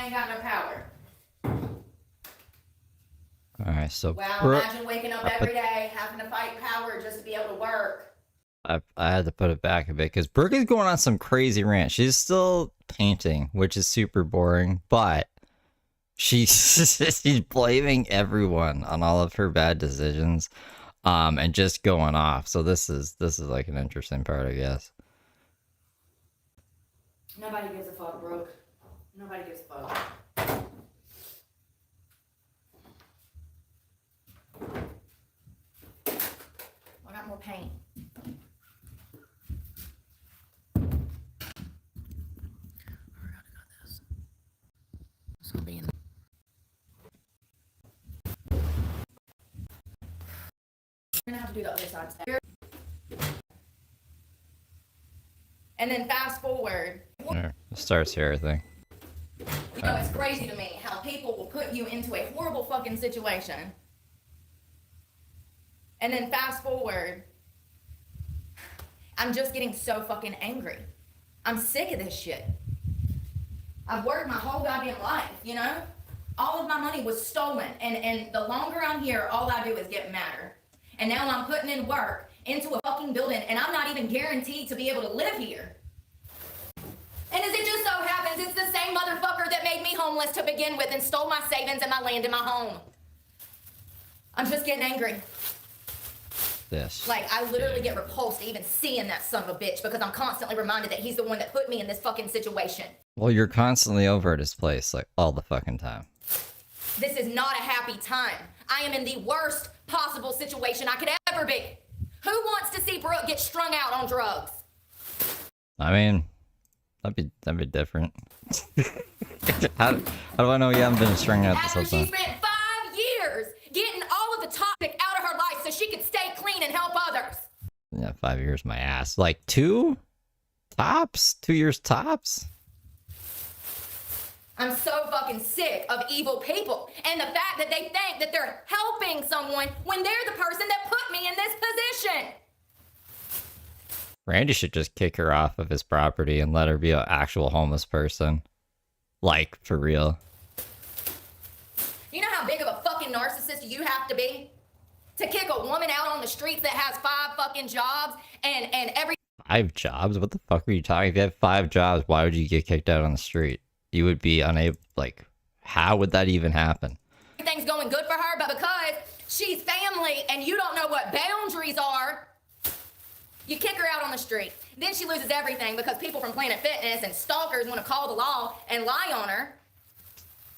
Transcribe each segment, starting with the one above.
ain't got no power. Alright, so Wow, imagine waking up every day having to fight power just to be able to work. I had to put it back a bit because Brooke is going on some crazy rant. She's still painting, which is super boring, but she's blaming everyone on all of her bad decisions, and just going off. So this is like an interesting part, I guess. Nobody gives a fuck, Brooke. Nobody gives a fuck. I got more paint. I'm gonna have to do the other side. And then fast forward. It starts here, I think. You know, it's crazy to me how people will put you into a horrible fucking situation. And then fast forward. I'm just getting so fucking angry. I'm sick of this shit. I've worked my whole goddamn life, you know? All of my money was stolen. And the longer I'm here, all I do is get madder. And now I'm putting in work into a fucking building, and I'm not even guaranteed to be able to live here. And as it just so happens, it's the same motherfucker that made me homeless to begin with and stole my savings and my land and my home. I'm just getting angry. This. Like, I literally get repulsed even seeing that son of a bitch because I'm constantly reminded that he's the one that put me in this fucking situation. Well, you're constantly over at his place, like, all the fucking time. This is not a happy time. I am in the worst possible situation I could ever be. Who wants to see Brooke get strung out on drugs? I mean, that'd be different. how do I know you haven't been strung out this whole After time? she spent 5 years getting all of the toxic out of her life so she could stay clean and help others. Yeah, 5 years, my ass. Like 2 tops? 2 years tops? I'm so fucking sick of evil people and the fact that they think that they're helping someone when they're the person that put me in this position. Randy should just kick her off of his property and let her be an actual homeless person. Like, for real. You know how big of a fucking narcissist you have to be to kick a woman out on the streets that has 5 fucking jobs and every 5 jobs? What the fuck are you talking? If you had 5 jobs, why would you get kicked out on the street? You would be unable, like, how would that even happen? everything's going good for her, but because she's family and you don't know what boundaries are, you kick her out on the street. Then she loses everything because people from Planet Fitness and stalkers want to call the law and lie on her.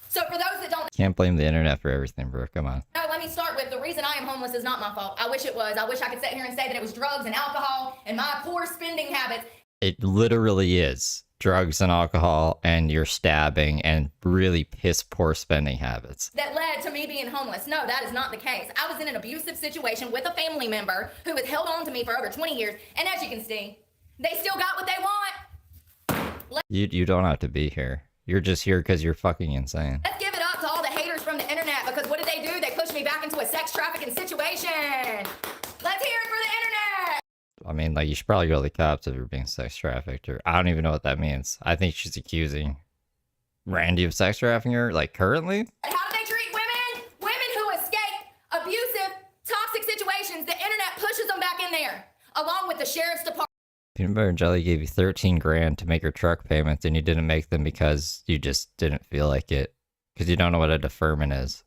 So for those that don't Can't blame the internet for everything, bro. Come on. know, let me start with the reason I am homeless is not my fault. I wish it was. I wish I could sit here and say that it was drugs and alcohol and my poor spending habits. It literally is drugs and alcohol and your stabbing and really piss poor spending habits That led to me being homeless. No, that is not the case. I was in an abusive situation with a family member who has held on to me for over 20 years. And as you can see, they still got what they want. You don't have to be here. You're just here because you're fucking insane. Let's give it up to all the haters from the internet, because what did they do? They pushed me back into a sex trafficking situation. Let's hear it for the internet. I mean, like, you should probably go to the cops if you're being sex trafficked, or I don't even know what that means. I think she's accusing Randy of sex trafficking her, like, currently. How do they treat women? Women who escape abusive, toxic situations, the internet pushes them back in there, along with the sheriff's department. Peanut Butter and Jelly gave you 13 grand to make her truck payments, and you didn't make them because you just didn't feel like it. Because you don't know what a deferment is.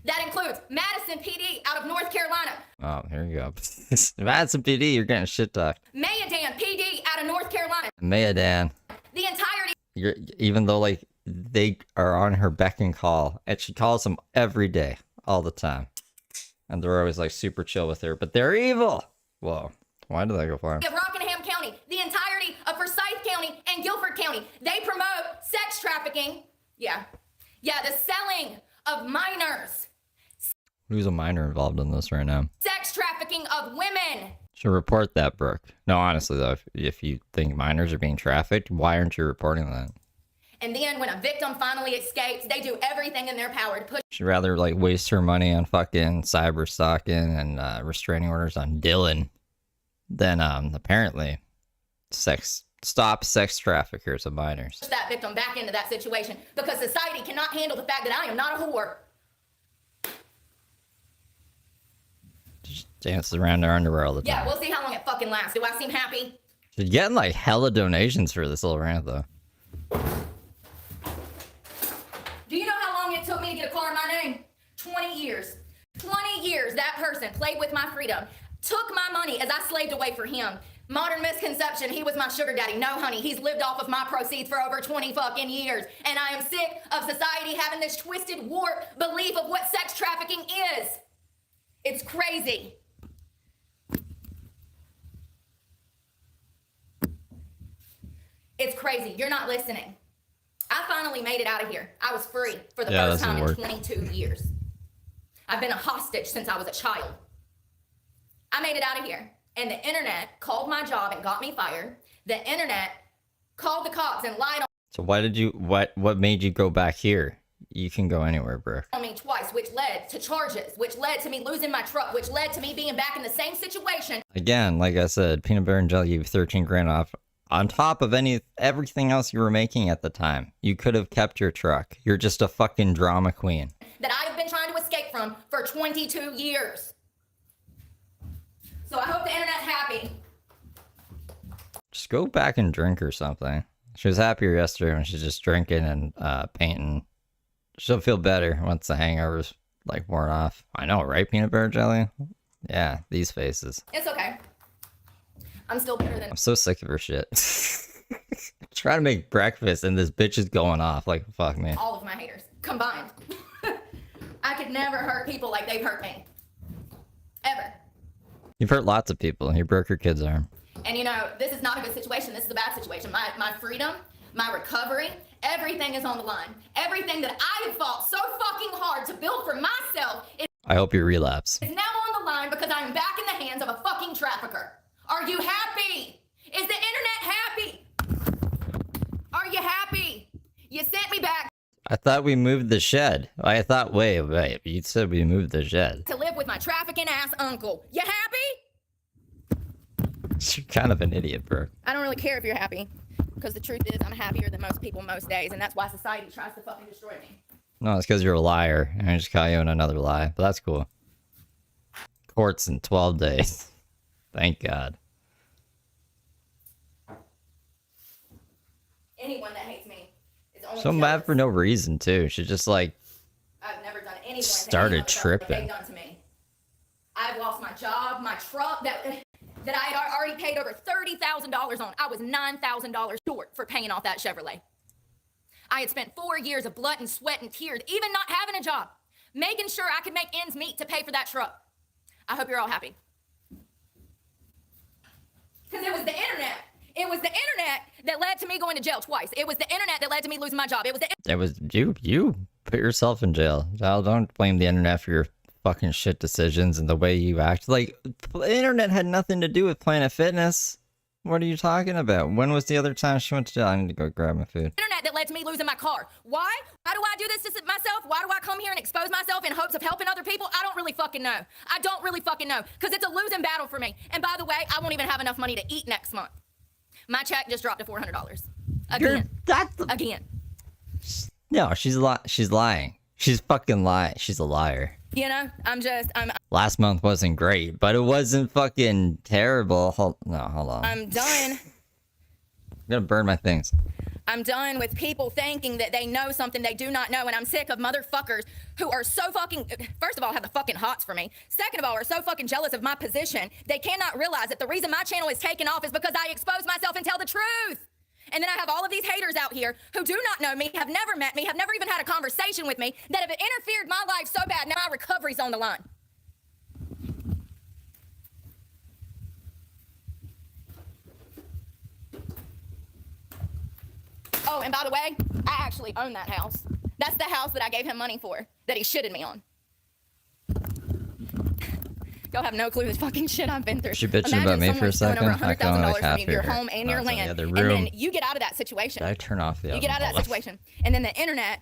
That includes Madison PD out of North Carolina. Oh, here you go. Madison PD, you're getting shit talked. Mayadan PD out of North Carolina. Mayadan. The entirety. Even though, like, they are on her beck and call, and she calls them every day, all the time. And they're always, like, super chill with her, but they're evil! Whoa. Why did I go far? Of Rockingham County, the entirety of Forsyth County and Guilford County. They promote sex trafficking. Yeah, the selling of minors. Who's a minor involved in this right now? Sex trafficking of women. Should report that, Brooke. No, honestly, though, if you think minors are being trafficked, why aren't you reporting that? And then when a victim finally escapes, they do everything in their power to push. She'd rather, like, waste her money on fucking cyber stalking and restraining orders on Dylan than, apparently, sex stop sex traffickers of minors. That victim back into that situation because society cannot handle the fact that I am not a whore. Just dances around their underwear all the time. Yeah, we'll see how long it fucking lasts. Do I seem happy? She's getting like hella donations for this little rant though. Do you know how long it took me to get a car in my name? 20 years. 20 years that person played with my freedom, took my money as I slaved away for him. Modern misconception, he was my sugar daddy. No, honey, he's lived off of my proceeds for over 20 fucking years. And I am sick of society having this twisted, warped belief of what sex trafficking is. It's crazy. It's crazy. You're not listening. I finally made it out of here. I was free for the first time in 22 years. I've been a hostage since I was a child. I made it out of here. And the internet called my job and got me fired. The internet called the cops and lied So what made you go back here? You can go anywhere, bro. on me twice, which led to charges, which led to me losing my truck, which led to me being back in the same situation. Again, like I said, peanut butter and jelly gave you 13 grand off. On top of everything else you were making at the time. You could have kept your truck. You're just a fucking drama queen. That I have been trying to escape from for 22 years. So I hope the internet's happy. Just go back and drink or something. She was happier yesterday when she's just drinking and painting. She'll feel better once the hangover's like worn off. I know, right, peanut butter jelly? Yeah, these faces. It's okay. I'm still better than I'm so sick of her shit. Trying to make breakfast and this bitch is going off like fuck me. all of my haters combined. I could never hurt people like they've hurt me. Ever. You've hurt lots of people and you broke your kid's arm. And you know, this is not a good situation. This is a bad situation. My freedom, my recovery, everything is on the line. Everything that I have fought so fucking hard to build for myself I hope you relapse. is now on the line because I'm back in the hands of a fucking trafficker. Are you happy? Is the internet happy? Are you happy? You sent me back I thought we moved the shed. I thought, wait, you said we moved the shed. to live with my trafficking ass uncle. You happy? You're kind of an idiot, bro. I don't really care if you're happy, because the truth is I'm happier than most people most days, and that's why society tries to fucking destroy me. No, it's because you're a liar, and I just caught you in another lie, but that's cool. Courts in 12 days. Thank God. Anyone that hates me is only So jealous. mad for no reason, too. She just, like, I've never done anything started tripping. That they've done to me. I've lost my job, my truck that I had already paid over $30,000 on. I was $9,000 short for paying off that Chevrolet. I had spent 4 years of blood and sweat and tears, even not having a job, making sure I could make ends meet to pay for that truck. I hope you're all happy. Because it was the internet. It was the internet that led to me going to jail twice. It was the internet that led to me losing my job. It was the it was you put yourself in jail. Don't blame the internet for your fucking shit decisions and the way you act. Like, the internet had nothing to do with Planet Fitness. What are you talking about? When was the other time she went to jail? I need to go grab my food. internet that led to me losing my car. Why? Why do I do this to myself? Why do I come here and expose myself in hopes of helping other people? I don't really fucking know. I don't really fucking know. Because it's a losing battle for me. And by the way, I won't even have enough money to eat next month. My check just dropped to $400. Again. Again. No, she's lying. She's fucking lying. She's a liar. You know, I'm Last month wasn't great, but it wasn't fucking terrible. Hold on. I'm done. I'm gonna burn my things. I'm done with people thinking that they know something they do not know, and I'm sick of motherfuckers who are so fucking, first of all, have the fucking hots for me. Second of all, are so fucking jealous of my position, they cannot realize that the reason my channel is taken off is because I expose myself and tell the truth. And then I have all of these haters out here who do not know me, have never met me, have never even had a conversation with me, that have interfered my life so bad, now my recovery's on the line. Oh, and by the way, I actually own that house. That's the house that I gave him money for, that he shitted me on. Y'all have no clue the fucking shit I've been through. She bitching about me for a second. I can only half your home and your land, and then you get out of that situation. Did I turn off the You get out of that situation, and then the internet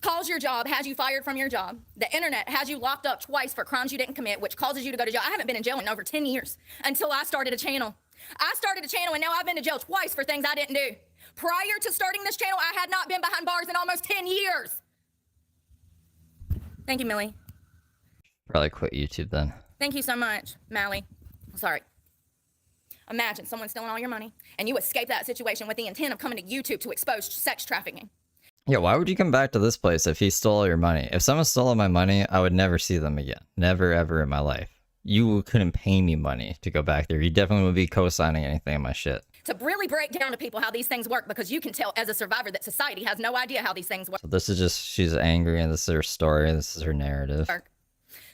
calls your job, has you fired from your job. The internet has you locked up twice for crimes you didn't commit, which causes you to go to jail. I haven't been in jail in over 10 years until I started a channel. I started a channel and now I've been to jail twice for things I didn't do. Prior to starting this channel, I had not been behind bars in almost 10 years. Thank you, Millie. Probably quit YouTube then. Thank you so much, Mally. Sorry. Imagine someone stealing all your money and you escape that situation with the intent of coming to YouTube to expose sex trafficking. Yeah, why would you come back to this place if he stole all your money? If someone stole all my money, I would never see them again. Never, ever in my life. You couldn't pay me money to go back there. You definitely would be co-signing anything in my shit. To really break down to people how these things work, because you can tell as a survivor that society has no idea how these things work. So this is just, she's angry and this is her story. This is her narrative.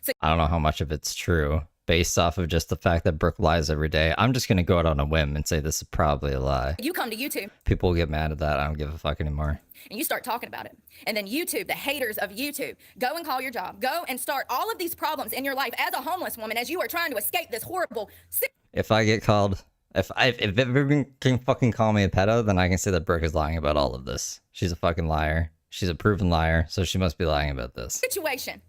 So, I don't know how much of it's true. Based off of just the fact that Brooke lies every day, I'm just going to go out on a whim and say this is probably a lie. you come to YouTube. People will get mad at that. I don't give a fuck anymore. And you start talking about it. And then YouTube, the haters of YouTube, go and call your job. Go and start all of these problems in your life as a homeless woman, as you are trying to escape this horrible... If I get called... If everyone can fucking call me a pedo, then I can say that Brooke is lying about all of this. She's a fucking liar. She's a proven liar, so she must be lying about this. Situation.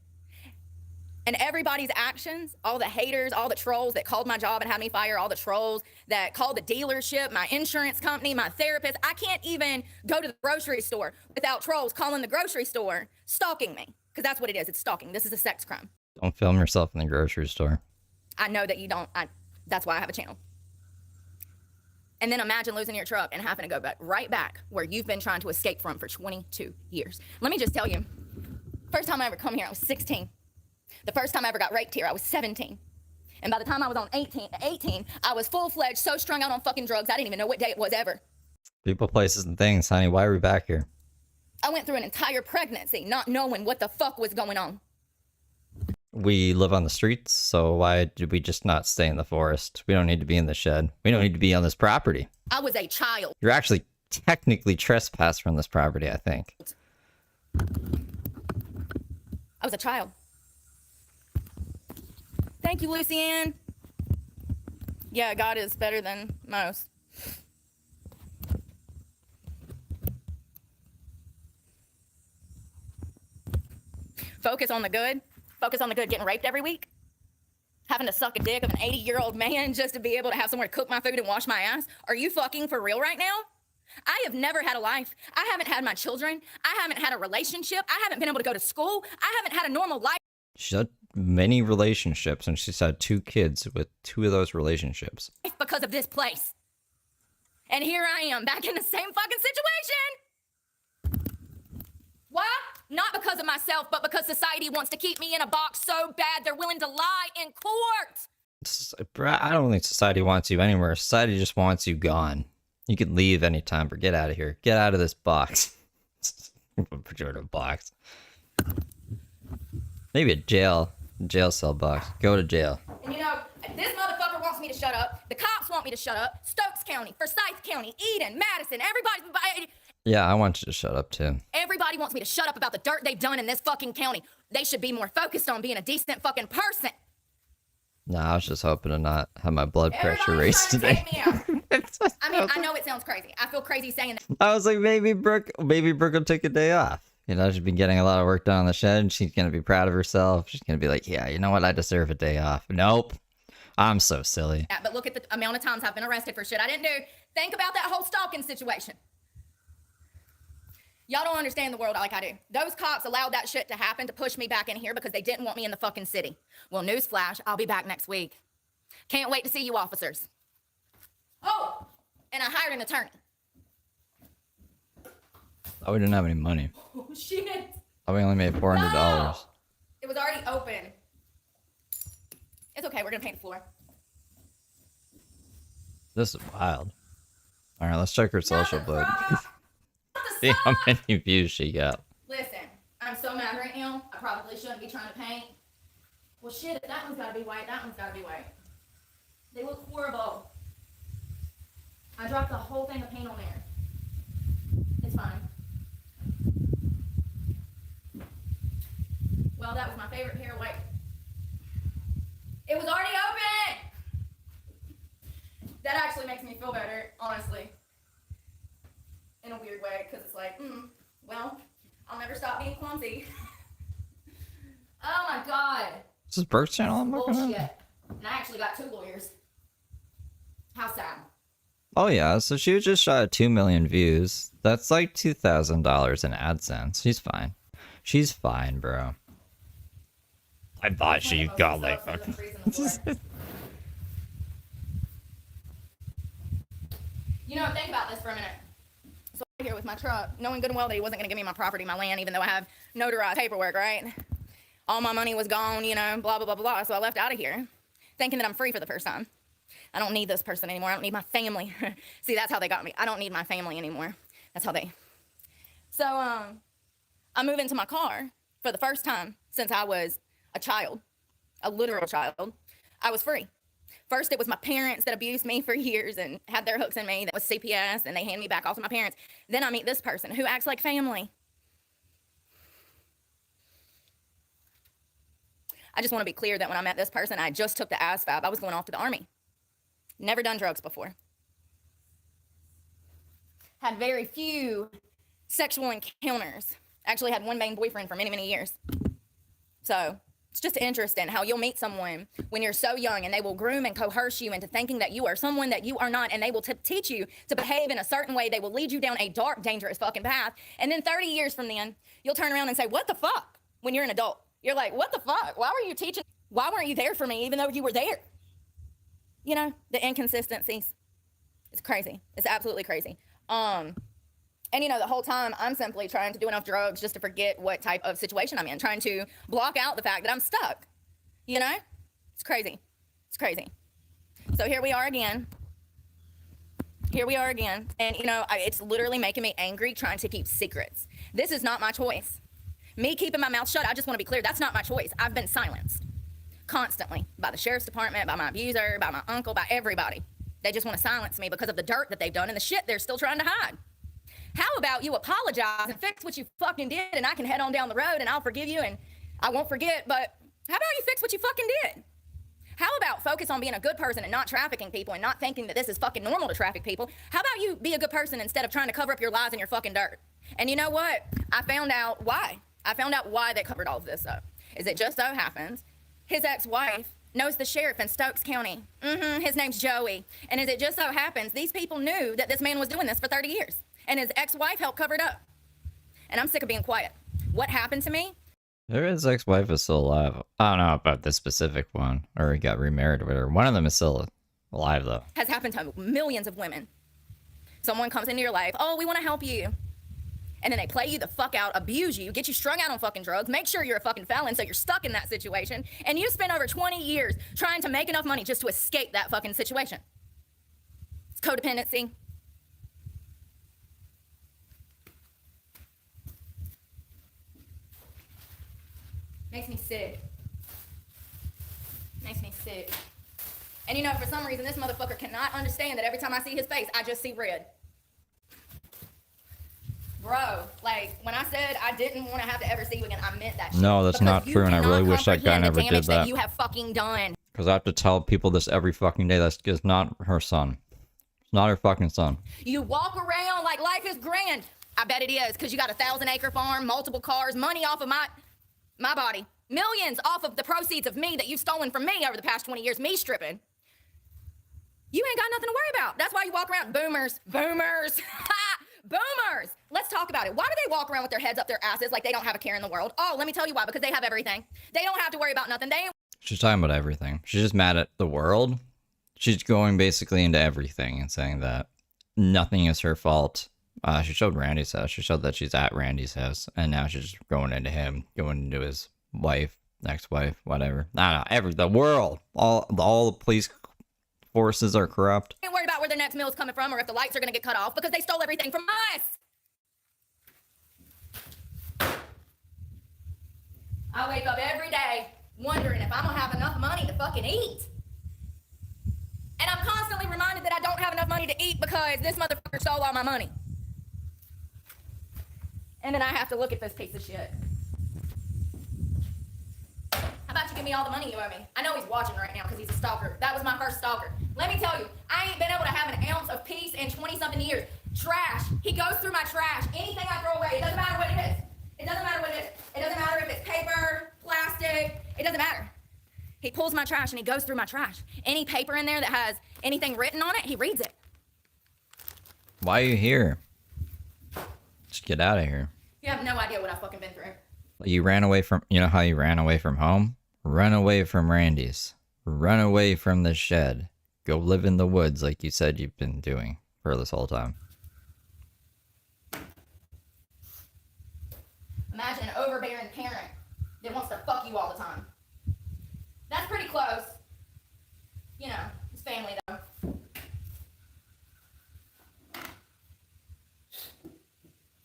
And everybody's actions, all the haters, all the trolls that called my job and had me fire, all the trolls that called the dealership, my insurance company, my therapist. I can't even go to the grocery store without trolls calling the grocery store stalking me. Because that's what it is. It's stalking. This is a sex crime. Don't film yourself in the grocery store. I know that you don't. That's why I have a channel. And then imagine losing your truck and having to go right back where you've been trying to escape from for 22 years. Let me just tell you, first time I ever come here, I was 16. The first time I ever got raped here, I was 17. And by the time I was on 18, I was full-fledged, so strung out on fucking drugs, I didn't even know what day it was ever. People, places, and things, honey. Why are we back here? I went through an entire pregnancy not knowing what the fuck was going on. We live on the streets, so why did we just not stay in the forest? We don't need to be in the shed. We don't need to be on this property. I was a child. You're actually technically trespassed from this property, I think. I was a child. Thank you, Lucianne. Yeah, God is better than most. Focus on the good. Focus on the good. Getting raped every week. Having to suck a dick of an 80-year-old man just to be able to have somewhere to cook my food and wash my ass. Are you fucking for real right now? I have never had a life. I haven't had my children. I haven't had a relationship. I haven't been able to go to school. I haven't had a normal life. She's had many relationships, and she's had 2 kids with 2 of those relationships. Because of this place. And here I am, back in the same fucking situation. Why? Not because of myself, but because society wants to keep me in a box so bad they're willing to lie in court. I don't think society wants you anywhere. Society just wants you gone. You can leave anytime, but get out of here. Get out of this box. Put you in a box. Maybe a jail cell box. Go to jail. And you know, this motherfucker wants me to shut up. The cops want me to shut up. Stokes County, Forsyth County, Eden, Madison, everybody. Yeah, I want you to shut up too. Everybody wants me to shut up about the dirt they've done in this fucking county. They should be more focused on being a decent fucking person. Nah, I was just hoping to not have my blood pressure raised today. I mean, I know it sounds crazy. I feel crazy saying that. I was like, maybe Brooke will take a day off. You know, she's been getting a lot of work done on the shed, and she's gonna be proud of herself. She's gonna be like, yeah, you know what? I deserve a day off. Nope. I'm so silly. Yeah, but look at the amount of times I've been arrested for shit I didn't do. Think about that whole stalking situation. Y'all don't understand the world like I do. Those cops allowed that shit to happen to push me back in here because they didn't want me in the fucking city. Well, newsflash, I'll be back next week. Can't wait to see you officers. Oh, and I hired an attorney. Oh, we didn't have any money. Oh, shit. Oh, we only made $400. No! It was already open. It's okay, we're gonna paint the floor. This is wild. All right, let's check her social blade. Not See how many views she got. Listen, I'm so mad right now. I probably shouldn't be trying to paint. Well, shit, if that one's gotta be white, that one's gotta be white. They look horrible. I dropped the whole thing of paint on there. It's fine. Well, that was my favorite pair of white. It was already open! That actually makes me feel better, honestly. In a weird way, because it's like, well, I'll never stop being clumsy. Oh my god. Is this Brooke's channel I'm looking Bullshit. at? And I actually got 2 lawyers. How sad. Oh yeah, so she was just shy of 2 million views. That's like $2,000 in AdSense. She's fine. She's fine, bro. I thought she got like fucking. You know, think about this for a minute. So I'm here with my truck, knowing good and well that he wasn't going to give me my property, my land, even though I have notarized paperwork, right? All my money was gone, you know, blah, blah, blah, blah. So I left out of here thinking that I'm free for the first time. I don't need this person anymore. I don't need my family. See, that's how they got me. I don't need my family anymore. That's how they. So I move into my car for the first time since I was a child, a literal child. I was free. First, it was my parents that abused me for years and had their hooks in me. That was CPS, and they hand me back off to my parents. Then I meet this person who acts like family. I just want to be clear that when I met this person, I just took the ASVAB. I was going off to the Army. Never done drugs before. Had very few sexual encounters. Actually had one main boyfriend for many, many years. So it's just interesting how you'll meet someone when you're so young and they will groom and coerce you into thinking that you are someone that you are not, and they will teach you to behave in a certain way. They will lead you down a dark, dangerous fucking path. And then 30 years from then, you'll turn around and say, what the fuck? When you're an adult. You're like, what the fuck? Why were you teaching? Why weren't you there for me even though you were there? You know, the inconsistencies. It's crazy. It's absolutely crazy. And, you know, the whole time I'm simply trying to do enough drugs just to forget what type of situation I'm in, trying to block out the fact that I'm stuck. You know? It's crazy. It's crazy. So here we are again. Here we are again. And, you know, it's literally making me angry trying to keep secrets. This is not my choice. Me keeping my mouth shut, I just want to be clear, that's not my choice. I've been silenced constantly by the sheriff's department, by my abuser, by my uncle, by everybody. They just want to silence me because of the dirt that they've done and the shit they're still trying to hide. How about you apologize and fix what you fucking did, and I can head on down the road and I'll forgive you and I won't forget, but how about you fix what you fucking did? How about focus on being a good person and not trafficking people and not thinking that this is fucking normal to traffic people? How about you be a good person instead of trying to cover up your lies and your fucking dirt? And you know what? I found out why. I found out why they covered all of this up. Is it just so happens his ex-wife knows the sheriff in Stokes County. His name's Joey. And as it just so happens, these people knew that this man was doing this for 30 years. And his ex-wife helped cover it up. And I'm sick of being quiet. What happened to me? His ex-wife is still alive. I don't know about this specific one, or he got remarried or whatever. One of them is still alive, though. Has happened to millions of women. Someone comes into your life, oh, we want to help you. And then they play you the fuck out, abuse you, get you strung out on fucking drugs, make sure you're a fucking felon so you're stuck in that situation, and you spend over 20 years trying to make enough money just to escape that fucking situation. It's codependency. Makes me sick. Makes me sick. And you know, for some reason, this motherfucker cannot understand that every time I see his face, I just see red. Bro, like, when I said I didn't want to have to ever see you again, I meant that shit. No, that's not true, and I really wish that guy never did that. You have fucking done. Because I have to tell people this every fucking day. That's just not her son. It's not her fucking son. You walk around like life is grand. I bet it is, because you got a 1,000-acre farm, multiple cars, money off of my body. Millions off of the proceeds of me that you've stolen from me over the past 20 years, me stripping. You ain't got nothing to worry about. That's why you walk around. Boomers. Boomers. Boomers. Let's talk about it. Why do they walk around with their heads up their asses like they don't have a care in the world? Oh, let me tell you why. Because they have everything. They don't have to worry about nothing. They ain't. She's talking about everything. She's just mad at the world. She's going basically into everything and saying that nothing is her fault. She showed Randy's house. She showed that she's at Randy's house. And now she's going into him, going into his wife, ex-wife, whatever. I don't know. The world. All the police forces are corrupt. Ain't worried about where their next meal is coming from or if the lights are going to get cut off because they stole everything from us. I wake up every day wondering if I'm going to have enough money to fucking eat. And I'm constantly reminded that I don't have enough money to eat because this motherfucker stole all my money. And then I have to look at this piece of shit. How about you give me all the money you owe me? I know he's watching right now because he's a stalker. That was my first stalker. Let me tell you, I ain't been able to have an ounce of peace in 20-something years. Trash. He goes through my trash. Anything I throw away, it doesn't matter what it is. It doesn't matter what it is. It doesn't matter if it's paper, plastic. It doesn't matter. He pulls my trash and he goes through my trash. Any paper in there that has Anything written on it, he reads it. Why are you here? Just get out of here. You have no idea what I've fucking been through. You ran away from, you know how you ran away from home? Run away from Randy's. Run away from the shed. Go live in the woods like you said you've been doing for this whole time. Imagine an overbearing parent that wants to fuck you all the time. That's pretty close. You know, it's family though.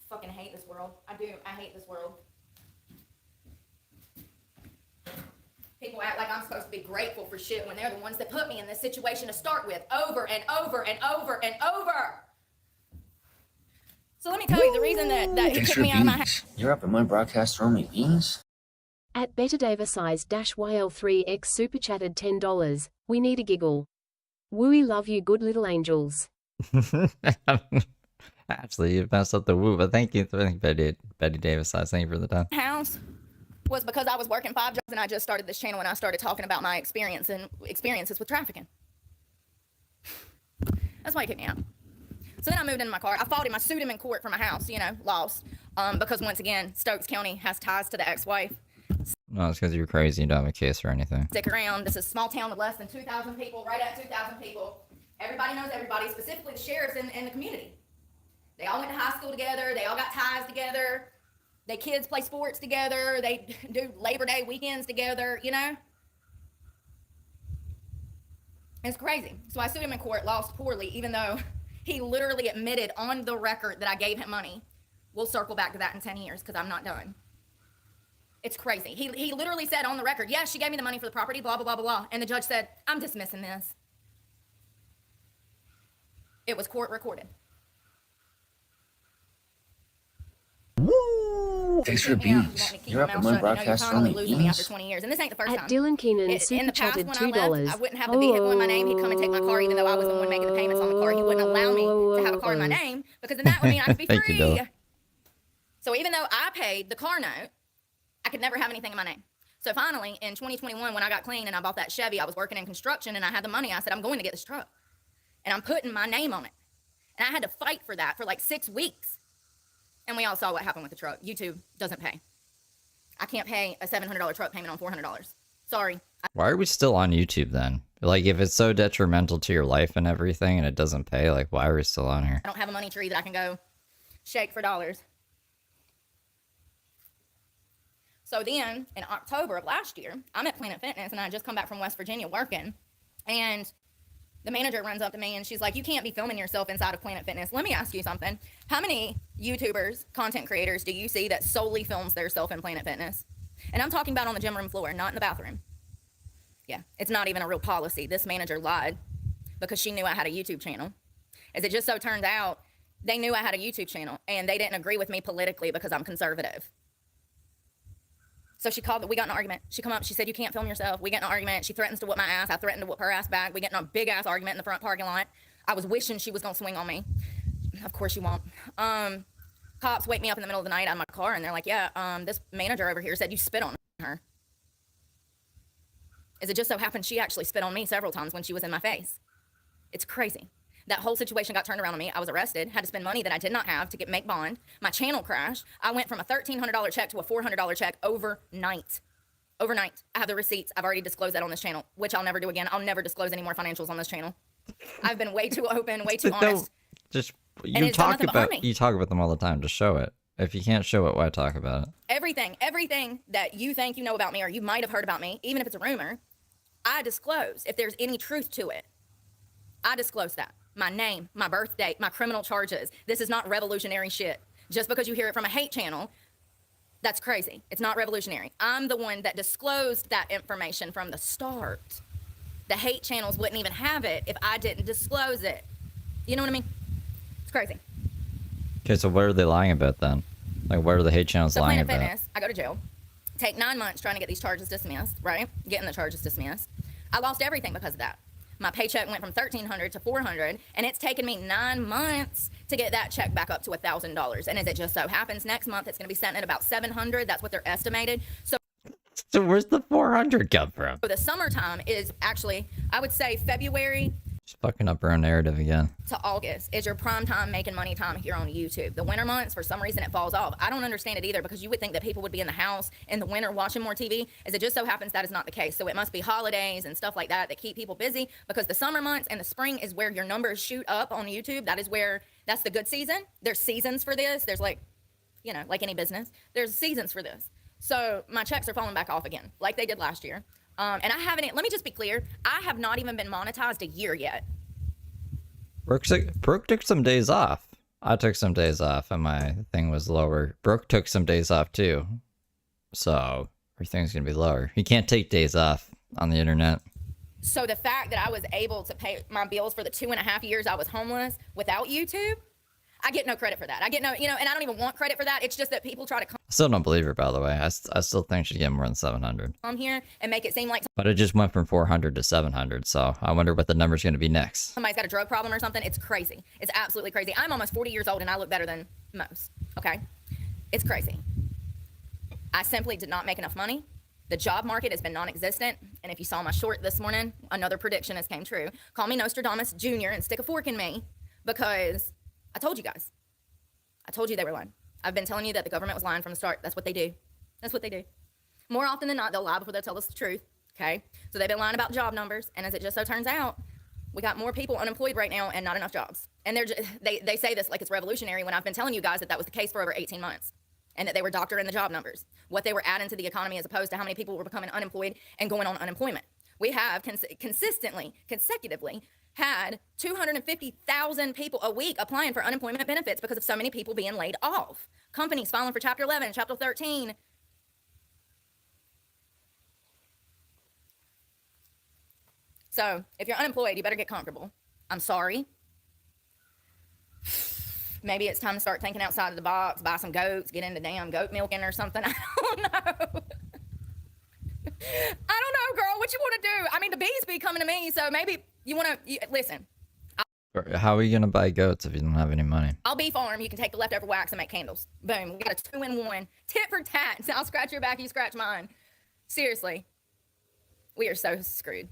Fucking hate this world. I do. I hate this world. People act like I'm supposed to be grateful for shit when they're the ones that put me in this situation to start with, over and over and over and over. So let me tell you the reason that he took me out of my house. You're up in my broadcast throwing me beans? At BetterDaversize-YL3X super chatted $10. We need a giggle. Wooey love you good little angels. Actually, you messed up the woo, but thank you. Thank Betty Davis. Thank you for the time. House was because I was working 5 jobs and I just started this channel and I started talking about my experiences with trafficking. That's why he kicked me out. So then I moved into my car. I fought him. I sued him in court for my house, you know, lost. Because once again, Stokes County has ties to the ex-wife. No, it's because you're crazy. You don't have a case or anything. Stick around. This is a small town of less than 2,000 people, right at 2,000 people. Everybody knows everybody, specifically the sheriffs in the community. They all went to high school together. They all got ties together. Their kids play sports together. They do Labor Day weekends together, you know? It's crazy. So I sued him in court, lost poorly, even though he literally admitted on the record that I gave him money. We'll circle back to that in 10 years because I'm not done. It's crazy. He literally said on the record, yes, she gave me the money for the property, blah, blah, blah, blah, blah. And the judge said, I'm dismissing this. It was court recorded. Thanks for beans. You're up in my broadcast throwing me beans? After 20 years. And this ain't the first At time. Dylan Keenan In super the past, chatted when $2. I left, I wouldn't have the vehicle in my name. He'd come and take my car, even though I was the one making the payments on the car. He wouldn't allow me to have a car in my name because then that would mean I could be Thank you, free. Dylan. So even though I paid the car note, I could never have anything in my name. So finally, in 2021, when I got clean and I bought that Chevy, I was working in construction and I had the money. I said, I'm going to get this truck. And I'm putting my name on it. And I had to fight for that for like 6 weeks. And we all saw what happened with the truck. YouTube doesn't pay. I can't pay a $700 truck payment on $400. Sorry. Why are we still on YouTube then? Like, if it's so detrimental to your life and everything and it doesn't pay, like, why are we still on here? I don't have a money tree that I can go shake for dollars. So then, in October of last year, I'm at Planet Fitness, and I had just come back from West Virginia working, and the manager runs up to me, and she's like, you can't be filming yourself inside of Planet Fitness. Let me ask you something. How many YouTubers, content creators, do you see that solely films their self in Planet Fitness? And I'm talking about on the gym room floor, not in the bathroom. Yeah, it's not even a real policy. This manager lied because she knew I had a YouTube channel. As it just so turned out, they knew I had a YouTube channel, and they didn't agree with me politically because I'm conservative. So she called, we got in an argument. She come up, she said, you can't film yourself. We get in an argument. She threatens to whip my ass. I threatened to whip her ass back. We get in a big ass argument in the front parking lot. I was wishing she was going to swing on me. Of course she won't. Cops wake me up in the middle of the night out of my car, and they're like, yeah, this manager over here said you spit on her. As it just so happened, she actually spit on me several times when she was in my face. It's crazy. That whole situation got turned around on me. I was arrested, had to spend money that I did not have to make bond. My channel crashed. I went from a $1,300 check to a $400 check overnight. Overnight. I have the receipts. I've already disclosed that on this channel, which I'll never do again. I'll never disclose any more financials on this channel. I've been way too open, way too honest. Just you talk about them all the time. Just show it. If you can't show it, why talk about it? Everything that you think you know about me or you might have heard about me, even if it's a rumor, I disclose. If there's any truth to it, I disclose that. My name, my birth date, my criminal charges. This is not revolutionary shit. Just because you hear it from a hate channel, that's crazy. It's not revolutionary. I'm the one that disclosed that information from the start. The hate channels wouldn't even have it if I didn't disclose it. You know what I mean? It's crazy. Okay, so what are they lying about then? Like, what are the hate channels lying about? Planet Fitness, I go to jail. Take 9 months trying to get these charges dismissed, right? Getting the charges dismissed. I lost everything because of that. My paycheck went from $1,300 to $400, and it's taken me 9 months to get that check back up to $1,000. And as it just so happens, next month it's going to be sent at about $700. That's what they're estimated. So where's the $400 come from? So the summertime is actually, I would say February She's fucking up her own narrative again. To August is your prime time making money time here on YouTube. The winter months, for some reason, it falls off. I don't understand it either, because you would think that people would be in the house in the winter watching more TV, as it just so happens that is not the case. So it must be holidays and stuff like that that keep people busy, because the summer months and the spring is where your numbers shoot up on YouTube. That is where, that's the good season. There's seasons for this. There's like, you know, like any business, there's seasons for this. So my checks are falling back off again, like they did last year. And I haven't, let me just be clear, I have not even been monetized a year yet. Brooke took some days off. I took some days off and my thing was lower. Brooke took some days off too. So her thing's gonna be lower. You can't take days off on the internet. So the fact that I was able to pay my bills for the 2.5 years I was homeless without YouTube, I get no credit for that. I get no, you know, and I don't even want credit for that. It's just that people try to come I still don't believe her, by the way. I still think she'd get more than 700. here and make it seem like But it just went from 400 to 700, so I wonder what the number's going to be next. somebody's got a drug problem or something. It's crazy. It's absolutely crazy. I'm almost 40 years old and I look better than most, okay? It's crazy. I simply did not make enough money. The job market has been non-existent. And if you saw my short this morning, another prediction has came true. Call me Nostradamus Jr. and stick a fork in me, because I told you guys. I told you they were lying. I've been telling you that the government was lying from the start. That's what they do. That's what they do. More often than not, they'll lie before they'll tell us the truth, okay? So they've been lying about job numbers, and as it just so turns out, we got more people unemployed right now and not enough jobs. And they say this like it's revolutionary, when I've been telling you guys that that was the case for over 18 months, and that they were doctoring the job numbers, what they were adding to the economy as opposed to how many people were becoming unemployed and going on unemployment. We have consecutively had 250,000 people a week applying for unemployment benefits because of so many people being laid off. Companies filing for Chapter 11, Chapter 13. So if you're unemployed, you better get comfortable. I'm sorry. Maybe it's time to start thinking outside of the box, buy some goats, get into damn goat milking or something. I don't know. I don't know, girl. What you want to do? I mean, the bees be coming to me, so maybe you want to listen. How are you gonna buy goats if you don't have any money? I'll bee farm. You can take the leftover wax and make candles. Boom. We got a 2-in-1. Tit for tat. So I'll scratch your back, you scratch mine. Seriously. We are so screwed.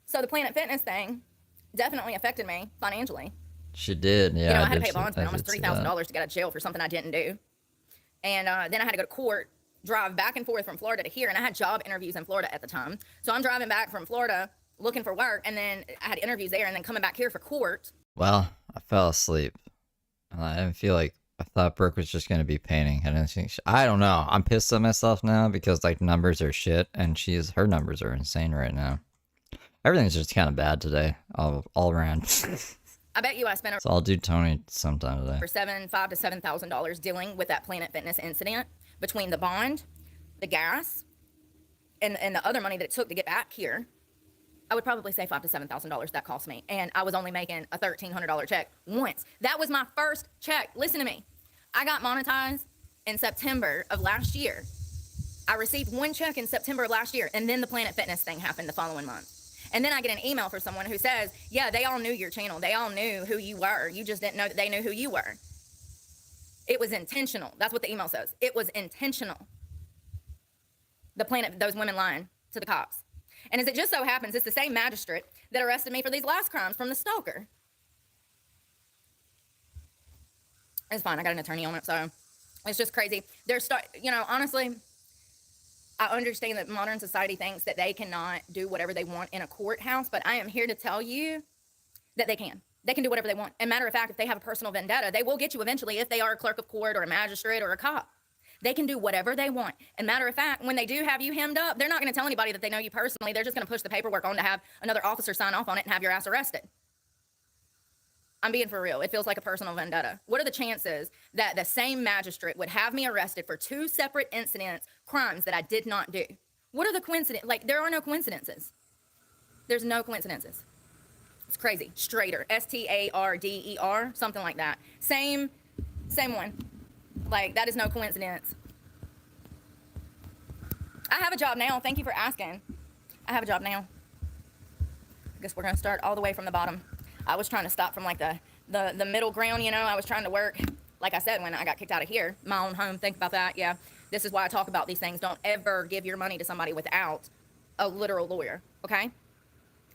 So the Planet Fitness thing definitely affected me financially. She did, yeah. You know, I had to pay a bondsman almost $3,000 to get out of jail for something I didn't do. And then I had to go to court, drive back and forth from Florida to here, and I had job interviews in Florida at the time. So I'm driving back from Florida looking for work, and then I had interviews there, and then coming back here for court. Well, I fell asleep. I didn't feel like, I thought Brooke was just going to be painting. I didn't think I don't know. I'm pissed at myself now because like numbers are shit, and her numbers are insane right now. Everything's just kind of bad today, all around. I bet you I spent So I'll do Tony sometime today. for $5,000 to $7,000 dealing with that Planet Fitness incident, between the bond, the gas, and the other money that it took to get back here. I would probably say $5,000 to $7,000 that cost me, and I was only making a $1,300 check once. That was my first check. Listen to me. I got monetized in September of last year. I received one check in September of last year, and then the Planet Fitness thing happened the following month. And then I get an email from someone who says, yeah, they all knew your channel. They all knew who you were. You just didn't know that they knew who you were. It was intentional. That's what the email says. It was intentional. Those women lying to the cops. And as it just so happens, it's the same magistrate that arrested me for these last crimes from the stalker. It's fine. I got an attorney on it, so it's just crazy. Honestly, I understand that modern society thinks that they cannot do whatever they want in a courthouse, but I am here to tell you that they can. They can do whatever they want. And matter of fact, if they have a personal vendetta, they will get you eventually if they are a clerk of court or a magistrate or a cop. They can do whatever they want. And matter of fact, when they do have you hemmed up, they're not going to tell anybody that they know you personally. They're just going to push the paperwork on to have another officer sign off on it and have your ass arrested. I'm being for real. It feels like a personal vendetta. What are the chances that the same magistrate would have me arrested for 2 separate incidents, crimes that I did not do? What are the coincidences? Like, there are no coincidences. There's no coincidences. It's crazy. Strader, Starder, something like that. Same one. Like, that is no coincidence. I have a job now. Thank you for asking. I have a job now. I guess we're going to start all the way from the bottom. I was trying to stop from like the middle ground, you know. I was trying to work, like I said, when I got kicked out of here, my own home. Think about that. Yeah, this is why I talk about these things. Don't ever give your money to somebody without a literal lawyer, okay?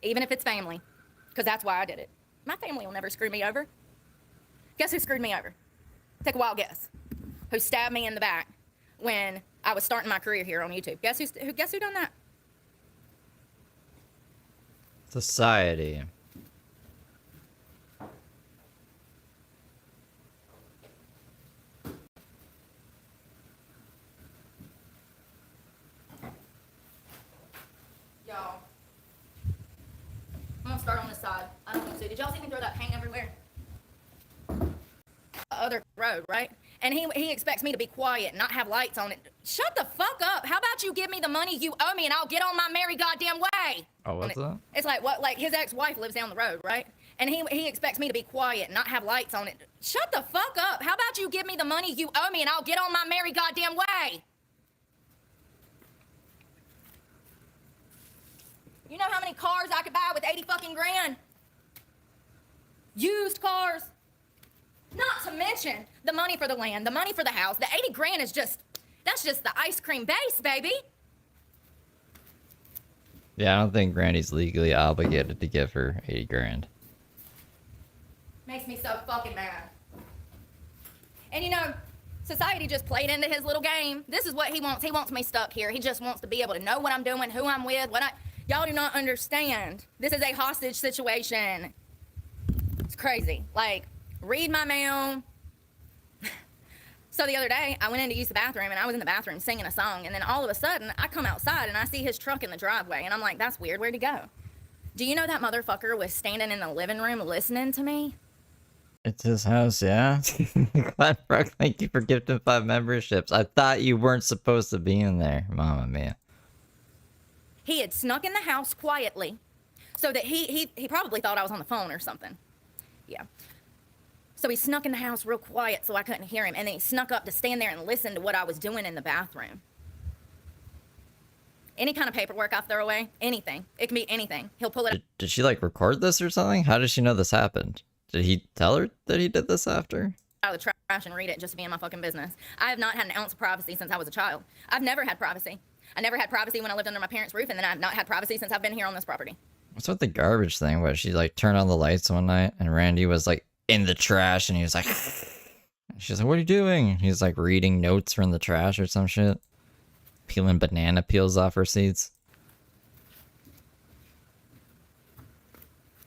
even if it's family, because that's why I did it. My family will never screw me over. Guess who screwed me over? Take a wild guess. Who stabbed me in the back when I was starting my career here on YouTube? Guess who done that? Society. Y'all. I'm gonna start on this side. I don't want to. Did y'all see me throw that paint everywhere? The other road, right? And he expects me to be quiet and not have lights on it. Shut the fuck up. How about you give me the money you owe me and I'll get on my merry goddamn way? Oh, what's that? It's like, what? Like, his ex-wife lives down the road, right? And he expects me to be quiet and not have lights on it. Shut the fuck up. How about you give me the money you owe me and I'll get on my merry goddamn way? You know how many cars I could buy with 80 fucking grand? Used cars. Not to mention the money for the land, the money for the house. The 80 grand is that's just the ice cream base, baby. Yeah, I don't think Granny's legally obligated to give her 80 grand. Makes me so fucking mad. And you know, society just played into his little game. This is what he wants. He wants me stuck here. He just wants to be able to know what I'm doing, who I'm with, Y'all do not understand. This is a hostage situation. It's crazy. Like, read my mail. So the other day, I went in to use the bathroom, and I was in the bathroom singing a song, and then all of a sudden, I come outside, and I see his truck in the driveway, and I'm like, that's weird. Where'd he go? Do you know that motherfucker was standing in the living room listening to me? It's his house, yeah? Glad Brooke, thank you for gifting 5 memberships. I thought you weren't supposed to be in there. Mama mia. He had snuck in the house quietly so that he probably thought I was on the phone or something. Yeah. So he snuck in the house real quiet so I couldn't hear him, and then he snuck up to stand there and listen to what I was doing in the bathroom. Any kind of paperwork I throw away, anything. It can be anything. He'll pull it. Did she like record this or something? How does she know this happened? Did he tell her that he did this after? Out of the trash and read it just to be in my fucking business. I have not had an ounce of privacy since I was a child. I've never had privacy. I never had privacy when I lived under my parents' roof, and then I've not had privacy since I've been here on this property. What's with the garbage thing? Where she like turned on the lights one night and Randy was like in the trash and he was like, she's like, what are you doing? He's like reading notes from the trash or some shit. Peeling banana peels off her seats.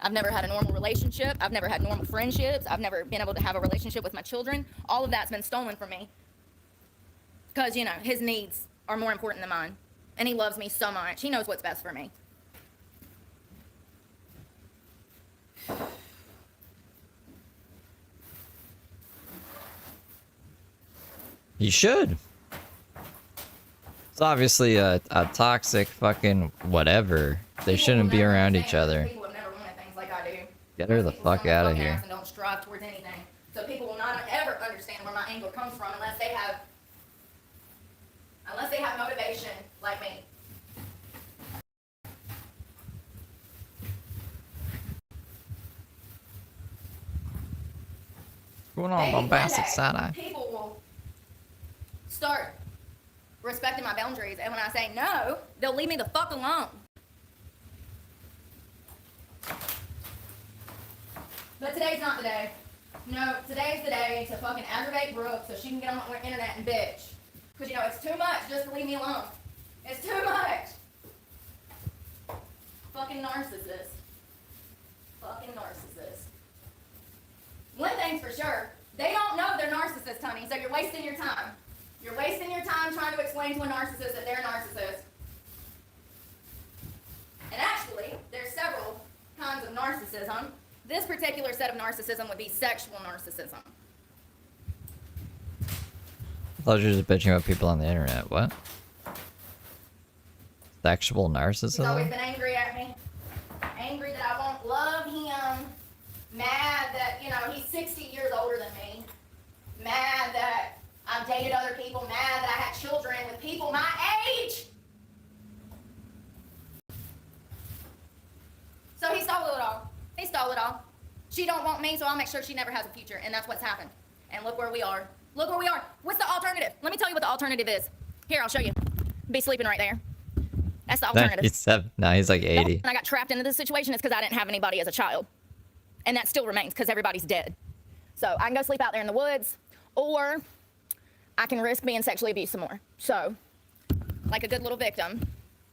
I've never had a normal relationship. I've never had normal friendships. I've never been able to have a relationship with my children. All of that's been stolen from me. Because, you know, his needs are more important than mine. And he loves me so much. He knows what's best for me. You should. It's obviously a toxic fucking whatever. They shouldn't be around each other. People have never wanted things like I do. Get her the fuck out of here. And don't strive towards anything. So people will not ever understand where my anger comes from unless they have motivation like me. What's going on, bombastic side eye? People will start respecting my boundaries, and when I say no, they'll leave me the fuck alone. But today's not the day. No, today's the day to fucking aggravate Brooke so she can get on the internet and bitch. Because, you know, it's too much just to leave me alone. It's too much. Fucking narcissist. Fucking narcissist. One thing's for sure, they don't know they're narcissists, honey, so you're wasting your time. You're wasting your time trying to explain to a narcissist that they're a narcissist. And actually, there's several kinds of narcissism. This particular set of narcissism would be sexual narcissism. I thought you were just bitching about people on the internet. What? Sexual narcissism? He's always been angry at me. Angry that I won't love him. Mad that, you know, he's 60 years older than me. Mad that I've dated other people. Mad that I had children with people my age. So he stole it all. He stole it all. She don't want me, so I'll make sure she never has a future. And that's what's happened. And look where we are. Look where we are. What's the alternative? Let me tell you what the alternative is. Here, I'll show you. Be sleeping right there. That's the alternative. 97. No, he's like 80. And I got trapped into this situation is because I didn't have anybody as a child. And that still remains because everybody's dead. So I can go sleep out there in the woods, or I can risk being sexually abused some more. So, like a good little victim,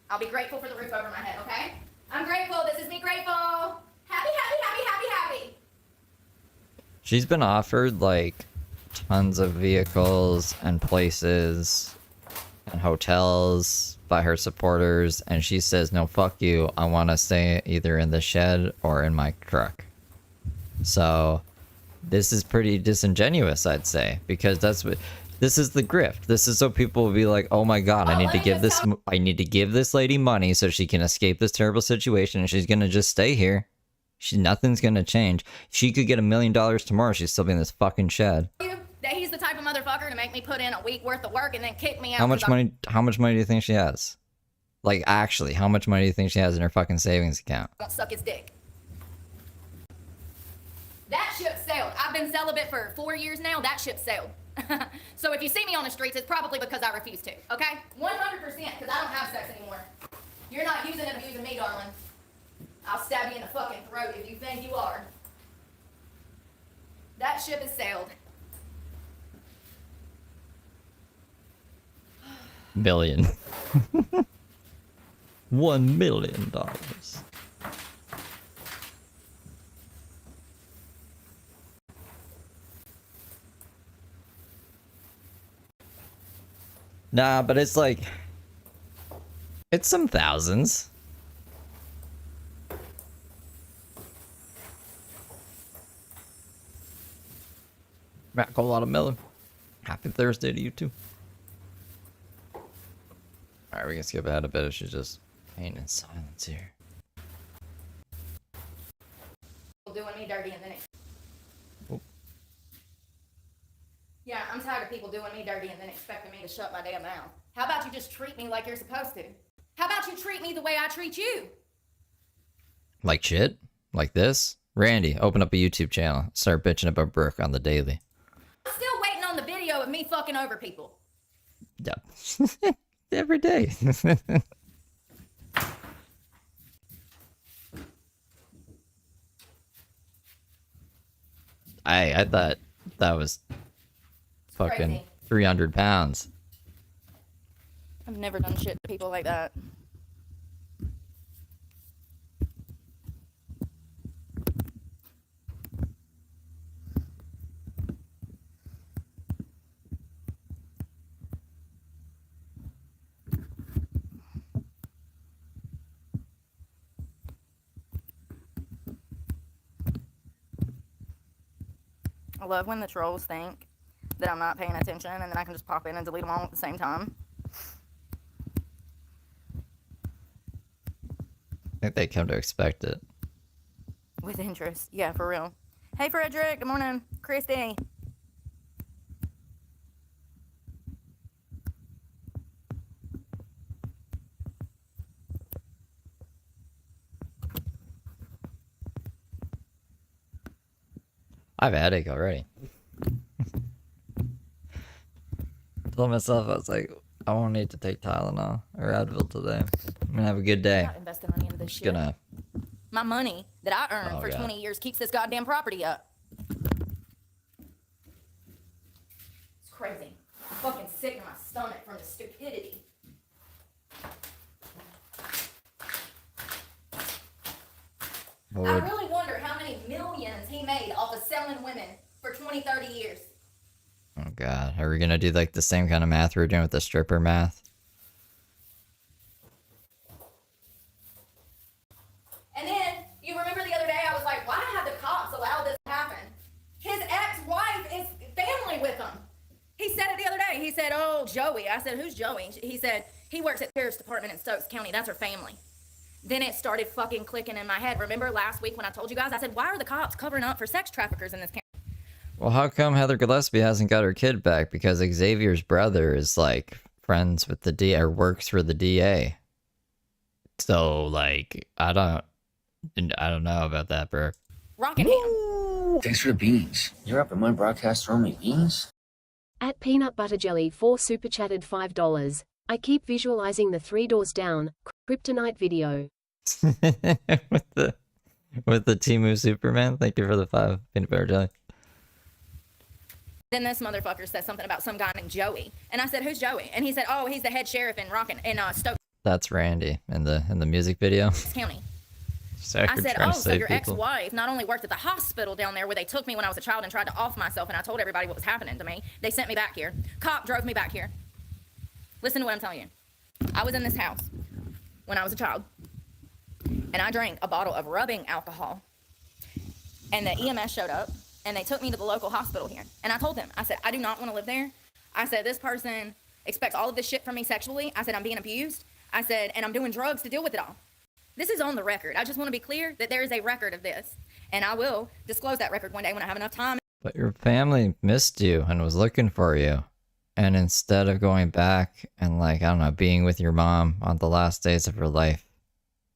I'll be grateful for the roof over my head, okay? I'm grateful. This is me grateful. Happy, happy, happy, happy, happy. She's been offered like tons of vehicles and places and hotels by her supporters, and she says, no, fuck you. I want to stay either in the shed or in my truck. So this is pretty disingenuous, I'd say, because this is the grift. This is so people will be like, oh my god, I need to give this lady money so she can escape this terrible situation, and she's gonna just stay here. Nothing's gonna change. She could get $1 million tomorrow, she's still be in this fucking shed. That he's the type of motherfucker to make me put in a week worth of work and then kick me out. How much money do you think she has? Like, actually, how much money do you think she has in her fucking savings account? Won't suck his dick. That ship sailed. I've been celibate for 4 years now. That ship sailed. So if you see me on the streets, it's probably because I refuse to, okay? 100%, because I don't have sex anymore. You're not using and abusing me, darling. I'll stab you in the fucking throat if you think you are. That ship has sailed. Million. $1 million. Nah, but it's like, it's some thousands. Matt Colada Miller. Happy Thursday to you too. Alright, we can skip ahead a bit if she's just painting in silence here. Doing me dirty and then yeah, I'm tired of people doing me dirty and then expecting me to shut my damn mouth. How about you just treat me like you're supposed to? How about you treat me the way I treat you? Like shit? Like this? Randy, open up a YouTube channel. Start bitching about Brooke on the daily. I'm still waiting on the video of me fucking over people. Yep. Every day. I thought that was fucking crazy. 300 pounds. I've never done shit to people like that. I love when the trolls think that I'm not paying attention and then I can just pop in and delete them all at the same time. I think they come to expect it. With interest. Yeah, for real. Hey, Frederick. Good morning. Christy. I have a headache already. Told myself, I was like, I won't need to take Tylenol or Advil today. I'm gonna have a good day. I'm not investing money into this shit. Gonna. My money that I earned for 20 years keeps this goddamn property up. It's crazy. I'm fucking sick in my stomach from the stupidity. I really wonder how many millions he made off of selling women for 20, 30 years. Oh god, are we gonna do like the same kind of math we were doing with the stripper math? And then, you remember the other day I was like, why have the cops allowed this to happen? His ex-wife is family with him. He said it the other day. He said, oh, Joey. I said, who's Joey? He said, he works at the Sheriff's Department in Stokes County. That's her family. Then it started fucking clicking in my head. Remember last week when I told you guys? I said, why are the cops covering up for sex traffickers in this county? Well, how come Heather Gillespie hasn't got her kid back? Because Xavier's brother is like friends with the DA or works for the DA. So like, I don't know about that, Brooke. Rockingham. Thanks for the beans. You're up at my broadcast throwing me beans? At Peanut Butter Jelly 4 super chatted $5. I keep visualizing the 3 doors down, kryptonite video. with the Temu Superman. Thank you for the 5 peanut butter jelly. Then this motherfucker says something about some guy named Joey. And I said, who's Joey? And he said, oh, he's the head sheriff in Stokes That's Randy in the music video. County. Sorry, I said, trying oh, to so save your people. ex-wife not only worked at the hospital down there where they took me when I was a child and tried to off myself, and I told everybody what was happening to me. They sent me back here. Cop drove me back here. Listen to what I'm telling you. I was in this house when I was a child, and I drank a bottle of rubbing alcohol, and the EMS showed up, and they took me to the local hospital here. And I told them, I said, I do not want to live there. I said, this person expects all of this shit from me sexually. I said, I'm being abused. I said, and I'm doing drugs to deal with it all. This is on the record. I just want to be clear that there is a record of this. And I will disclose that record one day when I have enough time. But your family missed you and was looking for you. And instead of going back and, like, I don't know, being with your mom on the last days of her life,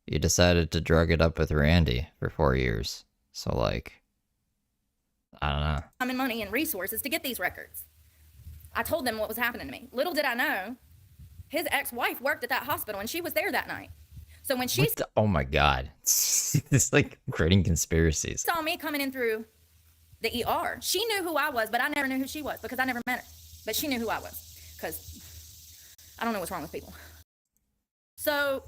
you decided to drug it up with Randy for 4 years. So, like, I don't know. Time and money and resources to get these records. I told them what was happening to me. Little did I know, his ex-wife worked at that hospital and she was there that night. So when she Oh my god. It's like creating conspiracies. saw me coming in through the ER, she knew who I was, but I never knew who she was because I never met her. But she knew who I was because I don't know what's wrong with people. So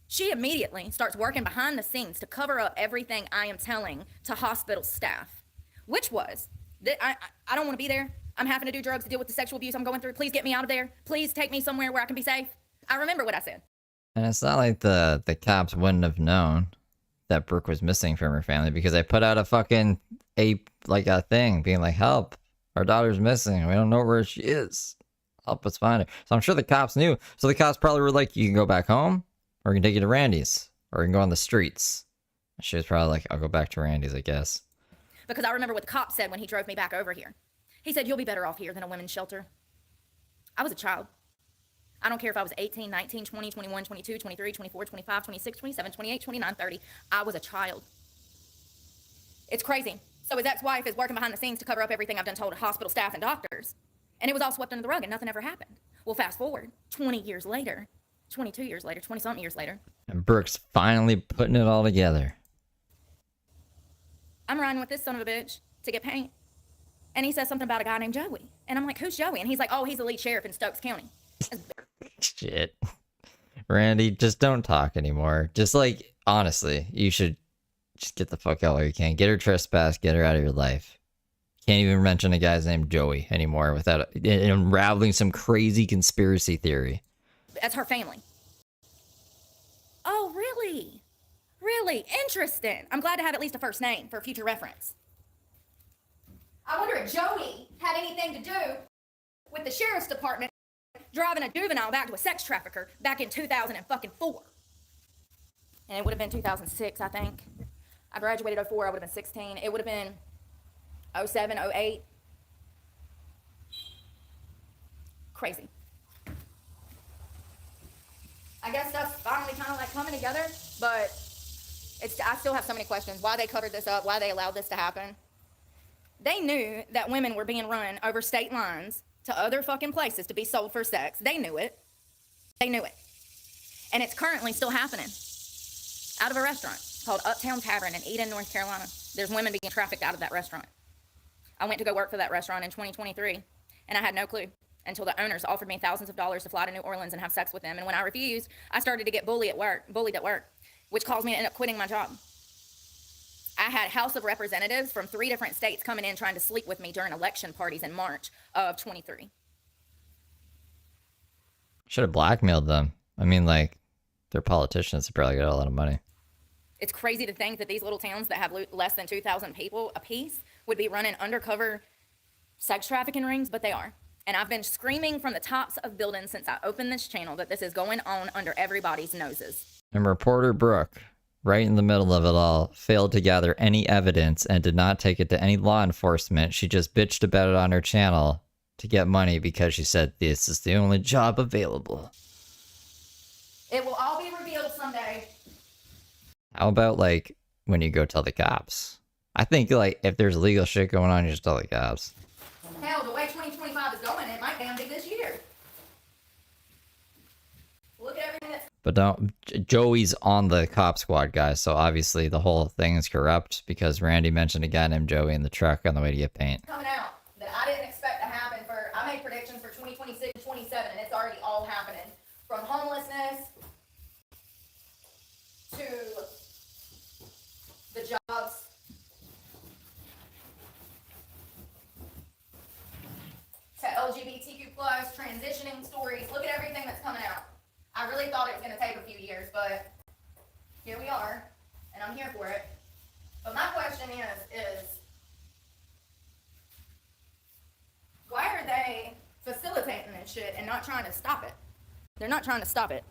she immediately starts working behind the scenes to cover up everything I am telling to hospital staff, which was that I don't want to be there. I'm having to do drugs to deal with the sexual abuse I'm going through. Please get me out of there. Please take me somewhere where I can be safe. I remember what I said. And it's not like the cops wouldn't have known that Brooke was missing from her family because they put out a fucking a thing being like, help, our daughter's missing. We don't know where she is. Help us find her. So I'm sure the cops knew. So the cops probably were like, you can go back home, or we can take you to Randy's, or you can go on the streets. And she was probably like, I'll go back to Randy's, I guess. Because I remember what the cop said when he drove me back over here. He said, you'll be better off here than a women's shelter. I was a child. I don't care if I was 18, 19, 20, 21, 22, 23, 24, 25, 26, 27, 28, 29, 30. I was a child. It's crazy. So his ex-wife is working behind the scenes to cover up everything I've done told hospital staff and doctors. And it was all swept under the rug and nothing ever happened. Well, fast forward 20 years later, 22 years later, 20-something years later. And Brooke's finally putting it all together. I'm riding with this son of a bitch to get paint. And he says something about a guy named Joey. And I'm like, who's Joey? And he's like, oh, he's the lead sheriff in Stokes County. Shit. Randy, just don't talk anymore. Just, like, honestly, you should just get the fuck out while you can. Get her trespassed, get her out of your life. Can't even mention a guy's named Joey anymore without unraveling some crazy conspiracy theory. That's her family. Oh, really? Really? Interesting. I'm glad to have at least a first name for future reference. I wonder if Joey had anything to do with the sheriff's department driving a juvenile back to a sex trafficker back in 2004. And it would have been 2006, I think. I graduated 04, I would have been 16. It would have been 07, 08. Crazy. I guess stuff's finally kind of like coming together, but I still have so many questions. Why they covered this up, why they allowed this to happen. They knew that women were being run over state lines to other fucking places to be sold for sex. They knew it. They knew it. And it's currently still happening. Out of a restaurant called Uptown Tavern in Eden, North Carolina. There's women being trafficked out of that restaurant. I went to go work for that restaurant in 2023, and I had no clue until the owners offered me thousands of dollars to fly to New Orleans and have sex with them. And when I refused, I started to get bullied at work, which caused me to end up quitting my job. I had House of Representatives from 3 different states coming in trying to sleep with me during election parties in March of 23. Should have blackmailed them. I mean, like, they're politicians. They probably got a lot of money. It's crazy to think that these little towns that have less than 2,000 people apiece would be running undercover sex trafficking rings, but they are. And I've been screaming from the tops of buildings since I opened this channel that this is going on under everybody's noses. And reporter Brooke, right in the middle of it all, failed to gather any evidence and did not take it to any law enforcement. She just bitched about it on her channel to get money because she said this is the only job available. It will all be revealed someday. How about, like, when you go tell the cops? I think, like, if there's illegal shit going on, you just tell the cops. Hell, the way 2025 is going, it might damn be this year. Look at everything that's But don't. Joey's on the cop squad, guys. So obviously the whole thing is corrupt because Randy mentioned a guy named Joey in the truck on the way to get paint. coming out that I didn't expect to happen for, I made predictions for 2026, 27, and it's already all happening. From homelessness to the jobs to LGBTQ plus transitioning stories. Look at everything that's coming out. I really thought it was going to take a few years, but here we are, and I'm here for it. But my question is why are they facilitating this shit and not trying to stop it? They're not trying to stop it.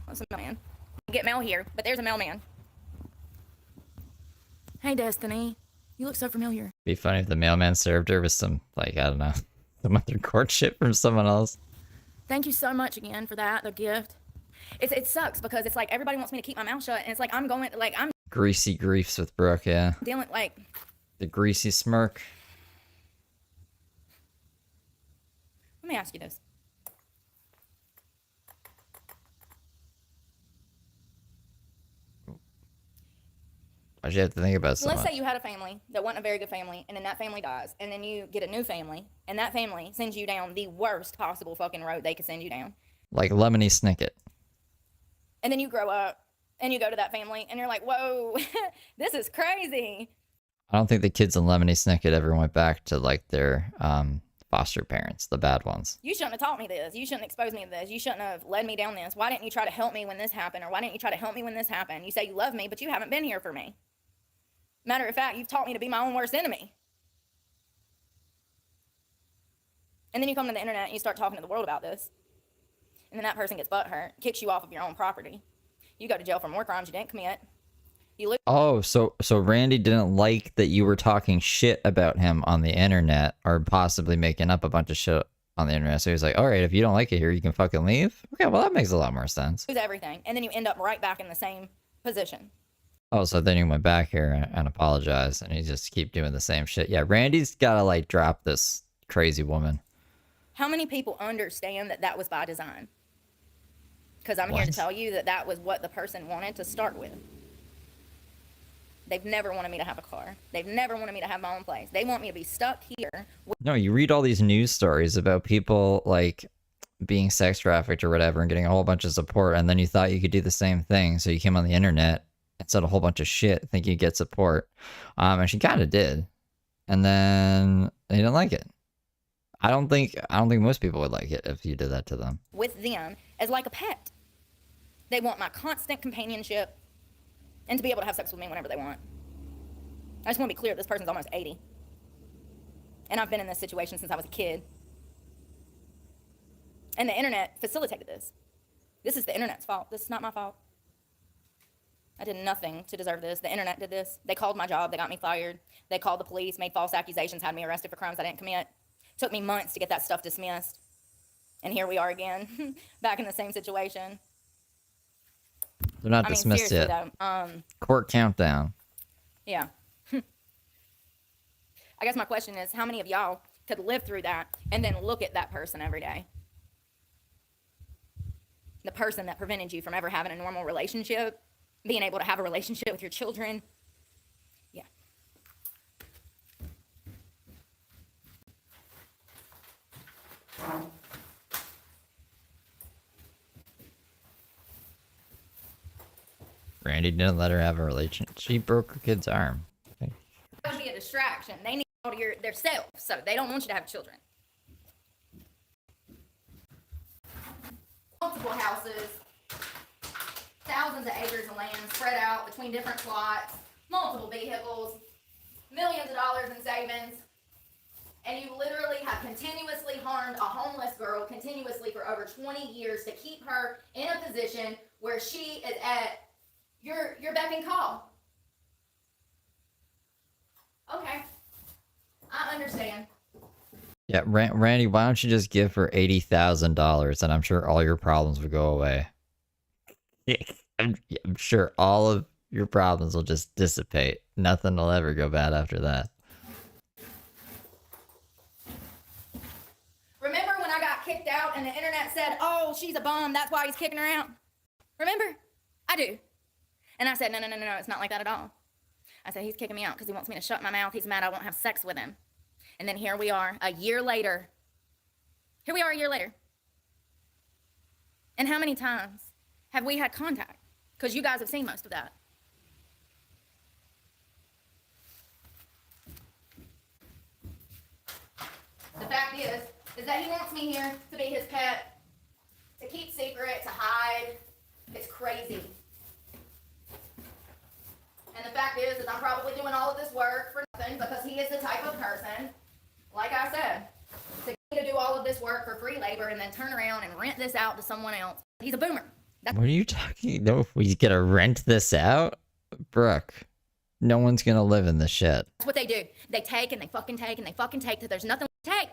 What's a mailman? You get mail here, but there's a mailman. Hey, Destiny. You look so familiar. Be funny if the mailman served her with some, like, I don't know, some other court shit from someone else. Thank you so much again for that, the gift. It sucks because it's like everybody wants me to keep my mouth shut, and it's like I'm Greasy griefs with Brooke, yeah. dealing, like, The greasy smirk. let me ask you this. Why'd you have to think about so Let's much? say you had a family that wasn't a very good family, and then that family dies, and then you get a new family, and that family sends you down the worst possible fucking road they could send you down. Like Lemony Snicket. And then you grow up, and you go to that family, and you're like, whoa, this is crazy. I don't think the kids in Lemony Snicket ever went back to, like, their foster parents, the bad ones. You shouldn't have taught me this. You shouldn't expose me to this. You shouldn't have led me down this. Why didn't you try to help me when this happened? Or why didn't you try to help me when this happened? You say you love me, but you haven't been here for me. Matter of fact, you've taught me to be my own worst enemy. And then you come to the internet and you start talking to the world about this. And then that person gets butthurt, kicks you off of your own property. You go to jail for more crimes you didn't commit. You lose. Oh, so Randy didn't like that you were talking shit about him on the internet or possibly making up a bunch of shit on the internet. So he was like, all right, if you don't like it here, you can fucking leave. Okay, well, that makes a lot more sense. Lose everything. And then you end up right back in the same position. Oh, so then he went back here and apologized, and he just keep doing the same shit. Yeah, Randy's gotta, like, drop this crazy woman. How many people understand that that was by design? Because I'm here to What? tell you that that was what the person wanted to start with. They've never wanted me to have a car. They've never wanted me to have my own place. They want me to be stuck here. No, you read all these news stories about people, like, being sex trafficked or whatever and getting a whole bunch of support, and then you thought you could do the same thing, so you came on the internet and said a whole bunch of shit thinking you'd get support. And she kind of did. And then they didn't like it. I don't think most people would like it if you did that to them. With them as like a pet. They want my constant companionship and to be able to have sex with me whenever they want. I just want to be clear, this person's almost 80. And I've been in this situation since I was a kid. And the internet facilitated this. This is the internet's fault. This is not my fault. I did nothing to deserve this. The internet did this. They called my job. They got me fired. They called the police, made false accusations, had me arrested for crimes I didn't commit. Took me months to get that stuff dismissed. And here we are again, back in the same situation. They're not dismissed yet. Though, Court countdown. yeah. I guess my question is, how many of y'all could live through that and then look at that person every day? The person that prevented you from ever having a normal relationship, being able to have a relationship with your children. Yeah. Randy didn't let her have a relationship. She broke her kid's arm. That would be a distraction. They need all to their self, so they don't want you to have children. Multiple houses, thousands of acres of land spread out between different plots, multiple vehicles, millions of dollars in savings, and you literally have continuously harmed a homeless girl continuously for over 20 years to keep her in a position where she is at your beck and call. Okay, I understand. Yeah, Randy, why don't you just give her $80,000 and I'm sure all your problems would go away. I'm sure all of your problems will just dissipate. Nothing will ever go bad after that. Remember when I got kicked out and the internet said, oh, she's a bum, that's why he's kicking her out. Remember? I do. And I said, no, it's not like that at all. I said, he's kicking me out because he wants me to shut my mouth. He's mad I won't have sex with him. And then here we are a year later. And how many times have we had contact? Because you guys have seen most of that. The fact is that he wants me here to be his pet, to keep secret, to hide. It's crazy. And the fact is I'm probably doing all of this work for nothing because he is the type of person, like I said, to do all of this work for free labor and then turn around and rent this out to someone else. He's a boomer. What are you talking? No, we gonna rent this out? Brooke, no one's gonna live in this shit. That's what they do. They take and they fucking take and they fucking take till there's nothing to take.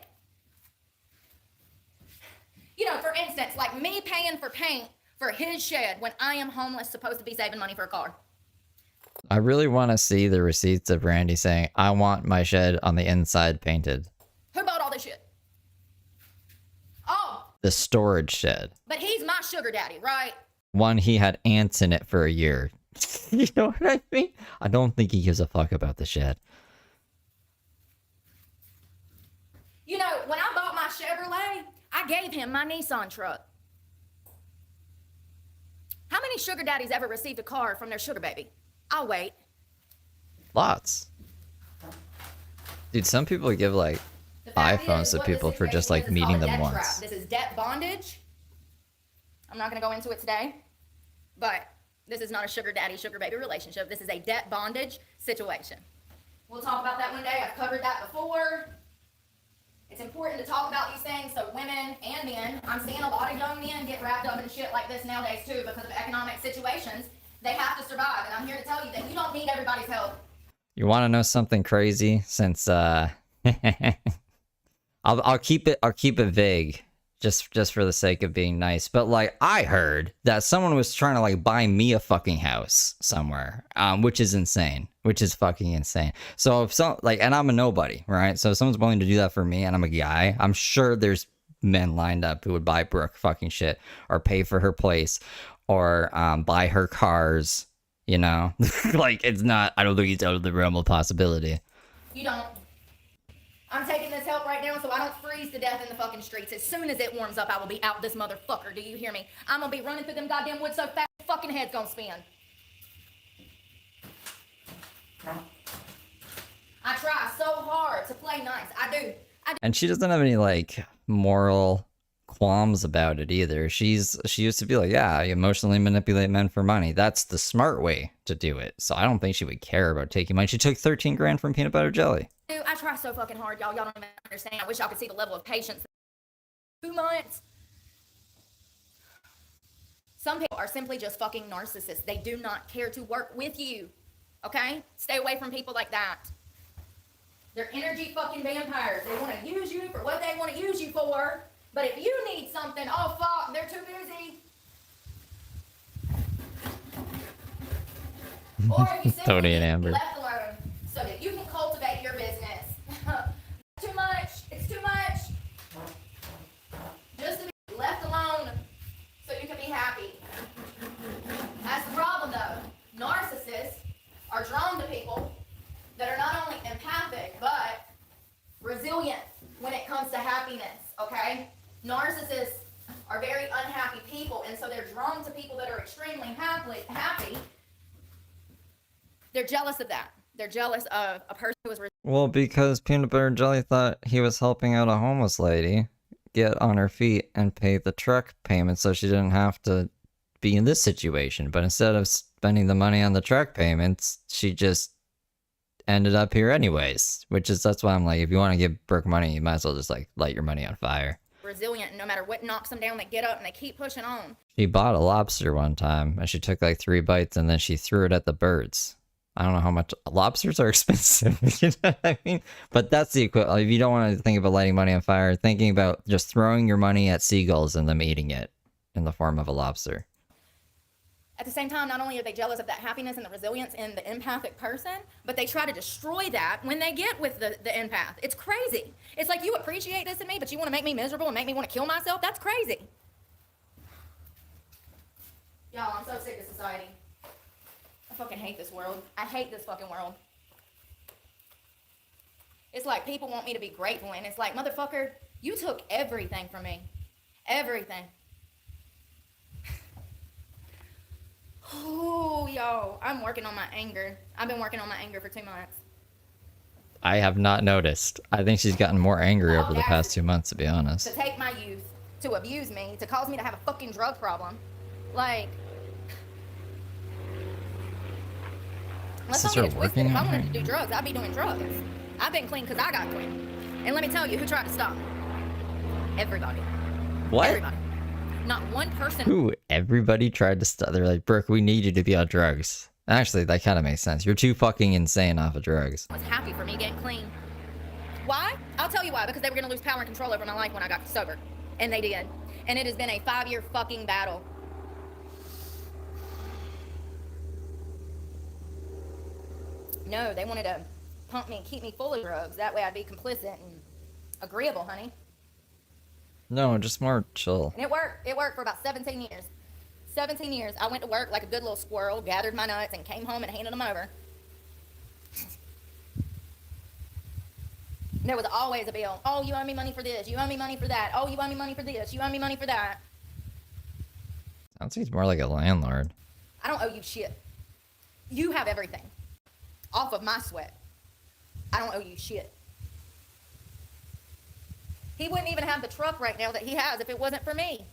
You know, for instance, like me paying for paint for his shed when I am homeless, supposed to be saving money for a car. I really want to see the receipts of Randy saying, I want my shed on the inside painted. Who bought all this shit? Oh. The storage shed. But he's my sugar daddy, right? One, he had ants in it for a year. You know what I mean? I don't think he gives a fuck about the shed. You know, when I bought my Chevrolet, I gave him my Nissan truck. How many sugar daddies ever received a car from their sugar baby? I'll wait. Lots. Dude, some people give like iPhones to people for just like meeting them once. This is debt bondage. I'm not going to go into it today, but this is not a sugar daddy, sugar baby relationship. This is a debt bondage situation. We'll talk about that one day. I've covered that before. It's important to talk about these things so women and men, I'm seeing a lot of young men get wrapped up in shit like this nowadays too because of economic situations. They have to survive, and I'm here to tell you that you don't need everybody's help. You want to know something crazy? Since I'll keep it vague, just for the sake of being nice. But like I heard that someone was trying to like buy me a fucking house somewhere, which is insane, which is fucking insane. So if and I'm a nobody, right? So if someone's willing to do that for me, and I'm a guy, I'm sure there's men lined up who would buy Brooke fucking shit or pay for her place. Or buy her cars, you know? Like, it's not, I don't think it's out of the realm of possibility. You don't. I'm taking this help right now so I don't freeze to death in the fucking streets. As soon as it warms up, I will be out this motherfucker. Do you hear me? I'm gonna be running through them goddamn woods so fast, fucking head's gonna spin. I try so hard to play nice. I do. And she doesn't have any, like, moral qualms about it either. She used to be like, yeah, you emotionally manipulate men for money. That's the smart way to do it. So I don't think she would care about taking money. She took 13 grand from peanut butter jelly. Dude, I try so fucking hard, y'all. Y'all don't even understand. I wish y'all could see the level of patience. 2 months. Some people are simply just fucking narcissists. They do not care to work with you. Okay? Stay away from people like that. They're energy fucking vampires. They want to use you for what they want to use you for. But if you need something, oh fuck, they're too busy. Or if you simply Tony and Amber. be left alone so that you can cultivate your business. Too much. It's too much. Just to be left alone so you can be happy. That's the problem though. Narcissists are drawn to people that are not only empathic, but resilient when it comes to happiness, okay? Narcissists are very unhappy people, and so they're drawn to people that are extremely happy. They're jealous of that. They're jealous of a person who was... Well, because Peanut Butter Jelly thought he was helping out a homeless lady get on her feet and pay the truck payment so she didn't have to be in this situation. But instead of spending the money on the truck payments, she just ended up here anyways. That's why I'm like, if you want to give Brooke money, you might as well just like light your money on fire. Resilient, and no matter what knocks them down, they get up and they keep pushing on. She bought a lobster one time and she took like 3 bites and then she threw it at the birds. I don't know how much lobsters are expensive, you know what I mean? But that's the equivalent. If you don't want to think about lighting money on fire, thinking about just throwing your money at seagulls and them eating it in the form of a lobster. At the same time, not only are they jealous of that happiness and the resilience in the empathic person, but they try to destroy that when they get with the empath. It's crazy. It's like, you appreciate this in me, but you want to make me miserable and make me want to kill myself? That's crazy. Y'all, I'm so sick of society. I fucking hate this world. I hate this fucking world. It's like people want me to be grateful, and it's like, motherfucker, you took everything from me. Everything. Oh, yo, I'm working on my anger. I've been working on my anger for 2 months. I have not noticed. I think she's gotten more angry over the past 2 months, to be honest. To take my youth, to abuse me, to cause me to have a fucking drug problem. Like, let's not get it twisted. If I wanted to do drugs, I'd be doing drugs. I've been clean because I got clean. And let me tell you, who tried to stop me? Everybody. What? Everybody. Not one person. Who? Everybody tried to stop. They're like, Brooke, we need you to be on drugs. Actually, that kind of makes sense. You're too fucking insane off of drugs. Was happy for me getting clean. Why? I'll tell you why. Because they were going to lose power and control over my life when I got sober. And they did. And it has been a 5-year fucking battle. No, they wanted to pump me and keep me full of drugs. That way I'd be complicit and agreeable, honey. No, just more chill. And it worked. It worked for about 17 years. 17 years. I went to work like a good little squirrel, gathered my nuts, and came home and handed them over. There was always a bill. Oh, you owe me money for this. You owe me money for that. Oh, you owe me money for this. You owe me money for that. Sounds like he's more like a landlord. I don't owe you shit. You have everything. Off of my sweat. I don't owe you shit. He wouldn't even have the truck right now that he has if it wasn't for me.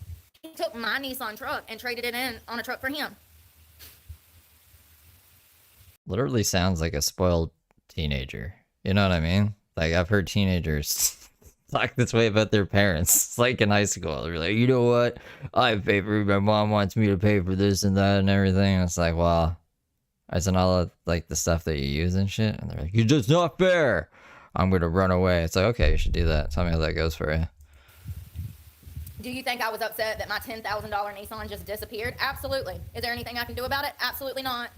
He took my Nissan truck and traded it in on a truck for him. Literally sounds like a spoiled teenager. You know what I mean? Like, I've heard teenagers talk this way about their parents. It's like in high school. They're like, you know what? I pay for it. My mom wants me to pay for this and that and everything. And it's like, well, isn't all of, like, the stuff that you use and shit? And they're like, you're just not fair. I'm going to run away. It's like, okay, you should do that. Tell me how that goes for you. Do you think I was upset that my $10,000 Nissan just disappeared? Absolutely. Is there anything I can do about it? Absolutely not.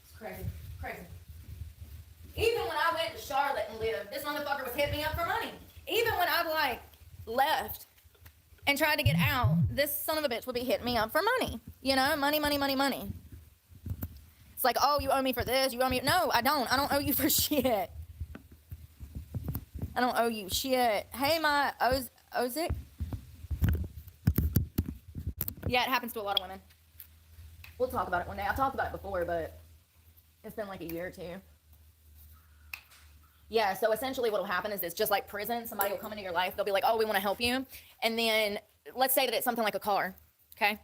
It's crazy. Crazy. Even when I went to Charlotte and lived, this motherfucker was hitting me up for money. Even when I, like, left and tried to get out, this son of a bitch would be hitting me up for money. You know, money, money, money, money. It's like, oh, you owe me for this, you owe me. No, I don't. I don't owe you for shit. I don't owe you shit. Hey, my Ozik. Yeah, it happens to a lot of women. We'll talk about it one day. I've talked about it before, but it's been like a year or two. Yeah, so essentially what will happen is this, just like prison, somebody will come into your life, they'll be like, oh, we want to help you. And then let's say that it's something like a car, okay?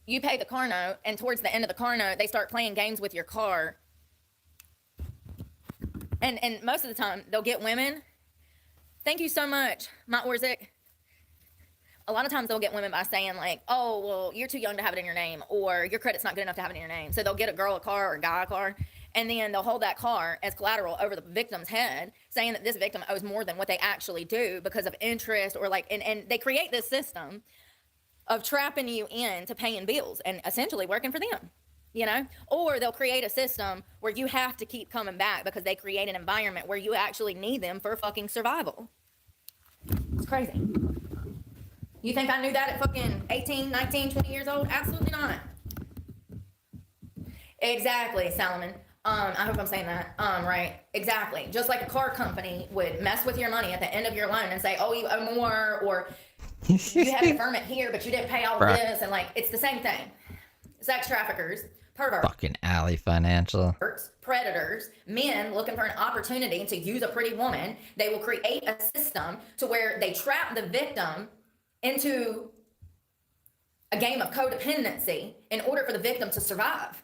You pay the car note, and towards the end of the car note, they start playing games with your car. And most of the time, they'll get women. Thank you so much, my Orzik. A lot of times they'll get women by saying like, oh, well, you're too young to have it in your name, or your credit's not good enough to have it in your name. So they'll get a girl a car or a guy a car, and then they'll hold that car as collateral over the victim's head, saying that this victim owes more than what they actually do because of interest, or like, and they create this system of trapping you into paying bills and essentially working for them, you know? Or they'll create a system where you have to keep coming back because they create an environment where you actually need them for fucking survival. It's crazy. You think I knew that at fucking 18, 19, 20 years old? Absolutely not. Exactly, Salomon. I hope I'm saying that right. Exactly. Just like a car company would mess with your money at the end of your loan and say, oh, you owe more, or you have a deferment here, but you didn't pay all of this. And like, it's the same thing. Sex traffickers, perverts. Fucking alley financial. Predators, men looking for an opportunity to use a pretty woman. They will create a system to where they trap the victim into a game of codependency in order for the victim to survive.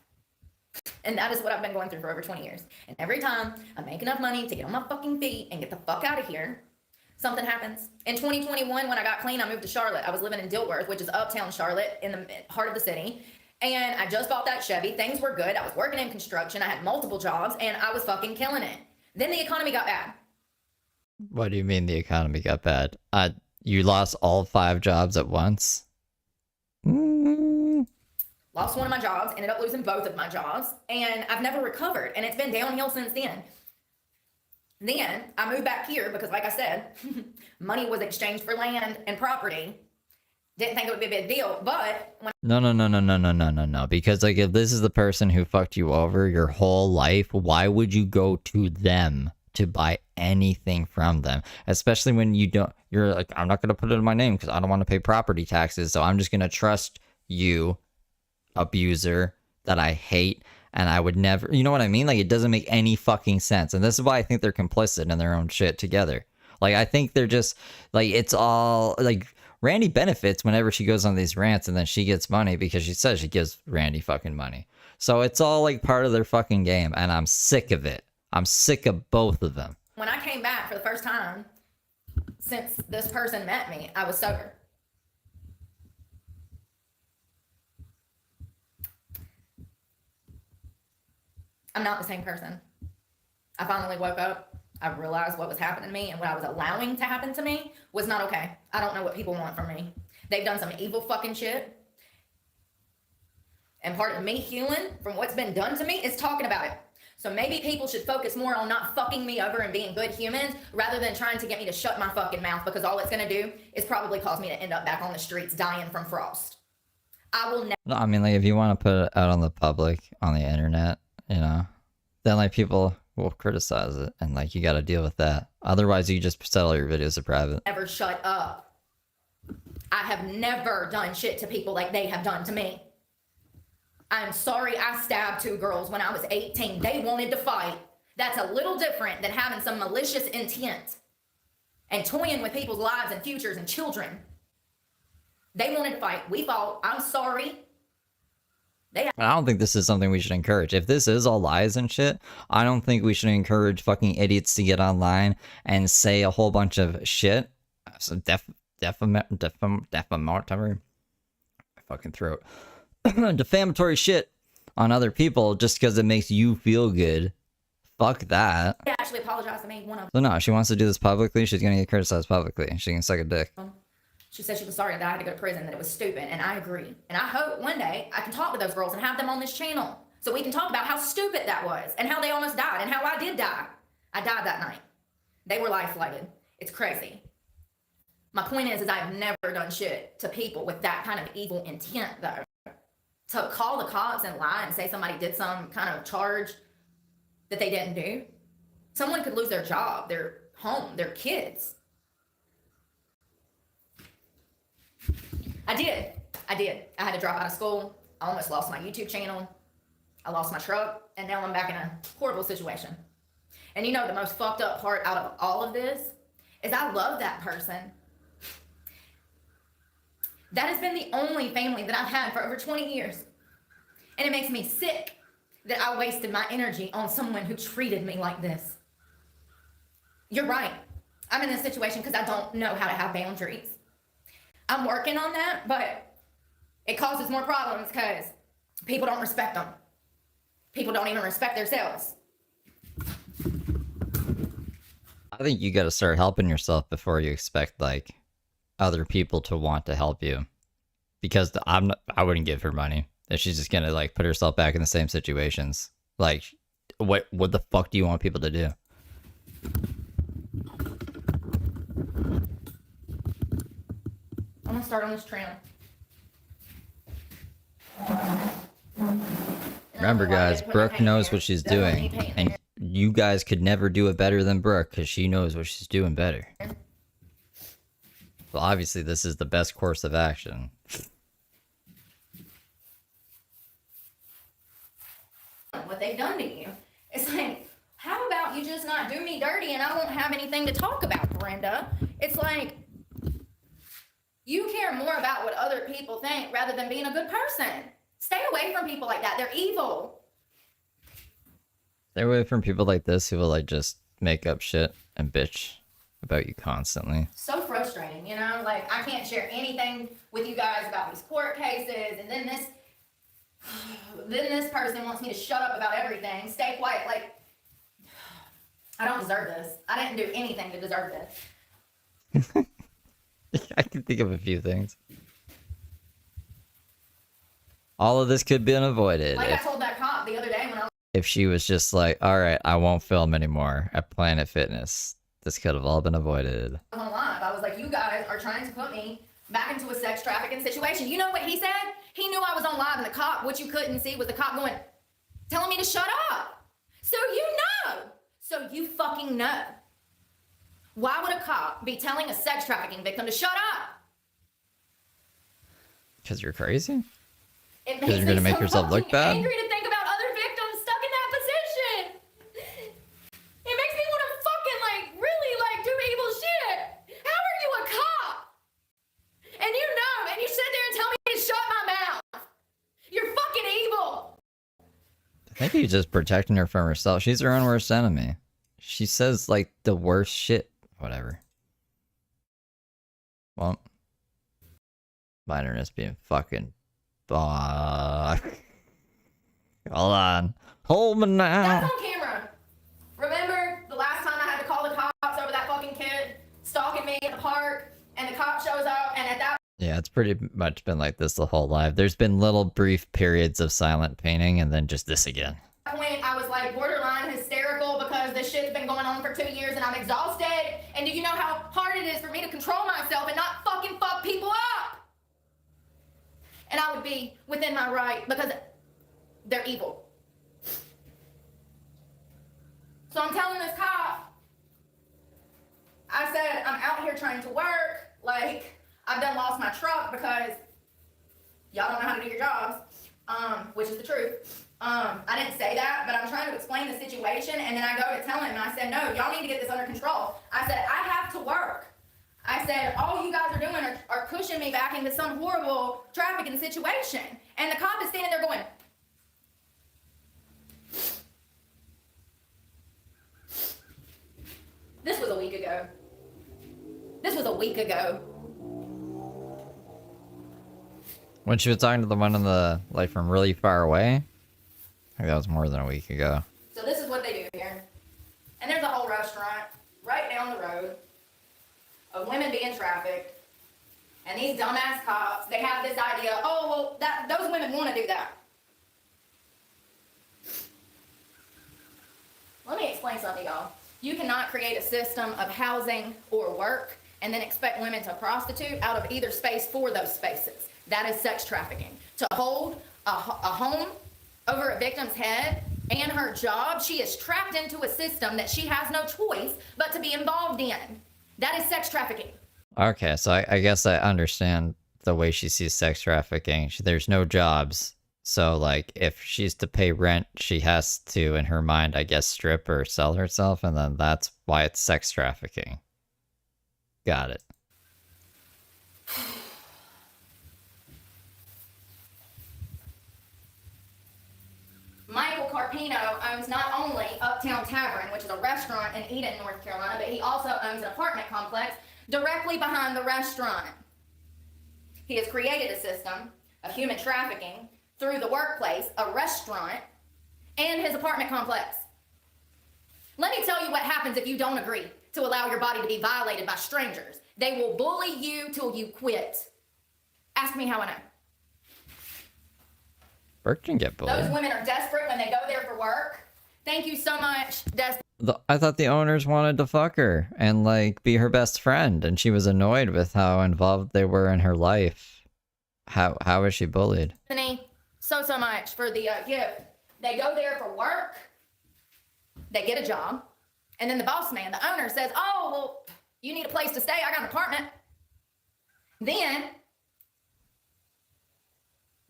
And that is what I've been going through for over 20 years. And every time I make enough money to get on my fucking feet and get the fuck out of here, something happens. In 2021, when I got clean, I moved to Charlotte. I was living in Dilworth, which is uptown Charlotte, in the heart of the city. And I just bought that Chevy. Things were good. I was working in construction. I had multiple jobs and I was fucking killing it. Then the economy got bad. What do you mean the economy got bad? You lost all 5 jobs at once? Lost one of my jobs, ended up losing both of my jobs, and I've never recovered. And it's been downhill since then. Then I moved back here because, like I said, money was exchanged for land and property. Didn't think it would be a big deal, but when No. Because like if this is the person who fucked you over your whole life, why would you go to them to buy anything from them? Especially when you're like, I'm not gonna put it in my name because I don't want to pay property taxes, so I'm just gonna trust you, abuser that I hate, and I would never, you know what I mean? Like, it doesn't make any fucking sense. And this is why I think they're complicit in their own shit together. Like, I think they're just, like, it's all, like, Randy benefits whenever she goes on these rants, and then she gets money because she says she gives Randy fucking money. So it's all, like, part of their fucking game, and I'm sick of it. I'm sick of both of them. when I came back for the first time since this person met me, I was sober. I'm not the same person. I finally woke up. I realized what was happening to me, and what I was allowing to happen to me was not okay. I don't know what people want from me. They've done some evil fucking shit. And part of me healing from what's been done to me is talking about it. So maybe people should focus more on not fucking me over and being good humans rather than trying to get me to shut my fucking mouth, because all it's going to do is probably cause me to end up back on the streets dying from frost. I will never. No, I mean, like, if you want to put it out on the public, on the internet, you know, then, like, people will criticize it, and, like, you got to deal with that. Otherwise, you just settle your videos to private. Never shut up. I have never done shit to people like they have done to me. I'm sorry I stabbed 2 girls when I was 18. They wanted to fight. That's a little different than having some malicious intent and toying with people's lives and futures and children. They wanted to fight. We fought. I'm sorry. I don't think this is something we should encourage. If this is all lies and shit, I don't think we should encourage fucking idiots to get online and say a whole bunch of shit. So defamatory. My fucking throat. Defamatory shit on other people just because it makes you feel good. Fuck that. They actually apologized to me. One of So no, she wants to do this publicly. She's gonna get criticized publicly. She can suck a dick. She said she was sorry that I had to go to prison, that it was stupid, and I agree. And I hope one day I can talk to those girls and have them on this channel so we can talk about how stupid that was and how they almost died and how I did die. I died that night. They were life-flighted. It's crazy. My point is I've never done shit to people with that kind of evil intent, though. To call the cops and lie and say somebody did some kind of charge that they didn't do. Someone could lose their job, their home, their kids. I did. I had to drop out of school. I almost lost my YouTube channel. I lost my truck. And now I'm back in a horrible situation. And you know, the most fucked up part out of all of this is I love that person. That has been the only family that I've had for over 20 years. And it makes me sick that I wasted my energy on someone who treated me like this. You're right. I'm in this situation because I don't know how to have boundaries. I'm working on that, but it causes more problems because people don't respect them. People don't even respect themselves. I think you got to start helping yourself before you expect, like, other people to want to help you, because I wouldn't give her money if she's just gonna, like, put herself back in the same situations. Like, what the fuck do you want people to do? I'm gonna start on this trail. Remember, guys, Brooke knows what she's doing, and you guys could never do it better than Brooke because she knows what she's doing better. Well, obviously, this is the best course of action. What they've done to you. It's like, how about you just not do me dirty and I won't have anything to talk about, Brenda? It's like, you care more about what other people think rather than being a good person. Stay away from people like that. They're evil. Stay away from people like this who will, like, just make up shit and bitch about you constantly. So frustrating, you know? Like, I can't share anything with you guys about these court cases, and then this. Then this person wants me to shut up about everything, stay quiet. Like, I don't deserve this. I didn't do anything to deserve this. I can think of a few things. All of this could have been avoided Like I told that cop the other day when I was if she was just like, all right, I won't film anymore at Planet Fitness. This could have all been avoided. on live. I was like, you guys are trying to put me back into a sex trafficking situation. You know what he said? He knew I was on live, and the cop, what you couldn't see was the cop going, telling me to shut up. So you know. So you fucking know. Why would a cop be telling a sex trafficking victim to shut up? Because you're crazy? It Because you're going to make yourself look bad? Angry to think about other victims stuck in that position. It makes me want to fucking really do evil shit. How are you a cop? And you know, and you sit there and tell me to shut my mouth. You're fucking evil. I think he's just protecting her from herself. She's her own worst enemy. She says, like, the worst shit. Whatever. Well, my internet's being fucking fuck. Hold on. Hold me now. That's on camera. Remember the last time I had to call the cops over that fucking kid stalking me at the park, and the cop shows up, and at that Yeah, it's pretty much been like this the whole life. There's been little brief periods of silent painting and then just this again. point, I was like borderline hysterical because this shit's been going on for 2 years and I'm exhausted. And do you know how hard it is for me to control myself and not fucking fuck people up? And I would be within my right because they're evil. So I'm telling this cop, I said, I'm out here trying to work. Like, I've done lost my truck because y'all don't know how to do your jobs, which is the truth. I didn't say that, but I'm trying to explain the situation, and then I go to tell him, and I said, no, y'all need to get this under control. I said, I have to work. I said, all you guys are doing are pushing me back into some horrible trafficking situation. And the cop is standing there going, this was a week ago. This was a week ago. When she was talking to the one in the, like, from really far away? I think that was more than a week ago. So this is what they do here. And there's a whole restaurant right down the road of women being trafficked. And these dumbass cops, they have this idea, oh, well, those women want to do that. Let me explain something to y'all. You cannot create a system of housing or work and then expect women to prostitute out of either space for those spaces. That is sex trafficking. To hold a home over a victim's head and her job, she is trapped into a system that she has no choice but to be involved in. That is sex trafficking. Okay, so I guess I understand the way she sees sex trafficking. There's no jobs. So, like, if she's to pay rent, she has to, in her mind, I guess, strip or sell herself, and then that's why it's sex trafficking. Got it. Michael Carpino owns not only Uptown Tavern, which is a restaurant in Eden, North Carolina, but he also owns an apartment complex directly behind the restaurant. He has created a system of human trafficking through the workplace, a restaurant, and his apartment complex. Let me tell you what happens if you don't agree to allow your body to be violated by strangers. They will bully you till you quit. Ask me how I know. Brooke can get bullied. Those women are desperate when they go there for work. Thank you so much, I thought the owners wanted to fuck her and, like, be her best friend, and she was annoyed with how involved they were in her life. How is she bullied? Destiny, so much for the gift. They go there for work. They get a job. And then the boss man, the owner, says, oh, well, you need a place to stay. I got an apartment. Then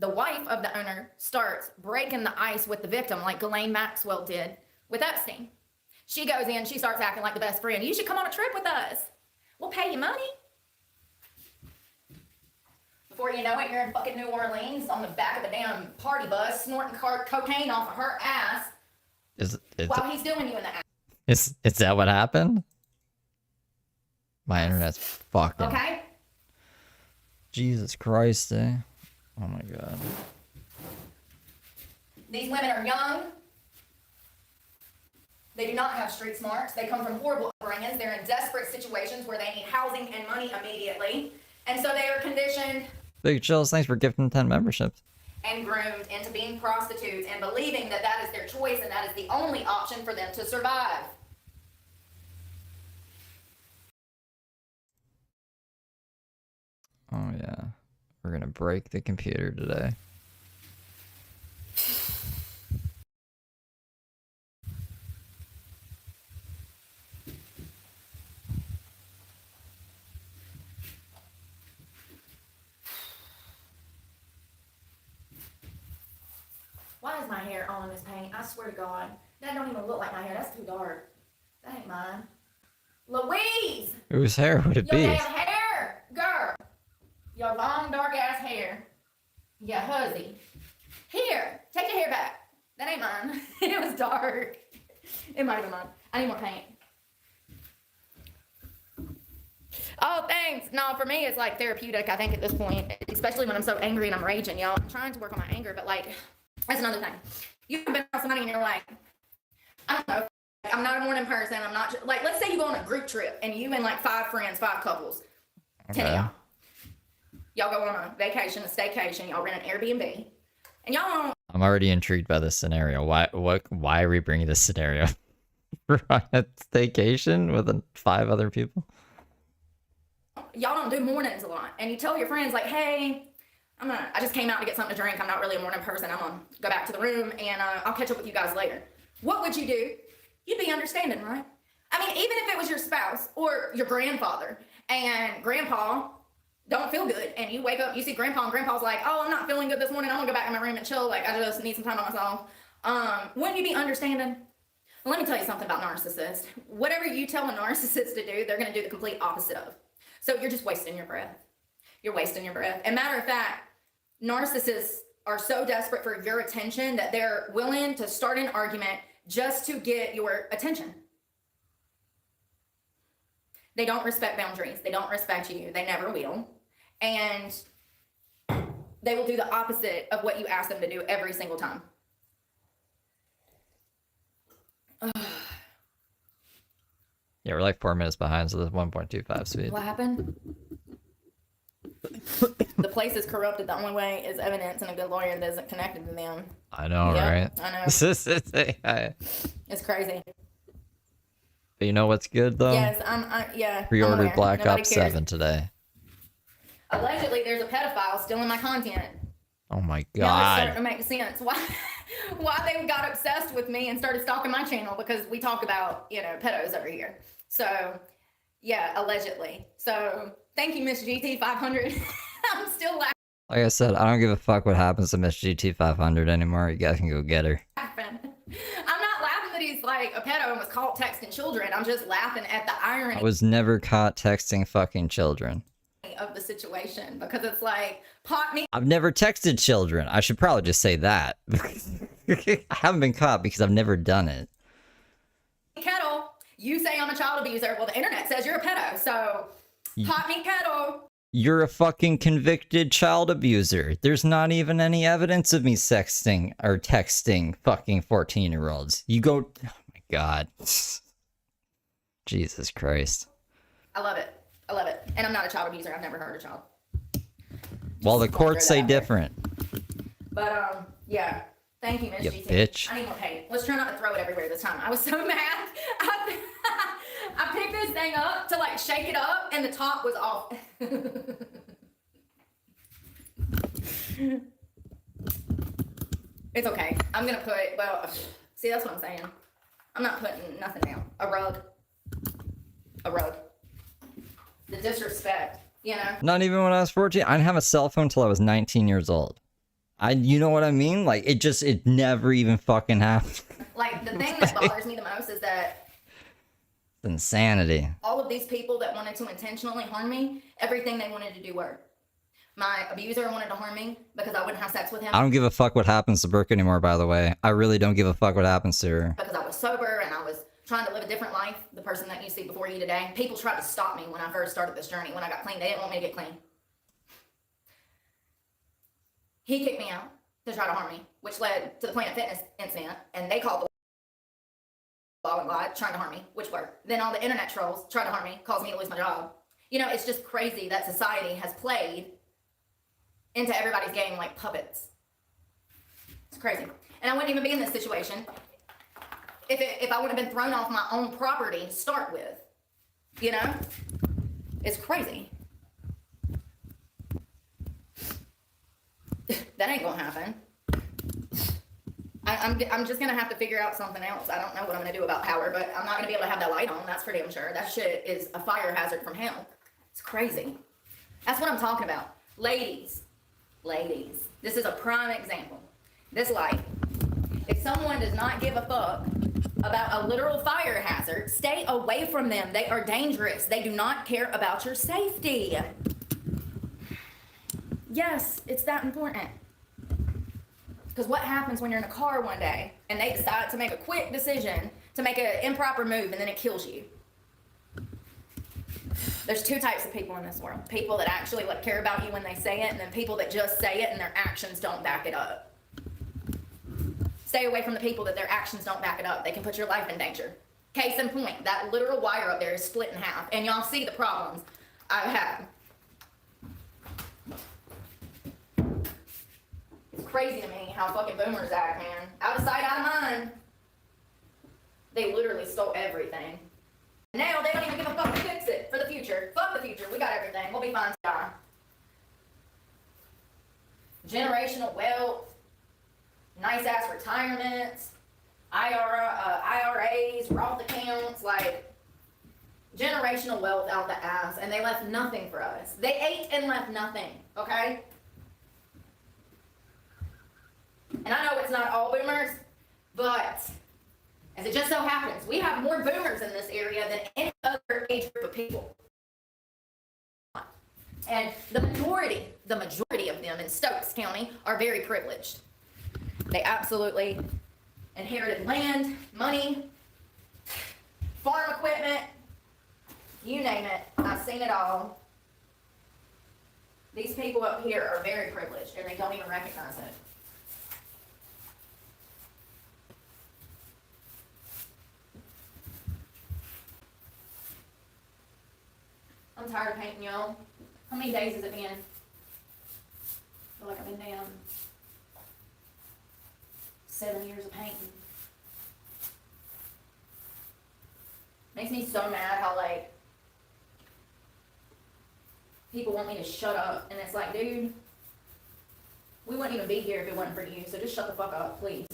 the wife of the owner starts breaking the ice with the victim like Ghislaine Maxwell did with Epstein. She goes in, she starts acting like the best friend. You should come on a trip with us. We'll pay you money. Before you know it, you're in fucking New Orleans on the back of the damn party bus snorting cocaine off of her ass while he's doing you in the ass. Is that what happened? My internet's fucking... Okay? Jesus Christ, eh? Oh my god. These women are young. They do not have street smarts. They come from horrible upbringings. They're in desperate situations where they need housing and money immediately. And so they are conditioned. Big Chills, thanks for gifting 10 memberships. And groomed into being prostitutes and believing that that is their choice and that is the only option for them to survive. Oh yeah, we're gonna break the computer today. Why is my hair all in this paint? I swear to God. That don't even look like my hair. That's too dark. That ain't mine. Louise! Whose hair would it Your be? damn hair! Girl! Your long, dark-ass hair. Yeah, huzzy. Here! Take your hair back. That ain't mine. It was dark. It might have been mine. I need more paint. Oh, thanks. No, for me, it's like therapeutic, I think, at this point. Especially when I'm so angry and I'm raging, y'all. I'm trying to work on my anger, but, like, that's another thing. You've been around somebody and you're like, I don't know, I'm not a morning person. I'm not, like, let's say you go on a group trip and you and, like, 5 friends, 5 couples. Okay. 10 of y'all. Y'all go on a vacation, a staycation. Y'all rent an Airbnb. And y'all don't. I'm already intrigued by this scenario. Why are we bringing this scenario? We're on a staycation with 5 other people? Y'all don't do mornings a lot. And you tell your friends, like, hey, I just came out to get something to drink. I'm not really a morning person. I'm gonna go back to the room and I'll catch up with you guys later. What would you do? You'd be understanding, right? I mean, even if it was your spouse or your grandfather and grandpa don't feel good and you wake up, you see grandpa and grandpa's like, oh, I'm not feeling good this morning. I'm gonna go back in my room and chill. Like, I just need some time by myself. Wouldn't you be understanding? Well, let me tell you something about narcissists. Whatever you tell a narcissist to do, they're gonna do the complete opposite of. So you're just wasting your breath. You're wasting your breath. And matter of fact, narcissists are so desperate for your attention that they're willing to start an argument just to get your attention. They don't respect boundaries. They don't respect you. They never will. And they will do the opposite of what you ask them to do every single time. Yeah, we're like 4 minutes behind, so there's 1.25 speed. What happened? The place is corrupted. The only way is evidence, and a good lawyer that isn't connected to them. I know, Yep, right? I know. It's crazy. But you know what's good though? Yes, yeah. Pre-ordered Black Ops 7 today. Allegedly, there's a pedophile stealing my content. Oh my Now it's starting god. to make sense. Why they got obsessed with me and started stalking my channel, because we talk about, pedos over here. So, yeah, allegedly. So, thank you, Miss GT500. I'm still laughing. Like I said, I don't give a fuck what happens to Miss GT500 anymore. You guys can go get her. I'm not laughing that he's like a pedo and was caught texting children. I'm just laughing at the irony I was never caught texting fucking children. of the situation, because it's like, pot me I've never texted children. I should probably just say that. I haven't been caught because I've never done it. kettle. You say I'm a child abuser. Well, the internet says you're a pedo. So, pot me kettle. You're a fucking convicted child abuser. There's not even any evidence of me sexting or texting fucking 14-year-olds. You go... Oh my god. Jesus Christ. I love it. I love it. And I'm not a child abuser. I've never hurt a child. Well, the Just courts throw say that out there. different. But, yeah. Thank you, Miss You GT. bitch. I need more paint. Let's try not to throw it everywhere this time. I was so mad. I picked this thing up to, like, shake it up, and the top was off. It's okay. I'm gonna put, see, that's what I'm saying. I'm not putting nothing down. A rug. A rug. The disrespect, Not even when I was 14. I didn't have a cell phone until I was 19 years old. You know what I mean? Like, it never even fucking happened. Like, the thing that bothers me the most is that Insanity. all of these people that wanted to intentionally harm me, everything they wanted to do worked. My abuser wanted to harm me because I wouldn't have sex with him. I don't give a fuck what happens to Brooke anymore, by the way. I really don't give a fuck what happens to her. Because I was sober and I was trying to live a different life, the person that you see before you today. People tried to stop me when I first started this journey. When I got clean, they didn't want me to get clean. He kicked me out. to try to harm me, which led to the Planet Fitness incident, and they called the law and God trying to harm me, which worked. Then all the internet trolls tried to harm me, caused me to lose my job. You know, it's just crazy that society has played into everybody's game like puppets. It's crazy. And I wouldn't even be in this situation if I would have been thrown off my own property to start with. You know? It's crazy. That ain't gonna happen. I'm just gonna have to figure out something else. I don't know what I'm gonna do about power, but I'm not gonna be able to have that light on. That's for damn sure. That shit is a fire hazard from hell. It's crazy. That's what I'm talking about. Ladies, this is a prime example. This light. If someone does not give a fuck about a literal fire hazard, stay away from them. They are dangerous. They do not care about your safety. Yes, it's that important. Because what happens when you're in a car one day and they decide to make a quick decision to make an improper move and then it kills you? There's two types of people in this world. People that actually care about you when they say it, and then people that just say it and their actions don't back it up. Stay away from the people that their actions don't back it up. They can put your life in danger. Case in point, that literal wire up there is split in half, and y'all see the problems I've had. It's crazy to me how fucking boomers act, man. Out of sight, out of mind. They literally stole everything. Now they don't even give a fuck to fix it for the future. Fuck the future. We got everything. We'll be fine. Generational wealth, nice ass retirements, IRAs, Roth accounts, like generational wealth out the ass, and they left nothing for us. They ate and left nothing. Okay. And I know it's not all boomers, but as it just so happens, we have more boomers in this area than any other age group of people. And the majority of them in Stokes County are very privileged. They absolutely inherited land, money, farm equipment, you name it. I've seen it all. These people up here are very privileged, and they don't even recognize it. I'm tired of painting, y'all. How many days has it been? I feel like I've been down 7 years of painting. Makes me so mad how, people want me to shut up. And it's like, dude, we wouldn't even be here if it wasn't for you. So just shut the fuck up, please.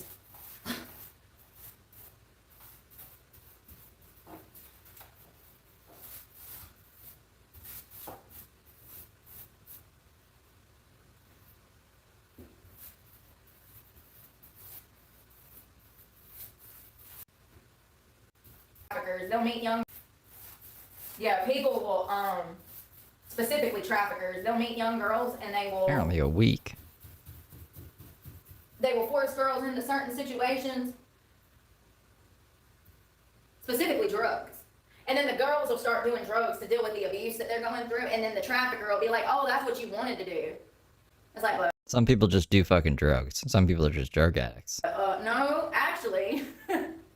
They'll meet young, people will, specifically traffickers, they'll meet young girls and they will, Apparently a week. They will force girls into certain situations, specifically drugs. And then the girls will start doing drugs to deal with the abuse that they're going through, and then the trafficker will be like, oh, that's what you wanted to do. It's like, what? Some people just do fucking drugs. Some people are just drug addicts. No, actually.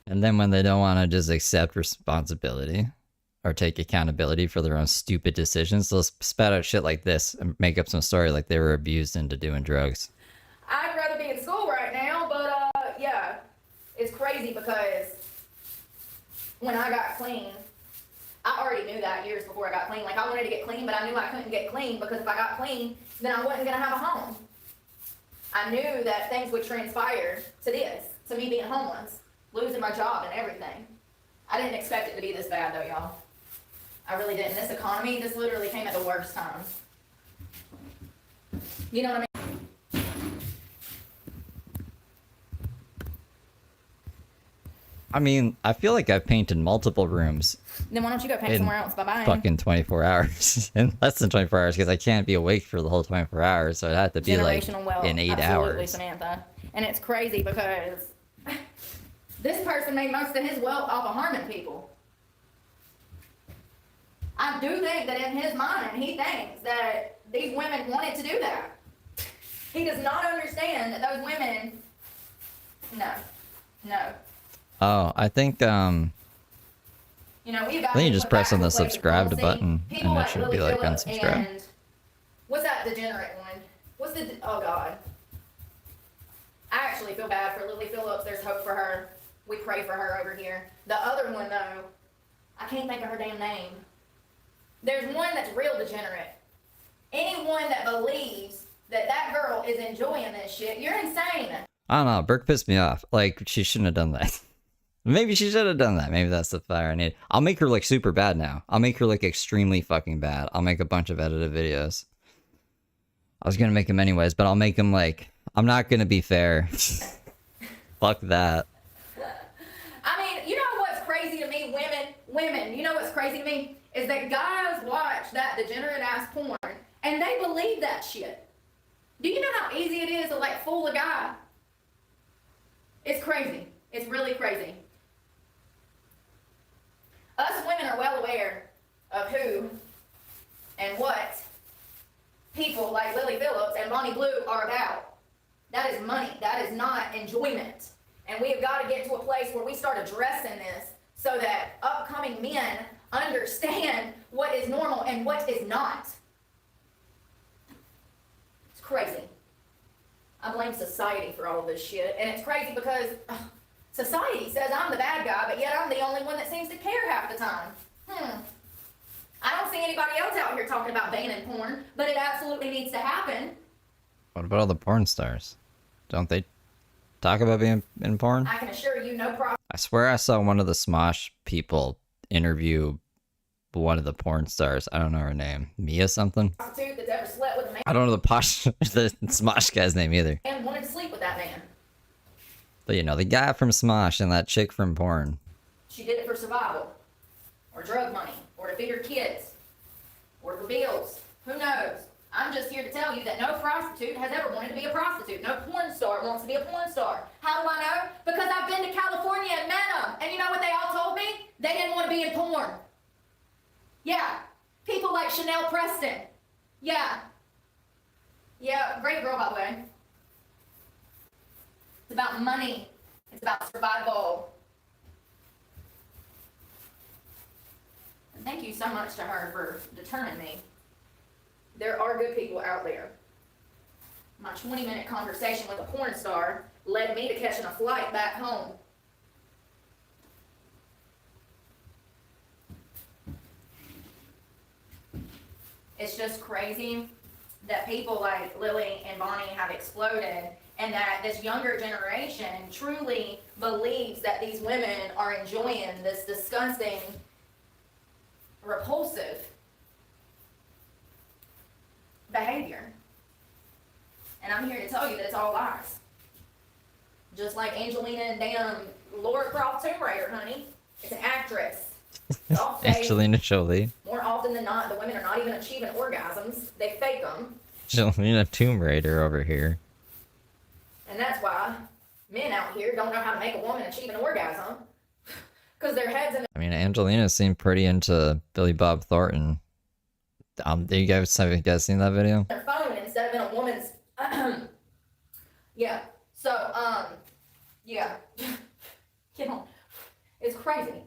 And then when they don't want to just accept responsibility or take accountability for their own stupid decisions, they'll spat out shit like this and make up some story like they were abused into doing drugs. I'd rather be in school right now, but it's crazy because when I got clean, I already knew that years before I got clean. I wanted to get clean, but I knew I couldn't get clean because if I got clean, then I wasn't going to have a home. I knew that things would transpire to this, to me being homeless. Losing my job and everything. I didn't expect it to be this bad though, y'all. I really didn't. This economy, this literally came at the worst time. You know what I mean? I mean, I feel like I've painted multiple rooms. Then why don't you go paint somewhere else? Bye-bye. Fucking 24 hours. In less than 24 hours because I can't be awake for the whole 24 hours. So it had to be Generational wealth. in 8 Absolutely, hours. Samantha. And it's crazy because this person made most of his wealth off of harming people. I do think that in his mind, he thinks that these women wanted to do that. He does not understand that those women. No. Oh, I think You know, we've got. I think you just press on the people like subscribe Kelsey, button people and it like should Lily be like Phillips unsubscribe. and what's that degenerate one? What's the? Oh God. I actually feel bad for Lily Phillips. There's hope for her. We pray for her over here. The other one though, I can't think of her damn name. There's one that's real degenerate. Anyone that believes that that girl is enjoying this shit, you're insane. I don't know. Brooke pissed me off. Like, she shouldn't have done that. Maybe she should have done that. Maybe that's the fire I need. I'll make her like super bad now. I'll make her like extremely fucking bad. I'll make a bunch of edited videos. I was gonna make them anyways, but I'll make them like, I'm not gonna be fair. Fuck that. I mean, you know what's crazy to me? Women, you know what's crazy to me? Is that guys watch that degenerate ass porn and they believe that shit. Do you know how easy it is to like fool a guy? It's crazy. It's really crazy. Us women are well aware of who and what people like Lily Phillips and Bonnie Blue are about. That is money. That is not enjoyment. And we have got to get to a place where we start addressing this so that upcoming men understand what is normal and what is not. It's crazy. I blame society for all of this shit. And it's crazy because society says I'm the bad guy, but yet I'm the only one that seems to care half the time. I don't see anybody else out here talking about banning porn, but it absolutely needs to happen. What about all the porn stars? Don't they talk about being in porn? I can assure you no problem. I swear I saw one of the Smosh people interview one of the porn stars. I don't know her name. Mia something? Prostitute that's ever slept with a man I don't know the Smosh guy's name either. and wanted to sleep with that man. But you know, the guy from Smosh and that chick from porn. She did it for survival, or drug money, or to feed her kids, or for bills. Who knows? I'm just here to tell you that no prostitute has ever wanted to be a prostitute. No porn star wants to be a porn star. How do I know? Because I've been to California and met them. And you know what they all told me? They didn't want to be in porn. Yeah. People like Chanel Preston. Yeah. Yeah, great girl, by the way. It's about money. It's about survival. And thank you so much to her for deterring me. There are good people out there. My 20-minute conversation with a porn star led me to catching a flight back home. It's just crazy that people like Lily and Bonnie have exploded, and that this younger generation truly believes that these women are enjoying this disgusting, repulsive behavior. And I'm here to tell you that it's all lies. Just like Angelina and damn Laura Croft Tomb Raider, honey. It's an actress. It's all fake. Angelina Jolie. More often than not, the women are not even achieving orgasms. They fake them. Angelina Tomb Raider over here. And that's why men out here don't know how to make a woman achieve an orgasm. Because their heads in I mean, Angelina seemed pretty into Billy Bob Thornton. Have you guys seen that video? their phone instead of in a woman's. Yeah. So, yeah. You know, it's crazy.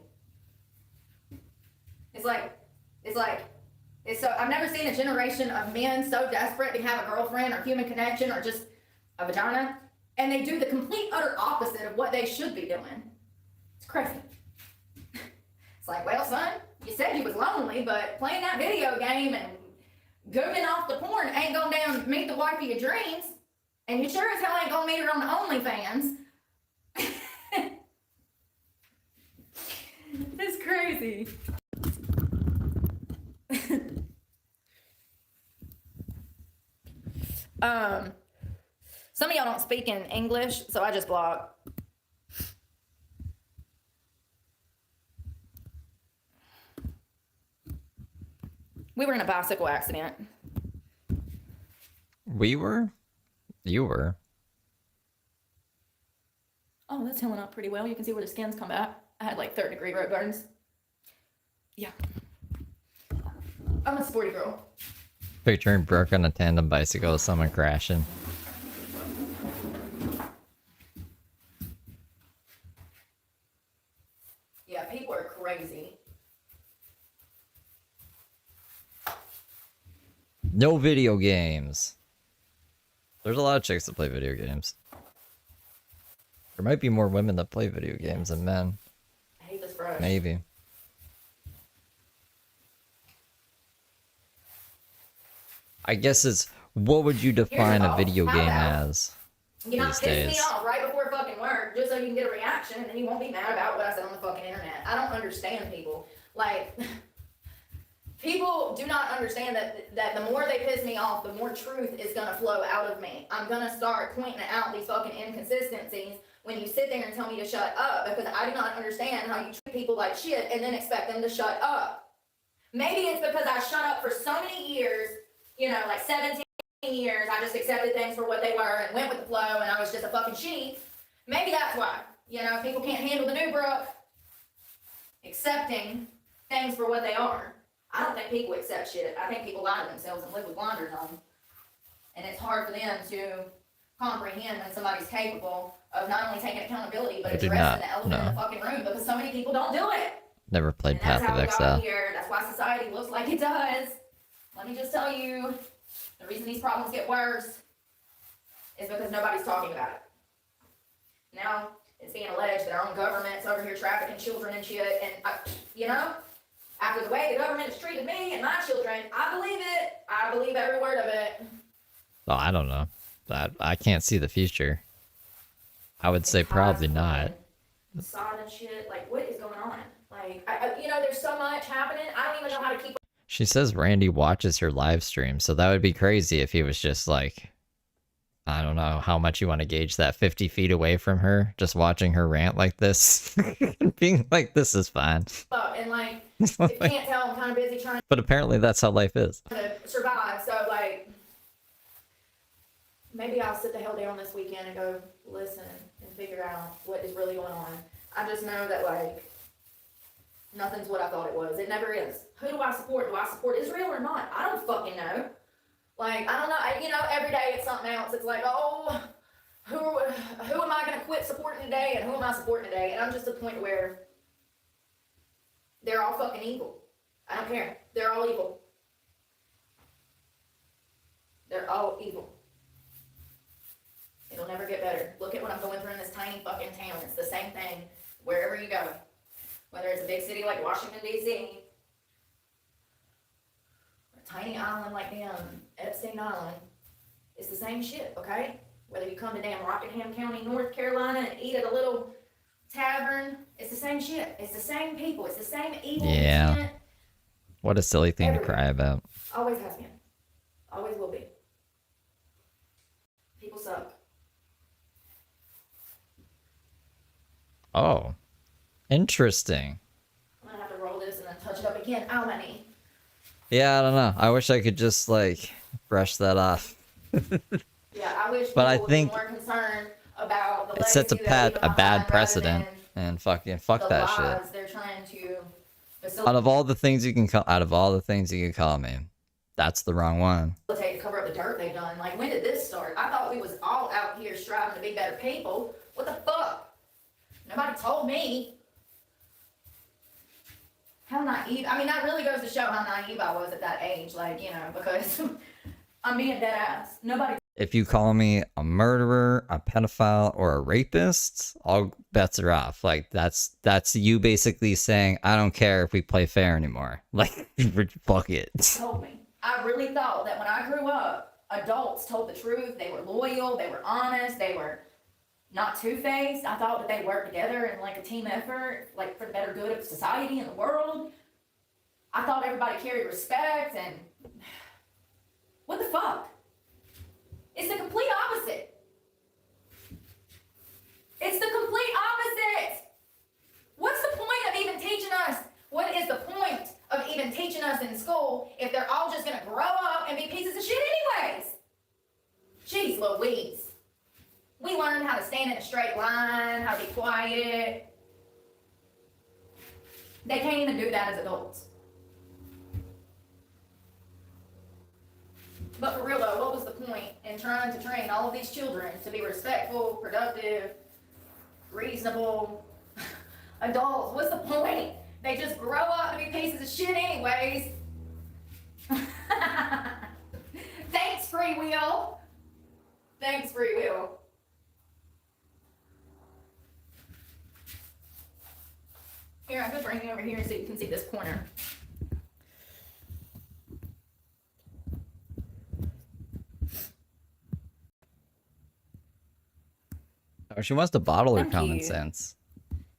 It's so, I've never seen a generation of men so desperate to have a girlfriend or human connection or just a vagina, and they do the complete utter opposite of what they should be doing. It's crazy. It's like, well, son, you said you was lonely, but playing that video game and googling off the porn ain't going down to meet the wife of your dreams, and you sure as hell ain't gonna meet her on the OnlyFans. It's crazy. Some of y'all don't speak in English, so I just block. We were in a bicycle accident. We were? You were? Oh, that's healing up pretty well. You can see where the skin's come back. I had like 3rd-degree road burns. Yeah. I'm a sporty girl. Picturing Brooke on a tandem bicycle with someone crashing. crazy. No video games. There's a lot of chicks that play video games. There might be more women that play video games than men. I hate this brush. Maybe. I guess it's, what would you define a video game as You know, these piss days? me off right before fucking work, just so you can get a reaction, and then you won't be mad about what I said on the fucking internet. I don't understand people. Like, people do not understand that the more they piss me off, the more truth is gonna flow out of me. I'm gonna start pointing out these fucking inconsistencies when you sit there and tell me to shut up, because I do not understand how you treat people like shit and then expect them to shut up. Maybe it's because I shut up for so many years, you know, like 17 years, I just accepted things for what they were and went with the flow, and I was just a fucking sheep. Maybe that's why. You know, people can't handle the new Brooke. Accepting things for what they are. I don't think people accept shit. I think people lie to themselves and live with blinders on. And it's hard for them to comprehend when somebody's capable of not only taking accountability, but addressing the elephant in the fucking room, because so many people don't do it. Never played Path of Exile. Exile. That's why society looks like it does. Let me just tell you, the reason these problems get worse is because nobody's talking about it. Now, it's being alleged that our own government's over here trafficking children and shit, and, you know, after the way the government has treated me and my children, I believe it. I believe every word of it. Oh, I don't know. I can't see the future. I would say probably not. Sod and shit, like, what is going on? Like, you know, there's so much happening, I don't even know how to keep. She says Randy watches her live stream, so that would be crazy if he was just like, I don't know how much you want to gauge that, 50 feet away from her, just watching her rant like this, being like, this is fine. And like, if you can't tell, I'm kind of busy trying But apparently that's how life is. to survive, so like, maybe I'll sit the hell down this weekend and go listen and figure out what is really going on. I just know that, like, nothing's what I thought it was. It never is. Who do I support? Do I support Israel or not? I don't fucking know. Like, I don't know. You know, every day it's something else. It's like, oh, who am I going to quit supporting today, and who am I supporting today? And I'm just at the point where they're all fucking evil. I don't care. They're all evil. They're all evil. It'll never get better. Look at what I'm going through in this tiny fucking town. It's the same thing wherever you go. Whether it's a big city like Washington, D.C., or a tiny island like Epstein Island, it's the same shit, okay? Whether you come to damn Rockingham County, North Carolina, and eat at a little tavern, it's the same shit. It's the same people. It's the same evil shit. What a silly thing Everywhere. to cry about. Always has been. Always will be. People suck. Oh, interesting. I'm gonna have to roll this and then touch it up again. Ow, my knee. Yeah, I don't know. I wish I could just, like, brush that off. Yeah, I wish But I people think would be more concerned about the It sets a legacy that we leave bad behind precedent, rather and fucking fuck than that the shit. lies they're trying to facilitate Out of all the things you can call me, that's the wrong one. to cover up the dirt they've done. Like, when did this start? I thought we was all out here striving to be better people. What the fuck? Nobody told me. How naive. I mean, that really goes to show how naive I was at that age. Like, you know, because I'm being dead ass. Nobody. If you call me a murderer, a pedophile, or a rapist, all bets are off. Like, that's you basically saying, I don't care if we play fair anymore. Like, fuck it. Told me. I really thought that when I grew up, adults told the truth. They were loyal. They were honest. They were not two-faced. I thought that they worked together in like a team effort, like for the better good of society and the world. I thought everybody carried respect, and what the fuck? It's the complete opposite. It's the complete opposite. What's the point of even teaching us? What is the point of even teaching us in school if they're all just gonna grow up and be pieces of shit anyways? Jeez Louise. We learned how to stand in a straight line, how to be quiet. They can't even do that as adults. But for real though, what was the point in trying to train all of these children to be respectful, productive, reasonable adults? What's the point? They just grow up to be pieces of shit anyways. Thanks, free will. Thanks, free will. Here, I'm gonna bring you over here so you can see this corner. Oh, she wants to bottle her Thank common you. sense.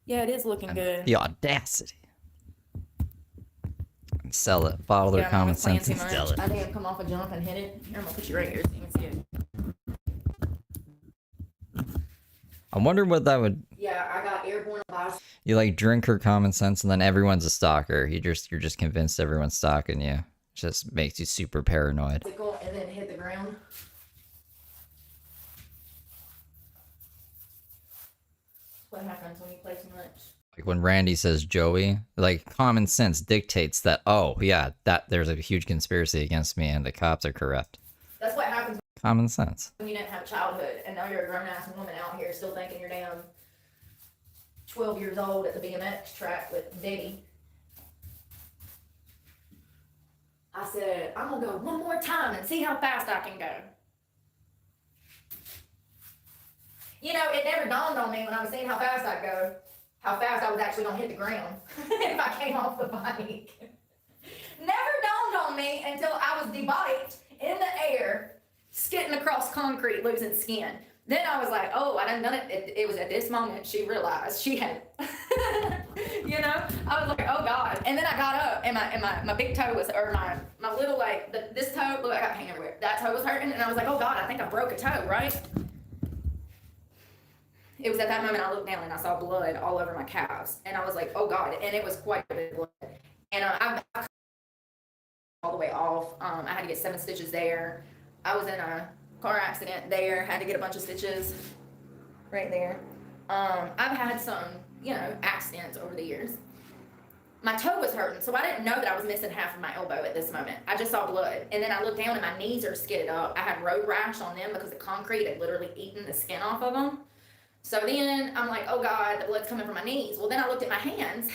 Yeah, it is looking good. The audacity. And sell it. Bottle their I'm common always playing sense too and sell much. it. I think I've come off a jump and hit it. Here, I'm gonna put you right here so you can see it. I wonder what that would. Yeah, I got airborne bias. You like drink her common sense, and then everyone's a stalker. You're just convinced everyone's stalking you. It just makes you super paranoid. And then hit the ground. What happens when you play too much? Like when Randy says Joey, like common sense dictates that, oh yeah, that there's a huge conspiracy against me and the cops are corrupt. That's what happens Common sense. when you didn't have a childhood and now you're a grown ass woman out here still thinking you're damn 12 years old at the BMX track with Diddy. I said, I'm gonna go one more time and see how fast I can go. You know, it never dawned on me when I was seeing how fast I'd go, how fast I was actually gonna hit the ground if I came off the bike. Never dawned on me until I was debiked in the air, skidding across concrete, losing skin. Then I was like, oh, I done it. It was at this moment she realized she had, you know? I was like, oh God. And then I got up and my big toe was, or my little like, this toe, look, I got pain everywhere. That toe was hurting and I was like, oh God, I think I broke a toe, right? It was at that moment I looked down and I saw blood all over my calves. And I was like, oh God. And it was quite a bit of blood. And I all the way off. I had to get 7 stitches there. I was in a car accident there, had to get a bunch of stitches right there. I've had some, accidents over the years. My toe was hurting, so I didn't know that I was missing half of my elbow at this moment. I just saw blood. And then I looked down and my knees are skidded up. I had road rash on them because the concrete had literally eaten the skin off of them. So then I'm like, oh God, the blood's coming from my knees. Well, then I looked at my hands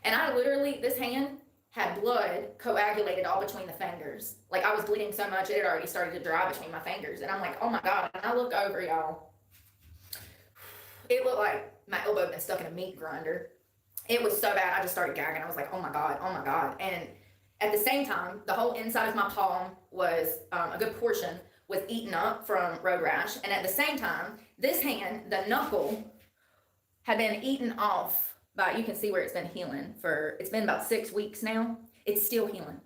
and I literally, this hand had blood coagulated all between the fingers. Like I was bleeding so much, it had already started to dry between my fingers. And I'm like, oh my God. And I look over, y'all. It looked like my elbow had been stuck in a meat grinder. It was so bad, I just started gagging. I was like, oh my God, oh my God. And at the same time, the whole inside of my palm was, a good portion was eaten up from road rash. And at the same time, this hand, the knuckle, had been eaten off by, you can see where it's been healing it's been about 6 weeks now. It's still healing.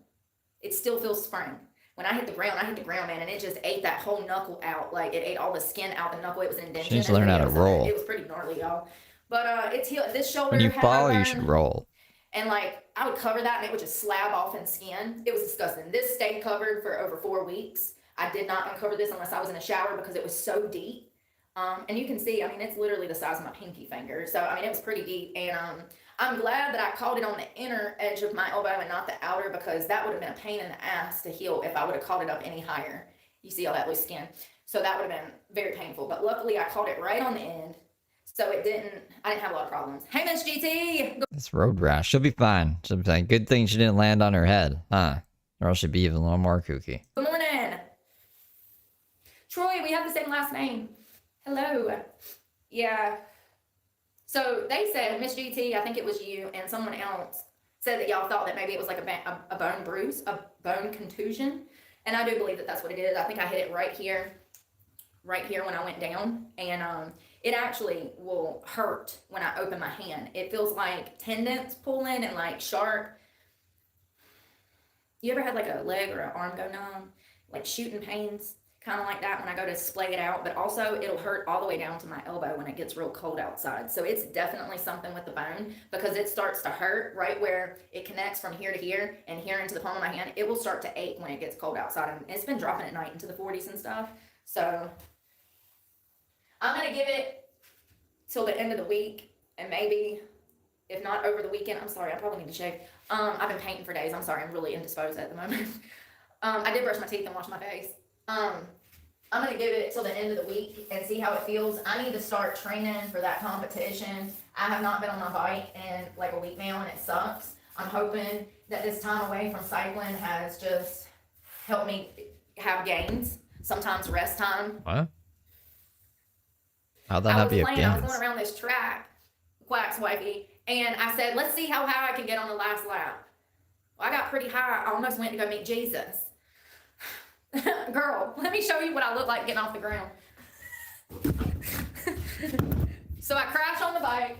It still feels sprained. When I hit the ground, man, and it just ate that whole knuckle out. Like it ate all the skin out the knuckle. It was an indentation. She needs to learn how to roll. It was pretty gnarly, y'all. But it's healed. This shoulder. When you fall, you should roll. And like I would cover that and it would just slab off in skin. It was disgusting. This stayed covered for over 4 weeks. I did not uncover this unless I was in a shower because it was so deep. And you can see, it's literally the size of my pinky finger. So, it was pretty deep. And I'm glad that I caught it on the inner edge of my elbow and not the outer because that would have been a pain in the ass to heal if I would have caught it up any higher. You see all that loose skin. So that would have been very painful. But luckily, I caught it right on the end. So I didn't have a lot of problems. Hey, Miss GT! This road rash. She'll be fine. She'll be fine. Good thing she didn't land on her head, huh? Or else she'd be even a little more kooky. Good morning. Troy, we have the same last name. Hello. Yeah. So they said, Miss GT, I think it was you and someone else said that y'all thought that maybe it was like a bone bruise, a bone contusion. And I do believe that that's what it is. I think I hit it right here when I went down. And it actually will hurt when I open my hand. It feels like tendons pulling and like sharp. You ever had like a leg or an arm go numb? Like shooting pains? Kind of like that when I go to splay it out, but also it'll hurt all the way down to my elbow when it gets real cold outside. So it's definitely something with the bone because it starts to hurt right where it connects from here to here and here into the palm of my hand. It will start to ache when it gets cold outside, and it's been dropping at night into the 40s and stuff. So I'm going to give it till the end of the week, and maybe if not over the weekend, I'm sorry, I probably need to shave. I've been painting for days. I'm sorry, I'm really indisposed at the moment. I did brush my teeth and wash my face. I'm gonna give it till the end of the week and see how it feels. I need to start training for that competition. I have not been on my bike in like a week now, and it sucks. I'm hoping that this time away from cycling has just helped me have gains. Sometimes rest time. What? How'd that I help was you playing, have I was gains? going around this track, Quack's wifey, and I said, let's see how high I can get on the last lap. Well, I got pretty high. I almost went to go meet Jesus. Girl, let me show you what I look like getting off the ground. So I crashed on the bike.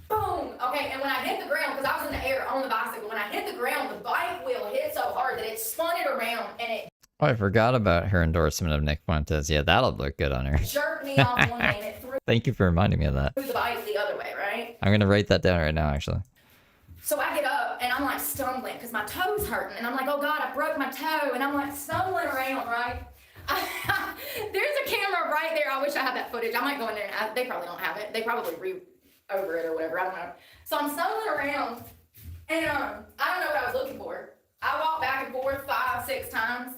Boom. Okay, and when I hit the ground, because I was in the air on the bicycle, when I hit the ground, the bike wheel hit so hard that it spun it around and it Oh, I forgot about her endorsement of Nick Fuentes. Yeah, that'll look good on her. jerked me off one way and it threw Thank you for reminding me of that. the bike the other way, right? I'm gonna write that down right now, actually. So I get up and I'm like stumbling because my toe's hurting. And I'm like, oh God, I broke my toe. And I'm like stumbling around, right? There's a camera right there. I wish I had that footage. I might go in there and they probably don't have it. They probably over it or whatever. I don't know. So I'm stumbling around and I don't know what I was looking for. I walked back and forth 5, 6 times.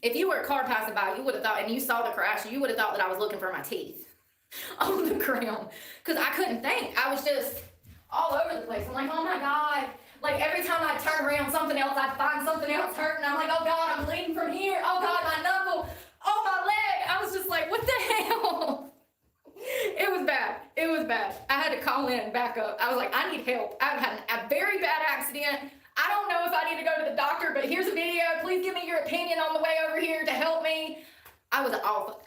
If you were a car passing by, you would have thought, and you saw the crash, you would have thought that I was looking for my teeth on the ground. Because I couldn't think. I was just all over the place. I'm like, oh my God. Like every time I'd turn around something else, I'd find something else hurting. I'm like, oh God, I'm bleeding from here. Oh God, my knuckle. Oh, my leg. I was just like, what the hell? It was bad. It was bad. I had to call in and back up. I was like, I need help. I've had a very bad accident. I don't know if I need to go to the doctor, but here's a video. Please give me your opinion on the way over here to help me. I was awful.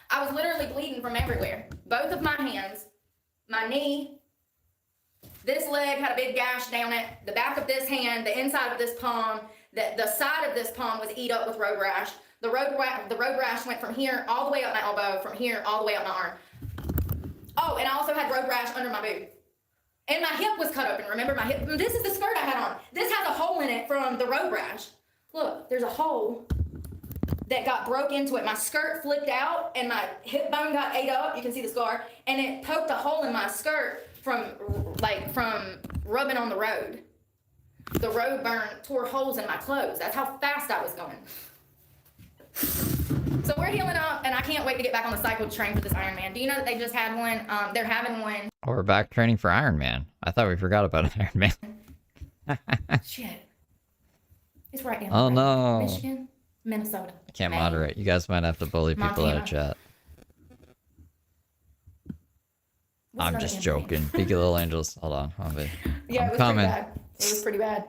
I was literally bleeding from everywhere. Both of my hands, my knee, this leg had a big gash down it, the back of this hand, the inside of this palm, the side of this palm was eat up with road rash. The road rash went from here all the way up my elbow, from here all the way up my arm. Oh, and I also had road rash under my boot. And my hip was cut open. Remember my hip? This is the skirt I had on. This has a hole in it from the road rash. Look, there's a hole that got broke into it. My skirt flipped out and my hip bone got ate up. You can see the scar. And it poked a hole in my skirt from rubbing on the road. The road burn tore holes in my clothes. That's how fast I was going. So we're healing up, and I can't wait to get back on the cycle to train for this Ironman. Do you know that they just had one? They're having one. Oh, we're back training for Iron Man. I thought we forgot about Iron Man. Shit. It's right down. Oh, the road. no. Michigan, Minnesota. I can't Maine. moderate. You guys might have to bully people out of Montana. chat. What's I'm another just M joking. name? Peaky Little Angels. Hold on. Yeah, I'm it was coming. pretty bad. It was pretty bad.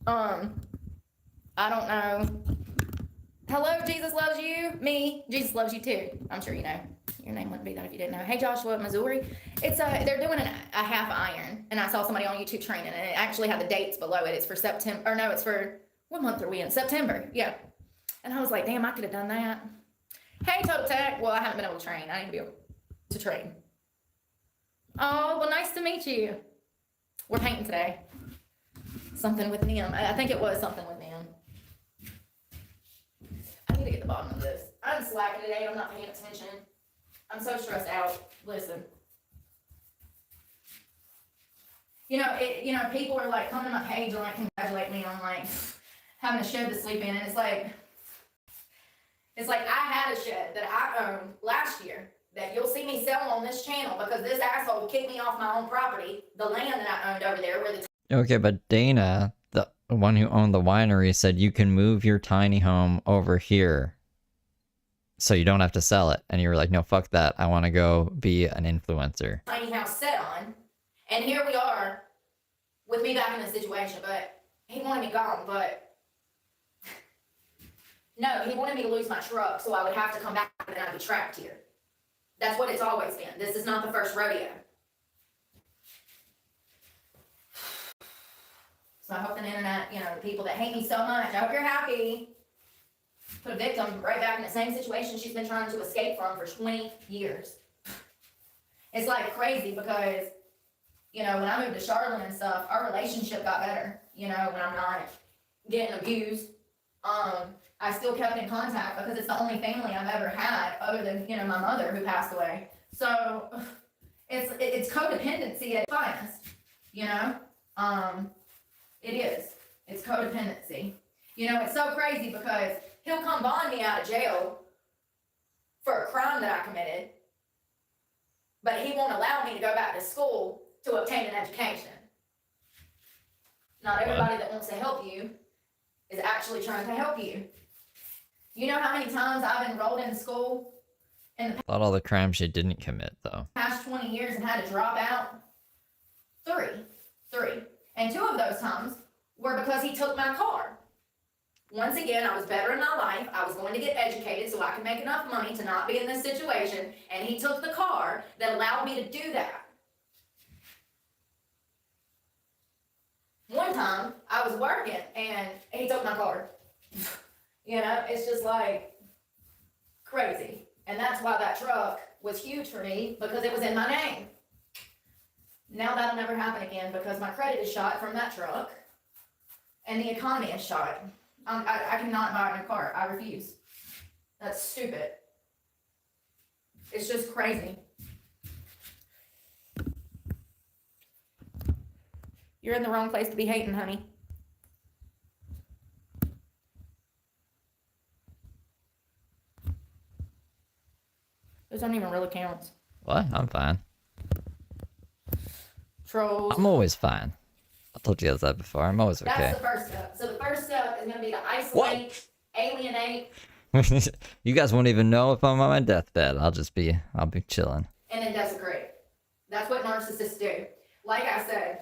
I don't know. Hello, Jesus loves you. Me, Jesus loves you too. I'm sure you know. Your name wouldn't be that if you didn't know. Hey, Joshua, Missouri. It's they're doing a half iron, and I saw somebody on YouTube training, and it actually had the dates below it. It's for September, or no, it's for, what month are we in? September, yeah. And I was like, damn, I could have done that. Hey, Total Tech. Well, I haven't been able to train. I need to be able to train. Oh, well, nice to meet you. We're painting today. Something with them. I think it was something with them. I need to get the bottom of this. I'm slacking today. I'm not paying attention. I'm so stressed out. Listen. People are like coming to my page and like congratulate me on like having a shed to sleep in, and it's like I had a shed that I owned last year that you'll see me selling on this channel because this asshole kicked me off my own property, the land that I owned over there where the Okay, but Dana, the one who owned the winery, said you can move your tiny home over here so you don't have to sell it. And you were like, no, fuck that. I want to go be an influencer. tiny house set on, and here we are with me back in this situation, but he wanted me gone, but no, he wanted me to lose my truck so I would have to come back and I'd be trapped here. That's what it's always been. This is not the first rodeo. So I hope the internet, the people that hate me so much, I hope you're happy. Put a victim right back in the same situation she's been trying to escape from for 20 years. It's like crazy because, when I moved to Charlotte and stuff, our relationship got better, when I'm not getting abused. I still kept in contact because it's the only family I've ever had other than, my mother who passed away. So it's codependency at its finest, It is. It's codependency. It's so crazy because He'll come bond me out of jail for a crime that I committed, but he won't allow me to go back to school to obtain an education. Not everybody that wants to help you is actually trying to help you. You know how many times I've enrolled in school in the About all the crimes she didn't commit, though. past 20 years and had to drop out? Three. And 2 of those times were because he took my car. Once again, I was better in my life. I was going to get educated so I could make enough money to not be in this situation. And he took the car that allowed me to do that. One time, I was working and he took my car. You know, it's just like crazy. And that's why that truck was huge for me, because it was in my name. Now that'll never happen again because my credit is shot from that truck and the economy is shot. I cannot buy a new car. I refuse. That's stupid. It's just crazy. You're in the wrong place to be hating, honey. Those don't even really count. What? I'm fine. Trolls. I'm always fine. I told you guys that before. I'm always okay. That's the first step. So the first step is going to be to isolate, alienate, You guys won't even know if I'm on my deathbed. I'll be chilling. and then desecrate. That's what narcissists do. Like I said,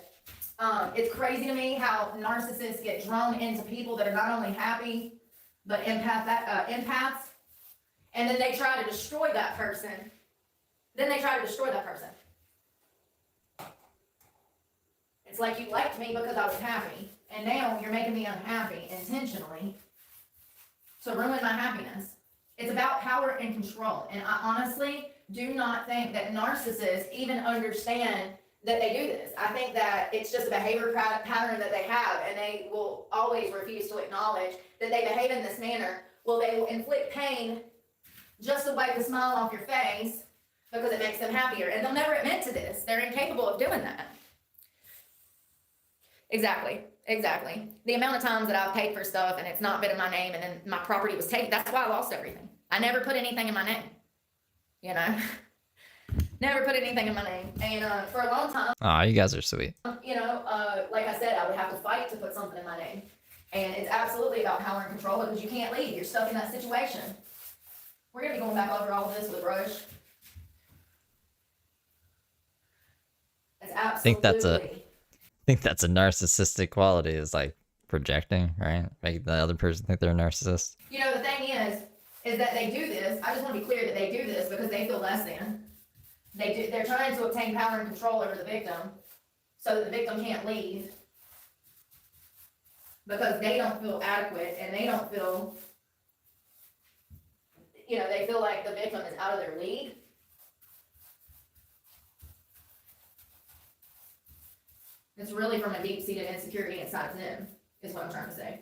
it's crazy to me how narcissists get drawn into people that are not only happy, but empaths, and then they try to destroy that person. It's like you liked me because I was happy, and now you're making me unhappy intentionally to ruin my happiness. It's about power and control, and I honestly do not think that narcissists even understand that they do this. I think that it's just a behavior pattern that they have, and they will always refuse to acknowledge that they behave in this manner. Well, they will inflict pain just to wipe the smile off your face because it makes them happier, and they'll never admit to this. They're incapable of doing that. Exactly. The amount of times that I've paid for stuff and it's not been in my name and then my property was taken, that's why I lost everything. I never put anything in my name, you know? Never put anything in my name. And for a long time, Aw, you guys are sweet. you know, like I said, I would have to fight to put something in my name. And it's absolutely about power and control because you can't leave. You're stuck in that situation. We're going to be going back over all of this with a brush. It's absolutely... I think that's a narcissistic quality, is like projecting, right? Make the other person think they're a narcissist. You know, the thing is that they do this. I just want to be clear that they do this because they feel less than. They're trying to obtain power and control over the victim so that the victim can't leave because they don't feel adequate and they don't feel, you know, they feel like the victim is out of their league. It's really from a deep-seated insecurity inside of them, is what I'm trying to say.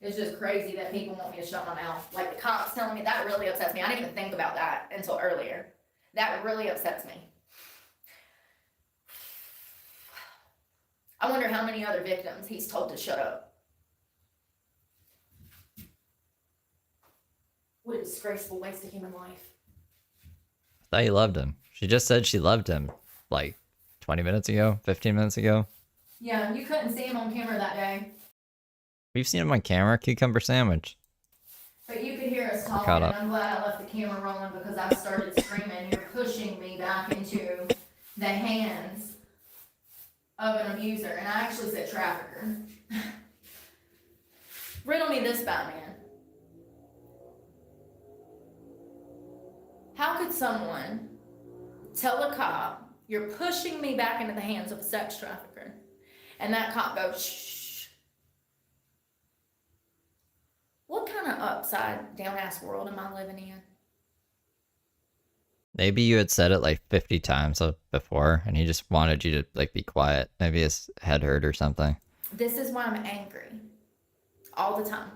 It's just crazy that people want me to shut my mouth. Like the cops telling me, that really upsets me. I didn't even think about that until earlier. That really upsets me. I wonder how many other victims he's told to shut up. What a disgraceful waste of human life. I thought you loved him. She just said she loved him like 20 minutes ago, 15 minutes ago. Yeah, you couldn't see him on camera that day. We've seen him on camera, cucumber sandwich. But you could hear us talking, Caught and up. I'm glad I left the camera rolling because I started screaming. You're pushing me back into the hands of an abuser. And I actually said trafficker. Riddle me this, Batman. How could someone tell a cop, you're pushing me back into the hands of a sex trafficker, and that cop goes, shh? What kind of upside down ass world am I living in? Maybe you had said it like 50 times before, and he just wanted you to like be quiet. Maybe his head hurt or something. This is why I'm angry all the time.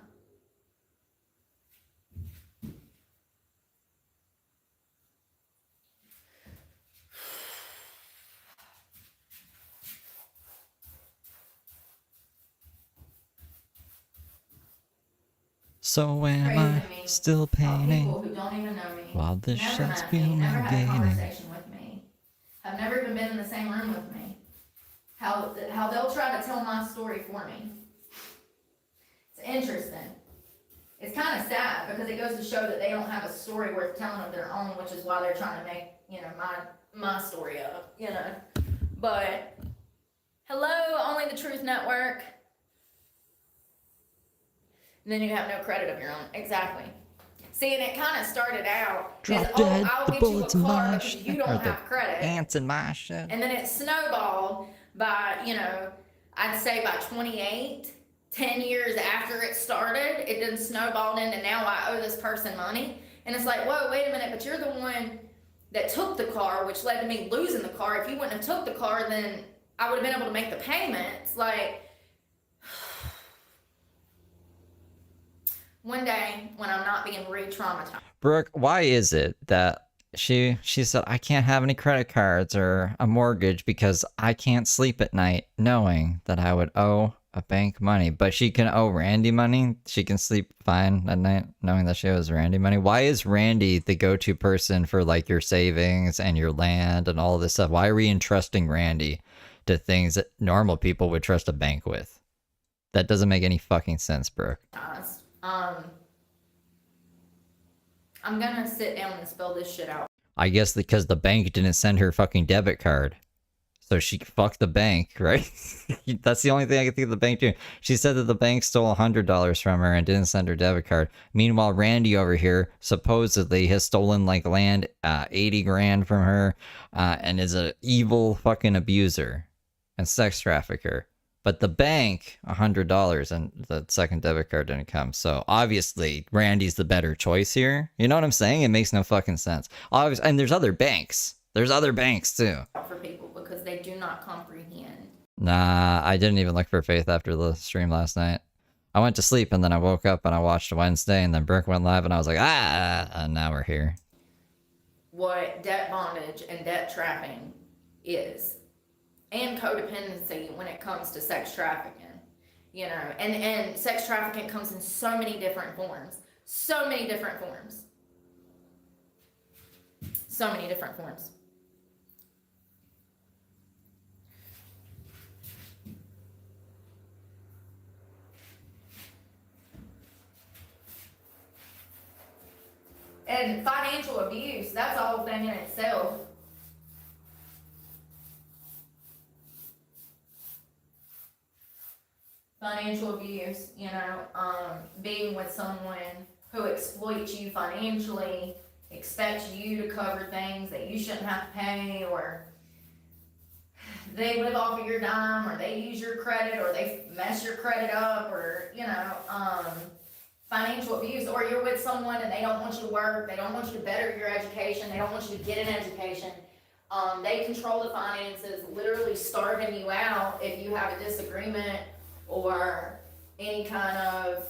So am Crazy I to me still how painting people who don't even know me, while this never shit's met me, never had a fumigating? conversation with me, have never even been in the same room with me, how they'll try to tell my story for me. It's interesting. It's kind of sad because it goes to show that they don't have a story worth telling of their own, which is why they're trying to make, you know, my story up, you know. But hello, Only the Truth Network. And then you have no credit of your own. Exactly. See, and it kind of started out Drop as, dead, I'll the get you a bullets in car my because shit. you Or don't the have credit. ants in my shit. And then it snowballed by, you know, I'd say by 28, 10 years after it started, it then snowballed into now I owe this person money. And it's like, whoa, wait a minute, but you're the one that took the car, which led to me losing the car. If you wouldn't have took the car, then I would have been able to make the payments. Like, one day when I'm not being re-traumatized. Brooke, why is it that she said I can't have any credit cards or a mortgage because I can't sleep at night knowing that I would owe a bank money, but she can owe Randy money? She can sleep fine at night knowing that she owes Randy money? Why is Randy the go-to person for like your savings and your land and all this stuff? Why are we entrusting Randy to things that normal people would trust a bank with? That doesn't make any fucking sense, Brooke. I'm gonna sit down and spell this shit out. I guess because the bank didn't send her fucking debit card. So she fucked the bank, right? That's the only thing I can think of the bank doing. She said that the bank stole $100 from her and didn't send her debit card. Meanwhile, Randy over here supposedly has stolen like land, 80 grand from her, and is an evil fucking abuser and sex trafficker. But the bank, $100, and the second debit card didn't come. So obviously, Randy's the better choice here. You know what I'm saying? It makes no fucking sense. Obviously, and there's other banks. There's other banks too. For people because they do not comprehend. Nah, I didn't even look for Faith after the stream last night. I went to sleep and then I woke up and I watched Wednesday and then Brooke went live and I was like, and now we're here. What debt bondage and debt trapping is. And codependency when it comes to sex trafficking, you know, and sex trafficking comes in so many different forms, so many different forms. And financial abuse, that's a whole thing in itself. Financial abuse, you know, being with someone who exploits you financially, expects you to cover things that you shouldn't have to pay, or they live off of your dime, or they use your credit, or they mess your credit up, or, you know, financial abuse, or you're with someone and they don't want you to work, they don't want you to better your education, they don't want you to get an education. They control the finances, literally starving you out if you have a disagreement or any kind of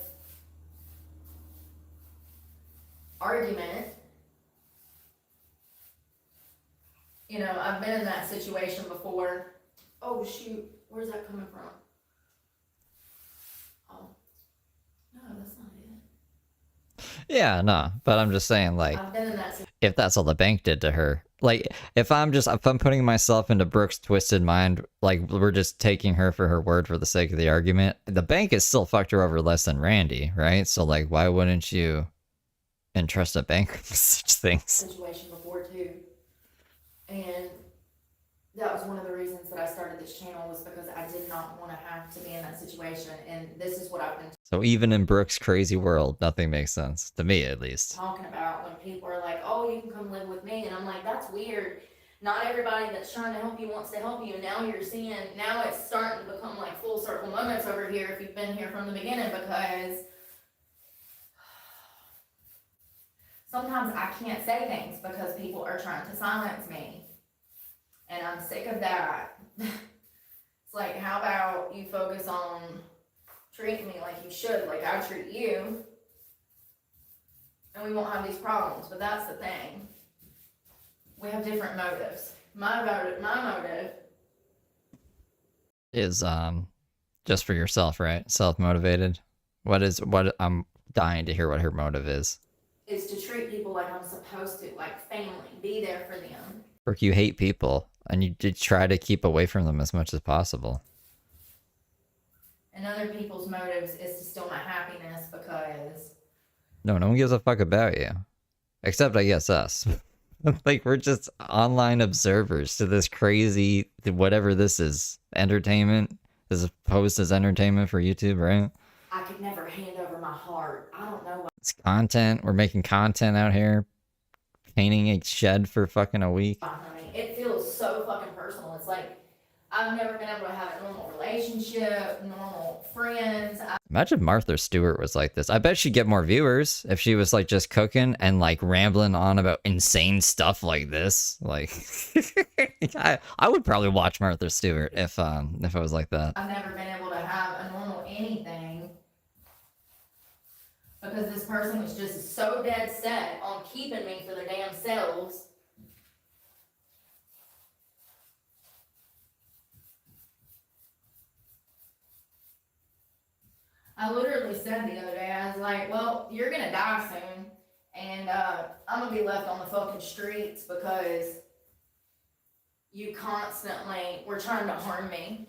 argument. You know, I've been in that situation before. Oh shoot, where's that coming from? Oh, no, that's not it. Yeah, no, but I'm just saying, like, I've been in that situation. if that's all the bank did to her, like, if I'm putting myself into Brooke's twisted mind, like, we're just taking her for her word for the sake of the argument, the bank has still fucked her over less than Randy, right? So, like, why wouldn't you entrust a bank with such things? Situation before too, and that was one of the reasons that I started this channel, was because I did not want to have to be in that situation, and this is what I've been So even in Brooke's crazy world, nothing makes sense, to me at least. talking about when people are like, oh, you can come live with me, and I'm like, that's weird. Not everybody that's trying to help you wants to help you, and now you're seeing, now it's starting to become like full circle moments over here if you've been here from the beginning, because sometimes I can't say things because people are trying to silence me. And I'm sick of that. It's like, how about you focus on treating me like you should, like I treat you, and we won't have these problems. But that's the thing. We have different motives. My motive is just for yourself, right? Self-motivated. What dying to hear what her motive is to treat people like I'm supposed to, like family, be there for them. Brooke, you hate people, and you did try to keep away from them as much as possible. And other people's motives is to steal my happiness because... No one gives a fuck about you. Except, I guess, us. Like, we're just online observers to this crazy, whatever this is, entertainment, as opposed as entertainment for YouTube, right? I could never hand over my heart. I don't know why. It's content. We're making content out here. Painting a shed for fucking a week. It feels so fucking personal. It's like, I've never been able to have a normal relationship, normal friends. Imagine Martha Stewart was like this. I bet she'd get more viewers if she was like just cooking and like rambling on about insane stuff like this. Like, I would probably watch Martha Stewart if it was like that. I've never been able to have a normal anything because this person was just so dead set on keeping me for their damn selves. I literally said the other day, I was like, well, you're gonna die soon, and I'm gonna be left on the fucking streets because you constantly were trying to harm me.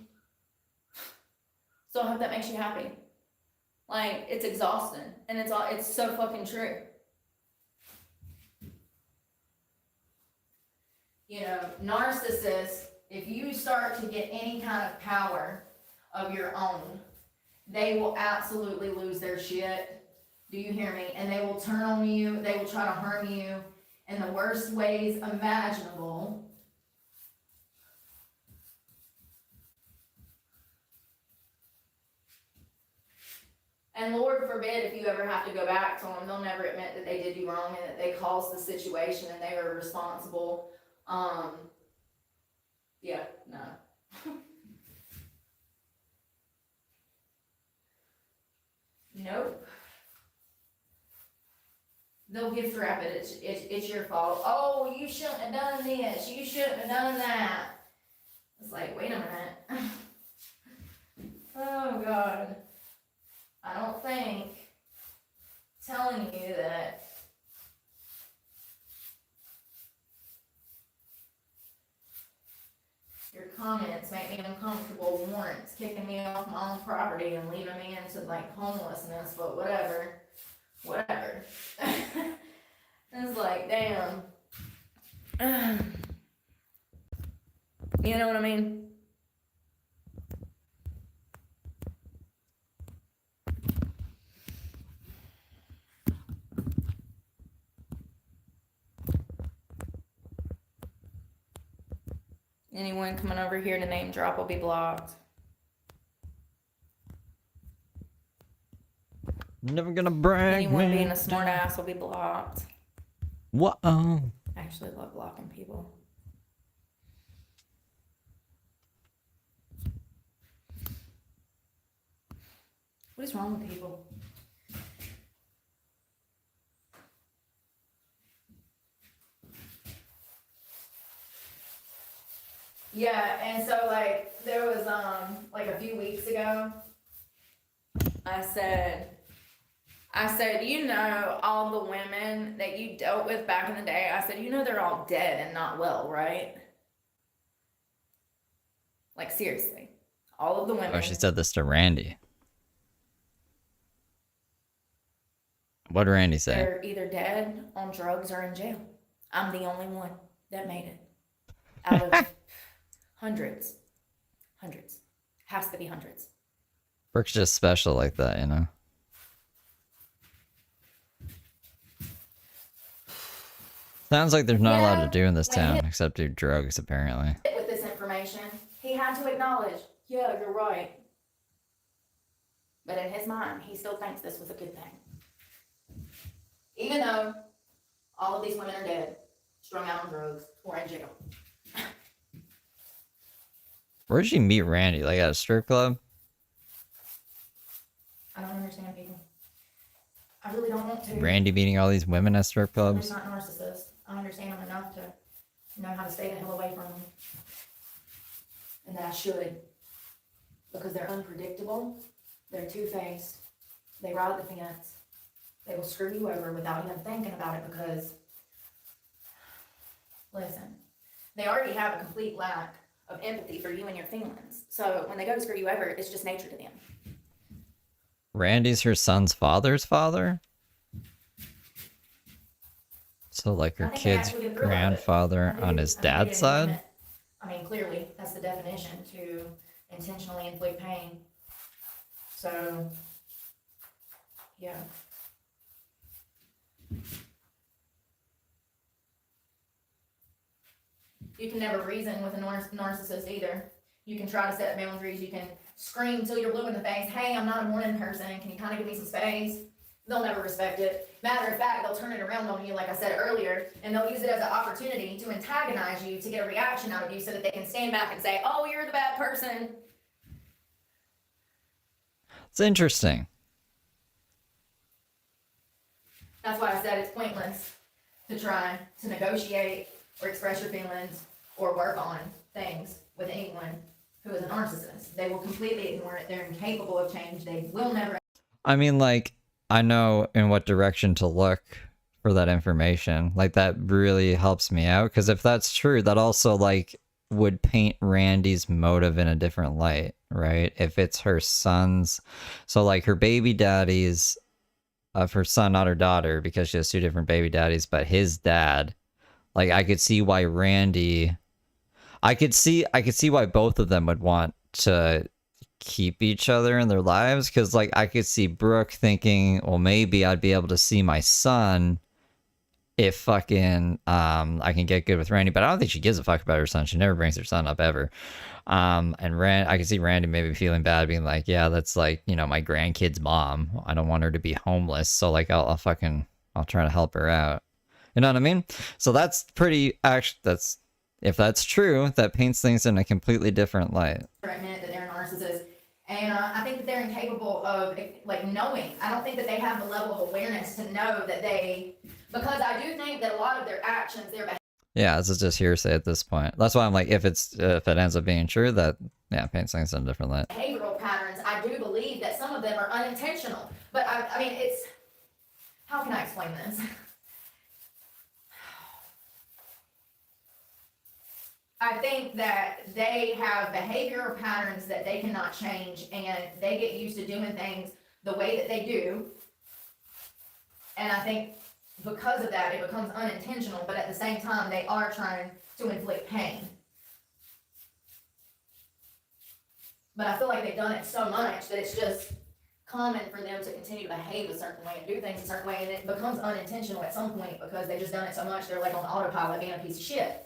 So I hope that makes you happy. Like, it's exhausting, and it's so fucking true. You know, narcissists, if you start to get any kind of power of your own, they will absolutely lose their shit. Do you hear me? And they will turn on you. They will try to harm you in the worst ways imaginable. And Lord forbid if you ever have to go back to them, they'll never admit that they did you wrong and that they caused the situation and they were responsible. Yeah, no. Nope. They'll gift wrap it. It's your fault. Oh, you shouldn't have done this. You shouldn't have done that. It's like, wait a minute. Oh God. I don't think telling you that your comments make me uncomfortable warrants kicking me off my own property and leaving me into like homelessness, but whatever. It's like, damn. You know what I mean? Anyone coming over here to name drop will be blocked. Never gonna brag. Anyone being a smart ass will be blocked. What? I actually love blocking people. What is wrong with people? Yeah, and so like there was like a few weeks ago, I said, you know, all the women that you dealt with back in the day, I said, you know, they're all dead and not well, right? Like seriously, all of the women. Oh, she said this to Randy. What did Randy say? They're either dead, on drugs, or in jail. I'm the only one that made it. Out of hundreds. Has to be hundreds. Brooke's just special like that, you know? Sounds like there's not a lot to do in this town except do drugs, apparently. With this information, he had to acknowledge, yeah, you're right. But in his mind, he still thinks this was a good thing. Even though all of these women are dead, strung out on drugs, or in jail. Where did she meet Randy? Like at a strip club? I don't understand people. I really don't want to. Randy meeting all these women at strip I'm clubs? not narcissist. I understand them enough to know how to stay the hell away from them. And that I should. Because they're unpredictable. They're two-faced. They ride the fence. They will screw you over without even thinking about it because, listen, they already have a complete lack of empathy for you and your feelings. So when they go to screw you over, it's just nature to them. Randy's her son's father's father? So like her kid's grandfather on his dad's side? I mean, clearly, that's the definition, to intentionally inflict pain. So, yeah. You can never reason with a narcissist either. You can try to set boundaries. You can scream till you're blue in the face, hey, I'm not a morning person. Can you kind of give me some space? They'll never respect it. Matter of fact, they'll turn it around on you, like I said earlier, and they'll use it as an opportunity to antagonize you, to get a reaction out of you so that they can stand back and say, oh, you're the bad person. It's interesting. That's why I said it's pointless to try to negotiate or express your feelings or work on things with anyone who is a narcissist. They will completely ignore it. They're incapable of change. They will never. I mean, like, I know in what direction to look for that information. Like, that really helps me out, because if that's true, that also, like, would paint Randy's motive in a different light, right? If it's her son's, so like her baby daddy's of her son, not her daughter, because she has two different baby daddies, but his dad, like, I could see why Randy, I could see why both of them would want to keep each other in their lives, because like I could see Brooke thinking, well, maybe I'd be able to see my son if fucking I can get good with Randy, but I don't think she gives a fuck about her son. She never brings her son up ever. And I can see Randy maybe feeling bad, being like, yeah, that's like, you know, my grandkid's mom. I don't want her to be homeless, so like I'll try to help her out. You know what I mean? So that's pretty, actually, that's, if that's true, that paints things in a completely different light. Admit that they're a narcissist, and I think that they're incapable of, like, knowing. I don't think that they have the level of awareness to know that they, because I do think that a lot of their actions, their behavior. Yeah, this is just hearsay at this point. That's why I'm like, if it ends up being true, that, yeah, paints things in a different light. Behavioral patterns, I do believe that some of them are unintentional, but I mean, it's, how can I explain this? I think that they have behavioral patterns that they cannot change, and they get used to doing things the way that they do. And I think because of that, it becomes unintentional, but at the same time, they are trying to inflict pain. But I feel like they've done it so much that it's just common for them to continue to behave a certain way and do things a certain way, and it becomes unintentional at some point because they've just done it so much, they're like on autopilot being a piece of shit.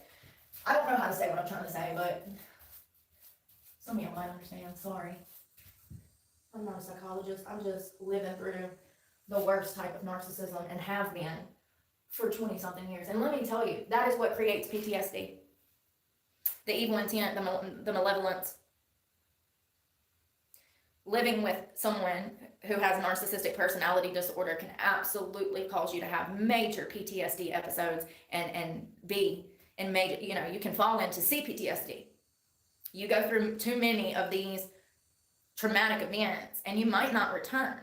I don't know how to say what I'm trying to say, but some of y'all might understand. Sorry. I'm not a psychologist. I'm just living through the worst type of narcissism and have been for 20-something years. And let me tell you, that is what creates PTSD. The evil intent, the malevolence. Living with someone who has a narcissistic personality disorder can absolutely cause you to have major PTSD episodes and be in major, you know, you can fall into CPTSD. You go through too many of these traumatic events and you might not return.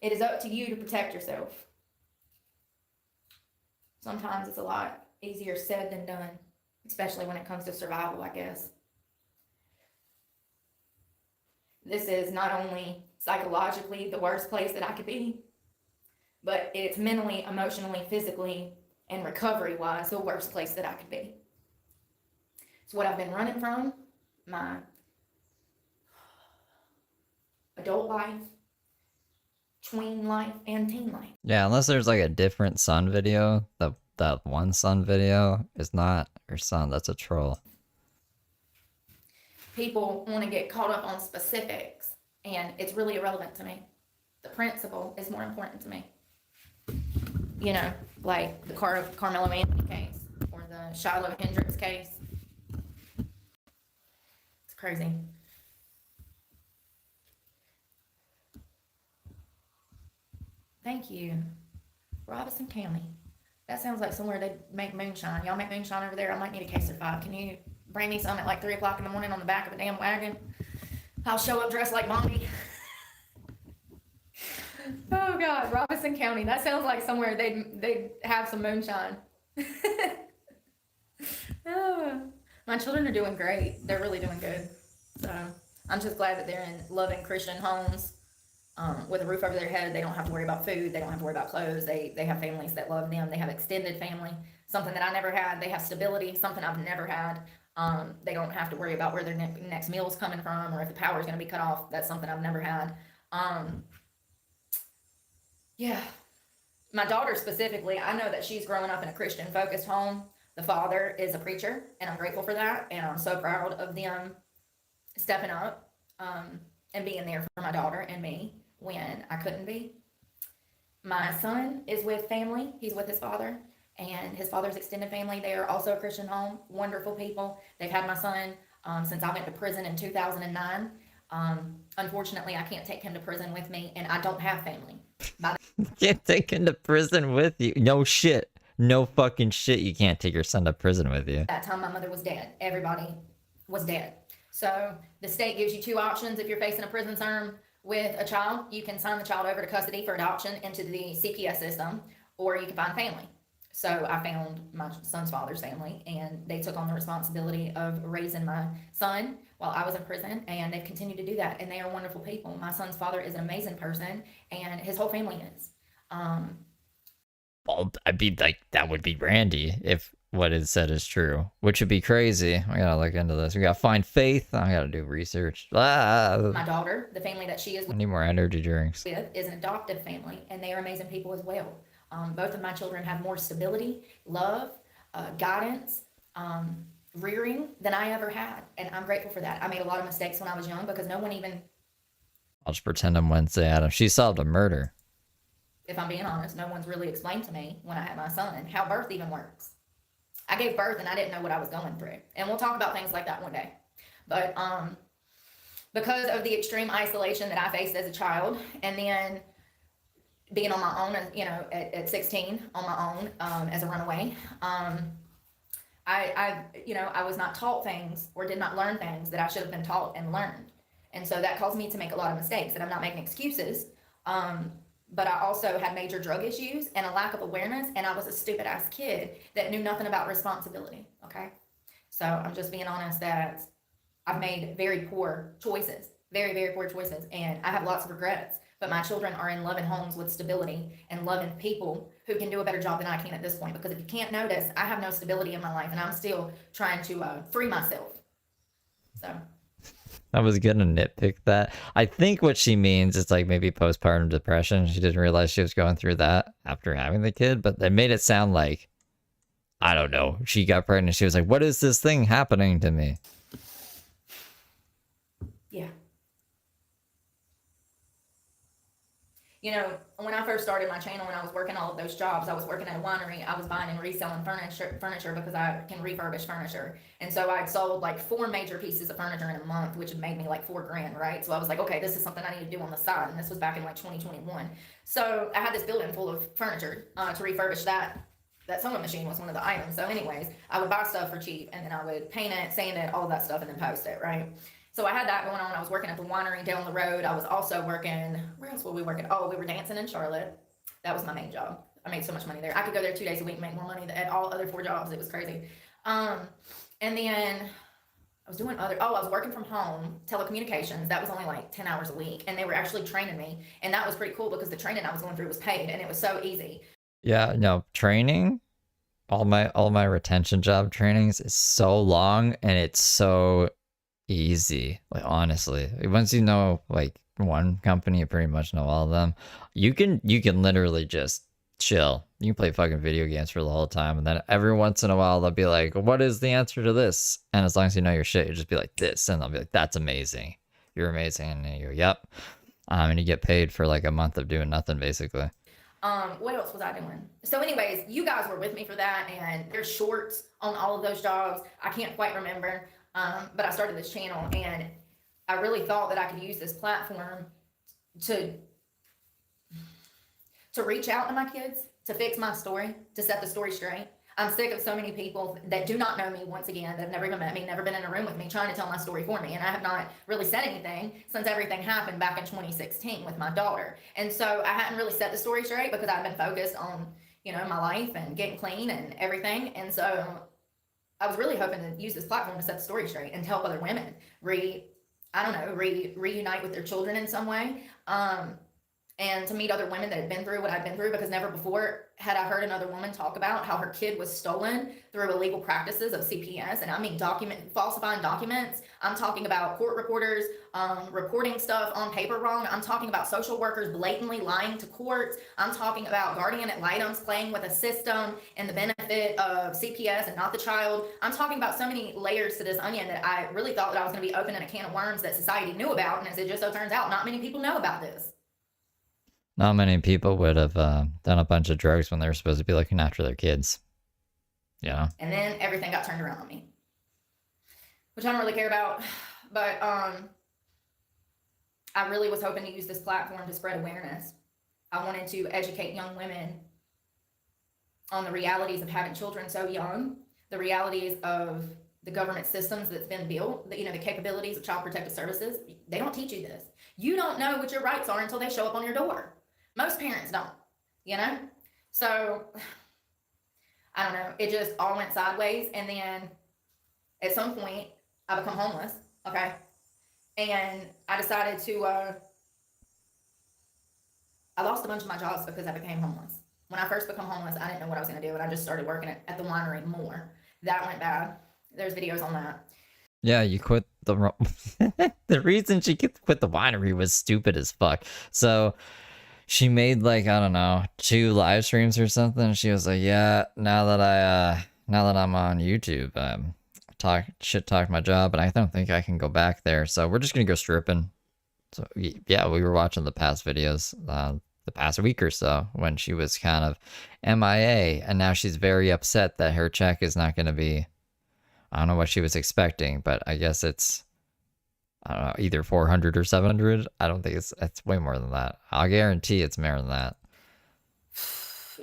It is up to you to protect yourself. Sometimes it's a lot easier said than done, especially when it comes to survival, I guess. This is not only psychologically the worst place that I could be, but it's mentally, emotionally, physically, and recovery-wise the worst place that I could be. It's what I've been running from, my adult life, tween life, and teen life. Yeah, unless there's like a different son video, that one son video is not her son, that's a troll. People want to get caught up on specifics, and it's really irrelevant to me. The principle is more important to me. You know, like the Carmelo Anthony case or the Shiloh Hendricks case. It's crazy. Thank you. Robeson County. That sounds like somewhere they make moonshine. Y'all make moonshine over there? I might need a case or 5. Can you bring me some at like 3 o'clock in the morning on the back of a damn wagon? I'll show up dressed like mommy. Oh God, Robinson County. That sounds like somewhere they'd have some moonshine. Oh, my children are doing great. They're really doing good. So I'm just glad that they're in loving Christian homes, with a roof over their head. They don't have to worry about food. They don't have to worry about clothes. They have families that love them. They have extended family, something that I never had. They have stability, something I've never had. They don't have to worry about where their next meal's coming from, or if the power's going to be cut off. That's something I've never had. Yeah. My daughter specifically, I know that she's growing up in a Christian focused home. The father is a preacher, and I'm grateful for that. And I'm so proud of them stepping up, and being there for my daughter and me when I couldn't be. My son is with family. He's with his father and his father's extended family. They are also a Christian home. Wonderful people. They've had my son since I went to prison in 2009. Unfortunately, I can't take him to prison with me, and I don't have family. Can't take him to prison with you. No shit. No fucking shit. You can't take your son to prison with you. That time my mother was dead. Everybody was dead. So the state gives you two options. If you're facing a prison term with a child, you can sign the child over to custody for adoption into the CPS system, or you can find family. So I found my son's father's family, and they took on the responsibility of raising my son while I was in prison, and they've continued to do that, and they are wonderful people. My son's father is an amazing person, and his whole family is. Well, I'd be like, that would be Randy if what is said is true, which would be crazy. I gotta look into this. We gotta find faith. I gotta do research. My daughter, the family that she is I need more energy drinks. with, is an adoptive family, and they are amazing people as well. Both of my children have more stability, love, guidance, rearing than I ever had, and I'm grateful for that. I made a lot of mistakes when I was young because no one even, I'll just pretend I'm Wednesday Adam. She solved a murder. if I'm being honest, no one's really explained to me when I had my son how birth even works. I gave birth and I didn't know what I was going through, and we'll talk about things like that one day. But because of the extreme isolation that I faced as a child, and then being on my own, at 16 on my own, as a runaway, I was not taught things or did not learn things that I should have been taught and learned. And so that caused me to make a lot of mistakes, and I'm not making excuses. But I also had major drug issues and a lack of awareness, and I was a stupid ass kid that knew nothing about responsibility. Okay. So I'm just being honest that I've made very poor choices, very, very poor choices. And I have lots of regrets, but my children are in loving homes with stability and loving people who can do a better job than I can at this point. Because if you can't notice, I have no stability in my life, and I'm still trying to free myself. So I was gonna nitpick that. I think what she means is like maybe postpartum depression. She didn't realize she was going through that after having the kid, but they made it sound like, I don't know, she got pregnant. She was like, what is this thing happening to me? yeah. When I first started my channel, when I was working all of those jobs, I was working at a winery. I was buying and reselling furniture because I can refurbish furniture. And so I'd sold like 4 major pieces of furniture in a month, which had made me like $4,000, right? So I was like, okay, this is something I need to do on the side. And this was back in like 2021. So I had this building full of furniture to refurbish that. That sewing machine was one of the items. So anyways, I would buy stuff for cheap, and then I would paint it, sand it, all of that stuff, and then post it, right? So I had that going on. I was working at the winery down the road. I was also working, where else were we working? Oh, we were dancing in Charlotte. That was my main job. I made so much money there. I could go there 2 days a week and make more money than at all other 4 jobs. It was crazy. And then I was I was working from home, telecommunications. That was only like 10 hours a week. And they were actually training me. And that was pretty cool because the training I was going through was paid, and it was so easy. Yeah, no, training, all my retention job trainings is so long, and it's so easy. Like, honestly, once you know like one company, you pretty much know all of them. You can literally just chill. You can play fucking video games for the whole time, and then every once in a while they'll be like, what is the answer to this? And as long as you know your shit, you just be like this, and they'll be like, that's amazing, you're amazing, and you go, yep. And you get paid for like a month of doing nothing basically. What else was I doing? So anyways, you guys were with me for that, and there's shorts on all of those jobs. I can't quite remember. But I started this channel, and I really thought that I could use this platform to reach out to my kids, to fix my story, to set the story straight. I'm sick of so many people that do not know me, once again, that have never even met me, never been in a room with me, trying to tell my story for me. And I have not really said anything since everything happened back in 2016 with my daughter. And so I hadn't really set the story straight because I've been focused on, you know, my life and getting clean and everything. And so I was really hoping to use this platform to set the story straight and to help other women reunite with their children in some way. And to meet other women that had been through what I'd been through, because never before had I heard another woman talk about how her kid was stolen through illegal practices of CPS. And I mean, falsifying documents. I'm talking about court reporters, reporting stuff on paper wrong. I'm talking about social workers blatantly lying to courts. I'm talking about guardian ad litem's playing with a system and the benefit of CPS and not the child. I'm talking about so many layers to this onion that I really thought that I was going to be opening a can of worms that society knew about. And as it just so turns out, not many people know about this. Not many people would have done a bunch of drugs when they were supposed to be looking after their kids. Yeah. And then everything got turned around on me, which I don't really care about. But I really was hoping to use this platform to spread awareness. I wanted to educate young women on the realities of having children so young, the realities of the government systems that's been built, the capabilities of child protective services. They don't teach you this. You don't know what your rights are until they show up on your door. Most parents don't, So, I don't know. It just all went sideways. And then at some point, I become homeless, okay? And I decided to, I lost a bunch of my jobs because I became homeless. When I first became homeless, I didn't know what I was going to do. And I just started working at the winery more. That went bad. There's videos on that. Yeah, you quit the... The reason she quit the winery was stupid as fuck. So... she made I don't know, 2 live streams or something. She was like, yeah, now that I'm on YouTube, talk my job, but I don't think I can go back there. So we're just gonna go stripping. So yeah, we were watching the past videos, the past week or so when she was kind of MIA, and now she's very upset that her check is not gonna be, I don't know what she was expecting, but I guess it's, I don't know, either 400 or 700. I don't think it's way more than that. I'll guarantee it's more than that.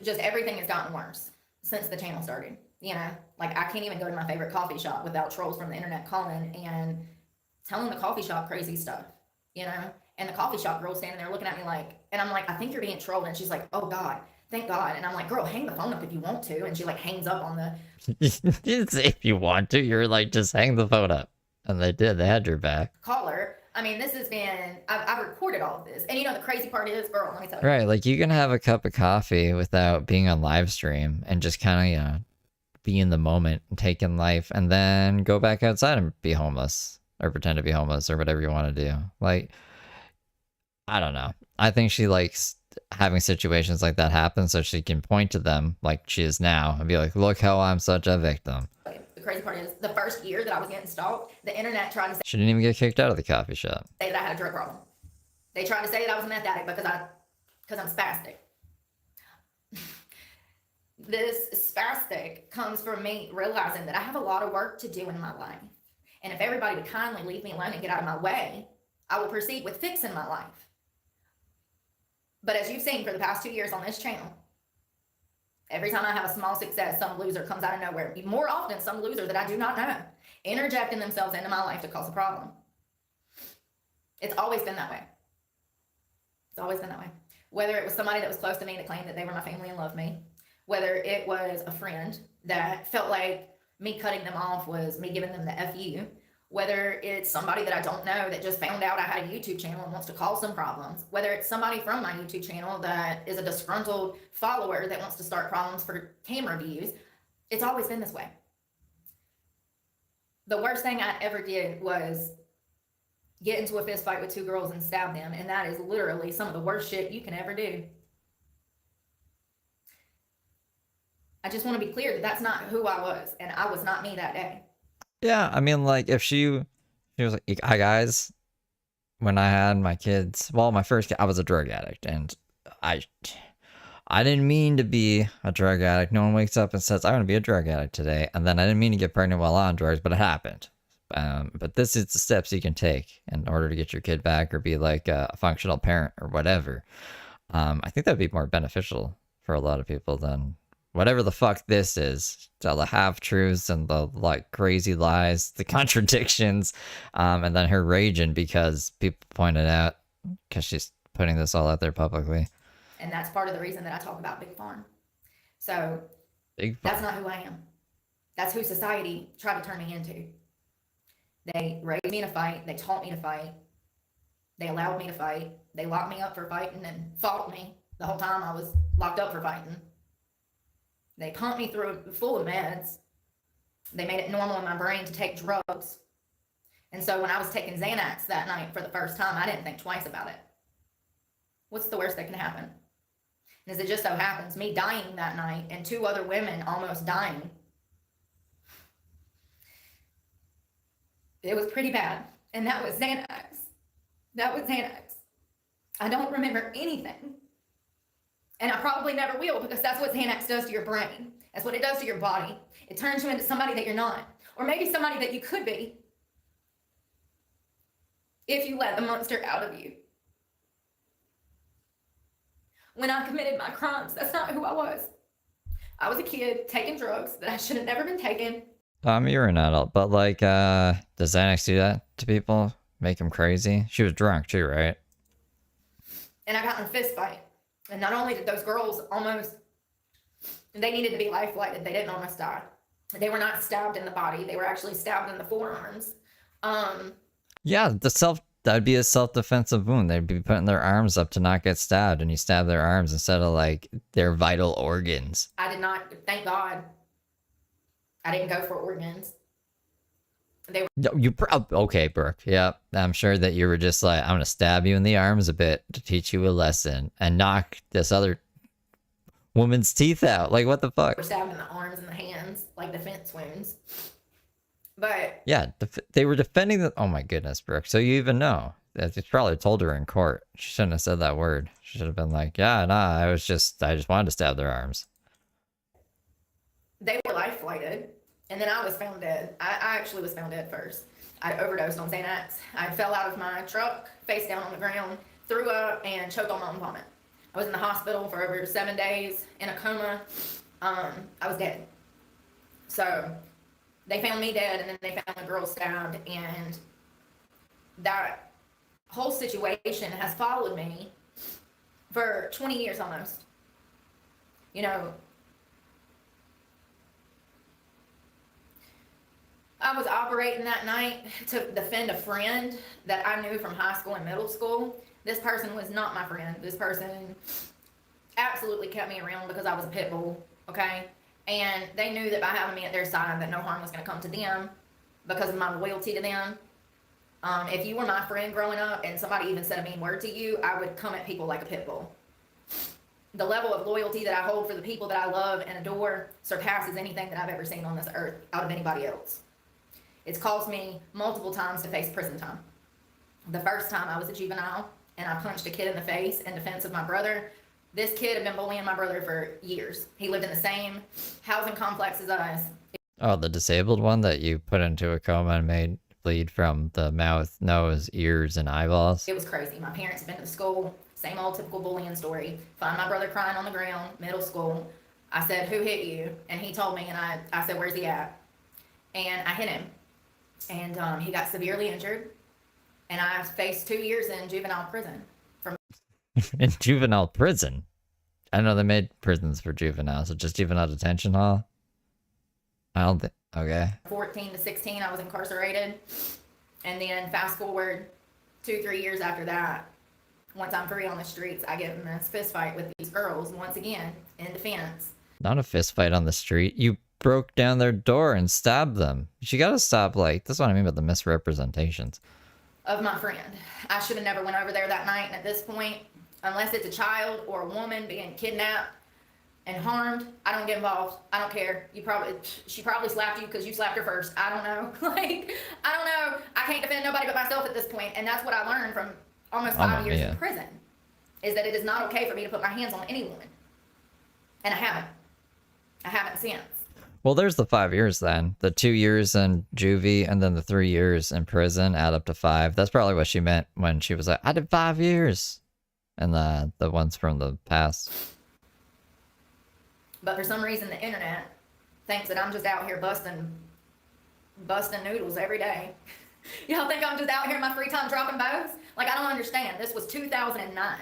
Just everything has gotten worse since the channel started. I can't even go to my favorite coffee shop without trolls from the internet calling and telling the coffee shop crazy stuff, And the coffee shop girl standing there looking at me and I'm like, I think you're being trolled. And she's like, oh God, thank God. And I'm like, girl, hang the phone up if you want to. And she hangs up on the... If you want to, you're like, just hang the phone up. And they did. They had your back. Caller. I mean, this has been... I've recorded all of this. And the crazy part is, girl, let me tell you. Right. You can have a cup of coffee without being on live stream and just kind of, be in the moment and take in life and then go back outside and be homeless or pretend to be homeless or whatever you want to do. I don't know. I think she likes having situations like that happen so she can point to them like she is now and be like, look how I'm such a victim. The crazy part is the first year that I was getting stalked, the internet tried to say... She didn't even get kicked out of the coffee shop. ...that I had a drug problem. They tried to say that I was a meth addict because I'm spastic. This spastic comes from me realizing that I have a lot of work to do in my life. And if everybody would kindly leave me alone and get out of my way, I will proceed with fixing my life. But as you've seen for the past 2 years on this channel, every time I have a small success, some loser comes out of nowhere. More often, some loser that I do not know, interjecting themselves into my life to cause a problem. It's always been that way. It's always been that way. Whether it was somebody that was close to me that claimed that they were my family and loved me, whether it was a friend that felt like me cutting them off was me giving them the FU, whether it's somebody that I don't know that just found out I had a YouTube channel and wants to cause some problems, whether it's somebody from my YouTube channel that is a disgruntled follower that wants to start problems for camera views, it's always been this way. The worst thing I ever did was get into a fist fight with 2 girls and stab them, and that is literally some of the worst shit you can ever do. I just want to be clear that that's not who I was, and I was not me that day. Yeah, I mean, if she was like, hi guys, when I had my kids, well, my first kid, I was a drug addict, and I didn't mean to be a drug addict. No one wakes up and says, I'm going to be a drug addict today, and then I didn't mean to get pregnant while on drugs, but it happened. But this is the steps you can take in order to get your kid back or be like a functional parent or whatever. I think that'd be more beneficial for a lot of people than whatever the fuck this is, tell the half-truths and the, like, crazy lies, the contradictions, and then her raging because people pointed out, because she's putting this all out there publicly. And that's part of the reason that I talk about Big Farm. So, that's not who I am. That's who society tried to turn me into. They raised me to fight. They taught me to fight. They allowed me to fight. They locked me up for fighting and fought me the whole time I was locked up for fighting. They pumped me through full of meds. They made it normal in my brain to take drugs. And so when I was taking Xanax that night for the first time, I didn't think twice about it. What's the worst that can happen? And as it just so happens, me dying that night and 2 other women almost dying, it was pretty bad. And that was Xanax. That was Xanax. I don't remember anything. And I probably never will, because that's what Xanax does to your brain. That's what it does to your body. It turns you into somebody that you're not. Or maybe somebody that you could be, if you let the monster out of you. When I committed my crimes, that's not who I was. I was a kid taking drugs that I should have never been taking. You're an adult, but like, does Xanax do that to people? Make them crazy? She was drunk too, right? And I got in a fist fight. And not only did those girls almost, they needed to be life flighted. They didn't almost die. They were not stabbed in the body. They were actually stabbed in the forearms. Yeah, that'd be a self-defensive wound. They'd be putting their arms up to not get stabbed, and you stab their arms instead of like their vital organs. I did not, thank God, I didn't go for organs. Okay, Brooke. Yeah, I'm sure that you were just like, I'm gonna stab you in the arms a bit to teach you a lesson and knock this other woman's teeth out. Like, what the fuck? They were stabbed in the arms and the hands, like defense wounds. But yeah, they were defending the. Oh my goodness, Brooke. So you even know that you probably told her in court. She shouldn't have said that word. She should have been like, yeah, nah, I just wanted to stab their arms. They were life flighted. And then I was found dead. I actually was found dead first. I overdosed on Xanax. I fell out of my truck, face down on the ground, threw up, and choked on my own vomit. I was in the hospital for over 7 days in a coma. I was dead. So they found me dead, and then they found the girl stabbed, and that whole situation has followed me for 20 years almost. You know, I was operating that night to defend a friend that I knew from high school and middle school. This person was not my friend. This person absolutely kept me around because I was a pit bull, okay? And they knew that by having me at their side that no harm was going to come to them because of my loyalty to them. If you were my friend growing up and somebody even said a mean word to you, I would come at people like a pit bull. The level of loyalty that I hold for the people that I love and adore surpasses anything that I've ever seen on this earth out of anybody else. It's caused me multiple times to face prison time. The first time I was a juvenile and I punched a kid in the face in defense of my brother. This kid had been bullying my brother for years. He lived in the same housing complex as us. Oh, the disabled one that you put into a coma and made bleed from the mouth, nose, ears, and eyeballs? It was crazy. My parents had been to school. Same old typical bullying story. Find my brother crying on the ground, middle school. I said, "Who hit you?" And he told me, and I said, "Where's he at?" And I hit him. And he got severely injured, and I faced 2 years in juvenile prison. In juvenile prison? I know they made prisons for juveniles, so just juvenile detention hall? I don't think, okay. 14 to 16, I was incarcerated, and then fast forward 2-3 years after that, once I'm free on the streets, I get in this fist fight with these girls, once again, in defense. Not a fist fight on the street. You broke down their door and stabbed them. You gotta stop, like, that's what I mean about the misrepresentations. Of my friend. I should have never went over there that night, and at this point, unless it's a child or a woman being kidnapped and harmed, I don't get involved. I don't care. She probably slapped you because you slapped her first. I don't know. I don't know. I can't defend nobody but myself at this point, and that's what I learned from almost 5 years in prison, is that it is not okay for me to put my hands on anyone. And I haven't. I haven't since. Well, there's the 5 years then. The 2 years in juvie and then the 3 years in prison add up to 5. That's probably what she meant when she was like, I did 5 years. And the ones from the past. But for some reason, the internet thinks that I'm just out here busting noodles every day. Y'all think I'm just out here in my free time dropping bows? Like, I don't understand. This was 2009.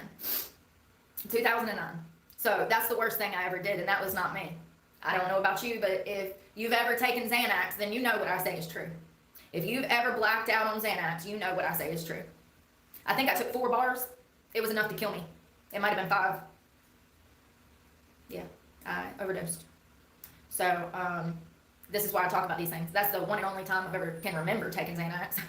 2009. So that's the worst thing I ever did, and that was not me. I don't know about you, but if you've ever taken Xanax, then you know what I say is true. If you've ever blacked out on Xanax, you know what I say is true. I think I took 4 bars. It was enough to kill me. It might have been 5. Yeah, I overdosed. So, this is why I talk about these things. That's the one and only time I've ever can remember taking Xanax.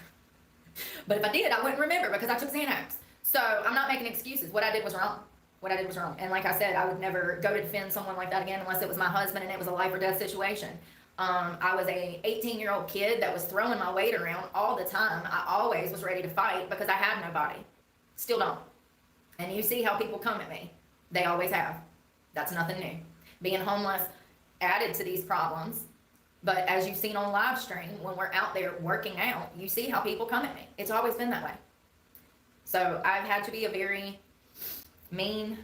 But if I did, I wouldn't remember because I took Xanax. So, I'm not making excuses. What I did was wrong. What I did was wrong. And like I said, I would never go to defend someone like that again unless it was my husband and it was a life or death situation. I was a 18-year-old kid that was throwing my weight around all the time. I always was ready to fight because I had nobody. Still don't. And you see how people come at me. They always have. That's nothing new. Being homeless added to these problems. But as you've seen on live stream, when we're out there working out, you see how people come at me. It's always been that way. So I've had to be a very mean,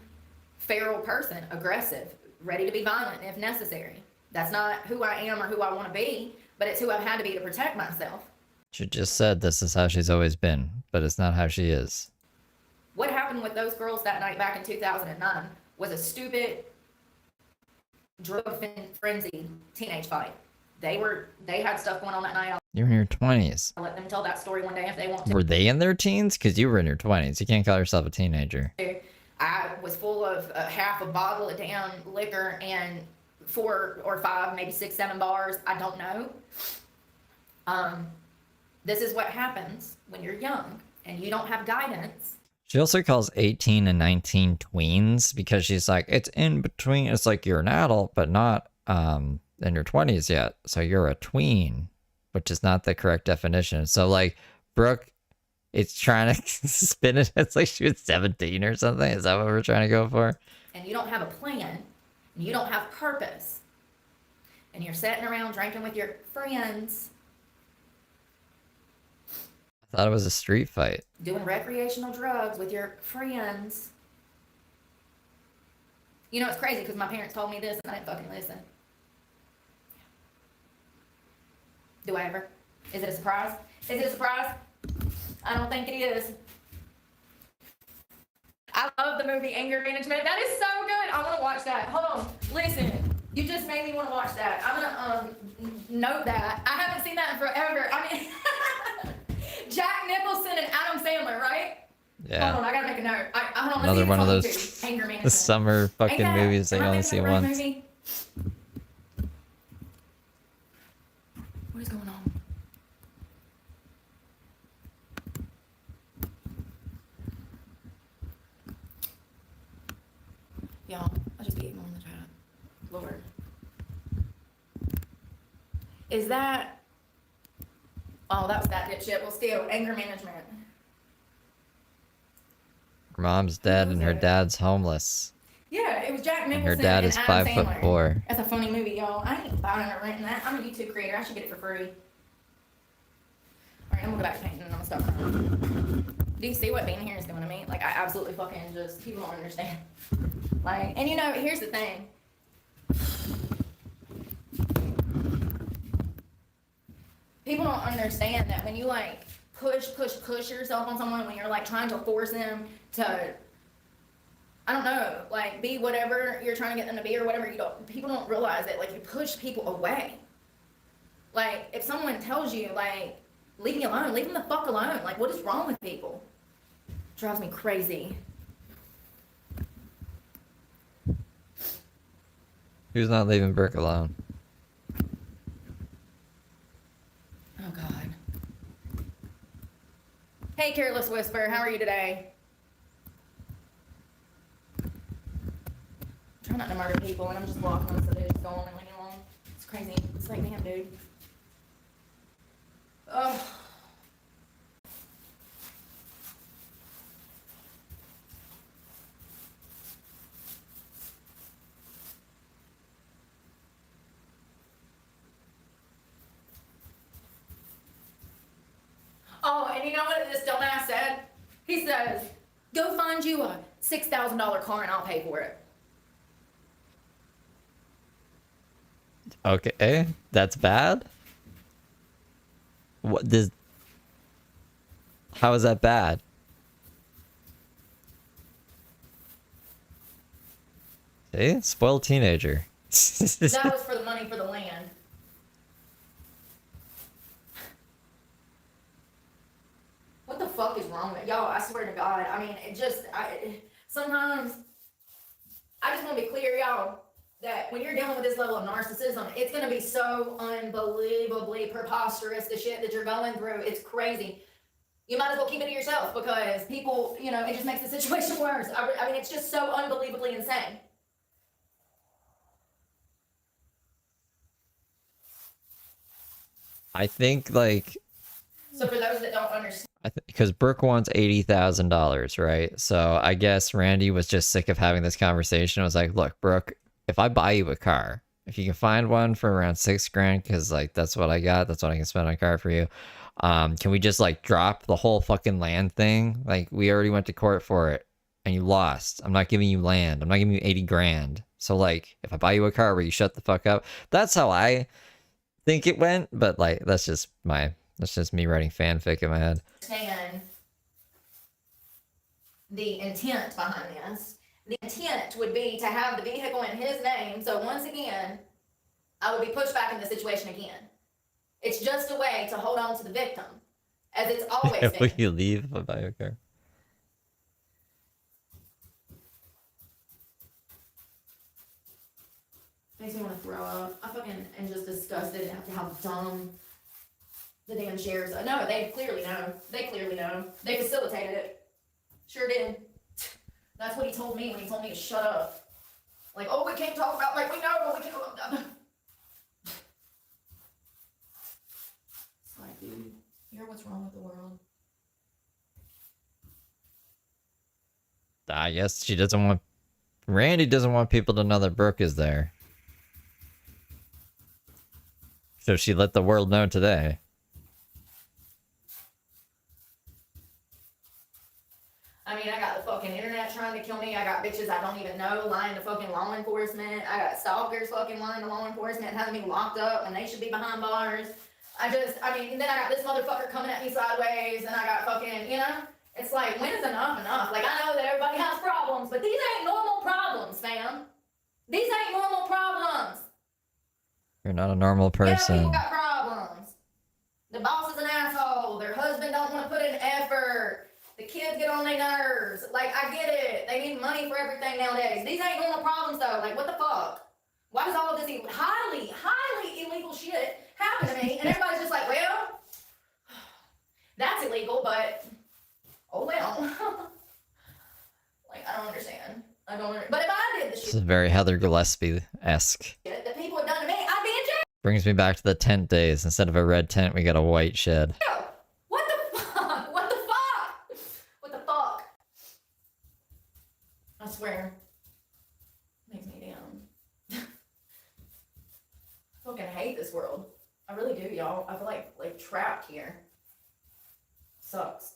feral person, aggressive, ready to be violent if necessary. That's not who I am or who I want to be, but it's who I've had to be to protect myself. She just said this is how she's always been, but it's not how she is. What happened with those girls that night back in 2009 was a stupid, drug-frenzied teenage fight. They had stuff going on that night. You were in your 20s. I'll let them tell that story one day if they want to. Were they in their teens? Because you were in your 20s. You can't call yourself a teenager. I was full of half a bottle of damn liquor and 4 or 5, maybe 6, 7 bars. I don't know. This is what happens when you're young and you don't have guidance. She also calls 18 and 19 tweens because she's like, it's in between. It's like you're an adult, but not in your 20s yet. So you're a tween, which is not the correct definition. So like Brooke, it's trying to spin it. It's like she was 17 or something. Is that what we're trying to go for? And you don't have a plan. And you don't have purpose. And you're sitting around drinking with your friends. I thought it was a street fight. Doing recreational drugs with your friends. You know, it's crazy because my parents told me this and I didn't fucking listen. Do I ever? Is it a surprise? Is it a surprise? I don't think it is. I love the movie Anger Management. That is so good. I want to watch that. Hold on. Listen. You just made me want to watch that. I'm going to note that. I haven't seen that in forever. I mean, Jack Nicholson and Adam Sandler, right? Yeah. Hold on. I got to make a note. Hold on. Another one of those Anger Management. the summer fucking movies that you only see once. Movie? What is going on? Y'all, I'll just be ignoring the chat. Lord. Is that... Oh, that was that dipshit. Well, still, Anger Management. Her mom's dead and her dad's homeless. Yeah, it was Jack Nicholson And her dad is Adam 5'4". Sandler. That's a funny movie, y'all. I ain't buying or renting that. I'm a YouTube creator. I should get it for free. Alright, I'm gonna go back to painting and I'm gonna stop crying. Do you see what being here is doing to me? Like, I absolutely fucking just... People don't understand. Like, and you know, here's the thing. People don't understand that when you like push yourself on someone, when you're like trying to force them to, I don't know, like be whatever you're trying to get them to be or whatever, people don't realize that like you push people away. Like if someone tells you like, leave me alone, leave them the fuck alone. Like what is wrong with people? Drives me crazy. Who's not leaving Brooke alone? Oh, God. Hey, Careless Whisper, how are you today? I'm trying not to murder people, and I'm just blocking them so they just go on and leave me alone. It's crazy. It's like, damn, dude. Ugh. Oh, and you know what this dumbass said? He says, go find you a $6,000 car and I'll pay for it. Okay, that's bad. What does? How is that bad? See, spoiled teenager. That was for the money for the land. What the fuck is wrong with y'all? I swear to God. I mean, sometimes I just want to be clear, y'all, that when you're dealing with this level of narcissism, it's going to be so unbelievably preposterous, the shit that you're going through. It's crazy. You might as well keep it to yourself because people, you know, it just makes the situation worse. I mean, it's just so unbelievably insane. I think, like... So for those that don't understand... Because Brooke wants $80,000, right? So I guess Randy was just sick of having this conversation. I was like, look, Brooke, if I buy you a car, if you can find one for around $6,000, because like that's what I got, that's what I can spend on a car for you. Can we just like drop the whole fucking land thing? Like we already went to court for it and you lost. I'm not giving you land. I'm not giving you 80 grand. So like if I buy you a car where you shut the fuck up, that's how I think it went. But like that's just me writing fanfic in my head. Understand the intent behind this. The intent would be to have the vehicle in his name, so once again, I would be pushed back in the situation again. It's just a way to hold on to the victim, as it's always been. Will you leave if I buy a car? Makes me want to throw up. I fucking am just disgusted at how dumb the damn sheriffs. No, they clearly know. They clearly know. They facilitated it. Sure did. That's what he told me when he told me to shut up. Like, oh, we can't talk about, like, we know, but we can't. It's like, dude, you hear what's wrong with the world? I guess she doesn't want... Randy doesn't want people to know that Brooke is there. So she let the world know today. I mean, I got the fucking internet trying to kill me. I got bitches I don't even know lying to fucking law enforcement. I got stalkers fucking lying to law enforcement, having me locked up when they should be behind bars. And then I got this motherfucker coming at me sideways, and I got fucking, you know? It's like, when is enough enough? Like, I know that everybody has problems, but these ain't normal problems, fam. These ain't normal problems. You're not a normal person. Yeah, people got problems. The boss is an asshole. Their husband don't want to put in effort. The kids get on their nerves. Like, I get it. They need money for everything nowadays. These ain't normal problems, though. Like, what the fuck? Why does all of this highly, highly illegal shit happen to me? And everybody's just like, well, that's illegal, but, oh well. Like, I don't understand. But if I did this This is very Heather Gillespie-esque. shit that people have done to me, I'd be in jail. Brings me back to the tent days. Instead of a red tent, we got a white shed. What the fuck? What the fuck? What the fuck? I swear. Makes me down. I fucking hate this world. I really do, y'all. I feel like trapped here. Sucks.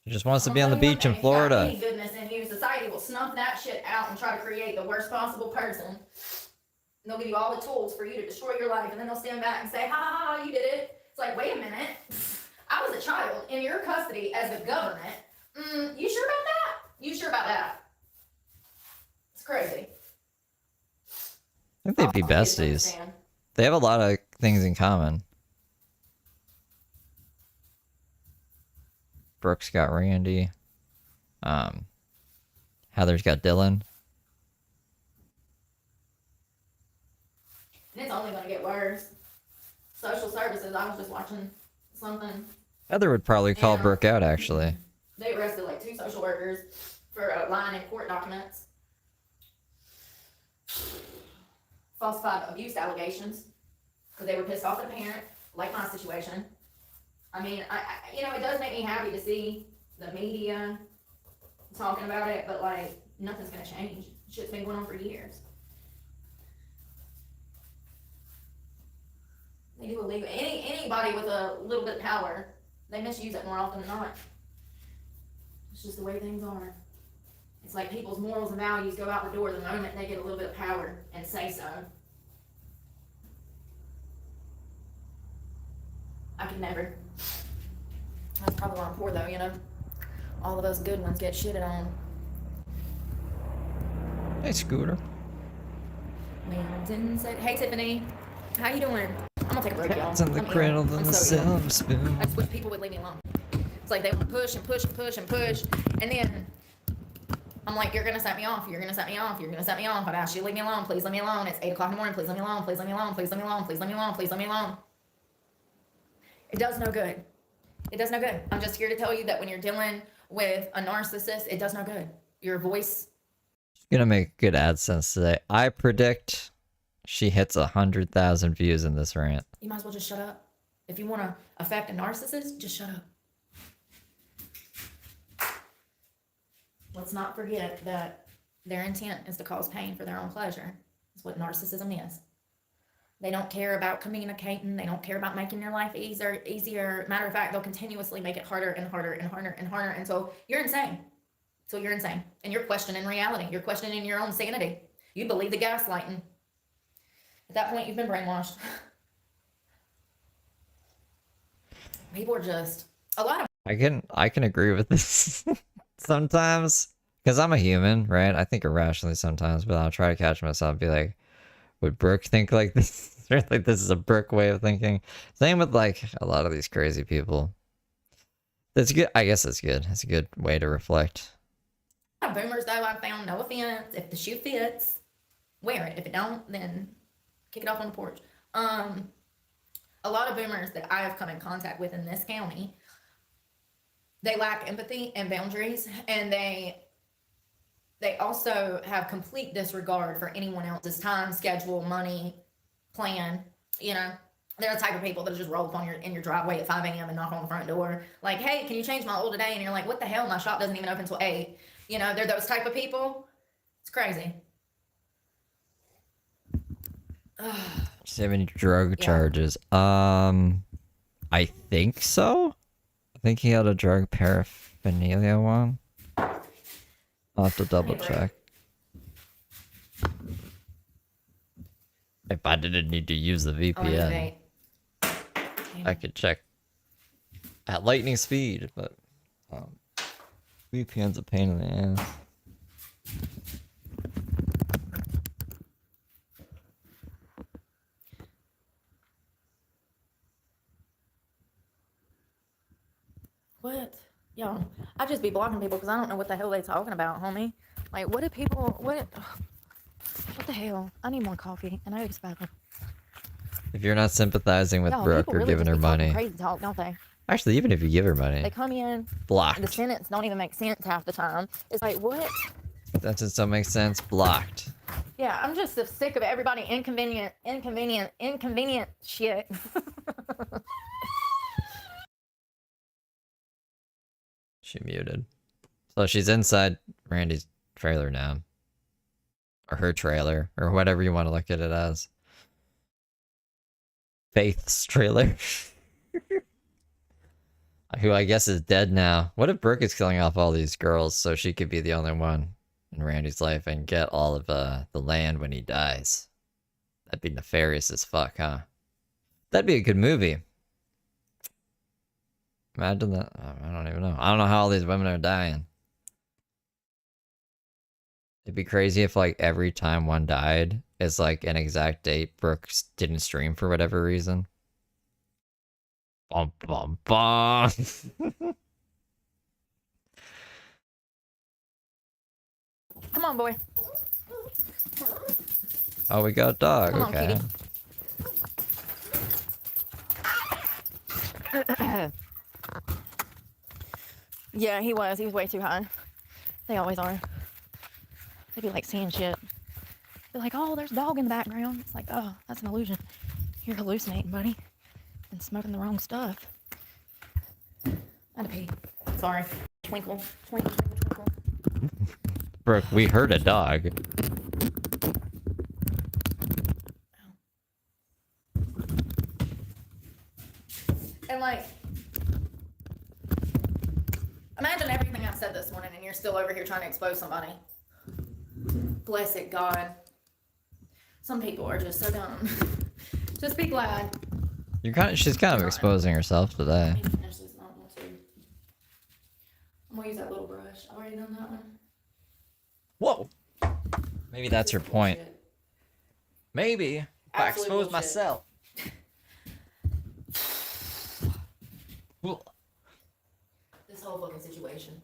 She just wants to be on the beach in Florida. Any goodness in you, society will snuff that shit out and try to create the worst possible person. And they'll give you all the tools for you to destroy your life, and then they'll stand back and say, ha ha ha, you did it. It's like, wait a minute. I was a child in your custody as the government. You sure about that? You sure about that? It's crazy. I think they'd be besties. They have a lot of things in common. Brooke's got Randy. Heather's got Dylan. And it's only going to get worse. Social services, I was just watching something. Heather would probably call Brooke out, actually. They arrested like 2 social workers for lying in court documents. Falsified abuse allegations because they were pissed off at a parent, like my situation. I mean, you know, it does make me happy to see the media talking about it, but like, nothing's gonna change. Shit's been going on for years. They do illegal. Anybody with a little bit of power, they misuse it more often than not. It's just the way things are. It's like people's morals and values go out the door the moment they get a little bit of power and say so. I could never. That's probably why I'm poor though, you know? All of those good ones get shitted on. Hey, Scooter. Man, didn't say. Hey, Tiffany. How you doing? I'm gonna take a break, y'all. Cats in the I'm ill. cradle I'm and the so ill. silver spoon. I just wish people would leave me alone. It's like they want to push and push and push and push, and then I'm like, you're gonna set me off. You're gonna set me off. You're gonna set me off. I've asked you to leave me alone. Please leave me alone. It's 8 o'clock in the morning. Please leave me alone. Please leave me alone. Please leave me alone. Please leave me alone. Please leave me alone. It does no good. It does no good. I'm just here to tell you that when you're dealing with a narcissist, it does no good. Your voice. Gonna make good AdSense today. I predict she hits 100,000 views in this rant. You might as well just shut up. If you want to affect a narcissist, just shut up. Let's not forget that their intent is to cause pain for their own pleasure. That's what narcissism is. They don't care about communicating. They don't care about making your life easier. Matter of fact, they'll continuously make it harder and harder and harder and harder until you're insane. So you're insane. And you're questioning reality. You're questioning your own sanity. You believe the gaslighting. At that point, you've been brainwashed. People are just a lot of. I can agree with this sometimes because I'm a human, right? I think irrationally sometimes, but I'll try to catch myself and be like, would Brooke think like this? Like this is a Brooke way of thinking. Same with like a lot of these crazy people. That's good. I guess that's good. It's a good way to reflect. Boomers though, I've found, no offense, if the shoe fits, wear it. If it don't, then kick it off on the porch. A lot of boomers that I have come in contact with in this county, they lack empathy and boundaries, and they also have complete disregard for anyone else's time, schedule, money, plan. You know, they're the type of people that just roll up in your driveway at 5 a.m. and knock on the front door. Like, hey, can you change my oil today? And you're like, what the hell? My shop doesn't even open until 8. You know, they're those type of people. It's crazy. 70 drug charges. I think so. I think he had a drug paraphernalia one. I'll have to double check. If I didn't need to use the VPN, I could check at lightning speed, but VPN's a pain in the ass. What? Yo, I just be blocking people because I don't know what the hell they talking about, homie. Like, what do people, what the hell? I need more coffee, and I just bad. If you're not sympathizing with Brooke or really giving her money. Crazy talk, don't they? Actually, even if you give her money. They come in, blocked. The sentence don't even make sense half the time. It's like, what? That just don't make sense. Blocked. Yeah, I'm just sick of everybody inconvenient shit. She muted. So she's inside Randy's trailer now. Or her trailer. Or whatever you want to look at it as. Faith's trailer. Who I guess is dead now. What if Brooke is killing off all these girls so she could be the only one in Randy's life and get all of the land when he dies? That'd be nefarious as fuck, huh? That'd be a good movie. Imagine that. I don't even know. I don't know how all these women are dying. It'd be crazy if like every time one died is like an exact date Brooke didn't stream for whatever reason. Bum bum bum. Come on, boy. Oh, we got a dog. Come on, okay. Kitty. Yeah, he was. He was way too high. They always are. They'd be like seeing shit. They're like, oh, there's a dog in the background. It's like, oh, that's an illusion. You're hallucinating, buddy. And smoking the wrong stuff. I had to pee. Sorry. Twinkle, twinkle, twinkle, twinkle. Brooke, we heard a dog. And like, imagine everything I've said this morning, and you're still over here trying to expose somebody. Blessed God. Some people are just so dumb. Just be glad. She's kind of exposing herself today. I need to finish this, and I don't want to. I'm gonna use that little brush. I've already done that one. Whoa. Maybe that's her point. Bullshit. Maybe. If I expose bullshit. myself. This whole fucking situation.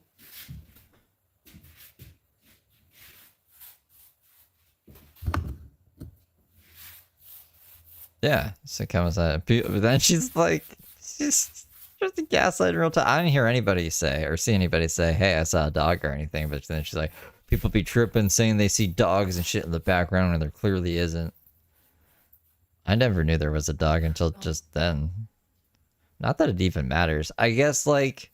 Yeah, so it comes out. But then she's like, she's just a gaslight in real time. I didn't hear anybody say or see anybody say, hey, I saw a dog or anything. But then she's like, people be tripping saying they see dogs and shit in the background when there clearly isn't. I never knew there was a dog until just then. Not that it even matters. I guess, like,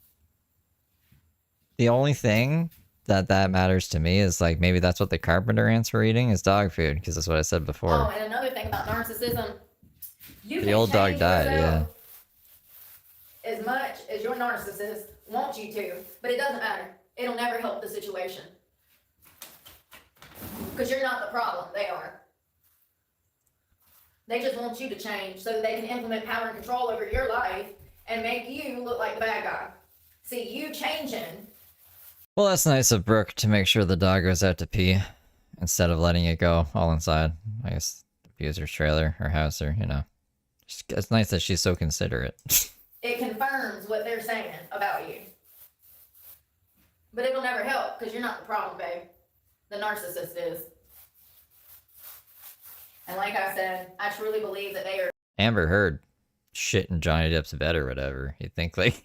the only thing that matters to me is, like, maybe that's what the carpenter ants were eating is dog food, because that's what I said before. Oh, and another thing about narcissism, The old dog died, yeah. As much as your narcissist wants you to, but it doesn't matter. It'll never help the situation. Because you're not the problem, they are. They just want you to change so that they can implement power and control over your life and make you look like the bad guy. See, you changing. Well, that's nice of Brooke to make sure the dog goes out to pee instead of letting it go all inside. I guess the abuser's trailer or house or, you know. It's nice that she's so considerate. It confirms what they're saying about you. But it'll never help because you're not the problem, babe. The narcissist is. And like I said, I truly believe that they are Amber Heard shit in Johnny Depp's bed or whatever. You'd think, like,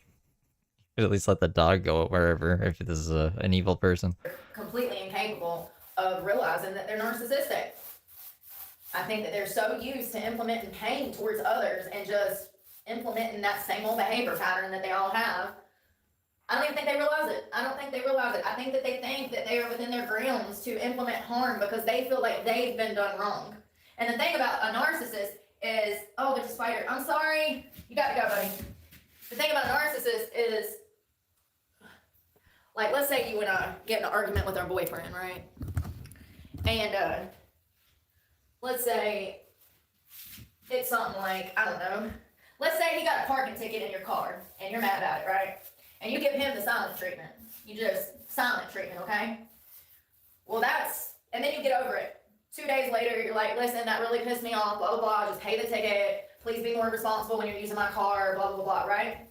at least let the dog go wherever if this is an evil person. completely incapable of realizing that they're narcissistic. I think that they're so used to implementing pain towards others and just implementing that same old behavior pattern that they all have. I don't even think they realize it. I don't think they realize it. I think that they think that they are within their grounds to implement harm because they feel like they've been done wrong. And the thing about a narcissist is, oh, there's a spider. I'm sorry. You got to go, buddy. The thing about a narcissist is, like, let's say you and I get in an argument with our boyfriend, right? And let's say it's something like, I don't know. Let's say he got a parking ticket in your car and you're mad about it, right? And you give him the silent treatment. You just silent treatment, okay? Well, and then you get over it. 2 days later, you're like, listen, that really pissed me off, blah, blah, blah. Just pay the ticket. Please be more responsible when you're using my car, blah, blah, blah, right?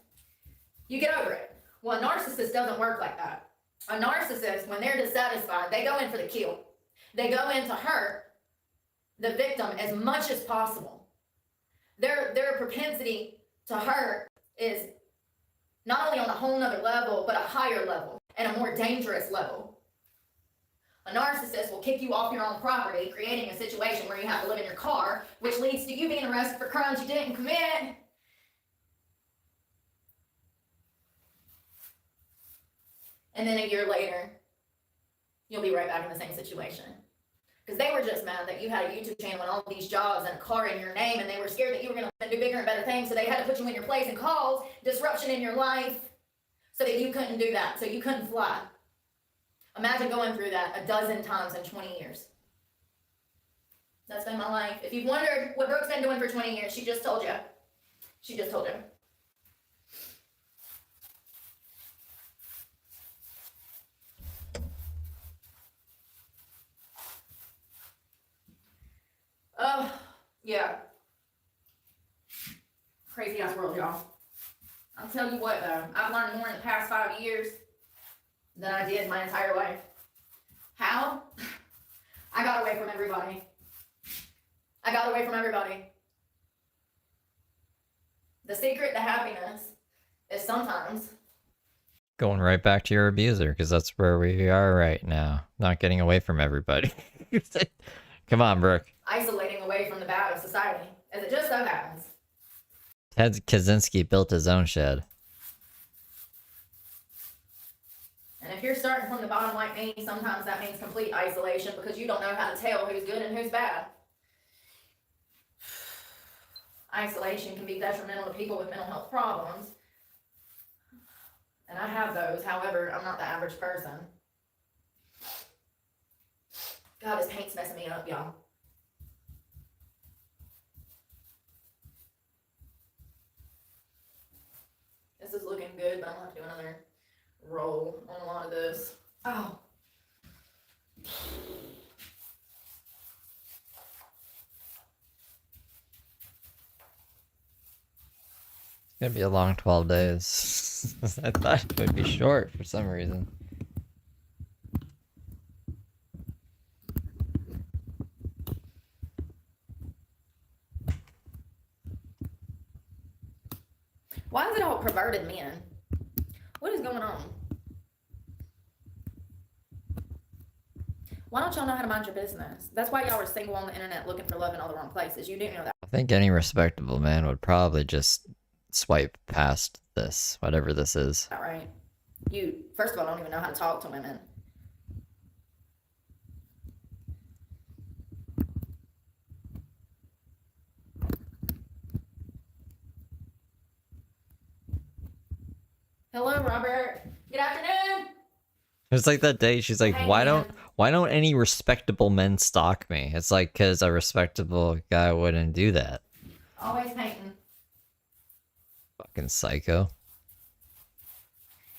You get over it. Well, a narcissist doesn't work like that. A narcissist, when they're dissatisfied, they go in for the kill. They go in to hurt the victim as much as possible. Their propensity to hurt is not only on a whole nother level, but a higher level and a more dangerous level. A narcissist will kick you off your own property, creating a situation where you have to live in your car, which leads to you being arrested for crimes you didn't commit. And then a year later, you'll be right back in the same situation. Because they were just mad that you had a YouTube channel and all of these jobs and a car in your name, and they were scared that you were going to do bigger and better things, so they had to put you in your place and cause disruption in your life so that you couldn't do that, so you couldn't fly. Imagine going through that a dozen times in 20 years. That's been my life. If you've wondered what Brooke's been doing for 20 years, she just told you. She just told you. Oh, yeah. Crazy ass world, y'all. I'll tell you what, though. I've learned more in the past 5 years than I did my entire life. How? I got away from everybody. I got away from everybody. The secret to happiness is sometimes Going right back to your abuser, because that's where we are right now. Not getting away from everybody. Come on, Brooke. isolating away from the bad of society, as it just so happens. Ted Kaczynski built his own shed. And if you're starting from the bottom like me, sometimes that means complete isolation because you don't know how to tell who's good and who's bad. Isolation can be detrimental to people with mental health problems. And I have those. However, I'm not the average person. God, this paint's messing me up, y'all. This is looking good, but I'm gonna have to do another roll on a lot of this. Oh. It's gonna be a long 12 days. I thought it would be short for some reason. Why is it all perverted men? What is going on? Why don't y'all know how to mind your business? That's why y'all were single on the internet looking for love in all the wrong places. You do know that. I think any respectable man would probably just swipe past this, whatever this is. All right. You, first of all, don't even know how to talk to women. Hello, Robert. Good afternoon. It's like that day she's like, Hey, why man. don't any respectable men stalk me? It's like, because a respectable guy wouldn't do that. Always painting. Fucking psycho.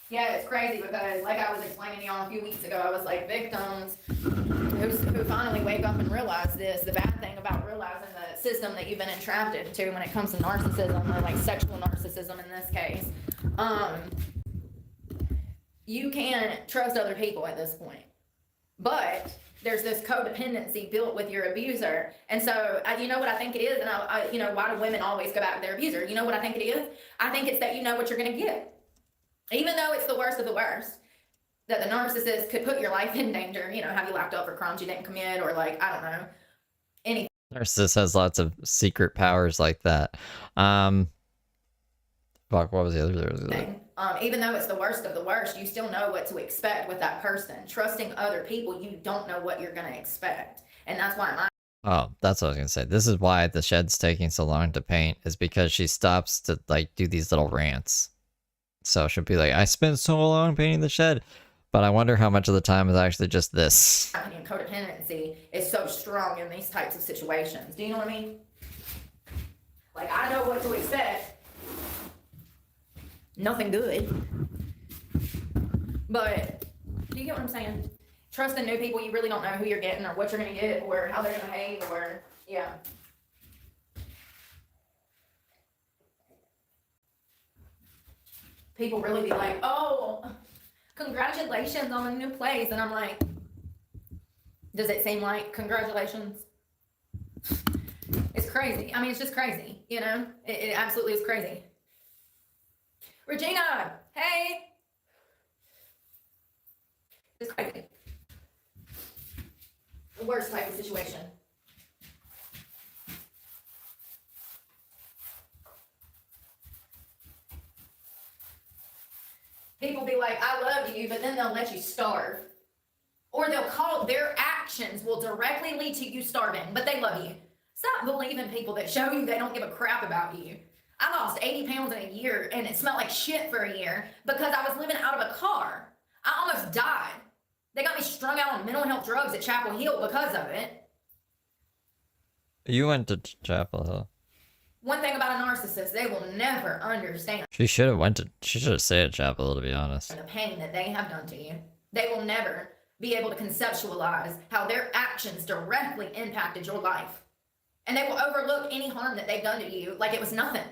Yeah, it's crazy because, like I was explaining to y'all a few weeks ago, I was like, victims who finally wake up and realize this. The bad thing about realizing the system that you've been entrapped into when it comes to narcissism, or like sexual narcissism in this case, you can't trust other people at this point. But there's this codependency built with your abuser. And so, you know what I think it is? And you know, why do women always go back to their abuser? You know what I think it is? I think it's that you know what you're going to get. Even though it's the worst of the worst, that the narcissist could put your life in danger, you know, have you locked up for crimes you didn't commit, or like, I don't know, anything. Narcissist has lots of secret powers like that. Fuck, what was the other? Even though it's the worst of the worst, you still know what to expect with that person. Trusting other people, you don't know what you're going to expect. And that's why Oh, that's what I was gonna say. This is why the shed's taking so long to paint, is because she stops to like do these little rants. So she'll be like, I spent so long painting the shed, but I wonder how much of the time is actually just this. codependency is so strong in these types of situations. Do you know what I mean? Like, I know what to expect. Nothing good. But, do you get what I'm saying? Trusting new people, you really don't know who you're getting or what you're going to get or how they're going to behave or, yeah. People really be like, oh, congratulations on a new place. And I'm like, does it seem like congratulations? It's crazy. I mean, it's just crazy, you know? It absolutely is crazy. Regina, hey. It's crazy. The worst type of situation. People be like, I love you, but then they'll let you starve. Or they'll call, their actions will directly lead to you starving, but they love you. Stop believing people that show you they don't give a crap about you. I lost 80 pounds in a year, and it smelled like shit for a year because I was living out of a car. I almost died. They got me strung out on mental health drugs at Chapel Hill because of it. You went to Chapel Hill. One thing about a narcissist, they will never understand. She should have stayed at Chapel Hill, to be honest. The pain that they have done to you. They will never be able to conceptualize how their actions directly impacted your life. And they will overlook any harm that they've done to you like it was nothing.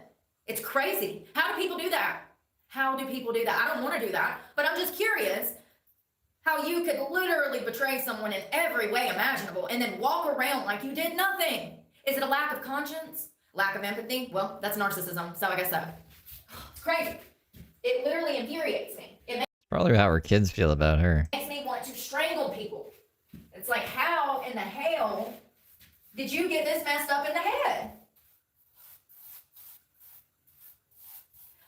It's crazy. How do people do that? How do people do that? I don't want to do that, but I'm just curious how you could literally betray someone in every way imaginable and then walk around like you did nothing. Is it a lack of conscience? Lack of empathy? Well, that's narcissism, so I guess so. It's crazy. It literally infuriates me. It Probably how her kids feel about her. makes me want to strangle people. It's like, how in the hell did you get this messed up in the head?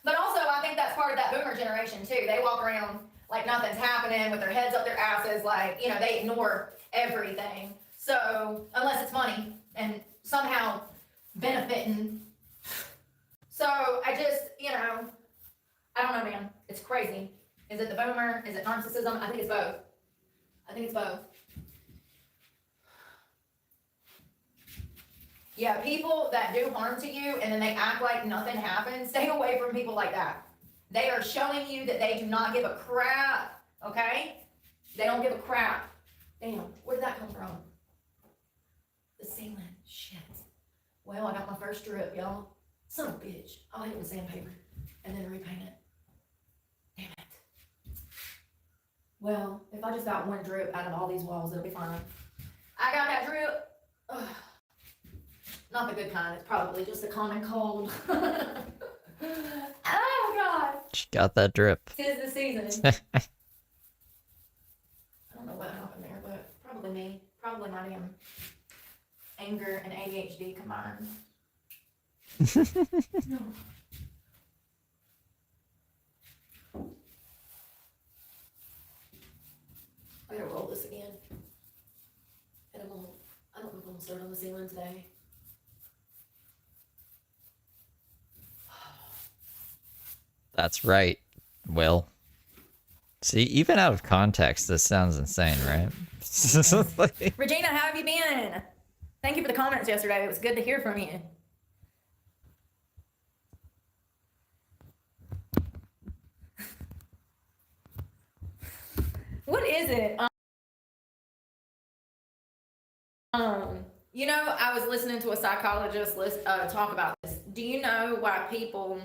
But also, I think that's part of that boomer generation, too. They walk around like nothing's happening with their heads up their asses, like, you know, they ignore everything. So, unless it's money and somehow benefiting. So, I just, you know, I don't know, man. It's crazy. Is it the boomer? Is it narcissism? I think it's both. I think it's both. Yeah, people that do harm to you and then they act like nothing happened, stay away from people like that. They are showing you that they do not give a crap, okay? They don't give a crap. Damn, where did that come from? The ceiling, shit. Well, I got my first drip, y'all. Son of a bitch. I'll hit it with sandpaper and then repaint it. Damn it. Well, if I just got one drip out of all these walls, it'll be fine. I got that drip. Ugh. Not the good kind, it's probably just a common cold. Oh God! She got that drip. 'Tis the season. I don't know what happened there, but probably me. Probably my damn anger and ADHD combined. No. I gotta roll this again. And I don't know if I'm gonna start on the ceiling today. That's right, Will. See, even out of context, this sounds insane, right? Regina, how have you been? Thank you for the comments yesterday. It was good to hear from you. What is it? You know, I was listening to a psychologist talk about this. Do you know why people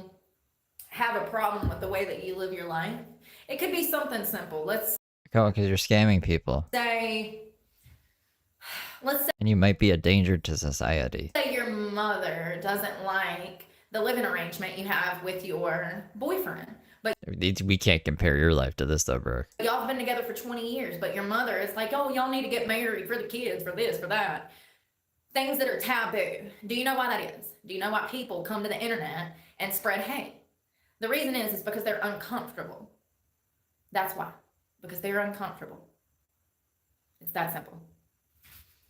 have a problem with the way that you live your life? It could be something simple. Let's because you're scamming people. And you might be a danger to society. Say your mother doesn't like the living arrangement you have with your boyfriend. But We can't compare your life to this though, Brooke. y'all have been together for 20 years, but your mother is like, oh, y'all need to get married for the kids, for this, for that. Things that are taboo. Do you know why that is? Do you know why people come to the internet and spread hate? The reason is because they're uncomfortable. That's why. Because they're uncomfortable. It's that simple.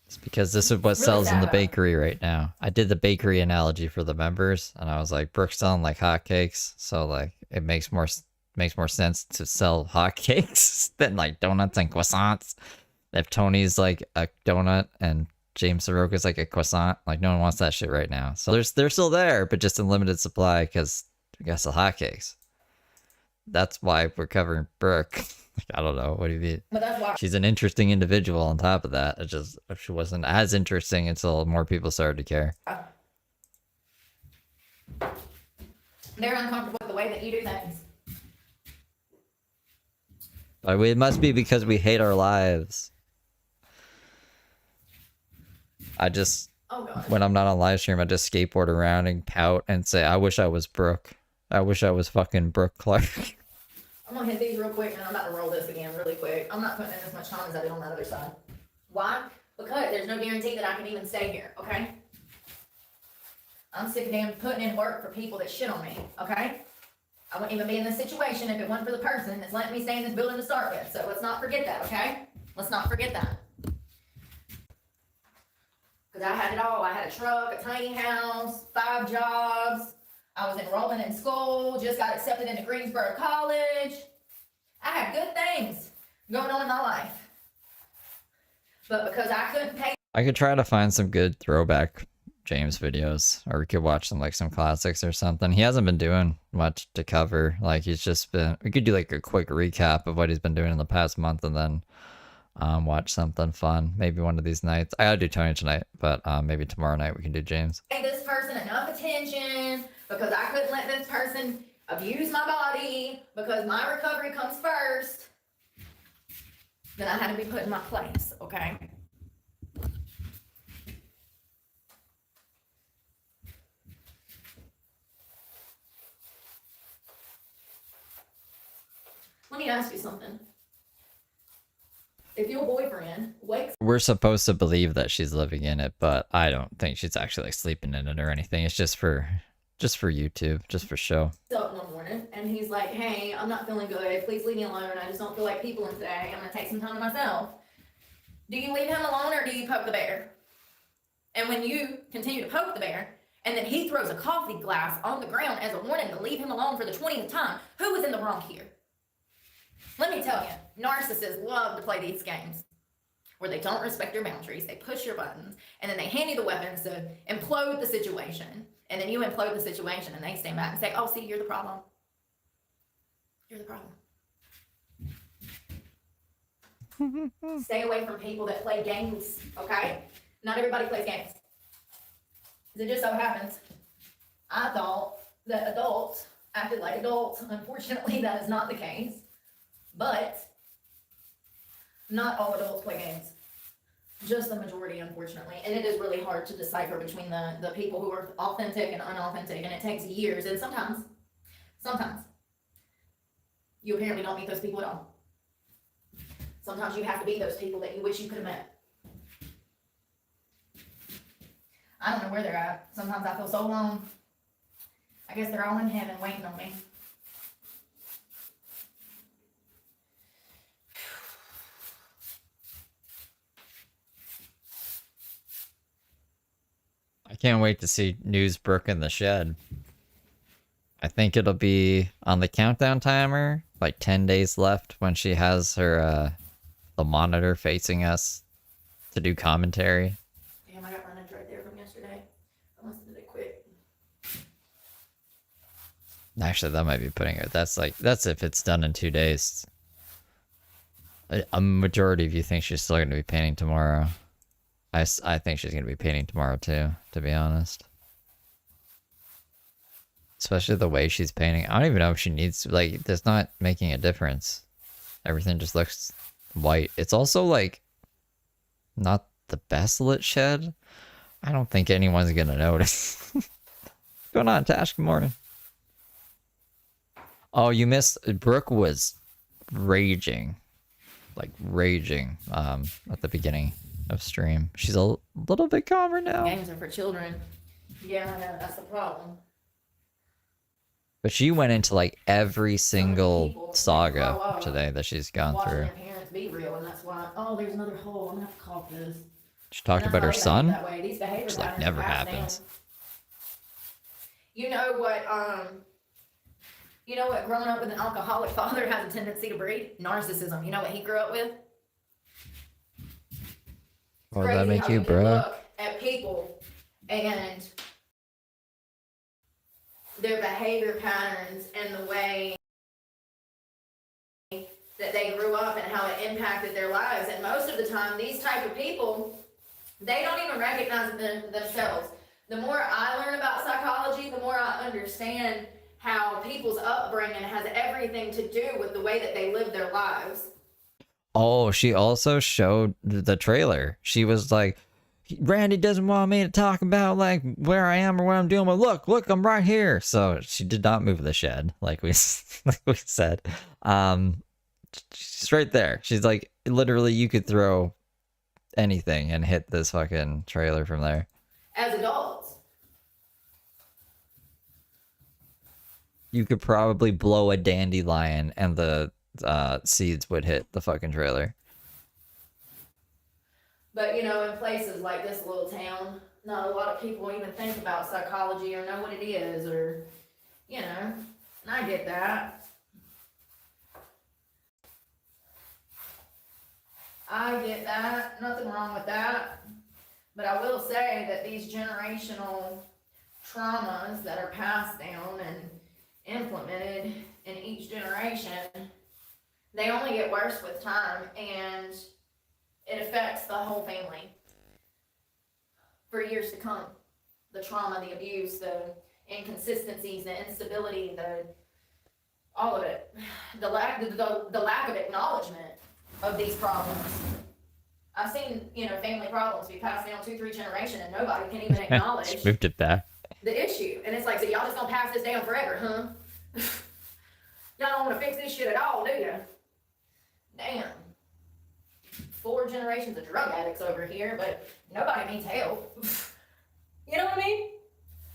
It's because this is what sells in the bakery right now. I did the bakery analogy for the members, and I was like, Brooke's selling like hotcakes, so like it makes more sense to sell hotcakes than like donuts and croissants. If Tony's like a donut and James Soroka's like a croissant, like no one wants that shit right now. So they're still there, but just in limited supply because we got some hotcakes. That's why we're covering Brooke. I don't know. What do you mean? But that's why. She's an interesting individual on top of that. It just, she wasn't as interesting until more people started to care. They're uncomfortable with the way that you do things. But it must be because we hate our lives. I just, oh God. When I'm not on live stream, I just skateboard around and pout and say, I wish I was Brooke. I wish I was fucking Brooke Clark. I'm gonna hit these real quick and I'm about to roll this again really quick. I'm not putting in as much time as I did on that other side. Why? Because there's no guarantee that I can even stay here, okay? I'm sick of damn putting in work for people that shit on me, okay? I wouldn't even be in this situation if it wasn't for the person that's letting me stay in this building to start with. So let's not forget that, okay? Let's not forget that. Because I had it all. I had a truck, a tiny house, 5 jobs. I was enrolling in school, just got accepted into Greensboro College. I had good things going on in my life. But because I couldn't pay... I could try to find some good throwback James videos, or we could watch some classics or something. He hasn't been doing much to cover. Like, he's just been... We could do like a quick recap of what he's been doing in the past month and then watch something fun. Maybe one of these nights. I gotta do Tony tonight, but maybe tomorrow night we can do James. Pay this person enough attention because I couldn't let this person abuse my body because my recovery comes first. Then I had to be put in my place, okay? Let me ask you something. If your boyfriend wakes... We're supposed to believe that she's living in it, but I don't think she's actually like sleeping in it or anything. It's just for YouTube, just for show. Up one morning and he's like, hey, I'm not feeling good. Please leave me alone. I just don't feel like peopling today. I'm going to take some time to myself. Do you leave him alone or do you poke the bear? And when you continue to poke the bear and then he throws a coffee glass on the ground as a warning to leave him alone for the 20th time, who was in the wrong here? Let me tell you, narcissists love to play these games where they don't respect your boundaries, they push your buttons, and then they hand you the weapons to implode the situation. And then you implode the situation and they stand back and say, oh, see, you're the problem. You're the problem. Stay away from people that play games, okay? Not everybody plays games. It just so happens, I thought that adults acted like adults. Unfortunately, that is not the case. But not all adults play games. Just the majority, unfortunately. And it is really hard to decipher between the people who are authentic and unauthentic. And it takes years. And sometimes, you apparently don't meet those people at all. Sometimes you have to be those people that you wish you could have met. I don't know where they're at. Sometimes I feel so alone. I guess they're all in heaven waiting on me. I can't wait to see news Brooke in the shed. I think it'll be on the countdown timer, like 10 days left when she has her the monitor facing us to do commentary. Damn, I got runnage right there from yesterday. I must have did it quick. Actually, that might be putting it. That's if it's done in 2 days. A majority of you think she's still going to be painting tomorrow. I think she's going to be painting tomorrow too, to be honest. Especially the way she's painting. I don't even know if she needs, like, that's not making a difference. Everything just looks white. It's also, like, not the best lit shed. I don't think anyone's going to notice. What's going on, Tash? Good morning. Oh, you missed, Brooke was raging. Like, raging at the beginning of stream. She's a little bit calmer now. Games are for children. Yeah, I know, that's the problem. But she went into like every single saga today that she's gone through. Their parents be real, and that's why. Oh, there's another hole. I'm gonna have to cough this. She talked about her son, which like never happens. You know what? Growing up with an alcoholic father has a tendency to breed narcissism. You know what he grew up with? What does that make you, bro? Look at people and their behavior patterns and the way that they grew up and how it impacted their lives. And most of the time, these type of people, they don't even recognize themselves. The more I learn about psychology, the more I understand how people's upbringing has everything to do with the way that they live their lives. Oh, she also showed the trailer. She was like, Randy doesn't want me to talk about like where I am or what I'm doing, but look, I'm right here. So she did not move the shed, like we said. She's right there. She's like, literally, you could throw anything and hit this fucking trailer from there. As adults, you could probably blow a dandelion and the seeds would hit the fucking trailer. But in places like this little town, not a lot of people even think about psychology or know what it is, or and I get that. Nothing wrong with that. But I will say that these generational traumas that are passed down and implemented in each generation, they only get worse with time, and it affects the whole family for years to come. The trauma, the abuse, the inconsistencies, the instability, all of it. The lack of acknowledgement of these problems. I've seen, family problems be passed down 2-3 generations and nobody can even acknowledge She moved it back. The issue. And it's like, so y'all just gonna pass this down forever, huh? Y'all don't wanna fix this shit at all, do you? Damn. 4 generations of drug addicts over here, but nobody needs help. You know what I mean?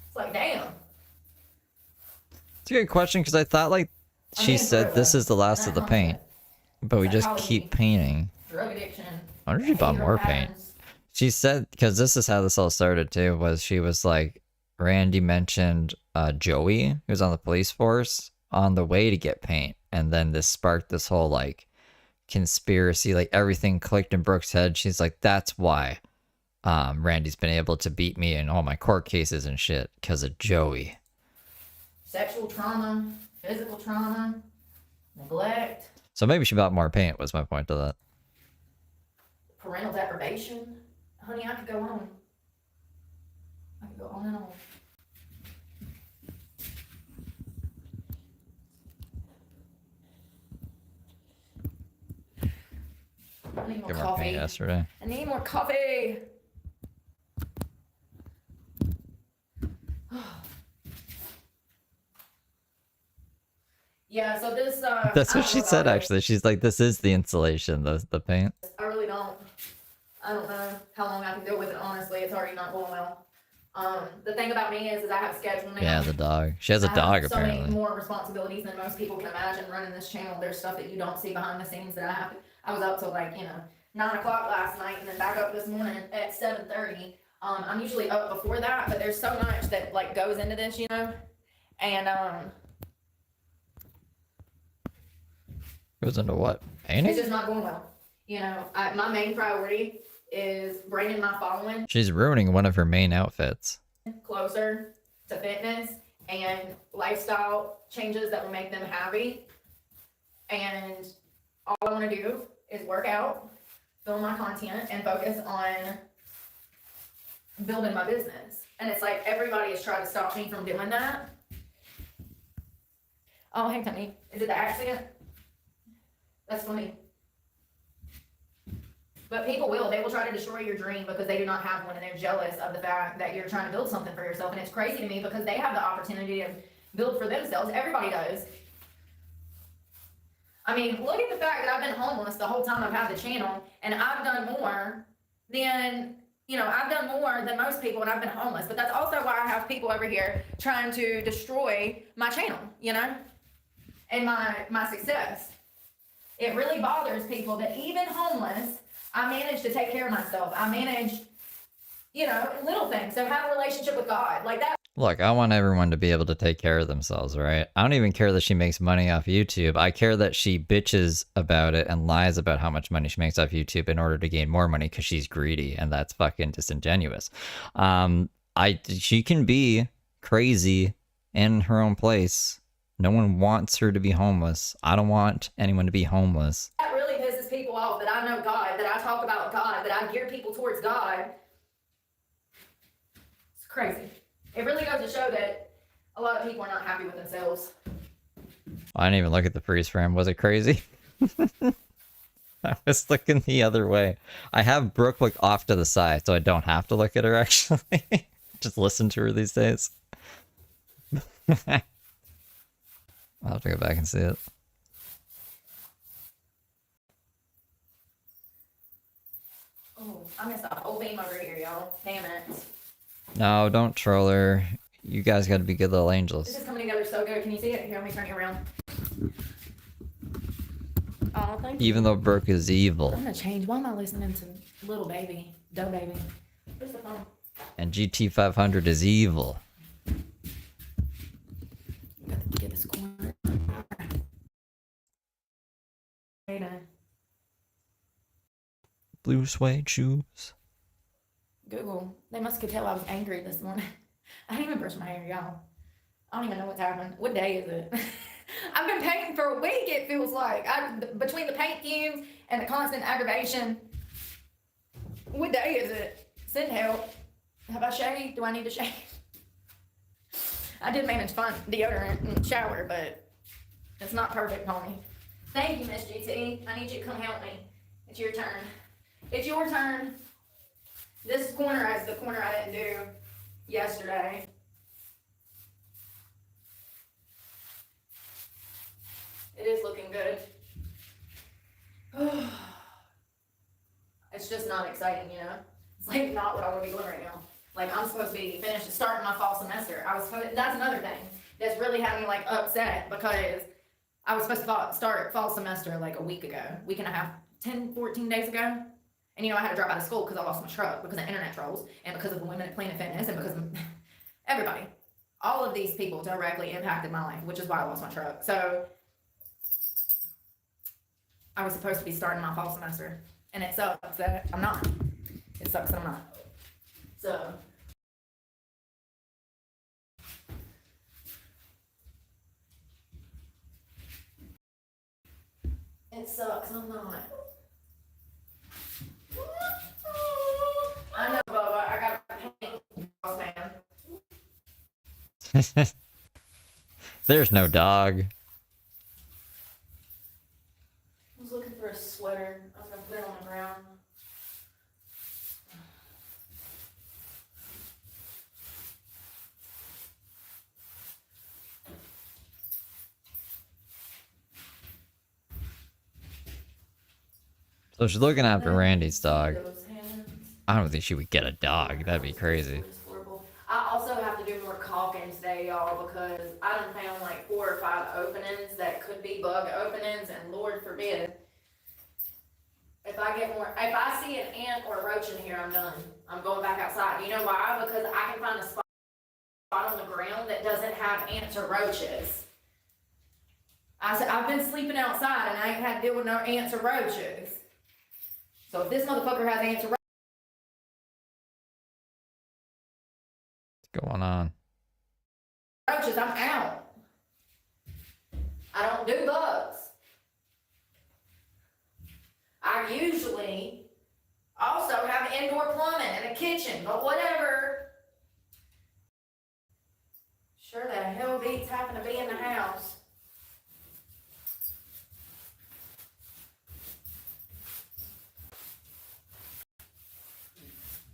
It's like, damn. It's a good question, because I thought like she said this is the last of the paint, but we just keep painting. Drug addiction. I wonder if she bought more paint. She said, because this is how this all started too, was she was like, Randy mentioned Joey, who was on the police force, on the way to get paint. and then this sparked this whole like conspiracy, like everything clicked in Brooke's head. She's like, that's why Randy's been able to beat me in all my court cases and shit, because of Joey. Sexual trauma, physical trauma, neglect. So maybe she bought more paint, was my point to that. Parental deprivation. Honey, I could go on. I could go on and on. I need more Give her coffee. paint yesterday. I need more coffee. Yeah, so this That's what she said actually. She's like, this is the insulation, the paint. I really don't. I don't know how long I can deal with it, honestly. It's already not going well. The thing about me is I have a schedule now. Yeah, the dog. She has a dog so apparently. many more responsibilities than most people can imagine running this channel. There's stuff that you don't see behind the scenes that I have. I was up till like, 9 o'clock last night and then back up this morning at 7:30. I'm usually up before that, but there's so much that like goes into this, and Goes into what? Painting? it's just not going well. My main priority is bringing my following She's ruining one of her main outfits. closer to fitness and lifestyle changes that will make them happy. And all I want to do is work out, film my content, and focus on building my business. And it's like everybody has tried to stop me from doing that. Oh, hey, Tony. Is it the accent? That's funny. But people will. They will try to destroy your dream because they do not have one, and they're jealous of the fact that you're trying to build something for yourself. And it's crazy to me because they have the opportunity to build for themselves. Everybody does. I mean, look at the fact that I've been homeless the whole time I've had the channel, and I've done more than, I've done more than most people, and I've been homeless. But that's also why I have people over here trying to destroy my channel, and my success. It really bothers people that even homeless, I manage to take care of myself. I manage, little things. So have a relationship with God. Like that. Look, I want everyone to be able to take care of themselves, right? I don't even care that she makes money off YouTube. I care that she bitches about it and lies about how much money she makes off YouTube in order to gain more money because she's greedy, and that's fucking disingenuous. She can be crazy in her own place. No one wants her to be homeless. I don't want anyone to be homeless. That really pisses people off, that I know God, that I talk about God, that I gear people towards God. It's crazy. It really goes to show that a lot of people are not happy with themselves. I didn't even look at the freeze frame. Was it crazy? I was looking the other way. I have Brooke look off to the side, so I don't have to look at her, actually. Just listen to her these days. I'll have to go back and see it. Oh, I missed a whole beam over here, y'all. Damn it. No, don't troll her. You guys gotta be good little angels. This is coming together so good. Can you see it? Here, let me turn you around. Oh, thank you. Even though Brooke is evil. I'm gonna change. Why am I listening to Little Baby? Doe Baby. Where's the phone? And GT500 is evil. Got to get this corner. Blue suede shoes. Google. They must could tell I was angry this morning. I didn't even brush my hair, y'all. I don't even know what's happened. What day is it? I've been painting for a week, it feels like. Between the paint fumes and the constant aggravation. What day is it? Send help. Have I shaved? Do I need to shave? I did manage fun deodorant and shower, but it's not perfect, homie. Thank you, Miss GT. I need you to come help me. It's your turn. It's your turn. This corner is the corner I didn't do yesterday. It is looking good. It's just not exciting, It's like not what I want to be doing right now. Like I'm supposed to be finished starting my fall semester. That's another thing that's really had me like upset because I was supposed to start fall semester like a week and a half, 14 days ago. And I had to drop out of school because I lost my truck because of internet trolls and because of the women at Planet Fitness and because of everybody. All of these people directly impacted my life, which is why I lost my truck. So I was supposed to be starting my fall semester, and it sucks that I'm not. It sucks that I'm not. So. It sucks, I'm not. I know, Bubba, I got paint, man. There's no dog. I was looking for a sweater. I was gonna put it on the ground. So she's looking after Randy's dog. Those hands. I don't think she would get a dog. That'd be crazy. It's horrible. I also have to do more caulking today, y'all, because I done found like 4 or 5 openings that could be bug openings, and Lord forbid, if I see an ant or a roach in here, I'm done. I'm going back outside. You know why? Because I can find a spot on the ground that doesn't have ants or roaches. I've been sleeping outside and I ain't had to deal with no ants or roaches. So if this motherfucker has ants or What's going on? roaches, I'm out. I don't do bugs. I usually also have indoor plumbing and a kitchen, but whatever. Sure the hell beats having to be in the house.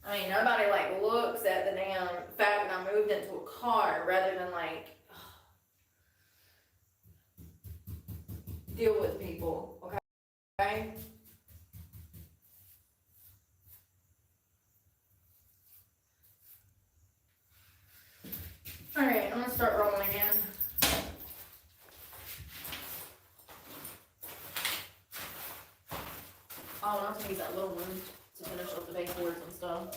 I mean, nobody like looks at the damn fact that I moved into a car rather than like deal with people, okay? Alright, I'm gonna start rolling again. Oh, and I was gonna use that little one to finish up the baseboards and stuff.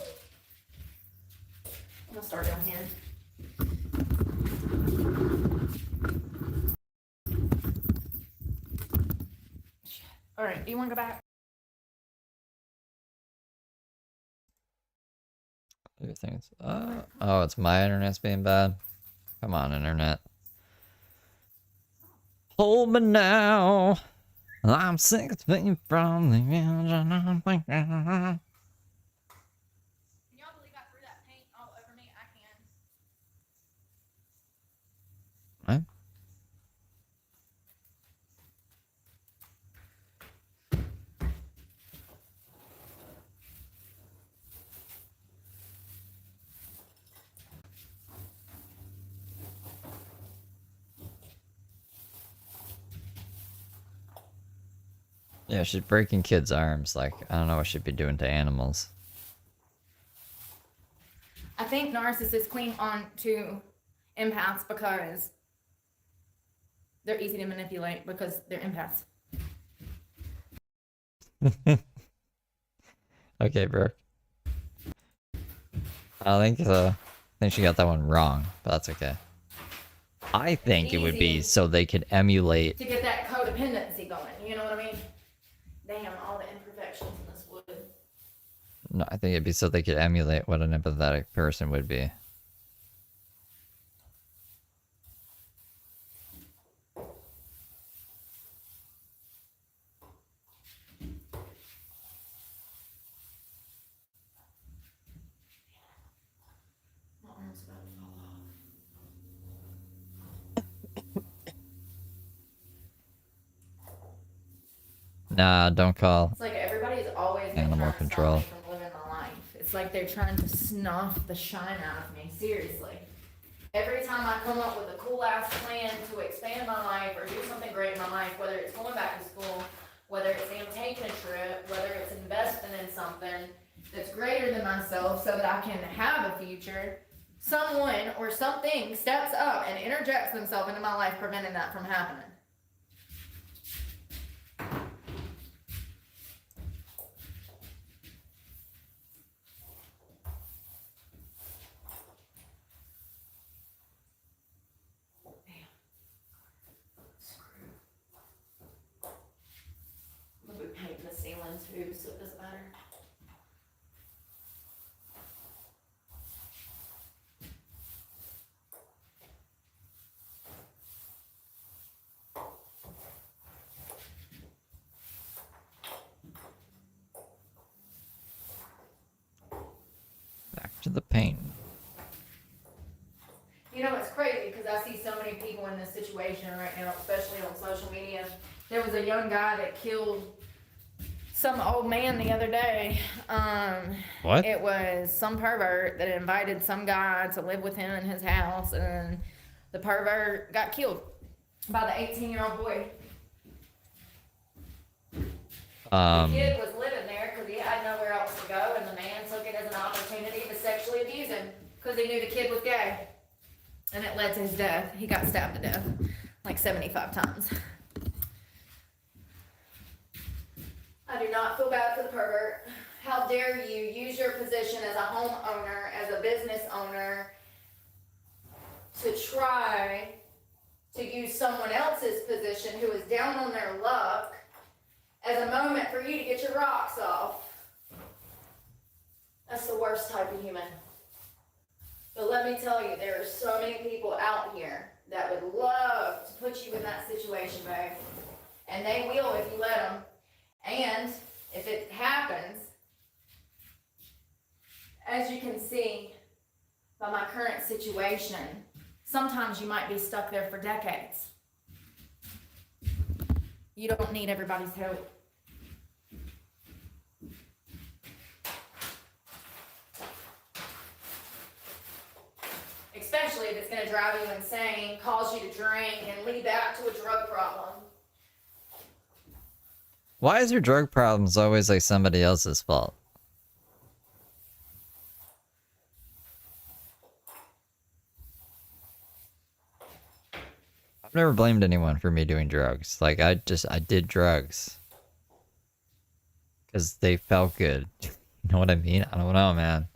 I'm gonna start down here. Alright, do you wanna go back? Other things. Oh, it's my internet's being bad. Come on, internet. Hold me now. I'm sick of being from the edge and I'm thinking. Can y'all believe I threw that paint all over me? I can. What? Yeah, she's breaking kids' arms. Like, I don't know what she'd be doing to animals. I think narcissists cling on to empaths because they're easy to manipulate because they're empaths. Okay, Brooke. I think so. I think she got that one wrong, but that's okay. I think it would be so they could emulate. To get that codependency going, you know what I mean? Damn, all the imperfections in this wood. No, I think it'd be so they could emulate what an empathetic person would be. My arm's about to fall off. Nah, don't call. It's like everybody's always been Animal trying to control. stop me from living my life. It's like they're trying to snuff the shine out of me, seriously. Every time I come up with a cool ass plan to expand my life or do something great in my life, whether it's going back to school, whether it's them taking a trip, whether it's investing in something that's greater than myself so that I can have a future, someone or something steps up and interjects themselves into my life, preventing that from happening. one too, so it doesn't matter. Back to the paint. You know, it's crazy because I see so many people in this situation right now, especially on social media. There was a young guy that killed some old man the other day. What? It was some pervert that invited some guy to live with him in his house, and the pervert got killed by the 18-year-old boy. The kid was living there because he had nowhere else to go, and the man took it as an opportunity to sexually abuse him because he knew the kid was gay. And it led to his death. He got stabbed to death like 75 times. I do not feel bad for the pervert. How dare you use your position as a homeowner, as a business owner, to try to use someone else's position who is down on their luck as a moment for you to get your rocks off. That's the worst type of human. But let me tell you, there are so many people out here that would love to put you in that situation, babe. And they will if you let them. And if it happens, as you can see by my current situation, sometimes you might be stuck there for decades. You don't need everybody's help. Especially if it's going to drive you insane, cause you to drink, and lead back to a drug problem. Why is your drug problems always like somebody else's fault? I've never blamed anyone for me doing drugs. Like, I did drugs. Because they felt good. You know what I mean? I don't know, man.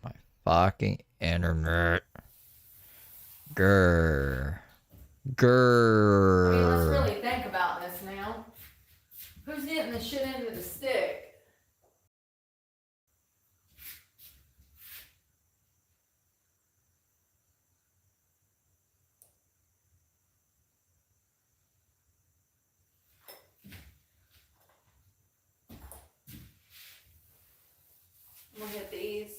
My fucking internet. Grr. Grr. I mean, let's really think about this now. Who's getting the shit into the stick? I'm gonna hit these.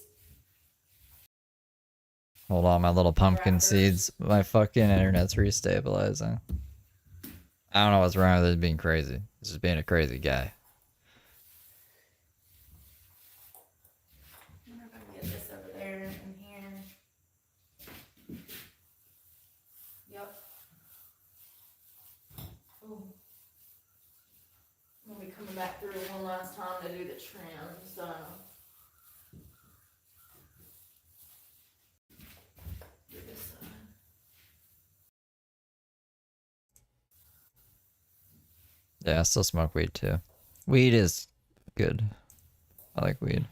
Hold on, my little pumpkin seeds. My fucking internet's restabilizing. I don't know what's wrong with it being crazy. This is being a crazy guy. I wonder if I can get this over there and here. Yep. Ooh. I'm gonna be coming back through one last time to do the trim, so. Do this side. Yeah, I still smoke weed too. Weed is good. I like weed.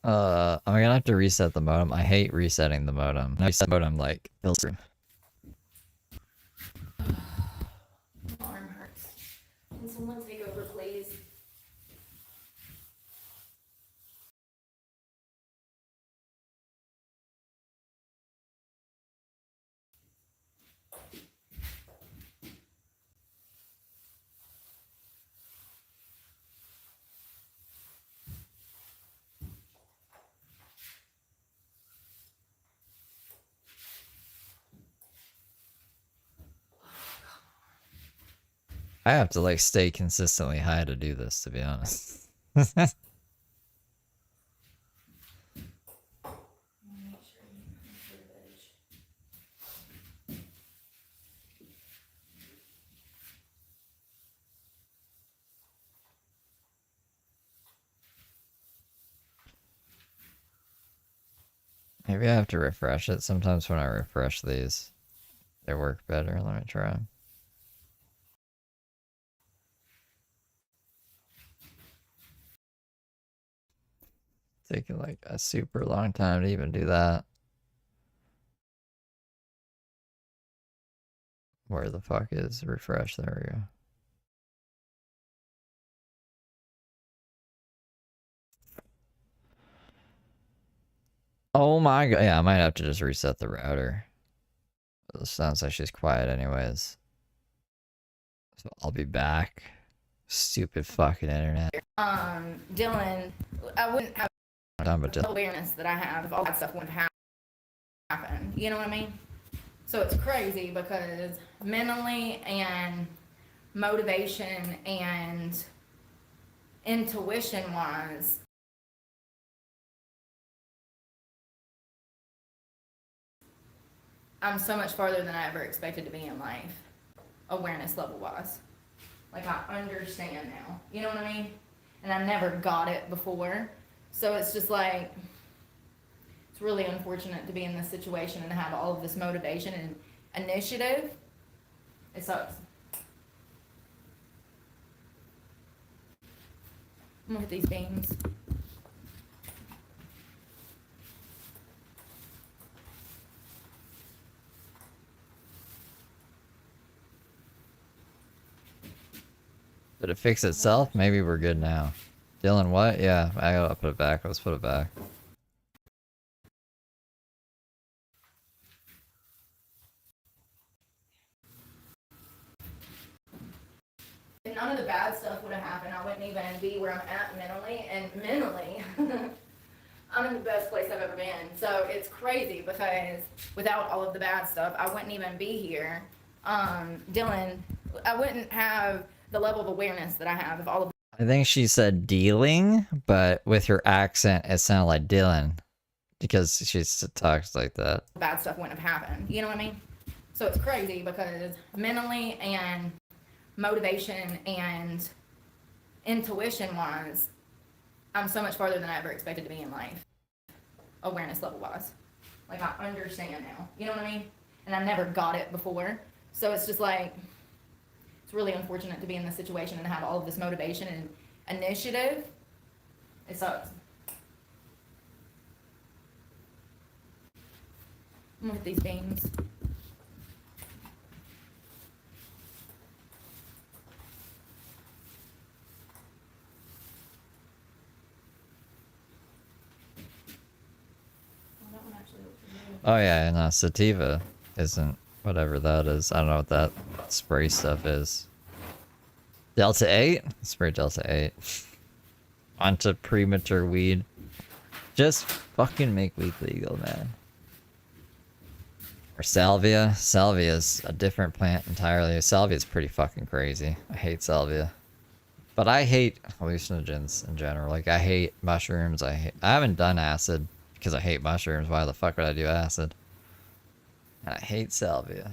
I'm gonna have to reset the modem. I hate resetting the modem. I reset the modem like filter. My arm hurts. Can someone take over, please? I have to like stay consistently high to do this, to be honest. Make sure you have your veg. Maybe I have to refresh it. Sometimes when I refresh these, they work better. Let me try. taking like a super long time to even do that. Where the fuck is refresh? There we go. Oh my god. Yeah, I might have to just reset the router. It sounds like she's quiet anyways. So I'll be back. Stupid fucking internet. Dylan, I wouldn't have But the awareness that I have if all that stuff wouldn't happen. You know what I mean? So it's crazy because mentally and motivation and intuition wise, I'm so much farther than I ever expected to be in life, awareness level wise. Like, I understand now. You know what I mean? And I never got it before. So it's just like, it's really unfortunate to be in this situation and have all of this motivation and initiative. It sucks. I'm gonna hit these beams. Did it fix itself? Maybe we're good now. Dylan, what? Yeah, I gotta put it back. Let's put it back. If none of the bad stuff would have happened, I wouldn't even be where I'm at mentally. And mentally, I'm in the best place I've ever been. So it's crazy because without all of the bad stuff, I wouldn't even be here. Dylan, I wouldn't have the level of awareness that I have of all of I think she said dealing, but with her accent, it sounded like Dylan. Because she talks like that. the bad stuff wouldn't have happened. You know what I mean? So it's crazy because mentally and motivation and intuition wise, I'm so much farther than I ever expected to be in life, awareness level wise. Like, I understand now. You know what I mean? And I never got it before. So it's just like, it's really unfortunate to be in this situation and have all of this motivation and initiative. It sucks. I'm gonna hit these beams. Oh yeah, no, sativa isn't whatever that is. I don't know what that spray stuff is. Delta 8? Spray Delta 8. Onto premature weed. Just fucking make weed legal, man. Or salvia. Salvia is a different plant entirely. Salvia is pretty fucking crazy. I hate salvia. But I hate hallucinogens in general. Like, I hate mushrooms. I haven't done acid because I hate mushrooms. Why the fuck would I do acid? And I hate salvia.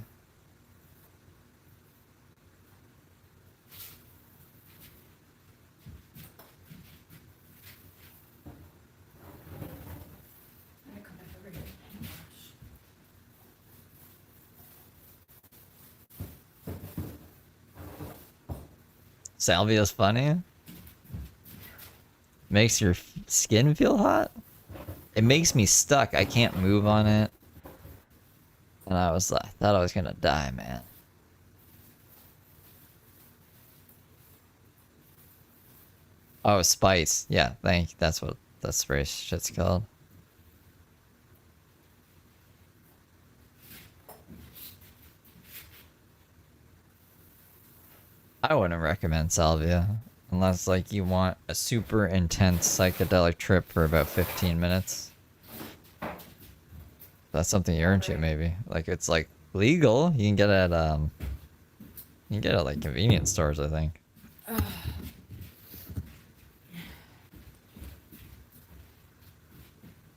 Salvia's funny. Makes your skin feel hot. It makes me stuck. I can't move on it. And I thought I was gonna die, man. Oh, spice. Yeah, that's what that spray shit's called. I wouldn't recommend salvia unless like you want a super intense psychedelic trip for about 15 minutes. That's something you're into, maybe. Like, it's like legal. You can get it at like convenience stores, I think.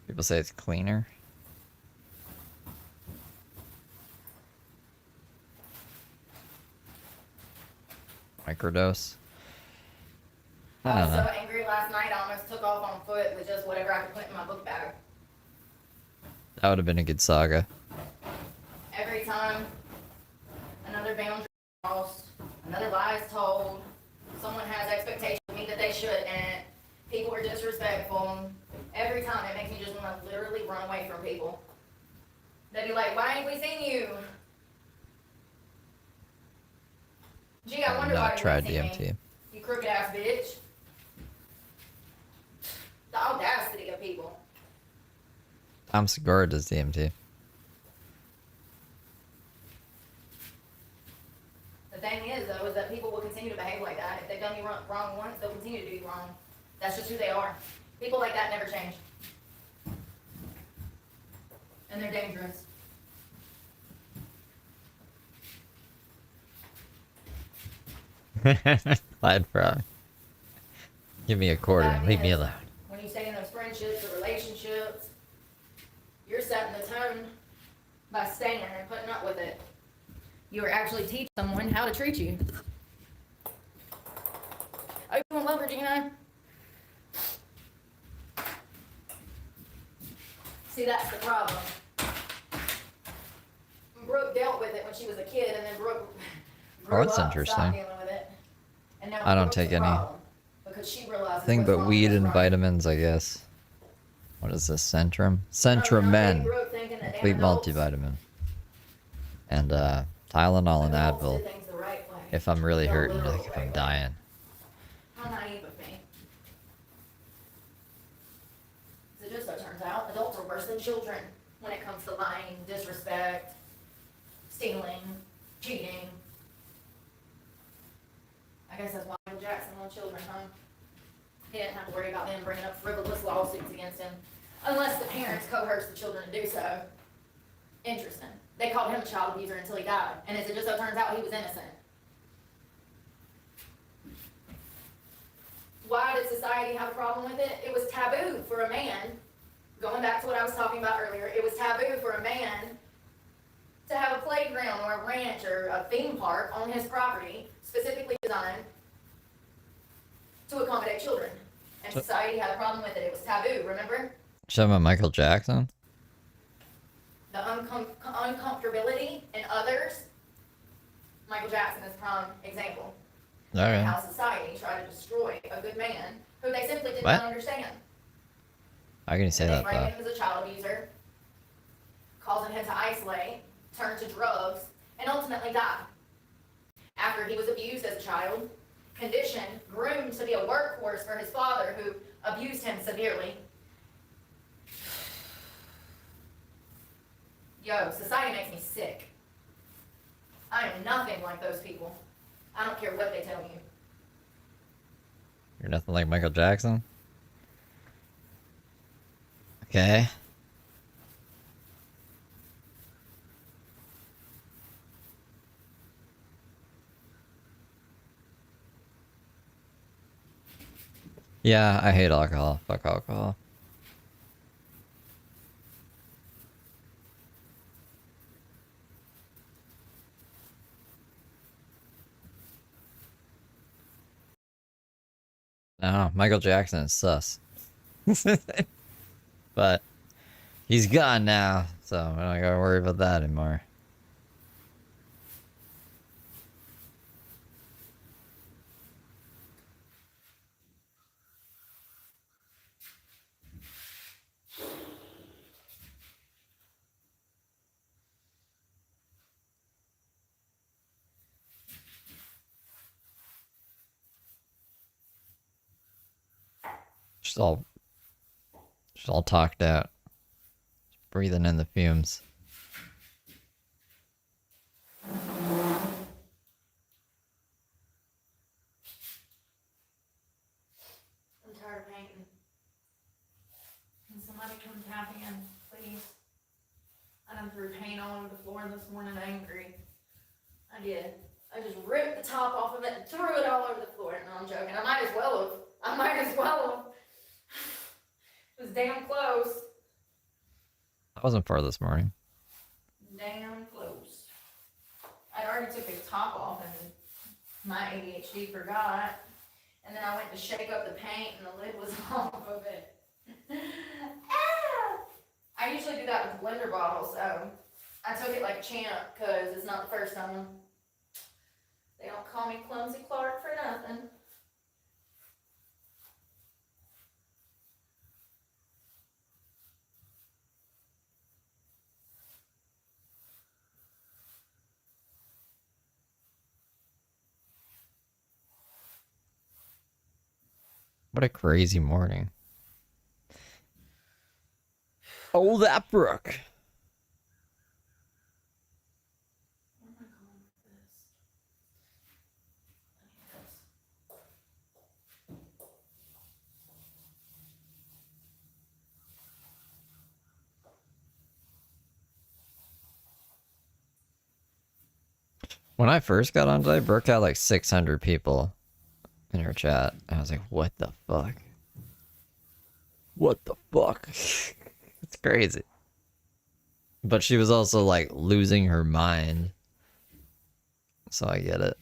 People say it's cleaner. Microdose. I was so angry last night, I almost took off on foot with just whatever I could put in my book bag. That would have been a good saga. Every time another boundary is crossed, another lie is told, someone has expectations of me that they shouldn't, people are disrespectful, Every time it makes me just want to literally run away from people. They'd be like, why ain't we seen you? Gee, I I've wonder not why you tried ain't seen DMT. me. You crooked ass bitch. The audacity of people. Tom Segura does DMT. The thing is, though, is that people will continue to behave like that. If they've done you wrong once, they'll continue to do you wrong. That's just who they are. People like that never change. And they're dangerous. Clyde Frog. Give me a quarter. Leave me alone. When you stay in those friendships or relationships, you're setting the tone by staying and putting up with it. You are actually teaching someone how to treat you. Are you doing well, Regina? See, that's the problem. Brooke dealt with it when she was a kid, and then Brooke grew that's up and interesting. stopped dealing with it. And now I don't Brooke's take the any problem, because she realizes thing what's but wrong weed and and what's right. vitamins, I guess. What is this? Centrum? Oh, Centramen. Brooke thinking that Complete damn adults multivitamin. And Tylenol and adults do Advil. things the right way. If I'm really The hurting, literal like if right I'm way. dying. How naive of me. It just so turns out adults are worse than children when it comes to lying, disrespect, stealing, cheating. I guess that's why Michael Jackson loved children, huh? He didn't have to worry about them bringing up frivolous lawsuits against him. Unless the parents coerced the children to do so. Interesting. They called him a child abuser until he died. And as it just so turns out, he was innocent. Why did society have a problem with it? It was taboo for a man, going back to what I was talking about earlier, it was taboo for a man to have a playground or a ranch or a theme park on his property, specifically designed to accommodate children. And society had a problem with it. It was taboo, remember? Show about Michael Jackson? The uncomfortability in others. Michael Jackson is a prime example. Alright. How society tried to destroy a good man who they simply did What? not understand. How can you say And that they frame though? him as a child abuser, causing him to isolate, turn to drugs, and ultimately die. After he was abused as a child, conditioned, groomed to be a workhorse for his father who abused him severely. Yo, society makes me sick. I am nothing like those people. I don't care what they tell you. You're nothing like Michael Jackson? Okay. Yeah, I hate alcohol. Fuck alcohol. No, Michael Jackson is sus. But he's gone now, so I don't gotta worry about that anymore. She's all talked out. Breathing in the fumes. I'm tired of painting. Can somebody come tap in, please? I done threw paint all over the floor this morning, angry. I did. I just ripped the top off of it and threw it all over the floor. No, I'm joking. I might as well have. It was damn close. I wasn't far this morning. Damn close. I already took the top off and my ADHD forgot. And then I went to shake up the paint and the lid was off of it. Ah! I usually do that with blender bottles, so I took it like a champ because it's not the first time. They don't call me Clumsy Clark for nothing. What a crazy morning. Oh, that Brooke. When I first got on today, Brooke had like 600 people in her chat. I was like, what the fuck? What the fuck? It's crazy. But she was also like losing her mind. So I get it.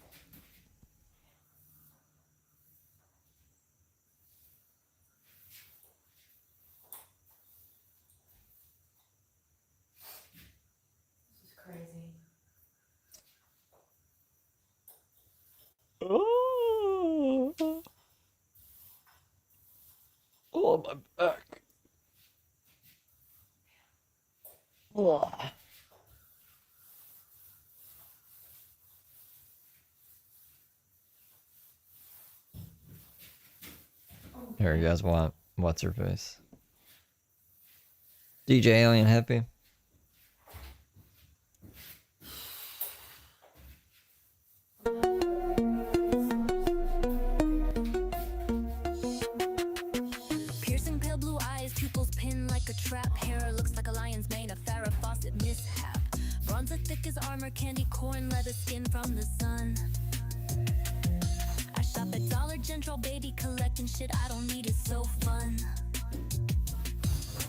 This is crazy. Oh, oh my back. Oh. Here, you guys want what's her face? DJ Alien Happy? Piercing pale blue eyes, pupils pinned like a trap. Hair looks like a lion's mane, a Farrah Fawcett mishap. Bronze as thick as armor, candy corn, leather skin from the sun. I shop at Dollar General, baby, collecting shit I don't need, is so fun.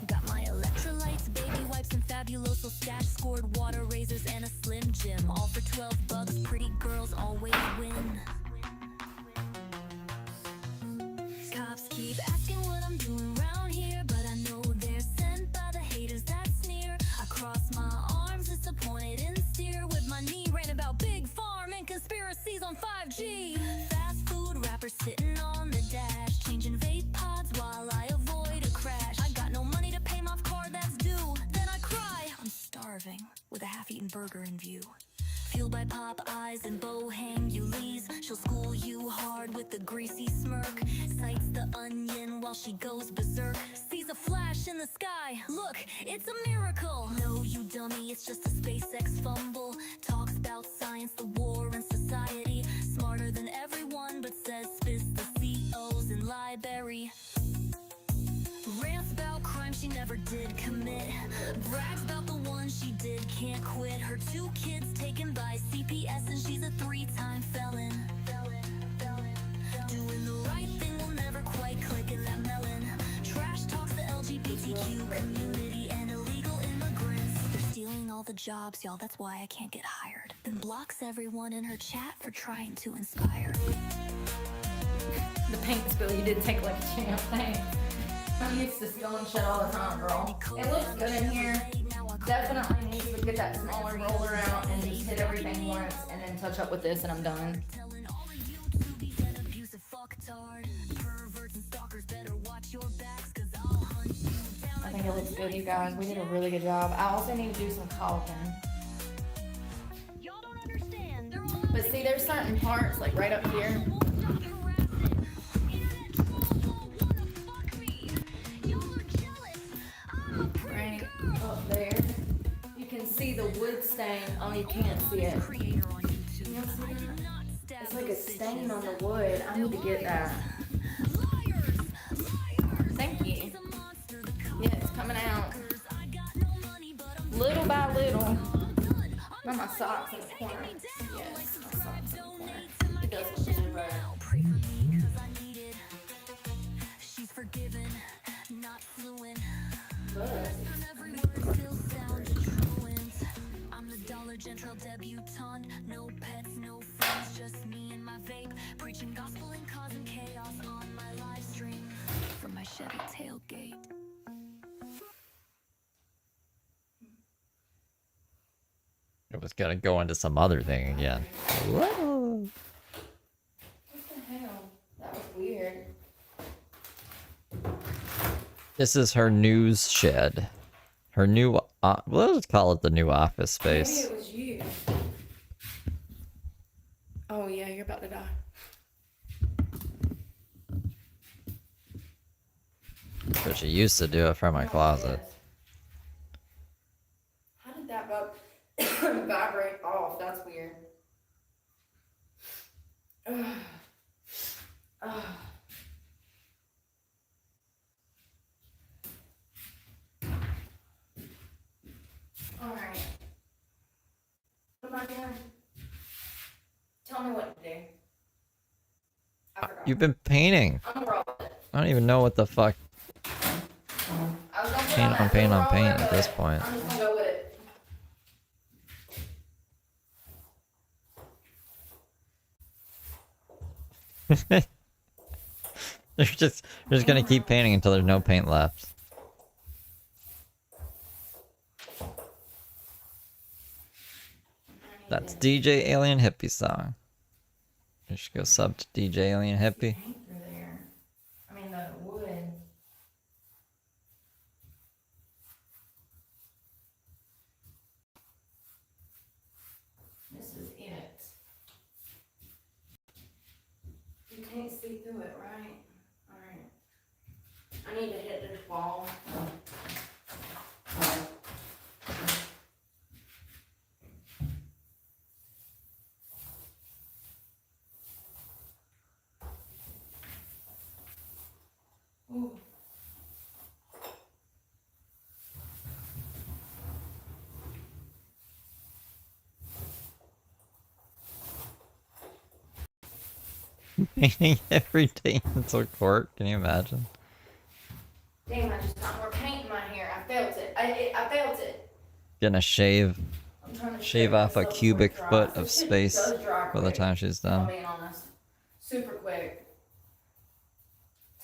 Got my electrolytes, baby wipes, and fabuloso stash. Scored water razors and a Slim Jim, all for $12. Pretty girls always win. Cops keep asking what I'm doing around here, but I know they're sent by the haters that sneer. I cross my arms, disappointed and steer with my knee, ran about big farm and conspiracies on 5G. Fast food rappers sitting on the dash, changing vape pods while I avoid a crash. I got no money to pay my card that's due, then I cry. I'm starving with a half-eaten burger in view. Fueled by pop eyes and bohemians, she'll school you hard with a greasy smirk. Sights the onion while she goes berserk. Sees a flash in the sky, look, it's a miracle. No, you dummy, it's just a SpaceX fumble. Talks about science, the war, and society. Smarter than everyone, but says spits the COs in library. Rants about crime she never did commit. Brags about the one she did, can't quit. Her 2 kids taken by CPS and she's a 3-time felon. Doing the right thing will never quite click in that melon. Trash talks the LGBTQ community and illegal immigrants. They're stealing all the jobs, y'all, that's why I can't get hired. Then blocks everyone in her chat for trying to inspire. The paint spill, you did take like a champ. Thanks. I'm used to stealing shit all the time, girl. It looks good in here. Definitely needs to get that smaller roller out and just hit everything once and then touch up with this and I'm done. I think it looks good, you guys. We did a really good job. I also need to do some caulking. But see, there's certain parts, like right up here. Right up there. You can see the wood stain. Oh, you can't see it. You don't see that? It's like a stain on the wood. I need to get that. Thank you. Yeah, it's coming out. Little by little. Not my socks in the corner. Yes, my socks in the corner. It does look good, but... She's forgiven, not fluent. Every word feels sound truant. I'm the Dollar General debutante. No pets, no friends, just me and my vape. Preaching gospel and causing chaos on my live stream from my Chevy tailgate. It was gonna go into some other thing again. Whoa. What the hell? That was weird. This is her news shed. Her new, let's call it the new office space. Maybe it was you. Oh yeah, you're about to die. So she used to do it from my closet. How did that vibrate off? That's weird. Ugh. Ugh. All right. What am I doing? Tell me what to do. I forgot. You've been painting. I'm gonna roll with it. I don't even know what the fuck. I was gonna put Paint that on paint on silver paint roller, at this but point. I'm just gonna go with it. They're just gonna keep painting until there's no paint left. That's DJ Alien Hippie song. You should go sub to DJ Alien Hippie. Paint through there. I mean the wood. This is it. You can't see through it, right? Alright. I need to hit this wall. Ooh. Painting every day until court. Can you imagine? Damn, I just got more paint in my hair. I felt it. I felt it. Gonna shave I'm trying to shave straighten off a myself before cubic it dries. foot This of shit space does dry by the quick, time she's if I'm done. being honest. Super quick.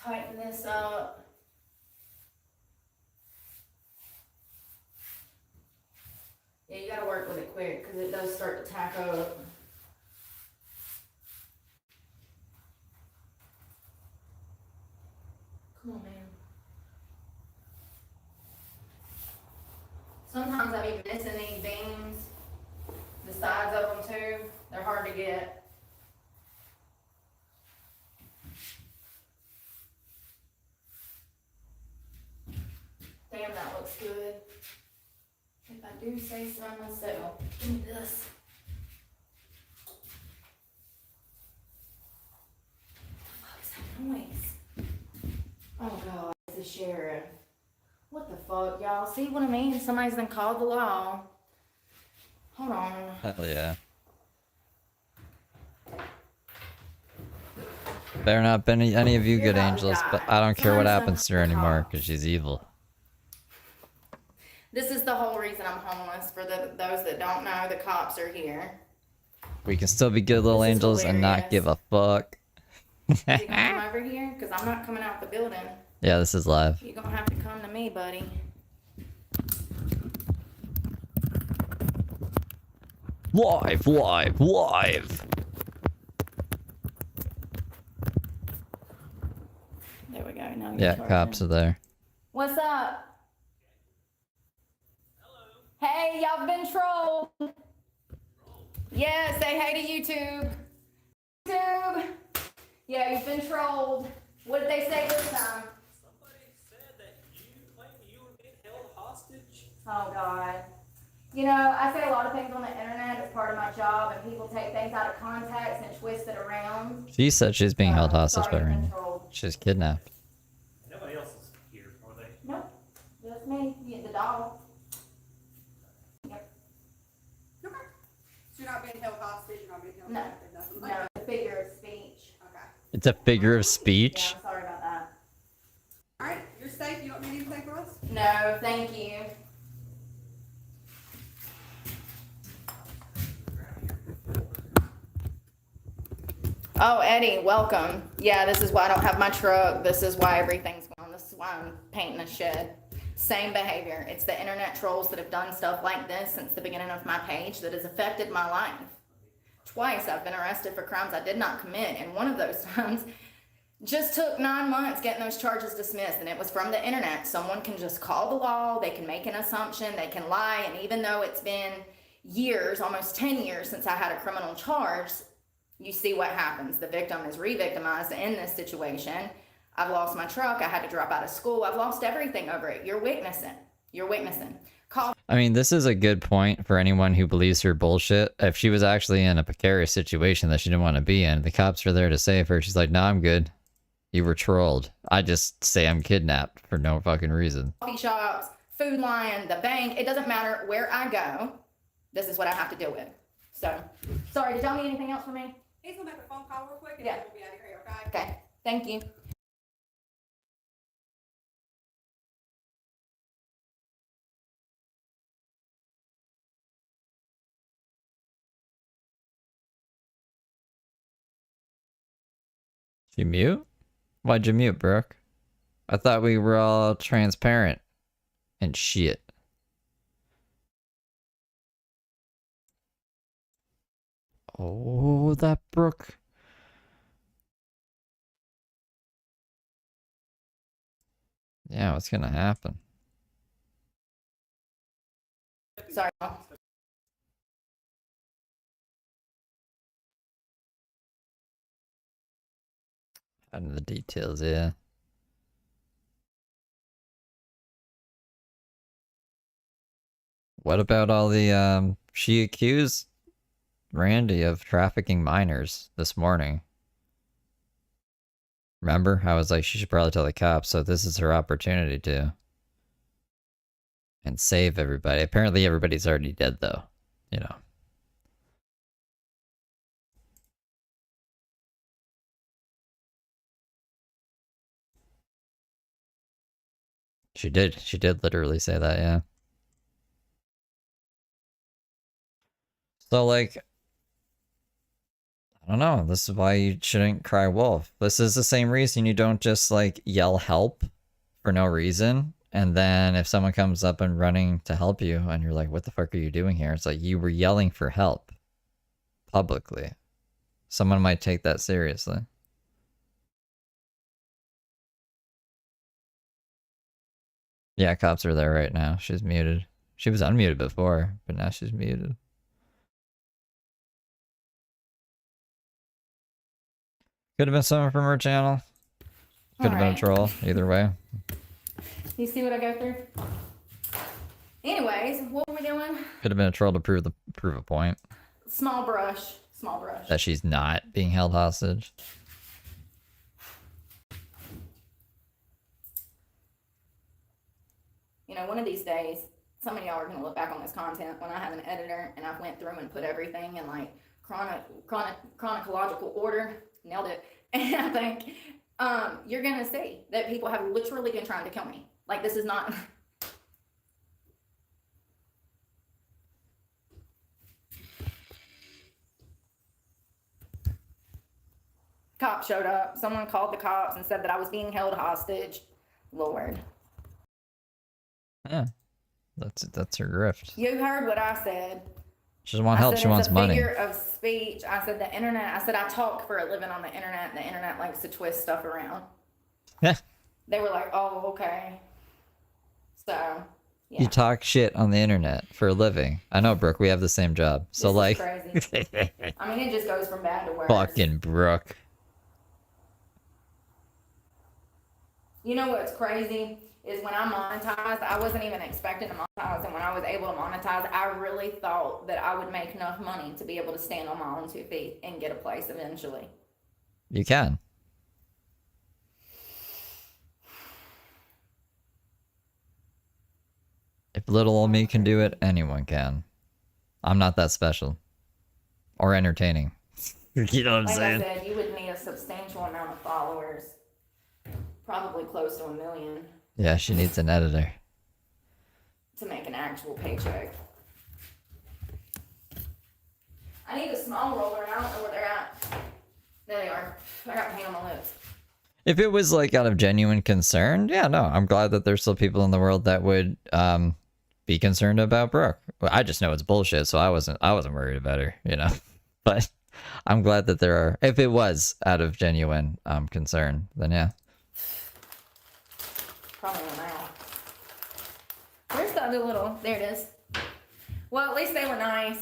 Tighten this up. Yeah, you gotta work with it quick because it does start to tack up. Come on, man. Sometimes I be missing these beams, the sides of them too. They're hard to get. Damn, that looks good. If I do say so myself. Give me this. What is that noise? Oh God, it's the sheriff. What the fuck, y'all? See what I mean? Somebody's done called the law. Hold on. Hell yeah. Better not be any of you good angels, but I don't care what happens to her anymore because she's evil. This is the whole reason I'm homeless. For those that don't know, the cops are here. We can still be good little This is angels and not hilarious. give a fuck. You gonna come over here? Because I'm not coming out the building. Yeah, this is live. You're gonna have to come to me, buddy. Live, live, live. There we go. Now you're Yeah, charging. cops are there. What's up? Hello. Hey, y'all been trolled. Yeah, say hey to YouTube. YouTube. Yeah, you've been trolled. What did they say this time? Somebody said that you claimed you were being held hostage. Oh God. You know, I say a lot of things on the internet as part of my job, and people take things out of context and twist it around. She said she's being held hostage by Sorry, Rainy. trolled. She's kidnapped. Nobody else is here, are they? Nope, just me. You get the dog. Yep. Okay. So you're not being held hostage, you're not being held No. captive, nothing like No, that? the figure of speech. Okay. It's a figure of Yeah, speech. I'm sorry about that. Alright, you're safe, you don't need anything for us? No, thank you. Oh, Eddie, welcome. Yeah, this is why I don't have my truck. This is why everything's going on. This is why I'm painting a shed. Same behavior. It's the internet trolls that have done stuff like this since the beginning of my page that has affected my life. Twice I've been arrested for crimes I did not commit, and one of those times just took 9 months getting those charges dismissed, and it was from the internet. Someone can just call the law, they can make an assumption, they can lie, and even though it's been years, almost 10 years since I had a criminal charge, you see what happens. The victim is re-victimized in this situation. I've lost my truck. I had to drop out of school. I've lost everything over it. You're witnessing. You're witnessing. Call. I mean, this is a good point for anyone who believes her bullshit. If she was actually in a precarious situation that she didn't want to be in, the cops are there to save her. She's like, "No, I'm good. You were trolled. I just say I'm kidnapped for no fucking reason." Coffee shops, Food Lion, the bank. It doesn't matter where I go. This is what I have to deal with. So, sorry. Did y'all need anything else from me? He's gonna make a phone call real quick and Yeah. then we'll be out of here, okay? Okay. Thank you. You mute? Why'd you mute, Brooke? I thought we were all transparent and shit. Oh, that Brooke. Yeah, what's gonna happen? Sorry. Out of the details, yeah. What about all the, she accused Randy of trafficking minors this morning. Remember? I was like, she should probably tell the cops, so this is her opportunity to. And save everybody. Apparently everybody's already dead, though. You know. She did literally say that, yeah. So, like, I don't know. This is why you shouldn't cry wolf. This is the same reason you don't just, like, yell help for no reason. And then if someone comes up and running to help you and you're like, what the fuck are you doing here? It's like you were yelling for help publicly. Someone might take that seriously. Yeah, cops are there right now. She's muted. She was unmuted before, but now she's muted. Could have been someone from her channel. Could have been a troll. Either way. You see what I go through? Anyways, what were we doing? Could have been a troll to prove a point. Small brush. Small brush. That she's not being held hostage. You know, one of these days, some of y'all are going to look back on this content when I have an editor and I've went through and put everything in like chronological order. Nailed it. And I think you're going to see that people have literally been trying to kill me. Like, this is not... Cops showed up. Someone called the cops and said that I was being held hostage. Lord. Yeah. That's her grift. You heard what I said. She doesn't want help, she wants money. Figure of speech. I said the internet. I said I talk for a living on the internet, and the internet likes to twist stuff around. Yeah. They were like, "Oh, okay." So, yeah. You talk shit on the internet for a living. I know, Brooke. We have the same job. So This like, is crazy. I mean, it just goes from bad to worse. fucking Brooke. You know what's crazy is when I monetized, I wasn't even expecting to monetize, and when I was able to monetize, I really thought that I would make enough money to be able to stand on my own 2 feet and get a place eventually. You can. If little old me can do it, anyone can. I'm not that special. Or entertaining. You know what I'm Like saying? I said, you would need a substantial amount of followers. Probably close to 1 million Yeah, she needs an editor. to make an actual paycheck. I need a small roller. I don't know where they're at. There they are. I got paint on my lips. If it was like out of genuine concern, yeah, no, I'm glad that there's still people in the world that would be concerned about Brooke. Well, I just know it's bullshit, so I wasn't worried about her, you know. But I'm glad that there are. If it was out of genuine concern, then yeah. Probably now. Where's the other little? There it is. Well, at least they were nice.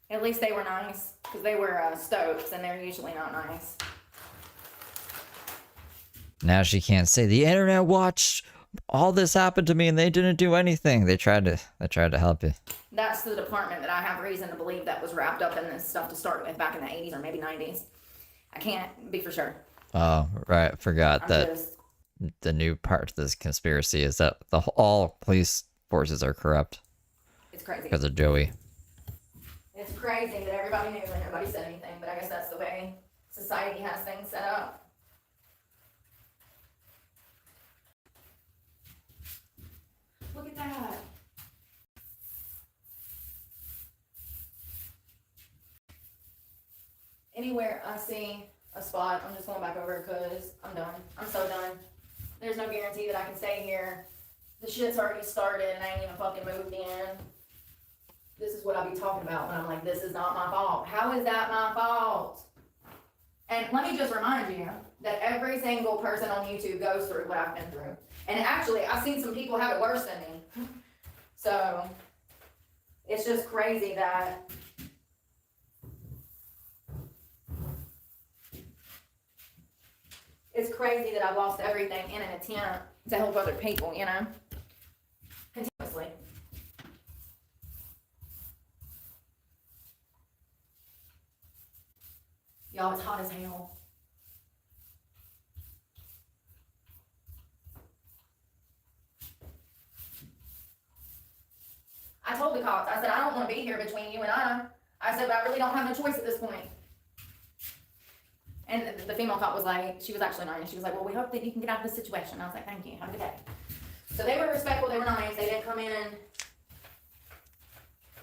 At least they were nice. Because they were Stokes, and they're usually not nice. Now she can't say the internet watched all this happen to me and they didn't do anything. They tried to help you. That's the department that I have reason to believe that was wrapped up in this stuff to start with back in the 80s or maybe 90s. I can't be for sure. Oh, right. Forgot I'm that just, the new part to this conspiracy is that all police forces are corrupt it's crazy. because of Joey. It's crazy that everybody knew and nobody said anything, but I guess that's the way society has things set up. Look at that. Anywhere I see a spot, I'm just going back over because I'm done. I'm so done. There's no guarantee that I can stay here. The shit's already started and I ain't even fucking moved in. This is what I be talking about when I'm like, this is not my fault. How is that my fault? And let me just remind you that every single person on YouTube goes through what I've been through. And actually, I've seen some people have it worse than me. So, it's just crazy that it's crazy that I've lost everything in an attempt to help other people, you know? Continuously. Y'all, it's hot as hell. I told the cops, I said, I don't want to be here between you and I said, but I really don't have no choice at this point. And the female cop was like, she was actually nice. She was like, well, we hope that you can get out of this situation. I was like, thank you. Have a good day. So they were respectful. They were nice. They didn't come in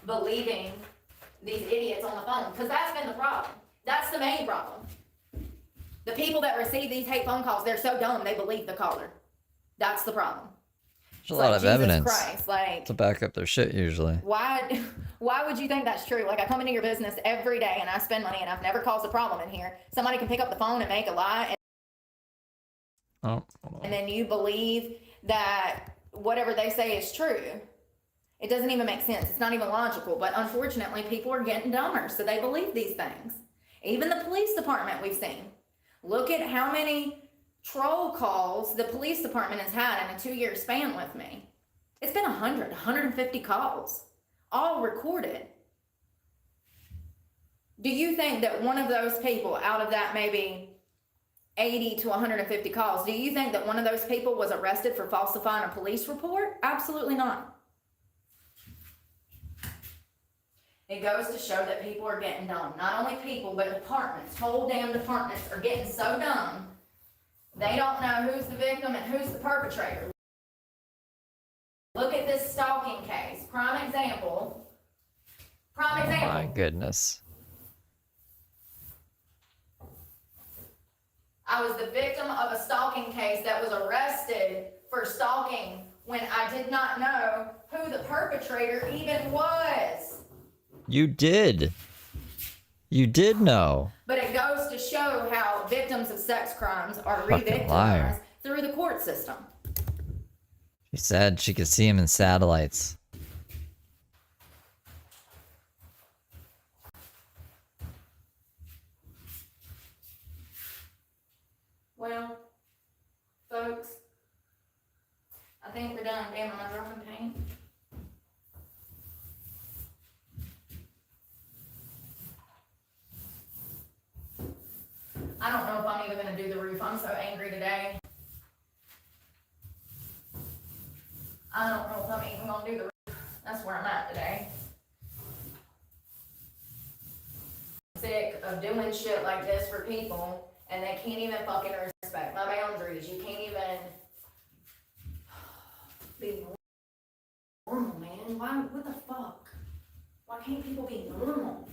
believing these idiots on the phone. Because that's been the problem. That's the main problem. The people that receive these hate phone calls, they're so dumb, they believe the caller. That's the problem. There's a lot of evidence Christ, like, to back up their shit usually. Why would you think that's true? Like, I come into your business every day and I spend money and I've never caused a problem in here. Somebody can pick up the phone and make a lie and then you believe that whatever they say is true. It doesn't even make sense. It's not even logical. But unfortunately, people are getting dumber, so they believe these things. Even the police department we've seen. Look at how many troll calls the police department has had in a 2-year span with me. It's been 150 calls, all recorded. Do you think that one of those people out of that maybe 80 to 150 calls, do you think that one of those people was arrested for falsifying a police report? Absolutely not. It goes to show that people are getting dumb. Not only people, but departments, whole damn departments are getting so dumb, they don't know who's the victim and who's the perpetrator. Look at this stalking case. Prime example. Oh my goodness. I was the victim of a stalking case that was arrested for stalking when I did not know who the perpetrator even was. You did. You did know. But it goes to show how victims of sex crimes are Fucking re-victimized liar. through the court system. She said she could see him in satellites. Well, folks, I think we're done. Damn, am I dropping paint? I don't know if I'm even going to do the roof. I'm so angry today. I don't know if I'm even going to do the roof. That's where I'm at today. I'm sick of doing shit like this for people, and they can't even fucking respect my boundaries. You can't even be normal, man. Why? What the fuck? Why can't people be normal?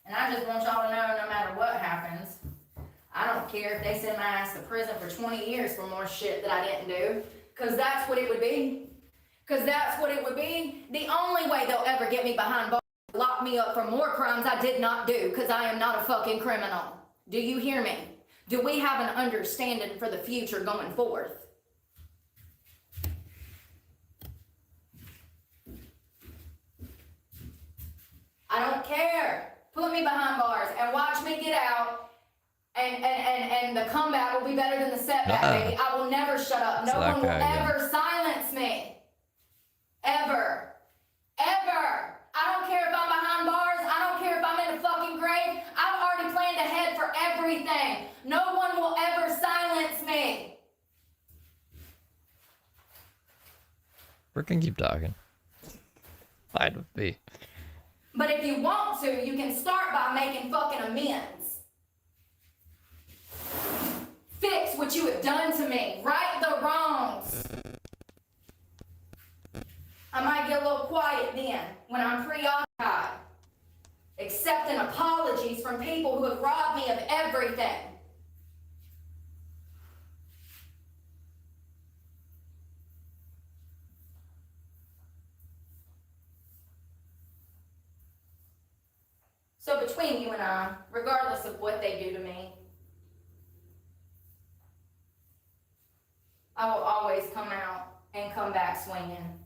And I just want y'all to know, no matter what happens, I don't care if they send my ass to prison for 20 years for more shit that I didn't do. Because that's what it would be. Because that's what it would be. The only way they'll ever get me behind bars is lock me up for more crimes I did not do. Because I am not a fucking criminal. Do you hear me? Do we have an understanding for the future going forth? I don't care. Put me behind bars and watch me get out. And the comeback will be better than the setback, baby. I will never shut up. No one will ever silence me. Ever. Ever. I don't care if I'm behind bars. I don't care if I'm in a fucking grave. I've already planned ahead for everything. No one will ever silence me. We're gonna keep talking. Fine with me. But if you want to, you can start by making fucking amends. Fix what you have done to me. Right the wrongs. I might get a little quiet then when I'm preoccupied. Accepting apologies from people who have robbed me of everything. So between you and I, regardless of what they do to me, I will always come out and come back swinging.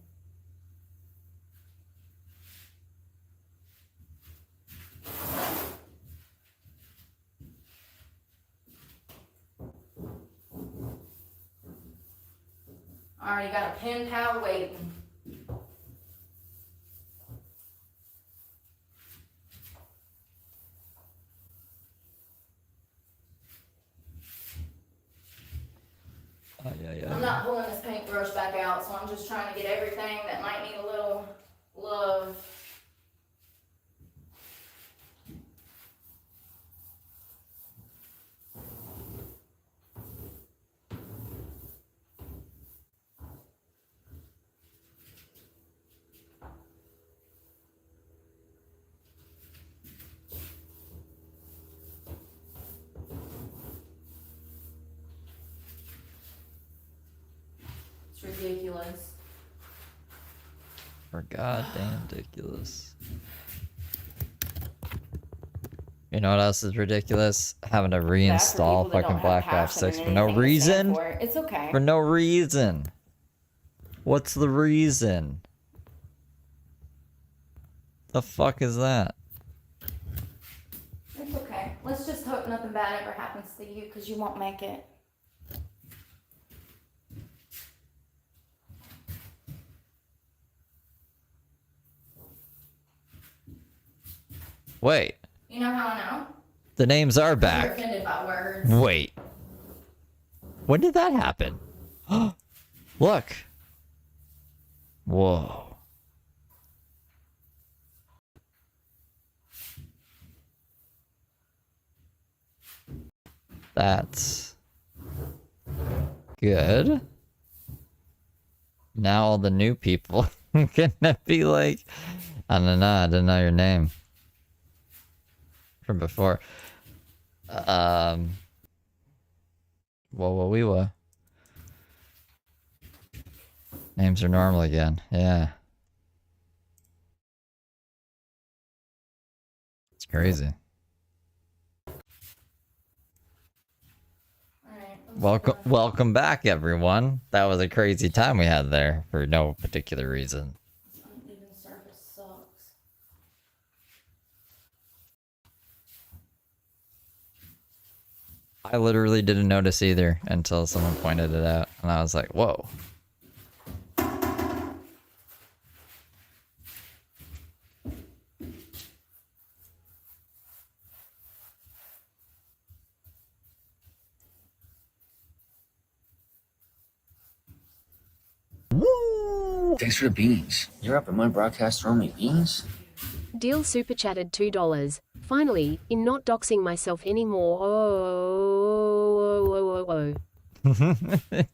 I already got a pen pal waiting. I'm not pulling this paintbrush back out, so I'm just trying to get everything that might need a little love. Ridiculous. We're goddamn ridiculous. You know what else is ridiculous? Having to reinstall fucking Black Ops 6 for no reason. It's okay. For no reason. What's the reason? The fuck is that? It's okay. Let's just hope nothing bad ever happens to you, because you won't make it. Wait. You know how I know? The names are You're back. offended by words. Wait. When did that happen? Look. Whoa. That's good. Now all the new people gonna be like, I don't know, I didn't know your name from before. Whoa. Names are normal again. Yeah. It's crazy. Welcome back, everyone. That was a crazy time we had there for no particular reason. Uneven surface sucks. I literally didn't notice either until someone pointed it out, and I was like, whoa. Thanks for the beans. You're up at my broadcast throwing me beans? Deal super chatted $2. Finally, in not doxing myself anymore.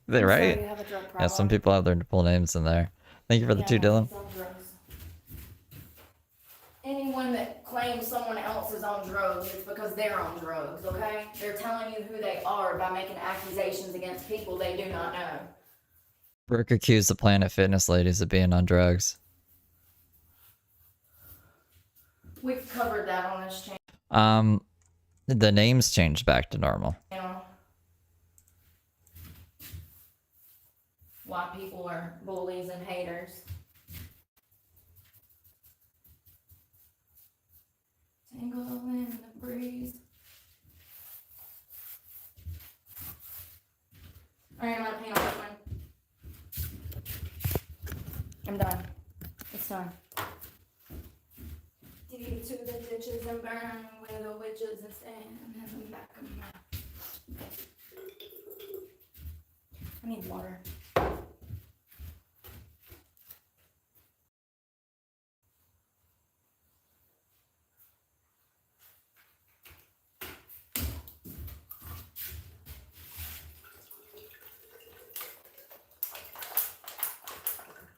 They're right. So you have a drug Yeah, problem. some people have their full names in there. Thank you for the two, Dylan. he's on drugs. Anyone that claims someone else is on drugs, it's because they're on drugs, okay? They're telling you who they are by making accusations against people they do not know. Brooke accused the Planet Fitness ladies of being on drugs. We've covered that on this channel. The names changed back to normal. You know, white people are bullies and haters. Tangle in the breeze. Alright, I'm gonna paint on this one. I'm done. It's done. Deep to the ditches and burn where the witches and stand in the back of my. I need water.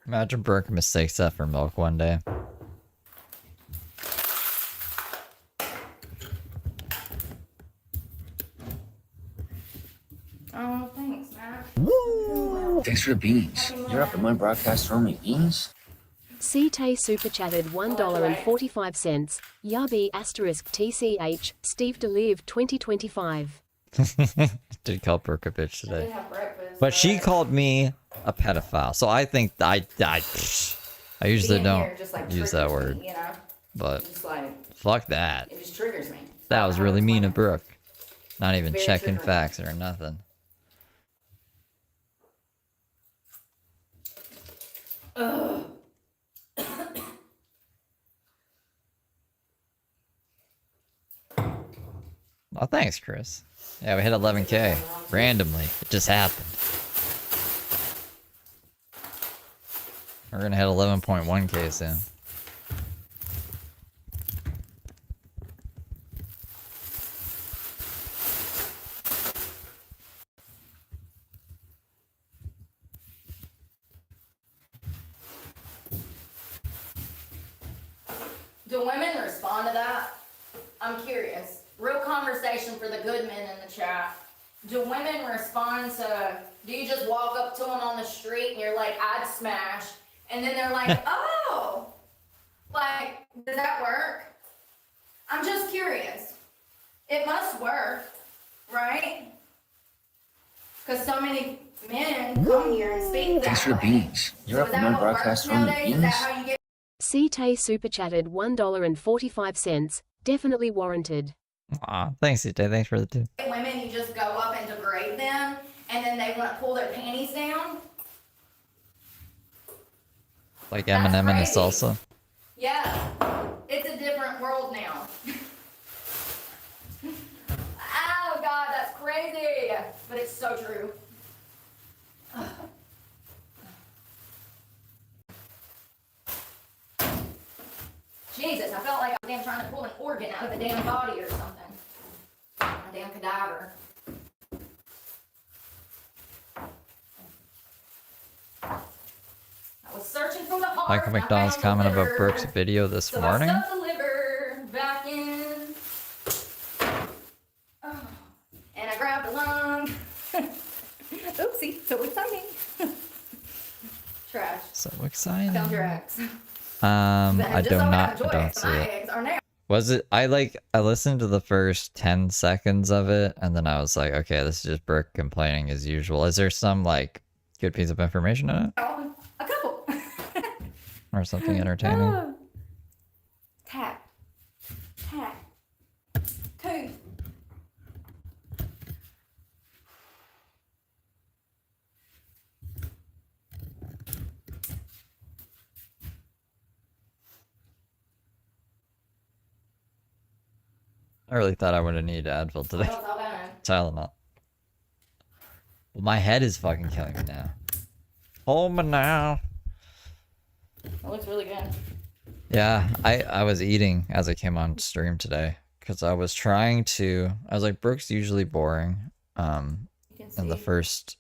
Imagine Brooke mistakes that for milk one day. Oh, thanks, Matt. Thanks for the beans. You're up at my broadcast throwing me beans? CT super chatted $1.45. Yabi asterisk TCH Steve Delive 2025. Did call Brooke a bitch I today. did have breakfast. But she called me a pedophile. So I think I usually being don't here just, like, use that triggers word. me, you know? But Just like, fuck that. it just triggers me. That was really mean of Brooke. Not even Very checking triggering. facts or nothing. Ugh. Oh, thanks, Chris. Yeah, we hit 11K. Randomly. It just happened. We're gonna hit 11.1K soon. Do women respond to that? I'm curious. Real conversation for the good men in the chat. Do women respond to, do you just walk up to them on the street and you're like, I'd smash, and then they're like, oh, like, does that work? I'm just curious. It must work, right? Because so many men come here and speak that Thanks for the way. beans. You're So up is at that my what broadcast works throwing me nowadays? Is beans? that how you get CT super chatted $1.45. Definitely warranted. Aw, thanks, CJ. Thanks for the tip. women? You just go up and degrade them, and then they want to pull their panties down? Like That's Eminem and his crazy. salsa. Yeah, it's a different world now. Oh God, that's crazy, but it's so true. Jesus, I felt like I was damn trying to pull an organ out of a damn body or something. A damn cadaver. I was searching for the heart. Michael and I McDonald's found the comment about liver. Brooke's video this So morning. I stuffed the liver back in. Oh, and I grabbed the lung. Oopsie, so exciting. Trash. So I exciting. found your ex. I Just do so not. enjoy I don't it. see My it. eggs are now. Was it? I listened to the first 10 seconds of it, and then I was like, okay, this is just Brooke complaining as usual. Is there some like good piece of information in it, A couple. or something entertaining? Tap. Tap. Two. I really thought I would have needed Advil today. What's all that? Tylenol. Well, my head is fucking killing me now. Hold me now. It looks really good. Yeah, I was eating as I came on stream today because I was trying to. I was like, Brooke's usually boring. You can In the see. first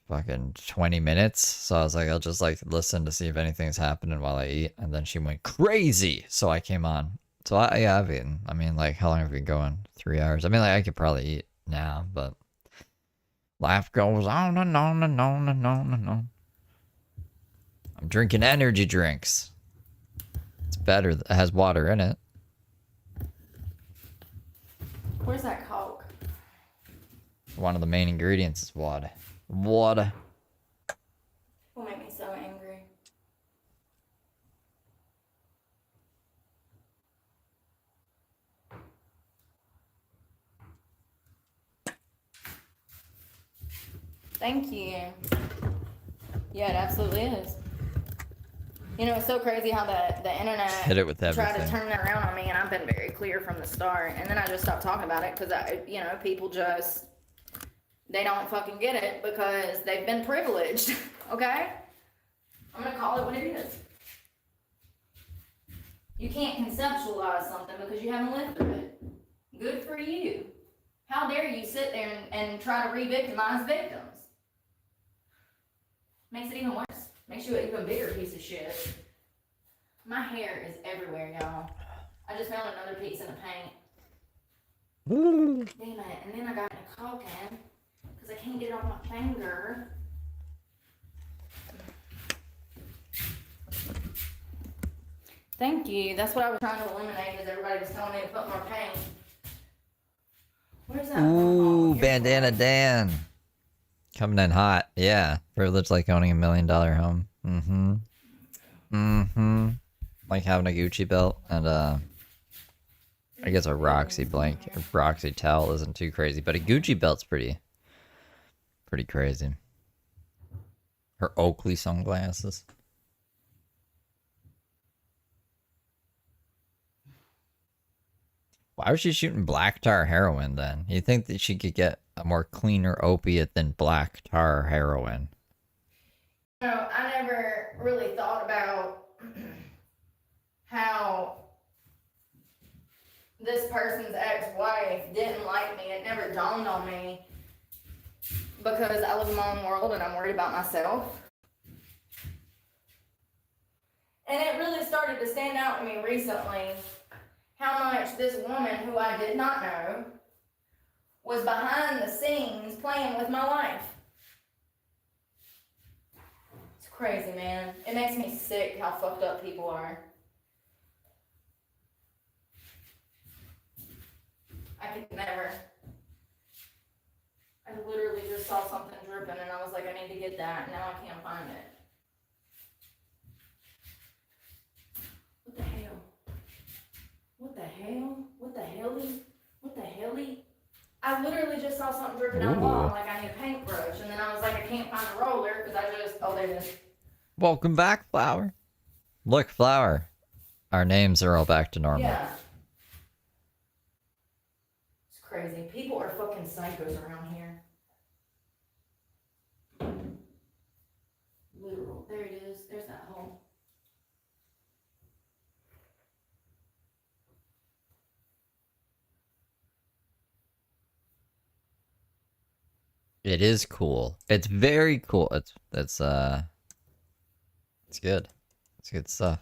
fucking 20 minutes, so I was like, I'll just like listen to see if anything's happening while I eat, and then she went crazy, so I came on. So I've eaten. I mean, like, how long have we been going? 3 hours. I mean, like, I could probably eat now, but life goes on and on and on and on and on. I'm drinking energy drinks. It's better. It has water in it. Where's that Coke? One of the main ingredients is water. Water. Will make me so angry. Thank you. Yeah, it absolutely is. You know, it's so crazy how the internet Hit it with tried to everything. turn that around on me, and I've been very clear from the start. And then I just stopped talking about it because people just, they don't fucking get it because they've been privileged. Okay, I'm gonna call it what it is. You can't conceptualize something because you haven't lived through it. Good for you. How dare you sit there and try to re-victimize victims? Makes it even worse. Makes you an even bigger piece of shit. My hair is everywhere, y'all. I just found another piece in the paint. Damn it. And then I got in a caulking because I can't get it off my finger. Thank you. That's what I was trying to eliminate is everybody was telling me to put more paint. Where's that? Ooh, Here's Bandana one. Dan. Coming in hot. Yeah. Privilege like owning $1 million home. Mm-hmm. Mm-hmm. Like having a Gucci belt and I guess a Roxy blanket or Roxy towel isn't too crazy, but a Gucci belt's pretty crazy. Her Oakley sunglasses. Why was she shooting black tar heroin then? You think that she could get a more cleaner opiate than black tar heroin? No, I never really thought about how this person's ex-wife didn't like me. It never dawned on me because I live in my own world and I'm worried about myself. And it really started to stand out to me recently how much this woman who I did not know was behind the scenes playing with my life. It's crazy, man. It makes me sick how fucked up people are. I could never. I literally just saw something dripping and I was like, I need to get that. Now I can't find it. What the hell? What the hell? What the helly? What the helly? I literally just saw something dripping down the wall. I'm like, I need a paintbrush. And then I was like, I can't find a roller because oh, there it is. Welcome back, Flower. Look, Flower. Our names are all back to normal. Yeah. It's crazy. People are fucking psychos around here. Literal. There it is. There's that hole. It is cool. It's very cool. It's good. It's good stuff.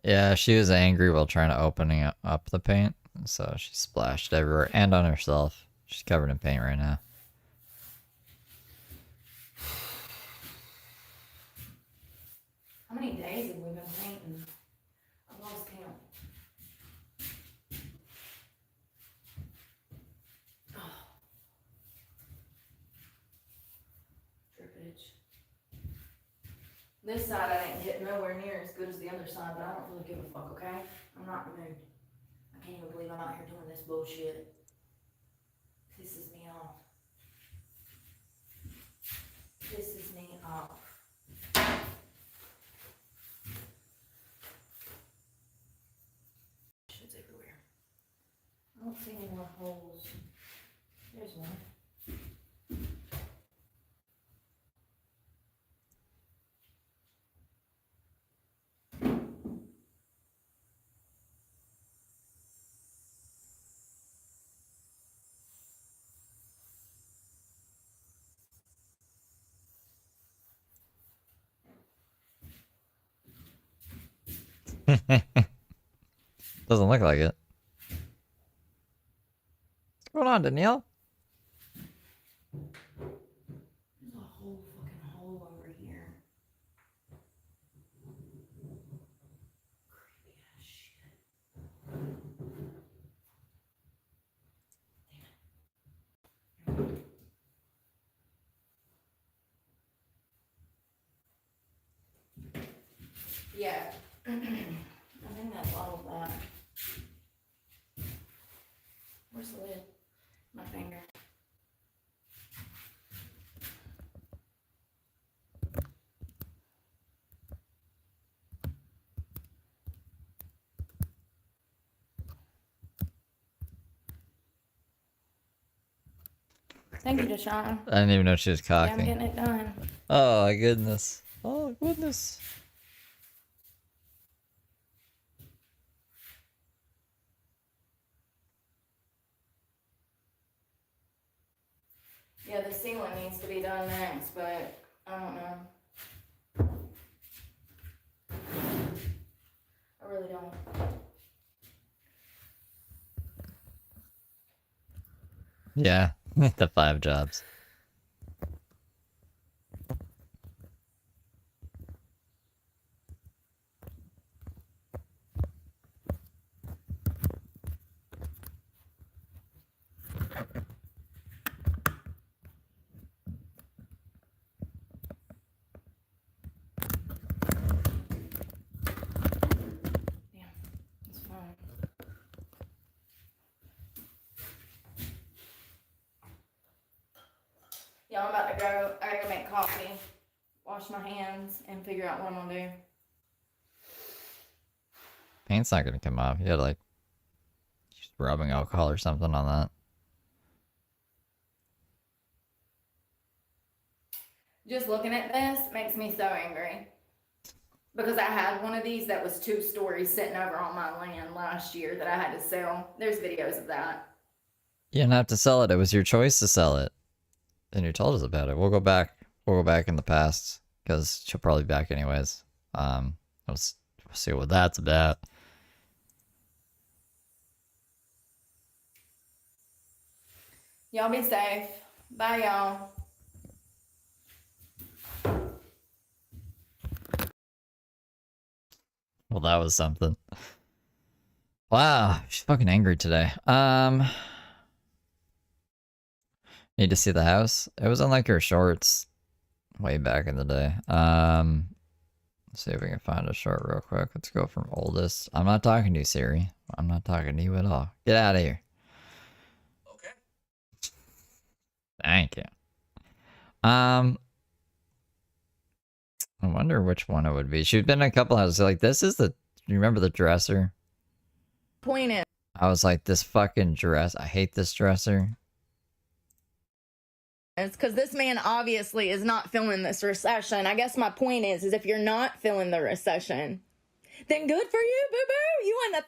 Yeah, she was angry while trying to opening up the paint, so she splashed everywhere and on herself. She's covered in paint right now. How many days have we been painting? I've lost count. Oh. Drippage. This side I didn't get nowhere near as good as the other side, but I don't really give a fuck, okay? I'm not in the mood. I can't even believe I'm out here doing this bullshit. Pisses me off. Pisses me off. Shit's everywhere. I don't see any more holes. There's one. Doesn't look like it. What's going on, Danielle? There's a whole fucking hole over Yeah. I think that's all of that. Where's the lid? My finger. Thank you, Deshaun. I didn't even know she was Yeah, I'm cocking. getting it done. Oh my goodness. Oh goodness. Yeah, the ceiling needs to be done next, but I don't know. I really don't. Yeah, the 5 jobs. Yeah, it's fine. Yeah, I'm about to go. I gotta go make coffee, wash my hands, and figure out what I'm gonna do. Paint's not gonna come off. You gotta like use rubbing alcohol or something on that. Just looking at this makes me so angry. Because I had one of these that was 2 stories sitting over on my land last year that I had to sell. There's videos of that. You didn't have to sell it. It was your choice to sell it. And you told us about it. We'll go back in the past because she'll probably be back anyways. We'll see what that's about. Y'all be safe. Bye, y'all. Well, that was something. Wow, she's fucking angry today. Need to see the house. It was on like her shorts way back in the day. Let's see if we can find a short real quick. Let's go from oldest. I'm not talking to you, Siri. I'm not talking to you at all. Get out of here. Okay. Thank you. I wonder which one it would be. She'd been in a couple houses. Like, this is the... You remember the dresser? Point is, I was like, this fucking dress. I hate this dresser. because this man obviously is not feeling this recession. I guess my point is if you're not feeling the recession, then good for you, boo-boo. You in the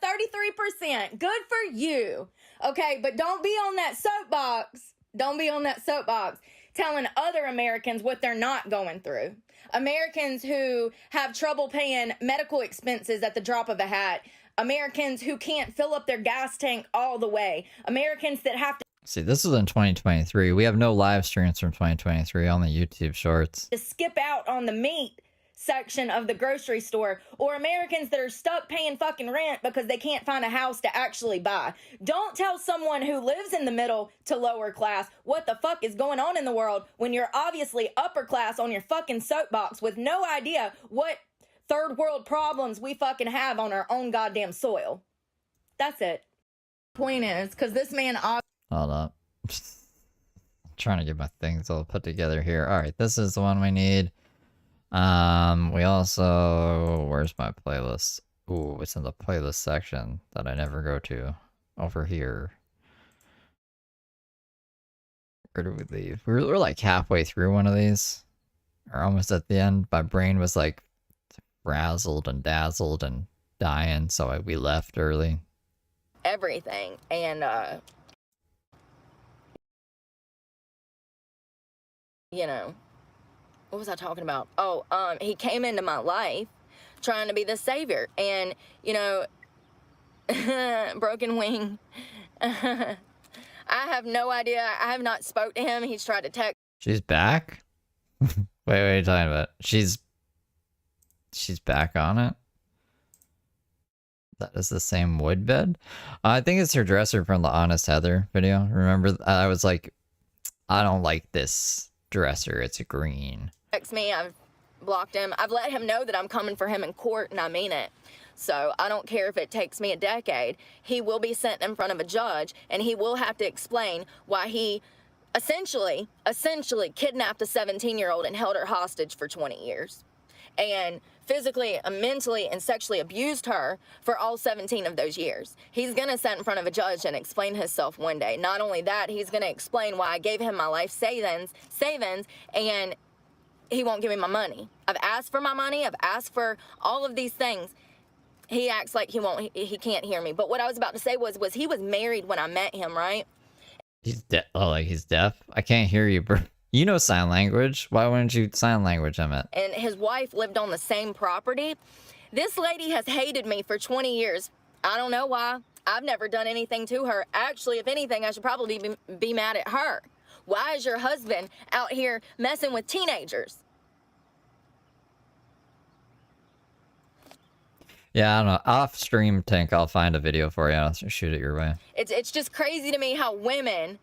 33%. Good for you. Okay, but don't be on that soapbox. Don't be on that soapbox telling other Americans what they're not going through. Americans who have trouble paying medical expenses at the drop of a hat. Americans who can't fill up their gas tank all the way. Americans that have See, this was in 2023. We have no live streams from 2023 on the YouTube shorts. to skip out on the meat section of the grocery store, or Americans that are stuck paying fucking rent because they can't find a house to actually buy. Don't tell someone who lives in the middle to lower class what the fuck is going on in the world when you're obviously upper class on your fucking soapbox with no idea what third world problems we fucking have on our own goddamn soil. That's it. Point is, because this man Hold up. Trying to get my things all put together here. Alright, this is the one we need. We also... Where's my playlist? Ooh, it's in the playlist section that I never go to. Over here. Where do we leave? We're like halfway through one of these. Or almost at the end. My brain was like frazzled and dazzled and dying, so we left early. everything, and you know, what was I talking about? Oh, he came into my life trying to be the savior, and you know, broken wing. I have no idea. I have not spoke to him. He's tried to text. She's back? Wait, what are you talking about? She's back on it? That is the same wood bed? I think it's her dresser from the Honest Heather video. Remember, I was like, I don't like this dresser. It's green. Me. I've blocked him. I've let him know that I'm coming for him in court, and I mean it. So I don't care if it takes me a decade. He will be sent in front of a judge, and he will have to explain why he essentially kidnapped a 17-year-old and held her hostage for 20 years. And physically, mentally, and sexually abused her for all 17 of those years. He's going to sit in front of a judge and explain himself one day. Not only that, he's going to explain why I gave him my life savings, and he won't give me my money. I've asked for my money. I've asked for all of these things. He acts like he can't hear me. But what I was about to say was he was married when I met him, right? He's deaf. Oh, like he's deaf? I can't hear you, bro. You know sign language. Why wouldn't you sign language him it? And his wife lived on the same property. This lady has hated me for 20 years. I don't know why. I've never done anything to her. Actually, if anything, I should probably be mad at her. Why is your husband out here messing with teenagers? Yeah, I don't know. Off stream, Tank, I'll find a video for you. I'll shoot it your way. It's just crazy to me how women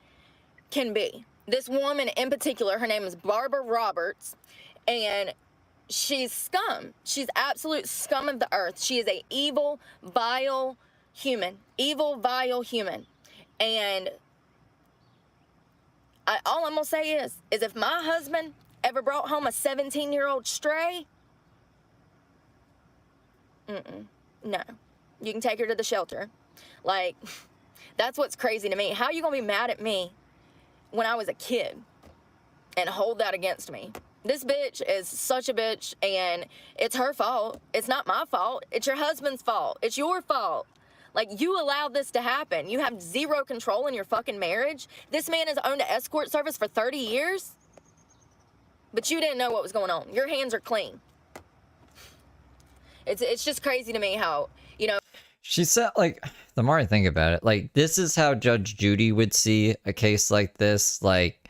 can be. This woman in particular, her name is Barbara Roberts, and she's scum. She's absolute scum of the earth. She is a evil, vile human. Evil, vile human. And all I'm going to say is if my husband ever brought home a 17-year-old stray, no. You can take her to the shelter. Like, that's what's crazy to me. How are you going to be mad at me when I was a kid and hold that against me? This bitch is such a bitch, and it's her fault. It's not my fault. It's your husband's fault. It's your fault. Like, you allowed this to happen. You have zero control in your fucking marriage. This man has owned an escort service for 30 years, but you didn't know what was going on. Your hands are clean. It's just crazy to me how, you know. She said, like, the more I think about it, like, this is how Judge Judy would see a case like this. Like,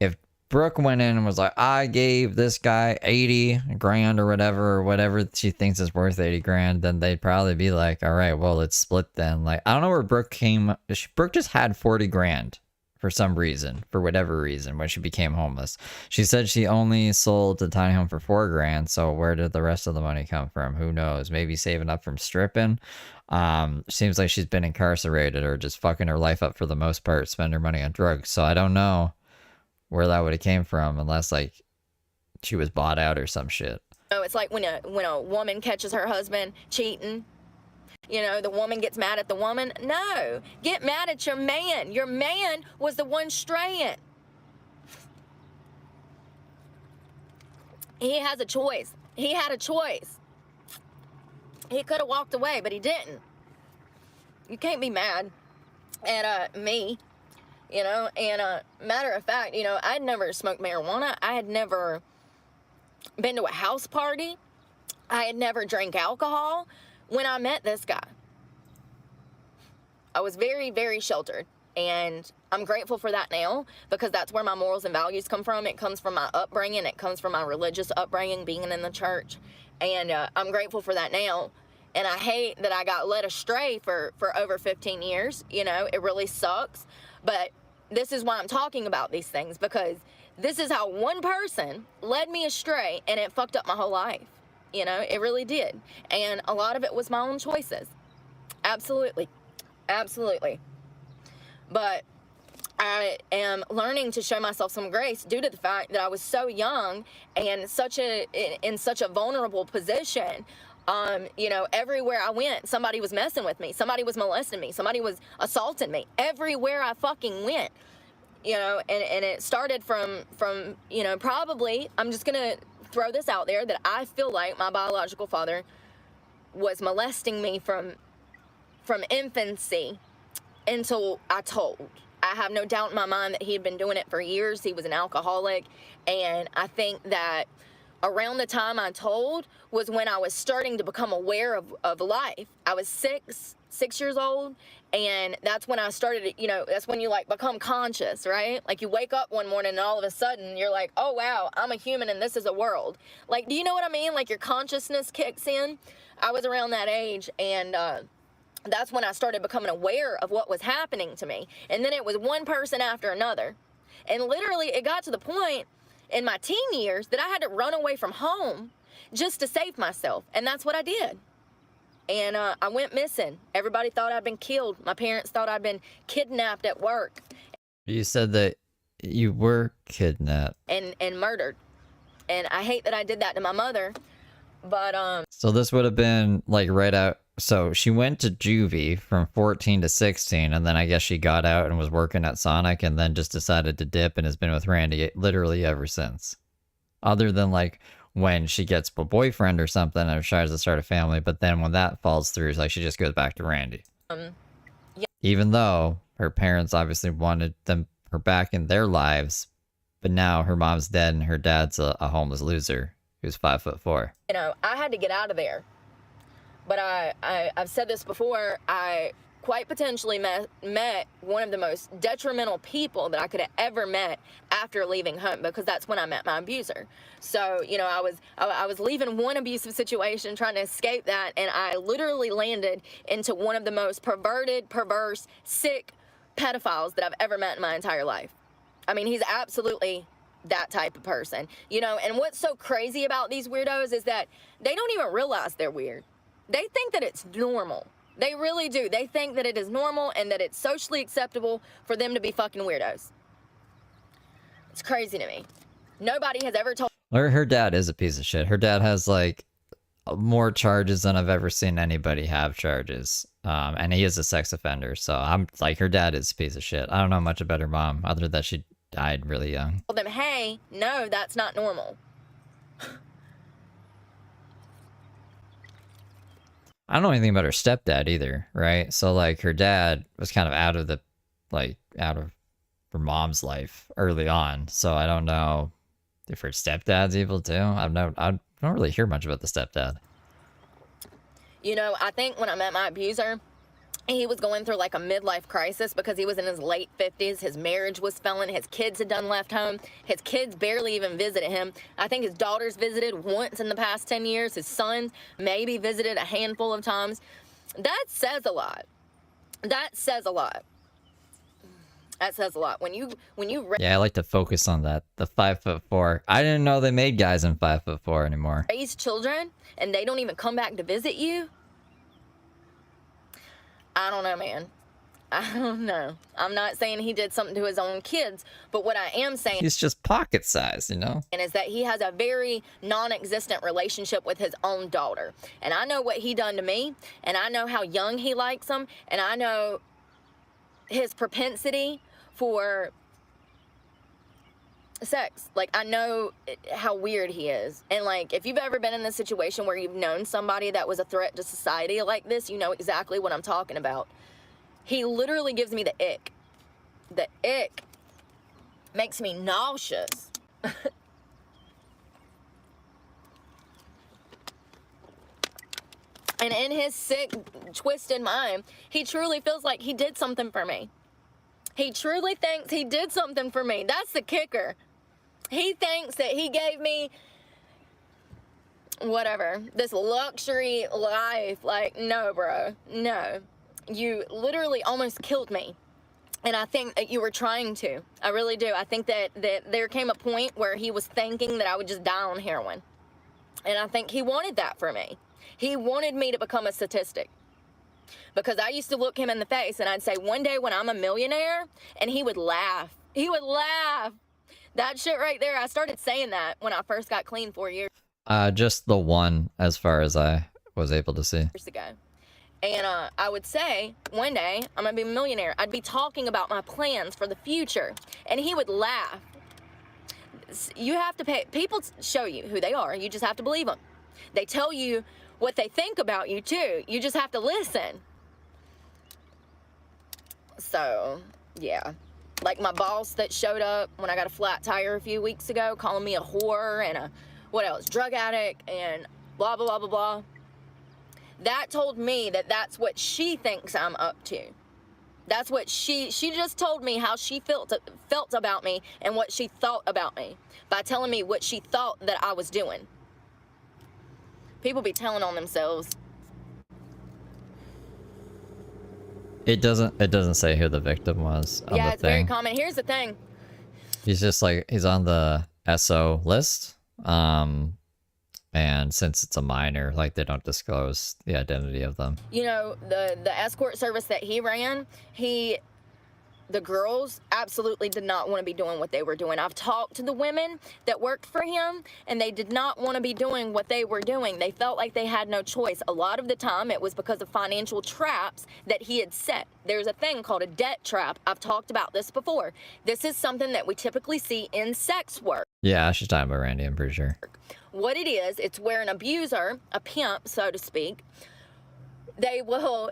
if Brooke went in and was like, I gave this guy 80 grand or whatever she thinks is worth 80 grand, then they'd probably be like, all right, well, let's split then. Like, I don't know where Brooke came. Brooke just had 40 grand for some reason, for whatever reason, when she became homeless. She said she only sold the tiny home for 4 grand. So where did the rest of the money come from? Who knows? Maybe saving up from stripping. Seems like she's been incarcerated or just fucking her life up for the most part, spend her money on drugs. So I don't know where that would have came from, unless like she was bought out or some shit. Oh, it's like when a woman catches her husband cheating. You know, the woman gets mad at the woman. No, get mad at your man. Your man was the one straying. He has a choice. He had a choice. He could have walked away, but he didn't. You can't be mad at me, you know. And matter of fact, you know, I'd never smoked marijuana. I had never been to a house party. I had never drank alcohol. When I met this guy, I was very, very sheltered, and I'm grateful for that now, because that's where my morals and values come from. It comes from my upbringing. It comes from my religious upbringing, being in the church, and I'm grateful for that now. And I hate that I got led astray for over 15 years. You know, it really sucks, but this is why I'm talking about these things, because this is how one person led me astray, and it fucked up my whole life. You know, it really did. And a lot of it was my own choices. Absolutely. Absolutely. But I am learning to show myself some grace due to the fact that I was so young and in such a vulnerable position. You know, everywhere I went, somebody was messing with me. Somebody was molesting me. Somebody was assaulting me. Everywhere I fucking went. You know, and it started from, you know, probably, I'm just going to throw this out there, that I feel like my biological father was molesting me from infancy until I told. I have no doubt in my mind that he had been doing it for years. He was an alcoholic, and I think that around the time I told was when I was starting to become aware of life. I was six years old, and that's when I started, you know, that's when you like become conscious, right? Like you wake up one morning and all of a sudden you're like, oh wow, I'm a human and this is a world. Like, do you know what I mean? Like your consciousness kicks in. I was around that age, and that's when I started becoming aware of what was happening to me. And then it was one person after another. And literally it got to the point, in my teen years that I had to run away from home just to save myself. And that's what I did. And I went missing. Everybody thought I'd been killed. My parents thought I'd been kidnapped at work. You said that you were kidnapped. And murdered. And I hate that I did that to my mother. But So this would have been like right out. So she went to juvie from 14 to 16, and then I guess she got out and was working at Sonic, and then just decided to dip and has been with Randy literally ever since. Other than like when she gets a boyfriend or something or tries to start a family, but then when that falls through, it's like she just goes back to Randy. Yeah. Even though her parents obviously wanted her back in their lives, but now her mom's dead and her dad's a homeless loser who's 5'4". you know, I had to get out of there. But I've said this before, I quite potentially met one of the most detrimental people that I could have ever met after leaving home, because that's when I met my abuser. So, you know, I was leaving one abusive situation, trying to escape that, and I literally landed into one of the most perverted, perverse, sick pedophiles that I've ever met in my entire life. I mean, he's absolutely that type of person, you know. And what's so crazy about these weirdos is that they don't even realize they're weird. They think that it's normal. They really do. They think that it is normal and that it's socially acceptable for them to be fucking weirdos. It's crazy to me. Nobody has ever told... Her dad is a piece of shit. Her dad has like more charges than I've ever seen anybody have charges. And he is a sex offender. So I'm like, her dad is a piece of shit. I don't know much about her mom other than that she died really young. Them, hey, no, that's not normal. I don't know anything about her stepdad either, right? So like her dad was kind of out of her mom's life early on. So I don't know if her stepdad's evil too. I don't really hear much about the stepdad. You know, I think when I met my abuser, he was going through like a midlife crisis because he was in his late 50s. His marriage was failing. His kids had done left home. His kids barely even visited him. I think his daughters visited once in the past 10 years. His sons maybe visited a handful of times. That says a lot. That says a lot. That says a lot. When you Yeah, I like to focus on that. The 5'4". I didn't know they made guys in 5'4" anymore. raise children and they don't even come back to visit you. I don't know, man. I don't know. I'm not saying he did something to his own kids, but what I am saying He's just pocket sized, you know? is that he has a very non-existent relationship with his own daughter. And I know what he done to me, and I know how young he likes them, and I know his propensity for sex. Like, I know how weird he is. And like, if you've ever been in this situation where you've known somebody that was a threat to society like this, you know exactly what I'm talking about. He literally gives me the ick. The ick makes me nauseous. And in his sick, twisted mind, he truly feels like he did something for me. He truly thinks he did something for me. That's the kicker. He thinks that he gave me whatever, this luxury life. Like, no, bro, no. You literally almost killed me. And I think that you were trying to. I really do. I think that there came a point where he was thinking that I would just die on heroin. And I think he wanted that for me. He wanted me to become a statistic. Because I used to look him in the face and I'd say, one day when I'm a millionaire, and he would laugh. He would laugh. That shit right there, I started saying that when I first got clean 4 years Just the one, as far as I was able to see. ago. And I would say, one day, I'm going to be a millionaire. I'd be talking about my plans for the future. And he would laugh. You have to pay. People show you who they are. You just have to believe them. They tell you what they think about you, too. You just have to listen. So, yeah. Like my boss that showed up when I got a flat tire a few weeks ago, calling me a whore and a, what else, drug addict and blah, blah, blah, blah, blah. That told me that that's what she thinks I'm up to. That's what she just told me how she felt about me and what she thought about me by telling me what she thought that I was doing. People be telling on themselves. It doesn't say who the victim was on Yeah, the it's very thing. common. Here's the thing. He's just like, he's on the SO list. And since it's a minor, like they don't disclose the identity of them. You know, the escort service that he ran, the girls absolutely did not want to be doing what they were doing. I've talked to the women that worked for him, and they did not want to be doing what they were doing. They felt like they had no choice. A lot of the time, it was because of financial traps that he had set. There's a thing called a debt trap. I've talked about this before. This is something that we typically see in sex work. Yeah, she's talking about Randy, I'm pretty sure. What it is, it's where an abuser, a pimp, so to speak, they will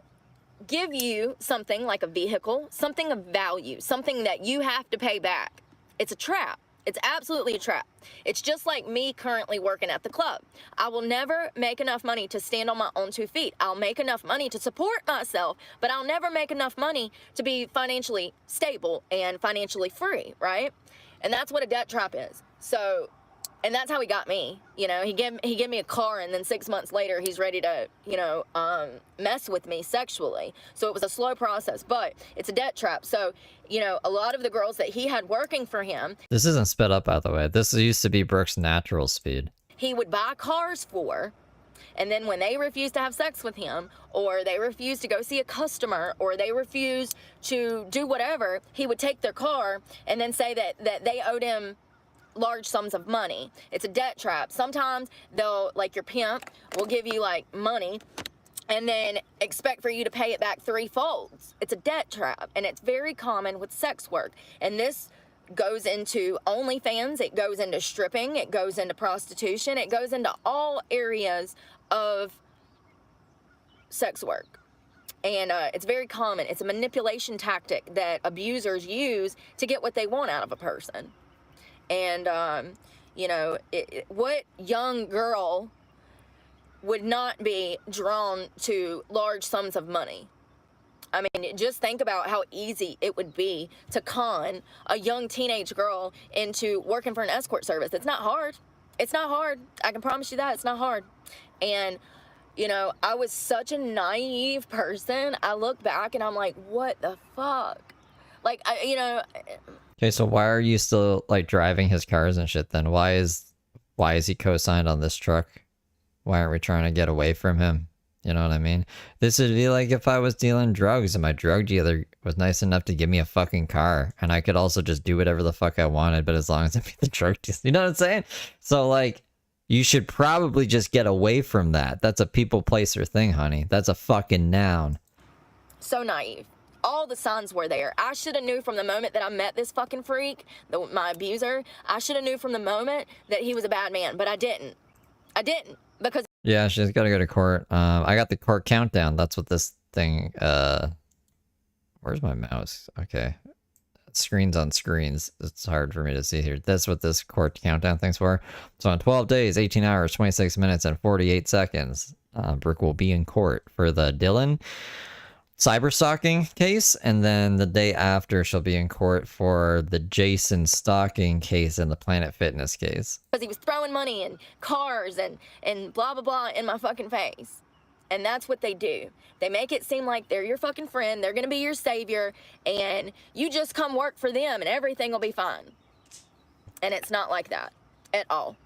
give you something like a vehicle, something of value, something that you have to pay back. It's a trap. It's absolutely a trap. It's just like me currently working at the club. I will never make enough money to stand on my own 2 feet. I'll make enough money to support myself, but I'll never make enough money to be financially stable and financially free, right? And that's what a debt trap is. So, and that's how he got me. You know, he gave me a car, and then 6 months later, he's ready to, you know, mess with me sexually. So it was a slow process, but it's a debt trap. So, you know, a lot of the girls that he had working for him. This isn't sped up, by the way. This used to be Brooke's natural speed. He would buy cars for, and then when they refused to have sex with him, or they refused to go see a customer, or they refused to do whatever, he would take their car and then say that they owed him large sums of money. It's a debt trap. Sometimes they'll, like your pimp, will give you like money and then expect for you to pay it back threefold. It's a debt trap, and it's very common with sex work. And this goes into OnlyFans, it goes into stripping, it goes into prostitution, it goes into all areas of sex work. And it's very common. It's a manipulation tactic that abusers use to get what they want out of a person. And, you know, what young girl would not be drawn to large sums of money? I mean, just think about how easy it would be to con a young teenage girl into working for an escort service. It's not hard. It's not hard. I can promise you that. It's not hard. And, you know, I was such a naive person. I look back and I'm like, what the fuck? Like, you know... Okay, so why are you still like driving his cars and shit then? Why is he co-signed on this truck? Why aren't we trying to get away from him? You know what I mean? This would be like if I was dealing drugs and my drug dealer was nice enough to give me a fucking car, and I could also just do whatever the fuck I wanted, but as long as I paid the drug dealer. You know what I'm saying? So like, you should probably just get away from that. That's a people, place, or thing, honey. That's a fucking noun. So naive. All the signs were there. I should have knew from the moment that I met this fucking freak, my abuser, I should have knew from the moment that he was a bad man, but I didn't. I didn't, because... Yeah, she's got to go to court. I got the court countdown. That's what this thing, where's my mouse? Okay. Screens on screens. It's hard for me to see here. That's what this court countdown thing's for. So on 12 days, 18 hours, 26 minutes, and 48 seconds, Brooke will be in court for the Dylan cyber stalking case, and then the day after she'll be in court for the Jason stalking case and the Planet Fitness case. Because he was throwing money and cars and blah, blah, blah in my fucking face. And that's what they do. They make it seem like they're your fucking friend, they're gonna be your savior, and you just come work for them and everything will be fine. And it's not like that at all.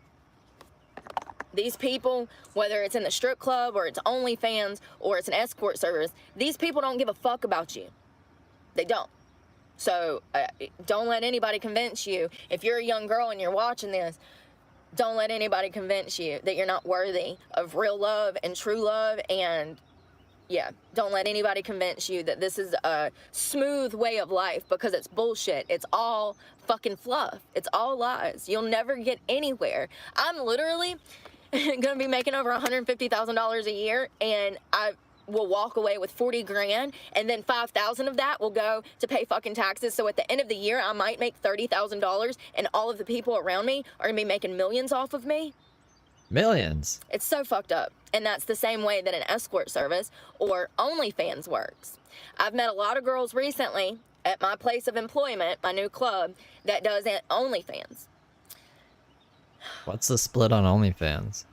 These people, whether it's in the strip club or it's OnlyFans or it's an escort service, these people don't give a fuck about you. They don't. So don't let anybody convince you. If you're a young girl and you're watching this, don't let anybody convince you that you're not worthy of real love and true love. And yeah, don't let anybody convince you that this is a smooth way of life, because it's bullshit. It's all fucking fluff. It's all lies. You'll never get anywhere. I'm literally gonna be making over $150,000 a year, and I will walk away with 40 grand, and then 5,000 of that will go to pay fucking taxes. So at the end of the year, I might make $30,000, and all of the people around me are gonna be making millions off of me. Millions? It's so fucked up. And that's the same way that an escort service or OnlyFans works. I've met a lot of girls recently at my place of employment, my new club, that does OnlyFans. What's the split on OnlyFans?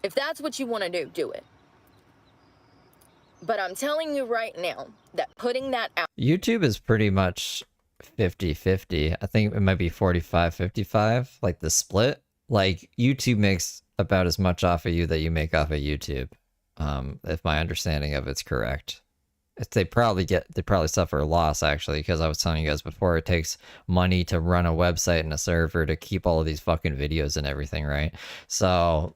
If that's what you want to do it. But I'm telling you right now that putting that out... YouTube is pretty much 50-50. I think it might be 45-55, like the split. Like YouTube makes about as much off of you that you make off of YouTube. If my understanding of it's correct. They probably suffer a loss, actually, because I was telling you guys before, it takes money to run a website and a server to keep all of these fucking videos and everything, right? So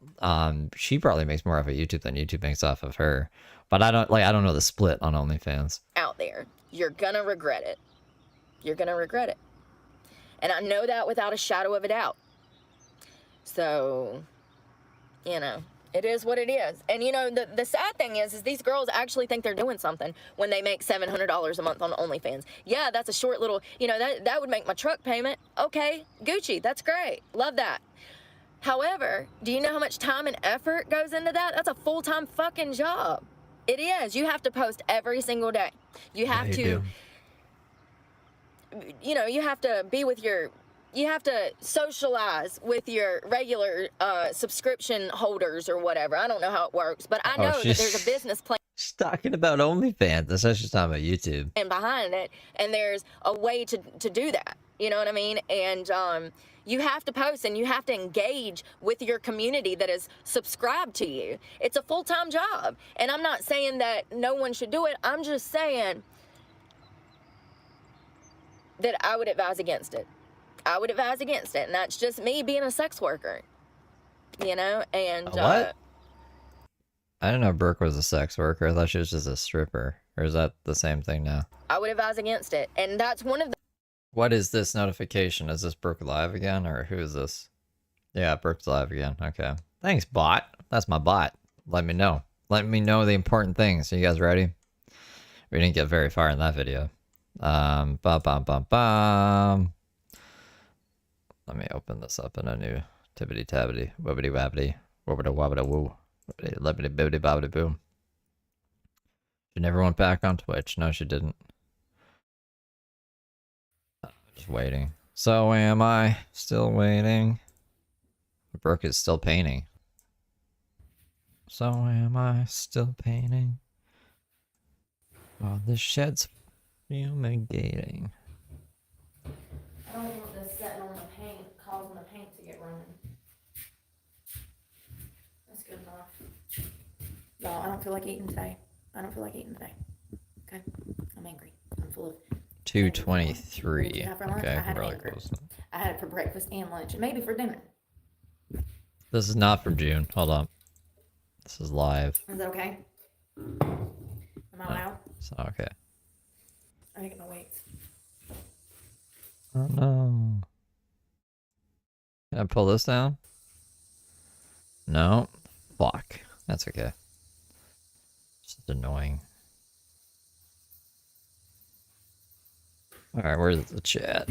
she probably makes more off of YouTube than YouTube makes off of her. But I don't know the split on OnlyFans. Out there, you're gonna regret it. You're gonna regret it. And I know that without a shadow of a doubt. So, you know, it is what it is. And, you know, the sad thing is these girls actually think they're doing something when they make $700 a month on OnlyFans. Yeah, that's a short little, you know, that would make my truck payment. Okay, Gucci, that's great. Love that. However, do you know how much time and effort goes into that? That's a full-time fucking job. It is. You have to post every single day. You have to, you know, you have to be with your... You have to socialize with your regular subscription holders or whatever. I don't know how it works, but I know that there's a business plan. She's talking about OnlyFans. That's how she's talking about YouTube. And behind it, and there's a way to do that. You know what I mean? And you have to post and you have to engage with your community that is subscribed to you. It's a full-time job. And I'm not saying that no one should do it. I'm just saying that I would advise against it. I would advise against it, and that's just me being a sex worker, you know, and... What? I didn't know Brooke was a sex worker. I thought she was just a stripper. Or is that the same thing now? I would advise against it, and that's one of the... What is this notification? Is this Brooke live again, or who is this? Yeah, Brooke's live again. Okay. Thanks, bot. That's my bot. Let me know. Let me know the important things. Are you guys ready? We didn't get very far in that video. Let me open this up in a new tibbity tabbity wibbity wabbity wobbity wobbity woo libbity bibbity bobbity boom. She never went back on Twitch. No, she didn't. Just waiting. So am I. Still waiting. Brooke is still painting. So am I. Still painting. While the shed's fumigating. I don't want this setting on the paint, causing the paint to get running. That's good enough. Y'all, I don't feel like eating today. Okay? I'm angry. I'm full of... 2:23. Okay, I had really anger. close. I had it for breakfast and lunch, and maybe for dinner. This is not from June. Hold on. This is live. Is that okay? Am I loud? It's not okay. I think my weights. Oh no. Can I pull this down? No. Fuck. That's okay. Just annoying. Alright, where's the chat?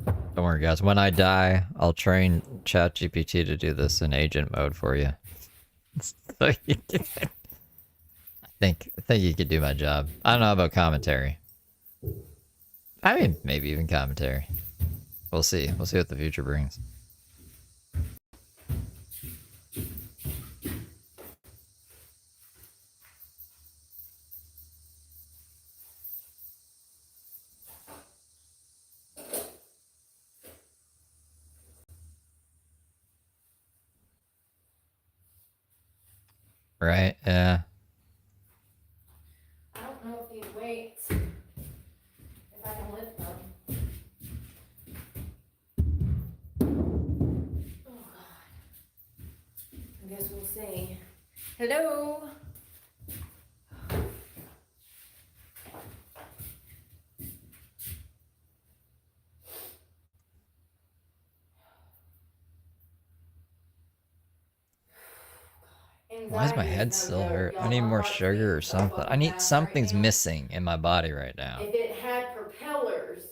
Don't worry guys, when I die, I'll train ChatGPT to do this in agent mode for you. So you can... I think you could do my job. I don't know about commentary. I mean, maybe even commentary. We'll see. We'll see what the future brings. Right? Yeah. I don't know if these weights, if I can lift them. Oh God. I guess we'll see. Hello? Why is my head still hurt? I need more sugar or something. I need something's missing in my body right now. If it had propellers,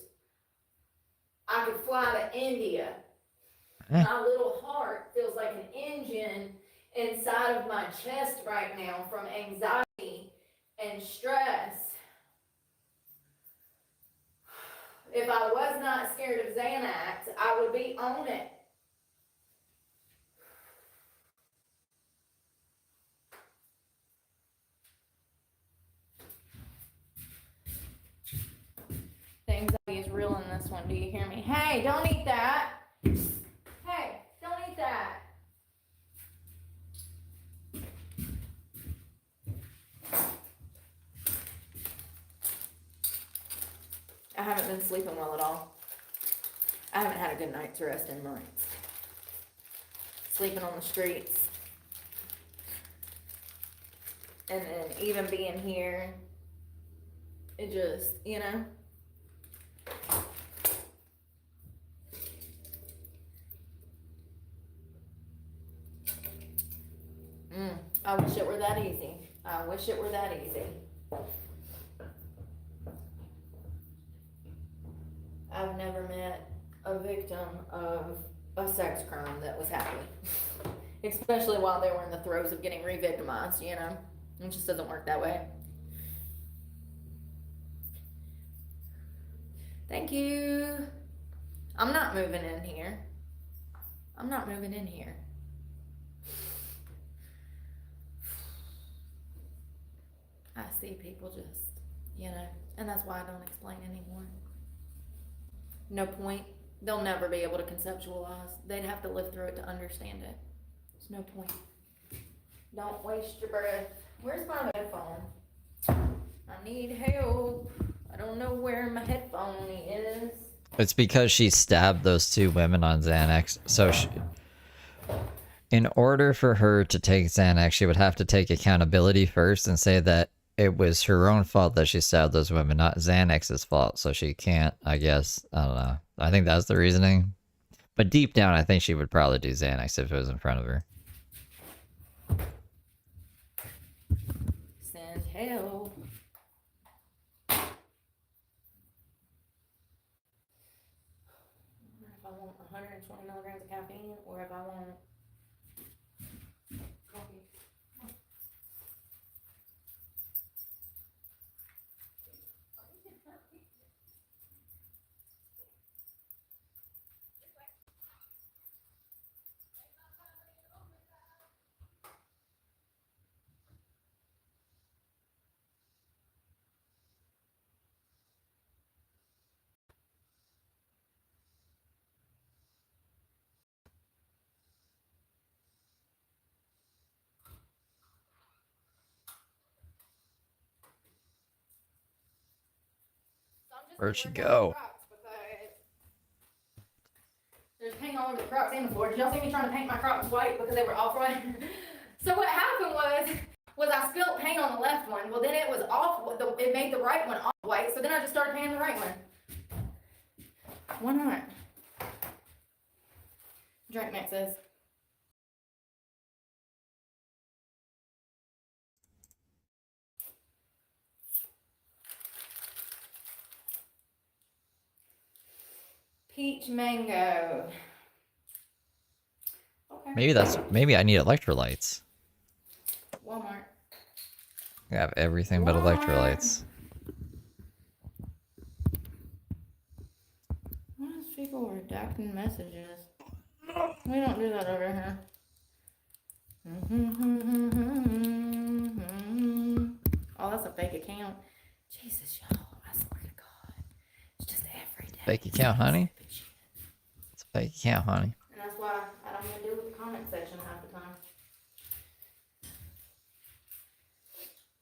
I could fly to India. My little heart feels like an engine inside of my chest right now from anxiety and stress. If I was not scared of Xanax, I would be on it. Do you hear me? Hey, don't eat that. Hey, don't eat that. I haven't been sleeping well at all. I haven't had a good night's rest in months. Sleeping on the streets. And then even being here, it just, you know. I wish it were that easy. I wish it were that easy. I've never met a victim of a sex crime that was happy. Especially while they were in the throes of getting re-victimized, you know? It just doesn't work that way. Thank you. I'm not moving in here. I'm not moving in here. I see people just, you know, and that's why I don't explain anymore. No point. They'll never be able to conceptualize. They'd have to live through it to understand it. There's no point. Don't waste your breath. Where's my headphone? I need help. I don't know where my headphone is. It's because she stabbed those two women on Xanax. So in order for her to take Xanax, she would have to take accountability first and say that it was her own fault that she stabbed those women, not Xanax's fault. So she can't, I guess, I don't know. I think that's the reasoning. But deep down, I think she would probably do Xanax if it was in front of her. Send help. If I want 120 milligrams of caffeine, or if I want coffee. Where'd she go? There's paint all over the Crocs and the floor. Did y'all see me trying to paint my Crocs white because they were off-white? So what happened was I spilled paint on the left one. Well, then it was off. It made the right one off-white. So then I just started painting the right one. Why not? Drink mixes. Peach mango. Okay. Maybe I need electrolytes. Walmart. I have everything but electrolytes. Why is people redacting messages? We don't do that over here. Oh, that's a fake account. Jesus, y'all. I swear to God. It's just every day. Fake account, honey? It's a fake account, honey. And that's why I don't even deal with the comment section half the time.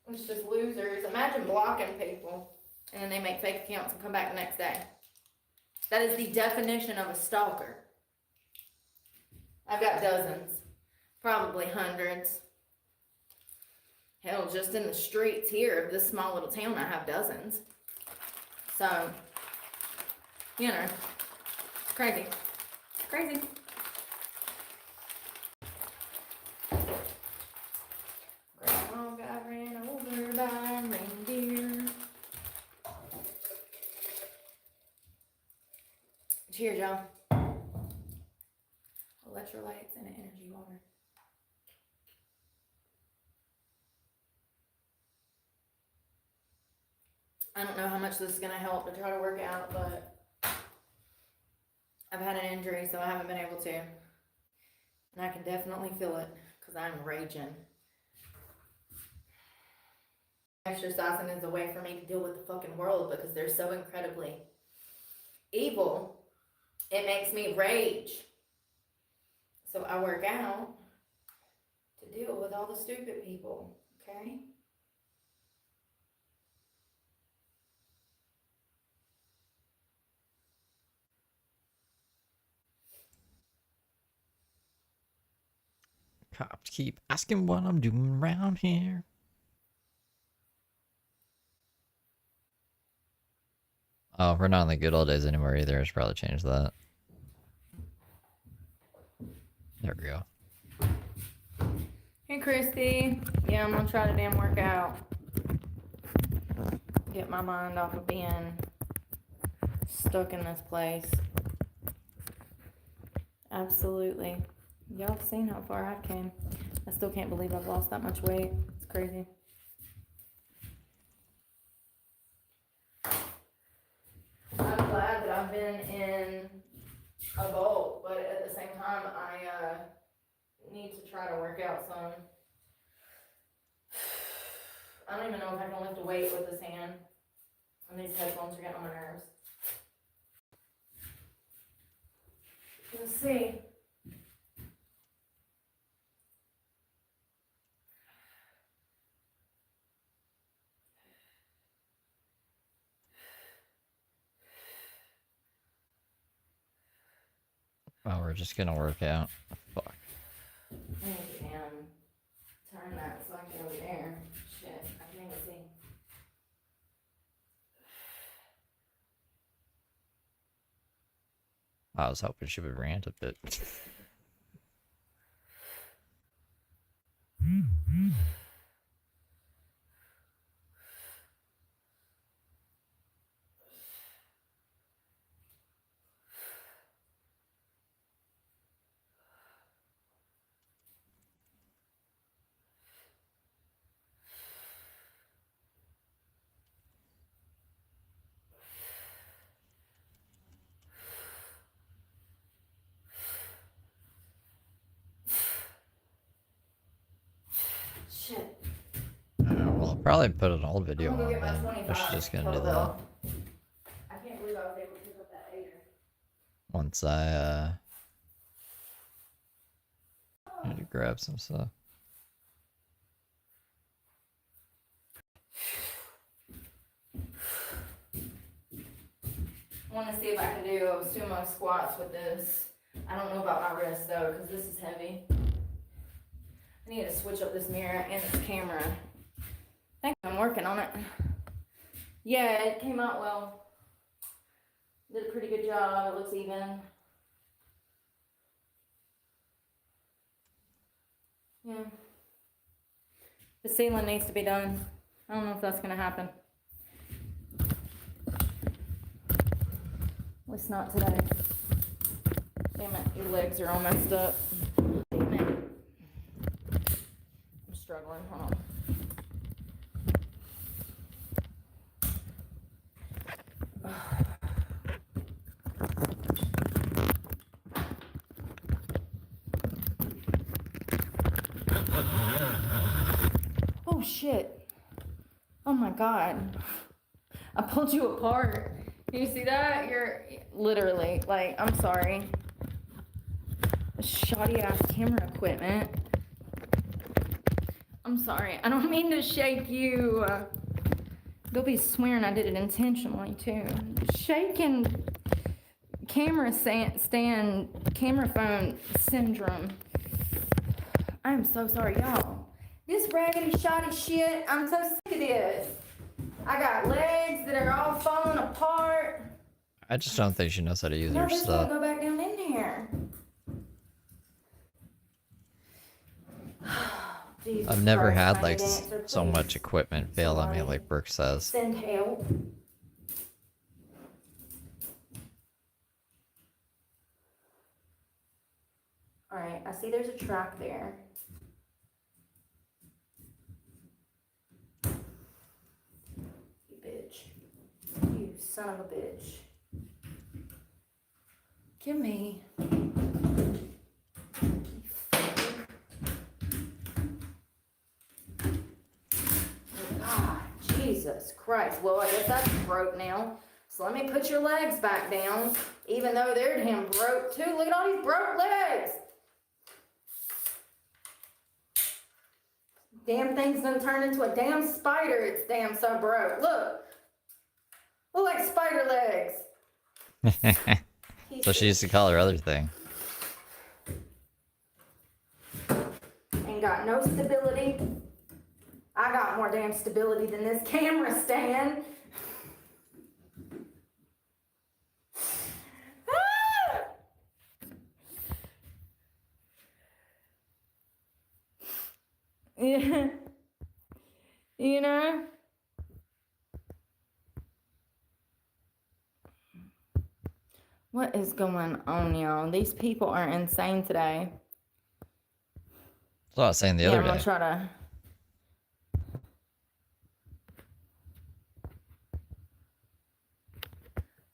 It's just losers. Imagine blocking people and then they make fake accounts and come back the next day. That is the definition of a stalker. I've got dozens, probably hundreds. Hell, just in the streets here of this small little town, I have dozens. So, you know, crazy. Crazy. Grandma got ran over by a reindeer. Cheers, y'all. Electrolytes and an energy water. I don't know how much this is going to help to try to work out, but I've had an injury, so I haven't been able to. And I can definitely feel it because I'm raging. Exercising is a way for me to deal with the fucking world because they're so incredibly evil. It makes me rage. So I work out to deal with all the stupid people, okay? Cops keep asking what I'm doing around here. Oh, we're not in the good old days anymore either. I should probably change that. There we go. Hey, Christy. Yeah, I'm gonna try to damn work out. Get my mind off of being stuck in this place. Absolutely. Y'all have seen how far I've came. I still can't believe I've lost that much weight. It's crazy. I'm glad that I've been in a bowl, but at the same time, I need to try to work out some. I don't even know if I can lift a weight with this hand. And these headphones are getting on my nerves. Let's see. Oh, we're just gonna work out. Fuck. I can turn that so I can over there. Shit, I can't even see. I was hoping she would rant a bit. Shit. Well, I'll probably put an old video I'm gonna on go get my then. 25. I should just gonna do that Total. I can't believe I was able to pick up that 8er. once I need to grab some stuff. I want to see if I can do sumo squats with this. I don't know about my wrist though, because this is heavy. I need to switch up this mirror and this camera. I think I'm working on it. Yeah, it came out well. Did a pretty good job. It looks even. Yeah. The ceiling needs to be done. I don't know if that's going to happen. At least not today. Damn it, your legs are all messed up. Damn it. I'm struggling. Hold on. Oh shit. Oh my god. I pulled you apart. Can you see that? You're literally, like, I'm sorry. Shoddy ass camera equipment. I'm sorry. I don't mean to shake you. They'll be swearing I did it intentionally too. Shaking camera stand, camera phone syndrome. I'm so sorry, y'all. This raggedy, shoddy shit, I'm so sick of this. I got legs that are all falling apart. I just don't think she knows how to use No, her this stuff. won't go back down in there. Jesus I've never Christ, had tiny like dancer, so please much equipment fail on me Somebody like Brooke says. send help. Alright, I see there's a track there. You bitch. You son of a bitch. Give me. God, Jesus Christ. Well, I guess that's broke now. So let me put your legs back down, even though they're damn broke too. Look at all these broke legs. Damn thing's gonna turn into a damn spider. It's damn so broke. Look. Look like spider legs. So she used to call her other thing. Ain't got no stability. I got more damn stability than this camera stand. Ah! Yeah. You know? What is going on, y'all? These people are insane today. That's what I was saying the other I'm gonna day. try to.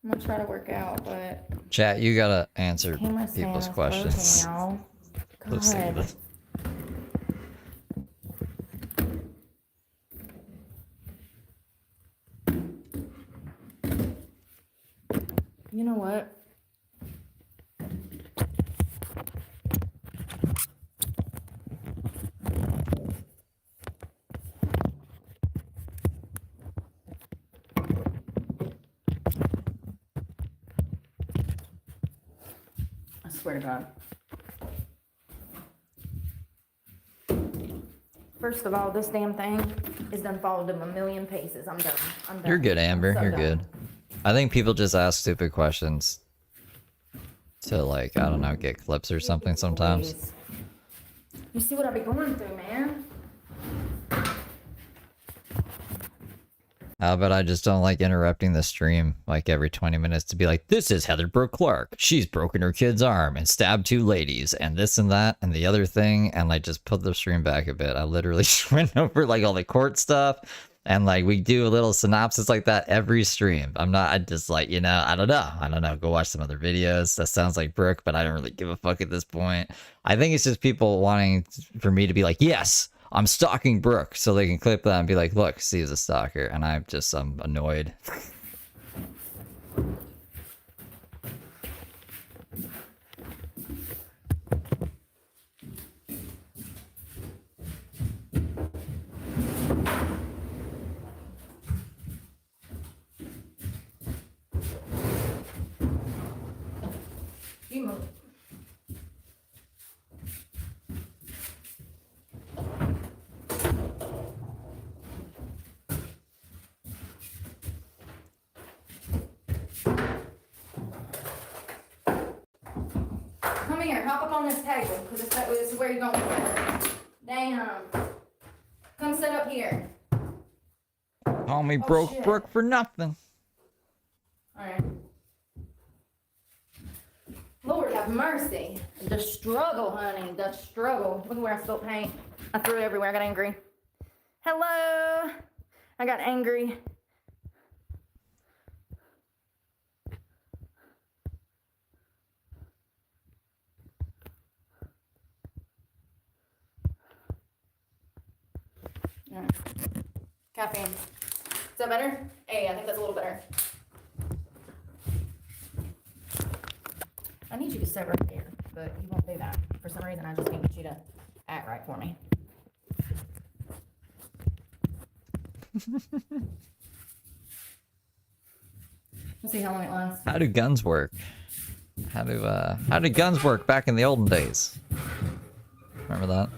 I'm gonna try to work out, but Chat, you gotta answer camera stand people's is questions. broken, y'all. Let's see God. this. You know what? I swear to God. First of all, this damn thing is done fallen to a million pieces. I'm done. I'm done. You're good, Amber. I'm so You're done. good. I think people just ask stupid questions to, like, I don't know, get clips or something sometimes. Please. You see what I be going through, man? How about I just don't like interrupting the stream like every 20 minutes to be like, this is Heather Brooke Clark. She's broken her kid's arm and stabbed 2 ladies and this and that and the other thing, and like just put the stream back a bit. I literally just went over like all the court stuff and like we do a little synopsis like that every stream. I just like, you know, I don't know. Go watch some other videos. That sounds like Brooke, but I don't really give a fuck at this point. I think it's just people wanting for me to be like, yes, I'm stalking Brooke, so they can clip that and be like, look, Steve's a stalker, and I'm annoyed. You move. Come here, hop up on this table, because this is where you're going to sit. Damn. Come sit up here. Call me Oh, shit. Brooke for nothing. Alright. Lord have mercy. The struggle, honey. The struggle. Look at where I spilled paint. I threw it everywhere. I got angry. Hello. I got angry. Alright. Caffeine. Is that better? Hey, I think that's a little better. I need you to sit right there, but you won't do that. For some reason, I just can't get you to act right for me. We'll see how long it lasts. How do guns work? How did guns work back in the olden days? Remember that?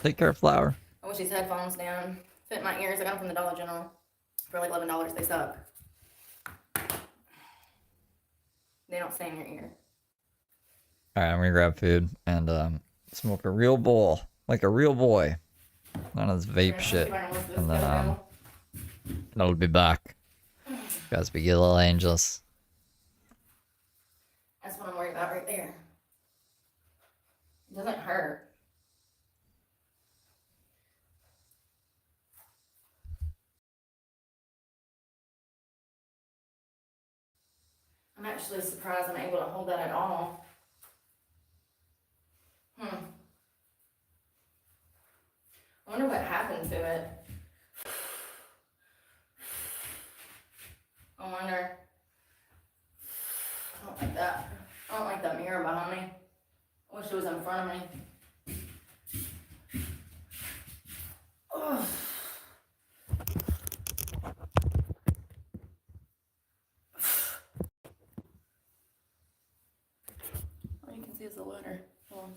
Take care, Flower. I wish these headphones down. Fit in my ears. I got them from the Dollar General for like $11. They suck. They don't stay in your ear. Alright, I'm gonna grab food and smoke a real bowl. Like a real boy. None of this vape shit. And then I'll be back. Guys, be good little angels. That's what I'm worried about right there. It doesn't hurt. I'm actually surprised I'm able to hold that at all. I wonder what happened to it. I wonder. I don't like that. I don't like that mirror behind me. I wish it was in front of me. Ugh. All you can see is the letter. Hold on.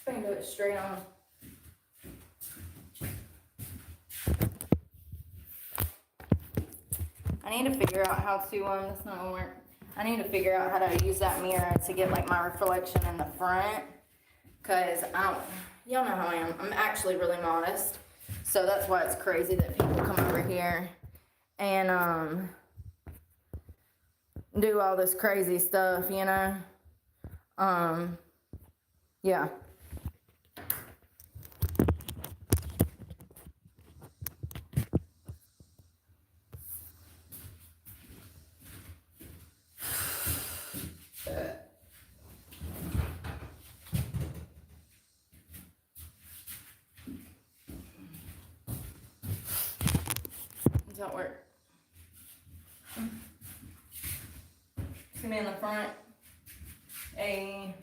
I can do it straight on. I need to figure out how to, that's not gonna work. I need to figure out how to use that mirror to get like my reflection in the front. Cause y'all know how I am. I'm actually really modest. So that's why it's crazy that people come over here and, do all this crazy stuff, you know? Yeah. Does that work? See me in the front. Hey.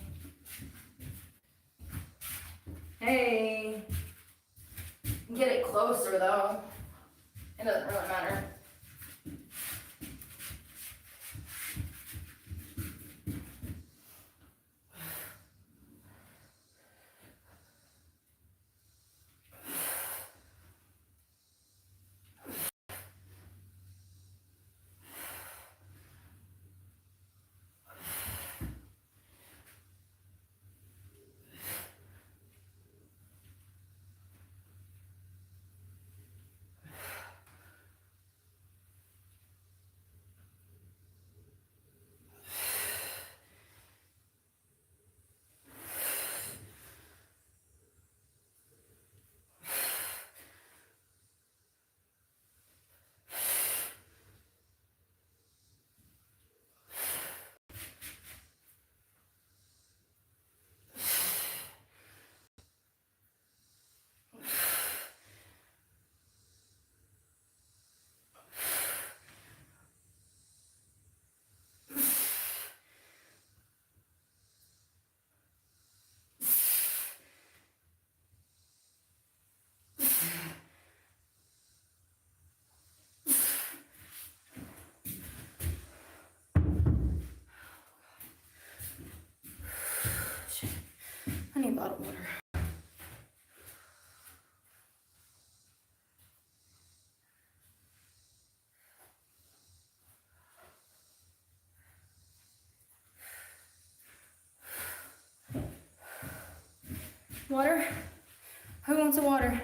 Hey. Get it closer though. It doesn't really matter. I need bottled water. Water? Who wants a water?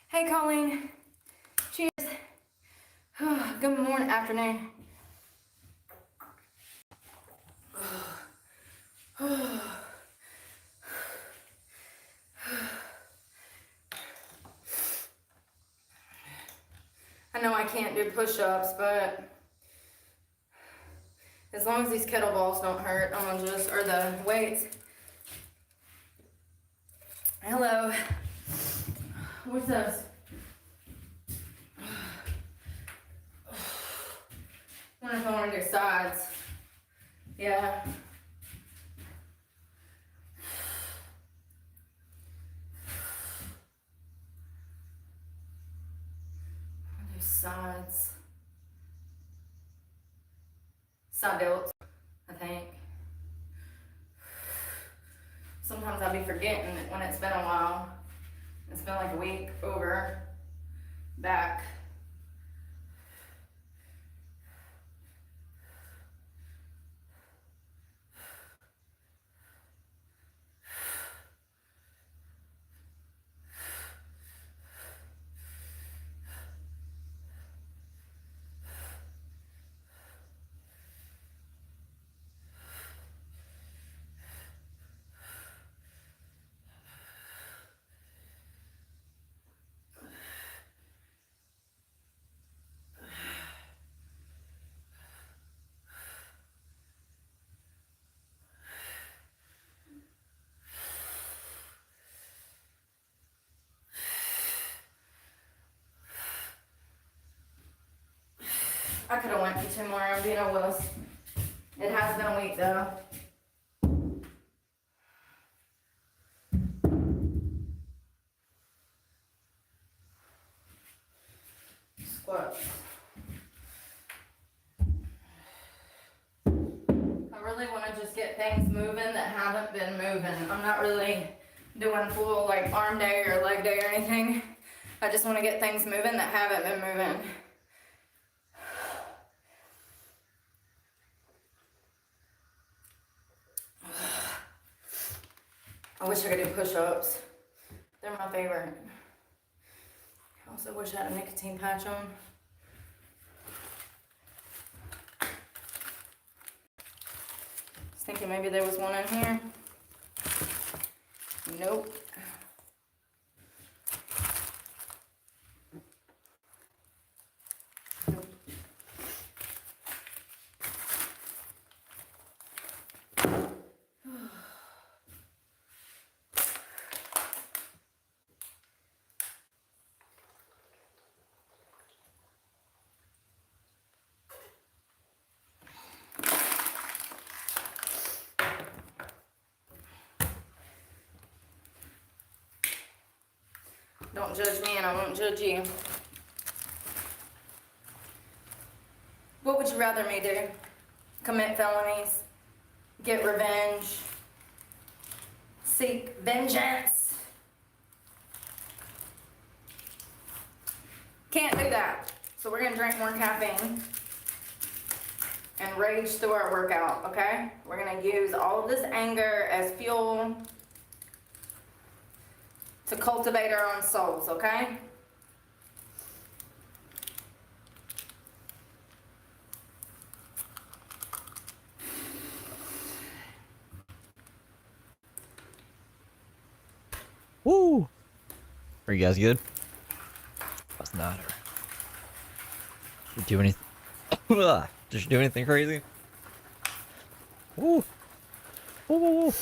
Hey, Colleen. Cheers. Good morning, afternoon. I know I can't do push-ups, but as long as these kettlebells don't hurt, I'm gonna just, or the weights. Hello. What's this? I wonder if I want to do sides. Yeah. I'll do sides. Side delts, I think. Sometimes I'll be forgetting when it's been a while. It's been like a week over, back. I could have went for 2 more. I'm being a wuss. It has been a week though. Squats. I really want to just get things moving that haven't been moving. I'm not really doing full like arm day or leg day or anything. I just want to get things moving that haven't been moving. I wish I could do push-ups. They're my favorite. I also wish I had a nicotine patch on. Was thinking maybe there was one in here. Nope. Don't judge me and I won't judge you. What would you rather me do? Commit felonies? Get revenge? Seek vengeance? Can't do that. So we're gonna drink more caffeine and rage through our workout, okay? We're gonna use all of this anger as fuel to cultivate our own souls, okay? Woo! Are you guys good? That's not her. Did you do anything? Did you do anything crazy? Woo! Woo, woo, woo.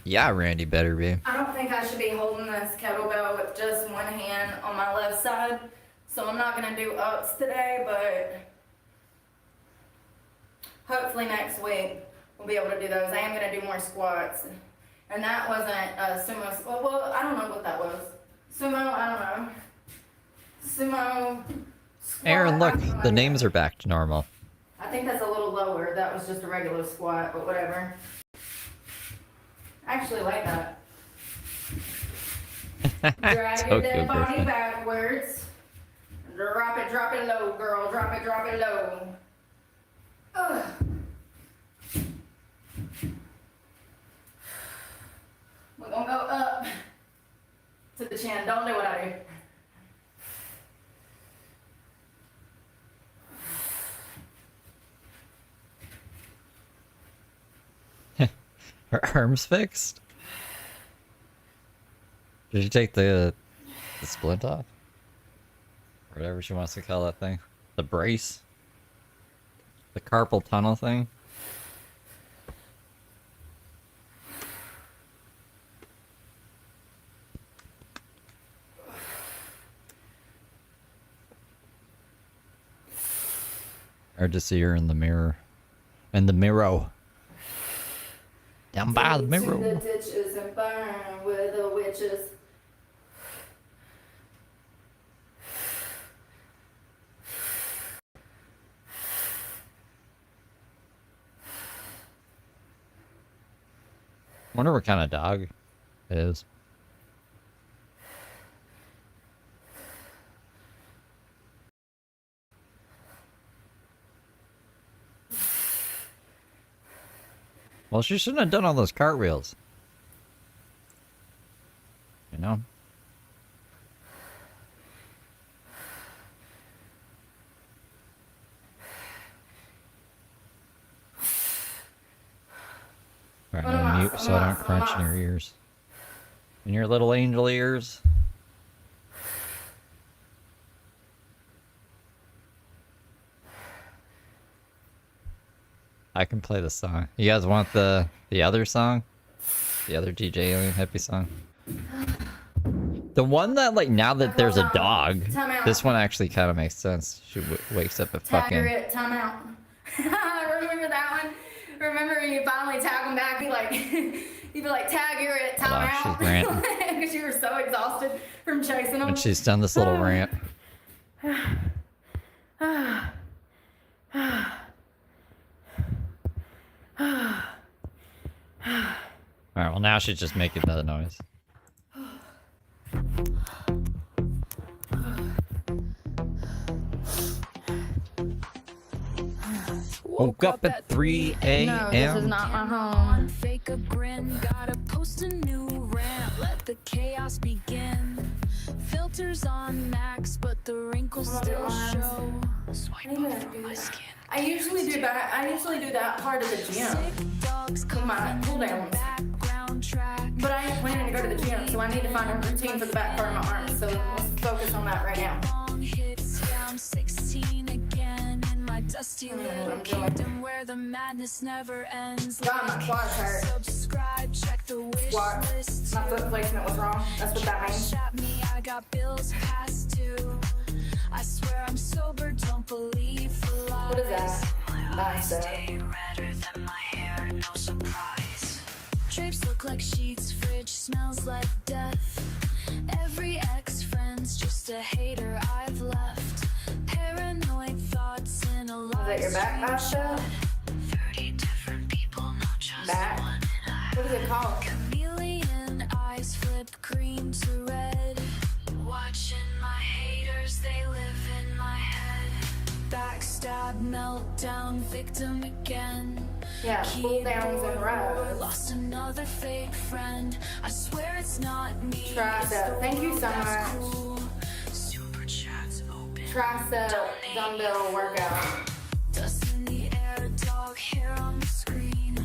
Yeah, Randy better be. I don't think I should be holding this kettlebell with just one hand on my left side. So I'm not gonna do ups today, but hopefully next week we'll be able to do those. I am gonna do more squats. And that wasn't sumo, well, I don't know what that was. Sumo, I don't know. Sumo squat. Aaron, look, the names are back to normal. I think that's a little lower. That was just a regular squat, but whatever. I actually like that. Drag So your dead good, body Griffin. backwards. Drop it low, girl. Drop it low. Ugh. We're gonna go up to the chin. Don't do what I do. Her arm's fixed? Did you take the splint off? Whatever she wants to call that thing. The brace? The carpal tunnel thing? Hard to see her in the mirror. In the mirror. Down by the To mirror. the ditches and burn with the witches. Wonder what kind of dog it is. Well, she shouldn't have done all those cartwheels. You know? Alright, I'm gonna mute so I don't crunch in your ears. In your little angel ears. I can play the song. You guys want the other song? The other DJ Alien Hippie song? The one that, like, now that there's a dog, Time out. this one actually kind of makes sense. She wakes up at Tag her fucking. it, time out. Remember that one? Remember when you finally tag him back? You'd be like, tag her it, time Hold on, out. she's ranting. Because you were so exhausted from chasing him. And she's done this little rant. Alright, well, now she's just making the noise. Woke up at 3 a.m. No, this is not my home. Fake a grin, gotta post a new rant. Let the chaos begin. Filters on max, but the wrinkles still show. Swipe up from my skin. I usually do that. I usually do that part of the gym. Sick dogs come My cool downs. background track. But I ain't planning to go to the gym, so I need to find a routine for the back part of my arms. So let's focus on that right now. Long hits, yeah, I'm 16 again in my dusty little I'm doing. kingdom where the madness never ends. God, my quads hurt. Subscribe, check the wish Squat. list. My foot placement was wrong. That's what that means. Shot me, I got bills past due. I swear I'm sober, don't believe the lies. What is that? Bicep. Stay redder than my hair, no surprise. Drapes look like sheets, fridge smells like death. Every ex-friend's just a hater I've left. Paranoid thoughts in a Is that your back bicep? 30 different people, not just Back? one. What is it called? Chameleon eyes flip green to red. Watching my haters, they live in my head. Backstab, meltdown, victim again. Yeah, pull downs and rows. Lost another fake friend. I swear it's not me. Tricep. Thank you so much. Cool. Super chats open. Tricep dumbbell workout. Dust in the air, dog hair on the screen.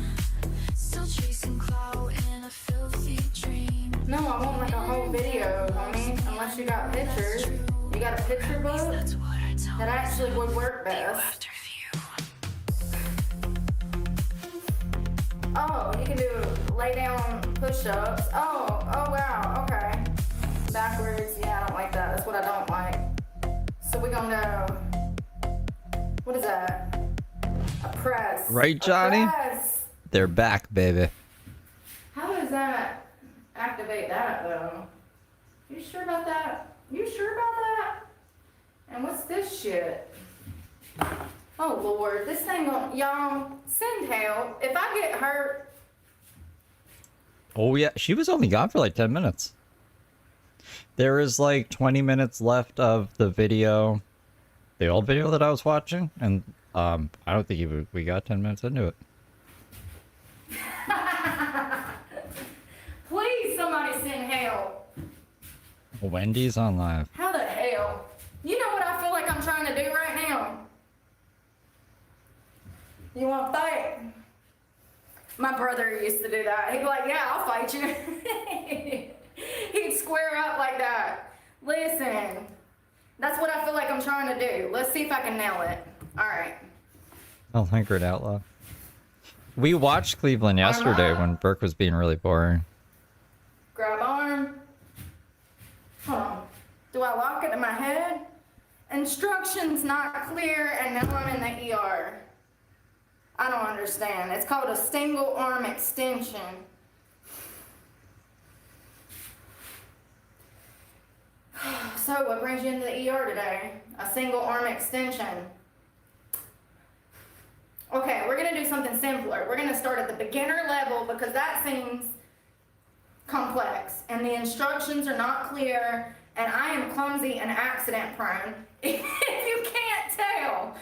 Still chasing clout in a filthy dream. No, I want like a whole video, homie. Unless you got pictures. You got a picture book? That's what I tell That actually would work best. after view. Oh, you can do lay down push-ups. Oh wow, okay. Backwards, yeah, I don't like that. That's what I don't like. So we're gonna go, what is that? A press. Right, A Johnny? press. They're back, baby. How does that activate that though? You sure about that? You sure about that? And what's this shit? Oh Lord, this thing gon' y'all send help. If I get hurt, Oh, yeah. She was only gone for like 10 minutes. There is like 20 minutes left of the video, the old video that I was watching. And I don't think even we got 10 minutes into it. please somebody send help. Wendy's on live. How the hell? You know what I feel like I'm trying to do right now? You want to fight? My brother used to do that. He'd be like, yeah, I'll fight you. He'd square up like that. Listen, that's what I feel like I'm trying to do. Let's see if I can nail it. All right. I'll anchor it out loud. We watched Cleveland yesterday when Brooke was being really boring. Grab arm. Hold on. Do I lock it in my head? Instructions not clear, and now I'm in the ER. I don't understand. It's called a single arm extension. So, what brings you into the ER today? A single arm extension. Okay, we're gonna do something simpler. We're gonna start at the beginner level because that seems complex and the instructions are not clear and I am clumsy and accident prone. If you can't tell.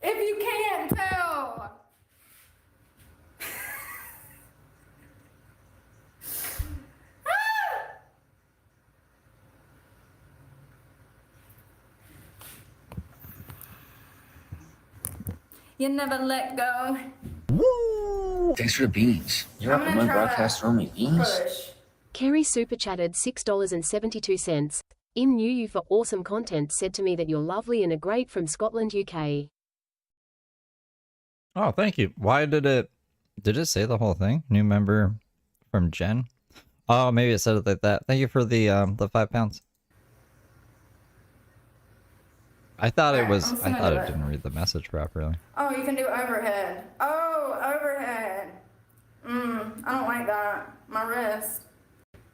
If you can't tell. You never let go. Thanks for the beans. You're I'm up at gonna my try broadcast that. throwing me beans? Kerry super chatted $6.72. Im knew you for awesome content, said to me that you're lovely and are great from Scotland, UK. Oh, thank you. Why did it say the whole thing? New member from Jen? Oh, maybe it said it like that. Thank you for the £5. I thought it was, I thought it didn't read the message properly. Oh, you can do overhead. Oh, overhead. I don't like that. My wrist.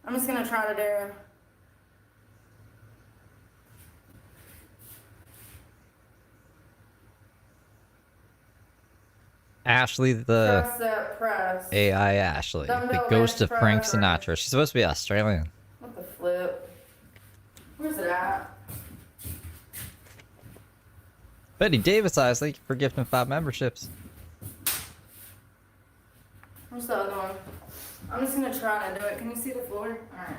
I'm just gonna try to do. Ashley, the Tricep press. AI Ashley, the Dumbbell ghost of bench Frank press. Sinatra. She's supposed to be Australian. What the flip? Where's it at? Betty Davis eyes, thank you for gifting 5 memberships. Where's the other one? I'm just gonna try to do it. Can you see the floor? Alright.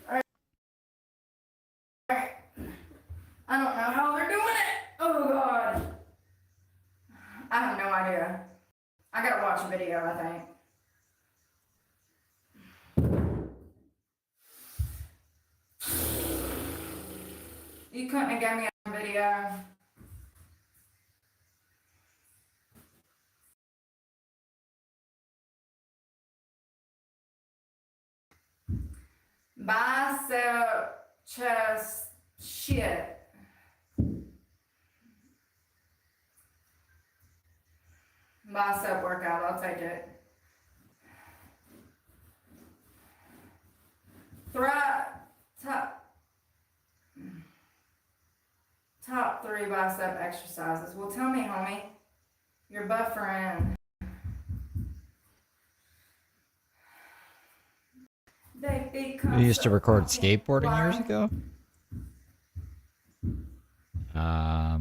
Alright. I don't know how they're doing it. Oh god. I have no idea. I gotta watch a video, I think. You couldn't have given me a video. Bicep, chest, shit. Bicep workout, I'll take it. Top 3 bicep exercises. Well, tell me, homie. You're buffering. You used to record skateboarding years ago? I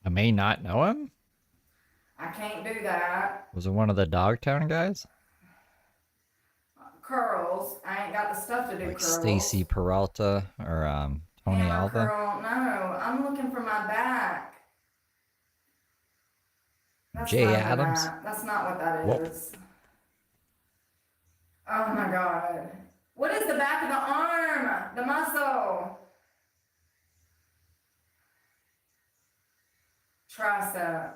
may not know him. I can't do that. Was it one of the Dogtown guys? Curls. I ain't got the stuff to do Like curls. Stacy Peralta or Tony Hammer Alva? curl. No, I'm looking for my back. That's Jay not Adams? that. That's not what that Whoa. is. Oh my god. What is the back of the arm? The muscle. Tricep.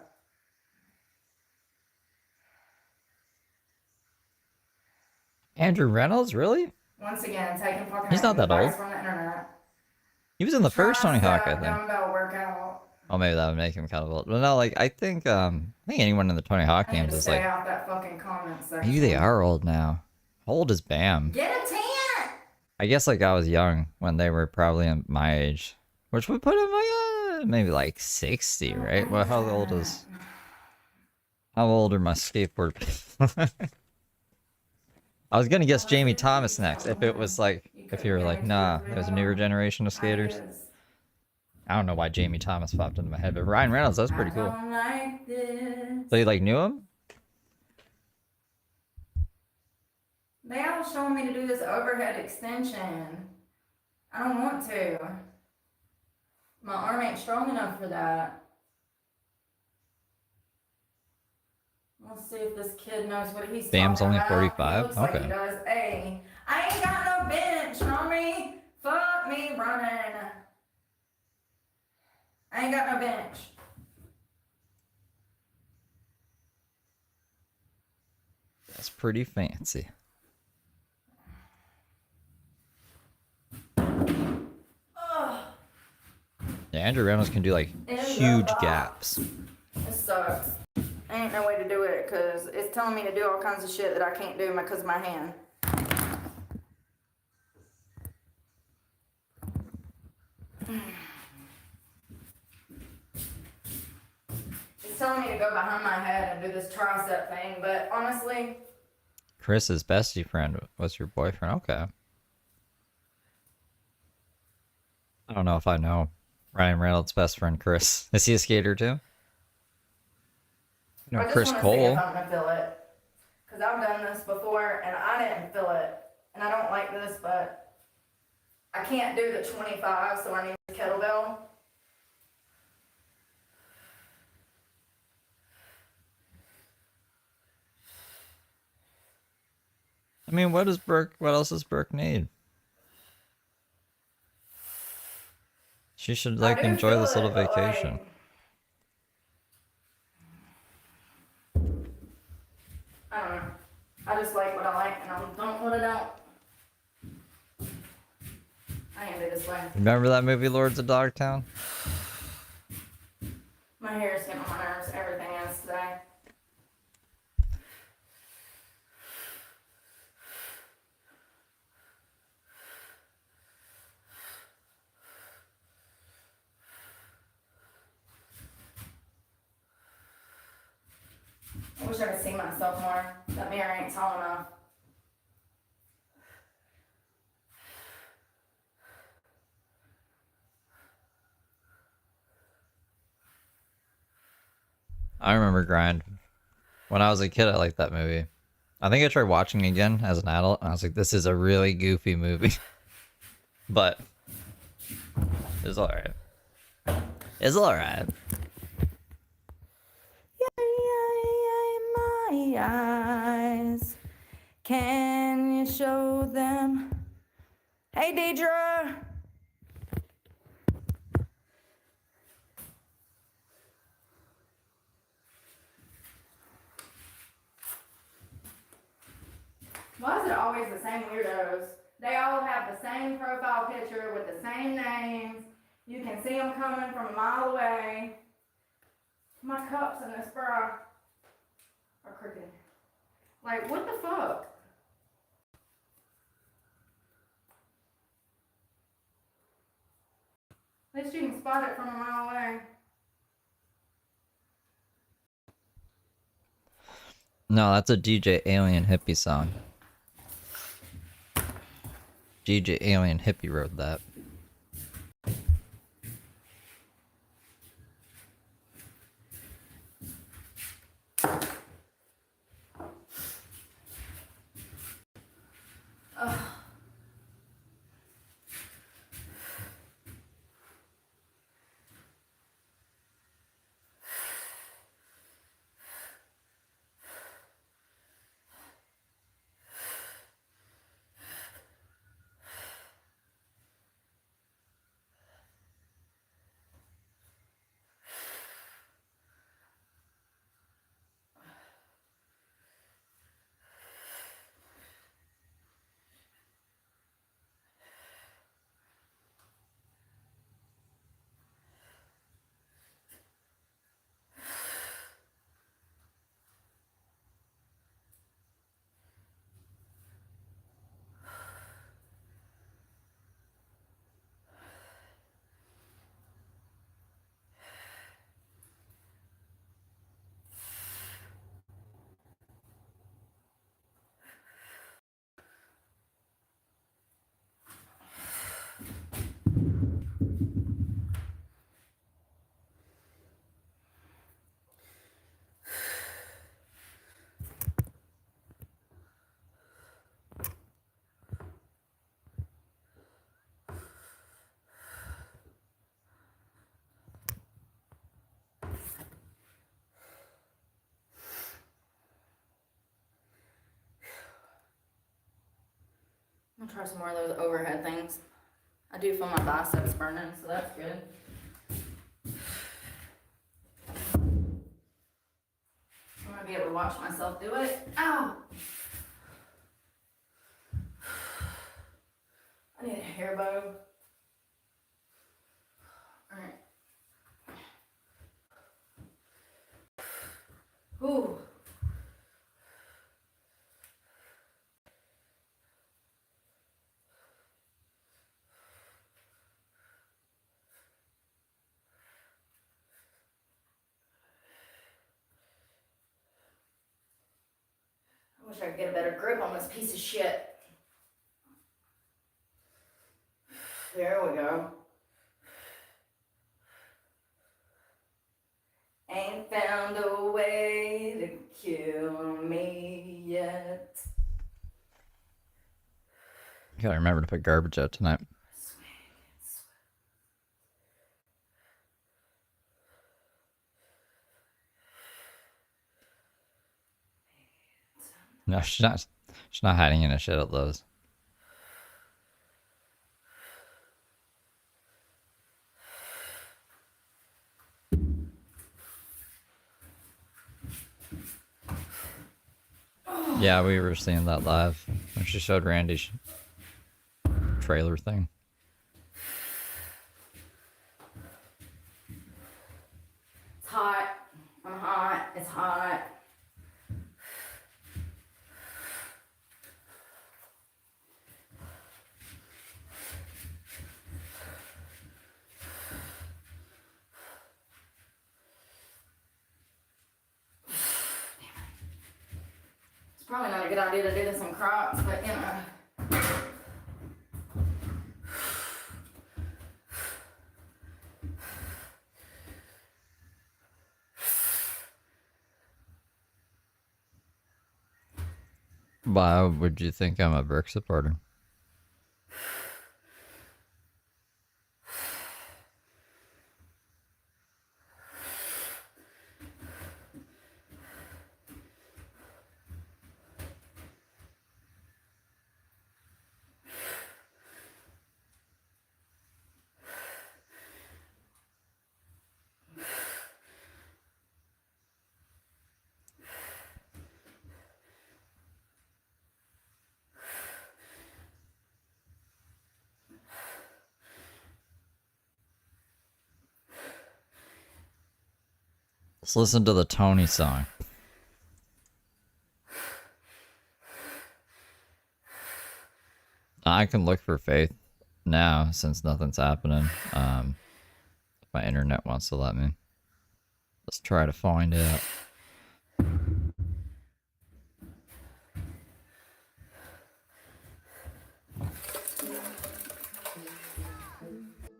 Andrew Reynolds, really? Once again, taking fucking He's not that advice old. from the internet. He was in the first Tony Hawk, I Tricep think. dumbbell workout. Oh, maybe that would make him kind of old. But no, like I think anyone in the Tony Hawk I need games to is stay like out that fucking comment section. maybe they are old now. How old is Bam? Get a tan! I guess like I was young when they were probably in my age, which would put him like maybe like 60, right? Well, how old are my skateboard people? I was gonna guess Jamie Thomas next if it was like if you were like nah, there's a newer generation of skaters. I don't know why Jamie Thomas popped into my head, but Ryan Reynolds, that's pretty cool. I don't like this. So you like knew him? They all showing me to do this overhead extension. I don't want to. My arm ain't strong enough for that. Let's see if this kid knows what he's Bam's talking only about. 45? He looks like Okay. he does. Hey, I ain't got no bench, homie. Fuck me running. I ain't got no bench. That's pretty fancy. Yeah, Andrew Reynolds can do like huge gaps. This sucks. Ain't no way to do it because it's telling me to do all kinds of shit that I can't do because of my hand. It's telling me to go behind my head and do this tricep thing, but honestly, Chris's bestie friend was your boyfriend. Okay. I don't know if I know Ryan Reynolds' best friend Chris. Is he a skater too? You know I just Chris want to see Cole. if I'm gonna feel it. Because I've done this before and I didn't feel it. And I don't like this, but I can't do the 25, so I need the kettlebell. I mean, what else does Brooke need? She should, I like, do enjoy feel this little it, but, vacation. I don't know. I just like what I like, and I don't what I don't. I am this way. Remember that movie, Lords of Dogtown? My hair is getting on my nerves. Everything is today. I wish I could see myself more. That mirror ain't tall enough. I remember Grind. When I was a kid, I liked that movie. I think I tried watching it again as an adult, and I was like, this is a really goofy movie. But it's alright. It's alright. My eyes, can you show them? Hey, Deidre. Why is it always the same weirdos? They all have the same profile picture with the same names. You can see them coming from a mile away. My cups in this bra are crooked. Like, what the fuck? At least you can spot it from a mile away. No, that's a DJ Alien Hippie song. DJ Alien Hippie wrote that. I'm gonna try some more of those overhead things. I do feel my biceps burning, so that's good. I'm gonna be able to watch myself do it. Ow! I need a hair bow. Alright. Ooh. I wish I could get a better grip on this piece of shit. There we go. Ain't found a way to kill me yet. You gotta remember to put garbage out tonight. No, she's not. She's not hiding in a shit at Lowe's. Yeah, we were seeing that live when she showed Randy's trailer thing. It's hot. I'm hot. It's hot. It's probably not a good idea to do this in Crocs, but you know. Why would you think I'm a Brooke supporter? Let's listen to the Tony song. I can look for Faith now since nothing's happening. If my internet wants to let me. Let's try to find it.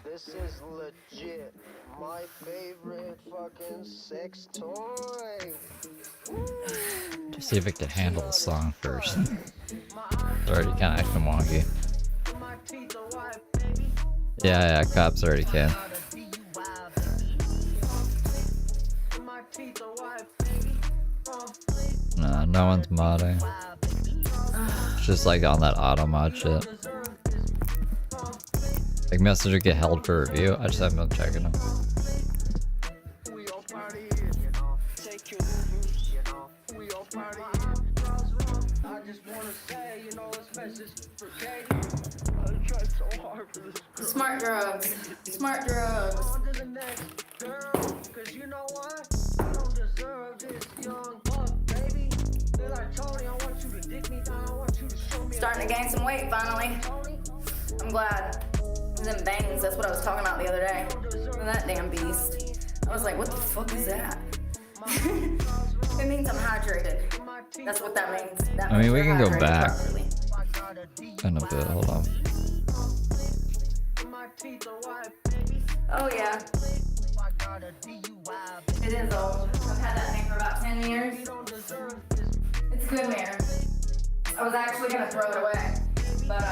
This is legit. My favorite fucking sex toy. Just see if it can handle the song first. It's already kind of acting wonky. Yeah, cops already can. Nah, no one's modding. It's just like on that auto mod shit. Like messenger get held for review. I just haven't been checking them. Smart drugs. Smart drugs. Starting to gain some weight finally. I'm glad. Them bangs, that's what I was talking about the other day. Look at that damn beast. I was like, what the fuck is that? It means I'm hydrated. That's what that means. That I mean, means we you're can go hydrated back properly. in a bit. Hold on. Oh yeah. It is old. I've had that thing for about 10 years. It's a good mirror. I was actually gonna throw it away, but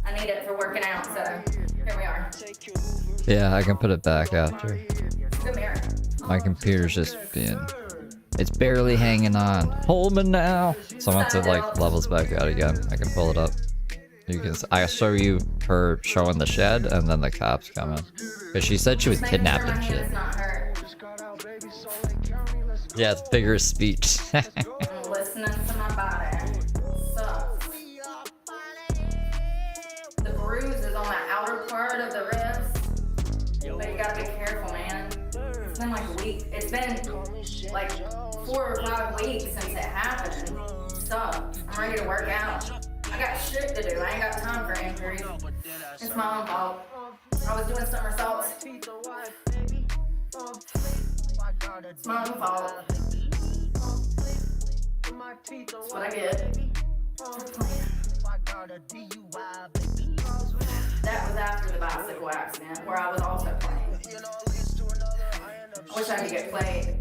I need it for working out, so here we are. Yeah, I can put it back after. Good mirror. My computer's just being... It's barely hanging on. Hold me now. So once it like levels back out again, I can pull it up. You can. I'll show you her showing the shed and then the cops coming. Cause she said she was kidnapped and shit. Yeah, it's figure of speech. I'm listening to my body. Sucks. The bruise is on the outer part of the ribs. But you gotta be careful, man. It's been like a week. It's been like 4 or 5 weeks since it happened. Sucks. I'm ready to work out. I got shit to do. I ain't got time for injuries. It's my own fault. I was doing somersaults. It's my own fault. That's what I get. That was after the bicycle accident, where I was also playing. I wish I could get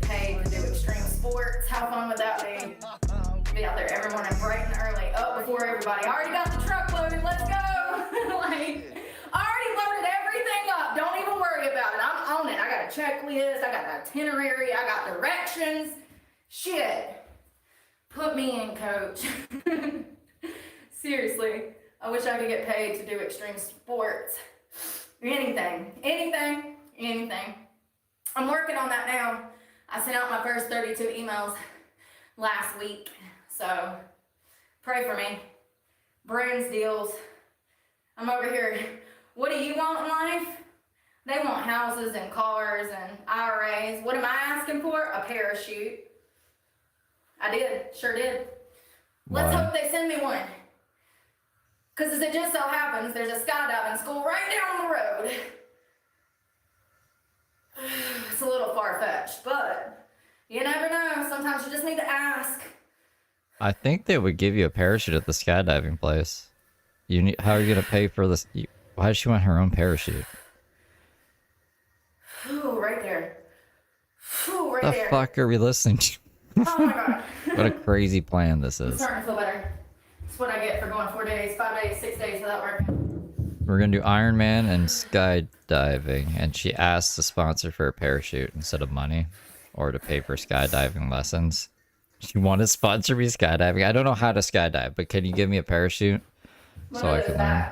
paid to do extreme sports. How fun would that be? Be out there every morning bright and early, up before everybody. I already got the truck loaded, let's go! Like, I already loaded everything up. Don't even worry about it. I'm on it. I got a checklist, I got an itinerary, I got directions. Shit. Put me in, coach. Seriously, I wish I could get paid to do extreme sports. Anything. I'm working on that now. I sent out my first 32 emails last week, so pray for me. Brains deals. I'm over here. What do you want in life? They want houses and cars and IRAs. What am I asking for? A parachute. I did, sure did. Let's Why? hope they send me one. Because as it just so happens, there's a skydiving school right down the road. It's a little far-fetched, but you never know. Sometimes you just need to ask. I think they would give you a parachute at the skydiving place. How are you gonna pay for this? Why does she want her own parachute? Ooh, right there. Ooh, right The there. fuck are we listening to? Oh my god. What a crazy plan this I'm is. starting to feel better. That's what I get for going 4 days, 5 days, 6 days without working. We're gonna do Iron Man and skydiving, and she asked to sponsor for a parachute instead of money, or to pay for skydiving lessons. She want to sponsor me skydiving. I don't know how to skydive, but can you give me a parachute so I can learn?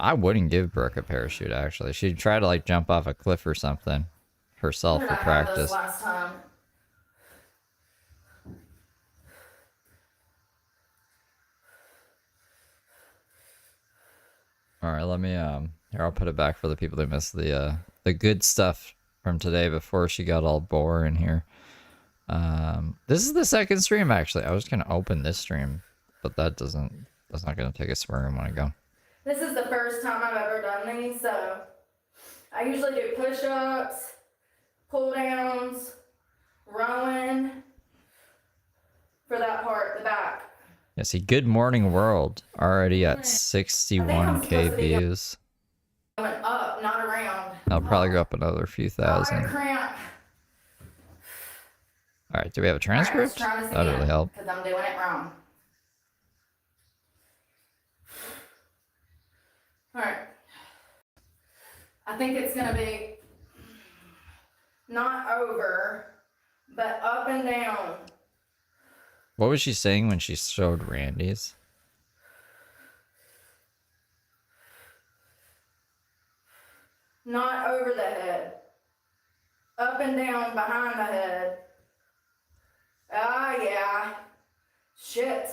I wouldn't give Brooke a parachute, actually. She'd try to like jump off a cliff or something herself for practice. Last time. All right, let me here, I'll put it back for the people that missed the good stuff from today before she got all boring here. This is the second stream, actually. I was gonna open this stream, but that's not gonna take us where I want to go. This is the first time I've ever done these, so I usually do push-ups, pull-downs, rowing for that part, the back. Yeah, see, Good Morning World already at I think I'm supposed 61k to be going views. up, not around. I'll probably go up another few I thousand. cramp. All right, do we have a All right, let's transcript? try this That'd again, really help. because I'm doing it wrong. All right. I think it's gonna be not over, but up and down. What was she saying when she showed Randy's? Not over the head. Up and down behind the head. Ah, yeah. Shit.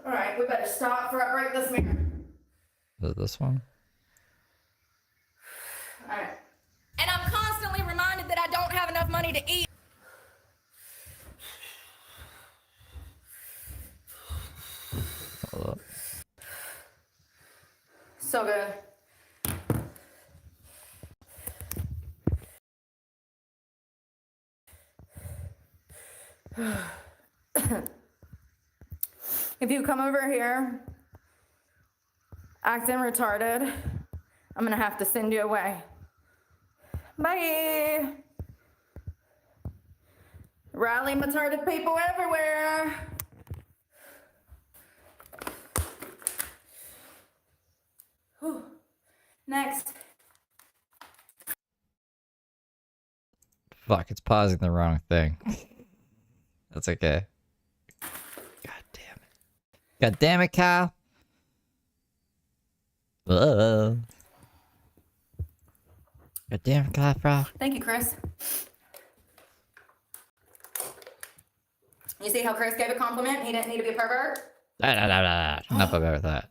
All right, we better stop before I break this mirror. Is it this one? All right. And I'm constantly reminded that I don't have enough money to eat. Hold up. So good. If you come over here acting retarded, I'm gonna have to send you away. Bye. Rally retarded people everywhere. Whew. Next. Fuck, it's pausing the wrong thing. That's okay. God damn it. God damn it, Kyle. God damn it, Kyle, bro. Thank you, Chris. You see how Chris gave a compliment? He didn't need to be a pervert. Enough about that.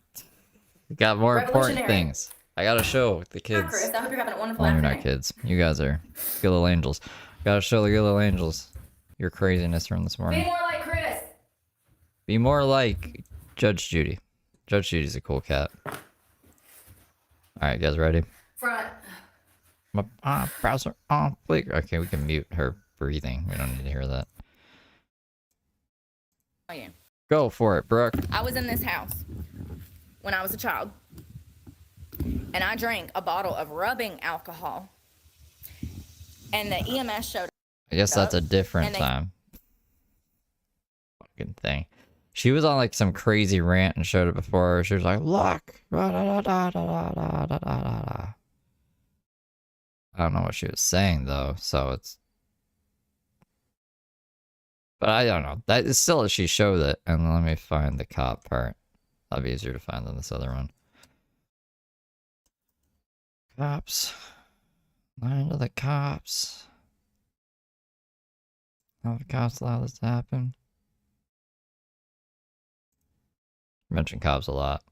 We got more important Revolutionary. things. I gotta show the Hi, kids. Chris. I hope you're having a wonderful Well, you're afternoon. not kids. You guys are good little angels. Gotta show the good little angels your craziness from this Be morning. more like Chris. Be more like Judge Judy. Judge Judy's a cool cat. Alright, guys, ready? Front. My browser on fleek. Okay, we can mute her breathing. We don't need to hear that. Oh, yeah. Go for it, Brooke. I was in this house when I was a child, and I drank a bottle of rubbing alcohol, and the EMS showed I guess that's a different And they- time. Fucking thing. She was on like some crazy rant and showed it before. She was like, look. Da, da, da, da, da, da, da, da, da. I don't know what she was saying though, so it's. But I don't know. That is still she showed it, and let me find the cop part. That'll be easier to find than this other one. Cops. Line to the cops. How the cops allow this to happen? I mention cops a lot.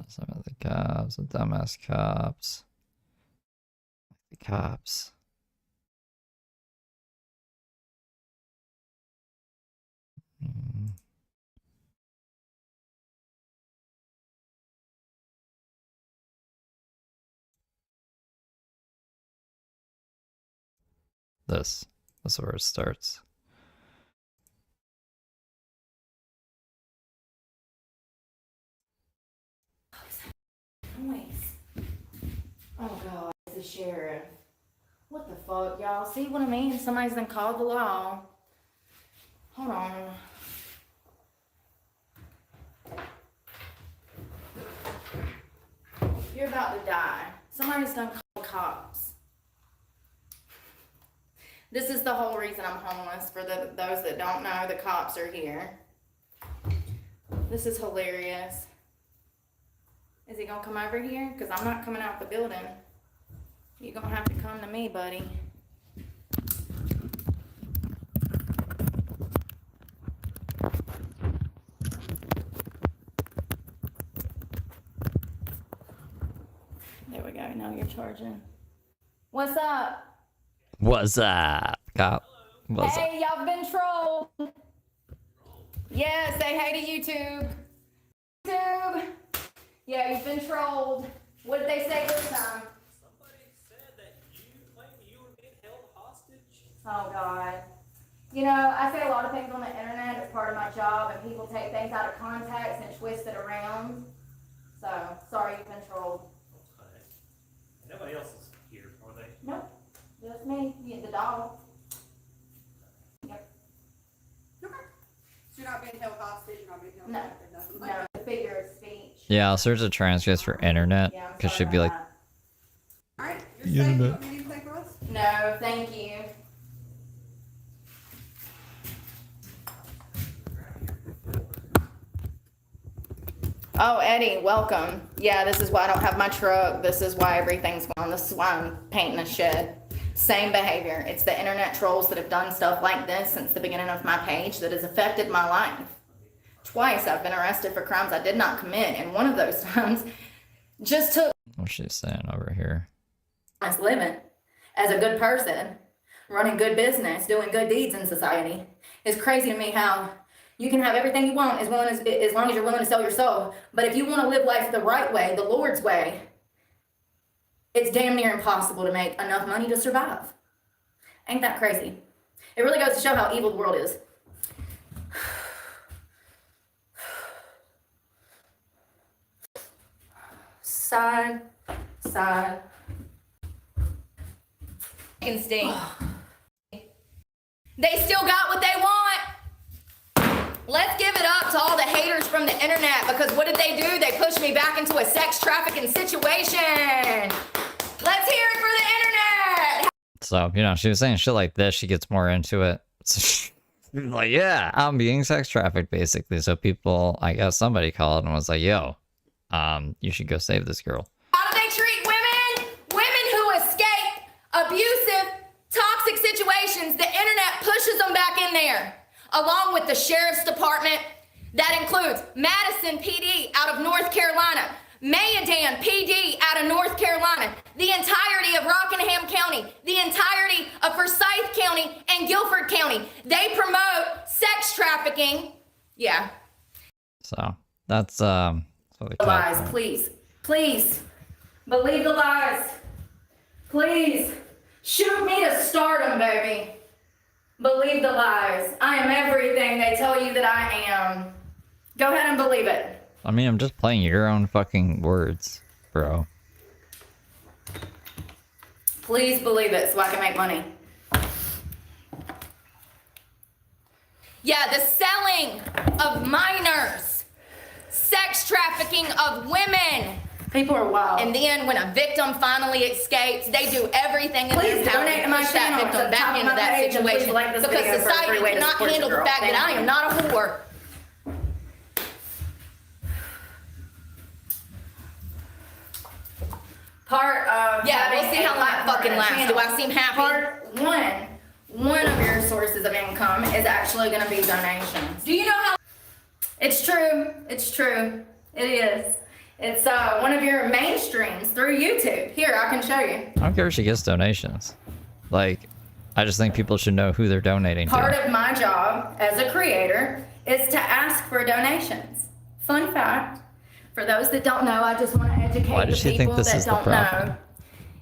Some of the cops, the dumbass cops. The cops. This is where it starts. Noise. Oh god, it's the sheriff. What the fuck, y'all? See what I mean? Somebody's done called the law. Hold on. You're about to die. Somebody's done called cops. This is the whole reason I'm homeless. For those that don't know, the cops are here. This is hilarious. Is he gonna come over here? Because I'm not coming out the building. You're gonna have to come to me, buddy. There we go. Now you're charging. What's up? What's up, cop? What's up? Hey, y'all been trolled. Yeah, say hey to YouTube. YouTube. Yeah, you've been trolled. What did they say this time? Somebody said that you claimed you were being held hostage. Oh, God. You know, I say a lot of things on the internet as part of my job, and people take things out of context and twist it around. So, sorry you've been trolled. Okay. Nobody else is here, are they? Nope. Just me. You, the dog. Yep. Okay. So you're not being held hostage, you're not being held No. hostage, nothing like No, that. the figure of speech. Yeah, I'll search the transcripts for internet, Yeah, I'm because sorry she'd be like, about Alright, you're You safe. know. You want me to do anything for us? that. No, thank you. Oh, Eddie, welcome. Yeah, this is why I don't have my truck. This is why everything's gone. This is why I'm painting a shed. Same behavior. It's the internet trolls that have done stuff like this since the beginning of my page that has affected my life. Twice I've been arrested for crimes I did not commit, and one of those times just took what's she saying over here? honest living as a good person, running good business, doing good deeds in society. It's crazy to me how you can have everything you want as long as you're willing to sell your soul. But if you want to live life the right way, the Lord's way, it's damn near impossible to make enough money to survive. Ain't that crazy? It really goes to show how evil the world is. Side. Can stink. They still got what they want. Let's give it up to all the haters from the internet, because what did they do? They pushed me back into a sex trafficking situation. Let's hear it for the internet. So, you know, she was saying shit like this, she gets more into it. Like, yeah, I'm being sex trafficked, basically. So people, I guess somebody called and was like, yo, you should go save this girl. How do they treat women? Women who escape abusive, toxic situations, the internet pushes them back in there. Along with the sheriff's department, that includes Madison PD out of North Carolina, Mayadan PD out of North Carolina, the entirety of Rockingham County, the entirety of Forsyth County and Guilford County. They promote sex trafficking. Yeah. So that's what we Lies, please. Please. Believe the lies. Please. Shoot me to stardom, baby. Believe the lies. I am everything they tell you that I am. Go ahead and believe it. I mean, I'm just playing your own fucking words, bro. Please believe it so I can make money. Yeah, the selling of minors, sex trafficking of women. People are wild. And then when a victim finally escapes, they do everything in their power to push that victim back into that situation because society cannot handle the fact that I am not a whore. Part of we'll see how long it fucking lasts. Do I seem happy? Part one of your sources of income is actually going to be donations. Do you know how? It's true. It's true. It is. It's one of your mainstreams through YouTube. Here, I can show you. I don't care if she gets donations. Like, I just think people should know who they're donating Part to. of my job as a creator is to ask for donations. Fun fact. For those that don't know, I just want to educate Why the does she think people this that is the don't problem? know.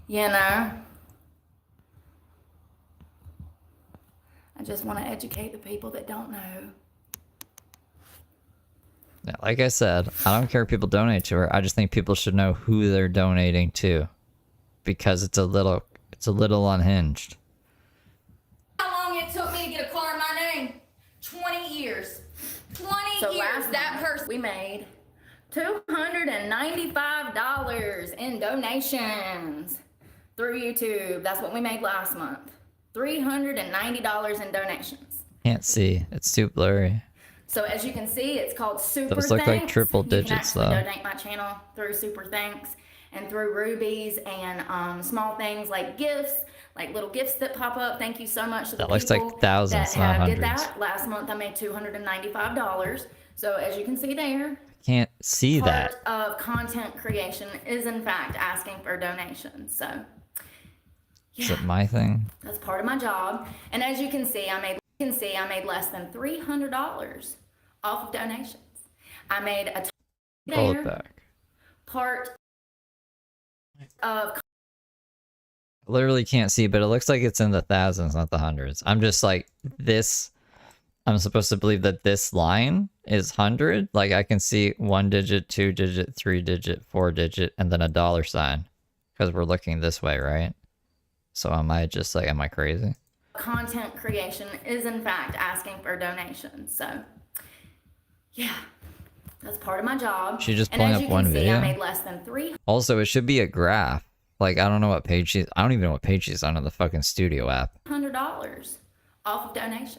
You know? I just want to educate the people that don't know. Yeah, like I said, I don't care if people donate to her. I just think people should know who they're donating to, because it's a little unhinged. How long it took me to get a car in my name? 20 years. 20 years. That person we made $295 in donations through YouTube. That's what we made last month. $390 in donations. Can't see. It's too blurry. So as you can see, it's called Super Those look like Thanks. triple You digits, can actually though. donate my channel through Super Thanks and through Rubies and small things like gifts, like little gifts that pop up. Thank you so much to the That looks like people thousands, that not have did hundreds. that. Last month I made $295. So as you can see there, Can't see that. part of content creation is in fact asking for donations. So Is it my thing? that's part of my job. And as you can see, I made less than $300 off of donations. I made a Roll it there, back. part of I literally can't see, but it looks like it's in the thousands, not the hundreds. I'm just like, this, I'm supposed to believe that this line is 100. Like, I can see 1 digit, 2 digit, 3 digit, 4 digit, and then a dollar sign. Because we're looking this way, right? So am I just like, am I crazy? content creation is in fact asking for donations. So yeah, that's part of my job. She just And pulling as up you one can see, video? I made less than $300 Also, it should be a graph. Like, I don't know what page she's, I don't even know what page she's on in the fucking studio app. off of donations.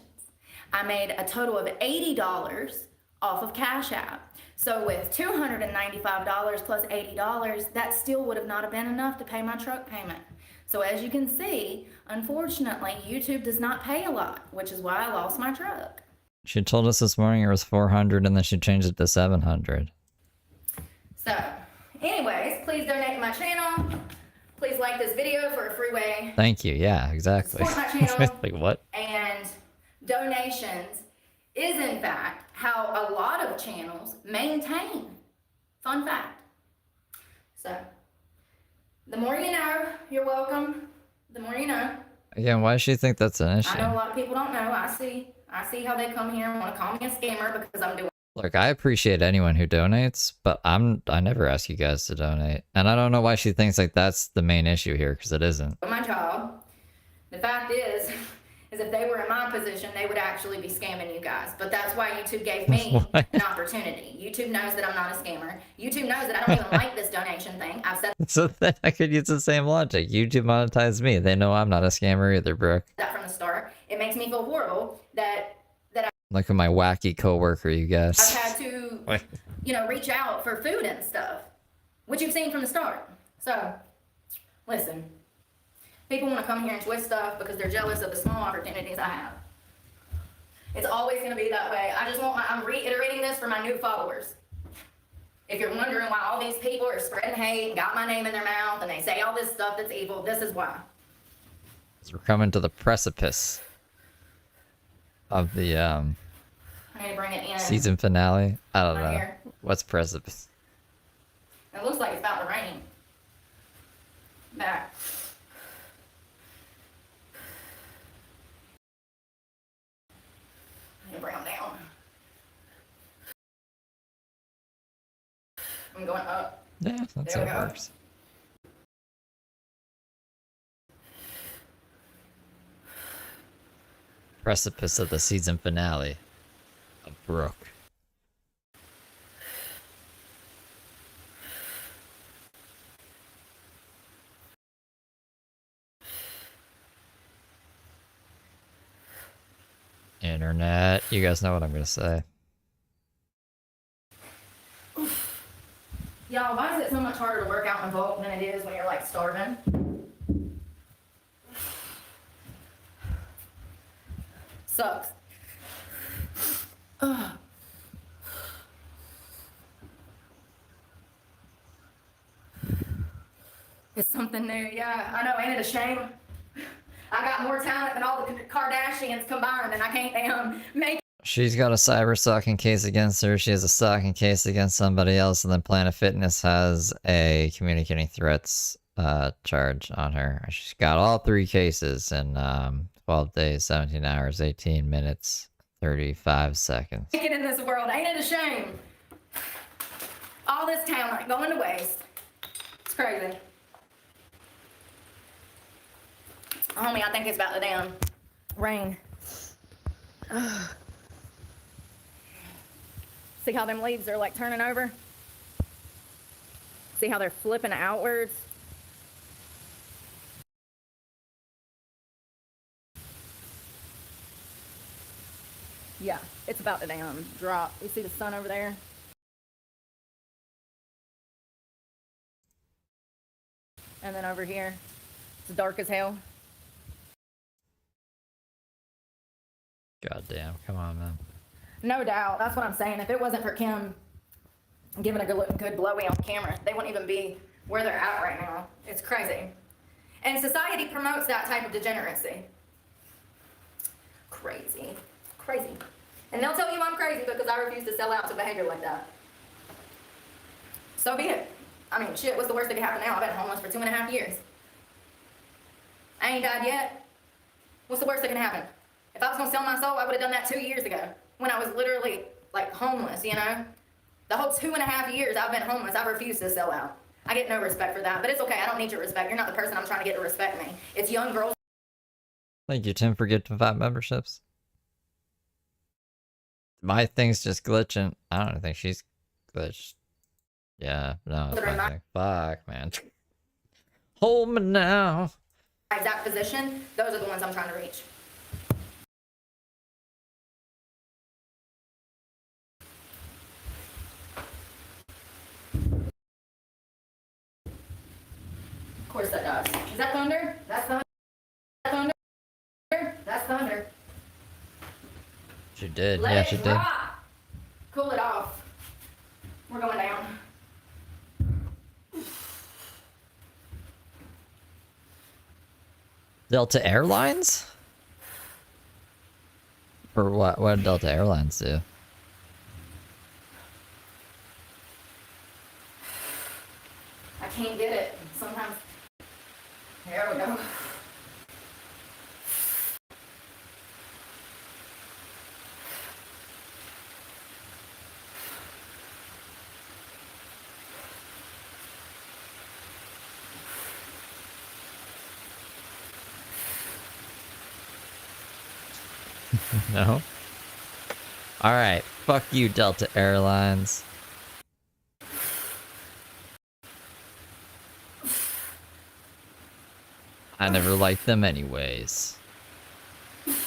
I made a total of $80 off of Cash App. So with $295 plus $80, that still would have not have been enough to pay my truck payment. So as you can see, unfortunately, YouTube does not pay a lot, which is why I lost my truck. She told us this morning it was 400 and then she changed it to 700. So, anyways, please donate to my channel. Please like this video for a free way. Thank you. Yeah, exactly. Support my channel. Like, what? And donations is in fact how a lot of channels maintain. Fun fact. So, the more you know, you're welcome. The more you know. Again, why does she think that's an issue? I know a lot of people don't know. I see how they come here and want to call me a scammer because I'm doing Look, I appreciate anyone who donates, but I never ask you guys to donate. And I don't know why she thinks like that's the main issue here, because it isn't. my job. The fact is if they were in my position, they would actually be scamming you guys. But that's why YouTube gave me an opportunity. YouTube knows that I'm not a scammer. YouTube knows that I don't even like this donation thing. I've said So then I could use the same logic. YouTube monetized me. They know I'm not a scammer either, Brooke. that from the start. It makes me feel horrible that Look at my wacky coworker, you I've guys. had to, reach out for food and stuff, which you've seen from the start. So, listen, people want to come here and twist stuff because they're jealous of the small opportunities I have. It's always going to be that way. I'm reiterating this for my new followers. If you're wondering why all these people are spreading hate and got my name in their mouth and they say all this stuff that's evil, this is why. We're coming to the precipice of the I need to bring it in. season finale. I don't Right know. here. What's precipice? It looks like it's about to rain. Back. I need to bring them down. I'm going up. Yeah, that's There how we it go. works. precipice of the season finale of Brooke. Internet, you guys know what I'm gonna say. Y'all, why is it so much harder to work out in bulk than it is when you're like starving? Sucks. Ugh. It's something new, yeah. I know, ain't it a shame? I got more talent than all the Kardashians combined, and I can't damn make. She's got a cyber stalking case against her. She has a stalking case against somebody else, and then Planet Fitness has a communicating threats charge on her. She's got all 3 cases in 12 days, 17 hours, 18 minutes, 35 seconds. Make it in this world, ain't it a shame? All this talent going to waste. It's crazy. Homie, I think it's about to damn rain. Ugh. See how them leaves are like turning over? See how they're flipping outwards? Yeah, it's about to damn drop. You see the sun over there? And then over here, it's dark as hell. God damn, come on, man. No doubt. That's what I'm saying. If it wasn't for Kim giving a good blowy on camera, they wouldn't even be where they're at right now. It's crazy. And society promotes that type of degeneracy. Crazy. Crazy. And they'll tell you I'm crazy because I refuse to sell out to behavior like that. So be it. I mean, shit, what's the worst that could happen now? I've been homeless for 2.5 years. I ain't died yet. What's the worst that can happen? If I was gonna sell my soul, I would have done that 2 years ago when I was literally like homeless, you know? The whole 2.5 years I've been homeless, I refuse to sell out. I get no respect for that, but it's okay. I don't need your respect. You're not the person I'm trying to get to respect me. It's young girls. Thank you, Tim, for getting 5 memberships. My thing's just glitching. I don't think she's glitched. Yeah, no, it's my thing. Fuck, man. Hold me now. My exact position, those are the ones I'm trying to reach. Of course that does. Is that thunder? That's thunder. Thunder. That's thunder. She did. Let Yeah, it she did. drop. Cool it off. We're going down. Delta Airlines? Or what? What did Delta Airlines do? I can't get it. Sometimes. There we go. No? Alright, fuck you, Delta Airlines. I never liked them anyways.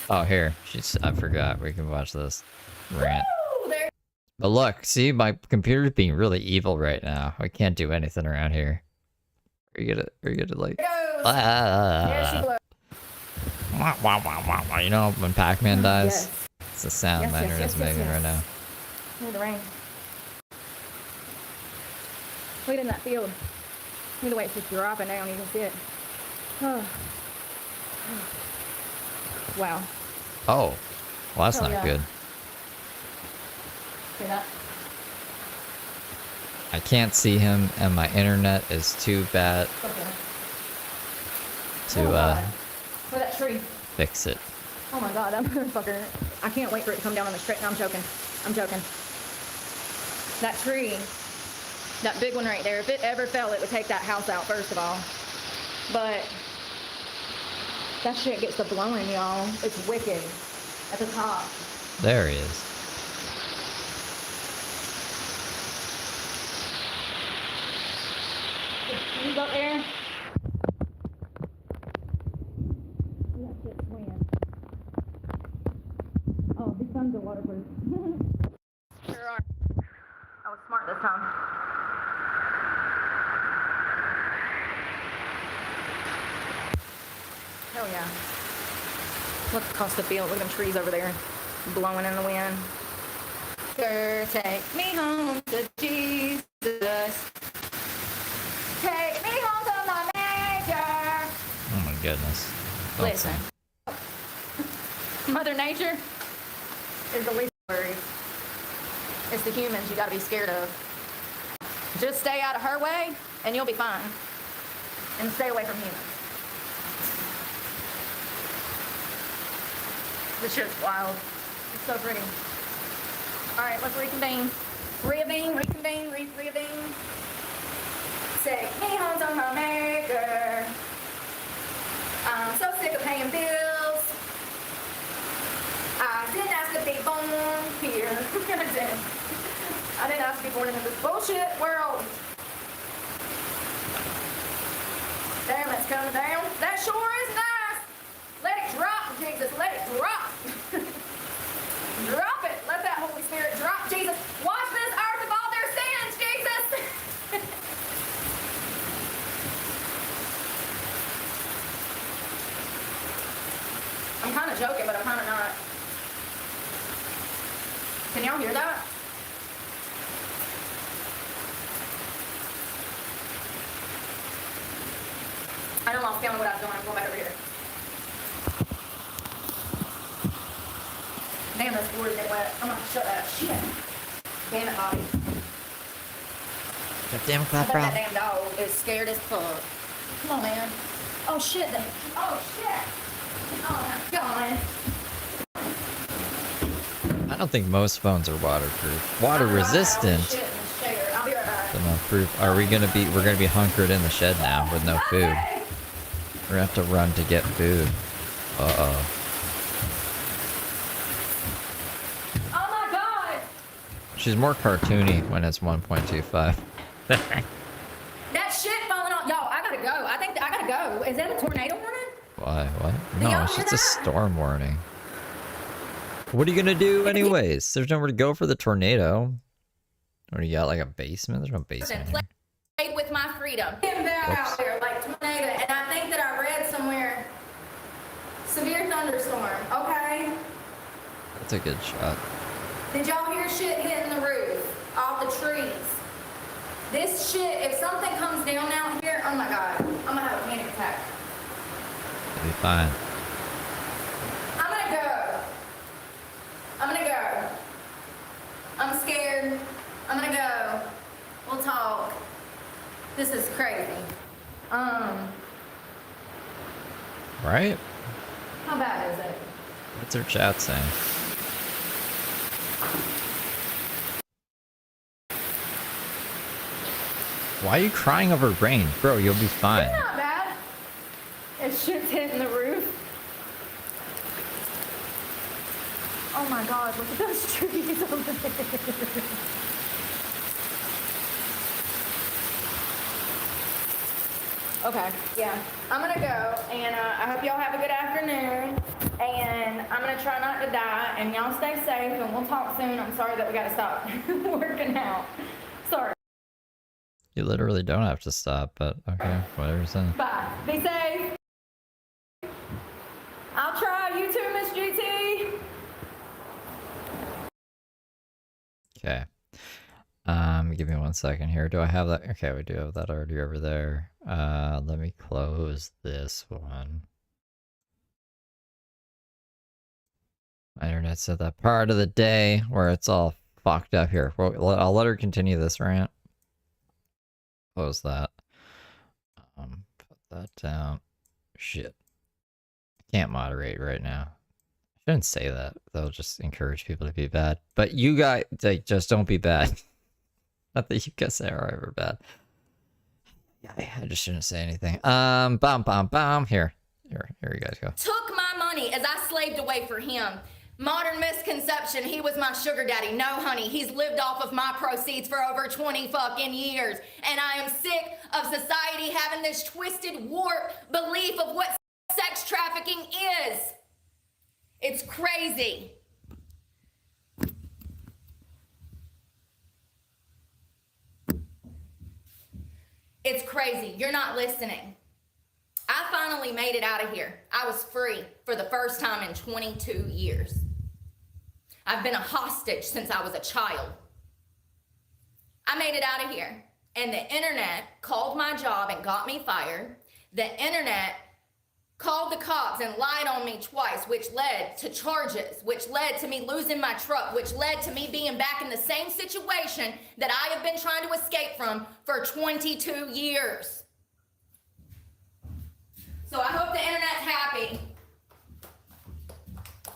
Oh, here. I forgot. We can watch this rant. But look, see, my computer's being really evil right now. I can't do anything around here. Are you gonna like... You know when Pac-Man dies? Yes. It's the sound Yes, my yes, internet's yes, yes, making yes. right now. Look at the rain. Look at in that field. Look at the way it's just dropping down. You can see it. Oh. Wow. Oh. Well, that's Oh, not yeah. good. See that? I can't see him, and my internet is too bad Okay. to, Look at that tree. fix it. Oh my god, that motherfucker. I can't wait for it to come down on the straight. No, I'm joking. I'm joking. That tree, that big one right there, if it ever fell, it would take that house out, first of all. But that shit gets to blowing, y'all. It's wicked. At the top. There he is. He's up there. Oh, these guns are waterproof. Sure are. I was smart this time. Hell yeah. Look across the field. Look at them trees over there. Blowing in the wind. Girl, take me home to Jesus. Take me home to my maker. Oh my goodness. Don't Listen. sing. Mother Nature is the least worried. It's the humans you gotta be scared of. Just stay out of her way and you'll be fine. And stay away from humans. This shit's wild. It's so pretty. Alright, let's reconvene. Reconvene. Take me home to my maker. I'm so sick of paying bills. I didn't ask to be born here. I didn't ask to be born into this bullshit world. Damn, it's coming down. That sure is nice. Let it drop, Jesus. Let it drop. Drop it. Let that Holy Spirit drop, Jesus. Wash this earth of all their sins, Jesus. I'm kind of joking, but I'm kind of not. Can y'all hear that? I don't know, I'm feeling what I was doing. I'm going back over here. Damn, this floor is getting wet. I'm gonna shut that shit. Damn it, Bobby. God damn it, I bet bro. that damn dog is scared as fuck. Come on, man. Oh, shit. Oh, shit. Oh, my God. I don't think most phones are waterproof. Water resistant. Shit in the chair. I'll be right back. But no proof. Are we gonna be? We're gonna be hunkered in the shed now with no food. We're gonna have to run to get food. Uh-oh. Oh my God! She's more cartoony when it's 1.25. That shit falling off. Yo, I gotta go. I think I gotta go. Is that a tornado warning? Why? What? Do No, y'all it's hear just a that? storm warning. What are you gonna do anyways? There's nowhere to go for the tornado. What do you got? Like a basement? There's no basement here. Play with my freedom. Getting bad out there like tornado, and I think that I read somewhere severe thunderstorm. Okay. That's a good shot. Did y'all hear shit hitting the roof? Off the trees. This shit, if something comes down out here, oh my God, I'm gonna have a panic attack. It'll be fine. I'm gonna go. I'm scared. I'm gonna go. We'll talk. This is crazy. Right? How bad is it? What's her chat saying? Why are you crying over rain? Bro, you'll be fine. It's not bad. It's shit's hitting the roof. Oh my God, look at those trees over there. Okay, yeah. I'm gonna go, and I hope y'all have a good afternoon. And I'm gonna try not to die, and y'all stay safe, and we'll talk soon. I'm sorry that we gotta stop working out. Sorry. You literally don't have to stop, but okay, whatever you say. Bye. Be safe. I'll try. You too, Miss GT. Okay. Give me 1 second here. Do I have that? Okay, we do have that already over there. Let me close this one. My internet's at that part of the day where it's all fucked up here. Well, I'll let her continue this rant. Close that. Put that down. Shit. I can't moderate right now. I shouldn't say that. That'll just encourage people to be bad. But you guys, like, just don't be bad. Not that you guys are ever bad. Yeah, I just shouldn't say anything. Bam. Here you guys go. Took my money as I slaved away for him. Modern misconception, he was my sugar daddy. No, honey, he's lived off of my proceeds for over 20 fucking years. And I am sick of society having this twisted, warped belief of what sex trafficking is. It's crazy. It's crazy. You're not listening. I finally made it out of here. I was free for the first time in 22 years. I've been a hostage since I was a child. I made it out of here. And the internet called my job and got me fired. The internet called the cops and lied on me twice, which led to charges, which led to me losing my truck, which led to me being back in the same situation that I have been trying to escape from for 22 years. So I hope the internet's happy.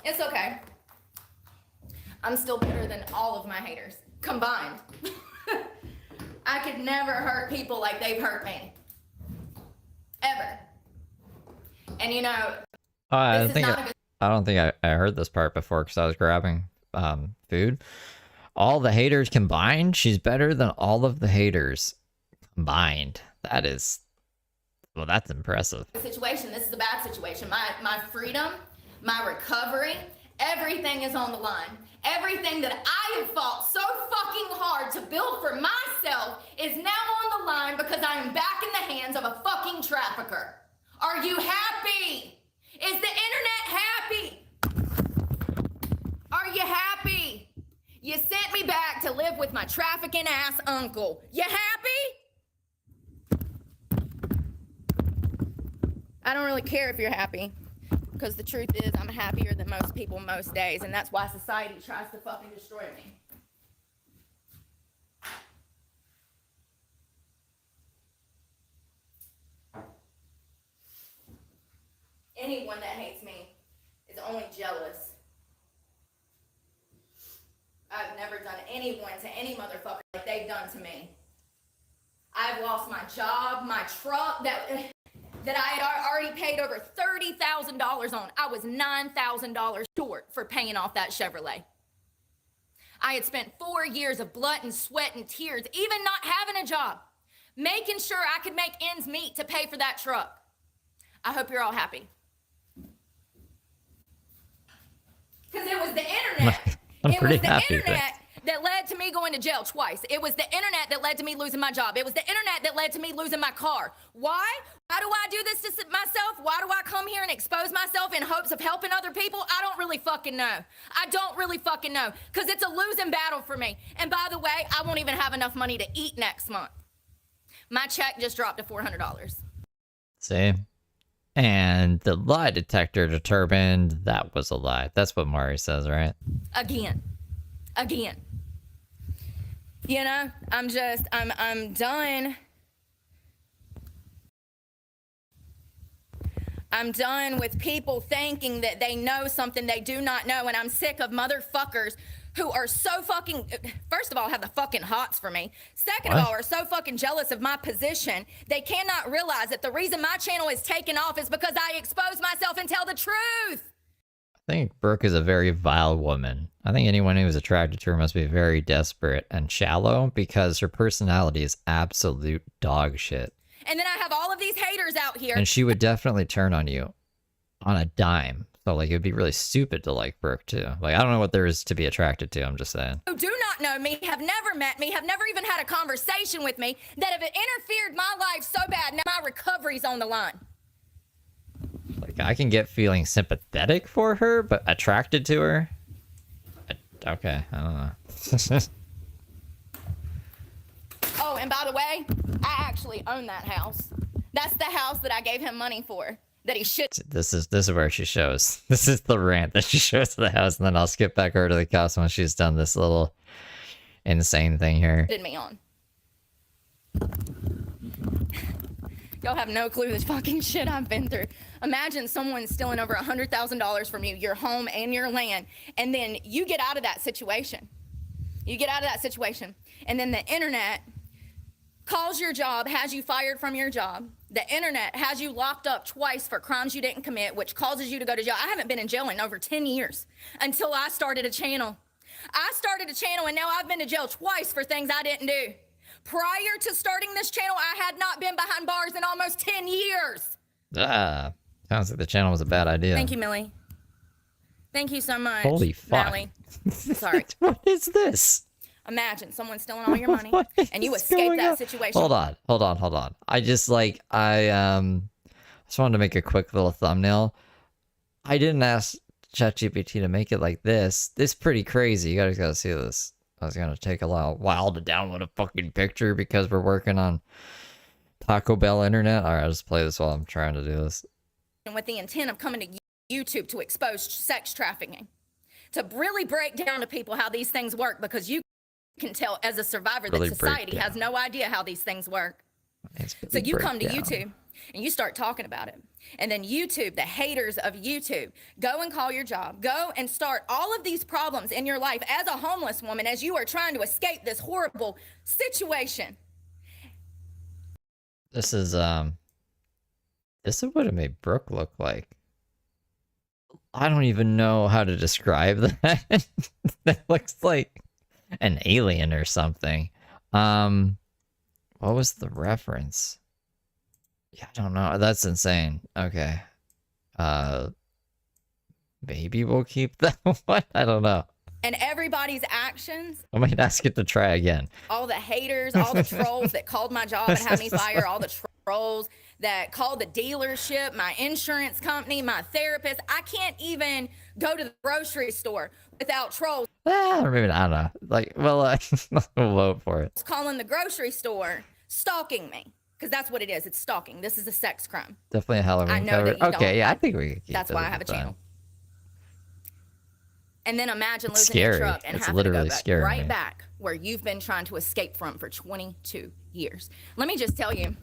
It's okay. I'm still better than all of my haters combined. I could never hurt people like they've hurt me. Ever. And you know, I this is not a good. don't think I heard this part before because I was grabbing food. All the haters combined, she's better than all of the haters combined. That is, well, that's impressive. Situation. This is a bad situation. My freedom, my recovery, everything is on the line. Everything that I have fought so fucking hard to build for myself is now on the line because I am back in the hands of a fucking trafficker. Are you happy? Is the internet happy? Are you happy? You sent me back to live with my trafficking ass uncle. You happy? I don't really care if you're happy, because the truth is I'm happier than most people most days, and that's why society tries to fucking destroy me. Anyone that hates me is only jealous. I've never done anyone to any motherfucker like they've done to me. I've lost my job, my truck that I had already paid over $30,000 on. I was $9,000 short for paying off that Chevrolet. I had spent 4 years of blood and sweat and tears, even not having a job, making sure I could make ends meet to pay for that truck. I hope you're all happy. Because it was the internet. I'm pretty happy. That led to me going to jail twice. It was the internet that led to me losing my job. It was the internet that led to me losing my car. Why? Why do I do this to myself? Why do I come here and expose myself in hopes of helping other people? I don't really fucking know. I don't really fucking know. Because it's a losing battle for me. And by the way, I won't even have enough money to eat next month. My check just dropped to $400. See? And the lie detector determined that was a lie. That's what Mari says, right? Again. You know, I'm done. I'm done with people thinking that they know something they do not know, and I'm sick of motherfuckers who are so fucking, first of all, have the fucking hots for me. Second of all, are so fucking jealous of my position, they cannot realize that the reason my channel is taken off is because I expose myself and tell the truth. I think Brooke is a very vile woman. I think anyone who is attracted to her must be very desperate and shallow because her personality is absolute dog shit. And then I have all of these haters out here. And she would definitely turn on you on a dime. So, like, it would be really stupid to like Brooke, too. Like, I don't know what there is to be attracted to, I'm just saying. Who do not know me, have never met me, have never even had a conversation with me, that have interfered my life so bad, now my recovery's on the line. Like, I can get feeling sympathetic for her, but attracted to her? Okay, I don't know. Oh, and by the way, I actually own that house. That's the house that I gave him money for. That he should. This is where she shows. This is the rant that she shows to the house, and then I'll skip back over to the cops when she's done this little insane thing here. Did me on. Y'all have no clue the fucking shit I've been through. Imagine someone stealing over $100,000 from you, your home and your land, and then you get out of that situation. And then the internet calls your job, has you fired from your job. The internet has you locked up twice for crimes you didn't commit, which causes you to go to jail. I haven't been in jail in over 10 years until I started a channel. I started a channel and now I've been to jail twice for things I didn't do. Prior to starting this channel, I had not been behind bars in almost 10 years. Sounds like the channel was a bad idea. Thank you, Millie. Thank you so much. Holy fuck. Natalie. Sorry. What is this? Imagine someone stealing all your money What and you is escape going that on? situation. Hold on. I just wanted to make a quick little thumbnail. I didn't ask ChatGPT to make it like this. This is pretty crazy. You guys gotta see this. I was gonna take a while to download a fucking picture because we're working on Taco Bell internet. All right, I'll just play this while I'm trying to do this. With the intent of coming to YouTube to expose sex trafficking, to really break down to people how these things work, because you can tell as a survivor Really that break society has no idea how these things work. So Really you break come to down. YouTube and you start talking about it. And then YouTube, the haters of YouTube, go and call your job. Go and start all of these problems in your life as a homeless woman as you are trying to escape this horrible situation. This is what it made Brooke look like. I don't even know how to describe that. That looks like an alien or something. What was the reference? Yeah, I don't know. That's insane. Okay. Maybe we'll keep that one. I don't know. And everybody's actions, I might ask it to try again. all the haters, all the trolls that called my job and had me fired, all the trolls that called the dealership, my insurance company, my therapist. I can't even go to the grocery store without trolls Or maybe I don't know. Like, well, we'll vote for it. calling the grocery store stalking me. Because that's what it is. It's stalking. This is a sex crime. Definitely a Halloween I know cover. that you Okay, don't. yeah, I think we can keep That's it why I at have a the time. channel. And then imagine It's losing your scary. truck and It's having to literally go back scaring right me. back where you've been trying to escape from for 22 years. Let me just tell you,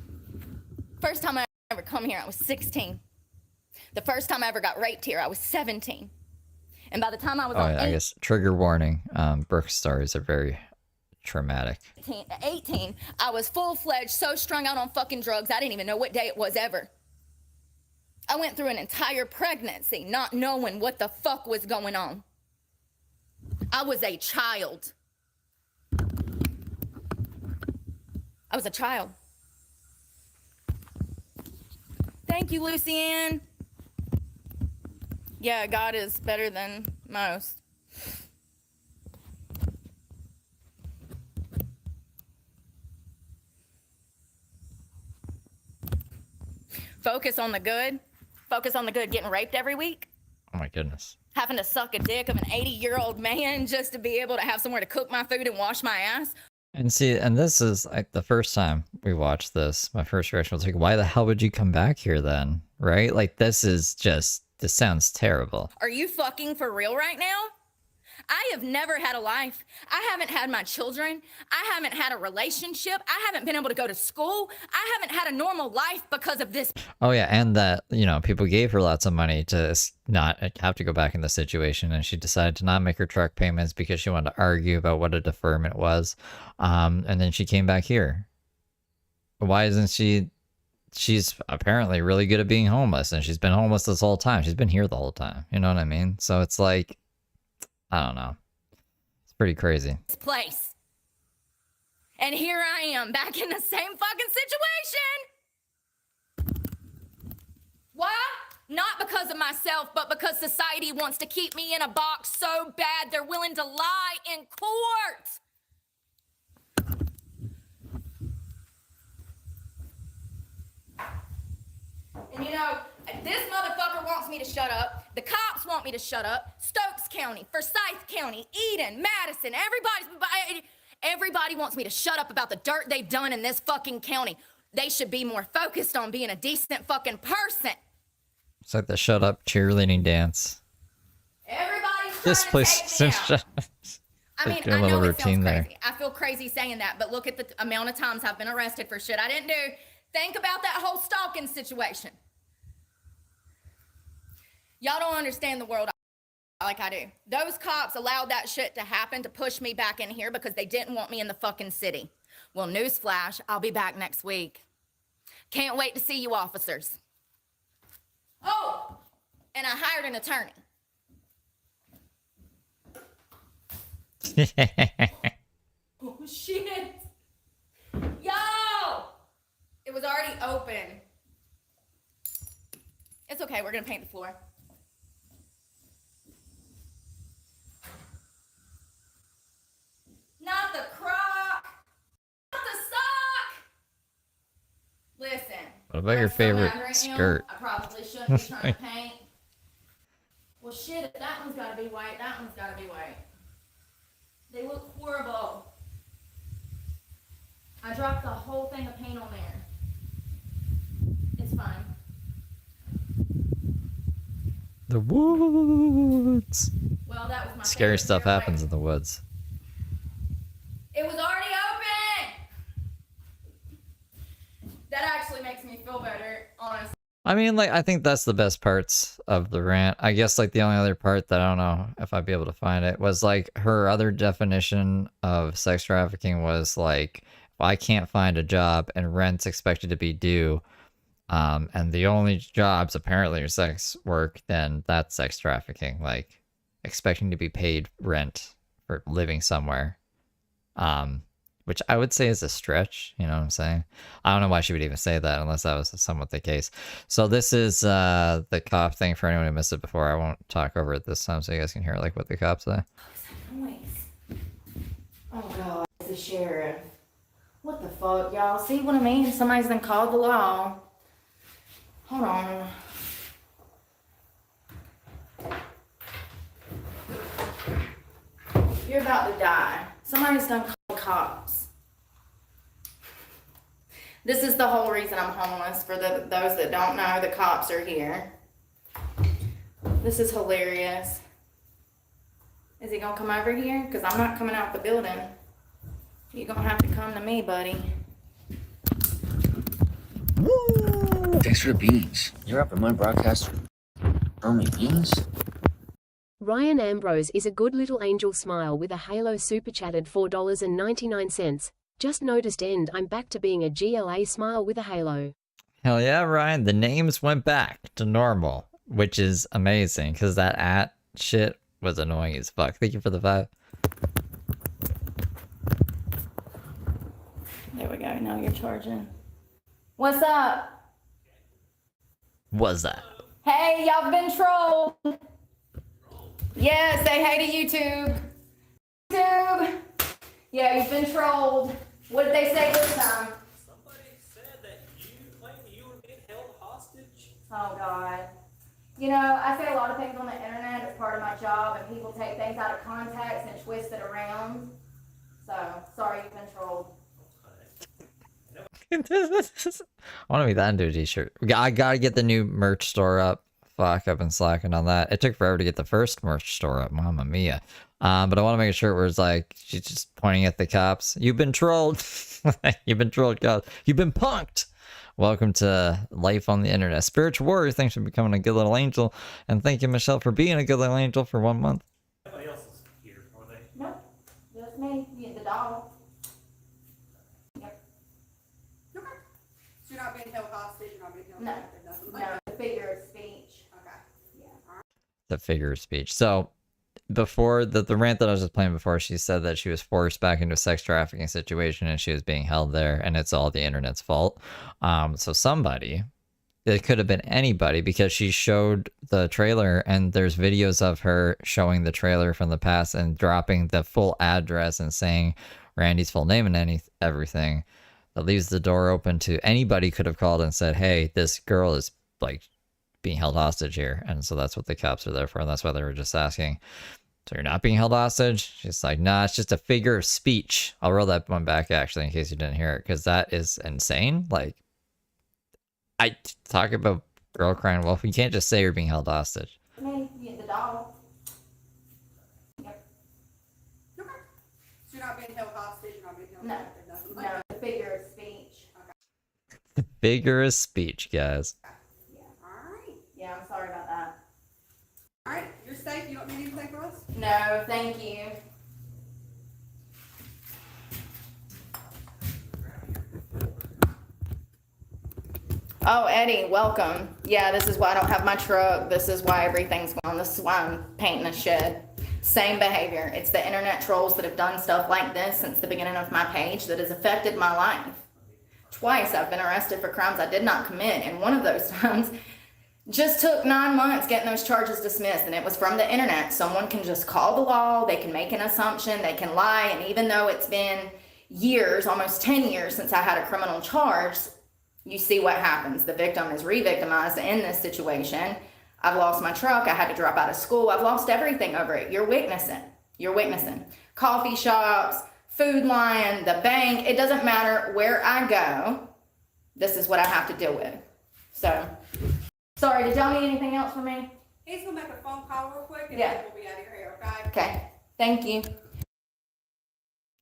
first time I ever come here, I was 16. The first time I ever got raped here, I was 17. And by the time I was Oh, on yeah, I guess trigger warning. Brooke's stories are very traumatic. 18, I was full-fledged, so strung out on fucking drugs, I didn't even know what day it was ever. I went through an entire pregnancy not knowing what the fuck was going on. I was a child. I was a child. Thank you, Lucianne. Yeah, God is better than most. Focus on the good. Focus on the good. Getting raped every week. Oh my goodness. Having to suck a dick of an 80-year-old man just to be able to have somewhere to cook my food and wash my ass. And see, and this is like the first time we watched this. My first reaction was like, why the hell would you come back here then? Right? Like, this sounds terrible. Are you fucking for real right now? I have never had a life. I haven't had my children. I haven't had a relationship. I haven't been able to go to school. I haven't had a normal life because of this. Oh yeah, and that, people gave her lots of money to not have to go back in the situation, and she decided to not make her truck payments because she wanted to argue about what a deferment was. And then she came back here. Why isn't she's apparently really good at being homeless, and she's been homeless this whole time. She's been here the whole time. You know what I mean? So it's like, I don't know. It's pretty crazy. This place. And here I am back in the same fucking situation. Why? Not because of myself, but because society wants to keep me in a box so bad they're willing to lie in court. And this motherfucker wants me to shut up. The cops want me to shut up. Stokes County, Forsyth County, Eden, Madison, everybody wants me to shut up about the dirt they've done in this fucking county. They should be more focused on being a decent fucking person. It's like the shut up cheerleading dance. Everybody's This trying place to take me out. I mean, doing a I little know it routine sounds there. crazy. I feel crazy saying that, but look at the amount of times I've been arrested for shit I didn't do. Think about that whole stalking situation. Y'all don't understand the world like I do. Those cops allowed that shit to happen to push me back in here because they didn't want me in the fucking city. Well, newsflash, I'll be back next week. Can't wait to see you officers. Oh, and I hired an attorney. Oh, shit. Yo! It was already open. It's okay, we're gonna paint the floor. Not the crock. Not the sock. Listen. What about your I'm so mad favorite right now, skirt? I probably shouldn't be trying to paint. Well, shit, if that one's gotta be white, that one's gotta be white. They look horrible. I dropped the whole thing of paint on there. It's fine. The woods. Well, that was my Scary favorite stuff fair happens fight. in the woods. It was already open! That actually makes me feel better, honestly. I mean, like, I think that's the best parts of the rant. I guess, like, the only other part that I don't know if I'd be able to find it was, like, her other definition of sex trafficking was, like, if I can't find a job and rent's expected to be due, and the only jobs apparently are sex work, then that's sex trafficking, like, expecting to be paid rent for living somewhere. Which I would say is a stretch, you know what I'm saying? I don't know why she would even say that unless that was somewhat the case. So this is the cop thing for anyone who missed it before. I won't talk over it this time so you guys can hear like what the cops say. Noise. Oh god, it's the sheriff. What the fuck, y'all? See what I mean? Somebody's been called the law. Hold on. You're about to die. Somebody's done called the cops. This is the whole reason I'm homeless. For those that don't know, the cops are here. This is hilarious. Is he gonna come over here? Because I'm not coming out the building. You're gonna have to come to me, buddy. Thanks for the beans. You're up in my broadcast. Throw me beans? Ryan Ambrose is a good little angel smile with a Halo super chatted $4.99. Just noticed end. I'm back to being a GLA smile with a Halo. Hell yeah, Ryan. The names went back to normal, which is amazing because that at shit was annoying as fuck. Thank you for the 5. There we go. Now you're charging. What's up? What's that? Hey, y'all been trolled. Yeah, say hey to YouTube. YouTube. Yeah, you've been trolled. What did they say this time? Somebody said that you claimed you were being held hostage. Oh, God. You know, I say a lot of things on the internet as part of my job, and people take things out of context and twist it around. So, sorry you've been trolled. I want to make that into a t-shirt. I gotta get the new merch store up. Fuck, I've been slacking on that. It took forever to get the first merch store up. Mamma mia. But I want to make a shirt where it's like, she's just pointing at the cops. You've been trolled. You've been trolled, cops. You've been punked. Welcome to life on the internet. Spiritual warrior, thanks for becoming a good little angel. And thank you, Michelle, for being a good little angel for 1 month. Nobody else is here, are they? Nope. Just me. You, the dog. Yep. Okay. So you're not being held hostage, you're not being held No. captive, nothing like No, that. the figure of speech. Okay. Yeah. The figure of speech. So before the rant that I was just playing before, she said that she was forced back into a sex trafficking situation and she was being held there and it's all the internet's fault. So somebody, it could have been anybody because she showed the trailer and there's videos of her showing the trailer from the past and dropping the full address and saying Randy's full name and everything. That leaves the door open to anybody could have called and said, hey, this girl is like being held hostage here. And so that's what the cops are there for. And that's why they were just asking, so you're not being held hostage? She's like, nah, it's just a figure of speech. I'll roll that one back actually in case you didn't hear it, because that is insane. Like, I talk about girl crying wolf. You can't just say you're being held hostage. Me, you, the dog. Yep. Okay. So you're not being held hostage, you're not being held No. captive, nothing like No, that. the figure of speech. The figure of speech, guys. Yeah. Alright. Yeah, I'm sorry about that. Alright, you're safe, you don't need anything for us? No, thank you. Oh, Eddie, welcome. Yeah, this is why I don't have my truck. This is why everything's gone. This is why I'm painting a shed. Same behavior. It's the internet trolls that have done stuff like this since the beginning of my page that has affected my life. Twice I've been arrested for crimes I did not commit, and one of those times just took 9 months getting those charges dismissed, and it was from the internet. Someone can just call the law, they can make an assumption, they can lie, and even though it's been years, almost 10 years since I had a criminal charge, you see what happens. The victim is re-victimized in this situation. I've lost my truck. I had to drop out of school. I've lost everything over it. You're witnessing. You're witnessing. Coffee shops, Food Lion, the bank. It doesn't matter where I go. This is what I have to deal with. So, sorry, did y'all need anything else from me? He's gonna make a phone call real quick and Yeah. then we'll be out of your hair, okay? Okay. Thank you.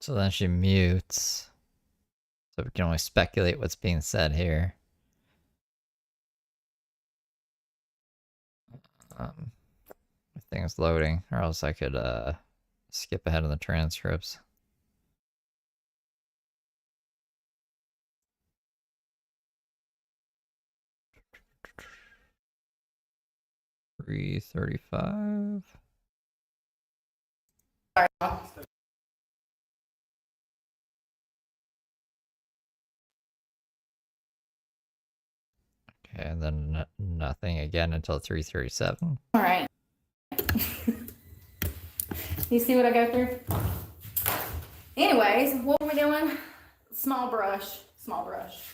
So then she mutes. So we can only speculate what's being said here. Thing's loading, or else I could skip ahead in the transcripts. $3:35. Okay, and then nothing again until 3:37. All right. You see what I go through? Anyways, what were we doing? Small brush. Small brush.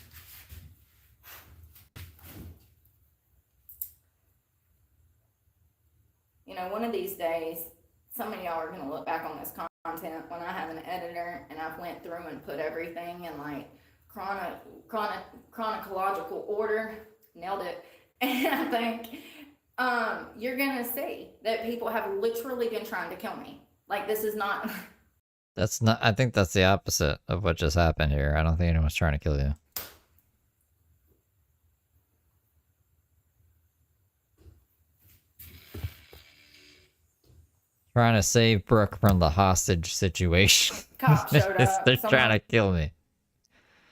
You know, one of these days, some of y'all are going to look back on this content when I have an editor and I've went through and put everything in like chronological order. Nailed it. And I think you're going to see that people have literally been trying to kill me. Like, this is not... That's not, I think that's the opposite of what just happened here. I don't think anyone's trying to kill you. Trying to save Brooke from the hostage situation. Cops showed up. They're Someone trying to kill me.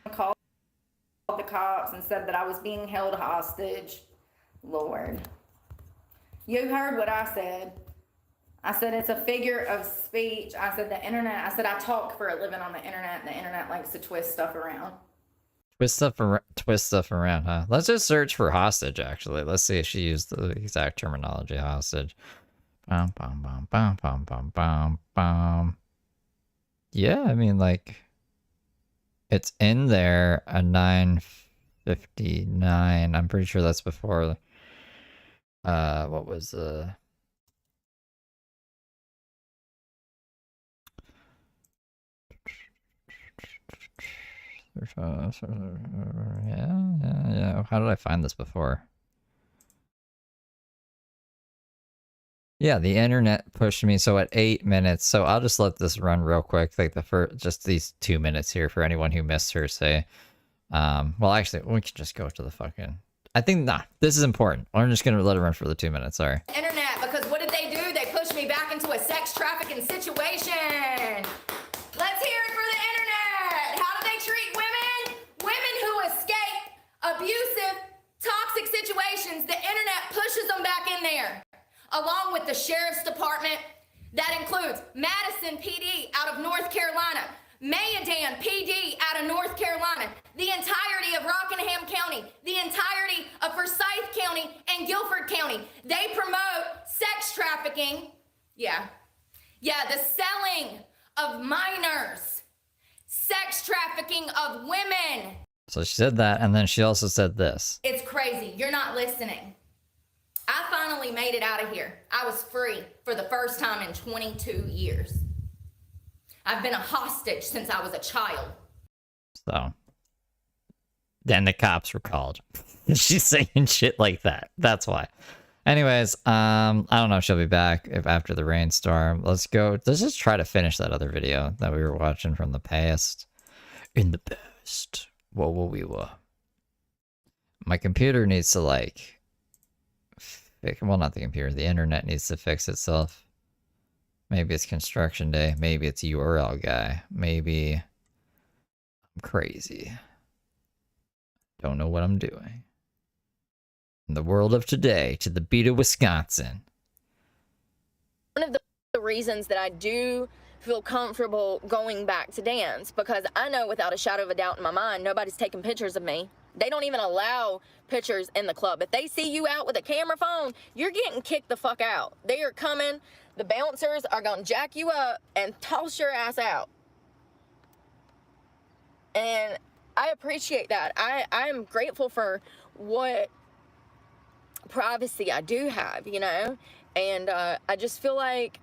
called the cops and said that I was being held hostage. Lord. You heard what I said. I said it's a figure of speech. I said the internet. I said I talk for a living on the internet, and the internet likes to twist stuff around. Twist stuff around, huh? Let's just search for hostage, actually. Let's see if she used the exact terminology, hostage. Bum, bum, bum, bum, bum, bum, bum, bum. Yeah, I mean, like, it's in there at 9:59. I'm pretty sure that's before, what was the... Yeah. How did I find this before? Yeah, the internet pushed me. So at 8 minutes. So I'll just let this run real quick. Like the first, just these 2 minutes here for anyone who missed her say. Well, actually, we can just go to the fucking. I think this is important. I'm just gonna let it run for the 2 minutes. Sorry. Internet, because what did they do? They pushed me back into a sex trafficking situation. Let's hear it for the internet. How do they treat women? Women who escape abusive, toxic situations, the internet pushes them back in there. Along with the sheriff's department, that includes Madison PD out of North Carolina, Mayadan PD out of North Carolina, the entirety of Rockingham County, the entirety of Forsyth County and Guilford County. They promote sex trafficking. Yeah, the selling of minors, sex trafficking of women. So she said that, and then she also said this. It's crazy. You're not listening. I finally made it out of here. I was free for the first time in 22 years. I've been a hostage since I was a child. So then the cops were called. She's saying shit like that. That's why. Anyways, I don't know if she'll be back after the rainstorm. Let's just try to finish that other video that we were watching from the past. In the past. What will we were? My computer needs to well, not the computer, the internet needs to fix itself. Maybe it's construction day. Maybe it's URL guy. Maybe I'm crazy. Don't know what I'm doing. In the world of today, to the beat of Wisconsin. One of the reasons that I do feel comfortable going back to dance, because I know without a shadow of a doubt in my mind, nobody's taking pictures of me. They don't even allow pictures in the club. If they see you out with a camera phone, you're getting kicked the fuck out. They are coming. The bouncers are going to jack you up and toss your ass out. And I appreciate that. I'm grateful for what privacy I do have, you know? And I just feel like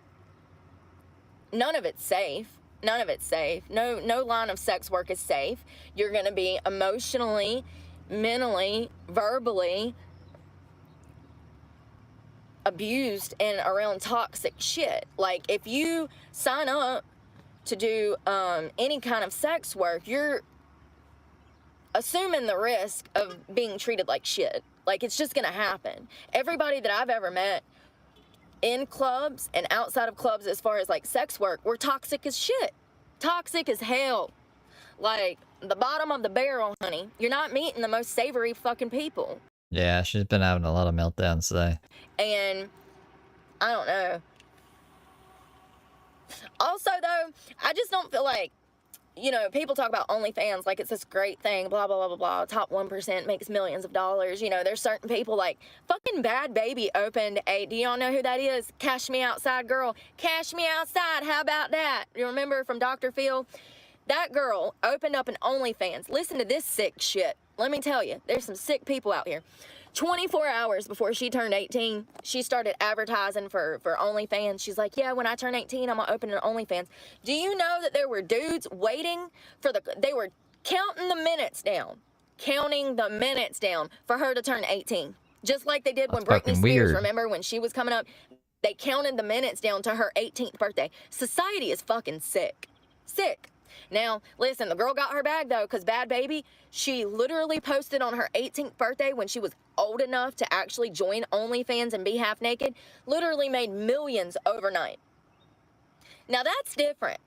none of it's safe. None of it's safe. No line of sex work is safe. You're going to be emotionally, mentally, verbally abused and around toxic shit. Like, if you sign up to do any kind of sex work, you're assuming the risk of being treated like shit. Like, it's just going to happen. Everybody that I've ever met in clubs and outside of clubs as far as like sex work, we're toxic as shit. Toxic as hell. Like the bottom of the barrel, honey. You're not meeting the most savory fucking people. Yeah, she's been having a lot of meltdowns today. And I don't know. Also though, I just don't feel like, you know, people talk about OnlyFans like it's this great thing, blah, blah, blah, blah, blah. Top 1% makes millions of dollars. You know, there's certain people like fucking Bad Baby opened a, do y'all know who that is? Cash Me Outside girl. Cash Me Outside. How about that? You remember from Dr. Phil? That girl opened up an OnlyFans. Listen to this sick shit. Let me tell you, there's some sick people out here. 24 hours before she turned 18, she started advertising for OnlyFans. She's like, yeah, when I turn 18, I'm going to open an OnlyFans. Do you know that there were dudes waiting for they were counting the minutes down for her to turn 18. Just like they did when Britney Spears, weird. remember when she was coming up? They counted the minutes down to her 18th birthday. Society is fucking sick. Sick. Now, listen, the girl got her bag, though, because Bad Baby, she literally posted on her 18th birthday when she was old enough to actually join OnlyFans and be half naked, literally made millions overnight. Now, that's different.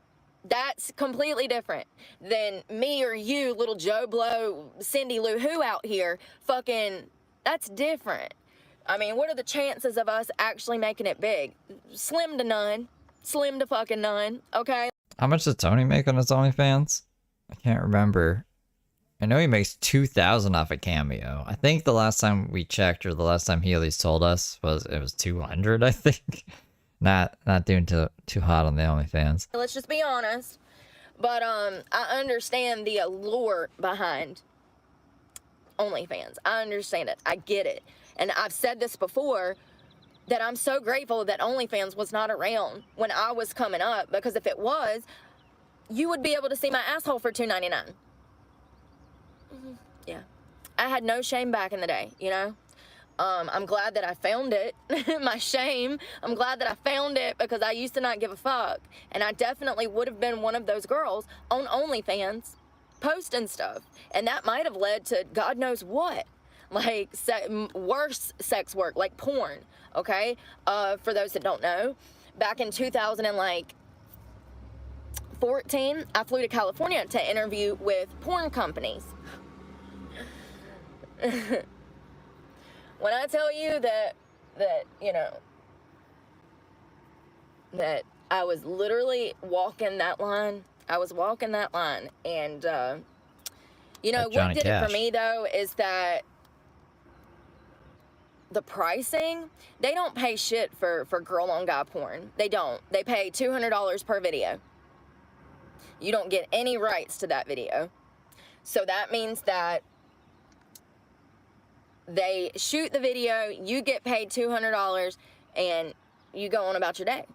That's completely different than me or you, little Joe Blow, Cindy Lou Who out here, fucking, that's different. I mean, what are the chances of us actually making it big? Slim to none. Slim to fucking none, okay? How much does Tony make on his OnlyFans? I can't remember. I know he makes $2,000 off a cameo. I think the last time we checked, or the last time he at least told us, was $200. I think. Not doing too hot on the OnlyFans. Let's just be honest. But I understand the allure behind OnlyFans. I understand it. I get it. And I've said this before, that I'm so grateful that OnlyFans was not around when I was coming up, because if it was, you would be able to see my asshole for $2.99. Yeah. I had no shame back in the day, you know? I'm glad that I found it. My shame. I'm glad that I found it, because I used to not give a fuck. And I definitely would have been one of those girls on OnlyFans posting stuff. And that might have led to God knows what. Like worse sex work, like porn, okay? For those that don't know, back in 2014, I flew to California to interview with porn companies. When I tell you that you know, that I was literally walking that line, and you know, Like what Johnny did Cash. it for me though is that the pricing, they don't pay shit for girl on guy porn. They don't. They pay $200 per video. You don't get any rights to that video. So that means that they shoot the video, you get paid $200, and you go on about your day.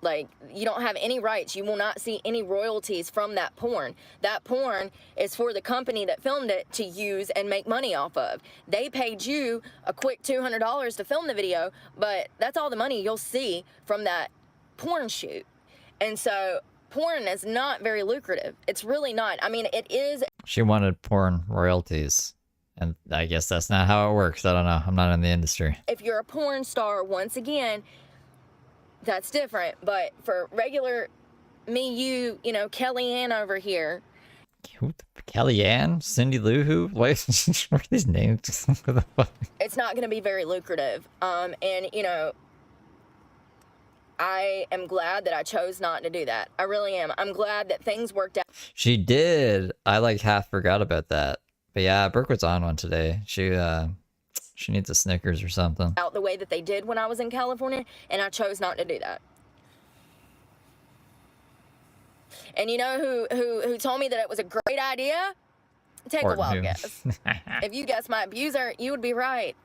Like, you don't have any rights. You will not see any royalties from that porn. That porn is for the company that filmed it to use and make money off of. They paid you a quick $200 to film the video, but that's all the money you'll see from that porn shoot. And so porn is not very lucrative. It's really not. I mean, it is. She wanted porn royalties. And I guess that's not how it works. I don't know. I'm not in the industry. If you're a porn star, once again, that's different. But for regular me, you know, Kellyanne over here. Kellyanne, Cindy Lou Who? What are these names? What the fuck? It's not going to be very lucrative. And, you know, I am glad that I chose not to do that. I really am. I'm glad that things worked out. She did. I like half forgot about that. But yeah, Brooke was on one today. She needs a Snickers or something. Out the way that they did when I was in California, and I chose not to do that. And you know who told me that it was a great idea? Take a wild guess. If you guessed my abuser, you would be right.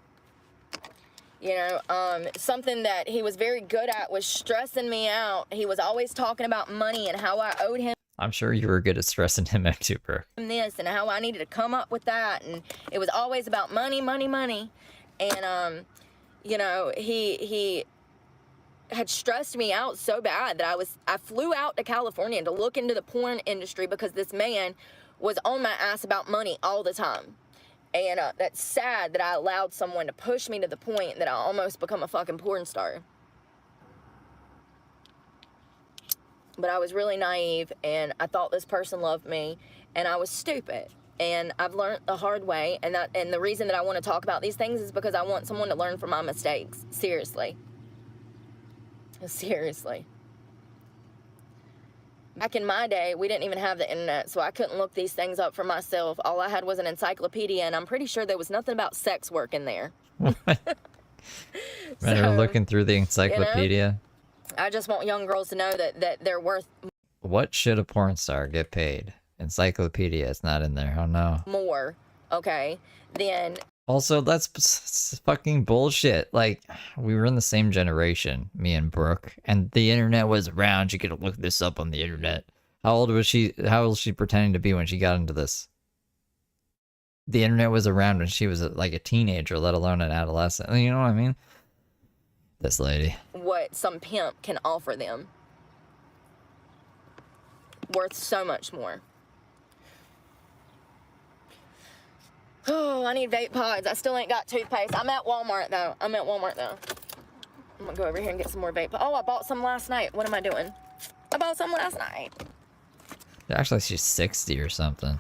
You know, something that he was very good at was stressing me out. He was always talking about money and how I owed him I'm sure you were good at stressing him out too, Brooke. this and how I needed to come up with that. And it was always about money, money, money. And, you know, he had stressed me out so bad that I flew out to California to look into the porn industry because this man was on my ass about money all the time. And that's sad that I allowed someone to push me to the point that I almost become a fucking porn star. But I was really naive, and I thought this person loved me, and I was stupid. And I've learned the hard way, and the reason that I want to talk about these things is because I want someone to learn from my mistakes. Seriously. Seriously. Back in my day, we didn't even have the internet, so I couldn't look these things up for myself. All I had was an encyclopedia, and I'm pretty sure there was nothing about sex work in there. Remember looking through the encyclopedia? You know, I just want young girls to know that they're worth What should a porn star get paid? Encyclopedia, it's not in there. Oh no. more, okay, than... Also, that's fucking bullshit. Like, we were in the same generation, me and Brooke, and the internet was around. You could look this up on the internet. How old was she pretending to be when she got into this? The internet was around when she was like a teenager, let alone an adolescent. You know what I mean? This lady. What some pimp can offer them. Worth so much more. Oh, I need vape pods. I still ain't got toothpaste. I'm at Walmart, though. I'm gonna go over here and get some more vape. Oh, I bought some last night. What am I doing? I bought some last night. Actually, she's 60 or something.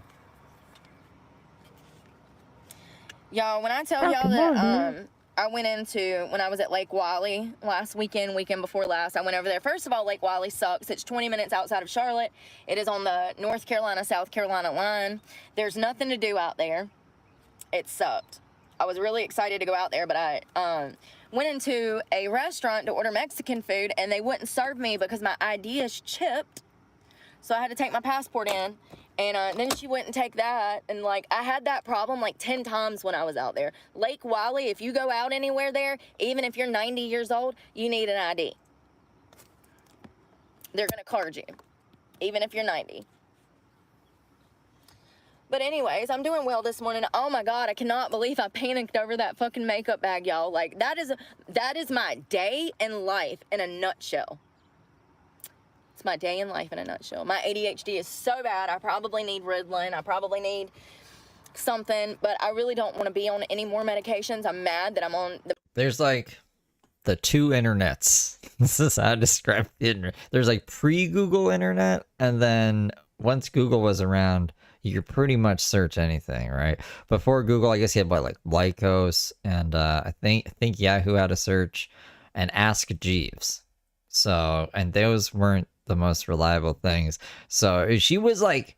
Y'all, when I tell y'all that I went into, when I was at Lake Wiley last weekend before last, I went over there. First of all, Lake Wiley sucks. It's 20 minutes outside of Charlotte. It is on the North Carolina-South Carolina line. There's nothing to do out there. It sucked. I was really excited to go out there, but I went into a restaurant to order Mexican food, and they wouldn't serve me because my ID is chipped. So I had to take my passport in, and then she wouldn't take that. And, like, I had that problem, like, 10 times when I was out there. Lake Wiley, if you go out anywhere there, even if you're 90 years old, you need an ID. They're going to card you, even if you're 90. But anyways, I'm doing well this morning. Oh my God, I cannot believe I panicked over that fucking makeup bag, y'all. Like, that is my day in life in a nutshell. It's my day in life in a nutshell. My ADHD is so bad. I probably need Ritalin. I probably need something, but I really don't want to be on any more medications. I'm mad that I'm on the... There's like the two internets. This is how I describe the internet. There's like pre-Google internet, and then once Google was around, you could pretty much search anything, right? Before Google, I guess you had like Lycos, and I think Yahoo had a search, and Ask Jeeves. So, and those weren't the most reliable things. So she was like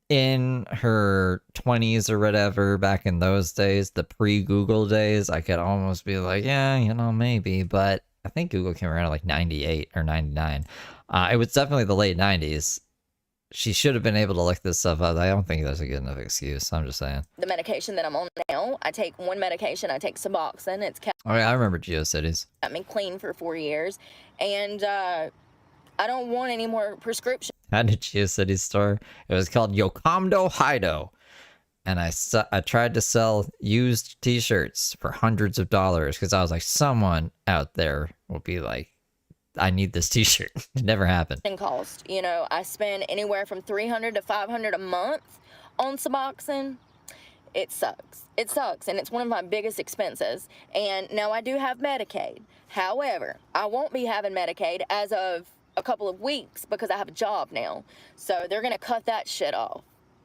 in her 20s or whatever back in those days, the pre-Google days. I could almost be like, yeah, you know, maybe, but I think Google came around like 98 or 99. It was definitely the late 90s. She should have been able to look this stuff up. I don't think that's a good enough excuse. I'm just saying. The medication that I'm on now, I take one medication. I take Suboxone. It's kept Oh yeah, I remember GeoCities. me clean for 4 years. And I don't want any more prescription. I had a GeoCities store. It was called Yokomdo Hido. And I tried to sell used t-shirts for hundreds of dollars because I was like, someone out there will be like, I need this t-shirt. It never happened. And cost, you know, I spend anywhere from $300 to $500 a month on Suboxone. It sucks. It sucks, and it's one of my biggest expenses. And now I do have Medicaid. However, I won't be having Medicaid as of a couple of weeks because I have a job now. So they're gonna cut that shit off.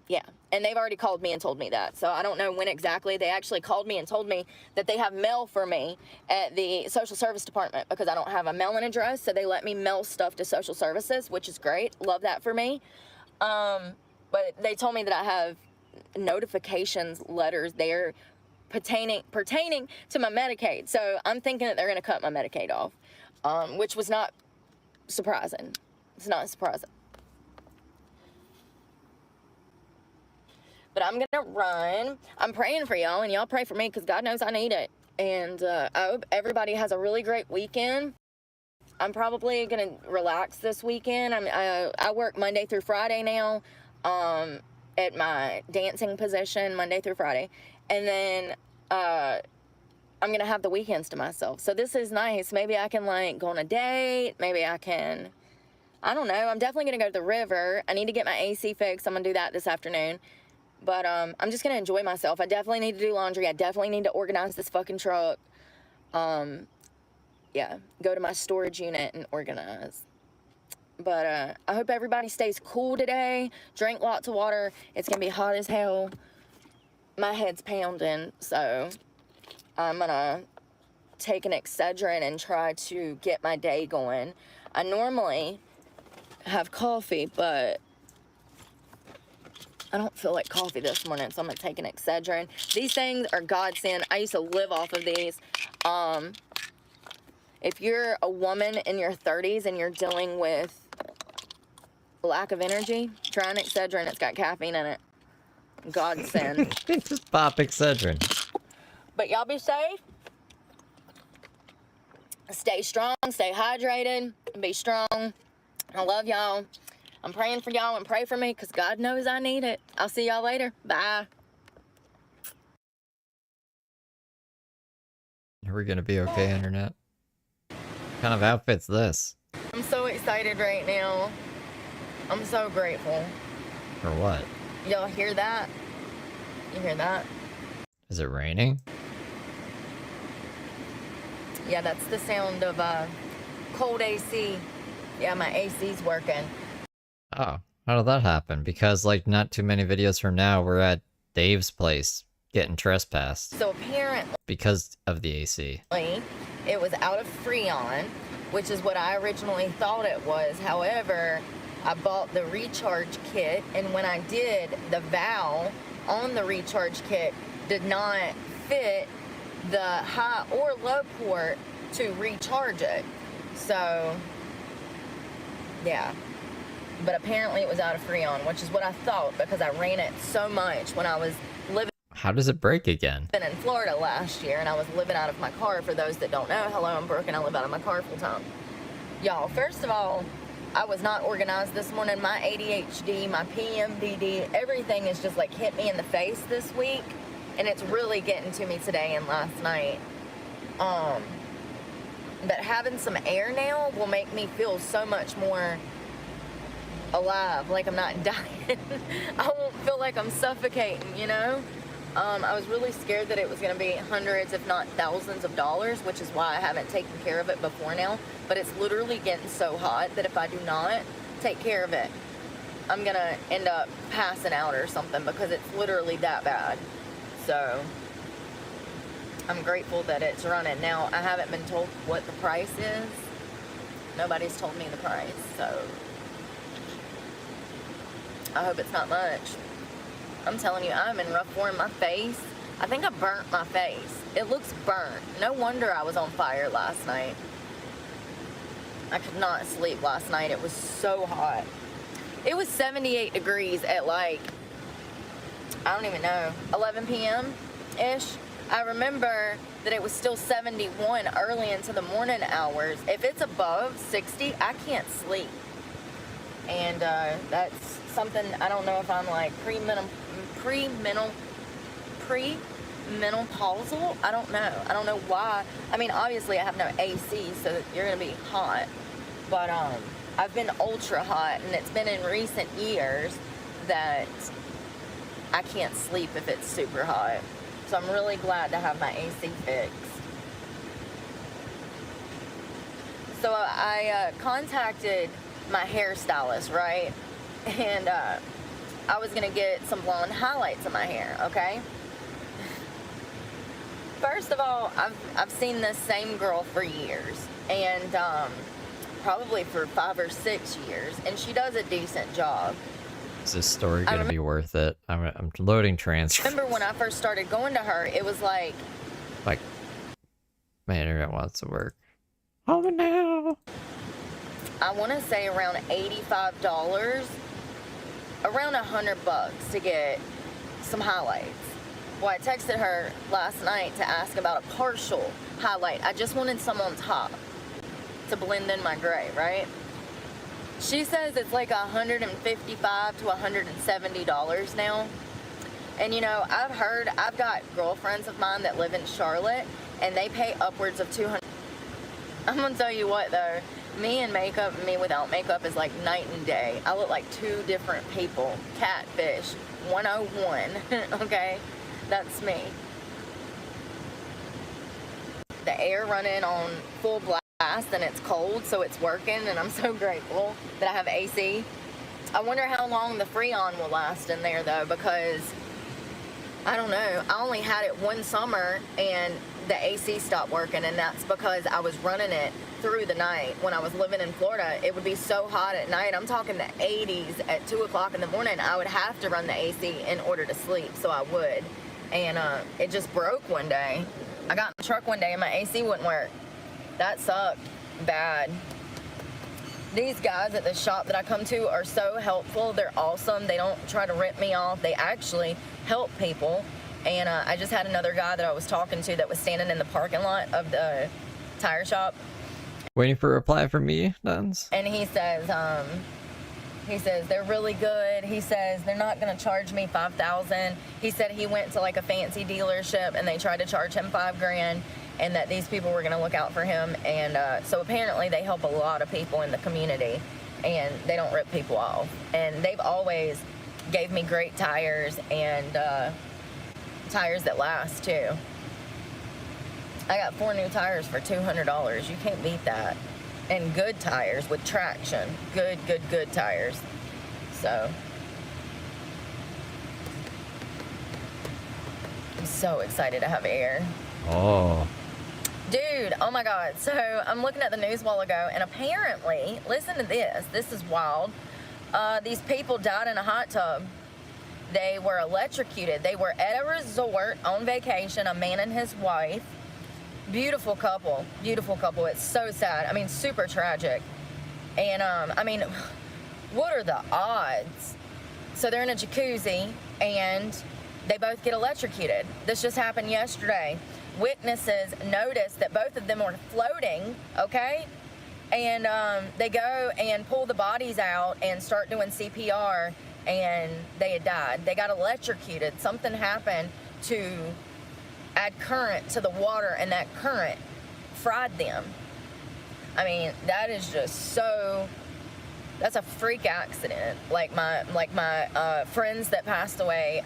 Yeah, and they've already called me and told me that. So I don't know when exactly. They actually called me and told me that they have mail for me at the social service department because I don't have a mailing address. So they let me mail stuff to social services, which is great. Love that for me. But they told me that I have notifications letters there pertaining to my Medicaid. So I'm thinking that they're going to cut my Medicaid off, which was not surprising. It's not surprising. But I'm gonna run. I'm praying for y'all, and y'all pray for me because God knows I need it. And I hope everybody has a really great weekend. I'm probably gonna relax this weekend. I work Monday through Friday now, at my dancing position Monday through Friday, and then I'm gonna have the weekends to myself. So this is nice. Maybe I can like go on a date. Maybe I can. I don't know. I'm definitely gonna go to the river. I need to get my AC fixed. I'm gonna do that this afternoon. But I'm just going to enjoy myself. I definitely need to do laundry. I definitely need to organize this fucking truck. Yeah, go to my storage unit and organize. But I hope everybody stays cool today. Drink lots of water. It's going to be hot as hell. My head's pounding, so I'm going to take an Excedrin and try to get my day going. I normally have coffee, but I don't feel like coffee this morning, so I'm going to take an Excedrin. These things are godsend. I used to live off of these. If you're a woman in your 30s and you're dealing with lack of energy, try an Excedrin. It's got caffeine in it. Godsend. Just pop Excedrin. But y'all be safe. Stay strong. Stay hydrated. Be strong. I love y'all. I'm praying for y'all and pray for me because God knows I need it. I'll see y'all later. Bye. Are we gonna be okay, internet? What kind of outfit's this? I'm so excited right now. I'm so grateful. For what? Y'all hear that? You hear that? Is it raining? Yeah, that's the sound of cold AC. Yeah, my AC's working. Oh, how did that happen? Because, like, not too many videos from now, we're at Dave's place getting trespassed. So apparently, because of the AC. It was out of Freon, which is what I originally thought it was. However, I bought the recharge kit, and when I did, the valve on the recharge kit did not fit the high or low port to recharge it. So, yeah. But apparently it was out of Freon, which is what I thought because I ran it so much when I was living How does it break again? in Florida last year, and I was living out of my car. For those that don't know, hello, I'm Brooke, and I live out of my car full time. Y'all, first of all, I was not organized this morning. My ADHD, my PMDD, everything is just like hit me in the face this week, and it's really getting to me today and last night. But having some air now will make me feel so much more alive, like I'm not dying. I won't feel like I'm suffocating, you know? I was really scared that it was going to be hundreds, if not thousands of dollars, which is why I haven't taken care of it before now. But it's literally getting so hot that if I do not take care of it, I'm going to end up passing out or something because it's literally that bad. So I'm grateful that it's running. Now, I haven't been told what the price is. Nobody's told me the price, so I hope it's not much. I'm telling you, I'm in rough form. My face, I think I burnt my face. It looks burnt. No wonder I was on fire last night. I could not sleep last night. It was so hot. It was 78 degrees at like, I don't even know, 11 p.m.-ish. I remember that it was still 71 early into the morning hours. If it's above 60, I can't sleep. And that's something, I don't know if I'm like premenopausal. I don't know. I don't know why. I mean, obviously I have no AC, so you're going to be hot. But I've been ultra hot, and it's been in recent years that I can't sleep if it's super hot. So I'm really glad to have my AC fixed. So I contacted my hairstylist, right? And I I was gonna get some blonde highlights in my hair, okay? First of all, I've seen this same girl for years, and probably for 5 or 6 years, and she does a decent job. Is this story gonna be worth it? I'm loading transcripts. Remember when I first started going to her, it was like my internet wants to work. Oh no! I want to say around $85, around $100 to get some highlights. Well, I texted her last night to ask about a partial highlight. I just wanted some on top to blend in my gray, right? She says it's like $155 to $170 now. And you know, I've got girlfriends of mine that live in Charlotte, and they pay upwards of $200. I'm gonna tell you what though, me in makeup and me without makeup is like night and day. I look like two different people. Catfish 101, okay? That's me. The air running on full blast and it's cold, so it's working, and I'm so grateful that I have AC. I wonder how long the Freon will last in there though, because I don't know. I only had it one summer and the AC stopped working, and that's because I was running it through the night. When I was living in Florida, it would be so hot at night. I'm talking the 80s at 2 o'clock in the morning. I would have to run the AC in order to sleep, so I would. And it just broke one day. I got in the truck one day and my AC wouldn't work. That sucked bad. These guys at the shop that I come to are so helpful. They're awesome. They don't try to rip me off. They actually help people. And I just had another guy that I was talking to that was standing in the parking lot of the tire shop. Waiting for a reply from me, Nuns. And he says they're really good. He says they're not gonna charge me $5,000. He said he went to like a fancy dealership and they tried to charge him $5,000, and that these people were gonna look out for him. And so apparently they help a lot of people in the community, and they don't rip people off. And they've always gave me great tires, and tires that last too. I got 4 new tires for $200. You can't beat that. And good tires with traction. Good tires. So I'm so excited to have air. Oh. Dude, oh my God. So I'm looking at the news a while ago, and apparently, listen to this. This is wild. These people died in a hot tub. They were electrocuted. They were at a resort on vacation, a man and his wife. Beautiful couple. Beautiful couple. It's so sad. I mean, super tragic. And, I mean, what are the odds? So they're in a jacuzzi, and they both get electrocuted. This just happened yesterday. Witnesses noticed that both of them were floating, okay? And they go and pull the bodies out and start doing CPR, and they had died. They got electrocuted. Something happened to add current to the water, and that current fried them. I mean, that is just so, that's a freak accident. Like my friends that passed away,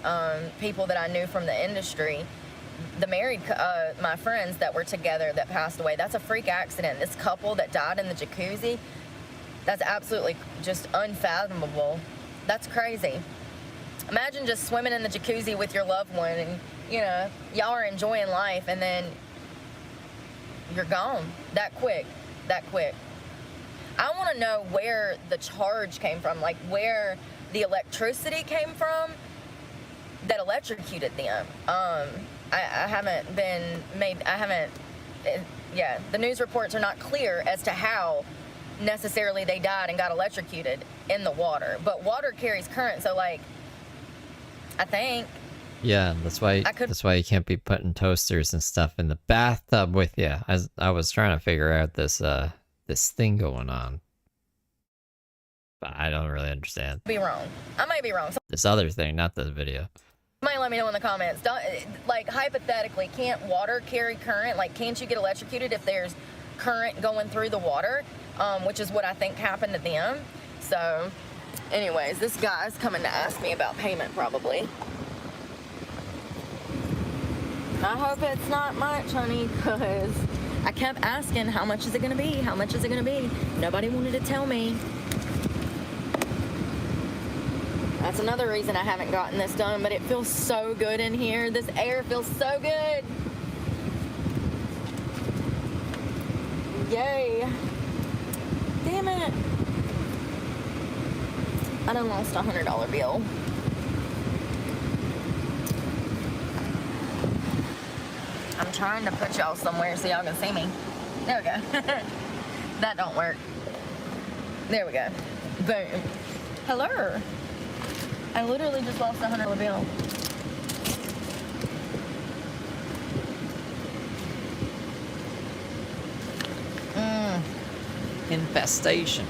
people that I knew from the industry, the married, my friends that were together that passed away, that's a freak accident. This couple that died in the jacuzzi, that's absolutely just unfathomable. That's crazy. Imagine just swimming in the jacuzzi with your loved one, and you know, y'all are enjoying life, and then you're gone that quick. I want to know where the charge came from, like where the electricity came from that electrocuted them. The news reports are not clear as to how necessarily they died and got electrocuted in the water. But water carries current, so like, I think. Yeah, that's why you can't be putting toasters and stuff in the bathtub with you. I was trying to figure out this thing going on, but I don't really understand. I might be wrong. This other thing, not this video. Somebody let me know in the comments. Like, hypothetically, can't water carry current? Like, can't you get electrocuted if there's current going through the water? Which is what I think happened to them. So, anyways, this guy's coming to ask me about payment probably. I hope it's not much, honey, because I kept asking, how much is it going to be? How much is it going to be? Nobody wanted to tell me. That's another reason I haven't gotten this done, but it feels so good in here. This air feels so good. Yay. Damn it. I done lost a $100 bill. I'm trying to put y'all somewhere so y'all can see me. There we go. That don't work. There we go. Boom. Hello. I literally just lost a $100 bill. Infestation.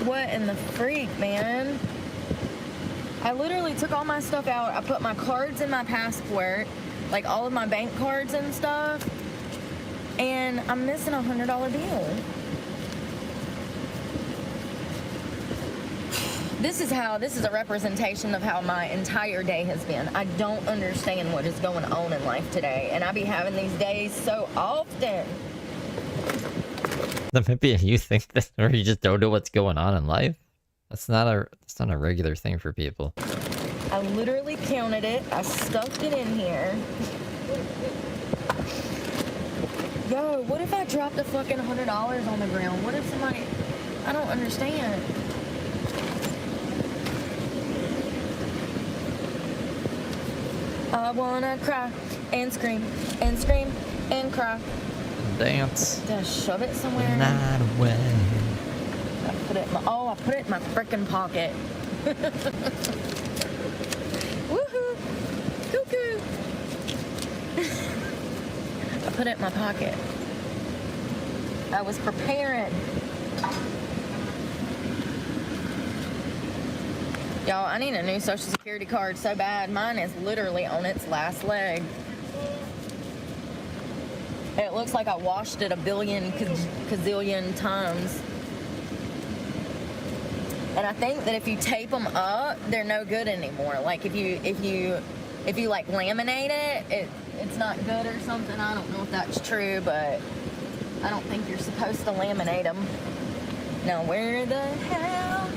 What in the freak, man? I literally took all my stuff out. I put my cards in my passport, like all of my bank cards and stuff, and I'm missing a $100 bill. This is a representation of how my entire day has been. I don't understand what is going on in life today, and I be having these days so often. Then maybe you think that, or you just don't know what's going on in life. That's not a regular thing for people. I literally counted it. I stuffed it in here. Yo, what if I dropped a fucking $100 on the ground? What if somebody... I don't understand. I wanna cry and scream and scream and cry. Dance. Did I shove it somewhere? Night away. I put it in my... Oh, I put it in my frickin' pocket. Woohoo! Cuckoo! I put it in my pocket. I was preparing. Y'all, I need a new Social Security card so bad. Mine is literally on its last leg. It looks like I washed it a billion gazillion times. And I think that if you tape them up, they're no good anymore. Like if you like laminate it, it's not good or something. I don't know if that's true, but I don't think you're supposed to laminate them. Now where the hell?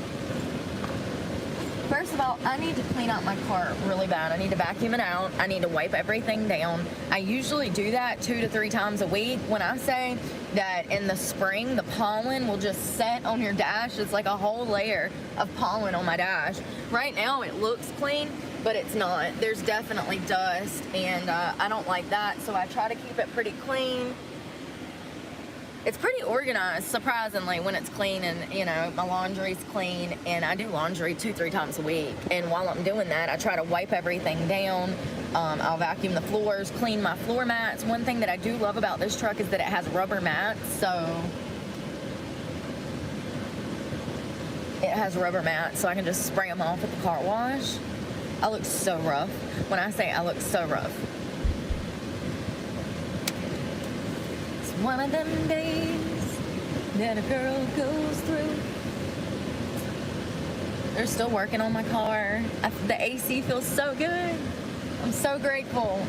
First of all, I need to clean out my car really bad. I need to vacuum it out. I need to wipe everything down. I usually do that 2 to 3 times a week. When I say that in the spring, the pollen will just set on your dash, it's like a whole layer of pollen on my dash. Right now, it looks clean, but it's not. There's definitely dust, and I don't like that, so I try to keep it pretty clean. It's pretty organized, surprisingly, when it's clean and, you know, my laundry's clean, and I do laundry 2-3 times a week. And while I'm doing that, I try to wipe everything down. I'll vacuum the floors, clean my floor mats. One thing that I do love about this truck is that it has rubber mats, so it has rubber mats, so I can just spray them off at the car wash. I look so rough. When I say I look so rough. One of them days that a girl goes through. They're still working on my car. The AC feels so good. I'm so grateful.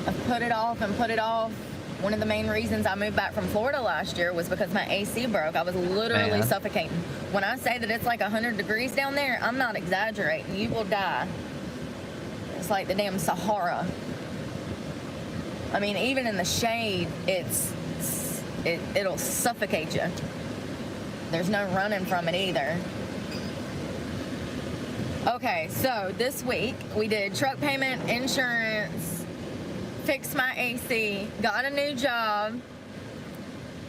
I've put it off and put it off. One of the main reasons I moved back from Florida last year was because my AC broke. I was literally suffocating. When I say that it's like 100 degrees down there, I'm not exaggerating. You will die. It's like the damn Sahara. I mean, even in the shade, it'll suffocate you. There's no running from it either. Okay, so this week we did truck payment, insurance, fixed my AC, got a new job,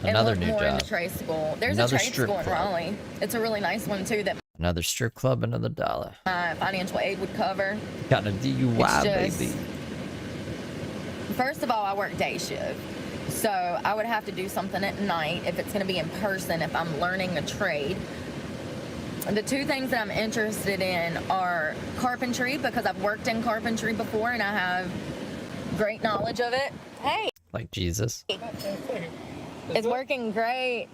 Another and new looked more job. into trade school. There's Another a trade strip school in club. Raleigh. It's a really nice one too that Another strip club, another dollar. my financial aid would cover. Got a DUI, It's just- baby. First of all, I work day shift, so I would have to do something at night if it's going to be in person, if I'm learning a trade. The 2 things that I'm interested in are carpentry, because I've worked in carpentry before and I have great knowledge of it. Hey, Like Jesus. it's working great.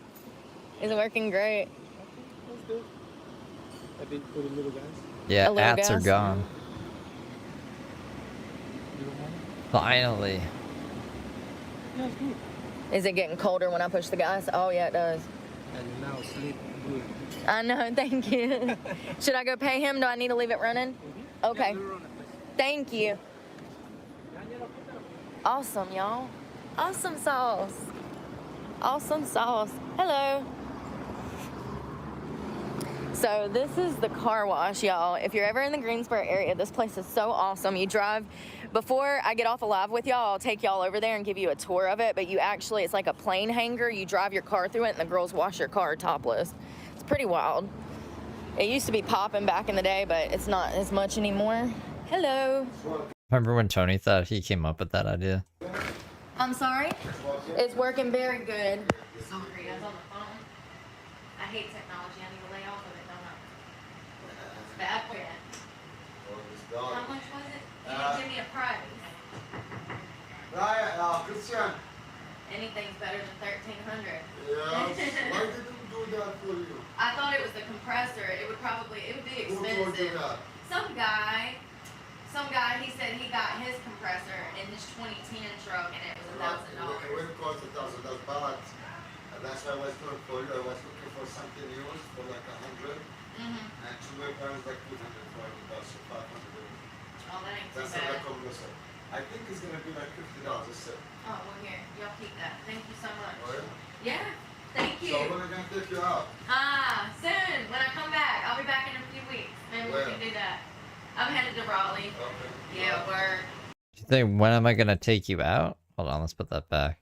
It's working great. That's good. I've been putting little guys. Yeah, A little ats are gas. gone. You don't want it? Finally. Yeah, it's good. Is it getting colder when I push the gas? Oh, yeah, it does. And now sleep good. I know, thank you. Should I go pay him? Do I need to leave it running? Okay. Thank you. Awesome, y'all. Awesome sauce. Awesome sauce. Hello. So this is the car wash, y'all. If you're ever in the Greensboro area, this place is so awesome. You drive, before I get off Alive with y'all, I'll take y'all over there and give you a tour of it, but you actually, it's like a plane hanger. You drive your car through it and the girls wash your car topless. It's pretty wild. It used to be popping back in the day, but it's not as much anymore. Hello. Remember when Tony thought he came up with that idea? I'm sorry? It's working very good. Sorry, I was on the phone. I hate technology. I need to lay off of it, don't I? It's bad for you. How much was it? You didn't give me a price. Christian. Anything's better than $1,300. Yes. Why did you do that for you? I thought it was the compressor. It would be Who told you expensive. that? Some guy, he said he got his compressor in his 2010 truck and it was $1,000. It would cost $1,000, but that's why I was doing for you. I was looking for something used for like 100, and to my parents like 200 for $500, so 500. Oh, that ain't too That's a bad. compressor. I think it's gonna be like $50 a set. Oh, well here, y'all keep that. Thank you so much. Oh, Yeah, thank you. So when are we gonna take you out? Soon, when I come back. I'll be back in a few weeks. Maybe Where? we can do that. I'm headed to Raleigh. Okay. Yeah, work. Do you think, when am I gonna take you out? Hold on, let's put that back.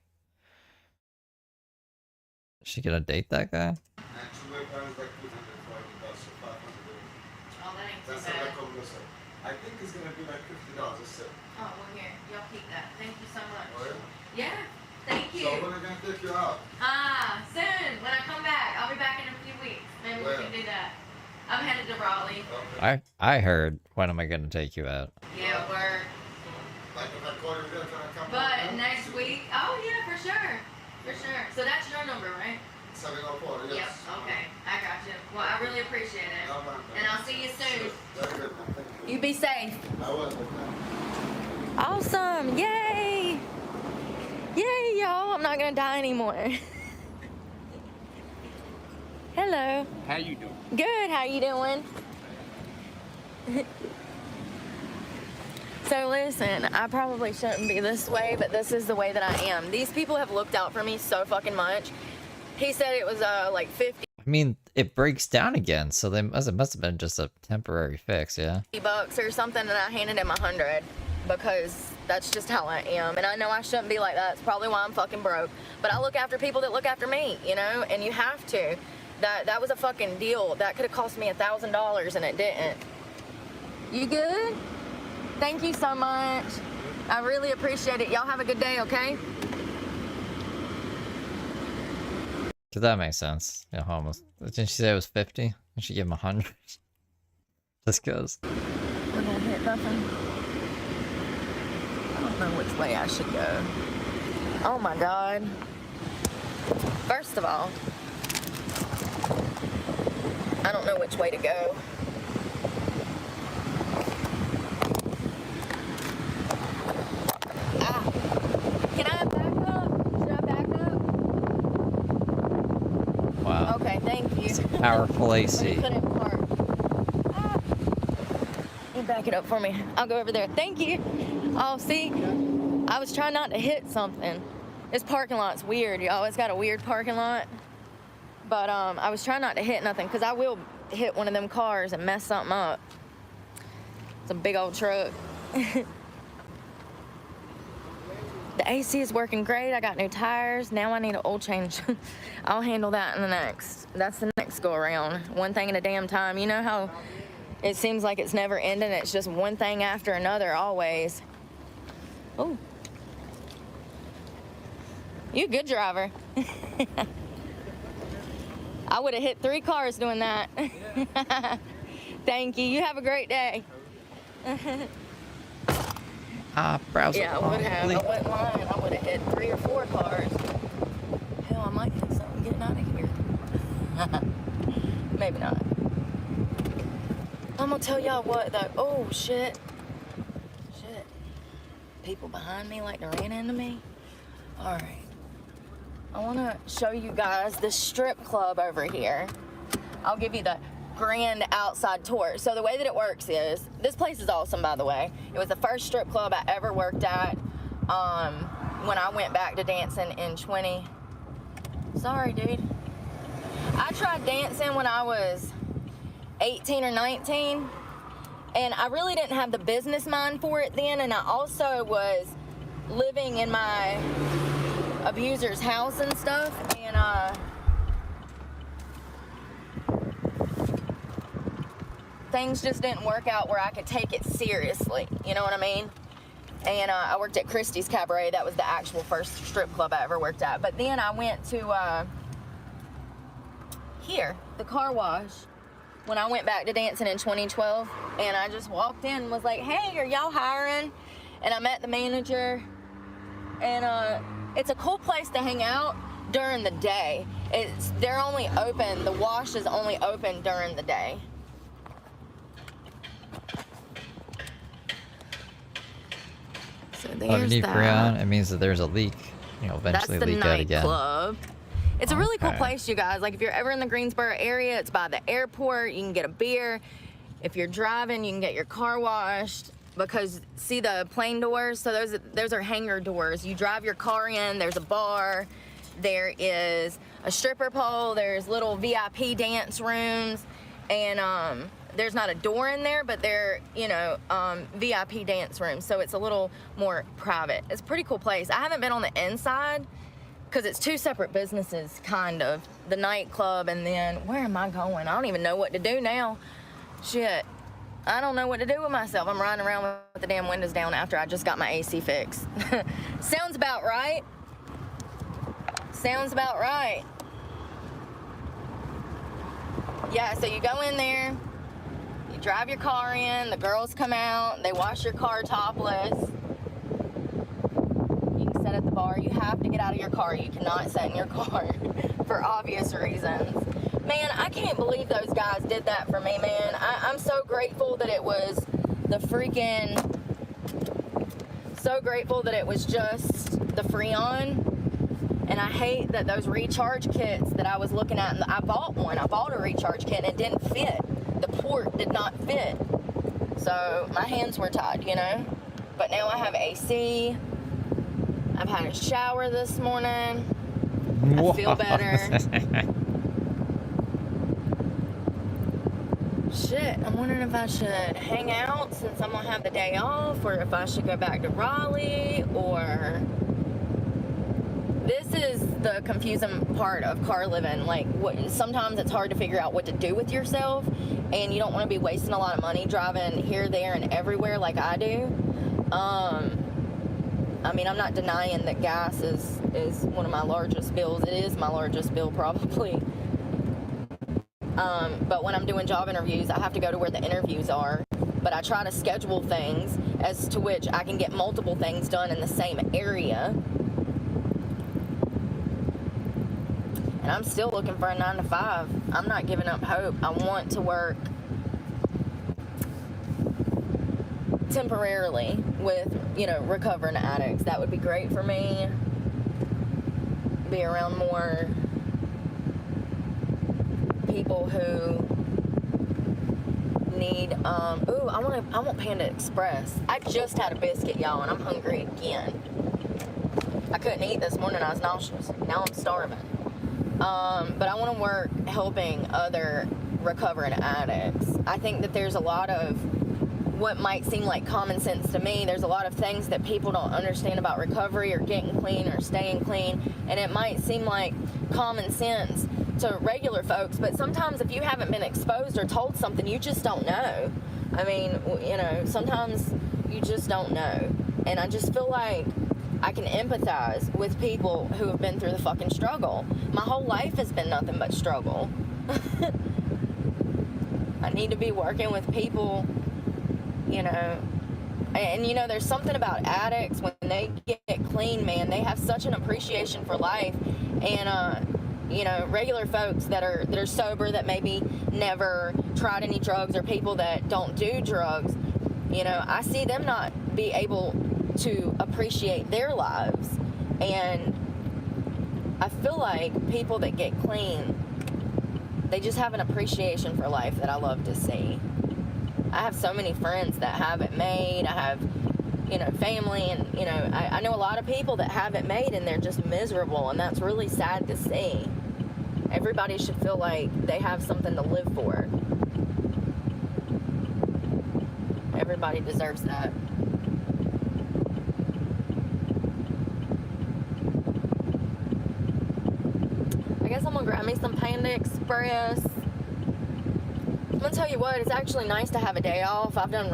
Is she gonna date that guy? And to my parents like 200 for $500, so 500. Oh, that ain't too That's a bad. compressor. I think it's gonna be like $50 a set. Oh, well here, y'all keep that. Thank you so much. Oh, Yeah, thank you. So when are we gonna take you out? Soon, when I come back. I'll be back in a few weeks. Maybe Where? we can do that. I'm headed to Raleigh. Okay. I heard, when am I gonna take you out? Yeah, work. Like if I call you, you're gonna come But next week, oh yeah, for sure. For sure. So that's your number, right? 704, yes. Yep, okay. I got you. Well, I really appreciate it. No, man. And I'll see you soon. Very good, man. Thank you. You be safe. I will, man. Awesome. Yay. Yay, y'all. I'm not going to die anymore. Hello. How you doing? Good. How you doing? So listen, I probably shouldn't be this way, but this is the way that I am. These people have looked out for me so fucking much. He said it was like 50 I mean, it breaks down again, so it must have been just a temporary fix, yeah? bucks or something, and I handed him 100 because that's just how I am. And I know I shouldn't be like that. It's probably why I'm fucking broke. But I look after people that look after me, you know, and you have to. That was a fucking deal. That could have cost me $1,000 and it didn't. You good? Thank you so much. I really appreciate it. Y'all have a good day, okay? Cause that makes sense. Yeah, almost. Didn't she say it was 50? And she gave him 100? This goes. We're gonna hit nothing. I don't know which way I should go. Oh my God. First of all, I don't know which way to go. Ah. Can I back up? Should I back up? Wow. Okay, thank you. It's a powerful Let me AC. put it in park. Ah. You back it up for me. I'll go over there. Thank you. Oh, see? I was trying not to hit something. This parking lot's weird, y'all. It's got a weird parking lot. But I was trying not to hit nothing because I will hit one of them cars and mess something up. It's a big old truck. The AC is working great. I got new tires. Now I need an oil change. I'll handle that in the next. That's the next go around. One thing at a damn time. You know how it seems like it's never ending? It's just one thing after another always. Oh. You a good driver. I would have hit 3 cars doing that. Thank you. You have a great day. Browser. Yeah, I would have. I wouldn't lie. I would have hit 3 or 4 cars. Hell, I might hit something getting out of here. Maybe not. I'm gonna tell y'all what though. Oh shit. Shit. People behind me like they ran into me. All right. I want to show you guys this strip club over here. I'll give you the grand outside tour. So the way that it works is, this place is awesome, by the way. It was the first strip club I ever worked at when I went back to dancing in Sorry, dude. I tried dancing when I was 18 or 19, and I really didn't have the business mind for it then, and I also was living in my abuser's house and stuff, and things just didn't work out where I could take it seriously, you know what I mean? And I worked at Christie's Cabaret. That was the actual first strip club I ever worked at. But then I went to the car wash, when I went back to dancing in 2012, and I just walked in and was like, hey, are y'all hiring? And I met the manager, and it's a cool place to hang out during the day. They're only open, the wash is only open during the day. So there's Underneath that. Freon, it means that there's a leak. You'll eventually leak out again. That's the nightclub. It's a really cool place, you guys. Like, if you're ever in the Greensboro area, it's by the airport. You can get a beer. If you're driving, you can get your car washed. Because, see the plane doors? So those are hangar doors. You drive your car in, there's a bar. There is a stripper pole. There's little VIP dance rooms. And there's not a door in there, but they're, VIP dance rooms. So it's a little more private. It's a pretty cool place. I haven't been on the inside, because it's two separate businesses, kind of. The nightclub, and then, where am I going? I don't even know what to do now. Shit. I don't know what to do with myself. I'm riding around with the damn windows down after I just got my AC fixed. Sounds about right. Sounds about right. Yeah, so you go in there, you drive your car in, the girls come out, they wash your car topless. Set at the bar. You have to get out of your car. You cannot sit in your car for obvious reasons. Man, I can't believe those guys did that for me, man. I'm so grateful that it was so grateful that it was just the Freon. And I hate that those recharge kits that I was looking at, and I bought one. I bought a recharge kit and it didn't fit. The port did not fit. So my hands were tied, But now I have AC. I've had a shower this morning. I feel better. Shit, I'm wondering if I should hang out since I'm gonna have the day off, or if I should go back to Raleigh, or... This is the confusing part of car living. Like, sometimes it's hard to figure out what to do with yourself, and you don't want to be wasting a lot of money driving here, there, and everywhere like I do. I mean, I'm not denying that gas is one of my largest bills. It is my largest bill, probably. But when I'm doing job interviews, I have to go to where the interviews are. But I try to schedule things as to which I can get multiple things done in the same area. And I'm still looking for a 9 to 5. I'm not giving up hope. I want to work temporarily with, recovering addicts. That would be great for me. Be around more people who need, I want Panda Express. I just had a biscuit, y'all, and I'm hungry again. I couldn't eat this morning. I was nauseous. Now I'm starving. But I want to work helping other recovering addicts. I think that there's a lot of what might seem like common sense to me. There's a lot of things that people don't understand about recovery or getting clean or staying clean, and it might seem like common sense to regular folks, but sometimes if you haven't been exposed or told something, you just don't know. I mean, sometimes you just don't know. And I just feel like I can empathize with people who have been through the fucking struggle. My whole life has been nothing but struggle. I need to be working with people, and there's something about addicts when they get clean, man. They have such an appreciation for life, and regular folks that are sober, that maybe never tried any drugs, or people that don't do drugs, I see them not be able to appreciate their lives. And I feel like people that get clean they just have an appreciation for life that I love to see. I have so many friends that have it made. I have, you know, family, and, you know, I know a lot of people that have it made and they're just miserable, and that's really sad to see. Everybody should feel like they have something to live for. Everybody deserves that. I guess I'm gonna grab me some Panda Express. I'm gonna tell you what, it's actually nice to have a day off. I've done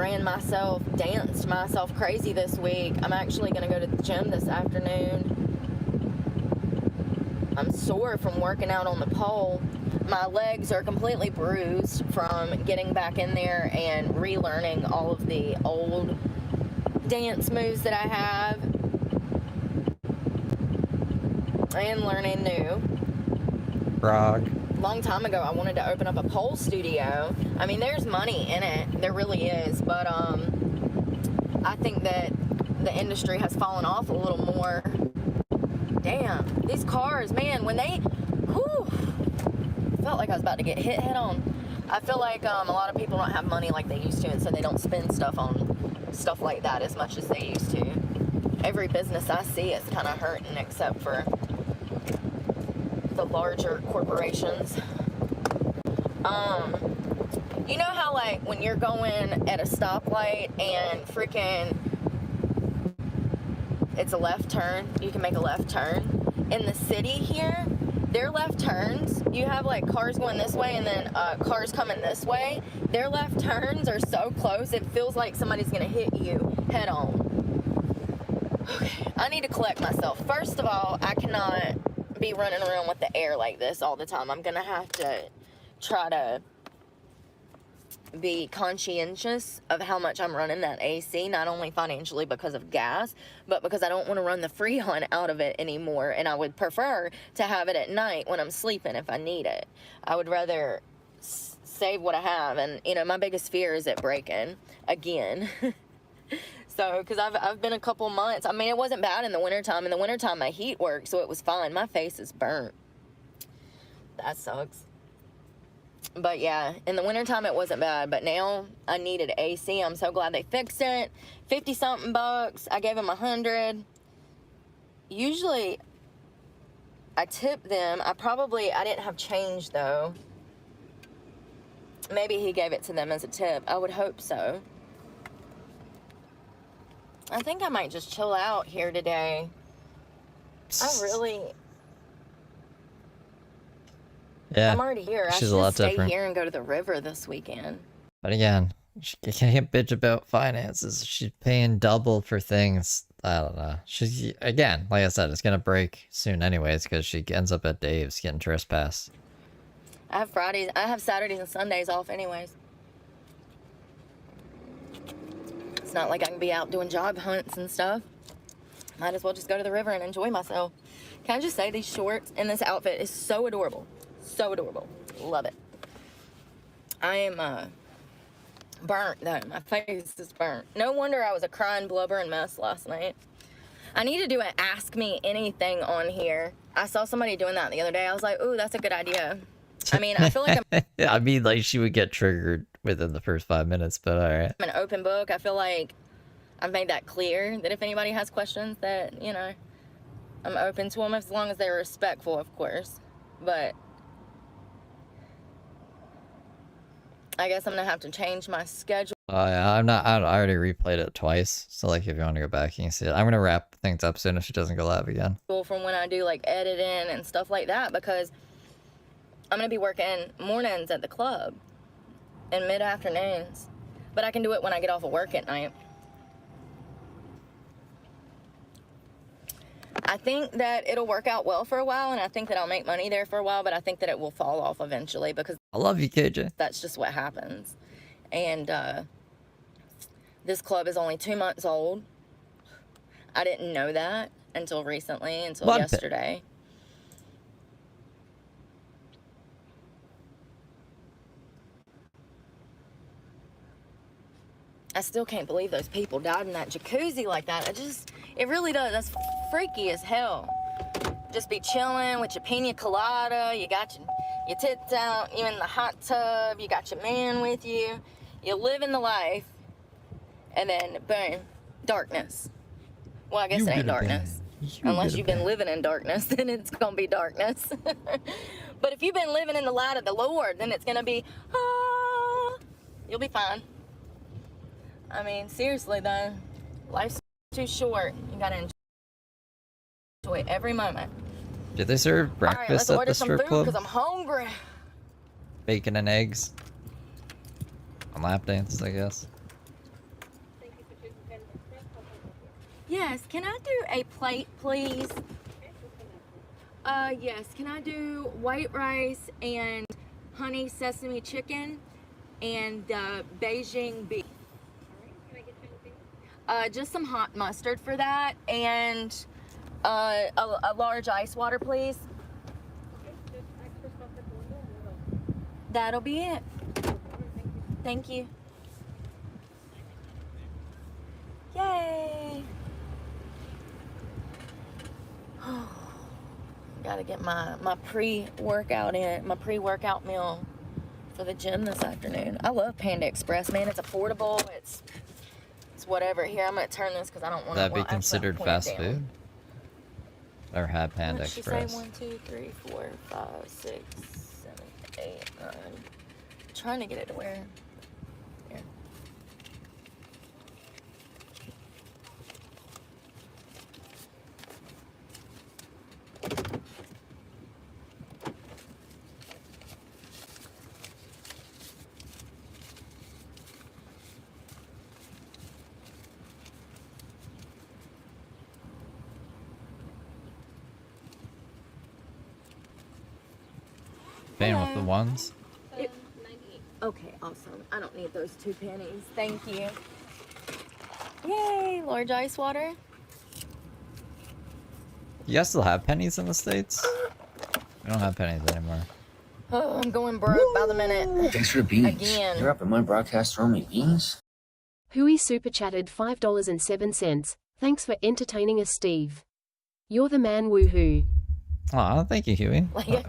danced myself crazy this week. I'm actually gonna go to the gym this afternoon. I'm sore from working out on the pole. My legs are completely bruised from getting back in there and relearning all of the old dance moves that I have and learning new. Frog. Long time ago, I wanted to open up a pole studio. I mean, there's money in it. There really is. But I think that the industry has fallen off a little more. Damn, these cars, man, when they, whew, felt like I was about to get hit head on. I feel like a lot of people don't have money like they used to, and so they don't spend stuff on stuff like that as much as they used to. Every business I see is kind of hurting except for the larger corporations. You know how, like, when you're going at a stoplight and freaking it's a left turn, you can make a left turn. In the city here, their left turns, you have like cars going this way and then cars coming this way. Their left turns are so close, it feels like somebody's gonna hit you head on. Okay, I need to collect myself. First of all, I cannot be running around with the air like this all the time. I'm gonna have to try to be conscientious of how much I'm running that AC, not only financially because of gas, but because I don't want to run the Freon out of it anymore, and I would prefer to have it at night when I'm sleeping if I need it. I would rather save what I have, and, you know, my biggest fear is it breaking again. So, because I've been a couple months, I mean, it wasn't bad in the wintertime. In the wintertime, my heat worked, so it was fine. My face is burnt. That sucks. But yeah, in the wintertime it wasn't bad, but now I needed AC. I'm so glad they fixed it. 50 something bucks. I gave them 100. Usually I tip them. I didn't have change though. Maybe he gave it to them as a tip. I would hope so. I think I might just chill out here today. Yeah, I'm already here. I she's should a lot just stay different. here and go to the river this weekend. But again, she can't bitch about finances. She's paying double for things. I don't know. She's, again, like I said, it's gonna break soon anyways because she ends up at Dave's getting trespassed. I have Saturdays and Sundays off anyways. It's not like I can be out doing job hunts and stuff. Might as well just go to the river and enjoy myself. Can I just say, these shorts and this outfit is so adorable. So adorable. Love it. I am burnt though. My face is burnt. No wonder I was a crying, blubbering mess last night. I need to do an Ask Me Anything on here. I saw somebody doing that the other day. I was like, ooh, that's a good idea. I mean, I feel like I'm I mean, like, she would get triggered within the first 5 minutes, but alright. an open book. I feel like I've made that clear, that if anybody has questions, that, you know, I'm open to them as long as they're respectful, of course. But I guess I'm gonna have to change my schedule. Oh yeah, I already replayed it twice, so like if you want to go back, you can see it. I'm gonna wrap things up soon if she doesn't go live again. From when I do like editing and stuff like that, because I'm gonna be working mornings at the club and mid-afternoons, but I can do it when I get off of work at night. I think that it'll work out well for a while, and I think that I'll make money there for a while, but I think that it will fall off eventually because I love you, KJ. that's just what happens. And this club is only 2 months old. I didn't know that until recently, until yesterday. I still can't believe those people died in that jacuzzi like that. It really does. That's freaky as hell. Just be chilling with your pina colada. You got your your tits out, you in the hot tub, you got your man with you, you're living the life, and then boom, darkness. Well, I guess it ain't darkness. Unless you've been living in darkness, then it's gonna be darkness. But if you've been living in the light of the Lord, then it's gonna be, you'll be fine. I mean, seriously though, life's too short. You gotta enjoy every moment. Did they serve breakfast All right, at the strip club? Because I'm hungry. Bacon and eggs. On lap dances, I guess. Yes, can I do a plate, please? Yes, can I do white rice and honey sesame chicken and Beijing beef? Just some hot mustard for that and a large ice water, please. That'll be it. Thank you. Yay! Gotta get my pre-workout in, my pre-workout meal for the gym this afternoon. I love Panda Express, man. It's affordable. It's whatever. Here, I'm gonna turn this because I don't want to. Would that be considered fast food? Or had Panda Express? What did she say? 1, 2, 3, 4, 5, 6, 7, 8, 9. I'm trying to get it to where. Here. Paying with the ones? Okay, awesome. I don't need those 2 pennies. Thank you. Yay, large ice water. You guys still have pennies in the States? We don't have pennies anymore. Oh, I'm going broke by the minute. Thanks for the beans. Again. You're up at my broadcast throwing me beans? Hui super chatted $5.07. Thanks for entertaining us, Steve. You're the man, woohoo. Aw, thank you, Huey. Like I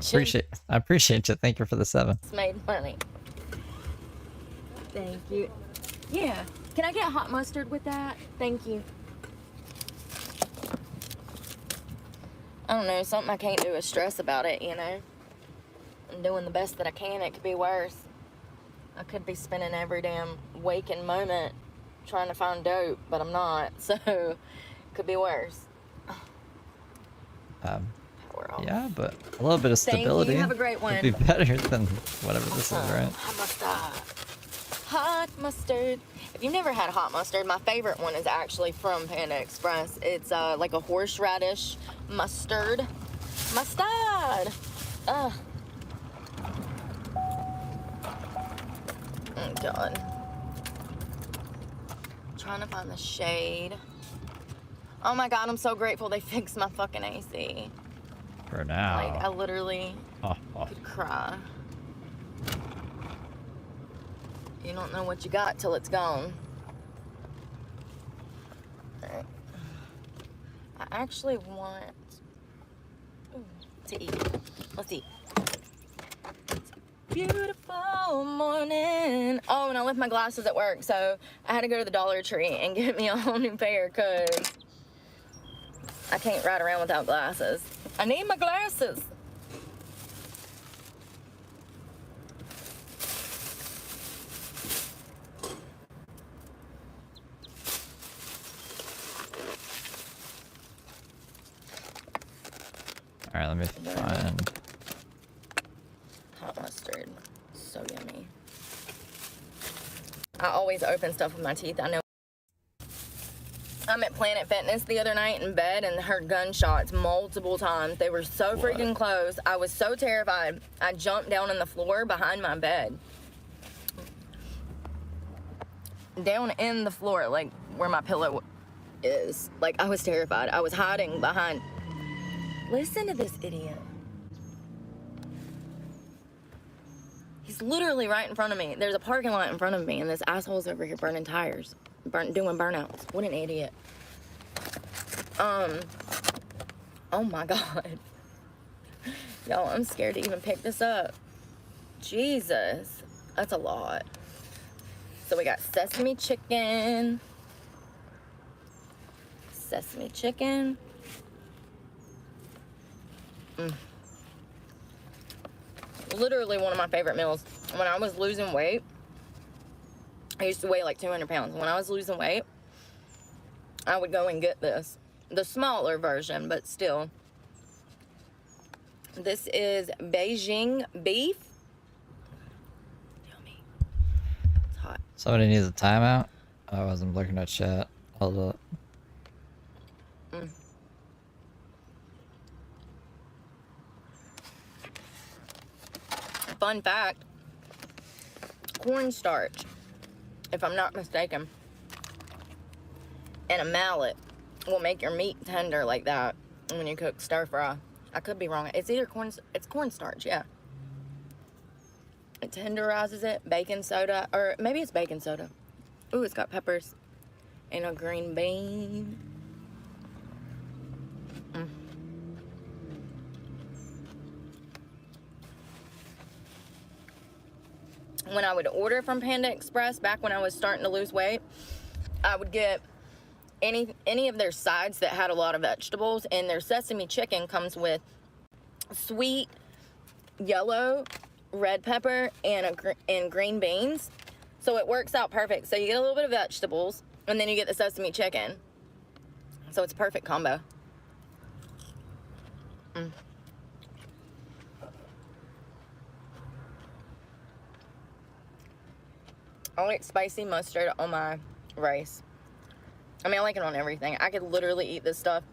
appreciate you. Thank you for the 7. It's made money. Thank you. Yeah. Can I get hot mustard with that? Thank you. I don't know, something I can't do is stress about it, you know? I'm doing the best that I can. It could be worse. I could be spending every damn waking moment trying to find dope, but I'm not. So, it could be worse. Yeah, but a little bit of stability. Thank you. Have a great one. Would be better than whatever this is, right? Hot mustard. Hot mustard. If you've never had hot mustard, my favorite one is actually from Panda Express. It's like a horseradish mustard. Mustard! Ugh. Oh, God. I'm trying to find the shade. Oh my God, I'm so grateful they fixed my fucking AC. For now. Like, I literally could cry. You don't know what you got till it's gone. Alright. I actually want to eat. Let's eat. Beautiful morning. Oh, and I left my glasses at work, so I had to go to the Dollar Tree and get me a whole new pair because I can't ride around without glasses. I need my glasses. All right, let me find Hot mustard. So yummy. I always open stuff with my teeth. I know. I'm at Planet Fitness the other night in bed and heard gunshots multiple times. They were so freaking close. I was so terrified. I jumped down on the floor behind my bed. Down in the floor, like where my pillow is. Like, I was terrified. I was hiding behind. Listen to this idiot. He's literally right in front of me. There's a parking lot in front of me, and this asshole's over here burning tires. Doing burnouts. What an idiot. Oh my God. Y'all, I'm scared to even pick this up. Jesus, that's a lot. So we got sesame chicken. Sesame chicken. Literally one of my favorite meals. When I was losing weight, I used to weigh like 200 pounds. When I was losing weight, I would go and get this. The smaller version, but still. This is Beijing beef. Yummy. It's hot. Somebody needs a timeout. I wasn't looking at chat. Hold up. Fun fact, cornstarch, if I'm not mistaken, and a mallet will make your meat tender like that when you cook stir fry. I could be wrong. It's either it's cornstarch, yeah. It tenderizes it, baking soda, or maybe it's baking soda. Ooh, it's got peppers and a green bean. When I would order from Panda Express back when I was starting to lose weight, I would get any of their sides that had a lot of vegetables, and their sesame chicken comes with sweet yellow red pepper and green beans, so it works out perfect. So you get a little bit of vegetables and then you get the sesame chicken, so it's a perfect combo. I like spicy mustard on my rice. I mean, I like it on everything. I could literally eat this stuff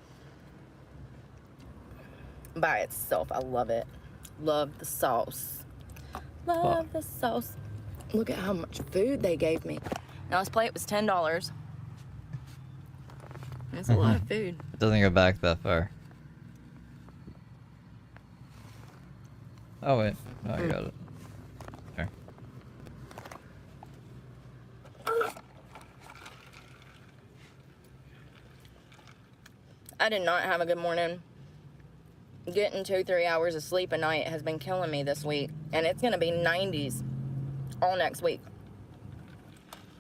by itself. I love it. Love the sauce. Love the sauce. Look at how much food they gave me. Now, this plate was $10. That's a lot of food. It doesn't go back that far. Oh, wait. Oh, I got it. Okay. I did not have a good morning. Getting 2-3 hours of sleep a night has been killing me this week. And it's going to be 90s all next week.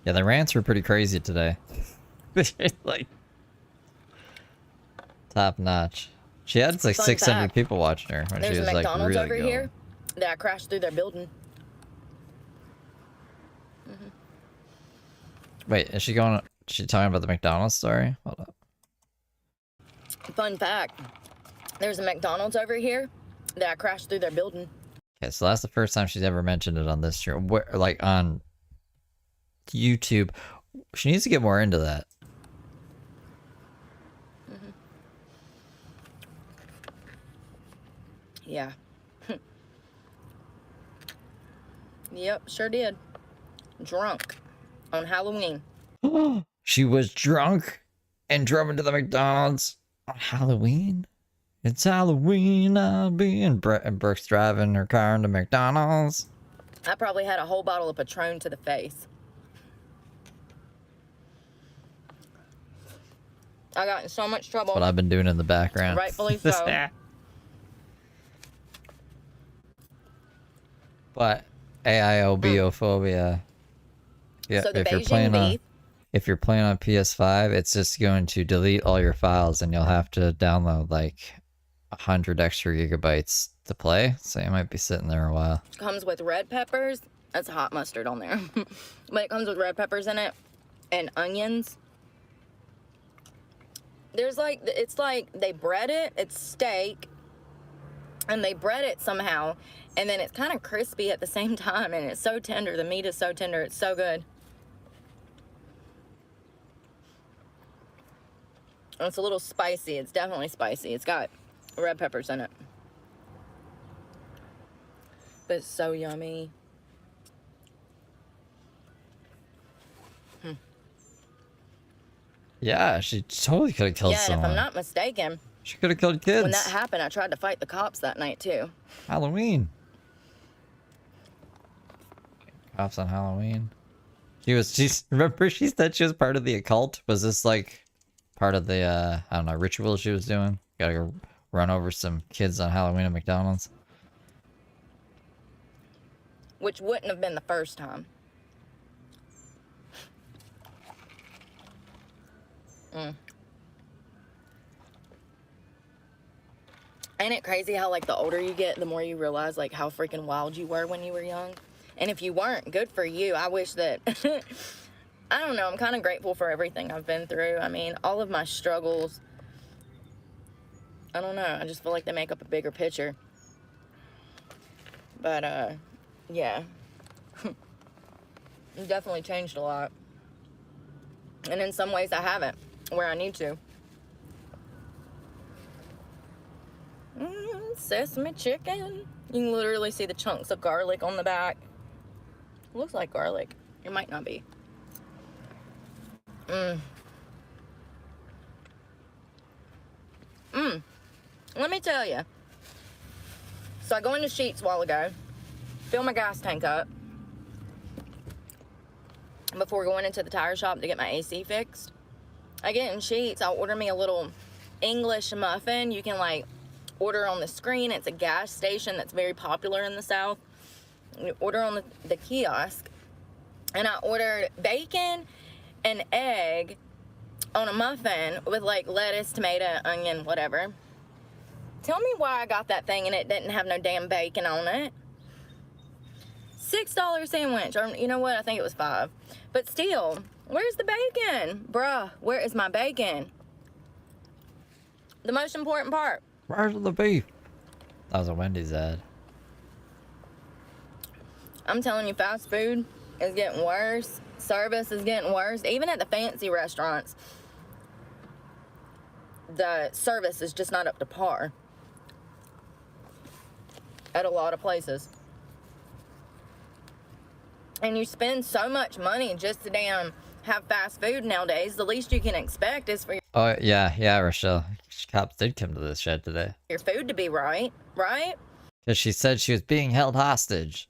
Yeah, the rants were pretty crazy today. Like, top notch. She had like Fun 600 fact, people watching her when There's she a was like McDonald's really over going. here that I crashed through their building. Wait, is she going? She talking about the McDonald's story? Hold up. Fun fact, there's a McDonald's over here that I crashed through their building. Okay, so that's the first time she's ever mentioned it on this show. Where, like on YouTube, she needs to get more into that. Yeah. Yep, sure did. Drunk on Halloween. She was drunk and drove into the McDonald's on Halloween. It's Halloween, I'll be in Brooke's driving her car into McDonald's. I probably had a whole bottle of Patron to the face. I got in so much trouble. What I've been doing in the background. Rightfully so. But AIOBophobia. Yeah, So the if you're Beijing playing on beef. if you're playing on PS5, it's just going to delete all your files and you'll have to download like 100 extra gigabytes to play. So you might be sitting there a while. Comes with red peppers. That's hot mustard on there. But it comes with red peppers in it and onions. There's like, it's like they bread it. It's steak. And they bread it somehow. And then it's kind of crispy at the same time. And it's so tender. The meat is so tender. It's so good. And it's a little spicy. It's definitely spicy. It's got red peppers in it. But it's so yummy. Yeah, she totally could have killed Yeah, and if someone. I'm not mistaken, She could have killed kids. when that happened, I tried to fight the cops that night too. Halloween. Cops on Halloween. Remember she said she was part of the occult? Was this like part of the I don't know, ritual she was doing? Gotta go run over some kids on Halloween at McDonald's. which wouldn't have been the first time. Ain't it crazy how, like, the older you get, the more you realize, like, how freaking wild you were when you were young? And if you weren't, good for you. I wish that, I don't know, I'm kind of grateful for everything I've been through. I mean, all of my struggles, I don't know, I just feel like they make up a bigger picture. But, yeah. I've definitely changed a lot. And in some ways I haven't, where I need to. Sesame chicken. You can literally see the chunks of garlic on the back. It looks like garlic. It might not be. Let me tell you. So I go into Sheetz a while ago, fill my gas tank up before going into the tire shop to get my AC fixed. I get in Sheetz, I'll order me a little English muffin. You can, like, order on the screen. It's a gas station that's very popular in the South. You order on the kiosk. And I ordered bacon and egg on a muffin with, like, lettuce, tomato, onion, whatever. Tell me why I got that thing and it didn't have no damn bacon on it. $6 sandwich, or you know what? I think it was $5. But still, where's the bacon? Bruh, where is my bacon? The most important part. Where's the beef? That was a Wendy's ad. I'm telling you, fast food is getting worse. Service is getting worse. Even at the fancy restaurants, the service is just not up to par. At a lot of places. And you spend so much money just to damn have fast food nowadays. The least you can expect is for Oh, yeah, Rochelle. Cops did come to this shed today. your food to be right? Because she said she was being held hostage.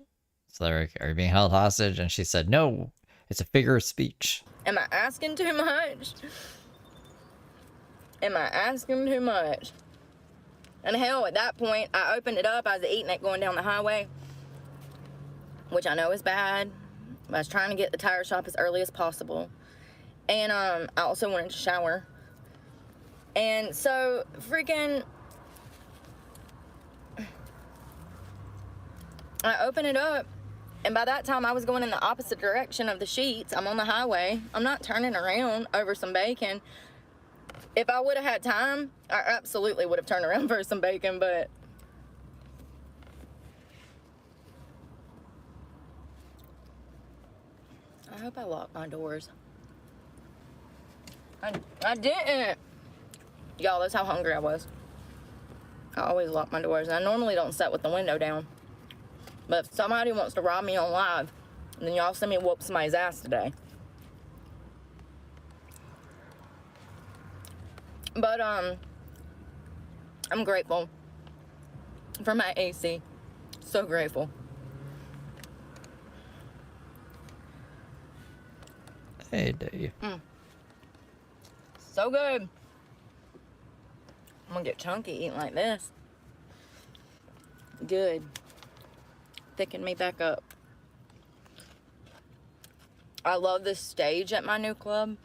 So they're like, are you being held hostage? And she said, no, it's a figure of speech. Am I asking too much? Am I asking too much? And hell, at that point, I opened it up. I was eating it going down the highway, which I know is bad. But I was trying to get the tire shop as early as possible. And I also wanted to shower. And so, freaking, I open it up, and by that time I was going in the opposite direction of the Sheetz. I'm on the highway. I'm not turning around over some bacon. If I would have had time, I absolutely would have turned around for some bacon, but I hope I locked my doors. I didn't. Y'all, that's how hungry I was. I always lock my doors. And I normally don't sit with the window down. But if somebody wants to rob me on live, then y'all send me whoop somebody's ass today. But, I'm grateful for my AC. So grateful. Hey, Dave. So good. I'm gonna get chunky eating like this. Good. Thicken me back up. I love this stage at my new club.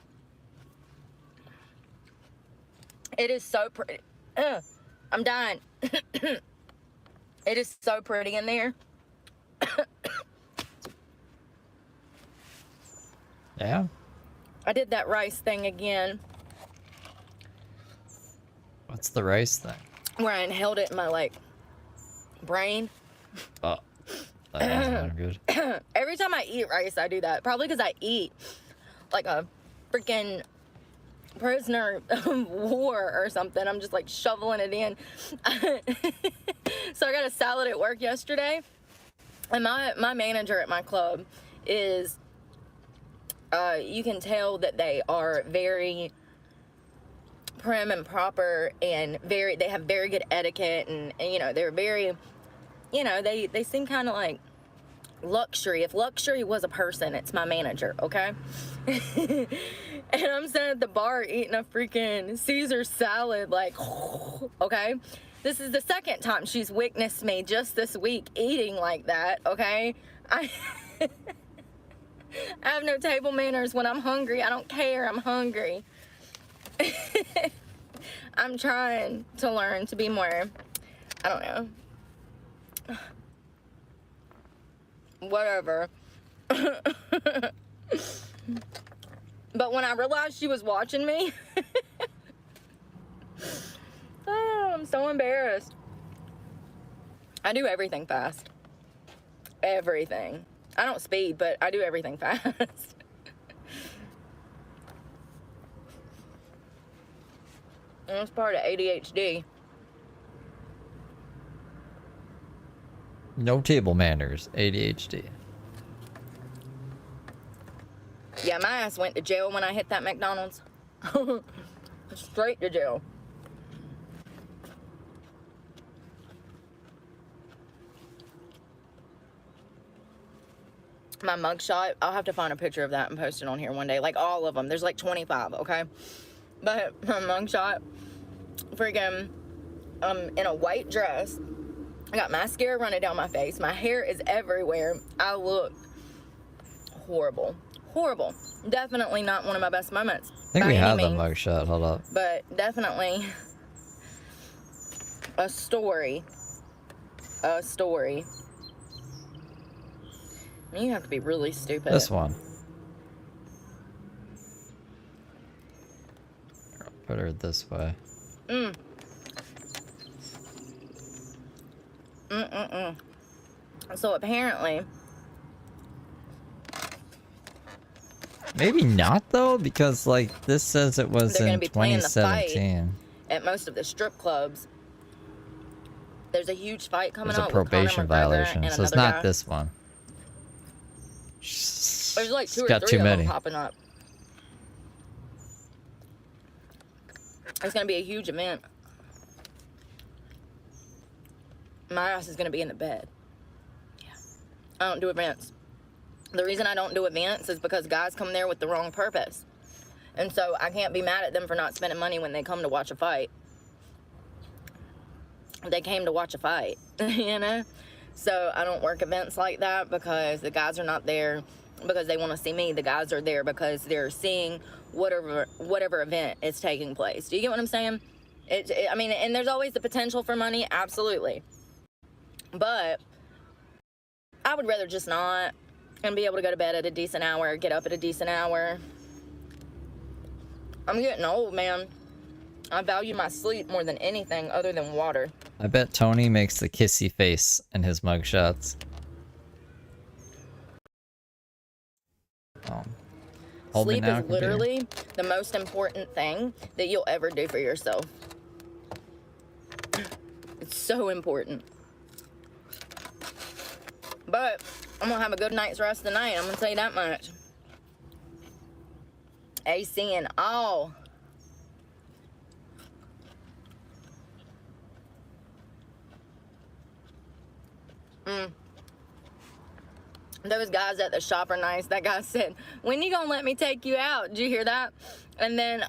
It is so pretty. I'm dying. It is so pretty in there. Yeah? I did that rice thing again, What's the rice thing? where I inhaled it in my, like, brain. Oh, that doesn't sound good. Every time I eat rice, I do that. Probably because I eat like a freaking prisoner of war or something. I'm just like shoveling it in. So I got a salad at work yesterday, and my manager at my club is, you can tell that they are very prim and proper, and they have very good etiquette, and you know, they're very, you know, they seem kind of like luxury. If luxury was a person, it's my manager, okay? And I'm sitting at the bar eating a freaking Caesar salad, like, okay? This is the second time she's witnessed me just this week eating like that, okay? I have no table manners when I'm hungry. I don't care. I'm hungry. I'm trying to learn to be more, I don't know. Whatever. But when I realized she was watching me, oh, I'm so embarrassed. I do everything fast. Everything. I don't speed, but I do everything fast. And it's part of ADHD. No table manners. ADHD. Yeah, my ass went to jail when I hit that McDonald's. Straight to jail. My mugshot, I'll have to find a picture of that and post it on here one day. Like all of them. There's like 25, okay? But my mugshot, freaking, in a white dress. I got mascara running down my face. My hair is everywhere. I look horrible. Horrible. Definitely not one of my best moments. I think we have the mugshot. Hold up. But definitely a story. A story. I mean, you have to be really stupid. This one. I'll put her this way. So apparently, maybe not though, because like this says it was they're in gonna be playing the fight 2017. at most of the strip clubs. There's a huge fight coming There's a up with Conor probation McGregor violation, and so it's another not guy. this one. There's like two or got three too of many. them popping up. It's gonna be a huge event. My ass is gonna be in the bed. Yeah. I don't do events. The reason I don't do events is because guys come there with the wrong purpose. And so I can't be mad at them for not spending money when they come to watch a fight. They came to watch a fight, you know? So I don't work events like that because the guys are not there because they want to see me. The guys are there because they're seeing whatever event is taking place. Do you get what I'm saying? I mean, and there's always the potential for money, absolutely. But I would rather just not and be able to go to bed at a decent hour, get up at a decent hour. I'm getting old, man. I value my sleep more than anything other than water. I bet Tony makes the kissy face in his mugshots. Sleep is literally the most important thing that you'll ever do for yourself. It's so important. But I'm gonna have a good night's rest tonight. I'm gonna tell you that much. AC and all. Those guys at the shop are nice. That guy said, "When you gonna let me take you out?" Did you hear that? And then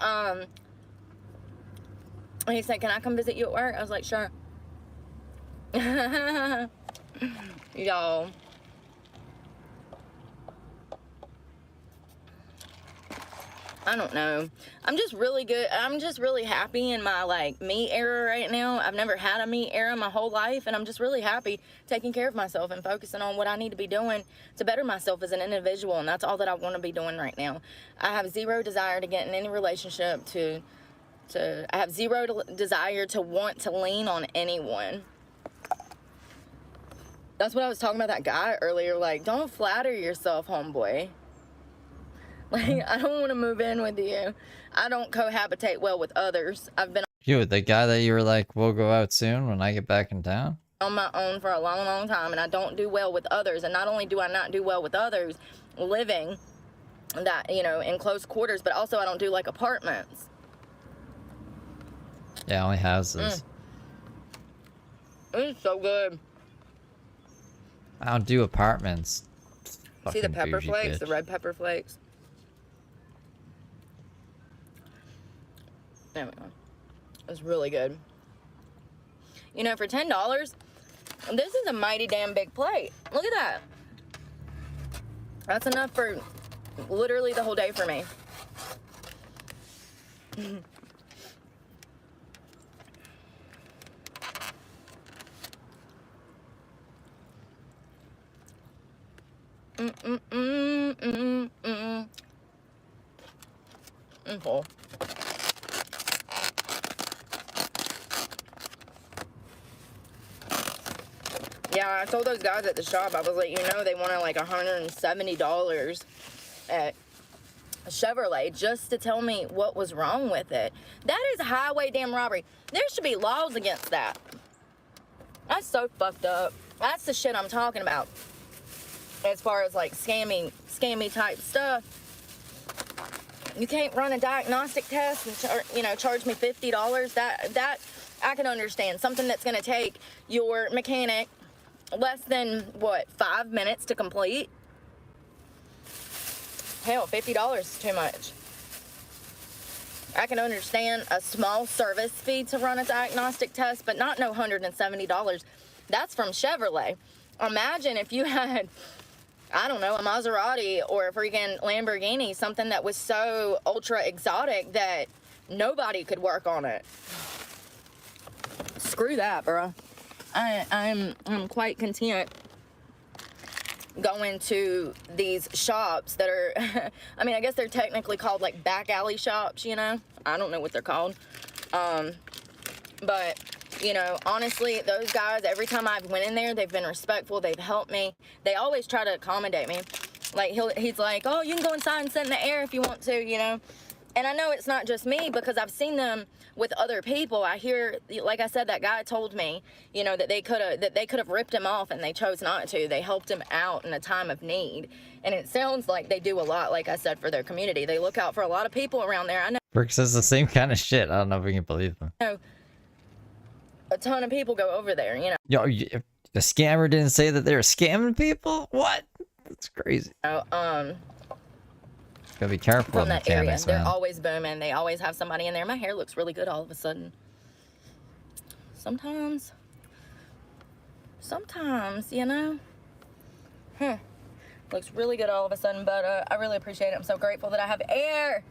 he said, "Can I come visit you at work?" I was like, "Sure." Y'all. I don't know. I'm just really good. I'm just really happy in my like me era right now. I've never had a me era my whole life, and I'm just really happy taking care of myself and focusing on what I need to be doing to better myself as an individual, and that's all that I want to be doing right now. I have zero desire to get in any relationship I have zero desire to want to lean on anyone. That's what I was talking about that guy earlier. Like, don't flatter yourself, homeboy. Like, I don't want to move in with you. I don't cohabitate well with others. I've been You, the guy that you were like, we'll go out soon when I get back in town? on my own for a long, long time, and I don't do well with others. And not only do I not do well with others living that, you know, in close quarters, but also I don't do like apartments. Yeah, only houses. It's so good. I don't do apartments. See the Fucking pepper bougie flakes, bitch. the red pepper flakes. There we go. It's really good. You know, for $10, this is a mighty damn big plate. Look at that. That's enough for literally the whole day for me. I'm full. Yeah, I told those guys at the shop, I was like, you know, they wanted like $170 at Chevrolet just to tell me what was wrong with it. That is highway damn robbery. There should be laws against that. That's so fucked up. That's the shit I'm talking about. As far as like scammy type stuff. You can't run a diagnostic test and charge me $50. That I can understand. Something that's gonna take your mechanic less than what, 5 minutes to complete? Hell, $50 is too much. I can understand a small service fee to run a diagnostic test, but not no $170. That's from Chevrolet. Imagine if you had, I don't know, a Maserati or a freaking Lamborghini, something that was so ultra exotic that nobody could work on it. Screw that, bro. I'm quite content going to these shops that are, I mean, I guess they're technically called like back alley shops, you know? I don't know what they're called. But, you know, honestly, those guys, every time I've went in there, they've been respectful. They've helped me. They always try to accommodate me. Like, he's like, oh, you can go inside and sit in the air if you want to, you know? And I know it's not just me because I've seen them with other people. I hear, like I said, that guy told me, you know, that they could have ripped him off and they chose not to. They helped him out in a time of need. And it sounds like they do a lot, like I said, for their community. They look out for a lot of people around there. I know. Brooke says the same kind of shit. I don't know if we can believe him. A ton of people go over there, you know. Yo, the scammer didn't say that they were scamming people? What? That's crazy. Gotta be careful From in the that area. campus, They're man. always booming. They always have somebody in there. My hair looks really good all of a sudden. Sometimes, you know. Looks really good all of a sudden, but I really appreciate it. I'm so grateful that I have air.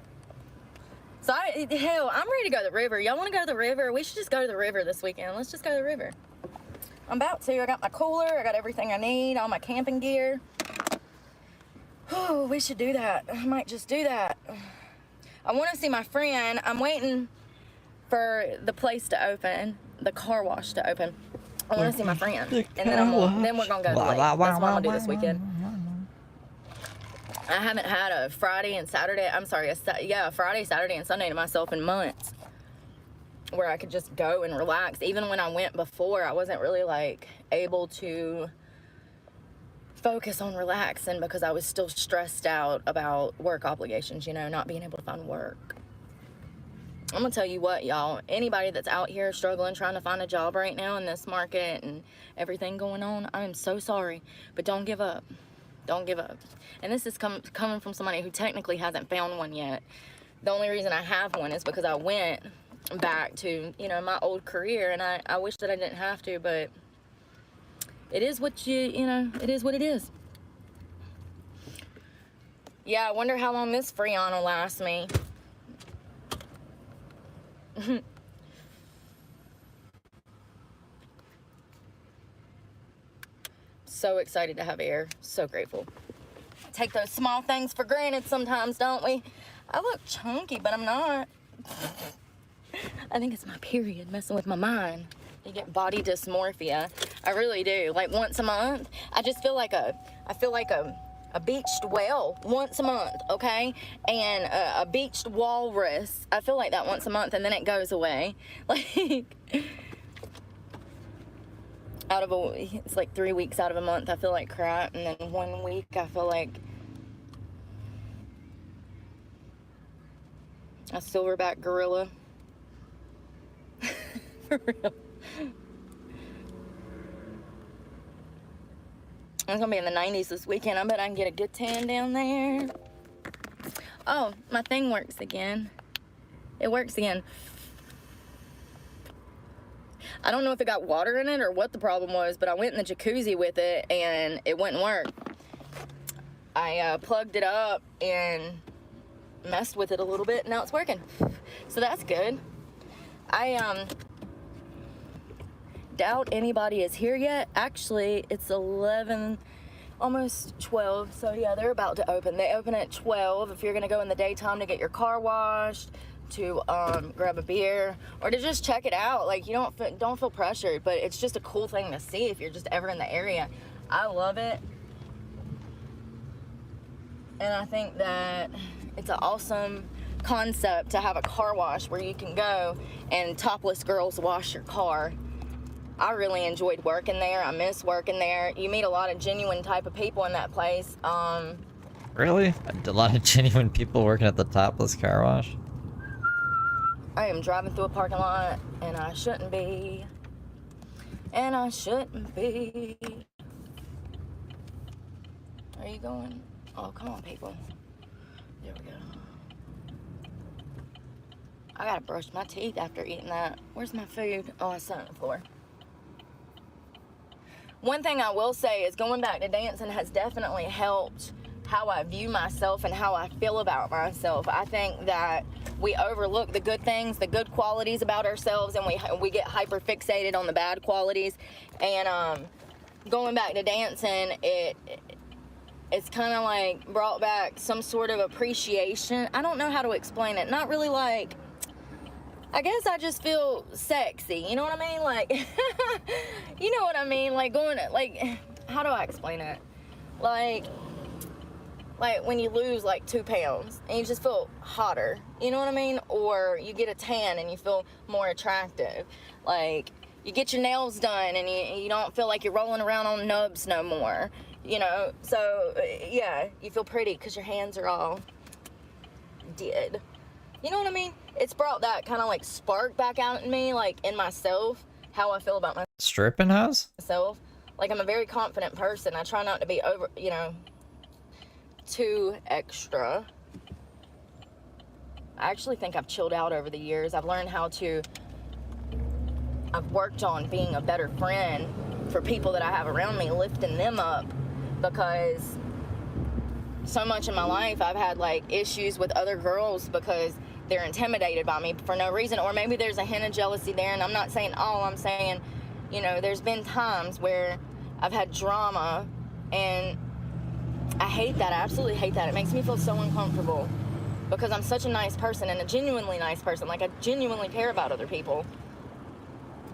So, hell, I'm ready to go to the river. Y'all want to go to the river? We should just go to the river this weekend. Let's just go to the river. I'm about to. I got my cooler. I got everything I need, all my camping gear. Oh, we should do that. I might just do that. I want to see my friend. I'm waiting for the place to open, the car wash to open. I want to see my friend, and then we're gonna go to the lake. That's what I'm gonna do this weekend. I haven't had a Friday and Saturday. I'm sorry, a Friday, Saturday, and Sunday to myself in months, where I could just go and relax. Even when I went before, I wasn't really like able to focus on relaxing because I was still stressed out about work obligations, you know, not being able to find work. I'm gonna tell you what, y'all, anybody that's out here struggling trying to find a job right now in this market and everything going on, I'm so sorry, but don't give up. Don't give up. And this is coming from somebody who technically hasn't found one yet. The only reason I have one is because I went back to, you know, my old career, and I wish that I didn't have to, but it is what you know, it is what it is. Yeah, I wonder how long this Freon will last me. So excited to have air. So grateful. Take those small things for granted sometimes, don't we? I look chunky, but I'm not. I think it's my period messing with my mind. You get body dysmorphia. I really do. Like once a month, I just feel like a beached whale once a month, okay? And a beached walrus. I feel like that once a month, and then it goes away. Like, it's like 3 weeks out of a month, I feel like crap, and then 1 week, I feel like a silverback gorilla. For real. It's gonna be in the 90s this weekend. I bet I can get a good tan down there. Oh, my thing works again. It works again. I don't know if it got water in it or what the problem was, but I went in the jacuzzi with it and it wouldn't work. I plugged it up and messed with it a little bit, and now it's working. So that's good. I doubt anybody is here yet. Actually, it's 11, almost 12. So yeah, they're about to open. They open at 12 if you're gonna go in the daytime to get your car washed, to grab a beer, or to just check it out. Like, you don't feel pressured, but it's just a cool thing to see if you're just ever in the area. I love it. And I think that it's an awesome concept to have a car wash where you can go and topless girls wash your car. I really enjoyed working there. I miss working there. You meet a lot of genuine type of people in that place. Really? A lot of genuine people working at the topless car wash? I am driving through a parking lot, and I shouldn't be. And I shouldn't be. Are you going? Oh, come on, people. There we go. I gotta brush my teeth after eating that. Where's my food? Oh, I sat on the floor. One thing I will say is going back to dancing has definitely helped how I view myself and how I feel about myself. I think that we overlook the good things, the good qualities about ourselves, and we get hyper fixated on the bad qualities. And going back to dancing, it's kind of like brought back some sort of appreciation. I don't know how to explain it. Not really like, I guess I just feel sexy. You know what I mean? Like, you know what I mean? Like going, like, how do I explain it? Like when you lose like 2 pounds and you just feel hotter, you know what I mean? Or you get a tan and you feel more attractive. Like you get your nails done and you don't feel like you're rolling around on nubs no more, you know? So yeah, you feel pretty because your hands are all dead. You know what I mean? It's brought that kind of like spark back out in me, like in myself, how I feel about Stripping house? myself. Like I'm a very confident person. I try not to be over, you know, too extra. I actually think I've chilled out over the years. I've learned I've worked on being a better friend for people that I have around me, lifting them up, because so much in my life I've had like issues with other girls because they're intimidated by me for no reason, or maybe there's a hint of jealousy there, and I'm not saying all, I'm saying, you know, there's been times where I've had drama, and I hate that. I absolutely hate that. It makes me feel so uncomfortable because I'm such a nice person, and a genuinely nice person. Like I genuinely care about other people.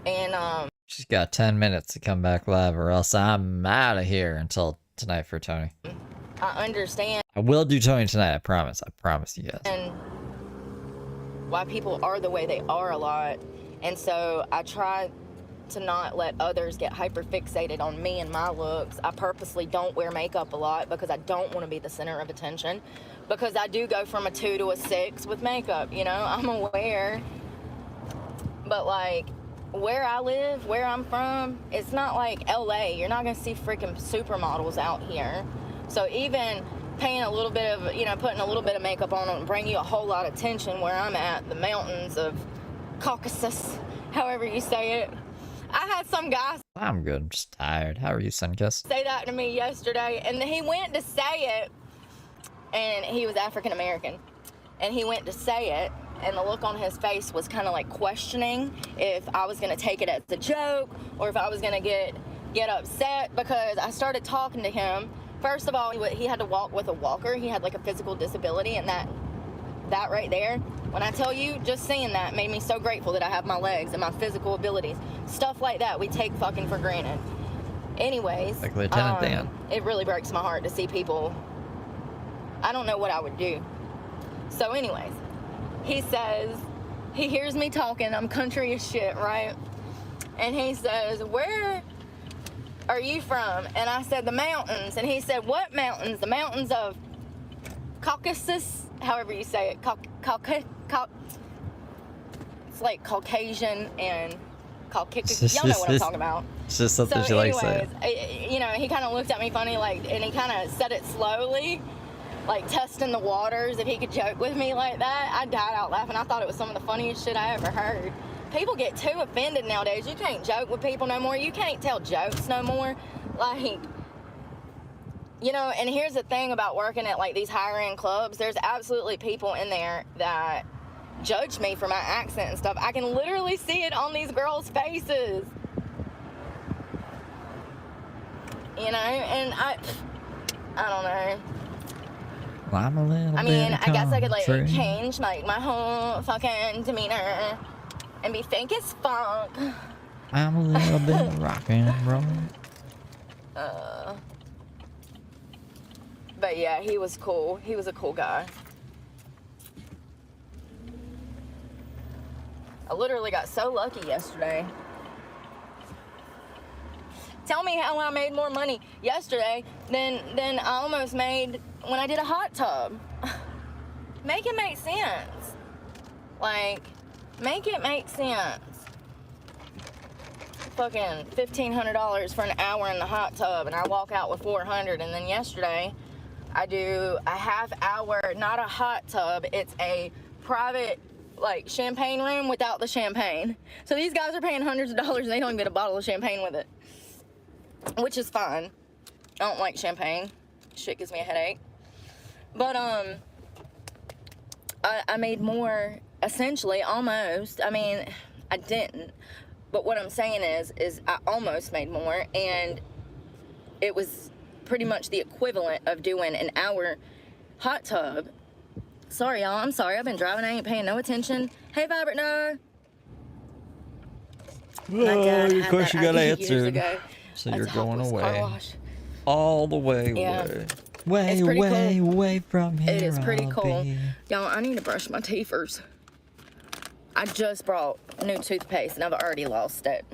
And She's got 10 minutes to come back live, or else I'm out of here until tonight for Tony. I understand. I will do Tony tonight, I promise. I promise you guys. And why people are the way they are a lot. And so I try to not let others get hyper fixated on me and my looks. I purposely don't wear makeup a lot because I don't want to be the center of attention, because I do go from a 2 to a 6 with makeup, you know, I'm aware. But like where I live, where I'm from, it's not like LA. You're not gonna see freaking supermodels out here. So even paying a little bit of, you know, putting a little bit of makeup on it bring you a whole lot of attention where I'm at, the mountains of Caucasus, however you say it. I had some guy I'm good. I'm just tired. How are you, Sunkiss? say that to me yesterday, and he went to say it, and he was African American, and he went to say it, and the look on his face was kind of like questioning if I was gonna take it as a joke or if I was gonna get upset, because I started talking to him. First of all, he had to walk with a walker. He had like a physical disability, and that right there, when I tell you, just seeing that made me so grateful that I have my legs and my physical abilities. Stuff like that we take fucking for granted. Anyways, Like Lieutenant Dan. it really breaks my heart to see people. I don't know what I would do. So anyways, he says, he hears me talking, I'm country as shit, right? And he says, where are you from? And I said, the mountains. And he said, what mountains? The mountains of Caucasus, however you say it. It's like Caucasian and Caucasus. Y'all know what I'm talking about. It's just something she likes saying. You know, he kind of looked at me funny, like, and he kind of said it slowly, like testing the waters, if he could joke with me like that. I died out laughing. I thought it was some of the funniest shit I ever heard. People get too offended nowadays. You can't joke with people no more. You can't tell jokes no more. Like, You know, and here's the thing about working at like these higher end clubs. There's absolutely people in there that judge me for my accent and stuff. I can literally see it on these girls' faces. You know, and I don't know. Well, I'm a little I mean, bit I guess I could like country. change like my whole fucking demeanor and be fake as fuck. I'm a little bit rock and roll. But yeah, he was cool. He was a cool guy. I literally got so lucky yesterday. Tell me how I made more money yesterday than I almost made when I did a hot tub. Make it make sense. Like, make it make sense. Fucking $1,500 for an hour in the hot tub, and I walk out with $400. And then yesterday, I do a half hour, not a hot tub. It's a private, like, champagne room without the champagne. So these guys are paying hundreds of dollars, and they don't even get a bottle of champagne with it, which is fine. I don't like champagne. Shit gives me a headache. But I made more, essentially, almost. I mean, I didn't. But what I'm saying is I almost made more, and it was pretty much the equivalent of doing an hour hot tub. Sorry, y'all. I'm sorry. I've been driving. I ain't paying no attention. Hey, Vibrant Dog. My dad of had course that you got idea years answered. ago. So A you're going topless car away. wash. All the way Yeah. away. Way, It's pretty way, cool. way from here. It is pretty I'll cool. be. Y'all, I need to brush my teethers. I just brought new toothpaste and I've already lost it.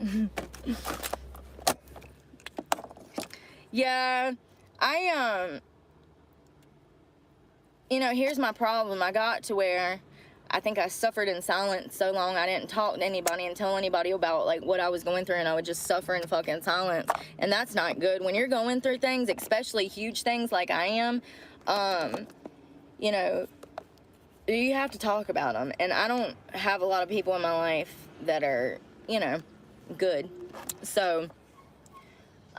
Yeah, you know, here's my problem. I got to where I think I suffered in silence so long I didn't talk to anybody and tell anybody about like what I was going through, and I would just suffer in fucking silence. And that's not good. When you're going through things, especially huge things like I am, you know, you have to talk about them. And I don't have a lot of people in my life that are, you know, good. So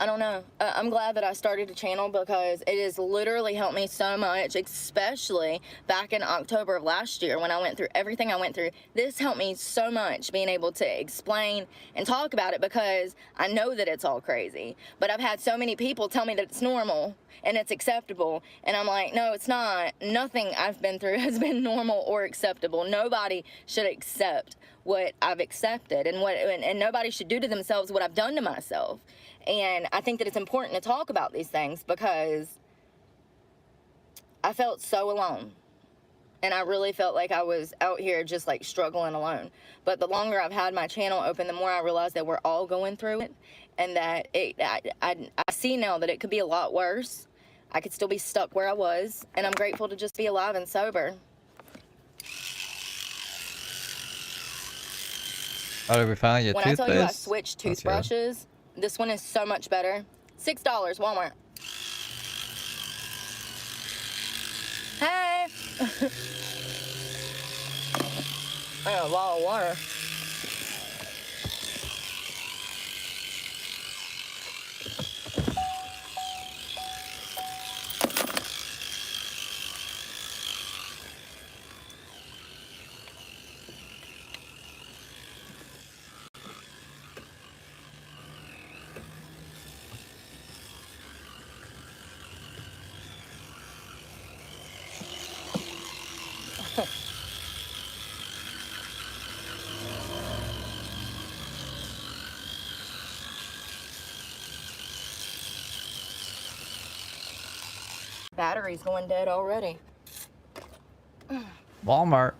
I don't know. I'm glad that I started a channel because it has literally helped me so much, especially back in October of last year when I went through everything I went through. This helped me so much being able to explain and talk about it because I know that it's all crazy. But I've had so many people tell me that it's normal and it's acceptable. And I'm like, no, it's not. Nothing I've been through has been normal or acceptable. Nobody should accept what I've accepted, and nobody should do to themselves what I've done to myself. And I think that it's important to talk about these things because I felt so alone. And I really felt like I was out here just like struggling alone. But the longer I've had my channel open, the more I realized that we're all going through it. And that I see now that it could be a lot worse. I could still be stuck where I was. And I'm grateful to just be alive and sober. Oh, did we finally get When I toothpaste? tell you I switched That's good. toothbrushes, this one is so much better. $6, Walmart. Hey! I got a lot of water. Battery's going dead already. Walmart.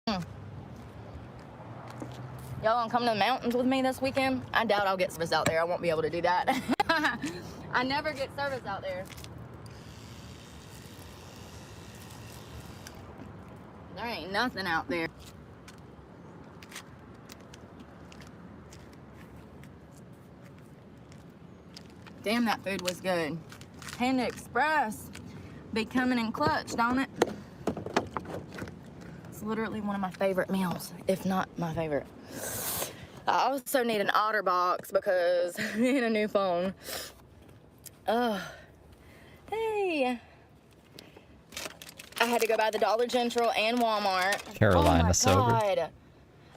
Y'all gonna come to the mountains with me this weekend? I doubt I'll get service out there. I won't be able to do that. I never get service out there. There ain't nothing out there. Damn, that food was good. Panda Express be coming in clutch, don't it? It's literally one of my favorite meals, if not my favorite. I also need an OtterBox because I need a new phone. Oh, hey. I had to go by the Dollar General and Walmart. Carolina oh my sober. God.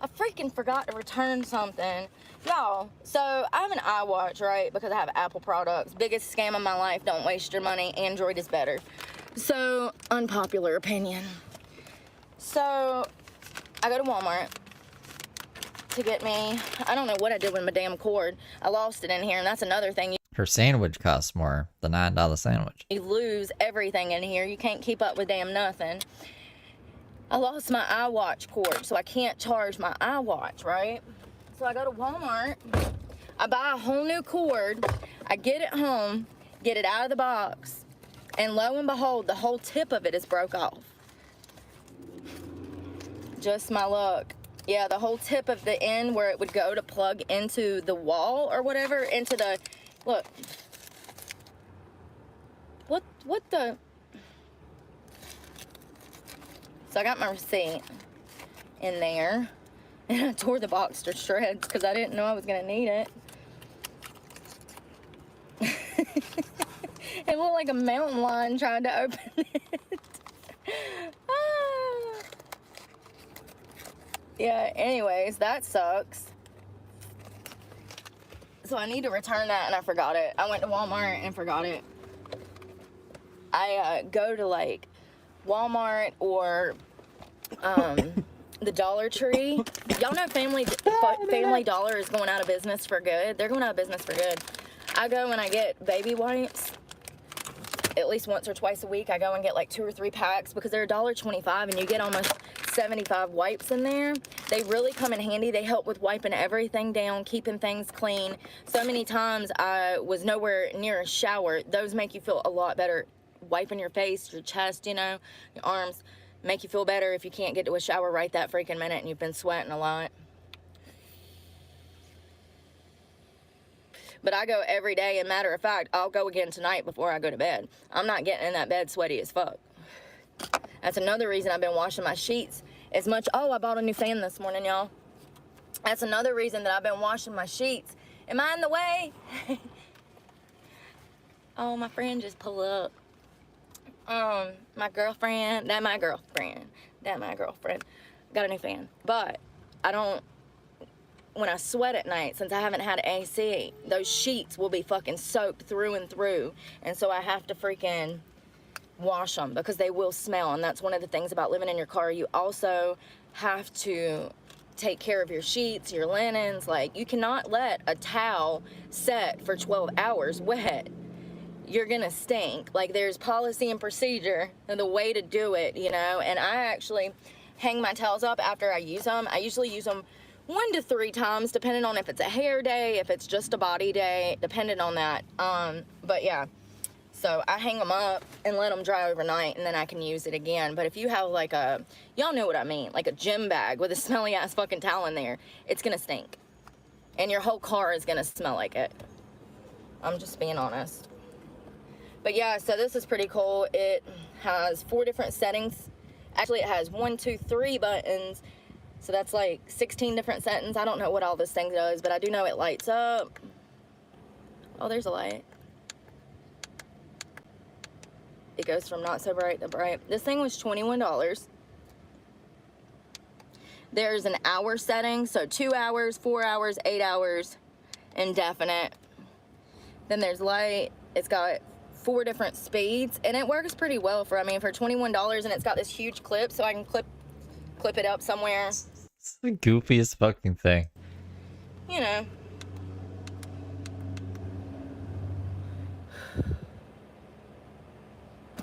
I freaking forgot to return something. Y'all, so I have an iWatch, right? Because I have Apple products. Biggest scam of my life. Don't waste your money. Android is better. So, unpopular opinion. So, I go to Walmart to get me, I don't know what I did with my damn cord. I lost it in here, and that's another thing. Her sandwich costs more. The $9 sandwich. You lose everything in here. You can't keep up with damn nothing. I lost my iWatch cord, so I can't charge my iWatch, right? So I go to Walmart, I buy a whole new cord, I get it home, get it out of the box, and lo and behold, the whole tip of it is broke off. Just my luck. Yeah, the whole tip of the end where it would go to plug into the wall or whatever, into the, look. What the? So I got my receipt in there, and I tore the box to shreds because I didn't know I was gonna need it. It looked like a mountain lion trying to open it. Ah. Yeah, anyways, that sucks. So I need to return that, and I forgot it. I went to Walmart and forgot it. I go to like Walmart or the Dollar Tree. Y'all know Family Dollar is going out of business for good. They're going out of business for good. I go and I get baby wipes at least once or twice a week. I go and get like 2 or 3 packs because they're $1.25 and you get almost 75 wipes in there. They really come in handy. They help with wiping everything down, keeping things clean. So many times I was nowhere near a shower. Those make you feel a lot better. Wiping your face, your chest, you know, your arms, make you feel better if you can't get to a shower right that freaking minute and you've been sweating a lot. But I go every day, and matter of fact, I'll go again tonight before I go to bed. I'm not getting in that bed sweaty as fuck. That's another reason I've been washing my sheets as much. Oh, I bought a new fan this morning, y'all. That's another reason that I've been washing my sheets. Am I in the way? Oh, my friend just pulled up. My girlfriend, that my girlfriend, got a new fan. But I don't, when I sweat at night, since I haven't had AC, those sheets will be fucking soaked through and through. And so I have to freaking wash them because they will smell. And that's one of the things about living in your car. You also have to take care of your sheets, your linens. Like, you cannot let a towel set for 12 hours wet. You're gonna stink. Like, there's policy and procedure and the way to do it, you know. And I actually hang my towels up after I use them. I usually use them 1 to 3 times, depending on if it's a hair day, if it's just a body day, depending on that. But yeah, so I hang them up and let them dry overnight, and then I can use it again. But if you have like a, y'all know what I mean, like a gym bag with a smelly ass fucking towel in there, it's gonna stink. And your whole car is gonna smell like it. I'm just being honest. But yeah, so this is pretty cool. It has 4 different settings. Actually, it has 1, 2, 3 buttons. So that's like 16 different settings. I don't know what all this thing does, but I do know it lights up. Oh, there's a light. It goes from not so bright to bright. This thing was $21. There's an hour setting, so 2 hours, 4 hours, 8 hours, indefinite. Then there's light. It's got 4 different speeds, and it works pretty well for, I mean, for $21, and it's got this huge clip, so I can clip it up somewhere. It's the goofiest fucking thing. You know.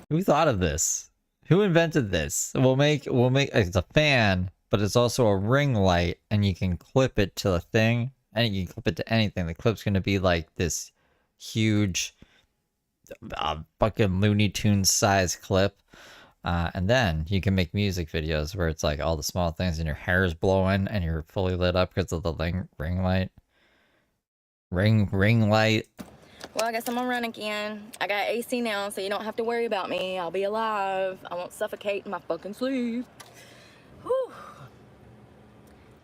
Who thought of this? Who invented this? We'll make it's a fan, but it's also a ring light, and you can clip it to a thing, and you can clip it to anything. The clip's gonna be like this huge fucking Looney Tunes size clip. And then you can make music videos where it's like all the small things and your hair is blowing and you're fully lit up because of the ring light. Ring light. Well, I guess I'm gonna run again. I got AC now, so you don't have to worry about me. I'll be alive. I won't suffocate in my fucking sleep. Whew.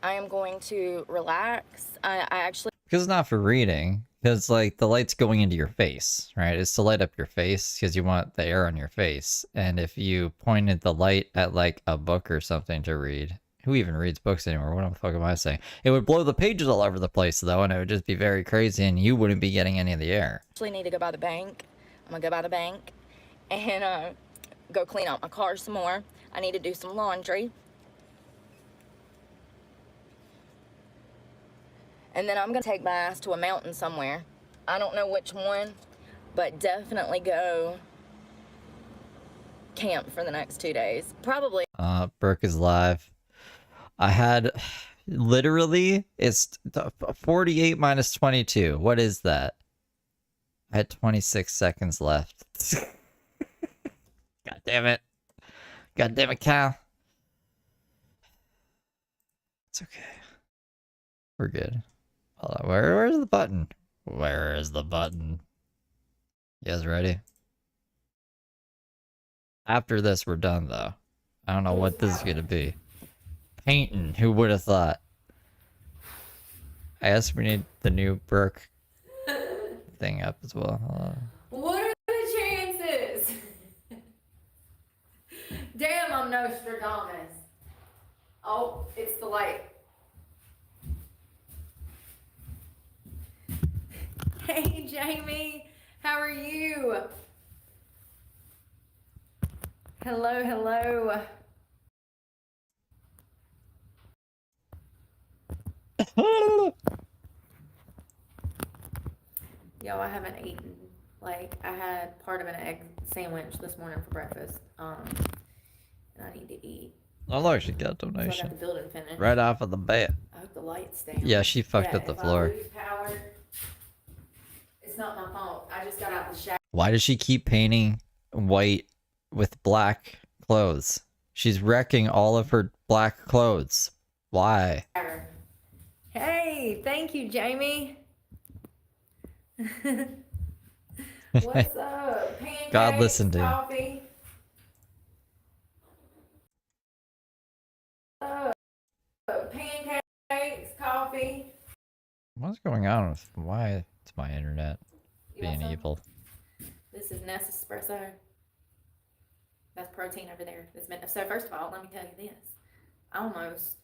I am going to relax. I actually Because it's not for reading. Because, like, the light's going into your face, right? It's to light up your face because you want the air on your face. And if you pointed the light at, like, a book or something to read, who even reads books anymore? What the fuck am I saying? It would blow the pages all over the place, though, and it would just be very crazy, and you wouldn't be getting any of the air. need to go by the bank. I'm gonna go by the bank and go clean out my car some more. I need to do some laundry. And then I'm gonna take my ass to a mountain somewhere. I don't know which one, but definitely go camp for the next 2 days. Probably. Brooke is live. I had literally, it's 48 minus 22. What is that? I had 26 seconds left. God damn it. God damn it, Cal. It's okay. We're good. Hold on. Where's the button? Where is the button? You guys ready? After this, we're done, though. I don't know what this is going to be. Painting. Who would have thought? I guess we need the new Brooke thing up as well. Hold on. What are the chances? Damn, I'm Nostradamus. Oh, it's the light. Hey, Jamie. How are you? Hello, hello. Yo, I haven't eaten. Like, I had part of an egg sandwich this morning for breakfast. And I need to eat. Oh, look, she got a So I donation. got the building finished. Right off of the bat. I hope the lights stay on. Yeah, she fucked up the if floor. I lose power, it's not my fault. I just got out the shower. Why does she keep painting white with black clothes? She's wrecking all of her black clothes. Why? Hey, thank you, Jamie. What's up? Pancakes, God listen to you. coffee. Pancakes, coffee. What's going on with why it's my internet You want being some? evil? This is Nespresso. That's protein over there. That's meant. So first of all, let me tell you this. I almost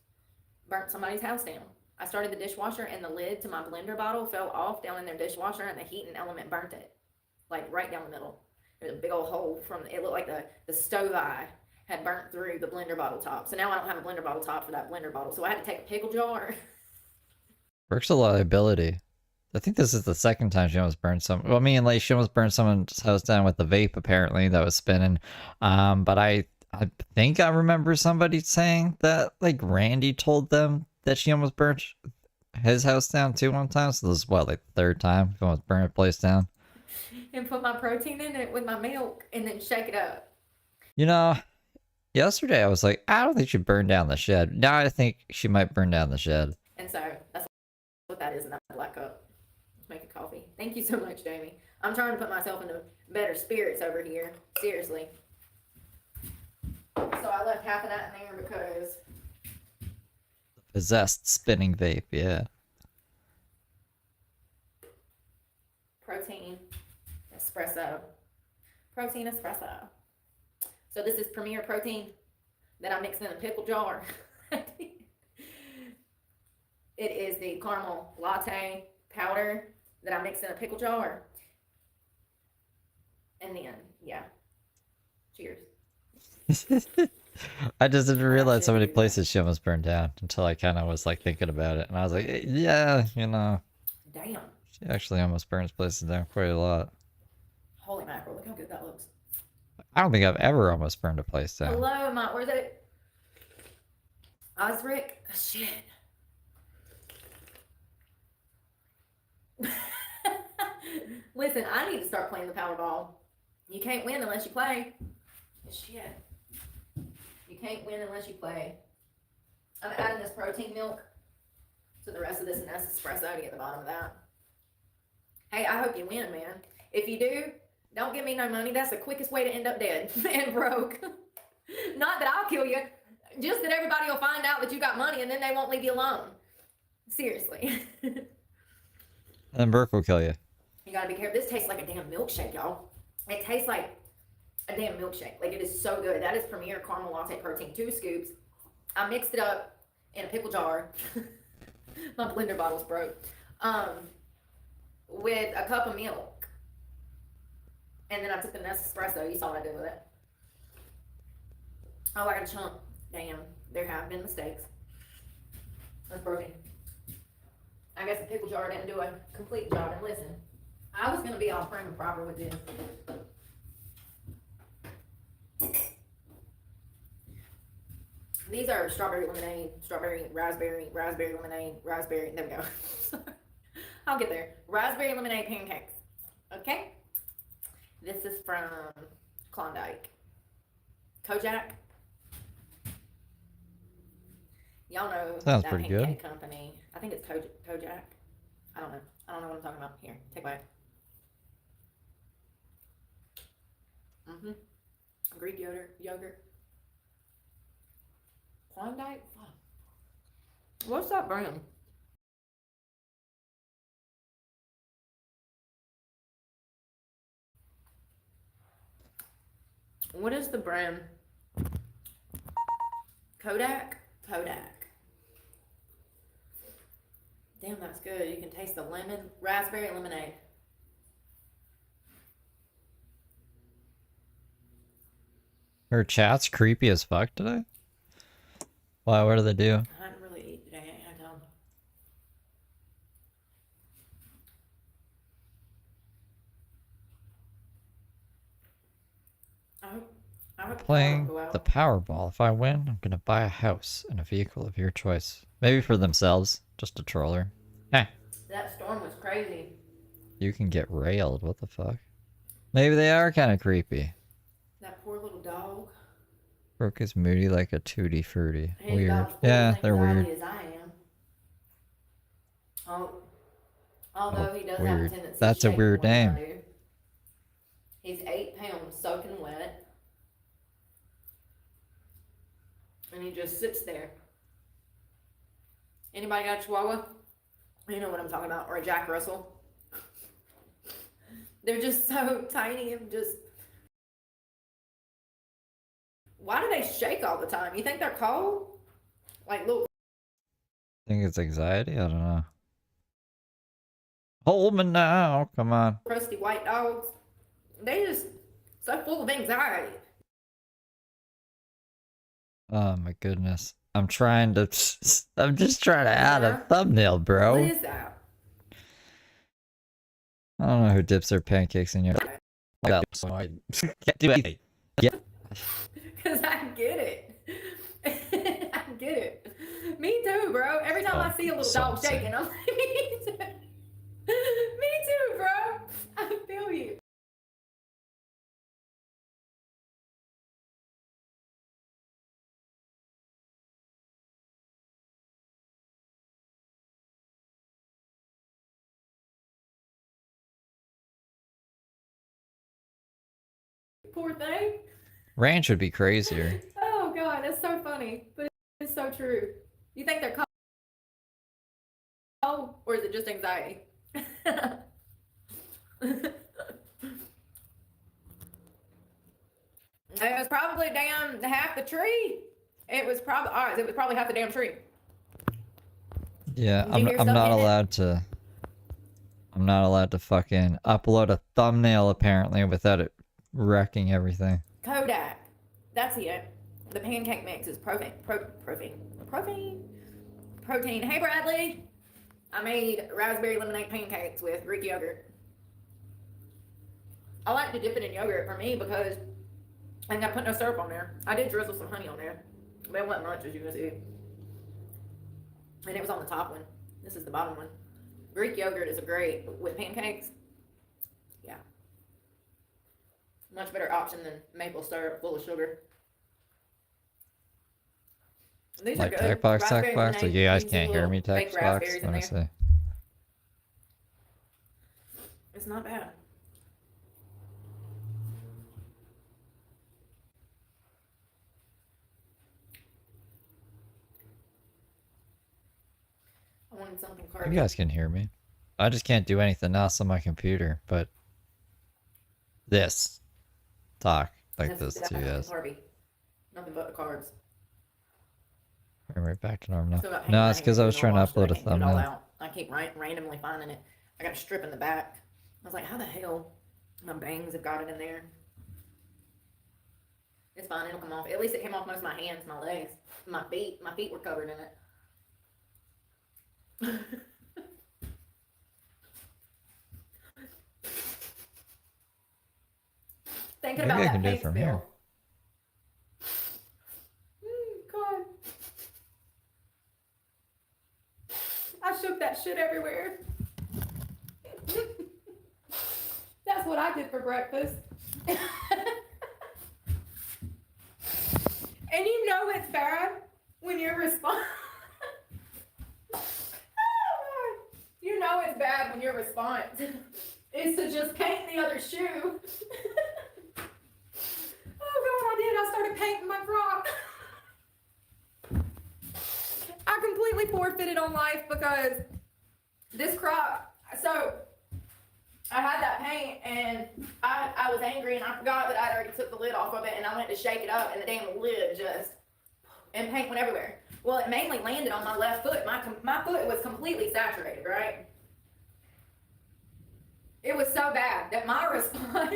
burnt somebody's house down. I started the dishwasher and the lid to my blender bottle fell off down in their dishwasher and the heating element burnt it. Like right down the middle. There's a big old hole from it looked like the stove eye had burnt through the blender bottle top. So now I don't have a blender bottle top for that blender bottle. So I had to take a pickle jar. Brooke's a liability. I think this is the second time she almost burned some. Well, me and Lay, she almost burned someone's house down with the vape, apparently, that was spinning. But I think I remember somebody saying that, like, Randy told them that she almost burnt his house down too one time. So this is what, like, the third time she almost burned a place down? And put my protein in it with my milk and then shake it up. You know, yesterday I was like, I don't think she burned down the shed. Now I think she might burn down the shed. And so that's what that is in that black cup. Let's make a coffee. Thank you so much, Jamie. I'm trying to put myself into better spirits over here. Seriously. So I left half of that in there because Possessed spinning vape, yeah. protein espresso. Protein espresso. So this is Premier Protein that I mixed in a pickle jar. It is the caramel latte powder that I mixed in a pickle jar. And then, yeah. Cheers. I just didn't realize so many places she almost burned down until I kind of was like thinking about it. And I was like, yeah, you know. Damn. She actually almost burns places down quite a lot. Holy mackerel, look how good that looks. I don't think I've ever almost burned a place down. Hello, where's it? Osric? Oh, shit. Listen, I need to start playing the Powerball. You can't win unless you play. Shit. You can't win unless you play. I'm adding this protein milk to the rest of this espresso to get the bottom of that. Hey, I hope you win, man. If you do, don't give me no money. That's the quickest way to end up dead and broke. Not that I'll kill you. Just that everybody will find out that you got money and then they won't leave you alone. Seriously. And Brooke will kill you. You gotta be careful. This tastes like a damn milkshake, y'all. It tastes like a damn milkshake. Like, it is so good. That is Premier Caramel Latte Protein. 2 scoops. I mixed it up in a pickle jar. My blender bottle's broke. With a cup of milk. And then I took the Nespresso. You saw what I did with it. Oh, I got a chunk. Damn. There have been mistakes. That's broken. I guess the pickle jar didn't do a complete job. And listen, I was going to be all prim and proper with this. These are strawberry lemonade, strawberry, raspberry lemonade, raspberry. There we go. I'll get there. Raspberry lemonade pancakes. Okay? This is from Klondike. Kojak. Y'all know Sounds that pretty pancake good. company. I think it's Kojak. I don't know. I don't know what I'm talking about. Here, take a bite. Greek yogurt. Klondike? Fuck. What's that brand? What is the brand? Kodak? Kodak. Damn, that's good. You can taste the lemon, raspberry lemonade. Her chat's creepy as fuck today. Why? What do they do? I didn't really eat today. I had time. I hope Playing go out. the Powerball. If I win, I'm gonna buy a house and a vehicle of your choice. Maybe for themselves, just to troll her. Eh, That storm was crazy. you can get railed. What the fuck? Maybe they are kind of creepy. That poor little dog. Brooke is moody like a tutti frutti. He's Weird. about as full Yeah, of they're weird. anxiety as I am. Although he does have a Weird. tendency to That's a shake weird more than I name. do. He's 8 pounds soaking wet. And he just sits there. Anybody got a Chihuahua? You know what I'm talking about. Or a Jack Russell. They're just so tiny and just... Why do they shake all the time? You think they're cold? Like, look. Think it's anxiety? I don't know. Hold me now. Come on. Crusty white dogs. They just so full of anxiety. Oh my goodness. I'm just trying to add a thumbnail, bro. What is that? I don't know who dips their pancakes in your... So I can't do anything. Yeah. Because I get it. I get it. Me too, bro. Every time I see a little so dog insane. shaking, I'm like, me too. Me too, bro. I feel you. Poor thing. Ranch would be crazier. Oh god, that's so funny, but it's so true. You think they're cold, or is it just anxiety? It was probably down half the tree. It was probably ours. It was probably half the damn tree. Yeah, Did you hear I'm stuff not in it? allowed to... I'm not allowed to fucking upload a thumbnail, apparently, without it wrecking everything. Kodak. That's it. The pancake mix is protein. Hey, Bradley. I made raspberry lemonade pancakes with Greek yogurt. I like to dip it in yogurt for me because I ain't got to put no syrup on there. I did drizzle some honey on there, but it wasn't much, as you can see. And it was on the top one. This is the bottom one. Greek yogurt is a great with pancakes. Yeah. Much better option than maple syrup full of sugar. These Like are good. tech box, Raspberry tech box. Like lemonade, you guys these can't hear little me, tech baked box. raspberries in Let me there. see. It's not bad. wanted something You carby. guys can hear me. I just can't do anything else on my computer, but this talk like That's- this that's to you something guys. carby. Nothing but the carbs. We're right back to normal Still got now. paint No, right it's here, because I was even trying though to washed it, I upload a can't get it all thumbnail. out. I keep randomly finding it. I got a strip in the back. I was like, how the hell? My bangs have got it in there. It's fine, it'll come off. At least it came off most of my hands, my legs, my feet. My feet were covered in it. Thinking Maybe about I that can do it paint from spill. here. God. I shook that shit everywhere. That's what I did for breakfast. And you know it's bad when your response. You know it's bad when your response is to just paint the other shoe. Oh God, I did. I started painting my Croc. I completely forfeited on life because this Croc. So I had that paint and I was angry and I forgot that I'd already took the lid off of it and I went to shake it up and the damn lid just, and paint went everywhere. Well, it mainly landed on my left foot. My foot was completely saturated, right? It was so bad that my response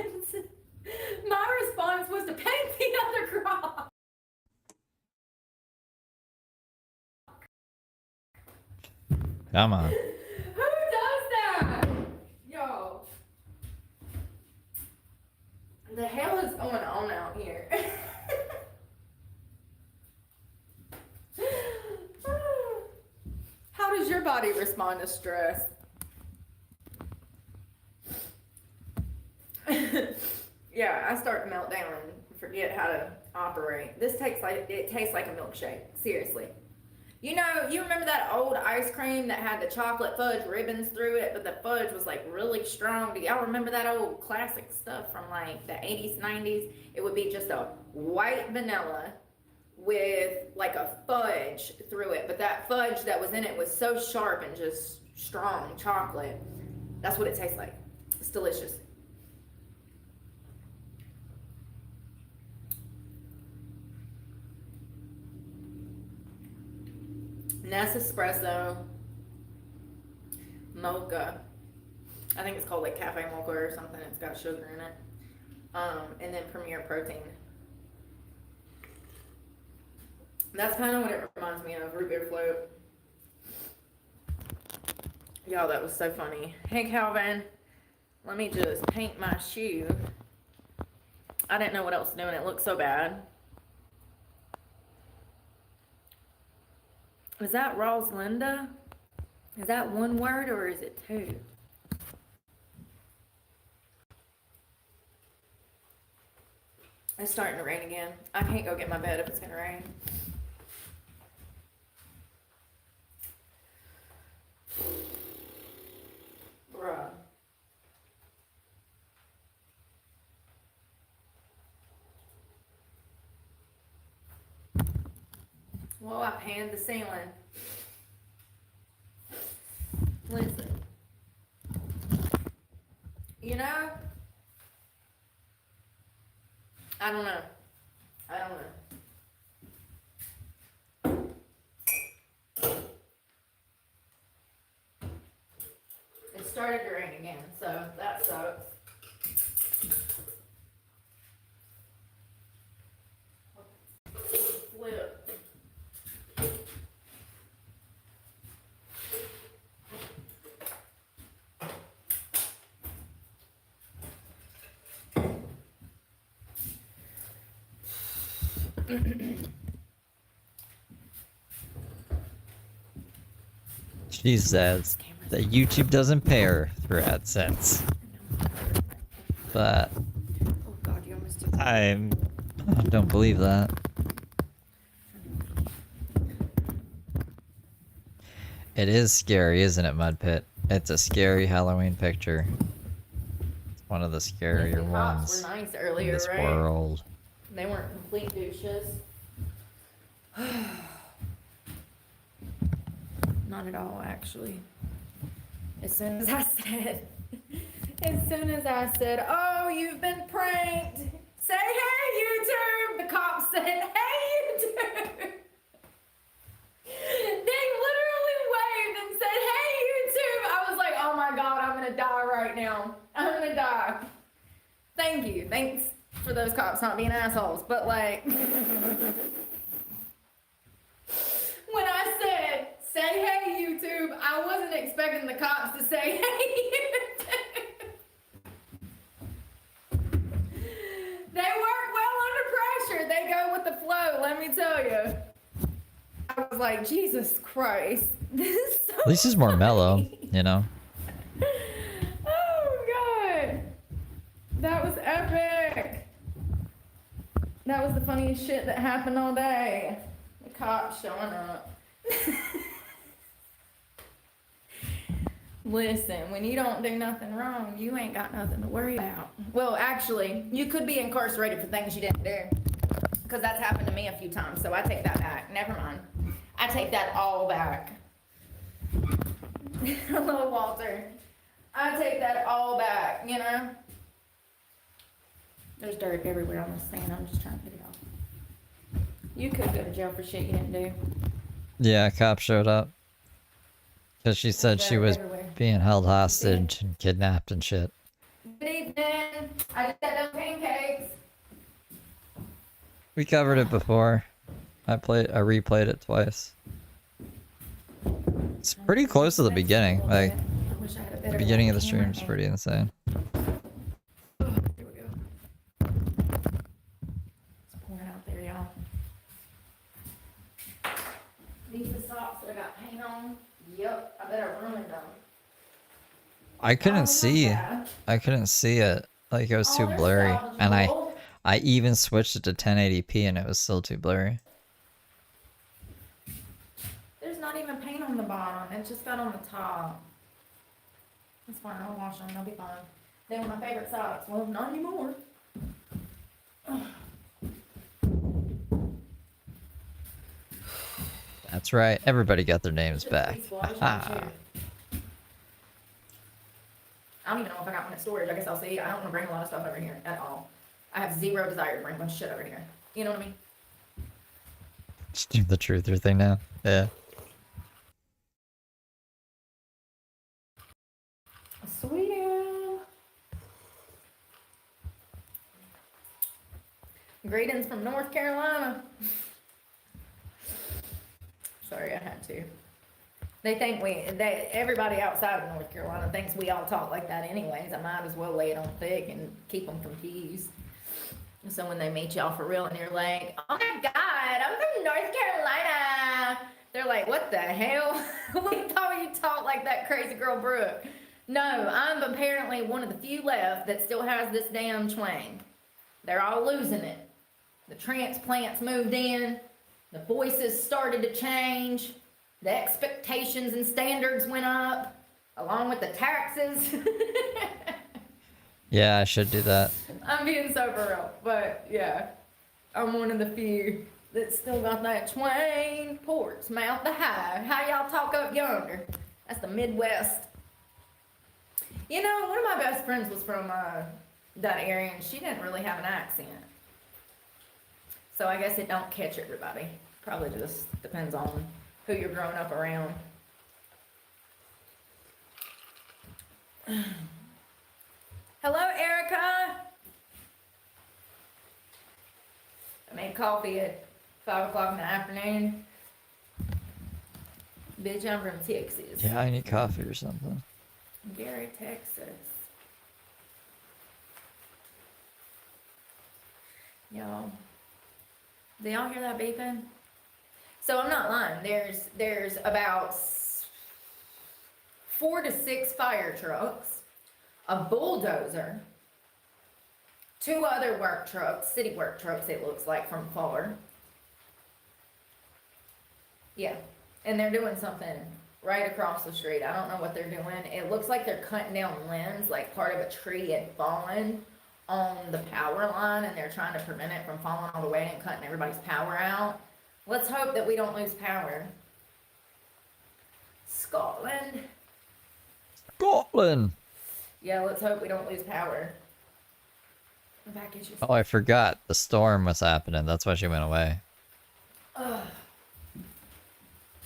was to paint the other Croc. Come on. Who does that? Yo. The hell is going on out here? How does your body respond to stress? Yeah, I start to melt down and forget how to operate. This tastes like a milkshake. Seriously. You know, you remember that old ice cream that had the chocolate fudge ribbons through it, but the fudge was like really strong? Do y'all remember that old classic stuff from like the 80s, 90s? It would be just a white vanilla with like a fudge through it, but that fudge that was in it was so sharp and just strong chocolate. That's what it tastes like. It's delicious. Nespresso mocha. I think it's called like cafe mocha or something. It's got sugar in it. And then Premier Protein. That's kind of what it reminds me of, root beer float. Y'all, that was so funny. Hey, Calvin, let me just paint my shoe. I didn't know what else to do and it looked so bad. Is that Rosalinda? Is that one word or is it two? It's starting to rain again. I can't go get my bed if it's gonna rain. Bruh. Well, I panned the ceiling. Listen. You know, I don't know. It started to rain again, so that sucks. Flip. She says that YouTube doesn't pay her through AdSense. But Oh God, you almost took I don't believe that. It is scary, isn't it, Mud Pit? It's a scary Halloween picture. It's one of the scarier The cops ones were nice in earlier, this right? world. They weren't complete douches. Not at all, actually. As soon as I said, oh, you've been pranked, say, hey, YouTube, the cop said, hey, YouTube. They literally waved and said, hey, YouTube. I was like, oh my God, I'm gonna die right now. I'm gonna die. Thank you. Thanks for those cops not being assholes. But like, when I said, say, hey, YouTube, I wasn't expecting the cops to say, hey, YouTube. They work well under pressure. They go with the flow, let me tell you. I was like, Jesus Christ. This is so At least he's more mellow, funny. you know? Oh, God. That was epic. That was the funniest shit that happened all day. The cops showing up. Listen, when you don't do nothing wrong, you ain't got nothing to worry about. Well, actually, you could be incarcerated for things you didn't do. Because that's happened to me a few times, so I take that back. Never mind. I take that all back. Hello, Walter. I take that all back, you know? There's dirt everywhere on this thing. I'm just trying to get it off. You could go to jail for shit you didn't do. Yeah, a cop showed up. Because she said she was being held hostage and kidnapped and shit. Good evening. I just had those pancakes. We covered it before. I replayed it twice. It's pretty close to the beginning. Like, I wish I had a the better beginning of the camera stream's pretty insane. Here we go. It's pouring out there, y'all. These are socks that I got paint on. Yep, I bet I ruined them. I couldn't see. bad. I couldn't see it. Like, it was Oh, too they're blurry. And salvageable. I even switched it to 1080p and it was still too blurry. There's not even paint on the bottom. It's just got on the top. It's fine. I'll wash them. They'll be fine. They were my favorite socks. Well, not anymore. That's right. Everybody got their names back. Please wash my chair. I don't even know if I got one in storage. I guess I'll see. I don't want to bring a lot of stuff over here at all. I have zero desire to bring a bunch of shit over here. You know what I mean? Just do the truther thing now. Yeah. Sweet. Greetings from North Carolina. Sorry, I had to. They think everybody outside of North Carolina thinks we all talk like that anyways. I might as well lay it on thick and keep them confused. So when they meet y'all for real and you're like, oh my God, I'm from North Carolina. They're like, what the hell? We thought you talked like that crazy girl Brooke. No, I'm apparently one of the few left that still has this damn twang. They're all losing it. The transplants moved in. The voices started to change. The expectations and standards went up, along with the taxes. Yeah, I should do that. I'm being so for real, but yeah, I'm one of the few that still got that twang. Ports, mouth to high. How y'all talk up yonder? That's the Midwest. You know, one of my best friends was from that area, and she didn't really have an accent. So I guess it don't catch everybody. Probably just depends on who you're growing up around. Hello, Erica. I made coffee at 5 o'clock in the afternoon. Bitch, I'm from Texas. Yeah, I need coffee or something. Gary, Texas. Y'all, do y'all hear that beeping? So I'm not lying. There's about 4 to 6 fire trucks, a bulldozer, 2 other work trucks, city work trucks it looks like from far. Yeah, and they're doing something right across the street. I don't know what they're doing. It looks like they're cutting down limbs, like part of a tree had fallen on the power line and they're trying to prevent it from falling all the way and cutting everybody's power out. Let's hope that we don't lose power. Scotland. Scotland. Yeah, let's hope we don't lose power. The back is just. Oh, I forgot. The storm was happening. That's why she went away. Ugh.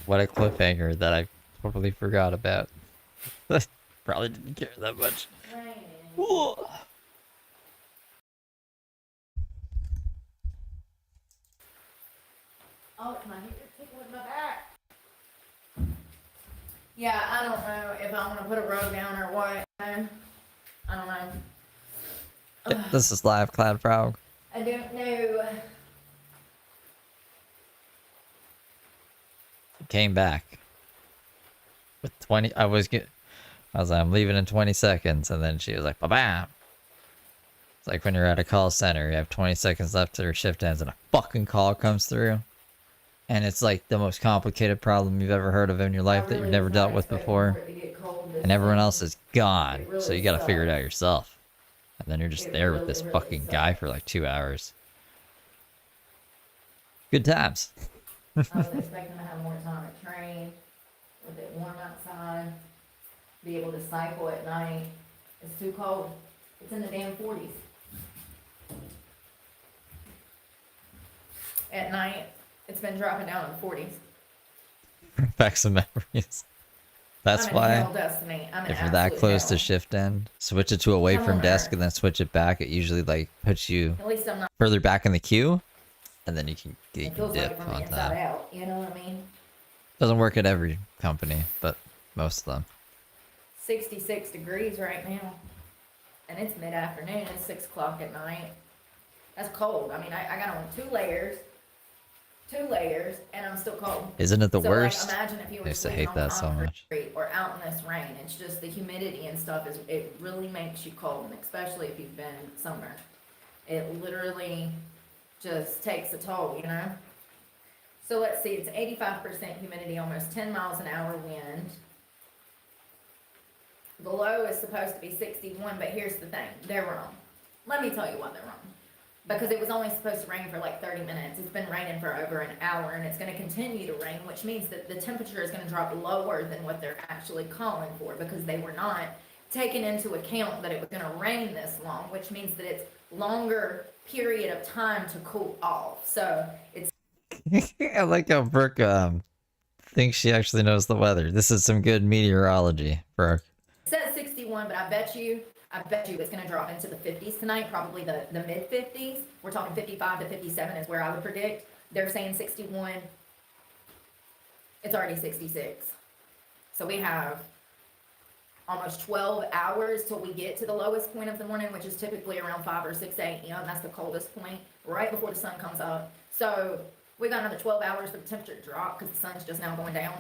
What a cliffhanger that I totally forgot about. Probably didn't care that much. Raining. Ooh. Oh, it's my hair tickling my back. Yeah, I don't know if I want to put a rug down or what. I don't know. This is live, Cloud Frog. I don't know. Came back with 20. I was like, I'm leaving in 20 seconds, and then she was like, bam. It's like when you're at a call center, you have 20 seconds left till your shift ends, and a fucking call comes through, and it's like the most complicated problem you've ever heard of in your life that you've never dealt with before, and everyone else is gone, so you gotta figure it out yourself, and then you're just there with this fucking guy for like 2 hours. Good times. I was expecting to have more time at train, with it warm outside, be able to cycle at night. It's too cold. It's in the damn 40s. At night, it's been dropping down in the 40s. Back some memories. That's I'm in why hell, Destiny. I'm in if you're that absolute close to hell. shift end, switch it to away Come from on, desk Earth. and then switch it back. It usually like puts you At least I'm not. further back in the queue, and then you can It feels like dip it from the on inside that. out. You know what I mean? Doesn't work at every company, but most of them. 66 degrees right now. And it's mid-afternoon. It's 6 o'clock at night. That's cold. I mean, I got on 2 layers, and I'm still cold. Isn't it the So, worst? Like, imagine if you I were used to sleeping hate on that so much. concrete or out in this rain. It's just the humidity and stuff it really makes you cold, and especially if you've been somewhere. It literally just takes a toll, you know? So let's see, it's 85% humidity, almost 10 miles an hour wind. The low is supposed to be 61, but here's the thing, they're wrong. Let me tell you why they're wrong. Because it was only supposed to rain for like 30 minutes. It's been raining for over an hour, and it's going to continue to rain, which means that the temperature is going to drop lower than what they're actually calling for, because they were not taking into account that it was going to rain this long, which means that it's longer period of time to cool off. So it's I like how Brooke thinks she actually knows the weather. This is some good meteorology, Brooke. it says 61, but I bet you it's going to drop into the 50s tonight, probably the mid 50s. We're talking 55 to 57 is where I would predict. They're saying 61. It's already 66. So we have almost 12 hours till we get to the lowest point of the morning, which is typically around 5 or 6 a.m. That's the coldest point, right before the sun comes up. So we got another 12 hours for the temperature to drop because the sun's just now going down.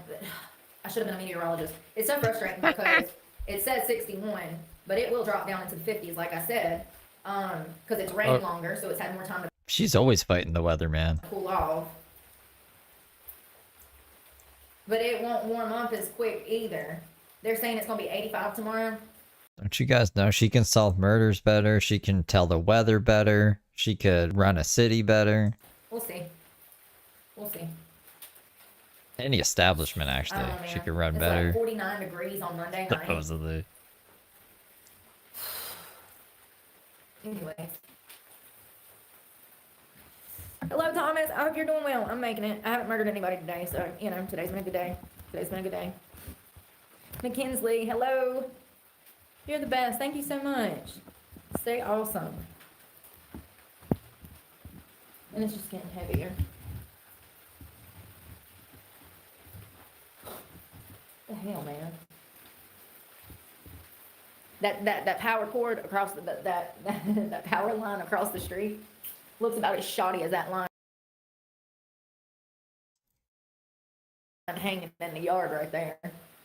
I should have been a meteorologist. It's so frustrating because it says 61, but it will drop down into the 50s, like I said, because it's rained longer, so it's had more time to She's always fighting the weather, man. cool off. But it won't warm up as quick either. They're saying it's going to be 85 tomorrow. Don't you guys know she can solve murders better? She can tell the weather better. She could run a city better. We'll see. We'll see. Any establishment, I actually. don't know, She man. could run It's better. like 49 degrees on Monday night. Supposedly. Anyways. Hello, Thomas. I hope you're doing well. I'm making it. I haven't murdered anybody today, so, you know, today's been a good day. Today's been a good day. McKinsley, hello. You're the best. Thank you so much. Stay awesome. And it's just getting heavier. The hell, man. That power cord across that power line across the street looks about as shoddy as that line hanging in the yard right there.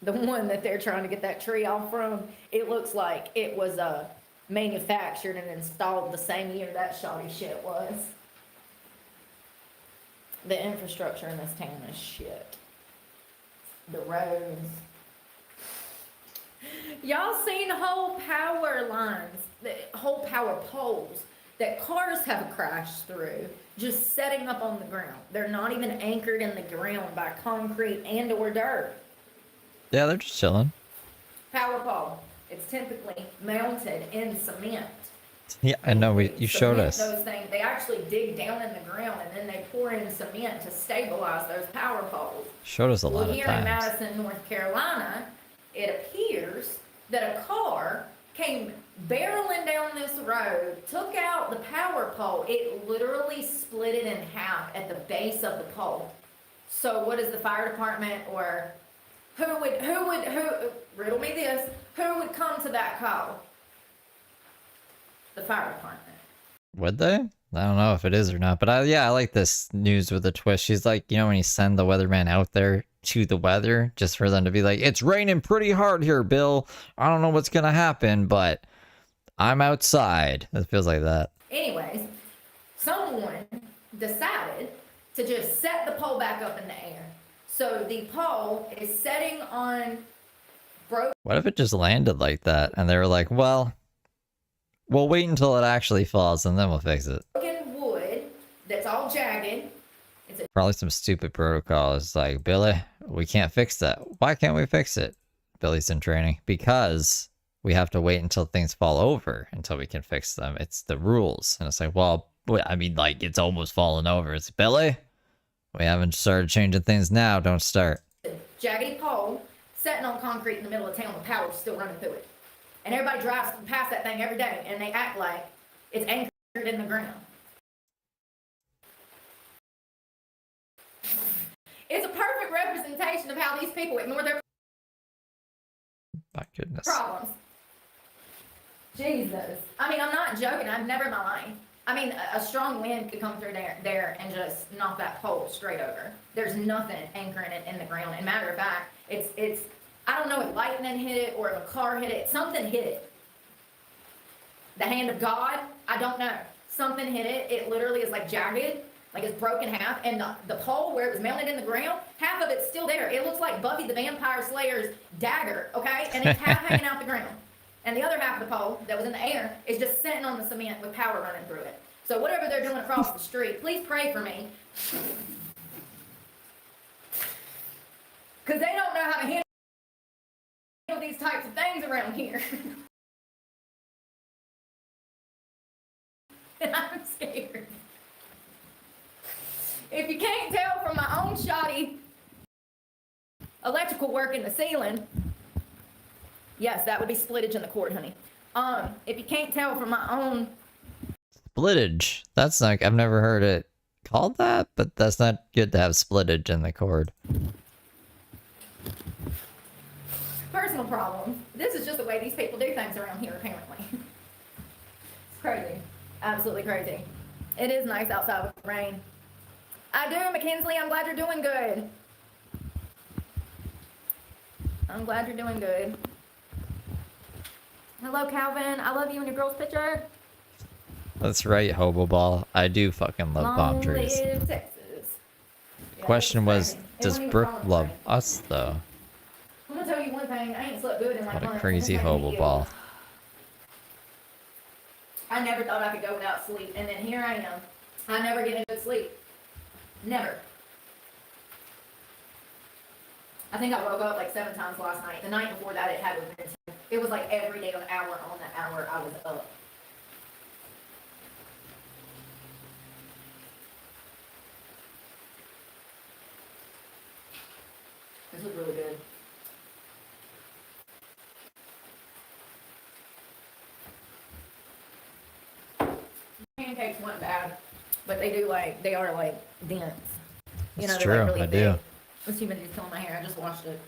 The one that they're trying to get that tree off from, it looks like it was manufactured and installed the same year that shoddy shit was. The infrastructure in this town is shit. The roads. Y'all seen whole power lines, the whole power poles that cars have crashed through, just setting up on the ground. They're not even anchored in the ground by concrete and or dirt. Yeah, they're just chilling. Power pole. It's typically mounted in cement. Yeah, I know. You showed Cement us. those things. They actually dig down in the ground and then they pour in cement to stabilize those power poles. Showed us a lot Well, of here in times. Madison, North Carolina, it appears that a car came barreling down this road, took out the power pole. It literally split it in half at the base of the pole. So what is the fire department or who riddle me this, who would come to that call? The fire department. Would they? I don't know if it is or not, but I like this news with a twist. She's like, you know, when you send the weatherman out there to the weather, just for them to be like, it's raining pretty hard here, Bill. I don't know what's gonna happen, but I'm outside. It feels like that. Anyways, someone decided to just set the pole back up in the air. So the pole is setting on What if it just landed like that and they were like, well, we'll wait until it actually falls and then we'll fix it. broken wood that's all jagged. Probably some stupid protocol. It's like, Billy, we can't fix that. Why can't we fix it? Billy's in training. Because we have to wait until things fall over until we can fix them. It's the rules. And it's like, well, I mean, like, it's almost fallen over. It's Billy, we haven't started changing things now. Don't start. Jaggedy pole sitting on concrete in the middle of town with power still running through it. And everybody drives past that thing every day and they act like it's anchored in the ground. It's a perfect representation of how these people ignore their My goodness. problems. Jesus. I mean, I'm not joking. I've never in my life. I mean, a strong wind could come through there and just knock that pole straight over. There's nothing anchoring it in the ground. And matter of fact, it's I don't know if lightning hit it or if a car hit it. Something hit it. The hand of God, I don't know. Something hit it. It literally is like jagged, like it's broken half. And the pole where it was mounted in the ground, half of it's still there. It looks like Buffy the Vampire Slayer's dagger, okay? And it's half hanging out the ground. And the other half of the pole that was in the air is just sitting on the cement with power running through it. So whatever they're doing across the street, please pray for me. Because they don't know how to handle these types of things around here. And I'm scared. If you can't tell from my own shoddy electrical work in the ceiling, yes, that would be splittage in the cord, honey. If you can't tell from my own Splittage. That's like, I've never heard it called that, but that's not good to have splittage in the cord. personal problems, this is just the way these people do things around here, apparently. It's crazy. Absolutely crazy. It is nice outside with the rain. I do, Mackenzie. I'm glad you're doing good. I'm glad you're doing good. Hello, Calvin. I love you and your girl's picture. That's right, Hobo Ball. I do fucking love palm Long trees. live Texas. Yeah, Question it's was, crazy. It does wasn't even Brooke falling love rain. us though? I'm gonna tell you one thing. I ain't slept good in like What a months. crazy It's making me Hobo ill. Ball. I never thought I could go without sleep, and then here I am. I never get a good sleep. Never. I think I woke up like 7 times last night. The night before that, it had been 10. It was like every day, an hour on the hour I was up. This was really good. Pancakes weren't bad, but they are like dense. You know, It's they're true, like really I big. do. This humidity's killing my hair. I just washed it.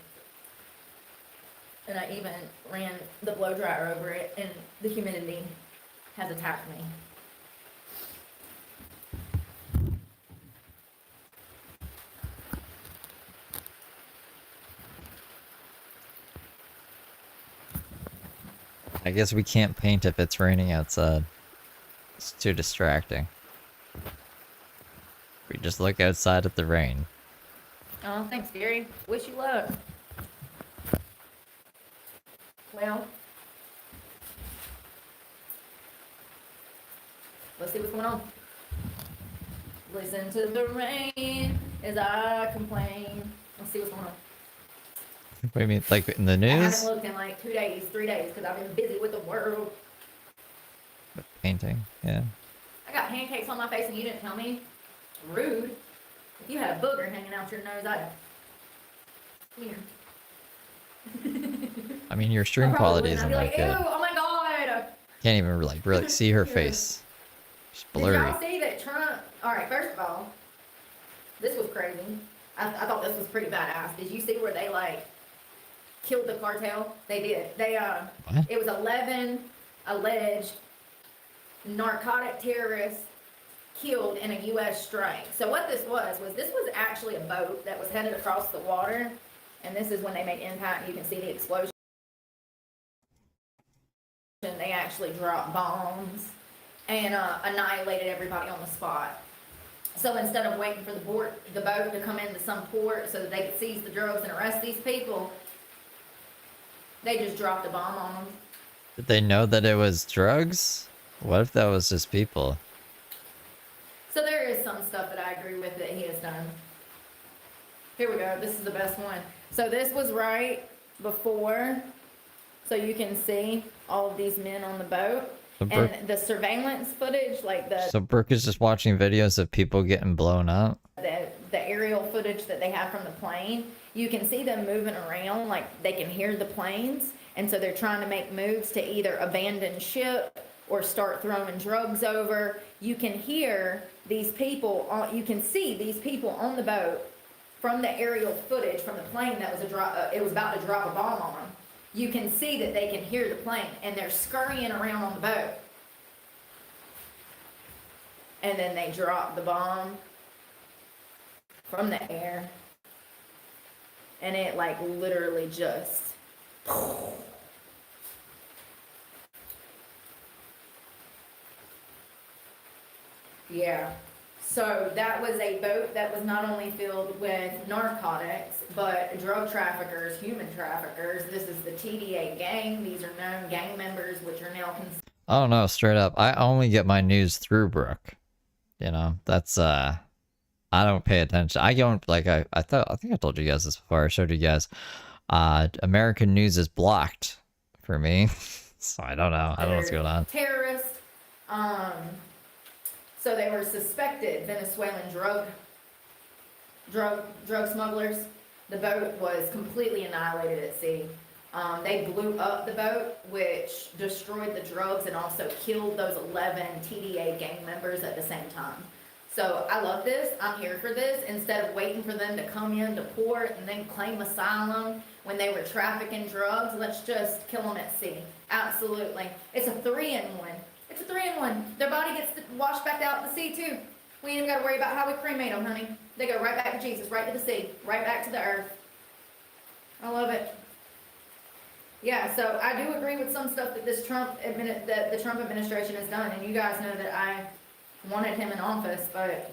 And I even ran the blow dryer over it, and the humidity has attacked me. I guess we can't paint if it's raining outside. It's too distracting. We just look outside at the rain. Oh, thanks, Gary. Wish you luck. Well, let's see what's going on. Listen to the rain as I complain. Let's see what's going on. What do you mean, like in the I news? haven't looked in like 2 days, 3 days, because I've been busy with the world. Painting, yeah. I got pancakes on my face and you didn't tell me. Rude. If you had a booger hanging out your nose, I'd. Here. I mean, your stream quality I'd isn't be that like, ew, good. oh my god. Can't even like really see her Yeah. face. It's Did blurry. y'all see that Trump? All right, first of all, this was crazy. I thought this was pretty badass. Did you see where they like killed the cartel? They did. What? It was 11 alleged narcotic terrorists killed in a U.S. strike. So what this was actually a boat that was headed across the water, and this is when they made impact. You can see the explosion. They actually dropped bombs and annihilated everybody on the spot. So instead of waiting for the boat to come into some port so that they could seize the drugs and arrest these people, they just dropped a bomb on them. Did they know that it was drugs? What if that was just people? So there is some stuff that I agree with that he has done. Here we go. This is the best one. So this was right before, so you can see all of these men on the boat. So Brooke, And the surveillance footage, like so Brooke is just watching videos of people getting blown up. the aerial footage that they have from the plane, you can see them moving around, like they can hear the planes, and so they're trying to make moves to either abandon ship or start throwing drugs over. You can hear these people, you can see these people on the boat from the aerial footage from the plane that was it was about to drop a bomb on them. You can see that they can hear the plane, and they're scurrying around on the boat. And then they drop the bomb from the air, and it like literally just yeah. So that was a boat that was not only filled with narcotics, but drug traffickers, human traffickers. This is the TDA gang. These are known gang members, which are now I don't know, straight up. I only get my news through Brooke. You know, that's I don't pay attention. I don't like I think I told you guys this before. I showed you guys. American news is blocked for me. So I don't know. I don't know what's going on. terrorists. So they were suspected Venezuelan drug smugglers. The boat was completely annihilated at sea. They blew up the boat, which destroyed the drugs and also killed those 11 TDA gang members at the same time. So I love this. I'm here for this. Instead of waiting for them to come into port and then claim asylum when they were trafficking drugs, let's just kill them at sea. Absolutely. It's a 3-in-1. It's a 3-in-1. Their body gets washed back out to the sea too. We ain't even got to worry about how we cremate them, honey. They go right back to Jesus, right to the sea, right back to the earth. I love it. Yeah, so I do agree with some stuff that that the Trump administration has done, and you guys know that I wanted him in office, but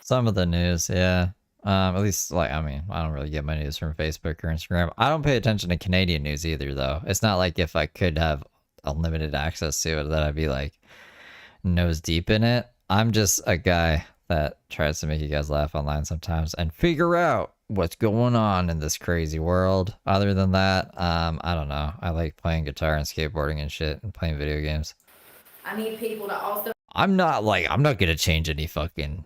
Some of the news, yeah. At least, like, I mean, I don't really get my news from Facebook or Instagram. I don't pay attention to Canadian news either, though. It's not like if I could have unlimited access to it that I'd be, like, nose deep in it. I'm just a guy that tries to make you guys laugh online sometimes and figure out what's going on in this crazy world. Other than that, I don't know. I like playing guitar and skateboarding and shit and playing video games. I need people to also I'm not gonna change any fucking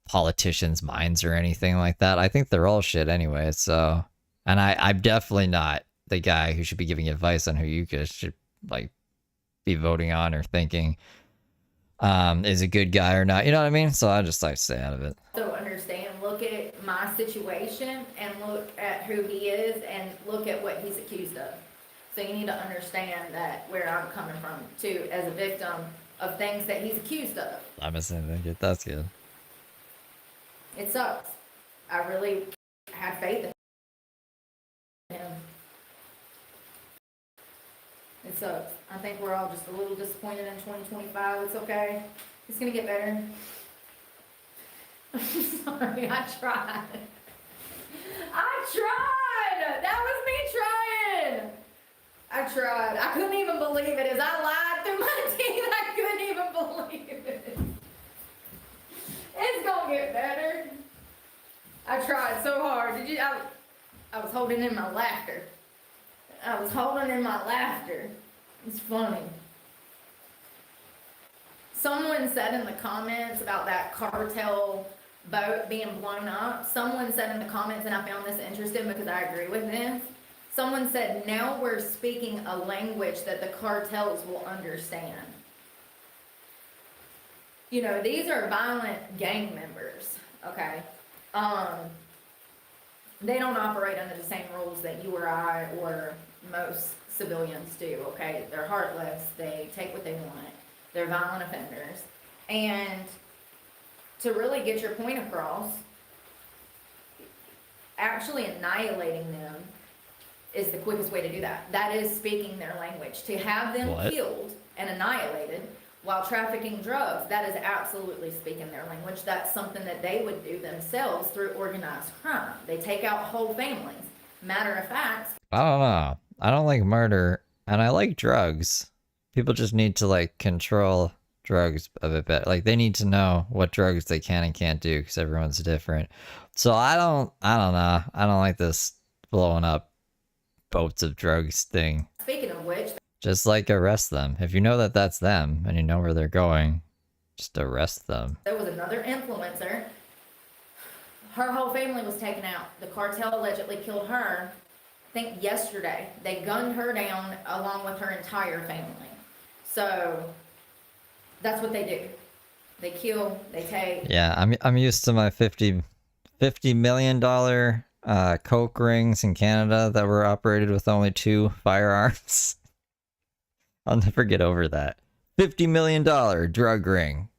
politicians' minds or anything like that. I think they're all shit anyway, so. And I'm definitely not the guy who should be giving advice on who you guys should, like, be voting on or thinking is a good guy or not. You know what I mean? So I just like stay out of it. understand, look at my situation and look at who he is and look at what he's accused of. So you need to understand that where I'm coming from too, as a victim of things that he's accused of. I'm missing anything. That's good. It sucks. I really had faith in him. It sucks. I think we're all just a little disappointed in 2025. It's okay. It's gonna get better. I'm sorry, I tried. That was me trying. I tried. I couldn't even believe it. As I lied through my teeth, I couldn't even believe it. It's gonna get better. I tried so hard. I was holding in my laughter. It's funny. Someone said in the comments about that cartel boat being blown up. Someone said in the comments, and I found this interesting because I agree with this. Someone said, now we're speaking a language that the cartels will understand. You know, these are violent gang members, okay? They don't operate under the same rules that you or I or most civilians do, okay? They're heartless, they take what they want, they're violent offenders. And to really get your point across, actually annihilating them is the quickest way to do that. That is speaking their language. To have them What? killed and annihilated while trafficking drugs, that is absolutely speaking their language. That's something that they would do themselves through organized crime. They take out whole families. Matter of fact, I don't know. I don't like murder, and I like drugs. People just need to like control drugs a bit better. Like they need to know what drugs they can and can't do because everyone's different. So I don't know. I don't like this blowing up boats of drugs thing. speaking of which, Just like arrest them. If you know that that's them and you know where they're going, just arrest them. there was another influencer. Her whole family was taken out. The cartel allegedly killed her. I think yesterday. They gunned her down along with her entire family. So that's what they do. They kill, they take. Yeah, I'm used to my $50 million coke rings in Canada that were operated with only 2 firearms. I'll never get over that. $50 million drug ring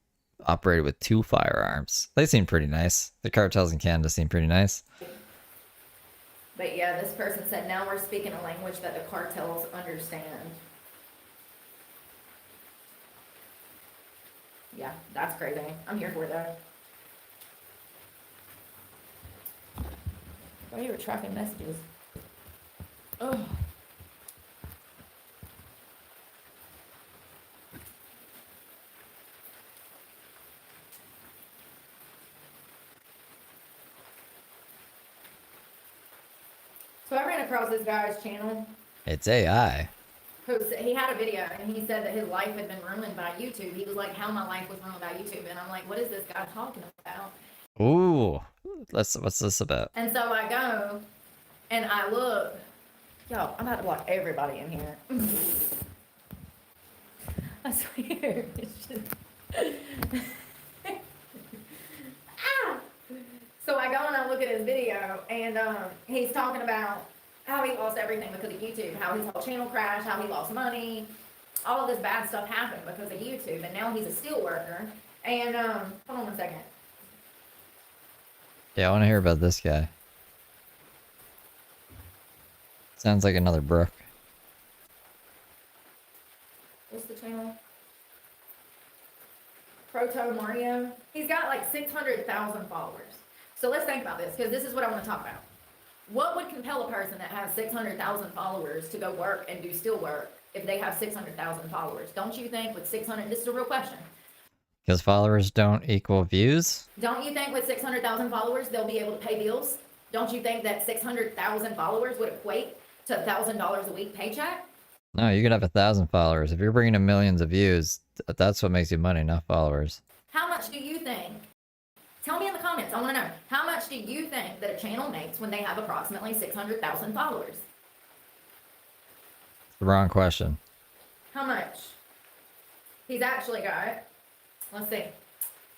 operated with 2 firearms. They seem pretty nice. The cartels in Canada seem pretty nice. But yeah, this person said, now we're speaking a language that the cartels understand. Yeah, that's crazy. I'm here for it though. Oh, you were tracking messages. Oh. So I ran across this guy's channel. It's AI. He had a video and he said that his life had been ruined by YouTube. He was like, how my life was ruined by YouTube. And I'm like, what is this guy talking about? Ooh. What's this about? And so I go and I look. Yo, I'm about to block everybody in here. I swear. It's just... ah! So I go and I look at his video and he's talking about how he lost everything because of YouTube, how his whole channel crashed, how he lost money, all of this bad stuff happened because of YouTube, and now he's a steel worker. And hold on a second. Yeah, I want to hear about this guy. Sounds like another Brooke. What's the channel? Proto Mario. He's got like 600,000 followers. So let's think about this, because this is what I want to talk about. What would compel a person that has 600,000 followers to go work and do steel work if they have 600,000 followers? Don't you think with 600, this is a real question. Because followers don't equal views? Don't you think with 600,000 followers, they'll be able to pay bills? Don't you think that 600,000 followers would equate to $1,000 a week paycheck? No, you could have 1,000 followers. If you're bringing in millions of views, that's what makes you money, not followers. How much do you think? Tell me in the comments. I want to know. How much do you think that a channel makes when they have approximately 600,000 followers? The wrong question. How much? He's actually got, let's see.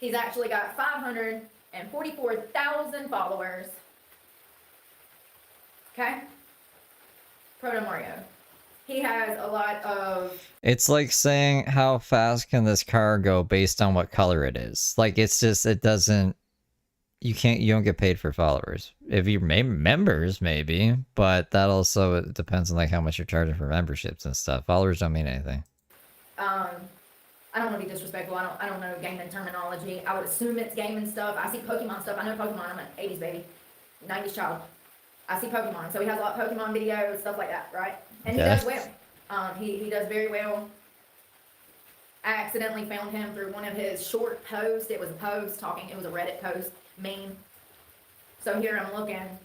He's actually got 544,000 followers. Okay? Proto Mario. He has a lot of... It's like saying how fast can this car go based on what color it is. Like, it's just, it doesn't, you don't get paid for followers. If you're members, maybe, but that also depends on like how much you're charging for memberships and stuff. Followers don't mean anything. I don't want to be disrespectful. I don't know gaming terminology. I would assume it's gaming stuff. I see Pokemon stuff. I know Pokemon. I'm an 80s baby. 90s child. I see Pokemon. So he has a lot of Pokemon videos, stuff like that, right? And he Yeah. does well. He does very well. I accidentally found him through one of his short posts. It was a post talking. It was a Reddit post, meme. So here I'm looking.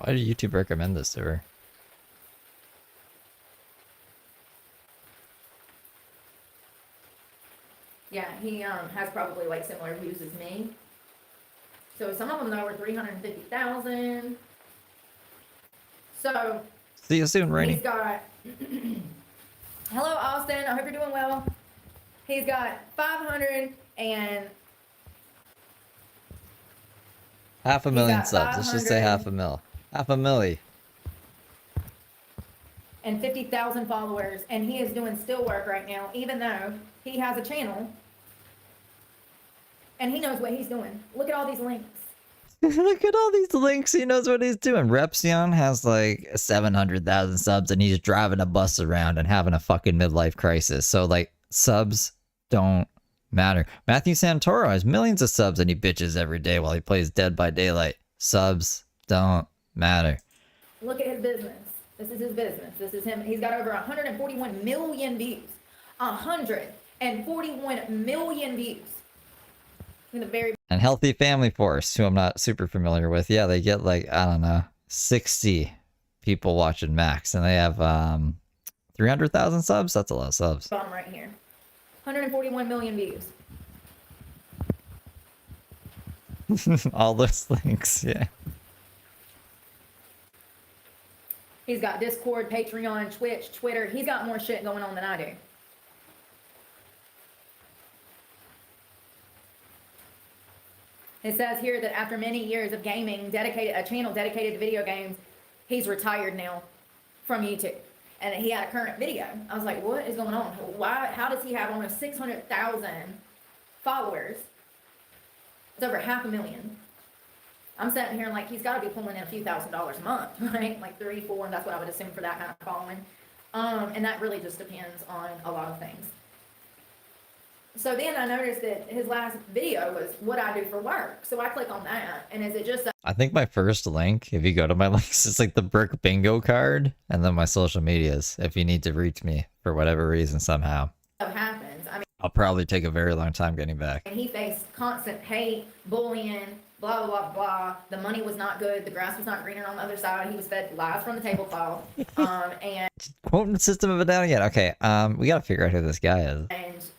Why did YouTube recommend this to her? Yeah, he has probably like similar views as me. So some of them are over 350,000. So See you soon, Rainy. he's got. Hello, Austin. I hope you're doing well. He's got 500 and Half a He's million got subs. Let's just say 500. half a mil. Half a milli. and 50,000 followers, and he is doing still work right now, even though he has a channel, and he knows what he's doing. Look at all these links. Look at all these links. He knows what he's doing. Repsion has like 700,000 subs and he's driving a bus around and having a fucking midlife crisis. So like subs don't matter. Matthew Santoro has millions of subs and he bitches every day while he plays Dead by Daylight. Subs don't matter. Look at his business. This is his business. This is him. He's got over 141 million views. 141 million views. In the very And Healthy Family Force, who I'm not super familiar with. Yeah, they get like, I don't know, 60 people watching max. And they have 300,000 subs. That's a lot of subs. bottom right here. 141 million views. All those links, yeah. He's got Discord, Patreon, Twitch, Twitter. He's got more shit going on than I do. It says here that after many years of gaming, a channel dedicated to video games, he's retired now from YouTube. And he had a current video. I was like, what is going on? How does he have almost 600,000 followers? It's over 500,000. I'm sitting here like he's got to be pulling in a few $1,000s a month, right? Like 3, 4, and that's what I would assume for that kind of following. And that really just depends on a lot of things. So then I noticed that his last video was what I do for work. So I click on that, and is it just I think my first link, if you go to my links, it's like the Brooke bingo card and then my social medias if you need to reach me for whatever reason somehow. so happens? I mean, I'll probably take a very long time getting back. and he faced constant hate, bullying, blah, blah, blah, blah. The money was not good. The grass was not greener on the other side. He was fed lies from the tablecloth. And Quoting System of a Down again. Okay, we gotta figure out who this guy is.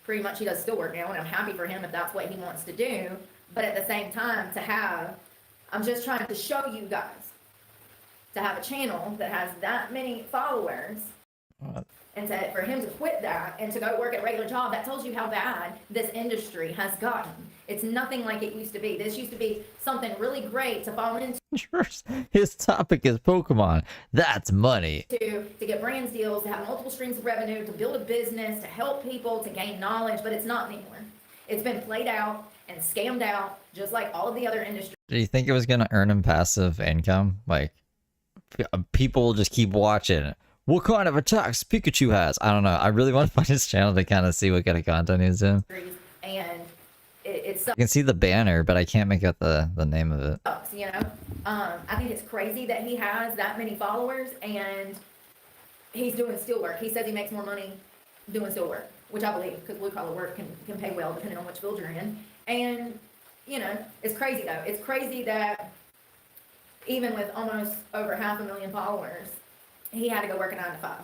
pretty much he does still work now, and I'm happy for him if that's what he wants to do. But at the same time, I'm just trying to show you guys, to have a channel that has that many followers, What? and for him to quit that and to go work at a regular job, that tells you how bad this industry has gotten. It's nothing like it used to be. This used to be something really great to fall into, His topic is Pokemon. That's money. to get brands deals, to have multiple streams of revenue, to build a business, to help people, to gain knowledge, but it's not anymore. It's been played out and scammed out, just like all of the other industries. Do you think it was gonna earn him passive income? Like, people will just keep watching. What kind of attacks Pikachu has? I don't know. I really want to find his channel to kind of see what kind of content he's in. And it's I can see the banner, but I can't make out the name of it. sucks, you know. I think it's crazy that he has that many followers and he's doing steel work. He says he makes more money doing steel work, which I believe, because blue collar work can pay well depending on which field you're in. And you know, it's crazy though. It's crazy that even with almost over 500,000 followers, he had to go work a 9 to 5.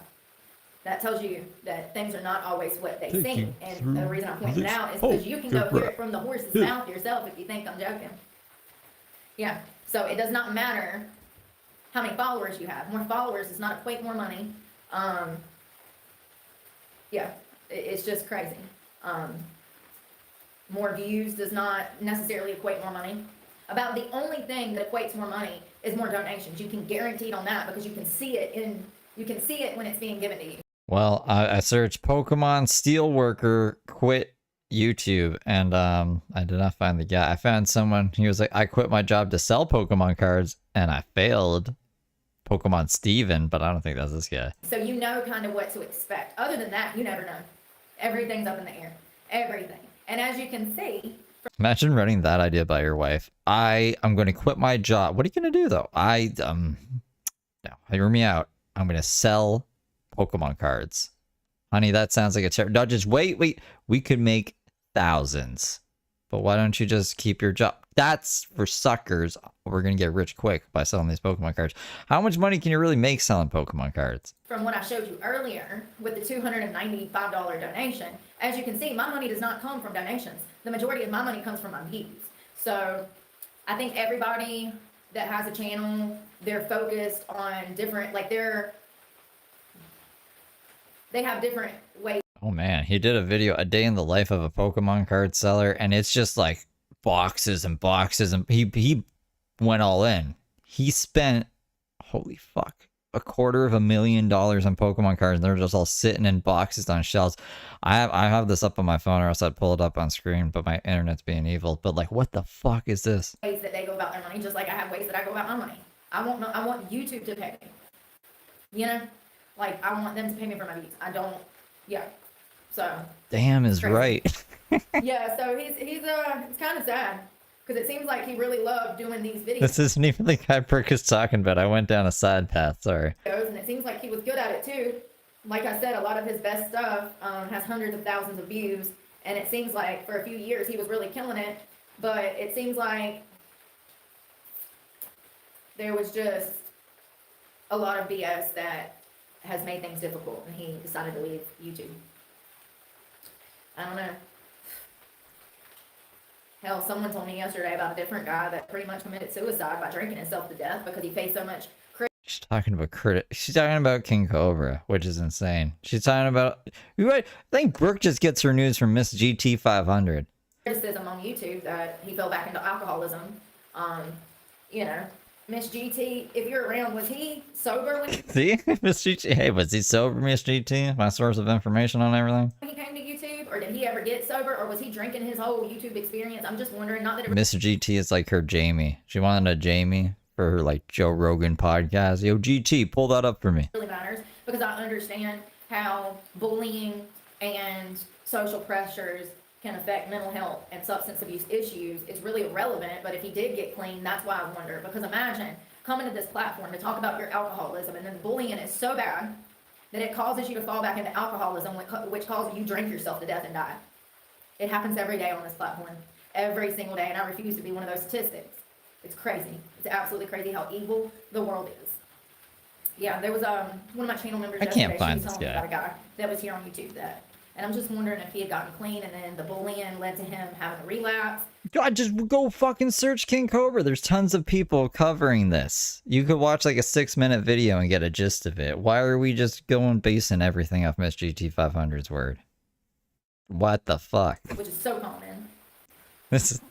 That tells you that things are not always what they seem. And the reason I point it out is because you can go hear it from the horse's mouth yourself if you think I'm joking. Yeah. So it does not matter how many followers you have. More followers does not equate more money. Yeah, it's just crazy. More views does not necessarily equate more money. About the only thing that equates more money is more donations. You can guarantee on that because you can see it when it's being given to you. Well, I searched Pokemon Steelworker quit YouTube, and I did not find the guy. I found someone. He was like, I quit my job to sell Pokemon cards, and I failed. Pokemon Steven, but I don't think that's this guy. So you know kind of what to expect. Other than that, you never know. Everything's up in the air. Everything. And as you can see, Imagine running that idea by your wife. I'm going to quit my job. What are you going to do though? No, hear me out. I'm going to sell Pokemon cards. Honey, that sounds like a terrible. No, just wait. We could make thousands. But why don't you just keep your job? That's for suckers we're gonna get rich quick by selling these Pokemon cards. How much money can you really make selling Pokemon cards? From what I showed you earlier with the $295 donation, as you can see, my money does not come from donations. The majority of my money comes from my views. So I think everybody that has a channel, they're focused on different, like they have different ways. Oh man, he did a video, a day in the life of a Pokemon card seller, and it's just like boxes and boxes, and he went all in. He spent, holy fuck, $250,000 on Pokemon cards, and they're just all sitting in boxes on shelves. I have this up on my phone, or else I'd pull it up on screen, but my internet's being evil. But like, what the fuck is this? Ways that they go about their money, just like I have ways that I go about my money. I want YouTube to pay me. You know, like I want them to pay me for my views. I don't. Yeah. So. Damn is crazy. right. Yeah. So it's kind of sad because it seems like he really loved doing these videos. This isn't even the guy Brooke is talking about. I went down a side path. Sorry. And it seems like he was good at it too. Like I said, a lot of his best stuff has hundreds of thousands of views, and it seems like for a few years he was really killing it. But it seems like there was just a lot of BS that has made things difficult, and he decided to leave YouTube. I don't know. Hell, someone told me yesterday about a different guy that pretty much committed suicide by drinking himself to death because he faced so much She's talking about King Cobra, which is insane. She's talking about. I think Brooke just gets her news from Miss GT 500. criticism on YouTube that he fell back into alcoholism. You know, Miss GT, if you're around, was he sober when See, Miss GT. Hey, was he sober, Miss GT? My source of information on everything. he came to YouTube, or did he ever get sober, or was he drinking his whole YouTube experience? I'm just wondering. Not that it Miss GT is like her Jamie. She wanted a Jamie for her like Joe Rogan podcast. Yo, GT, pull that up for me. really matters, because I understand how bullying and social pressures can affect mental health and substance abuse issues. It's really irrelevant, but if he did get clean, that's why I wonder. Because imagine coming to this platform to talk about your alcoholism, and then bullying is so bad that it causes you to fall back into alcoholism, which causes you drink yourself to death and die. It happens every day on this platform, every single day, and I refuse to be one of those statistics. It's crazy. It's absolutely crazy how evil the world is. Yeah, there was one of my channel members I can't yesterday, find she was this telling me about a guy that was here on YouTube and I'm just wondering if he had gotten clean, and then the bullying led to him having a relapse. God, just go fucking search King Cobra. There's tons of people covering this. You could watch like a 6-minute video and get a gist of it. Why are we just basing everything off Miss GT 500's word? What the fuck? Which is so common. This is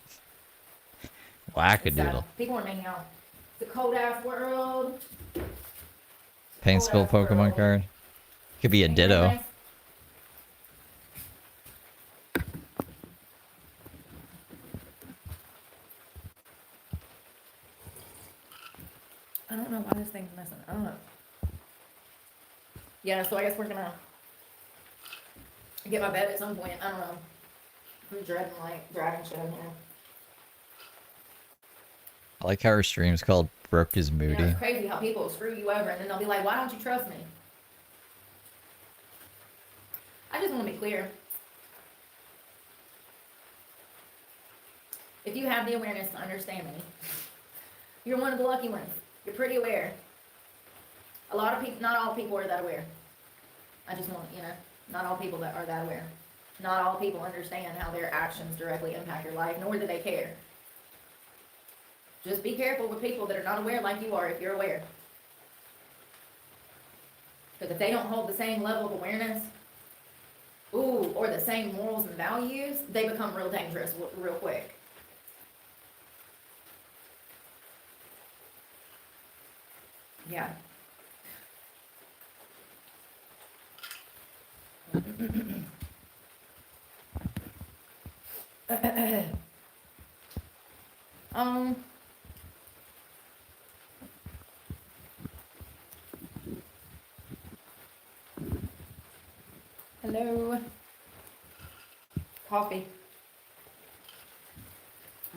wackadoodle. People are making out. It's a cold ass world. Paint spill Pokemon card. Could be a ditto. I don't know why this thing's messing up. Yeah, so I guess we're gonna get my bed at some point. I don't know. I'm dreading like driving shit in here. I like how her stream's called Brooke is You know, Moody. it's crazy how people screw you over, and then they'll be like, "Why don't you trust me?" I just want to be clear. If you have the awareness to understand me, you're one of the lucky ones. You're pretty aware. A lot of people, not all people are that aware. I just want, not all people that are that aware. Not all people understand how their actions directly impact your life, nor do they care. Just be careful with people that are not aware like you are if you're aware. Because if they don't hold the same level of awareness, or the same morals and values, they become real dangerous real quick. Yeah. Hello. Coffee.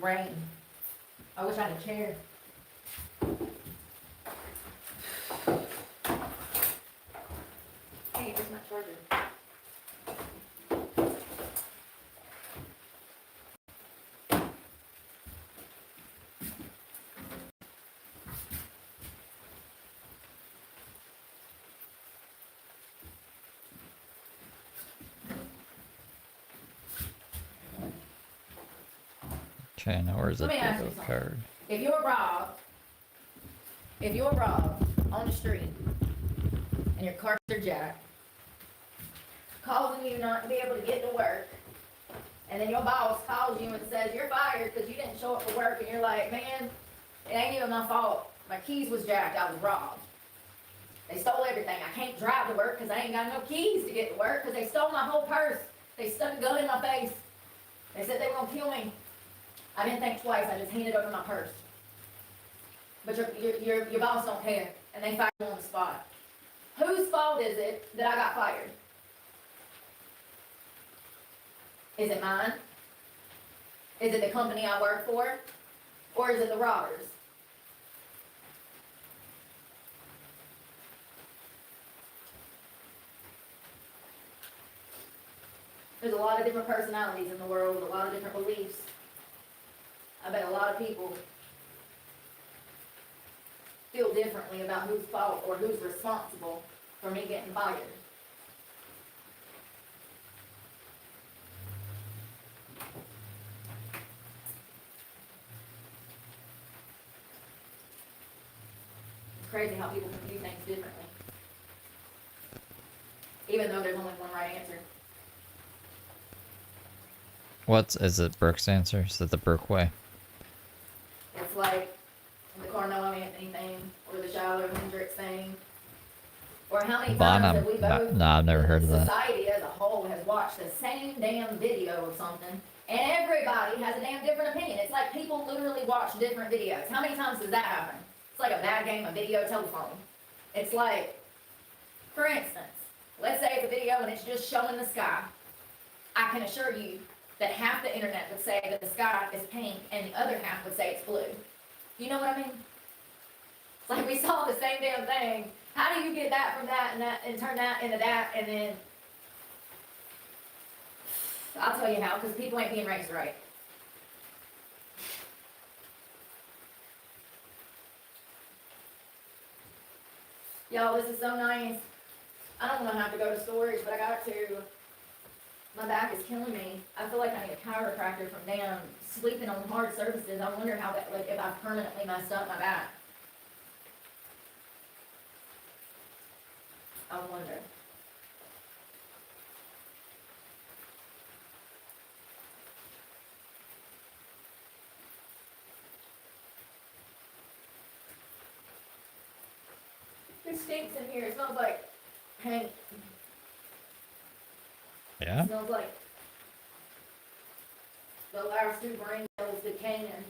Rain. I wish I had a chair. Hey, where's my charger? Okay, now where's the Let me ask you pickup something. card? If you're robbed on the street and your cars are jacked, causing you not to be able to get to work, and then your boss calls you and says you're fired because you didn't show up for work, and you're like, man, it ain't even my fault. My keys was jacked. I was robbed. They stole everything. I can't drive to work because I ain't got no keys to get to work because they stole my whole purse. They stuck a gun in my face. They said they were gonna kill me. I didn't think twice. I just handed over my purse. But your boss don't care, and they fired you on the spot. Whose fault is it that I got fired? Is it mine? Is it the company I work for? Or is it the robbers? There's a lot of different personalities in the world, a lot of different beliefs. I bet a lot of people feel differently about whose fault or who's responsible for me getting fired. It's crazy how people can view things differently, even though there's only one right answer. Is it Brooke's answer? Is it the Brooke way? It's like the Carnell Anthony thing, or the Shiloh Hendrix thing, or how many times have we both, Nah, I've never heard of that. society as a whole has watched the same damn video of something, and everybody has a damn different opinion. It's like people literally watch different videos. How many times does that happen? It's like a bad game of video telephone. It's like, for instance, let's say it's a video and it's just showing the sky. I can assure you that half the internet would say that the sky is pink and the other half would say it's blue. You know what I mean? It's like we saw the same damn thing. How do you get that from that and turn that into that, and then I'll tell you how, because people ain't being raised right. Y'all, this is so nice. I don't want to have to go to storage, but I got to. My back is killing me. I feel like I need a chiropractor from damn sleeping on hard surfaces. I wonder how that, like, if I permanently messed up my back. I wonder. It stinks in here. It smells like paint. Yeah? It smells like the last two brain cells decaying.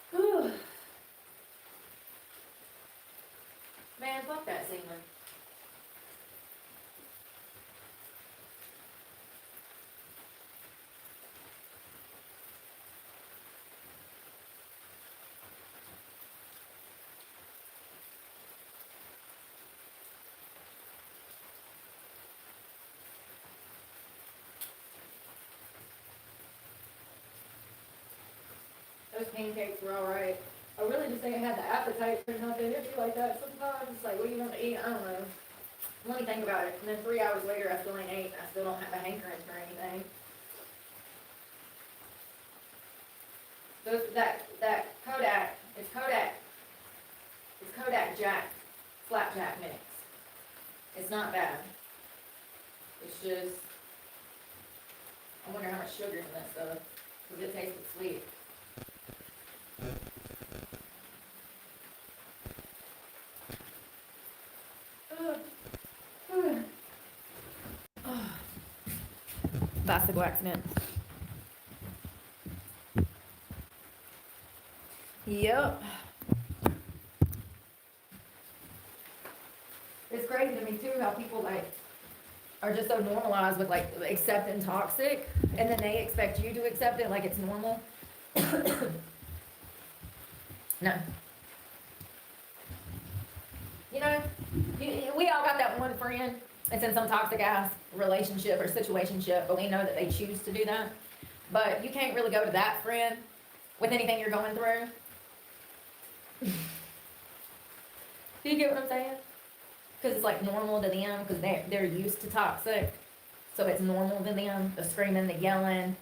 Whew. Man, fuck that ceiling. Those pancakes were alright. I really just think I had the appetite for nothing. It'd be like that sometimes. It's like, what do you want to eat? I don't know. Let me think about it. And then 3 hours later, I still ain't ate. I still don't have a hankering for anything. That Kodak, it's Kodak Jack, Flapjack mix. It's not bad. It's just, I wonder how much sugar's in that stuff, because it tasted sweet. Bicycle accident. Yep. It's crazy to me too how people like are just so normalized with like accepting toxic, and then they expect you to accept it like it's normal. No. You know, we all got that one friend that's in some toxic ass relationship or situationship, but we know that they choose to do that. But you can't really go to that friend with anything you're going through. Do you get what I'm saying? because it's like normal to them because they're used to toxic, so it's normal to them. The screaming, the yelling.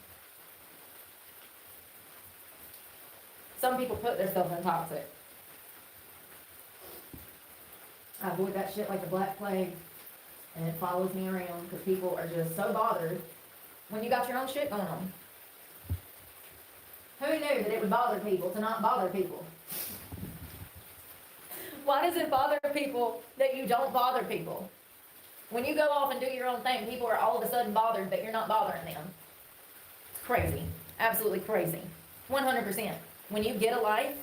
Some people put themselves in toxic. I avoid that shit like the black plague, and it follows me around because people are just so bothered when you got your own shit going on. Who knew that it would bother people to not bother people? Why does it bother people that you don't bother people? When you go off and do your own thing, people are all of a sudden bothered that you're not bothering them. It's crazy. Absolutely crazy. 100%. When you get a life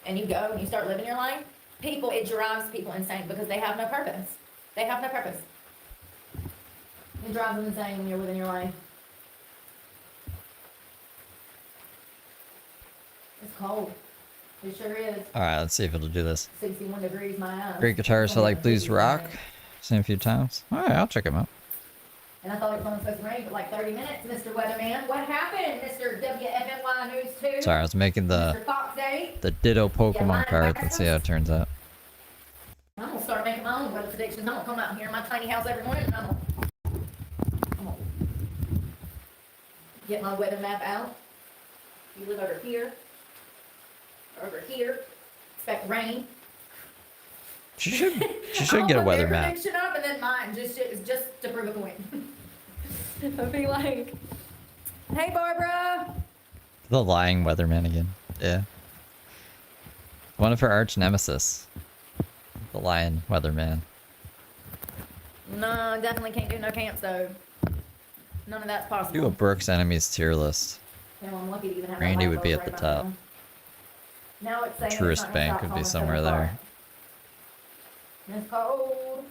and you go and you start living your life, people, it drives people insane because they have no purpose. They have no purpose. It drives them insane when you're living your life. It's cold. It sure is. Alright, let's see if it'll do this. 61 degrees, my eyes. Great guitarist, I like blues rock. Seen a few times. Alright, I'll check him out. And I thought it was only supposed to rain for like 30 minutes, Mr. Weatherman. What happened, Mr. WFNY News 2? Sorry, I was making Mr. Fox 8? the Ditto Pokemon card. Let's see how it turns out. I'm gonna start making my own weather predictions. I'm gonna come out here in my tiny house every morning and I'm gonna get my weather map out. You live over here. Over here. Expect rain. She should get a weather map. Prediction up and then mine just to prove a point. I'll be like, hey Barbara. The lying weatherman again. Yeah. One of her arch nemesis. The lying weatherman. No, definitely can't do no camps though. None of that's possible. Do a Brooke's enemies tier list. Well, I'm lucky to even have Randy a would be light at the bulb right top. about now. Now it's saying it's Tourist not gonna bank stop would be falling somewhere 7 there. o'clock. It's cold.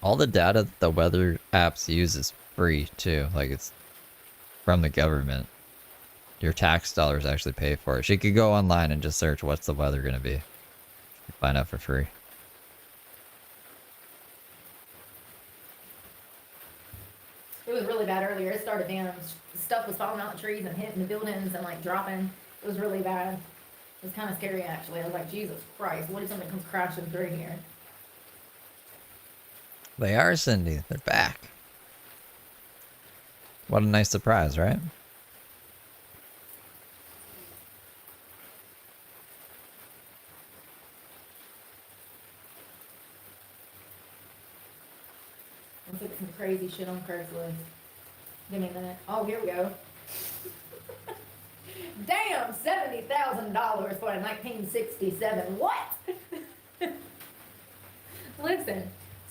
All the data that the weather apps use is free too. Like it's from the government. Your tax dollars actually pay for it. She could go online and just search what's the weather gonna be. Find out for free. It was really bad earlier. It started down. Stuff was falling out the trees and hitting the buildings and like dropping. It was really bad. It was kind of scary actually. I was like, Jesus Christ, what if something comes crashing through here? They are, Cindy. They're back. What a nice surprise, right? Let's look at some crazy shit on Craigslist. Give me a minute. Oh, here we go. Damn, $70,000 for a 1967. What? Listen,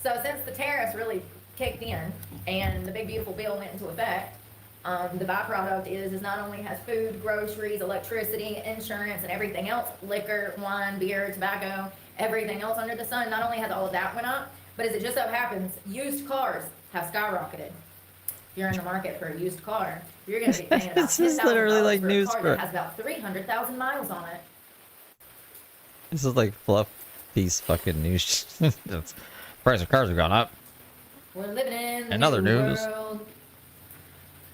so since the tariffs really kicked in and the big beautiful bill went into effect, the byproduct is not only has food, groceries, electricity, insurance, and everything else, liquor, wine, beer, tobacco, everything else under the sun, not only has all of that went up, but as it just so happens, used cars have skyrocketed. If you're in the market for a used car, you're going to be paying about This is literally $10,000 like for a news car for- that has about 300,000 miles on it. This is like fluff piece fucking news. That's- Price of cars have gone up. We're living in the In other new news. world.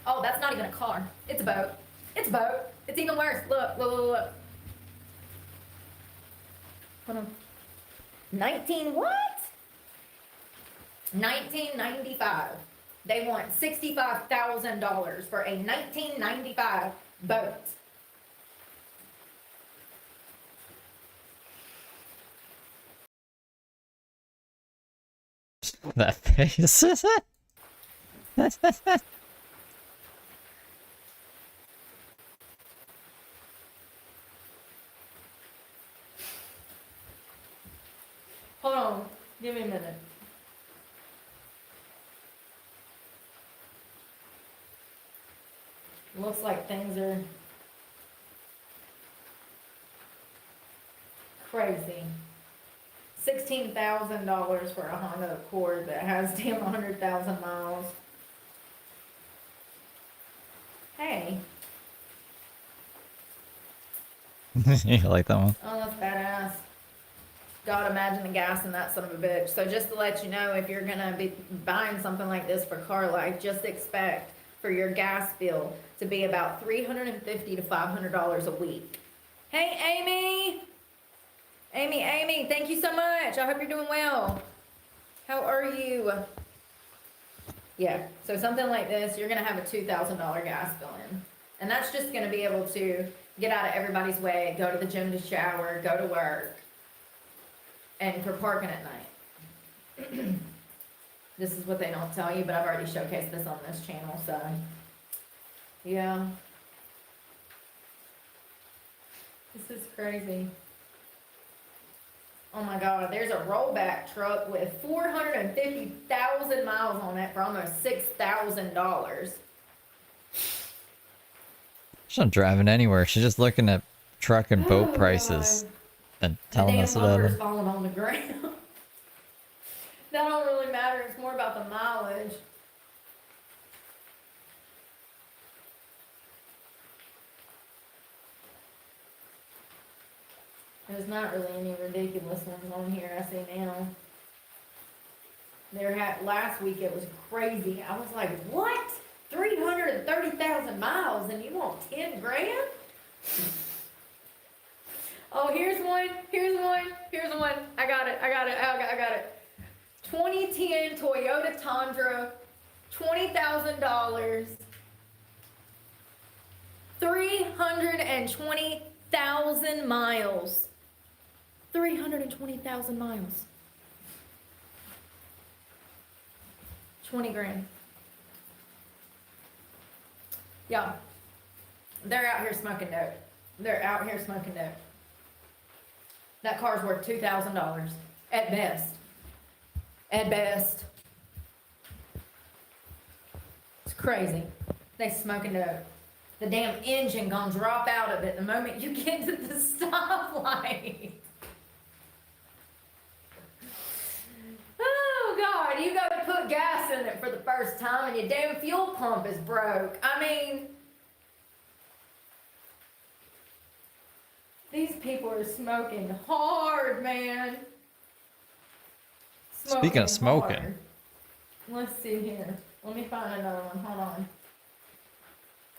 Oh, that's not even a car. It's a boat. It's a boat. It's even worse. Look, look, look, look. Hold on. 19 what? 1995. They want $65,000 for a 1995 boat. That face. Hold on. Give me a minute. Looks like things are crazy. $16,000 for a Honda Accord that has damn 100,000 miles. Hey, You like that one? oh, that's badass. God, imagine the gas in that son of a bitch. So just to let you know, if you're gonna be buying something like this for car life, just expect for your gas bill to be about $350 to $500 a week. Hey, Amy! Amy, thank you so much. I hope you're doing well. How are you? Yeah, so something like this, you're gonna have a $2,000 gas bill in. And that's just gonna be able to get out of everybody's way, go to the gym to shower, go to work, and for parking at night. This is what they don't tell you, but I've already showcased this on this channel, so yeah. This is crazy. Oh my God, there's a rollback truck with 450,000 miles on it for almost $6,000. She's not driving anywhere. She's just looking at truck and boat Oh, prices God. and The telling damn us about bumper's them. falling on the ground. That don't really matter. It's more about the mileage. There's not really any ridiculous ones on here I see now. Last week it was crazy. I was like, what? 330,000 miles and you want 10 grand? Oh, here's one. I got it. 2010 Toyota Tundra, $20,000. 320,000 miles. 320,000 miles. 20 grand. Yeah. They're out here smoking dope. That car's worth $2,000 at best. It's crazy. They smoking dope. The damn engine gonna drop out of it the moment you get to the stoplight. Oh God, you gotta put gas in it for the first time and your damn fuel pump is broke. I mean, these people are smoking hard, man. Speaking of smoking. Hard. Let's see here. Let me find another one. Hold on.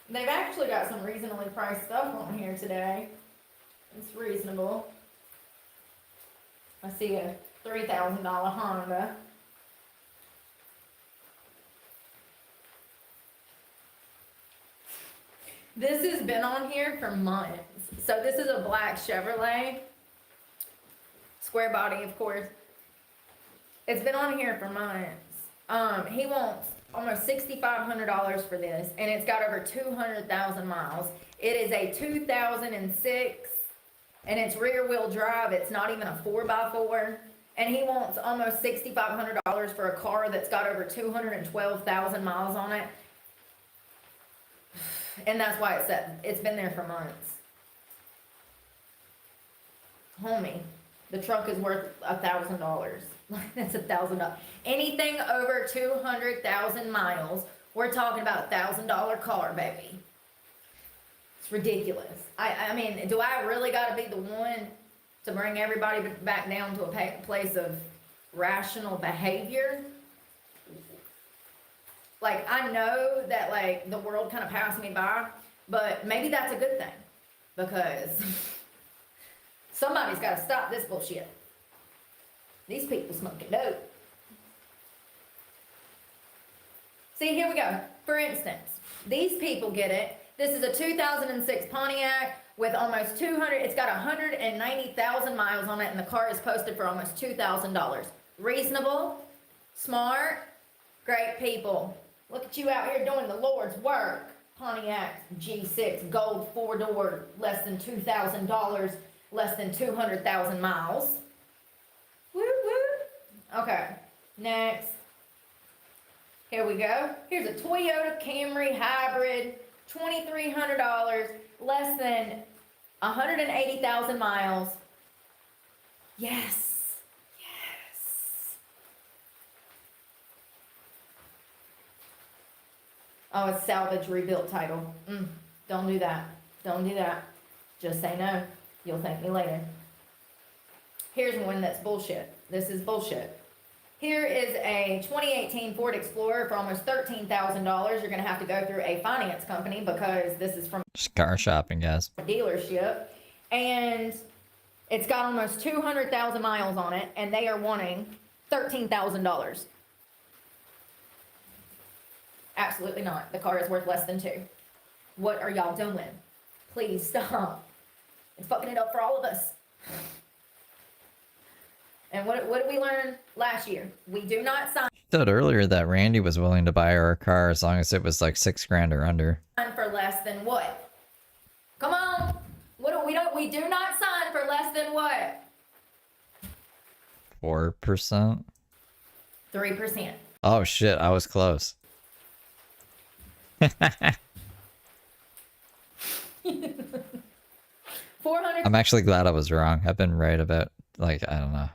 They've actually got some reasonably priced stuff on here today. It's reasonable. I see a $3,000 Honda. This has been on here for months. So this is a black Chevrolet. Square body, of course. It's been on here for months. He wants almost $6,500 for this, and it's got over 200,000 miles. It is a 2006, and it's rear wheel drive. It's not even a 4x4, and he wants almost $6,500 for a car that's got over 212,000 miles on it. And that's why it's been there for months. Homie, the truck is worth $1,000. That's $1,000. Anything over 200,000 miles, we're talking about $1,000 car, baby. It's ridiculous. I mean, do I really got to be the one to bring everybody back down to a place of rational behavior? Like, I know that, like, the world kind of passed me by, but maybe that's a good thing, because somebody's got to stop this bullshit. These people smoking dope. See, here we go. For instance, these people get it. This is a 2006 Pontiac with almost 200, it's got 190,000 miles on it, and the car is posted for almost $2,000. Reasonable, smart, great people. Look at you out here doing the Lord's work. Pontiac G6, gold 4-door, less than $2,000, less than 200,000 miles. Woo woo. Okay, next. Here we go. Here's a Toyota Camry hybrid, $2,300, less than 180,000 miles. Yes. Oh, it's salvage rebuilt title. Don't do that. Don't do that. Just say no. You'll thank me later. Here's one that's bullshit. This is bullshit. Here is a 2018 Ford Explorer for almost $13,000. You're gonna have to go through a finance company because this is from Just car shopping, guys. a dealership. And it's got almost 200,000 miles on it, and they are wanting $13,000. Absolutely not. The car is worth less than $2,000. What are y'all doing? Please stop. It's fucking it up for all of us. And what did we learn last year? We do not sign Said earlier that Randy was willing to buy her a car as long as it was like $6,000 or under. for less than what? Come on. We do not sign for less than what? 4%. 3%. Oh shit, I was close. 400. I'm actually glad I was wrong. I've been right about, like, I don't know.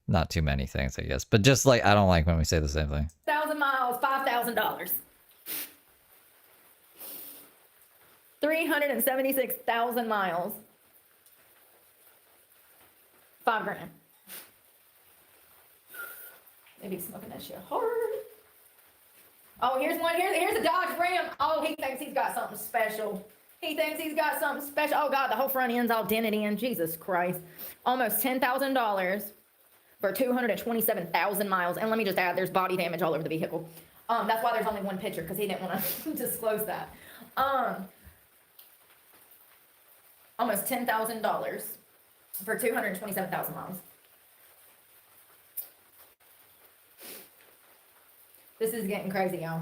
Not too many things, I guess. But just like, I don't like when we say the same thing. 1,000 miles, $5,000. 376,000 miles. $5,000. Maybe smoking that shit hard. Oh, here's one. Here's a Dodge Ram. Oh, he thinks he's got something special. He thinks he's got something special. Oh God, the whole front end's all dented in. Jesus Christ. Almost $10,000 for 227,000 miles. And let me just add, there's body damage all over the vehicle. That's why there's only one picture, because he didn't want to disclose that. Almost $10,000 for 227,000 miles. This is getting crazy, y'all.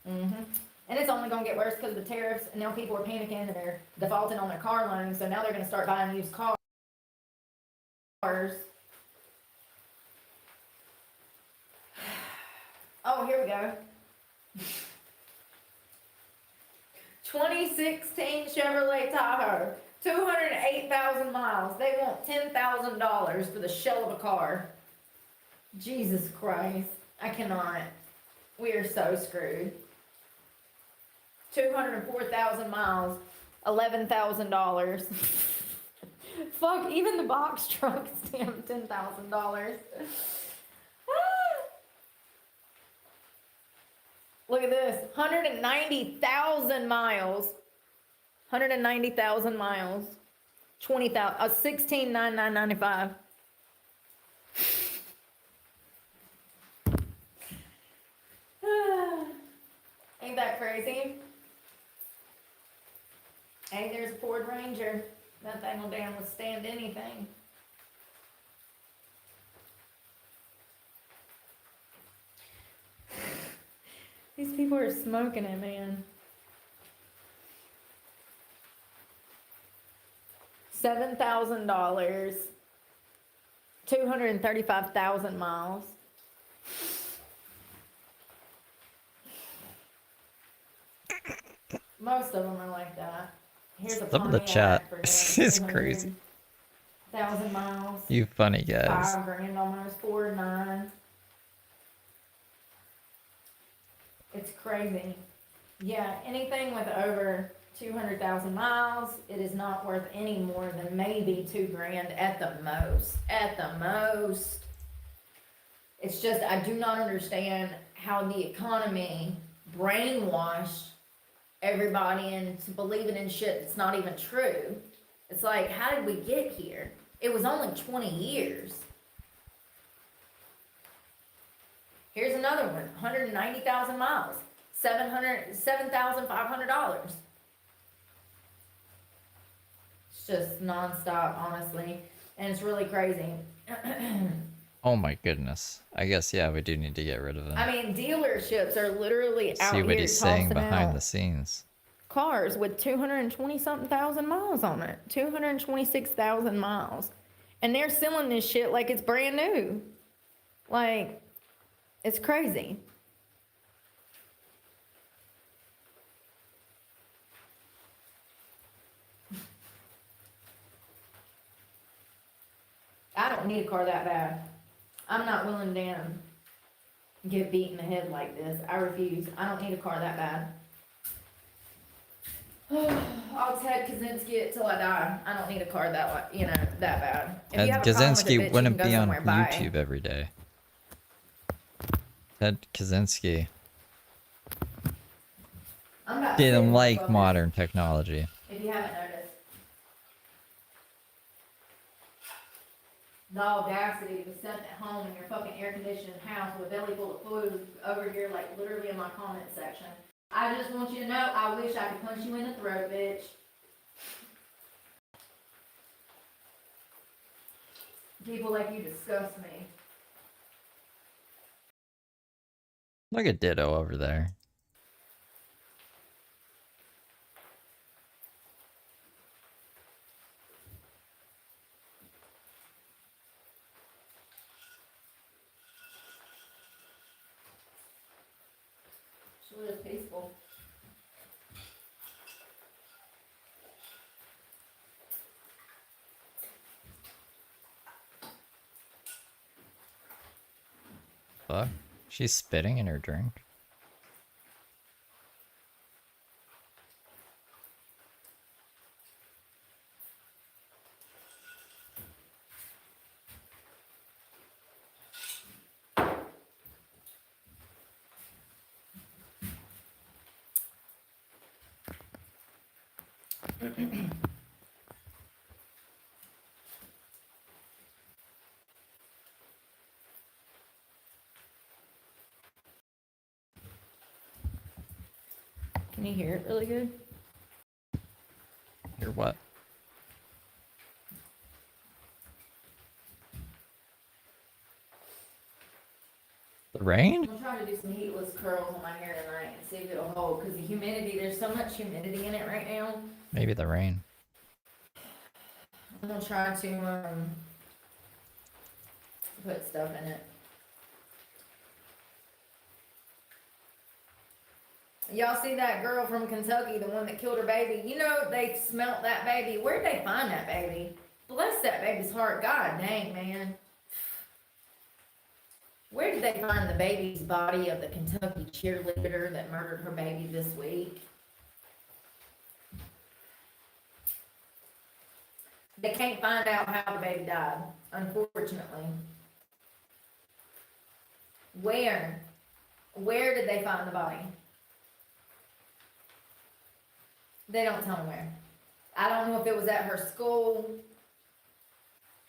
And it's only going to get worse because of the tariffs, and now people are panicking and they're defaulting on their car loans, so now they're going to start buying used cars. Oh, here we go. 2016 Chevrolet Tahoe, 208,000 miles. They want $10,000 for the shell of a car. Jesus Christ. I cannot. We are so screwed. 204,000 miles, $11,000. Fuck, even the box truck is damn $10,000. Look at this, 190,000 miles. 190,000 miles. 20,000, $16,995. Ain't that crazy? Hey, there's a Ford Ranger. That thing will damn withstand anything. These people are smoking it, man. $7,000. 235,000 miles. Most of them are like that. Here's a Some of the Pontiac chat for is crazy. 200,000 miles. You funny guys. $5,000 almost, 4.9. It's crazy. Yeah, anything with over 200,000 miles, it is not worth any more than maybe $2,000 at the most. At the most. It's just, I do not understand how the economy brainwashed everybody into believing in shit that's not even true. It's like, how did we get here? It was only 20 years. Here's another one, 190,000 miles, $7,500. It's just nonstop, honestly, and it's really crazy. Oh my goodness. I guess, yeah, we do need to get rid of him. I mean, dealerships are literally out See here what he's saying tossing behind out the scenes. cars with 220-something thousand miles on it. 226,000 miles. And they're selling this shit like it's brand new. Like, it's crazy. I don't need a car that bad. I'm not willing to get beat in the head like this. I refuse. I don't need a car that bad. I'll Ted Kaczynski it till I die. I don't need a car that that bad. If Ted you have a problem with it, bitch, Kaczynski you can wouldn't go be on somewhere. Bye. YouTube every day. Ted Kaczynski I'm about to didn't sit like fuckers, modern technology. if you haven't noticed. The audacity to be sitting at home in your fucking air-conditioned house with a belly full of food over here, like literally in my comment section. I just want you to know, I wish I could punch you in the throat, bitch. People like you disgust me. Look at Ditto over there. She was peaceful. Fuck. She's spitting in her drink. Can you hear it really good? Hear what? The rain? I'm trying to do some heatless curls on my hair tonight and see if it'll hold, because the humidity, there's so much humidity in it right now. Maybe the rain. I'm gonna try to put stuff in it. Y'all see that girl from Kentucky, the one that killed her baby? You know they smelt that baby. Where'd they find that baby? Bless that baby's heart. God dang, man. Where did they find the baby's body of the Kentucky cheerleader that murdered her baby this week? They can't find out how the baby died, unfortunately. Where? Where did they find the body? They don't tell me where. I don't know if it was at her school.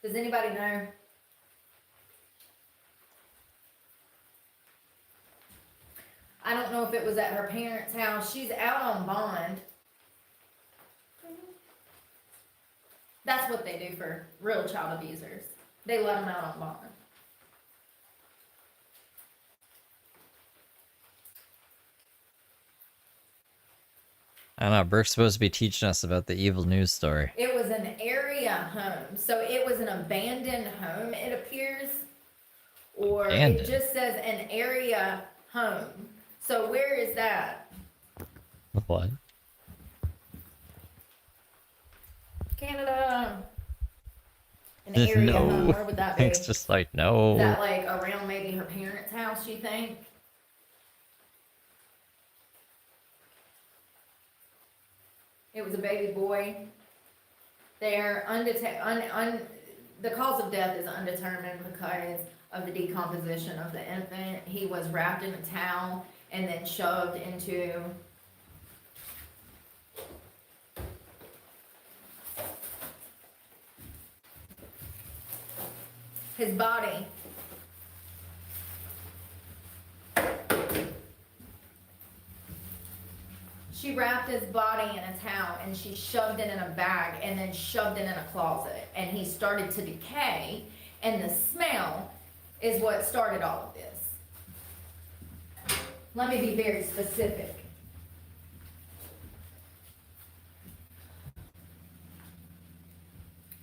Does anybody know? I don't know if it was at her parents' house. She's out on bond. That's what they do for real child abusers. They let them out on bond. I don't know. Brooke's supposed to be teaching us about the evil news story. It was an area home. So it was an abandoned home, it appears. Or Abandoned? it just says an area home. So where is that? What? Canada. An Just area no. home. Where would that be? It's just like, no. Is that like around maybe her parents' house, you think? It was a baby boy. They're the cause of death is undetermined because of the decomposition of the infant. He was wrapped in a towel and then shoved into his body. She wrapped his body in a towel and she shoved it in a bag and then shoved it in a closet. And he started to decay, and the smell is what started all of this. Let me be very specific.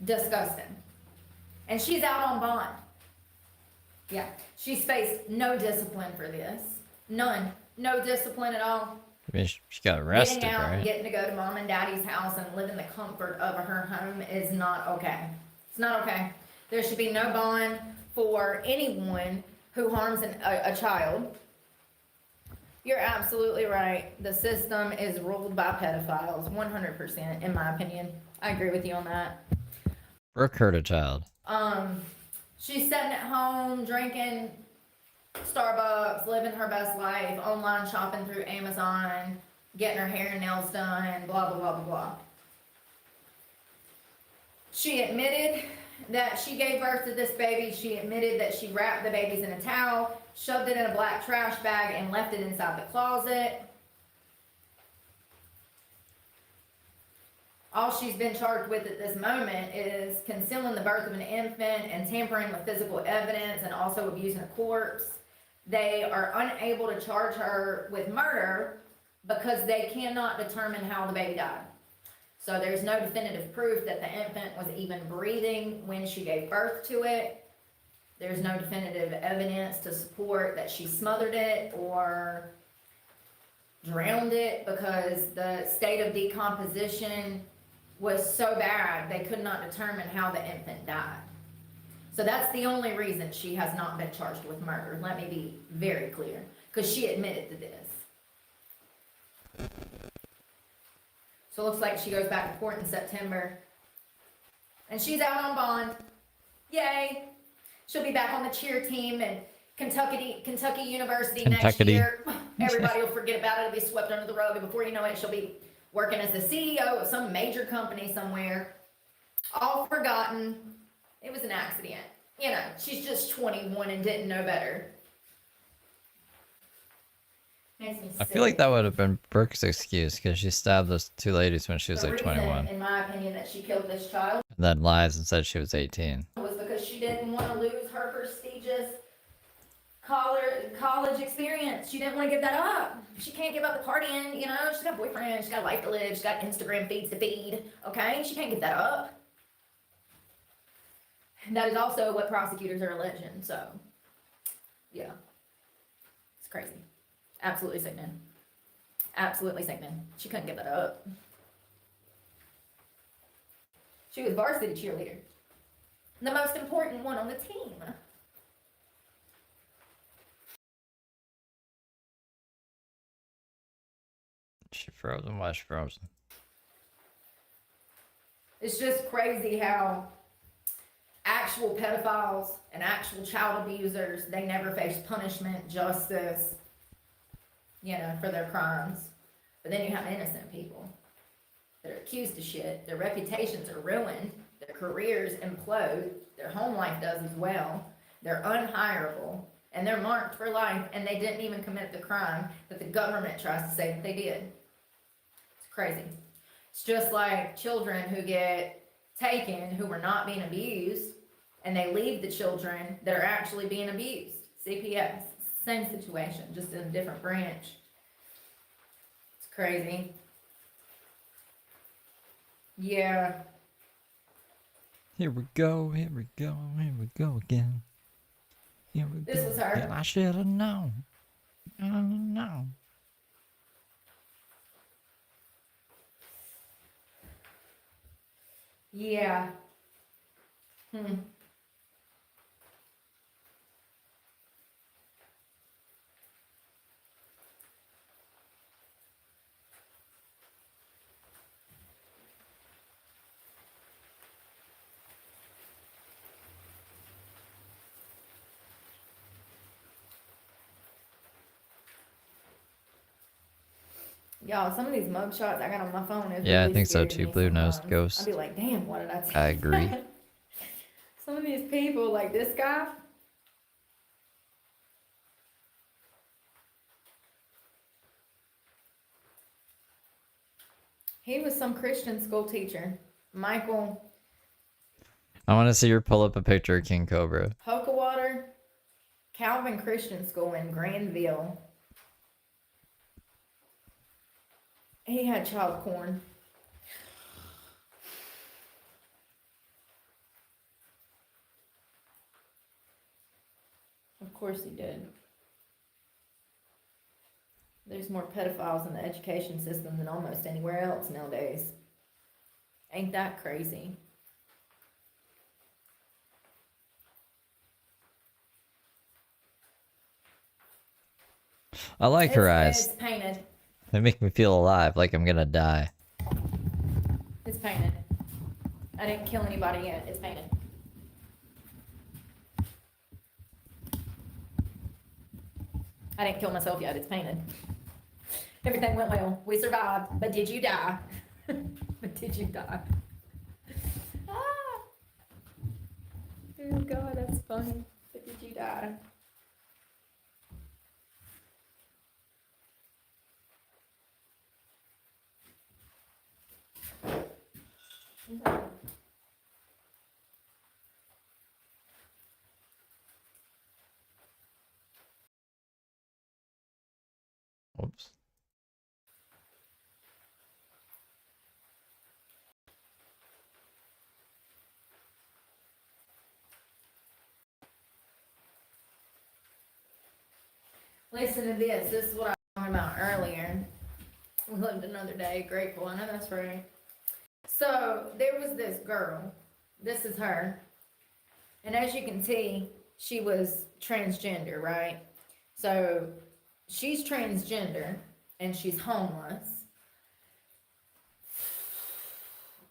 Disgusting. And she's out on bond. Yeah, she's faced no discipline for this. None. No discipline at all. I mean, she got arrested, Getting out, right? getting to go to mom and daddy's house and live in the comfort of her home is not okay. It's not okay. There should be no bond for anyone who harms a child. You're absolutely right. The system is ruled by pedophiles, 100%, in my opinion. I agree with you on that. Brooke hurt a child. She's sitting at home, drinking Starbucks, living her best life, online shopping through Amazon, getting her hair and nails done, blah, blah, blah, blah, blah. She admitted that she gave birth to this baby. She admitted that she wrapped the babies in a towel, shoved it in a black trash bag, and left it inside the closet. All she's been charged with at this moment is concealing the birth of an infant and tampering with physical evidence and also abusing a corpse. They are unable to charge her with murder because they cannot determine how the baby died. So there's no definitive proof that the infant was even breathing when she gave birth to it. There's no definitive evidence to support that she smothered it or drowned it because the state of decomposition was so bad they could not determine how the infant died. So that's the only reason she has not been charged with murder. Let me be very clear, because she admitted to this. So it looks like she goes back to court in September. And she's out on bond. Yay. She'll be back on the cheer team and Kentucky University next year. Everybody will forget about it. It'll be swept under the rug. And before you know it, she'll be working as the CEO of some major company somewhere. All forgotten. It was an accident. You know, she's just 21 and didn't know better. Makes me sick. I feel like that would have been Brooke's excuse because she stabbed those two ladies when she was The like reason, 21. in my opinion, that she killed this child And then lies and said she was 18. was because she didn't want to lose her prestigious college experience. She didn't want to give that up. She can't give up the partying, you know. She's got a boyfriend, she's got a life to live, she's got Instagram feeds to feed, okay? She can't give that up. And that is also what prosecutors are alleging, so, yeah. It's crazy. Absolutely sickening. Absolutely sickening. She couldn't give that up. She was varsity cheerleader. The most important one on the team. She frozen. Why is she frozen? It's just crazy how actual pedophiles and actual child abusers, they never face punishment, justice, you know, for their crimes. But then you have innocent people that are accused of shit. Their reputations are ruined. Their careers implode. Their home life does as well. They're unhireable. And they're marked for life, and they didn't even commit the crime that the government tries to say that they did. It's crazy. It's just like children who get taken who were not being abused, and they leave the children that are actually being abused. CPS, same situation, just in a different branch. It's crazy. Yeah. Here we go, here we go, here we go again. Here we This go. was her. Yeah, I should have known. I don't know. Yeah. Y'all, some of these mug shots I got on my phone is Yeah, I really think so scary to too. me Blue nosed sometimes. ghost. I'd be like, damn, what did I say? I agree. Some of these people, like this guy. He was some Christian school teacher. Michael I want to see her pull up a picture of King Cobra. Hokawater Calvin Christian School in Granville. He had child porn. Of course he did. There's more pedophiles in the education system than almost anywhere else nowadays. Ain't that crazy? I like her eyes. It's painted. They make me feel alive, like I'm gonna die. It's painted. I didn't kill anybody yet. It's painted. I didn't kill myself yet. It's painted. Everything went well. We survived. But did you die? But did you die? Ah! Oh God, that's funny. But did you die? Whoops. Listen to this. This is what I was talking about earlier. We lived another day. Grateful. I know that's right. So there was this girl. This is her. And as you can see, she was transgender, right? So she's transgender and she's homeless.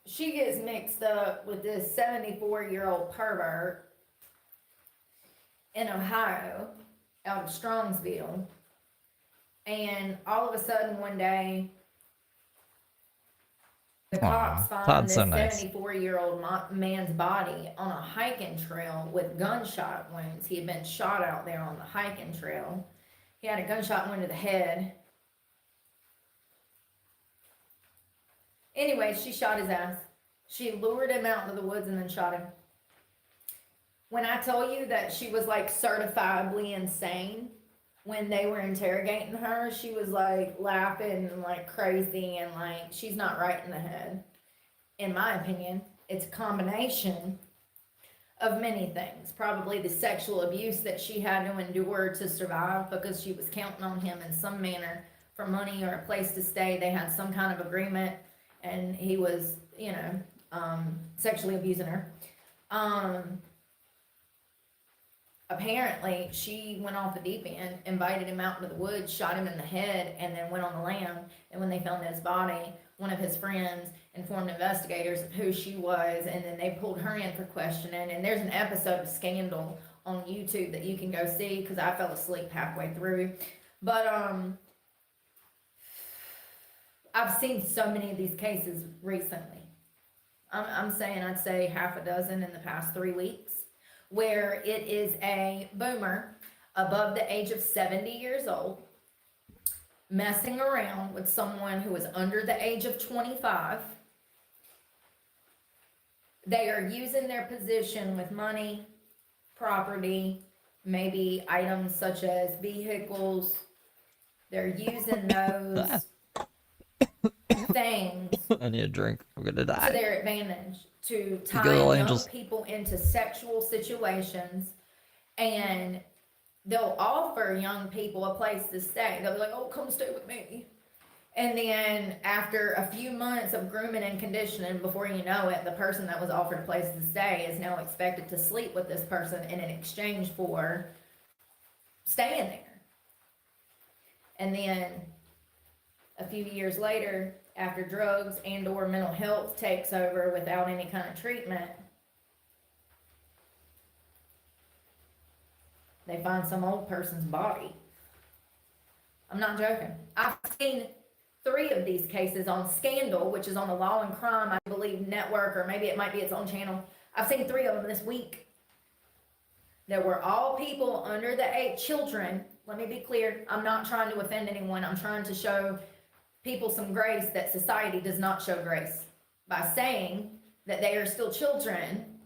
She gets mixed up with this 74-year-old pervert in Ohio, out of Strongsville. And all of a sudden one day, the cops find Todd's this so nice. 74-year-old man's body on a hiking trail with gunshot wounds. He had been shot out there on the hiking trail. He had a gunshot wound to the head. Anyway, she shot his ass. She lured him out into the woods and then shot him. When I tell you that she was like certifiably insane, when they were interrogating her, she was like laughing and like crazy and like she's not right in the head. In my opinion, it's a combination of many things. Probably the sexual abuse that she had to endure to survive because she was counting on him in some manner for money or a place to stay. They had some kind of agreement and he was, sexually abusing her. Apparently, she went off the deep end, invited him out into the woods, shot him in the head, and then went on the lam. And when they found his body, one of his friends informed investigators of who she was, and then they pulled her in for questioning. And there's an episode of Scandal on YouTube that you can go see, because I fell asleep halfway through. But, I've seen so many of these cases recently. I'm saying I'd say half a dozen in the past 3 weeks, where it is a boomer above the age of 70 years old messing around with someone who is under the age of 25. They are using their position with money, property, maybe items such as vehicles. They're using those things I need a drink. I'm gonna to die. their advantage to tie little young angels. people into sexual situations, and they'll offer young people a place to stay. They'll be like, oh, come stay with me. And then after a few months of grooming and conditioning, before you know it, the person that was offered a place to stay is now expected to sleep with this person in exchange for staying there. And then a few years later, after drugs and or mental health takes over without any kind of treatment, they find some old person's body. I'm not joking. I've seen 3 of these cases on Scandal, which is on the Law and Crime, I believe, network, or maybe it might be its own channel. I've seen 3 of them this week. There were all people under the age, children. Let me be clear. I'm not trying to offend anyone. I'm trying to show people some grace that society does not show grace. By saying that they are still children,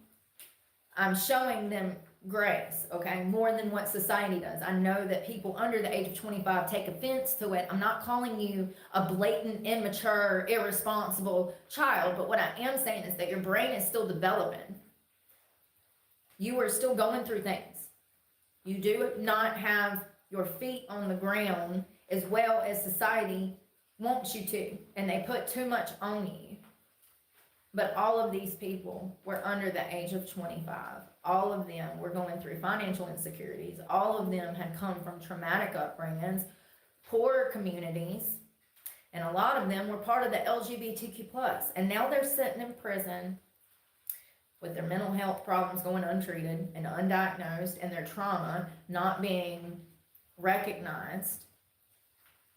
I'm showing them grace, okay? More than what society does. I know that people under the age of 25 take offense to it. I'm not calling you a blatant, immature, irresponsible child, but what I am saying is that your brain is still developing. You are still going through things. You do not have your feet on the ground as well as society wants you to, and they put too much on you. But all of these people were under the age of 25. All of them were going through financial insecurities. All of them had come from traumatic upbringings, poorer communities, and a lot of them were part of the LGBTQ plus, and now they're sitting in prison with their mental health problems going untreated and undiagnosed, and their trauma not being recognized.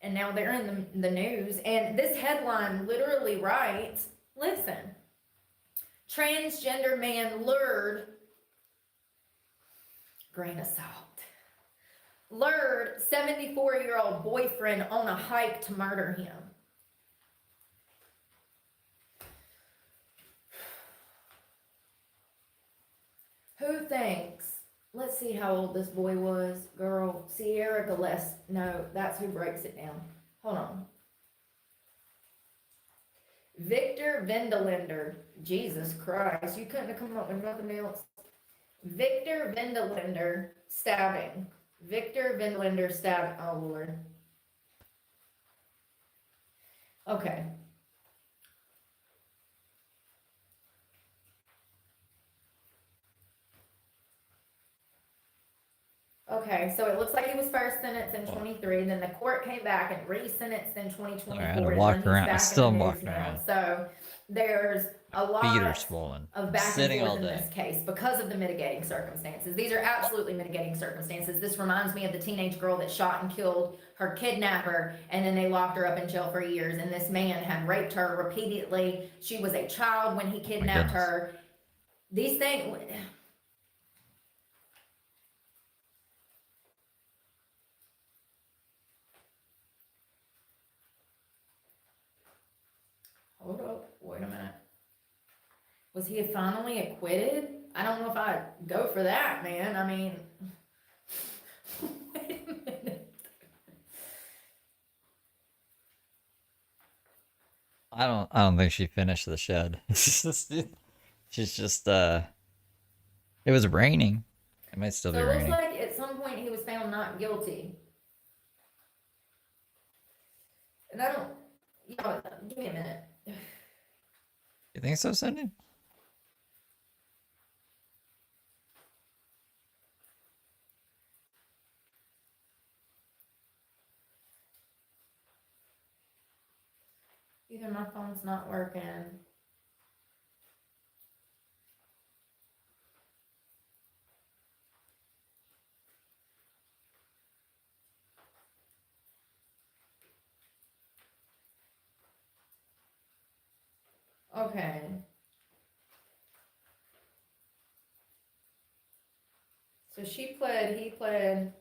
And now they're in the news, and this headline literally writes, listen, transgender man lured, grain of salt, lured 74-year-old boyfriend on a hike to murder him. Who thinks, let's see how old this boy was, girl, Sierra Gillespie, no, that's who breaks it down. Hold on. Victor Vindelender, Jesus Christ, you couldn't have come up with nothing else. Victor Vindelender stabbing. Victor Vindelender stabbing, oh Lord. Okay. Okay, so it looks like he was first sentenced in 23, then the court came back and re-sentenced in 2024. Sorry, I had to and walk then he's around. back in Still the news walking now. around. So there's a Feet lot are swollen. of back Sitting and all forth in day. this case because of the mitigating circumstances. These are absolutely mitigating circumstances. This reminds me of the teenage girl that shot and killed her kidnapper, and then they locked her up in jail for years, and this man had raped her repeatedly. She was a child when he kidnapped goodness. her. These things... Hold up, wait a minute. Was he finally acquitted? I don't know if I'd go for that, man. I mean, wait a minute. I don't think she finished the shed. She's just it was raining. It might still So be it looks raining. like at some point he was found not guilty. And I don't, y'all, give me a minute. You think so, Cindy? Either my phone's not working. Okay. So she pled, he pled,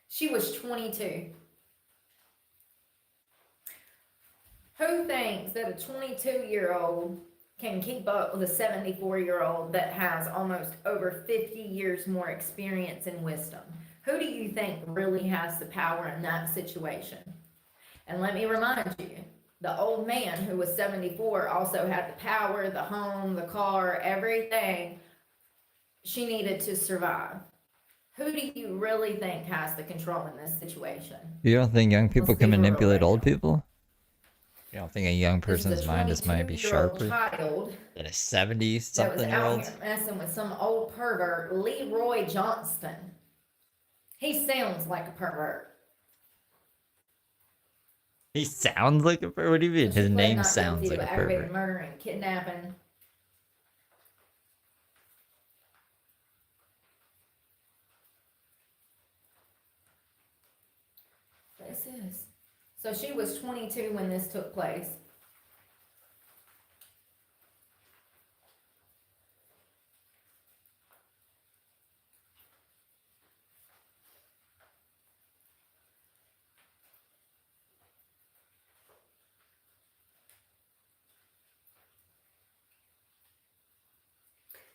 she was 22. Who thinks that a 22-year-old can keep up with a 74-year-old that has almost over 50 years more experience and wisdom? Who do you think really has the power in that situation? And let me remind you, the old man who was 74 also had the power, the home, the car, everything she needed to survive. Who do you really think has the control in this situation? You don't think young people Let's can be real manipulate right old now. people? You don't think a young person's mind is might be 22-year-old sharper child than a that was 70-something-year-old? out here messing with some old pervert, Leroy Johnston. He sounds like a pervert. He sounds like a pervert. What do you mean? So she His pled name not sounds guilty like to a aggravated pervert. murder and kidnapping. This is. So she was 22 when this took place.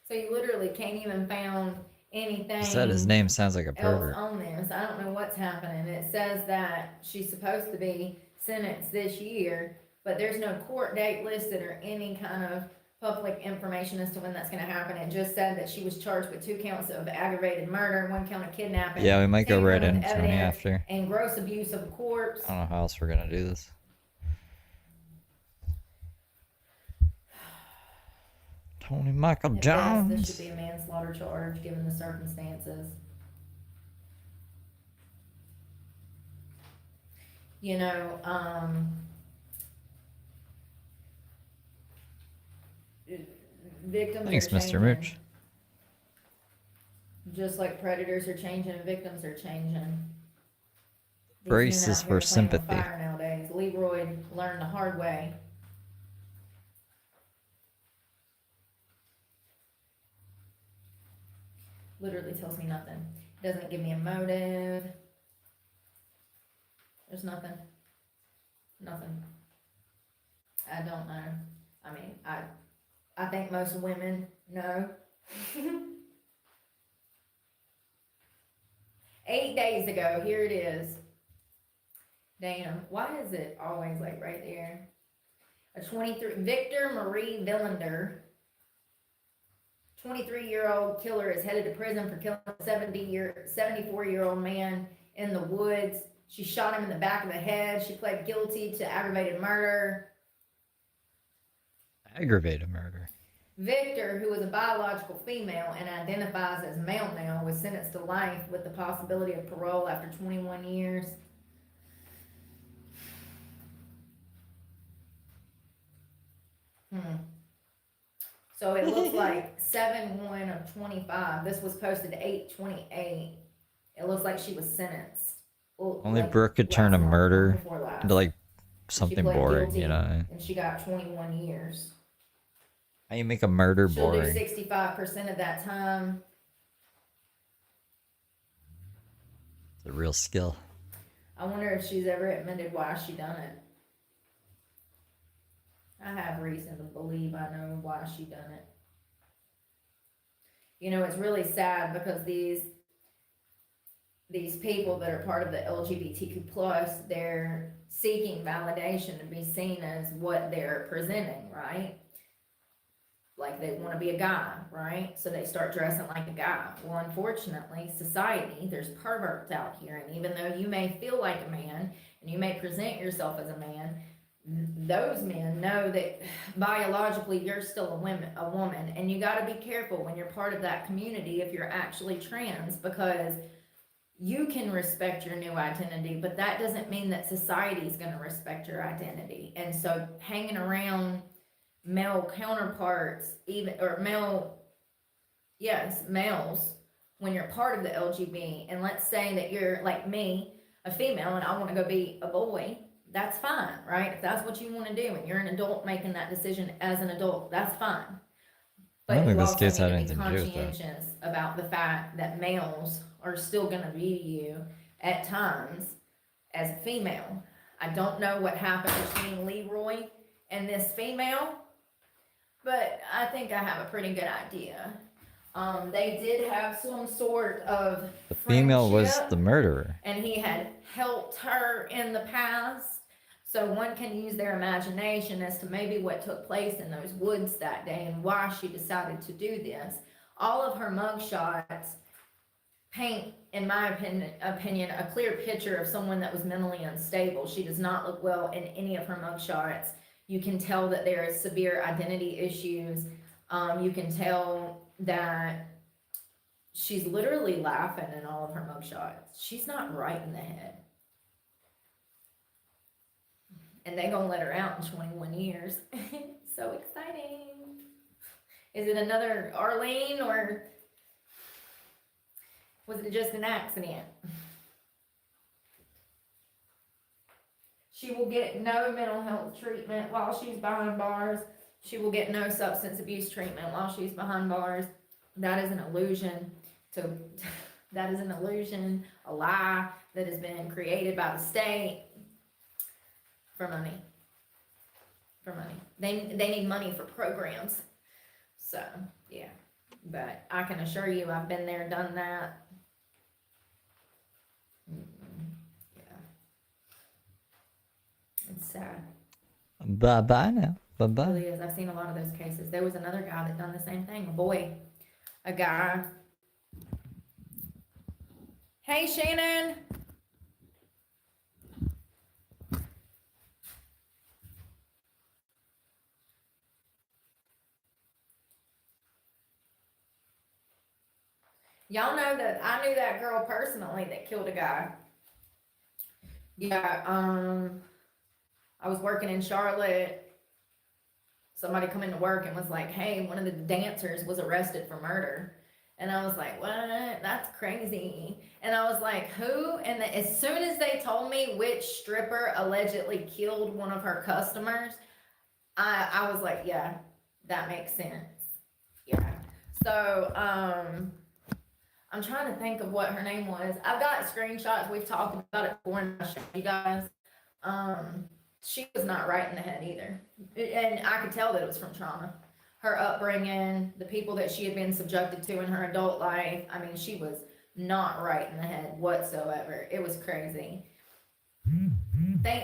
So you literally can't even found anything He said his name sounds like a else pervert. on this. I don't know what's happening. It says that she's supposed to be sentenced this year, but there's no court date listed or any kind of public information as to when that's going to happen. It just said that she was charged with 2 counts of aggravated murder, 1 count of kidnapping. Yeah, we might go right tampering with into Tony evidence, after. and gross abuse of a corpse. I don't know how else we're gonna do this. Tony Michael At best, this Jones. should be a manslaughter charge given the circumstances. You know, victims Thanks, are Mr. changing. Mooch. Just like predators are changing and victims are changing. These Braces men out for here playing with sympathy. fire nowadays. Leroy learned the hard way. Literally tells me nothing. Doesn't give me a motive. There's nothing. Nothing. I don't know. I mean, I think most women know. 8 days ago, here it is. Damn, why is it always like right there? A 23, Victor Marie Villander, 23-year-old killer is headed to prison for killing a 74-year-old man in the woods. She shot him in the back of the head. She pled guilty to aggravated murder. Aggravated murder. Victor, who is a biological female and identifies as male now, was sentenced to life with the possibility of parole after 21 years. So it looks like 7/1 of 25. This was posted 8/28. It looks like she was sentenced. Well, Only like Brooke could turn a last month, murder month before last. into like She something pled boring, guilty, you know? And she got 21 years. How you make a murder She'll do boring? 65% of that time. It's a real skill. I wonder if she's ever admitted why she done it. I have reason to believe I know why she done it. You know, it's really sad because these people that are part of the LGBTQ plus, they're seeking validation to be seen as what they're presenting, right? Like they want to be a guy, right? So they start dressing like a guy. Well, unfortunately, society, there's perverts out here, and even though you may feel like a man and you may present yourself as a man, those men know that biologically you're still a woman, and you got to be careful when you're part of that community if you're actually trans, because you can respect your new identity, but that doesn't mean that society's going to respect your identity. And so hanging around male counterparts, even, or males, when you're part of the LGBT, and let's say that you're like me, a female, and I want to go be a boy, that's fine, right? If that's what you want to do, and you're an adult making that decision as an adult, that's fine. I don't But think you this also case need had to be anything to do with that. conscientious about the fact that males are still going to view you at times as a female. I don't know what happened between Leroy and this female, but I think I have a pretty good idea. They did have some sort of The female was friendship, the murderer. and he had helped her in the past. So one can use their imagination as to maybe what took place in those woods that day and why she decided to do this. All of her mugshots paint, in my opinion, a clear picture of someone that was mentally unstable. She does not look well in any of her mugshots. You can tell that there is severe identity issues. You can tell that she's literally laughing in all of her mugshots. She's not right in the head. And they gonna let her out in 21 years. So exciting. Is it another Arlene, or was it just an accident? She will get no mental health treatment while she's behind bars. She will get no substance abuse treatment while she's behind bars. That is an illusion. That is an illusion, a lie that has been created by the state for money. For money. They need money for programs. So, yeah. But I can assure you I've been there, done that. Yeah. It's sad. Bye-bye now. It Bye-bye. really is. I've seen a lot of those cases. There was another guy that done the same thing. A boy. A guy. Hey, Shannon. Y'all know that I knew that girl personally that killed a guy. Yeah, I was working in Charlotte. Somebody come into work and was like, hey, one of the dancers was arrested for murder. And I was like, what? That's crazy. And I was like, who? And as soon as they told me which stripper allegedly killed one of her customers, I was like, yeah, that makes sense. Yeah. So, I'm trying to think of what her name was. I've got screenshots. We've talked about it before and I'll show you guys. She was not right in the head either. And I could tell that it was from trauma. Her upbringing, the people that she had been subjected to in her adult life. I mean, she was not right in the head whatsoever. It was crazy.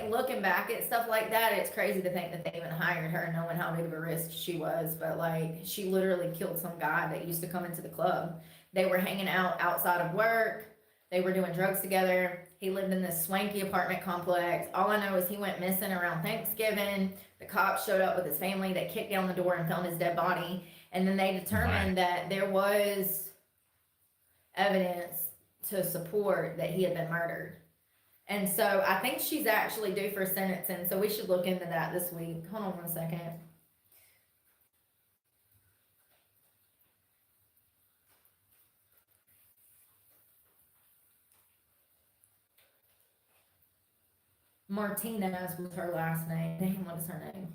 Looking back at stuff like that, it's crazy to think that they even hired her knowing how big of a risk she was. But like, she literally killed some guy that used to come into the club. They were hanging out outside of work. They were doing drugs together. He lived in this swanky apartment complex. All I know is he went missing around Thanksgiving. The cops showed up with his family. They kicked down the door and found his dead body. And then they determined that there was evidence to support that he had been murdered. And so I think she's actually due for sentencing. So we should look into that this week. Hold on one second. Martinez was her last name. Damn, what is her name?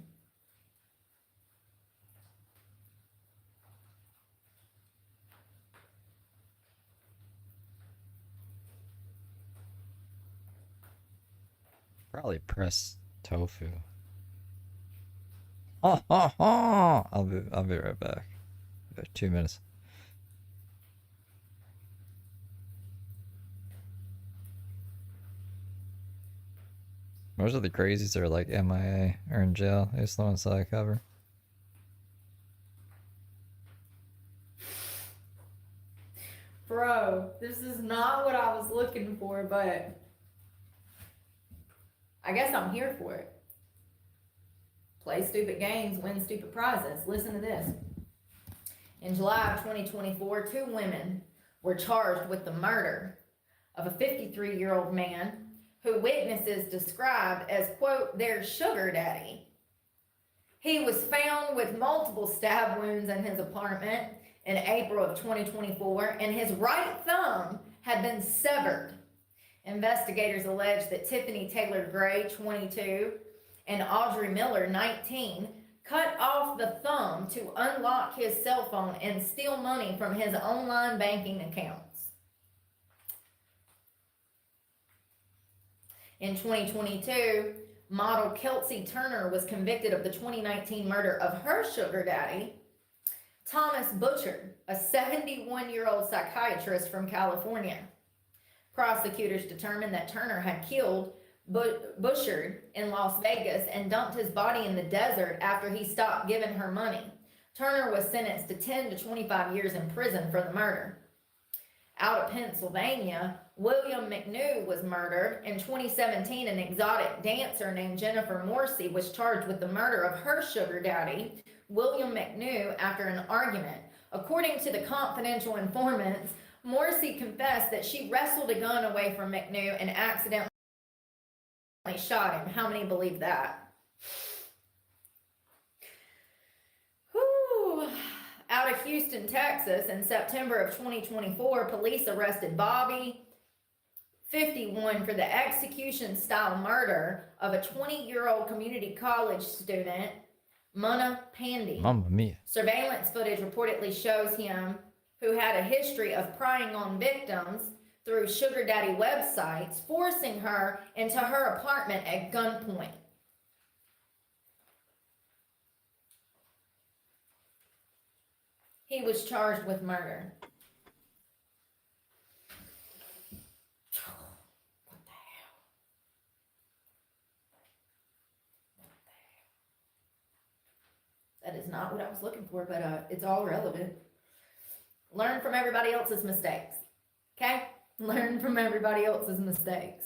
Probably pressed tofu. Oh, oh, oh. I'll be right back. 2 minutes. Most of the crazies are like MIA or in jail. It's the ones that I cover. Bro, this is not what I was looking for, but I guess I'm here for it. Play stupid games, win stupid prizes. Listen to this. In July of 2024, 2 women were charged with the murder of a 53-year-old man who witnesses described as, quote, their sugar daddy. He was found with multiple stab wounds in his apartment in April of 2024, and his right thumb had been severed. Investigators allege that Tiffany Taylor Gray, 22, and Audrey Miller, 19, cut off the thumb to unlock his cell phone and steal money from his online banking accounts. In 2022, model Kelsey Turner was convicted of the 2019 murder of her sugar daddy, Thomas Butcher, a 71-year-old psychiatrist from California. Prosecutors determined that Turner had killed Butcher in Las Vegas and dumped his body in the desert after he stopped giving her money. Turner was sentenced to 10 to 25 years in prison for the murder. Out of Pennsylvania, William McNew was murdered. In 2017, an exotic dancer named Jennifer Morrissey was charged with the murder of her sugar daddy, William McNew, after an argument. According to the confidential informants, Morrissey confessed that she wrestled a gun away from McNew and accidentally shot him. How many believe that? Whew. Out of Houston, Texas, in September of 2024, police arrested Bobby, 51, for the execution-style murder of a 20-year-old community college student, Munna Pandy. Mamma mia. Surveillance footage reportedly shows him, who had a history of prying on victims through sugar daddy websites, forcing her into her apartment at gunpoint. He was charged with murder. What the hell? That is not what I was looking for, but it's all relevant. Learn from everybody else's mistakes. Okay? Learn from everybody else's mistakes.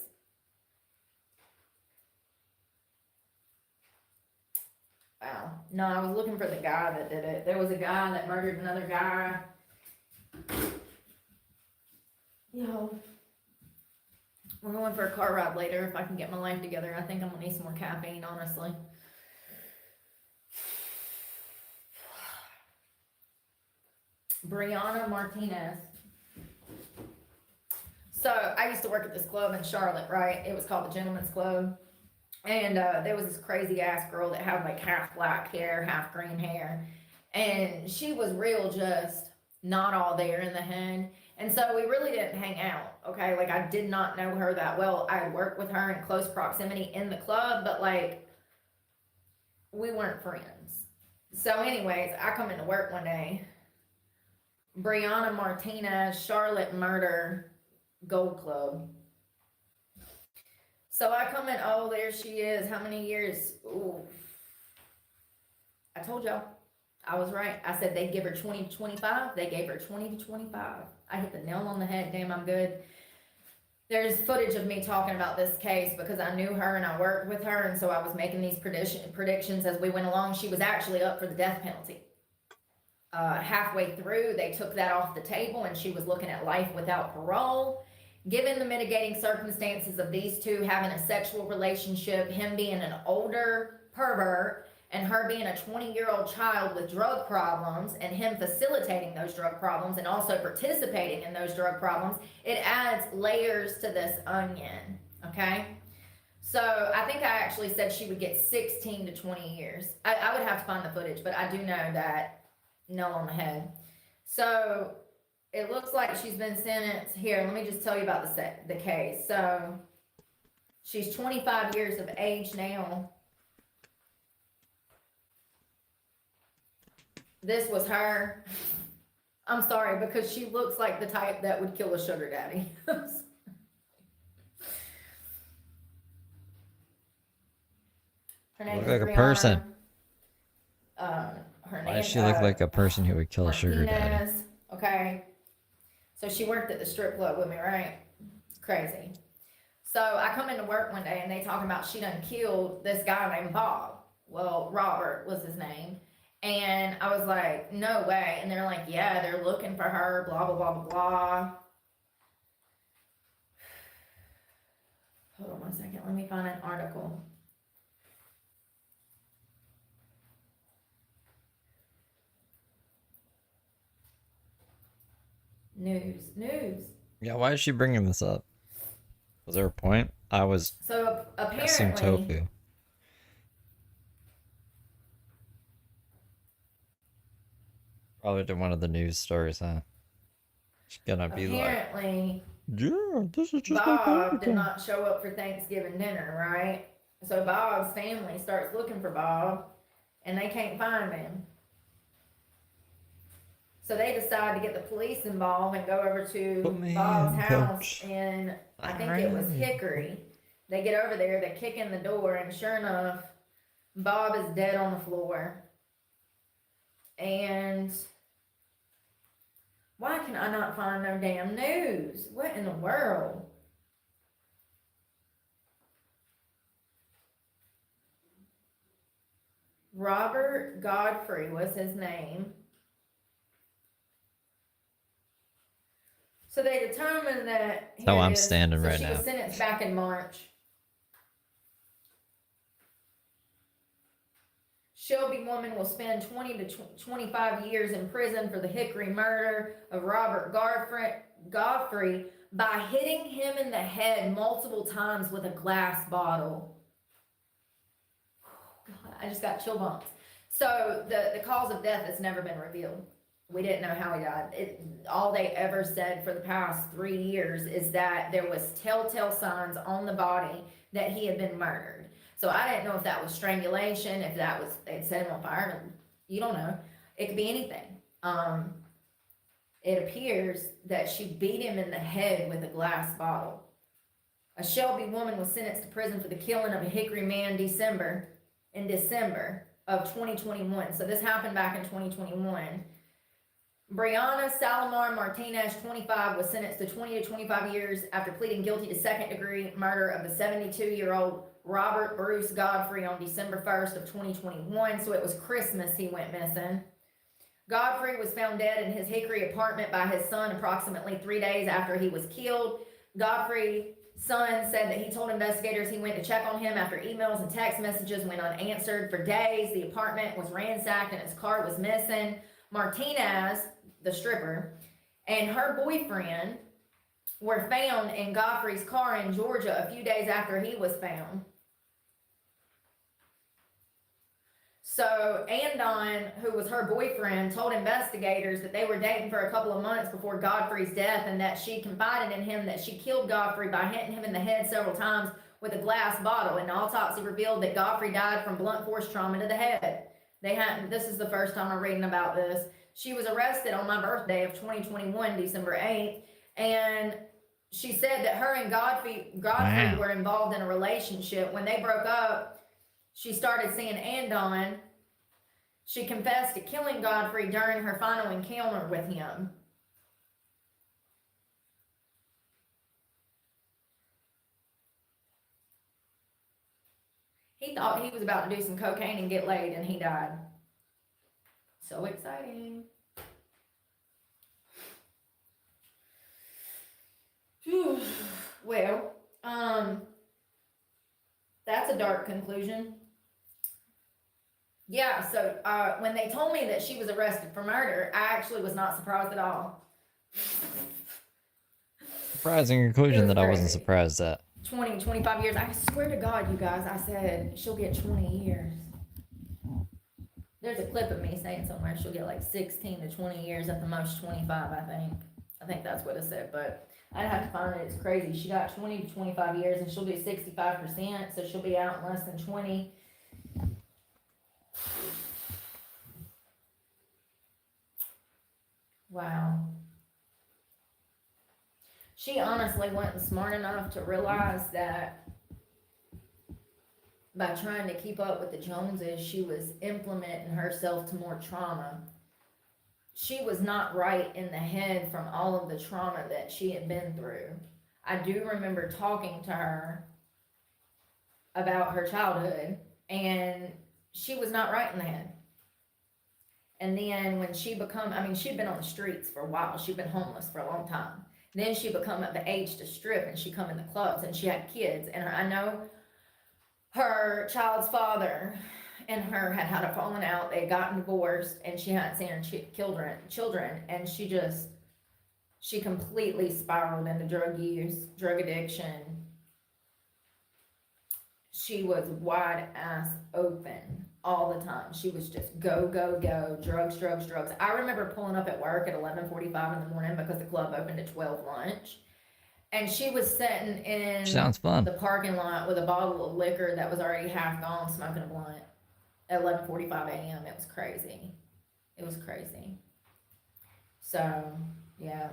Wow. No, I was looking for the guy that did it. There was a guy that murdered another guy. We're going for a car ride later if I can get my life together. I think I'm gonna need some more caffeine, honestly. Brianna Martinez. So I used to work at this club in Charlotte, right? It was called the Gentleman's Club. And there was this crazy ass girl that had like half black hair, half green hair. And she was real just not all there in the head. And so we really didn't hang out, okay? Like I did not know her that well. I worked with her in close proximity in the club, but like we weren't friends. So anyways, I come into work one day. Brianna Martinez, Charlotte Murder Gold Club. So I come in, oh, there she is. How many years? Ooh. I told y'all. I was right. I said they'd give her 20 to 25. They gave her 20 to 25. I hit the nail on the head. Damn, I'm good. There's footage of me talking about this case because I knew her and I worked with her. And so I was making these predictions as we went along. She was actually up for the death penalty. Halfway through, they took that off the table and she was looking at life without parole. Given the mitigating circumstances of these two having a sexual relationship, him being an older pervert and her being a 20-year-old child with drug problems and him facilitating those drug problems and also participating in those drug problems, it adds layers to this onion, okay? So I think I actually said she would get 16 to 20 years. I would have to find the footage, but I do know that nail on the head. So it looks like she's been sentenced. Here, let me just tell you about the case. So she's 25 years of age now. This was her. I'm sorry, because she looks like the type that would kill a sugar daddy. Her name Look is like a Brianna. person. Her Why name, does she look like a person who would kill a sugar daddy? Martinez. Okay. So she worked at the strip club with me, right? Crazy. So I come into work one day and they talking about she done killed this guy named Bob. Well, Robert was his name. And I was like, no way. And they're like, yeah, they're looking for her, blah, blah, blah, blah, blah. Hold on one second. Let me find an article. News. Yeah, why is she bringing this up? Was there a point? I was So guessing apparently, tofu. Probably to one of the news stories, huh? She's gonna be like, apparently, yeah, this is just Bob like did not show up for Thanksgiving dinner, right? So Bob's family starts looking for Bob, and they can't find him. So they decide to get the police involved and go over to Put me Bob's in, house coach. in, I think it was Hickory. They get over there, they kick in the door, and sure enough, Bob is dead on the floor. And why can I not find no damn news? What in the world? Robert Godfrey was his name. So they determined that That's how here it I'm is. standing So right she now. was sentenced back in March. Shelby woman will spend 20 to 25 years in prison for the Hickory murder of Robert Godfrey by hitting him in the head multiple times with a glass bottle. Oh, God, I just got chill bumps. So the cause of death has never been revealed. We didn't know how he died. All they ever said for the past 3 years is that there was telltale signs on the body that he had been murdered. So I didn't know if that was strangulation, if that was, they'd set him on fire. You don't know. It could be anything. It appears that she beat him in the head with a glass bottle. A Shelby woman was sentenced to prison for the killing of a Hickory man in December of 2021. So this happened back in 2021. Brianna Salomar Martinez, 25, was sentenced to 20 to 25 years after pleading guilty to second-degree murder of the 72-year-old Robert Bruce Godfrey on December 1st of 2021. So it was Christmas he went missing. Godfrey was found dead in his Hickory apartment by his son approximately 3 days after he was killed. Godfrey son said that he told investigators he went to check on him after emails and text messages went unanswered for days. The apartment was ransacked and his car was missing. Martinez, the stripper, and her boyfriend were found in Godfrey's car in Georgia a few days after he was found. So Andon, who was her boyfriend, told investigators that they were dating for a couple of months before Godfrey's death and that she confided in him that she killed Godfrey by hitting him in the head several times with a glass bottle. And the autopsy revealed that Godfrey died from blunt force trauma to the head. This is the first time I'm reading about this. She was arrested on my birthday of 2021, December 8th, and she said that her and Godfrey were involved in a relationship. When they broke up, she started seeing Andon. She confessed to killing Godfrey during her final encounter with him. He thought he was about to do some cocaine and get laid, and he died. So exciting. Whew. Well, that's a dark conclusion. Yeah, so when they told me that she was arrested for murder, I actually was not surprised at all. Surprising conclusion that I wasn't crazy. surprised at. 20, 25 years. I swear to God, you guys, I said she'll get 20 years. There's a clip of me saying somewhere she'll get like 16 to 20 years, at the most 25, I think. I think that's what it said, but I'd have to find it. It's crazy. She got 20 to 25 years and she'll do 65%, so she'll be out in less than 20. Wow. She honestly wasn't smart enough to realize that by trying to keep up with the Joneses, she was implementing herself to more trauma. She was not right in the head from all of the trauma that she had been through. I do remember talking to her about her childhood, and she was not right in the head. And then when she'd been on the streets for a while. She'd been homeless for a long time. Then she become of the age to strip, and she come in the clubs, and she had kids. And I know her child's father and her had a falling out. They had gotten divorced, and she hadn't seen her children, and she completely spiraled into drug use, drug addiction. She was wide ass open all the time. She was just go, go, go, drugs, drugs, drugs. I remember pulling up at work at 11:45 in the morning because the club opened at 12 lunch. And she was sitting in Sounds fun. the parking lot with a bottle of liquor that was already half gone, smoking a blunt at 11:45 a.m. It was crazy. It was crazy. So, yeah.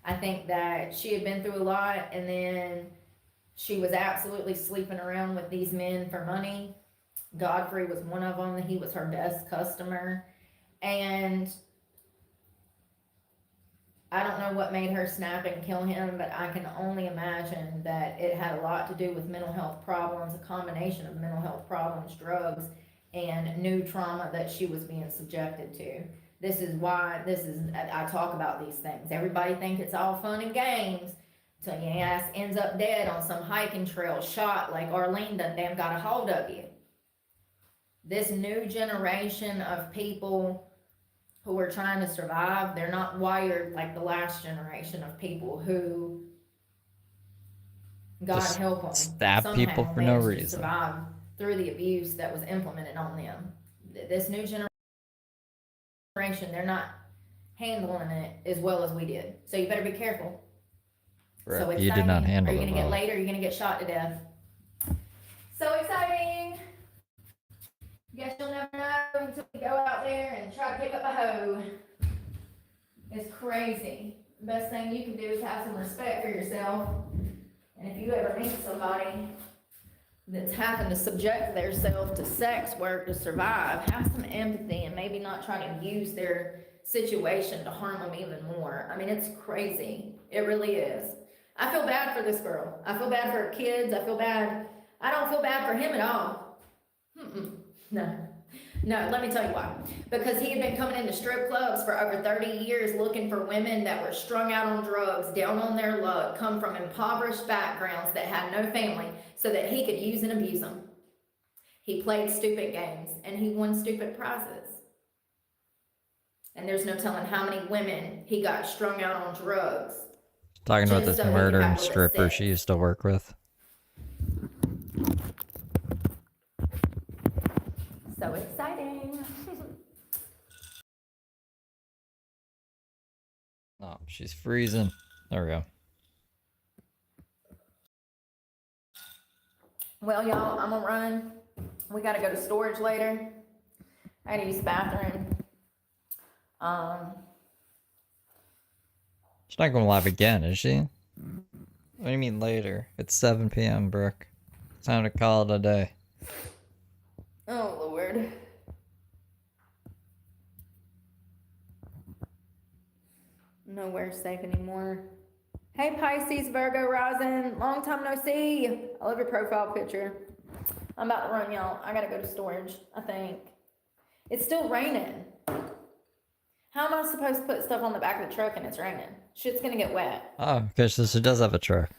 I think that she had been through a lot, and then she was absolutely sleeping around with these men for money. Godfrey was one of them. He was her best customer. And I don't know what made her snap and kill him, but I can only imagine that it had a lot to do with mental health problems, a combination of mental health problems, drugs, and new trauma that she was being subjected to. This is why I talk about these things. Everybody thinks it's all fun and games till your ass ends up dead on some hiking trail, shot like Arlene done damn got a hold of you. This new generation of people who are trying to survive, they're not wired like the last generation of people who, God Just help them, stab somehow people for no managed to reason. survive through the abuse that was implemented on them. This new generation, they're not handling it as well as we did. So you better be careful. Right. So You did not exciting. handle Are you it gonna get well. laid or are you gonna get shot to death? So exciting! Guess you'll never know until we go out there and try to pick up a hoe. It's crazy. The best thing you can do is have some respect for yourself. And if you ever meet somebody that's having to subject themselves to sex work to survive, have some empathy and maybe not try to use their situation to harm them even more. I mean, it's crazy. It really is. I feel bad for this girl. I feel bad for her kids. I don't feel bad for him at all. No. No, let me tell you why. Because he had been coming into strip clubs for over 30 years looking for women that were strung out on drugs, down on their luck, come from impoverished backgrounds that had no family, so that he could use and abuse them. He played stupid games and he won stupid prizes. And there's no telling how many women he got strung out on drugs. Talking about Just this so he could murdering have a little stripper sex. she used to work with. So exciting. Oh, she's freezing. There we go. Well, y'all, I'm gonna run. We gotta go to storage later. I gotta use the bathroom. She's not going live again, is she? What do you mean later? It's 7 p.m., Brooke. Time to call it a day. Oh, Lord. Nowhere safe anymore. Hey, Pisces, Virgo rising. Long time no see. I love your profile picture. I'm about to run, y'all. I gotta go to storage, I think. It's still raining. How am I supposed to put stuff on the back of the truck and it's raining? Shit's gonna get wet. Oh, because she does have a truck.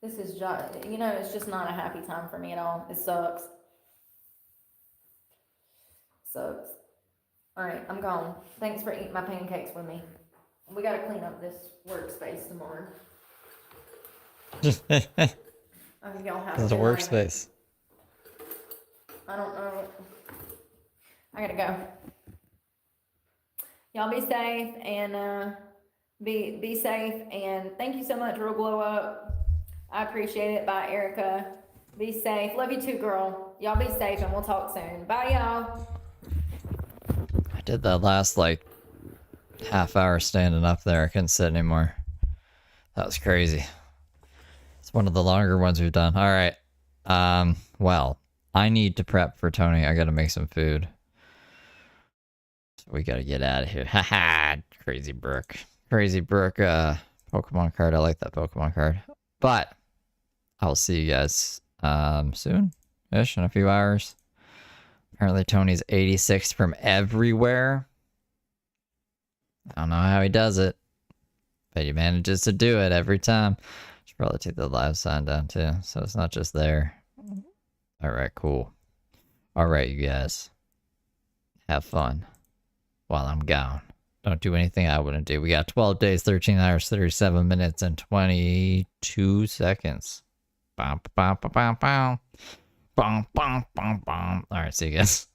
This is just, it's just not a happy time for me at all. It sucks. Sucks. All right, I'm gone. Thanks for eating my pancakes with me. We gotta clean up this workspace tomorrow. Y'all have There's a good night. workspace. I don't know. I gotta go. Y'all be safe and be safe, and thank you so much, Real Glow Up. I appreciate it. Bye, Erica. Be safe. Love you too, girl. Y'all be safe and we'll talk soon. Bye, y'all. I did that last, like, half hour standing up there. I couldn't sit anymore. That was crazy. It's one of the longer ones we've done. All right. Well, I need to prep for Tony. I gotta make some food. So we gotta get out of here. Haha, Crazy Brooke. Crazy Brooke, Pokemon card. I like that Pokemon card. But I'll see you guys soon-ish, in a few hours. Apparently Tony's 86 from everywhere. I don't know how he does it, but he manages to do it every time. Should probably take the live sign down too, so it's not just there. All right, cool. All right, you guys. Have fun while I'm gone. Don't do anything I wouldn't do. We got 12 days, 13 hours, 37 minutes, and 22 seconds. Bum, bum, bum, bum, bum. Bum, bum, bum, bum. All right, see you guys.